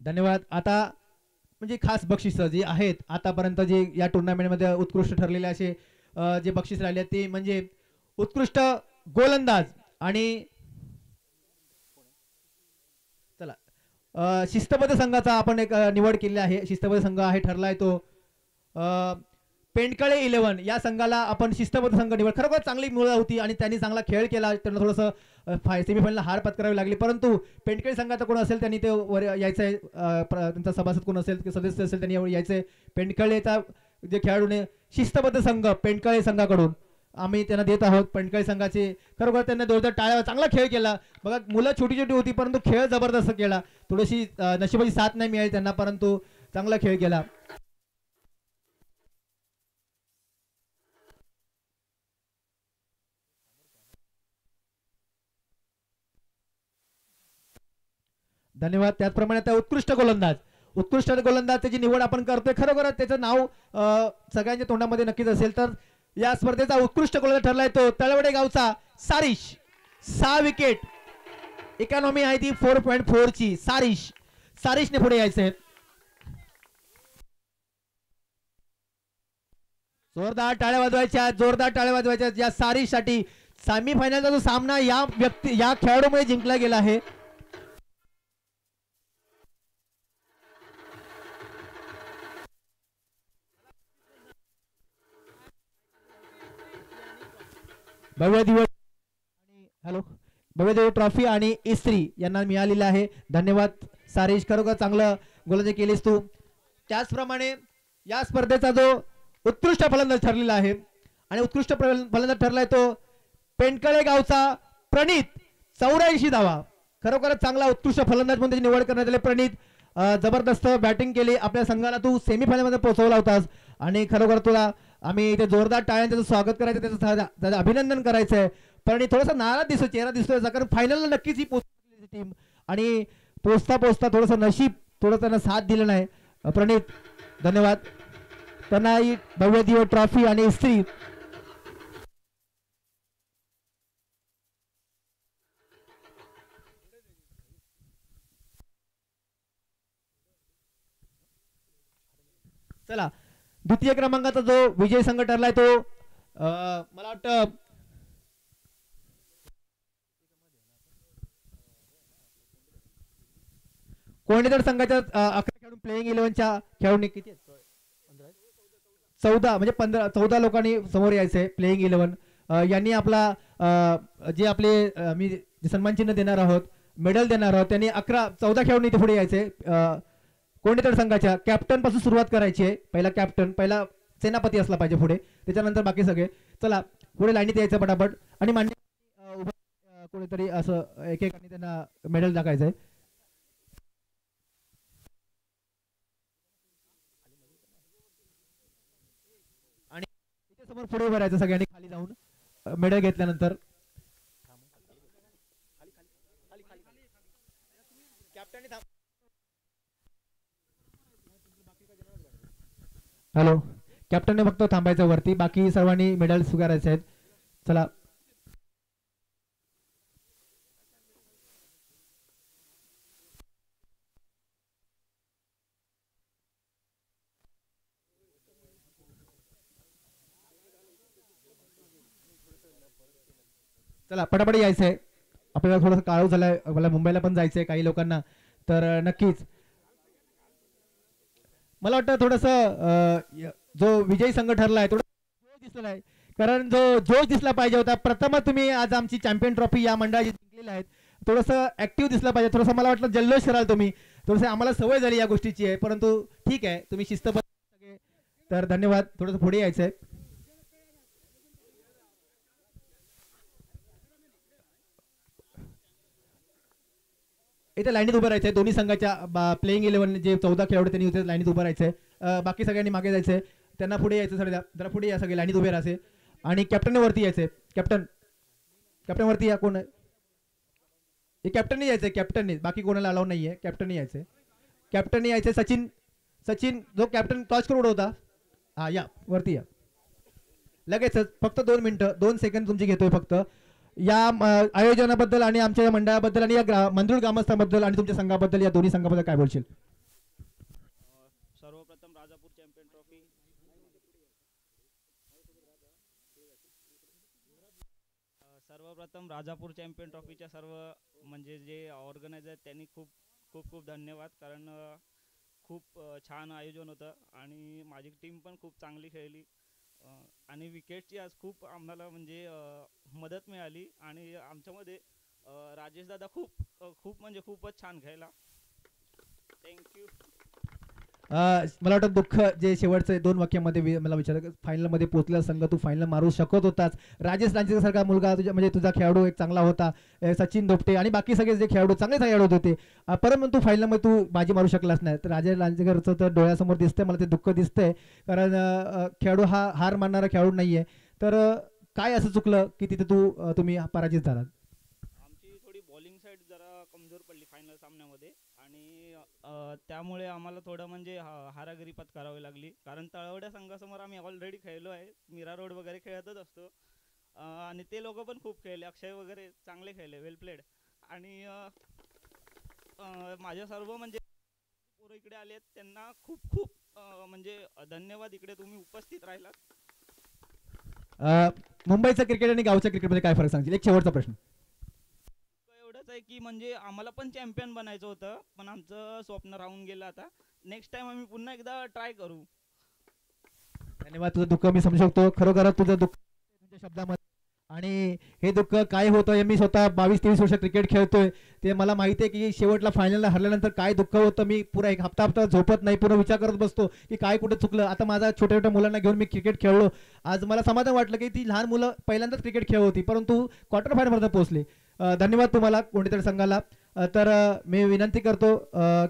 धन्यवाद. आता म्हणजे खास बक्षिसं जी आहेत आतापर्यंत जे या टुर्नामेंटमध्ये उत्कृष्ट ठरलेले असे जे बक्षीस राहिले ते म्हणजे उत्कृष्ट गोलंदाज आणि चला शिस्तबद्ध संघाचा आपण एक निवड केली आहे. शिस्तबद्ध संघ आहे ठरलाय तो पेंडकळे 11 या संघाला आपण शिस्तबद्ध संघ निवड. खरोखर चांगली मुलं होती आणि त्यांनी चांगला खेळ केला. त्यांना थोडंसं सेमीफायनलला हार पत्करावी लागली, परंतु पेंडकळे संघाचा कोण असेल त्यांनी ते वर यायचंय. त्यांचा सभासद कोण असेल सदस्य असेल त्यांनी यायचंय. पेंडकळेचा जे खेळाडूने शिस्तबद्ध संघ पेंडकळे संघाकडून आम्ही त्यांना देत आहोत. पेंडकळे संघाचे खरोखर त्यांना जोरदार टाळ्या, चांगला खेळ केला. बघा मुलं छोटी छोटी होती परंतु खेळ जबरदस्त केला. थोडीशी नशिबाची साथ नाही मिळाली त्यांना, परंतु चांगला खेळ केला. धन्यवाद. त्याचप्रमाणे आता उत्कृष्ट गोलंदाज त्याची निवड आपण करतोय. खरोखर त्याचं नाव सगळ्यांच्या तोंडामध्ये नक्कीच असेल. तर या स्पर्धेचा उत्कृष्ट गोलंदाज ठरलाय तो तळवडे गावचा सारिश. 6 विकेट, इकॉनॉमी आहे ती 4.4 ची. सारिशने पुढे यायचंय. जोरदार टाळ्या वाजवायच्या या सारिशसाठी. सेमीफायनलचा जो सामना या खेळाडूमुळे जिंकला गेला आहे. भव्य दिव्य ट्रॉफी आणि इस्त्री यांना मिळालेला आहे. धन्यवाद सारिश, खरोखर चांगलं गोलंदाजी केलीस तू. त्याचप्रमाणे या स्पर्धेचा जो उत्कृष्ट फलंदाज ठरलेला आहे आणि उत्कृष्ट फलंदाज ठरलाय तो पेंडकळे गावचा प्रणित. 84 धावा. खरोखरच चांगला उत्कृष्ट फलंदाज म्हणून त्याची निवड करण्यात आली. प्रणित जबरदस्त बॅटिंग केली. आपल्या संघाला तू सेमीफायनलमध्ये पोहोचवला होतास आणि खरोखर तुला आम्ही इथे जोरदार टाळ्यांचं त्याचं स्वागत करायचं, त्याचं अभिनंदन करायचंय. पण थोडासा नाराज दिसतो, चेहरा दिसतोय, कारण फायनलला नक्कीच ही पोहोचली टीम आणि पोचता थोडंसं नशीब त्यांना साथ दिलं नाही. प्रणित धन्यवाद. त्यांना ही भव्य दिव्य ट्रॉफी आणि इस्त्री. चला द्वितीय क्रमांकाचा जो विजय संघ ठरलाय तो मला वाटतं कोणीतरी संघाच्या 11 खेळाडू प्लेइंग 11च्या खेळाडूंनी किती 14 म्हणजे 14 लोकांनी समोर यायचंय. प्लेइंग 11 यांनी आपला जे आपले मी सन्मान चिन्ह देणार आहोत, मेडल देणार आहोत, त्यांनी 14 खेळाडूंनी पुढे यायचे. कोणीतरी संघाच्या कॅप्टन पासून सुरुवात करायची आहे. पहिला सेनापती असला पाहिजे पुढे, त्याच्यानंतर बाकी सगळे. चला पुढे लाईनीत यायचं पटापट आणि मान्य कोणीतरी असं एकेकाने त्यांना मेडल दाखवायचंय. आणि समोर पुढे उभं राहायचं सगळ्यांनी खाली जाऊन मेडल घेतल्यानंतर. हॅलो, कॅप्टनने फक्त थांबायचं वरती, बाकी सर्वांनी मेडल स्वीकारायचे आहेत. चला पटापट यायचंय. आपल्याला थोडंसं काळू झालंय, मला मुंबईला पण जायचंय काही लोकांना. तर नक्कीच मला वाटतं थोडंसं जो विजयी संघ ठरलाय थोडं दिसलेला आहे. कारण जो जोश दिसला पाहिजे होता. प्रथमच तुम्ही आज आमची चॅम्पियन ट्रॉफी या मंडळाची जिंकलेली आहेत. थोडंसं ऍक्टिव्ह दिसलं पाहिजे. थोडंसं मला वाटलं जल्लोष कराल तुम्ही. थोडंसं आम्हाला सवय झाली या गोष्टीची आहे, परंतु ठीक आहे, तुम्ही शिस्तबद्ध सगळे. तर धन्यवाद. थोडंसं पुढे यायचं आहे. इथे लाईनीत उभं राहायचंय. दोन्ही संघाच्या प्लेइंग 11 जे 14 खेळाडू त्यांनी इथे लाईनीत उभं राहायचंय. बाकी सगळ्यांनी मागे जायचंय. त्यांना पुढे यायचं. सगळ्या जरा पुढे या, सगळे लाईनीत उभे राहायचे. आणि कॅप्टन वरती यायचंय. कॅप्टन वरती या. कोण हे कॅप्टननी यायचंय. कॅप्टननी, बाकी कोणाला अलाउ नाहीये. कॅप्टननी यायचंय. कॅप्टननी यायचंय. सचिन जो कॅप्टन टॉच करून होता, हा या वरती या लगेचच. फक्त 2 मिनिटं 2 सेकंद तुमची घेतोय फक्त. या आयोजनाबद्दल आणि आमच्या या मंडळाबद्दल आणि या मंजुळ ग्रामस्थांबद्दल आणि तुमच्या संघाबद्दल, या दोन्ही संघाबद्दल काय बोलशील? सर्वप्रथम Rajapur champion trophy Rajapur champion ट्रॉफीच्या सर्व म्हणजे जे ऑर्गनायझर आहेत त्यांनी खूप खूप खूप धन्यवाद. कारण खूप छान आयोजन होतं आणि माझी टीम पण खूप चांगली खेळली आणि विकेटची आज खूप आम्हाला म्हणजे मदत मिळाली आणि आमच्यामध्ये राजेश दादा खूप म्हणजे खूपच छान खेळला. थँक्यू. मला वाटतं दुःख जे शेवटचे 2 वाक्यामध्ये मला विचारलं, फायनलमध्ये पोहोचलेला संघ, तू फायनल मारू शकत होतास. राजेश लांजेसारखा मुलगा तुझ्या म्हणजे तुझा खेळाडू एक चांगला होता. सचिन धोपटे आणि बाकी सगळे जे खेळाडू चांगले खेळाडू होते, परंतु तू फायनलमध्ये तू बाजी मारू शकलास नाही. तर राजेश लांजेकरचं तर डोळ्यासमोर दिसतंय, मला ते दुःख दिसतंय. कारण खेळाडू हा हार मानणारा खेळाडू नाहीये. तर काय असं चुकलं की तिथे तुम्ही पराजित झालात? आमची थोडी बॉलिंग साईड जरा कमजोर पडली फायनल सामन्यामध्ये आणि त्यामुळे आम्हाला थोडं म्हणजे हारागिरी पत्करावी लागली. कारण तळवड्या संघासमोर आम्ही ऑलरेडी खेळलो आहे. मीरा रोड वगैरे खेळतच असतो आणि ते लोक पण खूप खेळले. अक्षय वगैरे चांगले खेळले, वेल प्लेड. आणि माझ्या सर्व म्हणजे पोरं इकडे आले आहेत त्यांना खूप खूप म्हणजे धन्यवाद. इकडे तुम्ही उपस्थित राहिलात. मुंबईचं क्रिकेट आणि गावच्या क्रिकेटमध्ये काय फरक सांगशील? एक शेवटचा प्रश्न. एवढंच आहे की म्हणजे आम्हाला पण चॅम्पियन बनायचं होतं, पण आमचं स्वप्न राहून गेलं. आता नेक्स्ट टाइम आम्ही पुन्हा एकदा ट्राय करू. धन्यवाद. तुझं दुःख मी समजू शकतो. खरोखरच तुझं दुःख तुझ्या शब्दामध्ये. आणि हे दुःख काय होतं हे मी स्वतः 22-23 वर्ष क्रिकेट खेळतोय, ते मला माहिती आहे की शेवटला फायनलला हरल्यानंतर काय दुःख होतं. मी पुरा एक हप्ता झोपत नाही, पुरा विचार करत बसतो की काय कुठे चुकलं. आता माझ्या छोट्या छोट्या मुलांना घेऊन मी क्रिकेट खेळलो. आज मला समाधान वाटलं की ती लहान मुलं पहिल्यांदाच क्रिकेट खेळ होती, परंतु क्वार्टर फायनलपर्यंत पोहोचले. धन्यवाद तुम्हाला कोणत्यातरी संघाला. तर मी विनंती करतो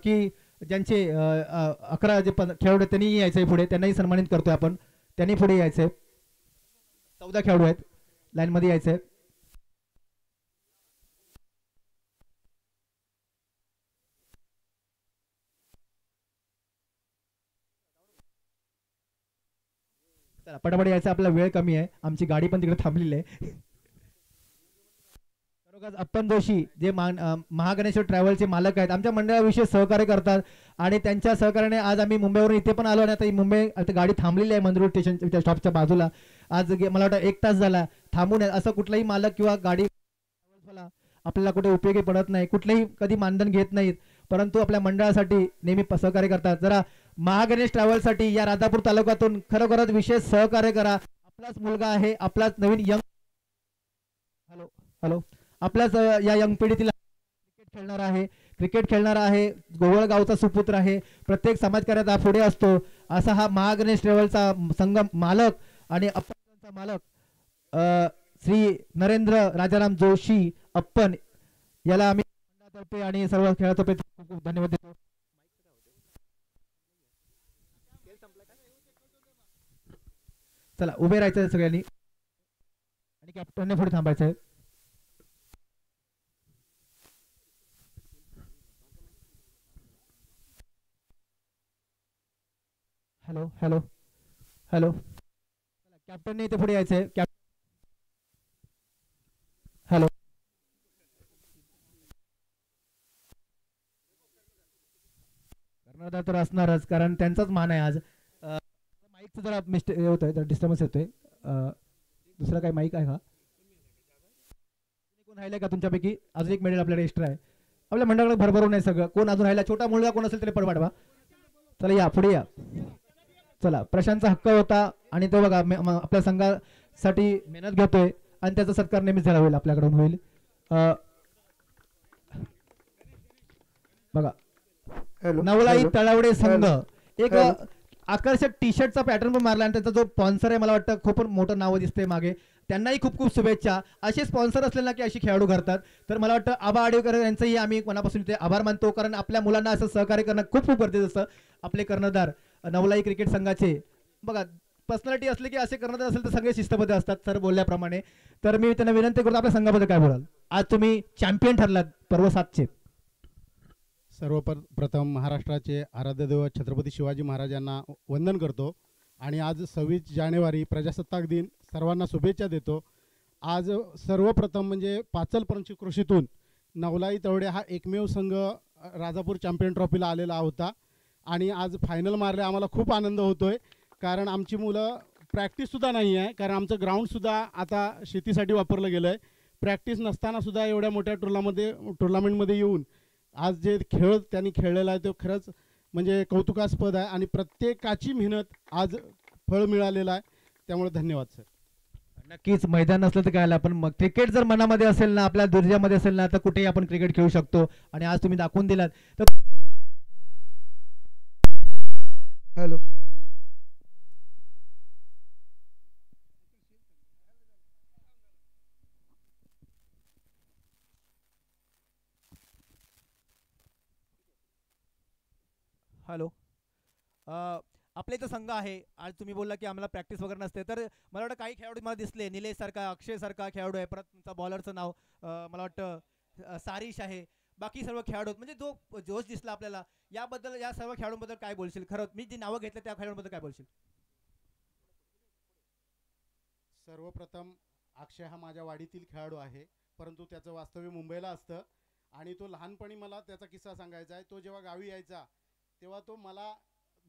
की ज्यांचे 11 जे खेळाडू आहेत त्यांनी यायचंय पुढे, त्यांनाही सन्मानित करतोय आपण. त्यांनी पुढे यायचंय. 14 खेळाडू आहेत, लाईन मध्ये यायचंय. चला पटापट यायचं, आपला वेळ कमी आहे. आमची गाडी पण तिकडे थांबलेली आहे. अप्पन जोशी जे महागणेश्वर ट्रॅव्हलचे मालक आहेत, आमच्या मंडळाविषयी सहकार्य करतात आणि त्यांच्या सहकार्याने आज आम्ही मुंबईवरून इथे पण आलो आणि आता मुंबई आता गाडी थांबलेली आहे मंदरूळ स्टेशन स्टॉपच्या बाजूला. आज मला वाटतं 1 तास झाला थांबून. असं कुठलाही मालक किंवा गाडी आपल्याला कुठे उपयोगी पडत नाही, कुठलेही कधी मानधन घेत नाहीत, परंतु आपल्या मंडळासाठी नेहमी सहकार्य करतात. जरा महागणेश ट्रॅव्हलसाठी या राजापूर तालुक्यातून खरोखरच विशेष सहकार्य करा. आपलाच मुलगा आहे, आपलाच नवीन यंग हॅलो आपल्याच या यंग पिढीतील क्रिकेट खेळणारा आहे, गोवळ गावचा सुपुत्र आहे, प्रत्येक समाजकार्यात हा पुढे असतो. असा हा महागणेश ट्रॅव्हलचा संघ मालक आणि अप्पनचा मालक श्री नरेंद्र राजाराम जोशी अप्पन याला आम्ही मंडळातर्फे आणि सर्व खेळातर्फे खूप खूप धन्यवाद देतो. चला उभे राहायचं सगळ्यांनी आणि कॅप्टनने पुढे थांबायचं आहे. हॅलो हॅलो हॅलो कॅप्टनने इथे पुढे यायचंय. हॅलो करणार तर असणारच, कारण त्यांचाच मान आहे आज. माईकचं जरा मिस्टेक होतोय, तर डिस्टर्बन्स येतोय. दुसरा काय माईक आहे का? कोण राहिलंय का तुमच्यापैकी? अजून एक मेडल आपल्याकडे एक्स्ट्रा आहे. आपल्या मंडळाकडे भरभरून आहे सगळं. कोण अजून राहिला? छोटा मुलगा कोण असेल तरी पड पाठवा. चला या पुढे या. चला प्रशांतचा हक्क होता आणि तो बघा आपल्या साठी मेहनत घेतोय आणि त्याचा सत्कार नेहमीच झाला होईल, आपल्याकडून होईल. बघा नवलाई तळावडे संघ एक आकर्षक टी शर्टचा पॅटर्न पण मारला आणि त्याचा जो स्पॉन्सर आहे मला वाटतं खूप मोठं नाव दिसतंय मागे. त्यांनाही खूप खूप शुभेच्छा. असे स्पॉन्सर असले ना की अशी खेळाडू घडतात. तर मला वाटतं आबा आडेकर यांचंही आम्ही मनापासून इथे आभार मानतो, कारण आपल्या मुलांना असं सहकार्य करणं खूप खूप गरजेचं असतं. आपले कर्णधार नवलाई क्रिकेट संघाचे बघा पर्सनॅलिटी असले की असे कर्णधार असेल तर सगळे शिस्तबद्ध असतात सर बोलल्याप्रमाणे. तर मी त्यांना विनंती करतो आपल्या संघाबद्दल काय बोलाल. आज तुम्ही चॅम्पियन ठरलात पर्व 7चे. सर्वप्रथम महाराष्ट्राचे आराध्य दैवत छत्रपती शिवाजी महाराजांना वंदन करतो आणि आज 26 जानेवारी प्रजासत्ताक दिन सर्वांना शुभेच्छा देतो. आज सर्वप्रथम म्हणजे पाचल पंचक्रोशीतून नवलाई तळवडे हा एकमेव संघ राजापूर चॅम्पियन ट्रॉफीला आलेला होता आणि आज फायनल मारले. आम्हाला खूप आनंद होतोय कारण आमची मुलं प्रॅक्टिससुद्धा नाही आहे, कारण आमचं ग्राउंडसुद्धा आता शेतीसाठी वापरलं गेलं आहे. प्रॅक्टिस नसतानासुद्धा एवढ्या मोठ्या टुर्नामेंटमध्ये येऊन आज जे खेळ त्यांनी खेळलेला आहे तो खरंच म्हणजे कौतुकास्पद आहे आणि प्रत्येकाची मेहनत आज फळ मिळालेलं आहे. त्यामुळे धन्यवाद सर. नक्कीच मैदान नसलं तर काय, पण मग क्रिकेट जर मनामध्ये असेल ना, आपल्या दुर्जामध्ये असेल ना, तर कुठेही आपण क्रिकेट खेळू शकतो आणि आज तुम्ही दाखवून दिलात. तर हॅलो हॅलो आपल्या इथं संघ आहे आणि तुम्ही बोलला की आम्हाला प्रॅक्टिस वगैरे नसते, तर मला वाटतं काही खेळाडू मला दिसले, निलेश सारखा अक्षय सारखा खेळाडू आहे, परत तुमचा बॉलरचं नाव मला वाटतं सारिश आहे, बाकी सर्व खेळाडू म्हणजे जो जोश दिसला आपल्याला याबद्दल, या सर्व खेळाडूंबद्दल काय बोलशील. खरं मी जी नावं घेतली त्या खेळाडूंबद्दल काय बोलशील. सर्वप्रथम अक्षय हा माझ्या वाडीतील खेळाडू आहे, परंतु त्याचं वास्तव्य मुंबईला असतं आणि तो लहानपणी मला त्याचा किस्सा सांगायचा आहे. तो जेव्हा गावी यायचा तेव्हा तो मला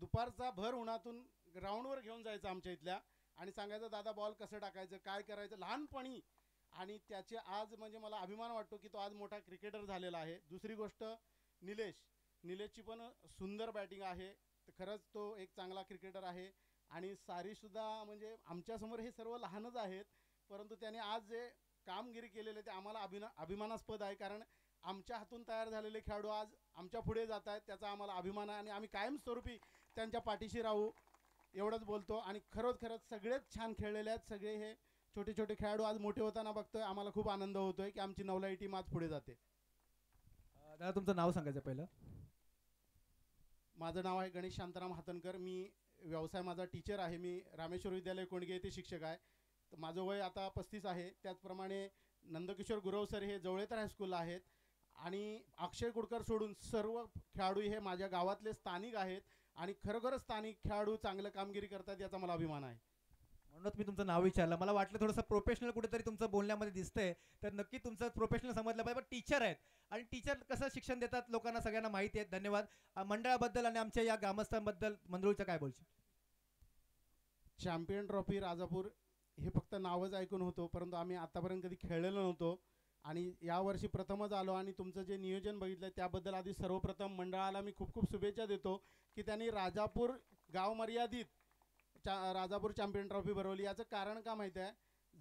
दुपारचा भर उन्हातून ग्राउंडवर घेऊन जायचा आमच्या इथल्या आणि सांगायचं दादा बॉल कसं टाकायचं काय करायचं लहानपणी. आणि त्याचे आज म्हणजे मला अभिमान वाटतो की तो आज मोठा क्रिकेटर झालेला आहे. दुसरी गोष्ट निलेशची पण सुंदर बॅटिंग आहे, खरंच तो एक चांगला क्रिकेटर आहे. आणि सारीसुद्धा म्हणजे आमच्यासमोर हे सर्व लहानच आहेत, परंतु त्याने आज जे कामगिरी केलेले ते आम्हाला अभिमानास्पद आहे, कारण आमच्या हातून तयार झालेले खेळाडू आज आमच्या पुढे जात आहेत, त्याचा आम्हाला अभिमान आहे आणि आम्ही कायमस्वरूपी त्यांच्या पाठीशी राहू एवढंच बोलतो. आणि खरंच सगळेच छान खेळलेले आहेत. सगळे हे छोटे छोटे खेळाडू आज मोठे होताना बघतोय, आम्हाला खूप आनंद होतोय की आमची नवलाई टीम आज पुढे जाते. दादा तुमचं नाव सांगायचं पहिलं. माझं नाव आहे गणेश शांताराम हातनकर. मी व्यवसाय माझा टीचर आहे. मी रामेश्वर विद्यालय कोंडगे येथे शिक्षक आहे. माझं वय आता 35 आहे. त्याचप्रमाणे नंदकिशोर गुरव सर हे जवळेतर हायस्कूलला आहेत आणि अक्षय कुडकर सोडून सर्व खेळाडू हे माझ्या गावातले स्थानिक आहेत आणि खरोखरच स्थानिक खेळाडू चांगलं कामगिरी करतात याचा मला अभिमान आहे. म्हणूनच मी तुमचं नाव विचारलं. मला वाटलं थोडंसं प्रोफेशनल कुठेतरी तुमचं बोलण्यामध्ये दिसतंय, तर नक्की तुमचं प्रोफेशनल समजलं पाहिजे. पण टीचर आहेत आणि टीचर कसं शिक्षण देतात लोकांना सगळ्यांना माहिती आहे. धन्यवाद. मंडळाबद्दल आणि आमच्या या ग्रामस्थांबद्दल मंडळीचं काय बोलशील. चॅम्पियन ट्रॉफी राजापूर हे फक्त नावच ऐकून होतो, परंतु आम्ही आतापर्यंत कधी खेळलेलो नव्हतो आणि यावर्षी प्रथमच आलो आणि तुमचं जे नियोजन बघितलं त्याबद्दल आधी सर्वप्रथम मंडळाला मी खूप खूप शुभेच्छा देतो की त्यांनी राजापूर गाव मर्यादित राजापूर चॅम्पियन ट्रॉफी भरवली. याचं कारण का माहिती आहे,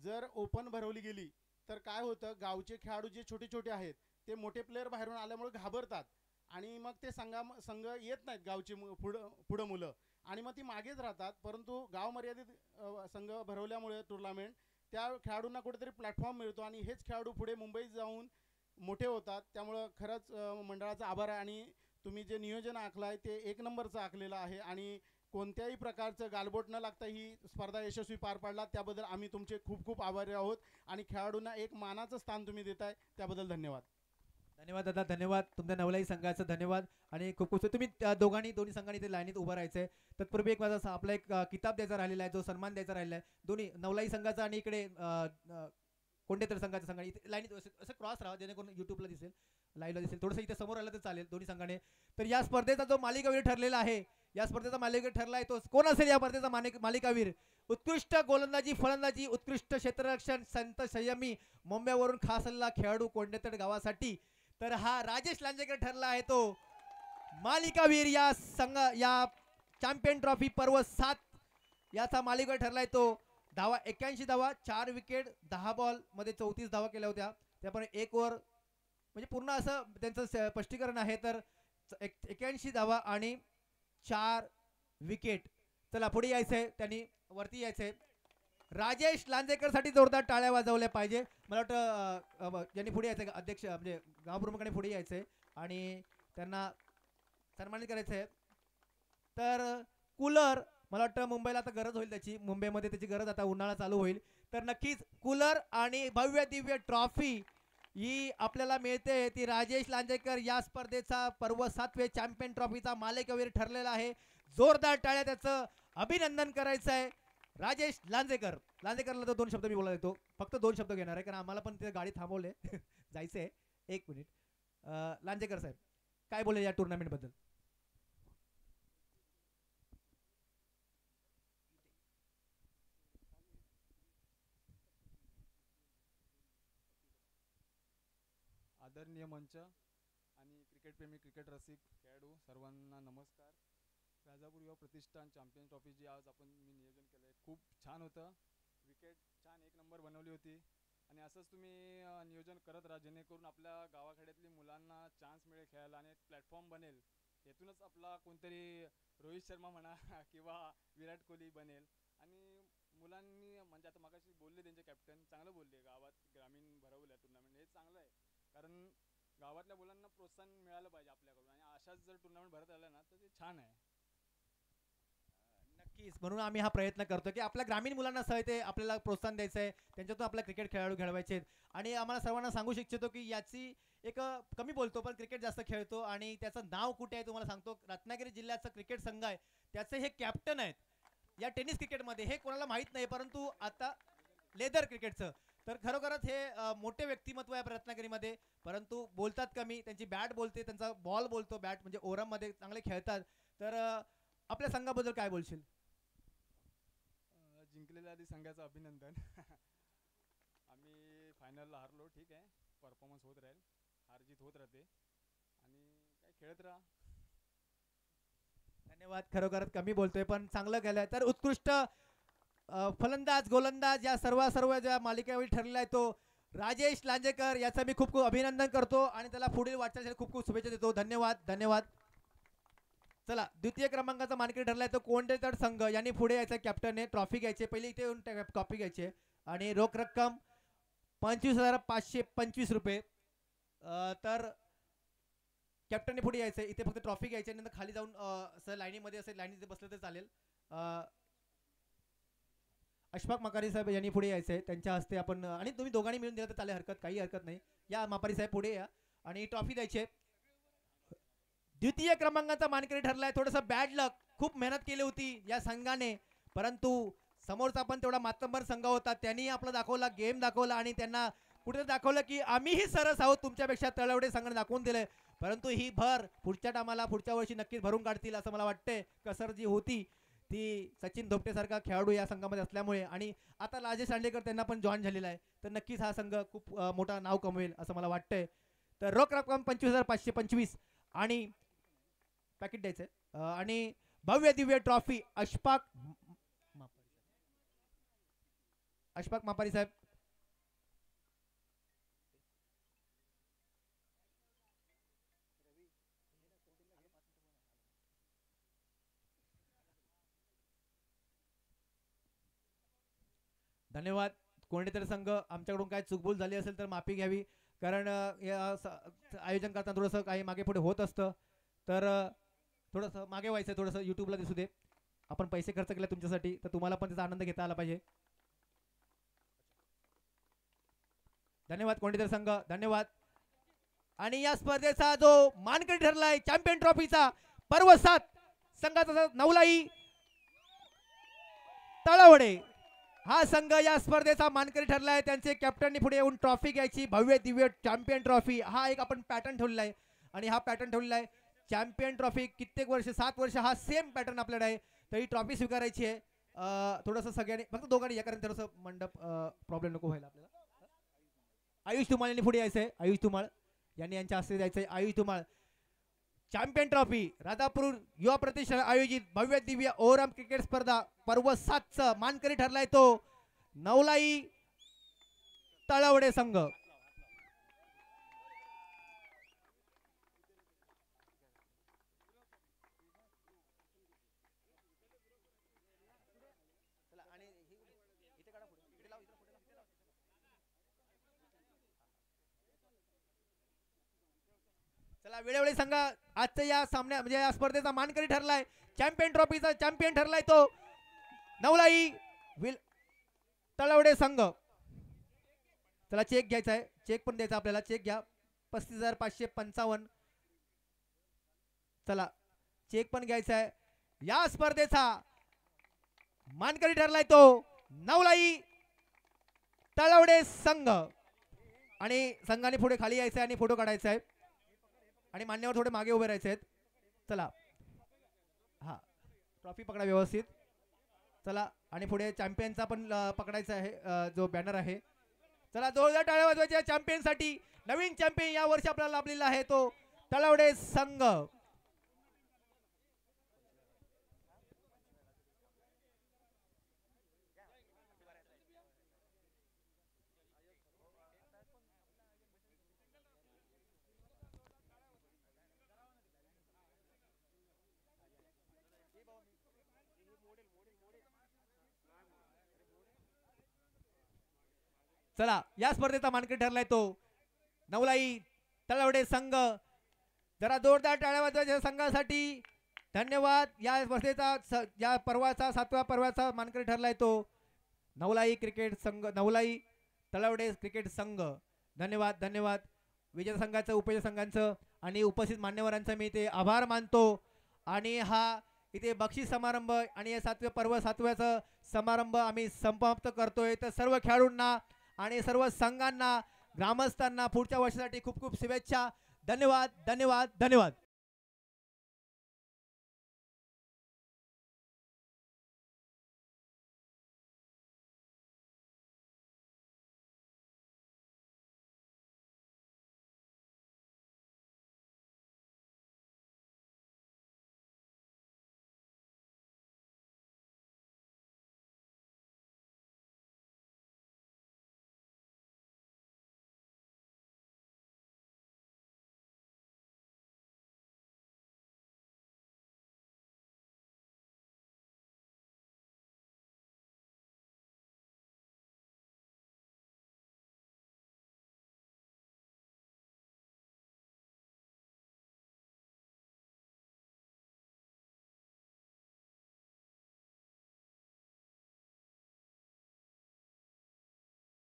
जर ओपन भरवली गेली तर काय होतं, गावचे खेळाडू जे छोटे छोटे आहेत ते मोठे प्लेयर बाहेरून आल्यामुळे घाबरतात आणि मग ते संघ येत नाहीत गावची पुढं मुलं आणि मग ती मागेच राहतात. परंतु गाव मर्यादित संघ भरवल्यामुळे टुर्नामेंट त्या खेळाडूंना कुठेतरी प्लॅटफॉर्म मिळतो आणि हेच खेळाडू पुढे मुंबईत जाऊन मोठे होतात. त्यामुळं खरंच मंडळाचा आभार आहे आणि तुम्ही जे नियोजन आखलं आहे ते 1 नंबरचं आखलेलं आहे आणि कोणत्याही प्रकारचं गालबोट न लागता ही स्पर्धा यशस्वी पार पाडला त्याबद्दल आम्ही तुमचे खूप खूप आभारी आहोत आणि खेळाडूंना एक मानाचं स्थान तुम्ही देताय त्याबद्दल धन्यवाद. धन्यवाद दादा, धन्यवाद. तुमच्या नवलाई संघाचं धन्यवाद आणि खूप खूप तुम्ही दोन्ही संघांनी इथे लाईनीत उभं राहायचं आहे. तत्पूर्वी एक माझा आपला एक किताब द्यायचा राहिलेला आहे, जो सन्मान द्यायचा राहिलेला आहे. दोन्ही नवलाई संघाचा आणि इकडे कोंडेतर संघाचा संघ इथे लाईनीत असं क्रॉस राहा जेणेकरून यूट्यूबला दिसेल, लाईव्हला दिसेल. थोडंसं इथे समोर आलं तर चालेल दोन्ही संघाने. तर या स्पर्धेचा जो मालिकावीर ठरलेला आहे, या स्पर्धेचा मालिकावीर ठरला आहे तो कोण असेल या स्पर्धेचा मालिकावीर. उत्कृष्ट गोलंदाजी फलंदाजी उत्कृष्ट क्षेत्ररक्षण संत संयमी मुंबईवरून खास आलेला खेळाडू कोंडेतर गावासाठी, तर हा राजेश लांजेकर ठरला आहे तो मालिकावीर. या चॅम्पियन ट्रॉफी पर्व 7 याचा मालिकावीर ठरलाय तो धावा 81 धावा, 4 विकेट, 10 बॉल मध्ये 34 धावा केल्या होत्या. त्याप्रमाणे 1 ओव्हर म्हणजे पूर्ण असं त्यांचं स्पष्टीकरण आहे. तर 81 धावा आणि 4 विकेट. चला पुढे यायचंय, त्यांनी वरती यायचंय. राजेश लांजेकर साठी जोरदार टाळ्या वाजवल्या पाहिजे. मला वाटतं ज्यांनी पुढे यायचंय अध्यक्ष म्हणजे गाव प्रमुखाने पुढे यायचंय आणि त्यांना सन्मानित करायचंय. तर कूलर मला वाटतं मुंबईला आता गरज होईल त्याची, मुंबईमध्ये त्याची गरज आता उन्हाळा चालू होईल. तर नक्कीच कूलर आणि भव्य दिव्य ट्रॉफी ही आपल्याला मिळते. ती राजेश लांजेकर या स्पर्धेचा पर्व 7वे चॅम्पियन ट्रॉफीचा मालिकावीर ठरलेला आहे. जोरदार टाळ्या त्याचं अभिनंदन करायचं आहे. राजेश लांजेकरला तो 2 शब्द मी बोलायला येतो, फक्त 2 शब्द घेणार आहे कारण आम्हाला पण ते गाडी थांबवले जायचंय. 1 मिनिट. लांजेकर साहेब काय बोले या टुर्नामेंट बद्दल? आदरणीय मंच आणि क्रिकेटप्रेमी, क्रिकेट रसिक, खेळाडू सर्वांना नमस्कार. राजापूर युवा प्रतिष्ठान चॅम्पियन ट्रॉफी जी आज आपण मी नियोजन केलं आहे खूप छान होतं. विकेट छान 1 नंबर बनवली होती आणि असंच तुम्ही नियोजन करत राहा जेणेकरून आपल्या गावाखेड्यातली मुलांना चान्स मिळेल खेळायला आणि एक प्लॅटफॉर्म बनेल. यातूनच आपला कोणतरी रोहित शर्मा म्हणा किंवा विराट कोहली बनेल. आणि मुलांनी म्हणजे आता मगाशी बोलले त्यांचे कॅप्टन चांगलं बोलले, गावात ग्रामीण भरवलं टुर्नामेंट हे चांगलं आहे कारण गावातल्या मुलांना प्रोत्साहन मिळालं पाहिजे आपल्याकडून आणि अशाच जर टुर्नामेंट भरत आल्या ना तर ते छान आहे. नक्कीच, म्हणून आम्ही हा प्रयत्न करतो की आपल्या ग्रामीण मुलांना सह ते आपल्याला प्रोत्साहन द्यायचं आहे, त्यांच्यातून आपल्या क्रिकेट खेळाडू घडवायचे आहेत. आणि आम्हाला सर्वांना सांगू इच्छितो की याची एक कमी बोलतो पण क्रिकेट जास्त खेळतो आणि त्याचं नाव कुठे आहे तुम्हाला सांगतो. रत्नागिरी जिल्ह्याचा क्रिकेट संघ आहे, त्याचे हे कॅप्टन आहेत या टेनिस क्रिकेटमध्ये. हे कोणाला माहीत नाही परंतु आता लेदर क्रिकेटचं तर खरोखरच हे मोठे व्यक्तिमत्व आहे रत्नागिरीमध्ये, परंतु बोलतात कमी. त्यांची बॅट बोलते, त्यांचा बॉल बोलतो. बॅट म्हणजे ओरममध्ये चांगले खेळतात. तर आपल्या संघाबद्दल काय बोलशील? जिंकलेल्या आधी संघाचं अभिनंदन. आम्ही फायनलला हारलो, ठीक आहे, परफॉर्मन्स होत राहील, हार जीत होत राहते आणि काय खेळत राहा. धन्यवाद. खरोखर कमी बोलतोय पण चांगलं केलंय. तर उत्कृष्ट फलंदाज गोलंदाज या सर्व ज्या मालिकेवर ठरलेला आहे तो राजेश लांजेकर, याचं मी खूप खूप अभिनंदन करतो आणि त्याला पुढील वाटचालीसाठी खूप खूप शुभेच्छा देतो. धन्यवाद. चला, द्वितीय क्रमांकाचा मानकरी ठरलाय तो कोंडेतड संघ यांनी पुढे यायचं. कॅप्टनने ट्रॉफी घ्यायची, पहिले इथे येऊन ट्रॉफी घ्यायची आणि रोख रक्कम 25,525 रुपये. तर कॅप्टनने पुढे यायचं, इथे फक्त ट्रॉफी घ्यायची नंतर खाली जाऊन असं लाईनीमध्ये असेल, लाईनीत बसलं तर चालेल. अशफाक मकारी साहेब यांनी पुढे यायचंय, त्यांच्या हस्ते आपण आणि तुम्ही दोघांनी मिळून दिलं तर चालेल, काही हरकत नाही. या मापारी साहेब पुढे या आणि ट्रॉफी द्यायची. द्वितीय क्रमांकाचा मानकरी ठरलाय. थोडंसं बॅड लक, खूप मेहनत केली होती या संघाने परंतु समोरचा पण तेवढा मातंबर संघ होता. त्यांनी आपला दाखवला, गेम दाखवला आणि त्यांना कुठे दाखवलं की आम्हीही सरस आहोत, तुमच्यापेक्षा तळवडे संघाने दाखवून दिले. परंतु ही भर पुढच्या टायमाला पुढच्या वर्षी नक्कीच भरून काढतील असं मला वाटतंय. कसर जी होती ती सचिन धोपटेसारखा खेळाडू या संघामध्ये असल्यामुळे आणि आता राजेश लांजेकर त्यांना पण जॉईन झालेला आहे तर नक्कीच हा संघ खूप मोठा नाव कमवेल असं मला वाटतंय. तर रोख रक्कम 25,525 आणि पॅकेट द्यायचंय आणि भव्य दिव्य ट्रॉफी अशफाक मापारी साहेब. धन्यवाद. कोणीतरी संघ आमच्याकडून काय चुकभूल झाली असेल तर माफी घ्यावी कारण या आयोजन करताना थोडंसं काही मागे पुढे होत असतं तर थोडंसं मागे व्हायचं, थोडंसं यूट्यूबला दिसू दे. आपण पैसे खर्च केले तुमच्यासाठी तर तुम्हाला पण त्याचा आनंद घेता आला पाहिजे. धन्यवाद कोणीतरी संघ, धन्यवाद. आणि या स्पर्धेचा जो मानकरी ठरलाय चॅम्पियन ट्रॉफीचा पर्व 7 संघाचा नवलाई तळवडे हा संघ या स्पर्धेचा मानकरी ठरलाय. त्यांचे कॅप्टननी पुढे येऊन ट्रॉफी घ्यायची, भव्य दिव्य चॅम्पियन ट्रॉफी. हा एक आपण पॅटर्न ठेवलेला आहे आणि हा पॅटर्न ठेवलेला आहे चॅम्पियन ट्रॉफी. कित्येक वर्ष 7 वर्ष हा सेम पॅटर्न आपल्याकडे आहे. तर ही ट्रॉफी स्वीकारायची आहे. थोडंसं सगळ्यांनी फक्त दोघांनी या कारण थोडंसं मंडप प्रॉब्लेम नको व्हायला आपल्याला. आयुष धुमाळ यांनी पुढे यायचंय. आयुष धुमाळ यांनी यांच्या हस्ते जायचंय. आयुष धुमाळ चॅम्पियन ट्रॉफी राजापूर युवा प्रतिष्ठान आयोजित भव्य दिव्य ओव्हरआर्म क्रिकेट स्पर्धा पर्व 7 मानकरी ठरलाय तो नवलाई तळवडे संघ. चला वेळोवेळी संघ आजच्या या सामन्या म्हणजे या स्पर्धेचा मानकरी ठरलाय, चॅम्पियन ट्रॉफीचा चॅम्पियन ठरलाय तो नवलाई तळवडे संघ. चला चेक घ्यायचा आहे, चेक पण द्यायचा आपल्याला, चेक घ्या 35,555. चला चेक पण घ्यायचा आहे. या स्पर्धेचा मानकरी ठरलाय तो नवलाई तळवडे संघ. आणि संघाने पुढे खाली यायचं आहे आणि फोटो काढायचा आहे आणि मान्यवर थोडे मागे उभे राहायचे आहेत. चला हा ट्रॉफी पकडा व्यवस्थित. चला आणि पुढे चॅम्पियनचा पण पकडायचा आहे जो बॅनर आहे. चला जोरदार टाळ्या वाजवायच्या चॅम्पियन साठी. नवीन चॅम्पियन या वर्षी आपल्याला लाभलेला आहे तो तळवडे संघ. चला या स्पर्धेचा मानकरी ठरलाय तो नवलाई तळवडे संघ. जरा जोरदार टाळ्या वाजवायच्या संघासाठी. धन्यवाद. या स्पर्धेचा या पर्वाचा 7व्या पर्वाचा मानकरी ठरलाय तो नवलाई क्रिकेट संघ, नवलाई तळवडे क्रिकेट संघ. धन्यवाद धन्यवाद विजेता संघाचं, उपविजेता संघांचं आणि उपस्थित मान्यवरांचा मी इथे आभार मानतो. आणि हा इथे बक्षीस समारंभ आणि या 7व्या पर्व 7व्याचा समारंभ आम्ही समाप्त करतोय. तर सर्व खेळाडूंना आणि सर्व संघांना, ग्रामस्थांना पुढच्या वर्षासाठी खूप खूप शुभेच्छा. धन्यवाद धन्यवाद धन्यवाद.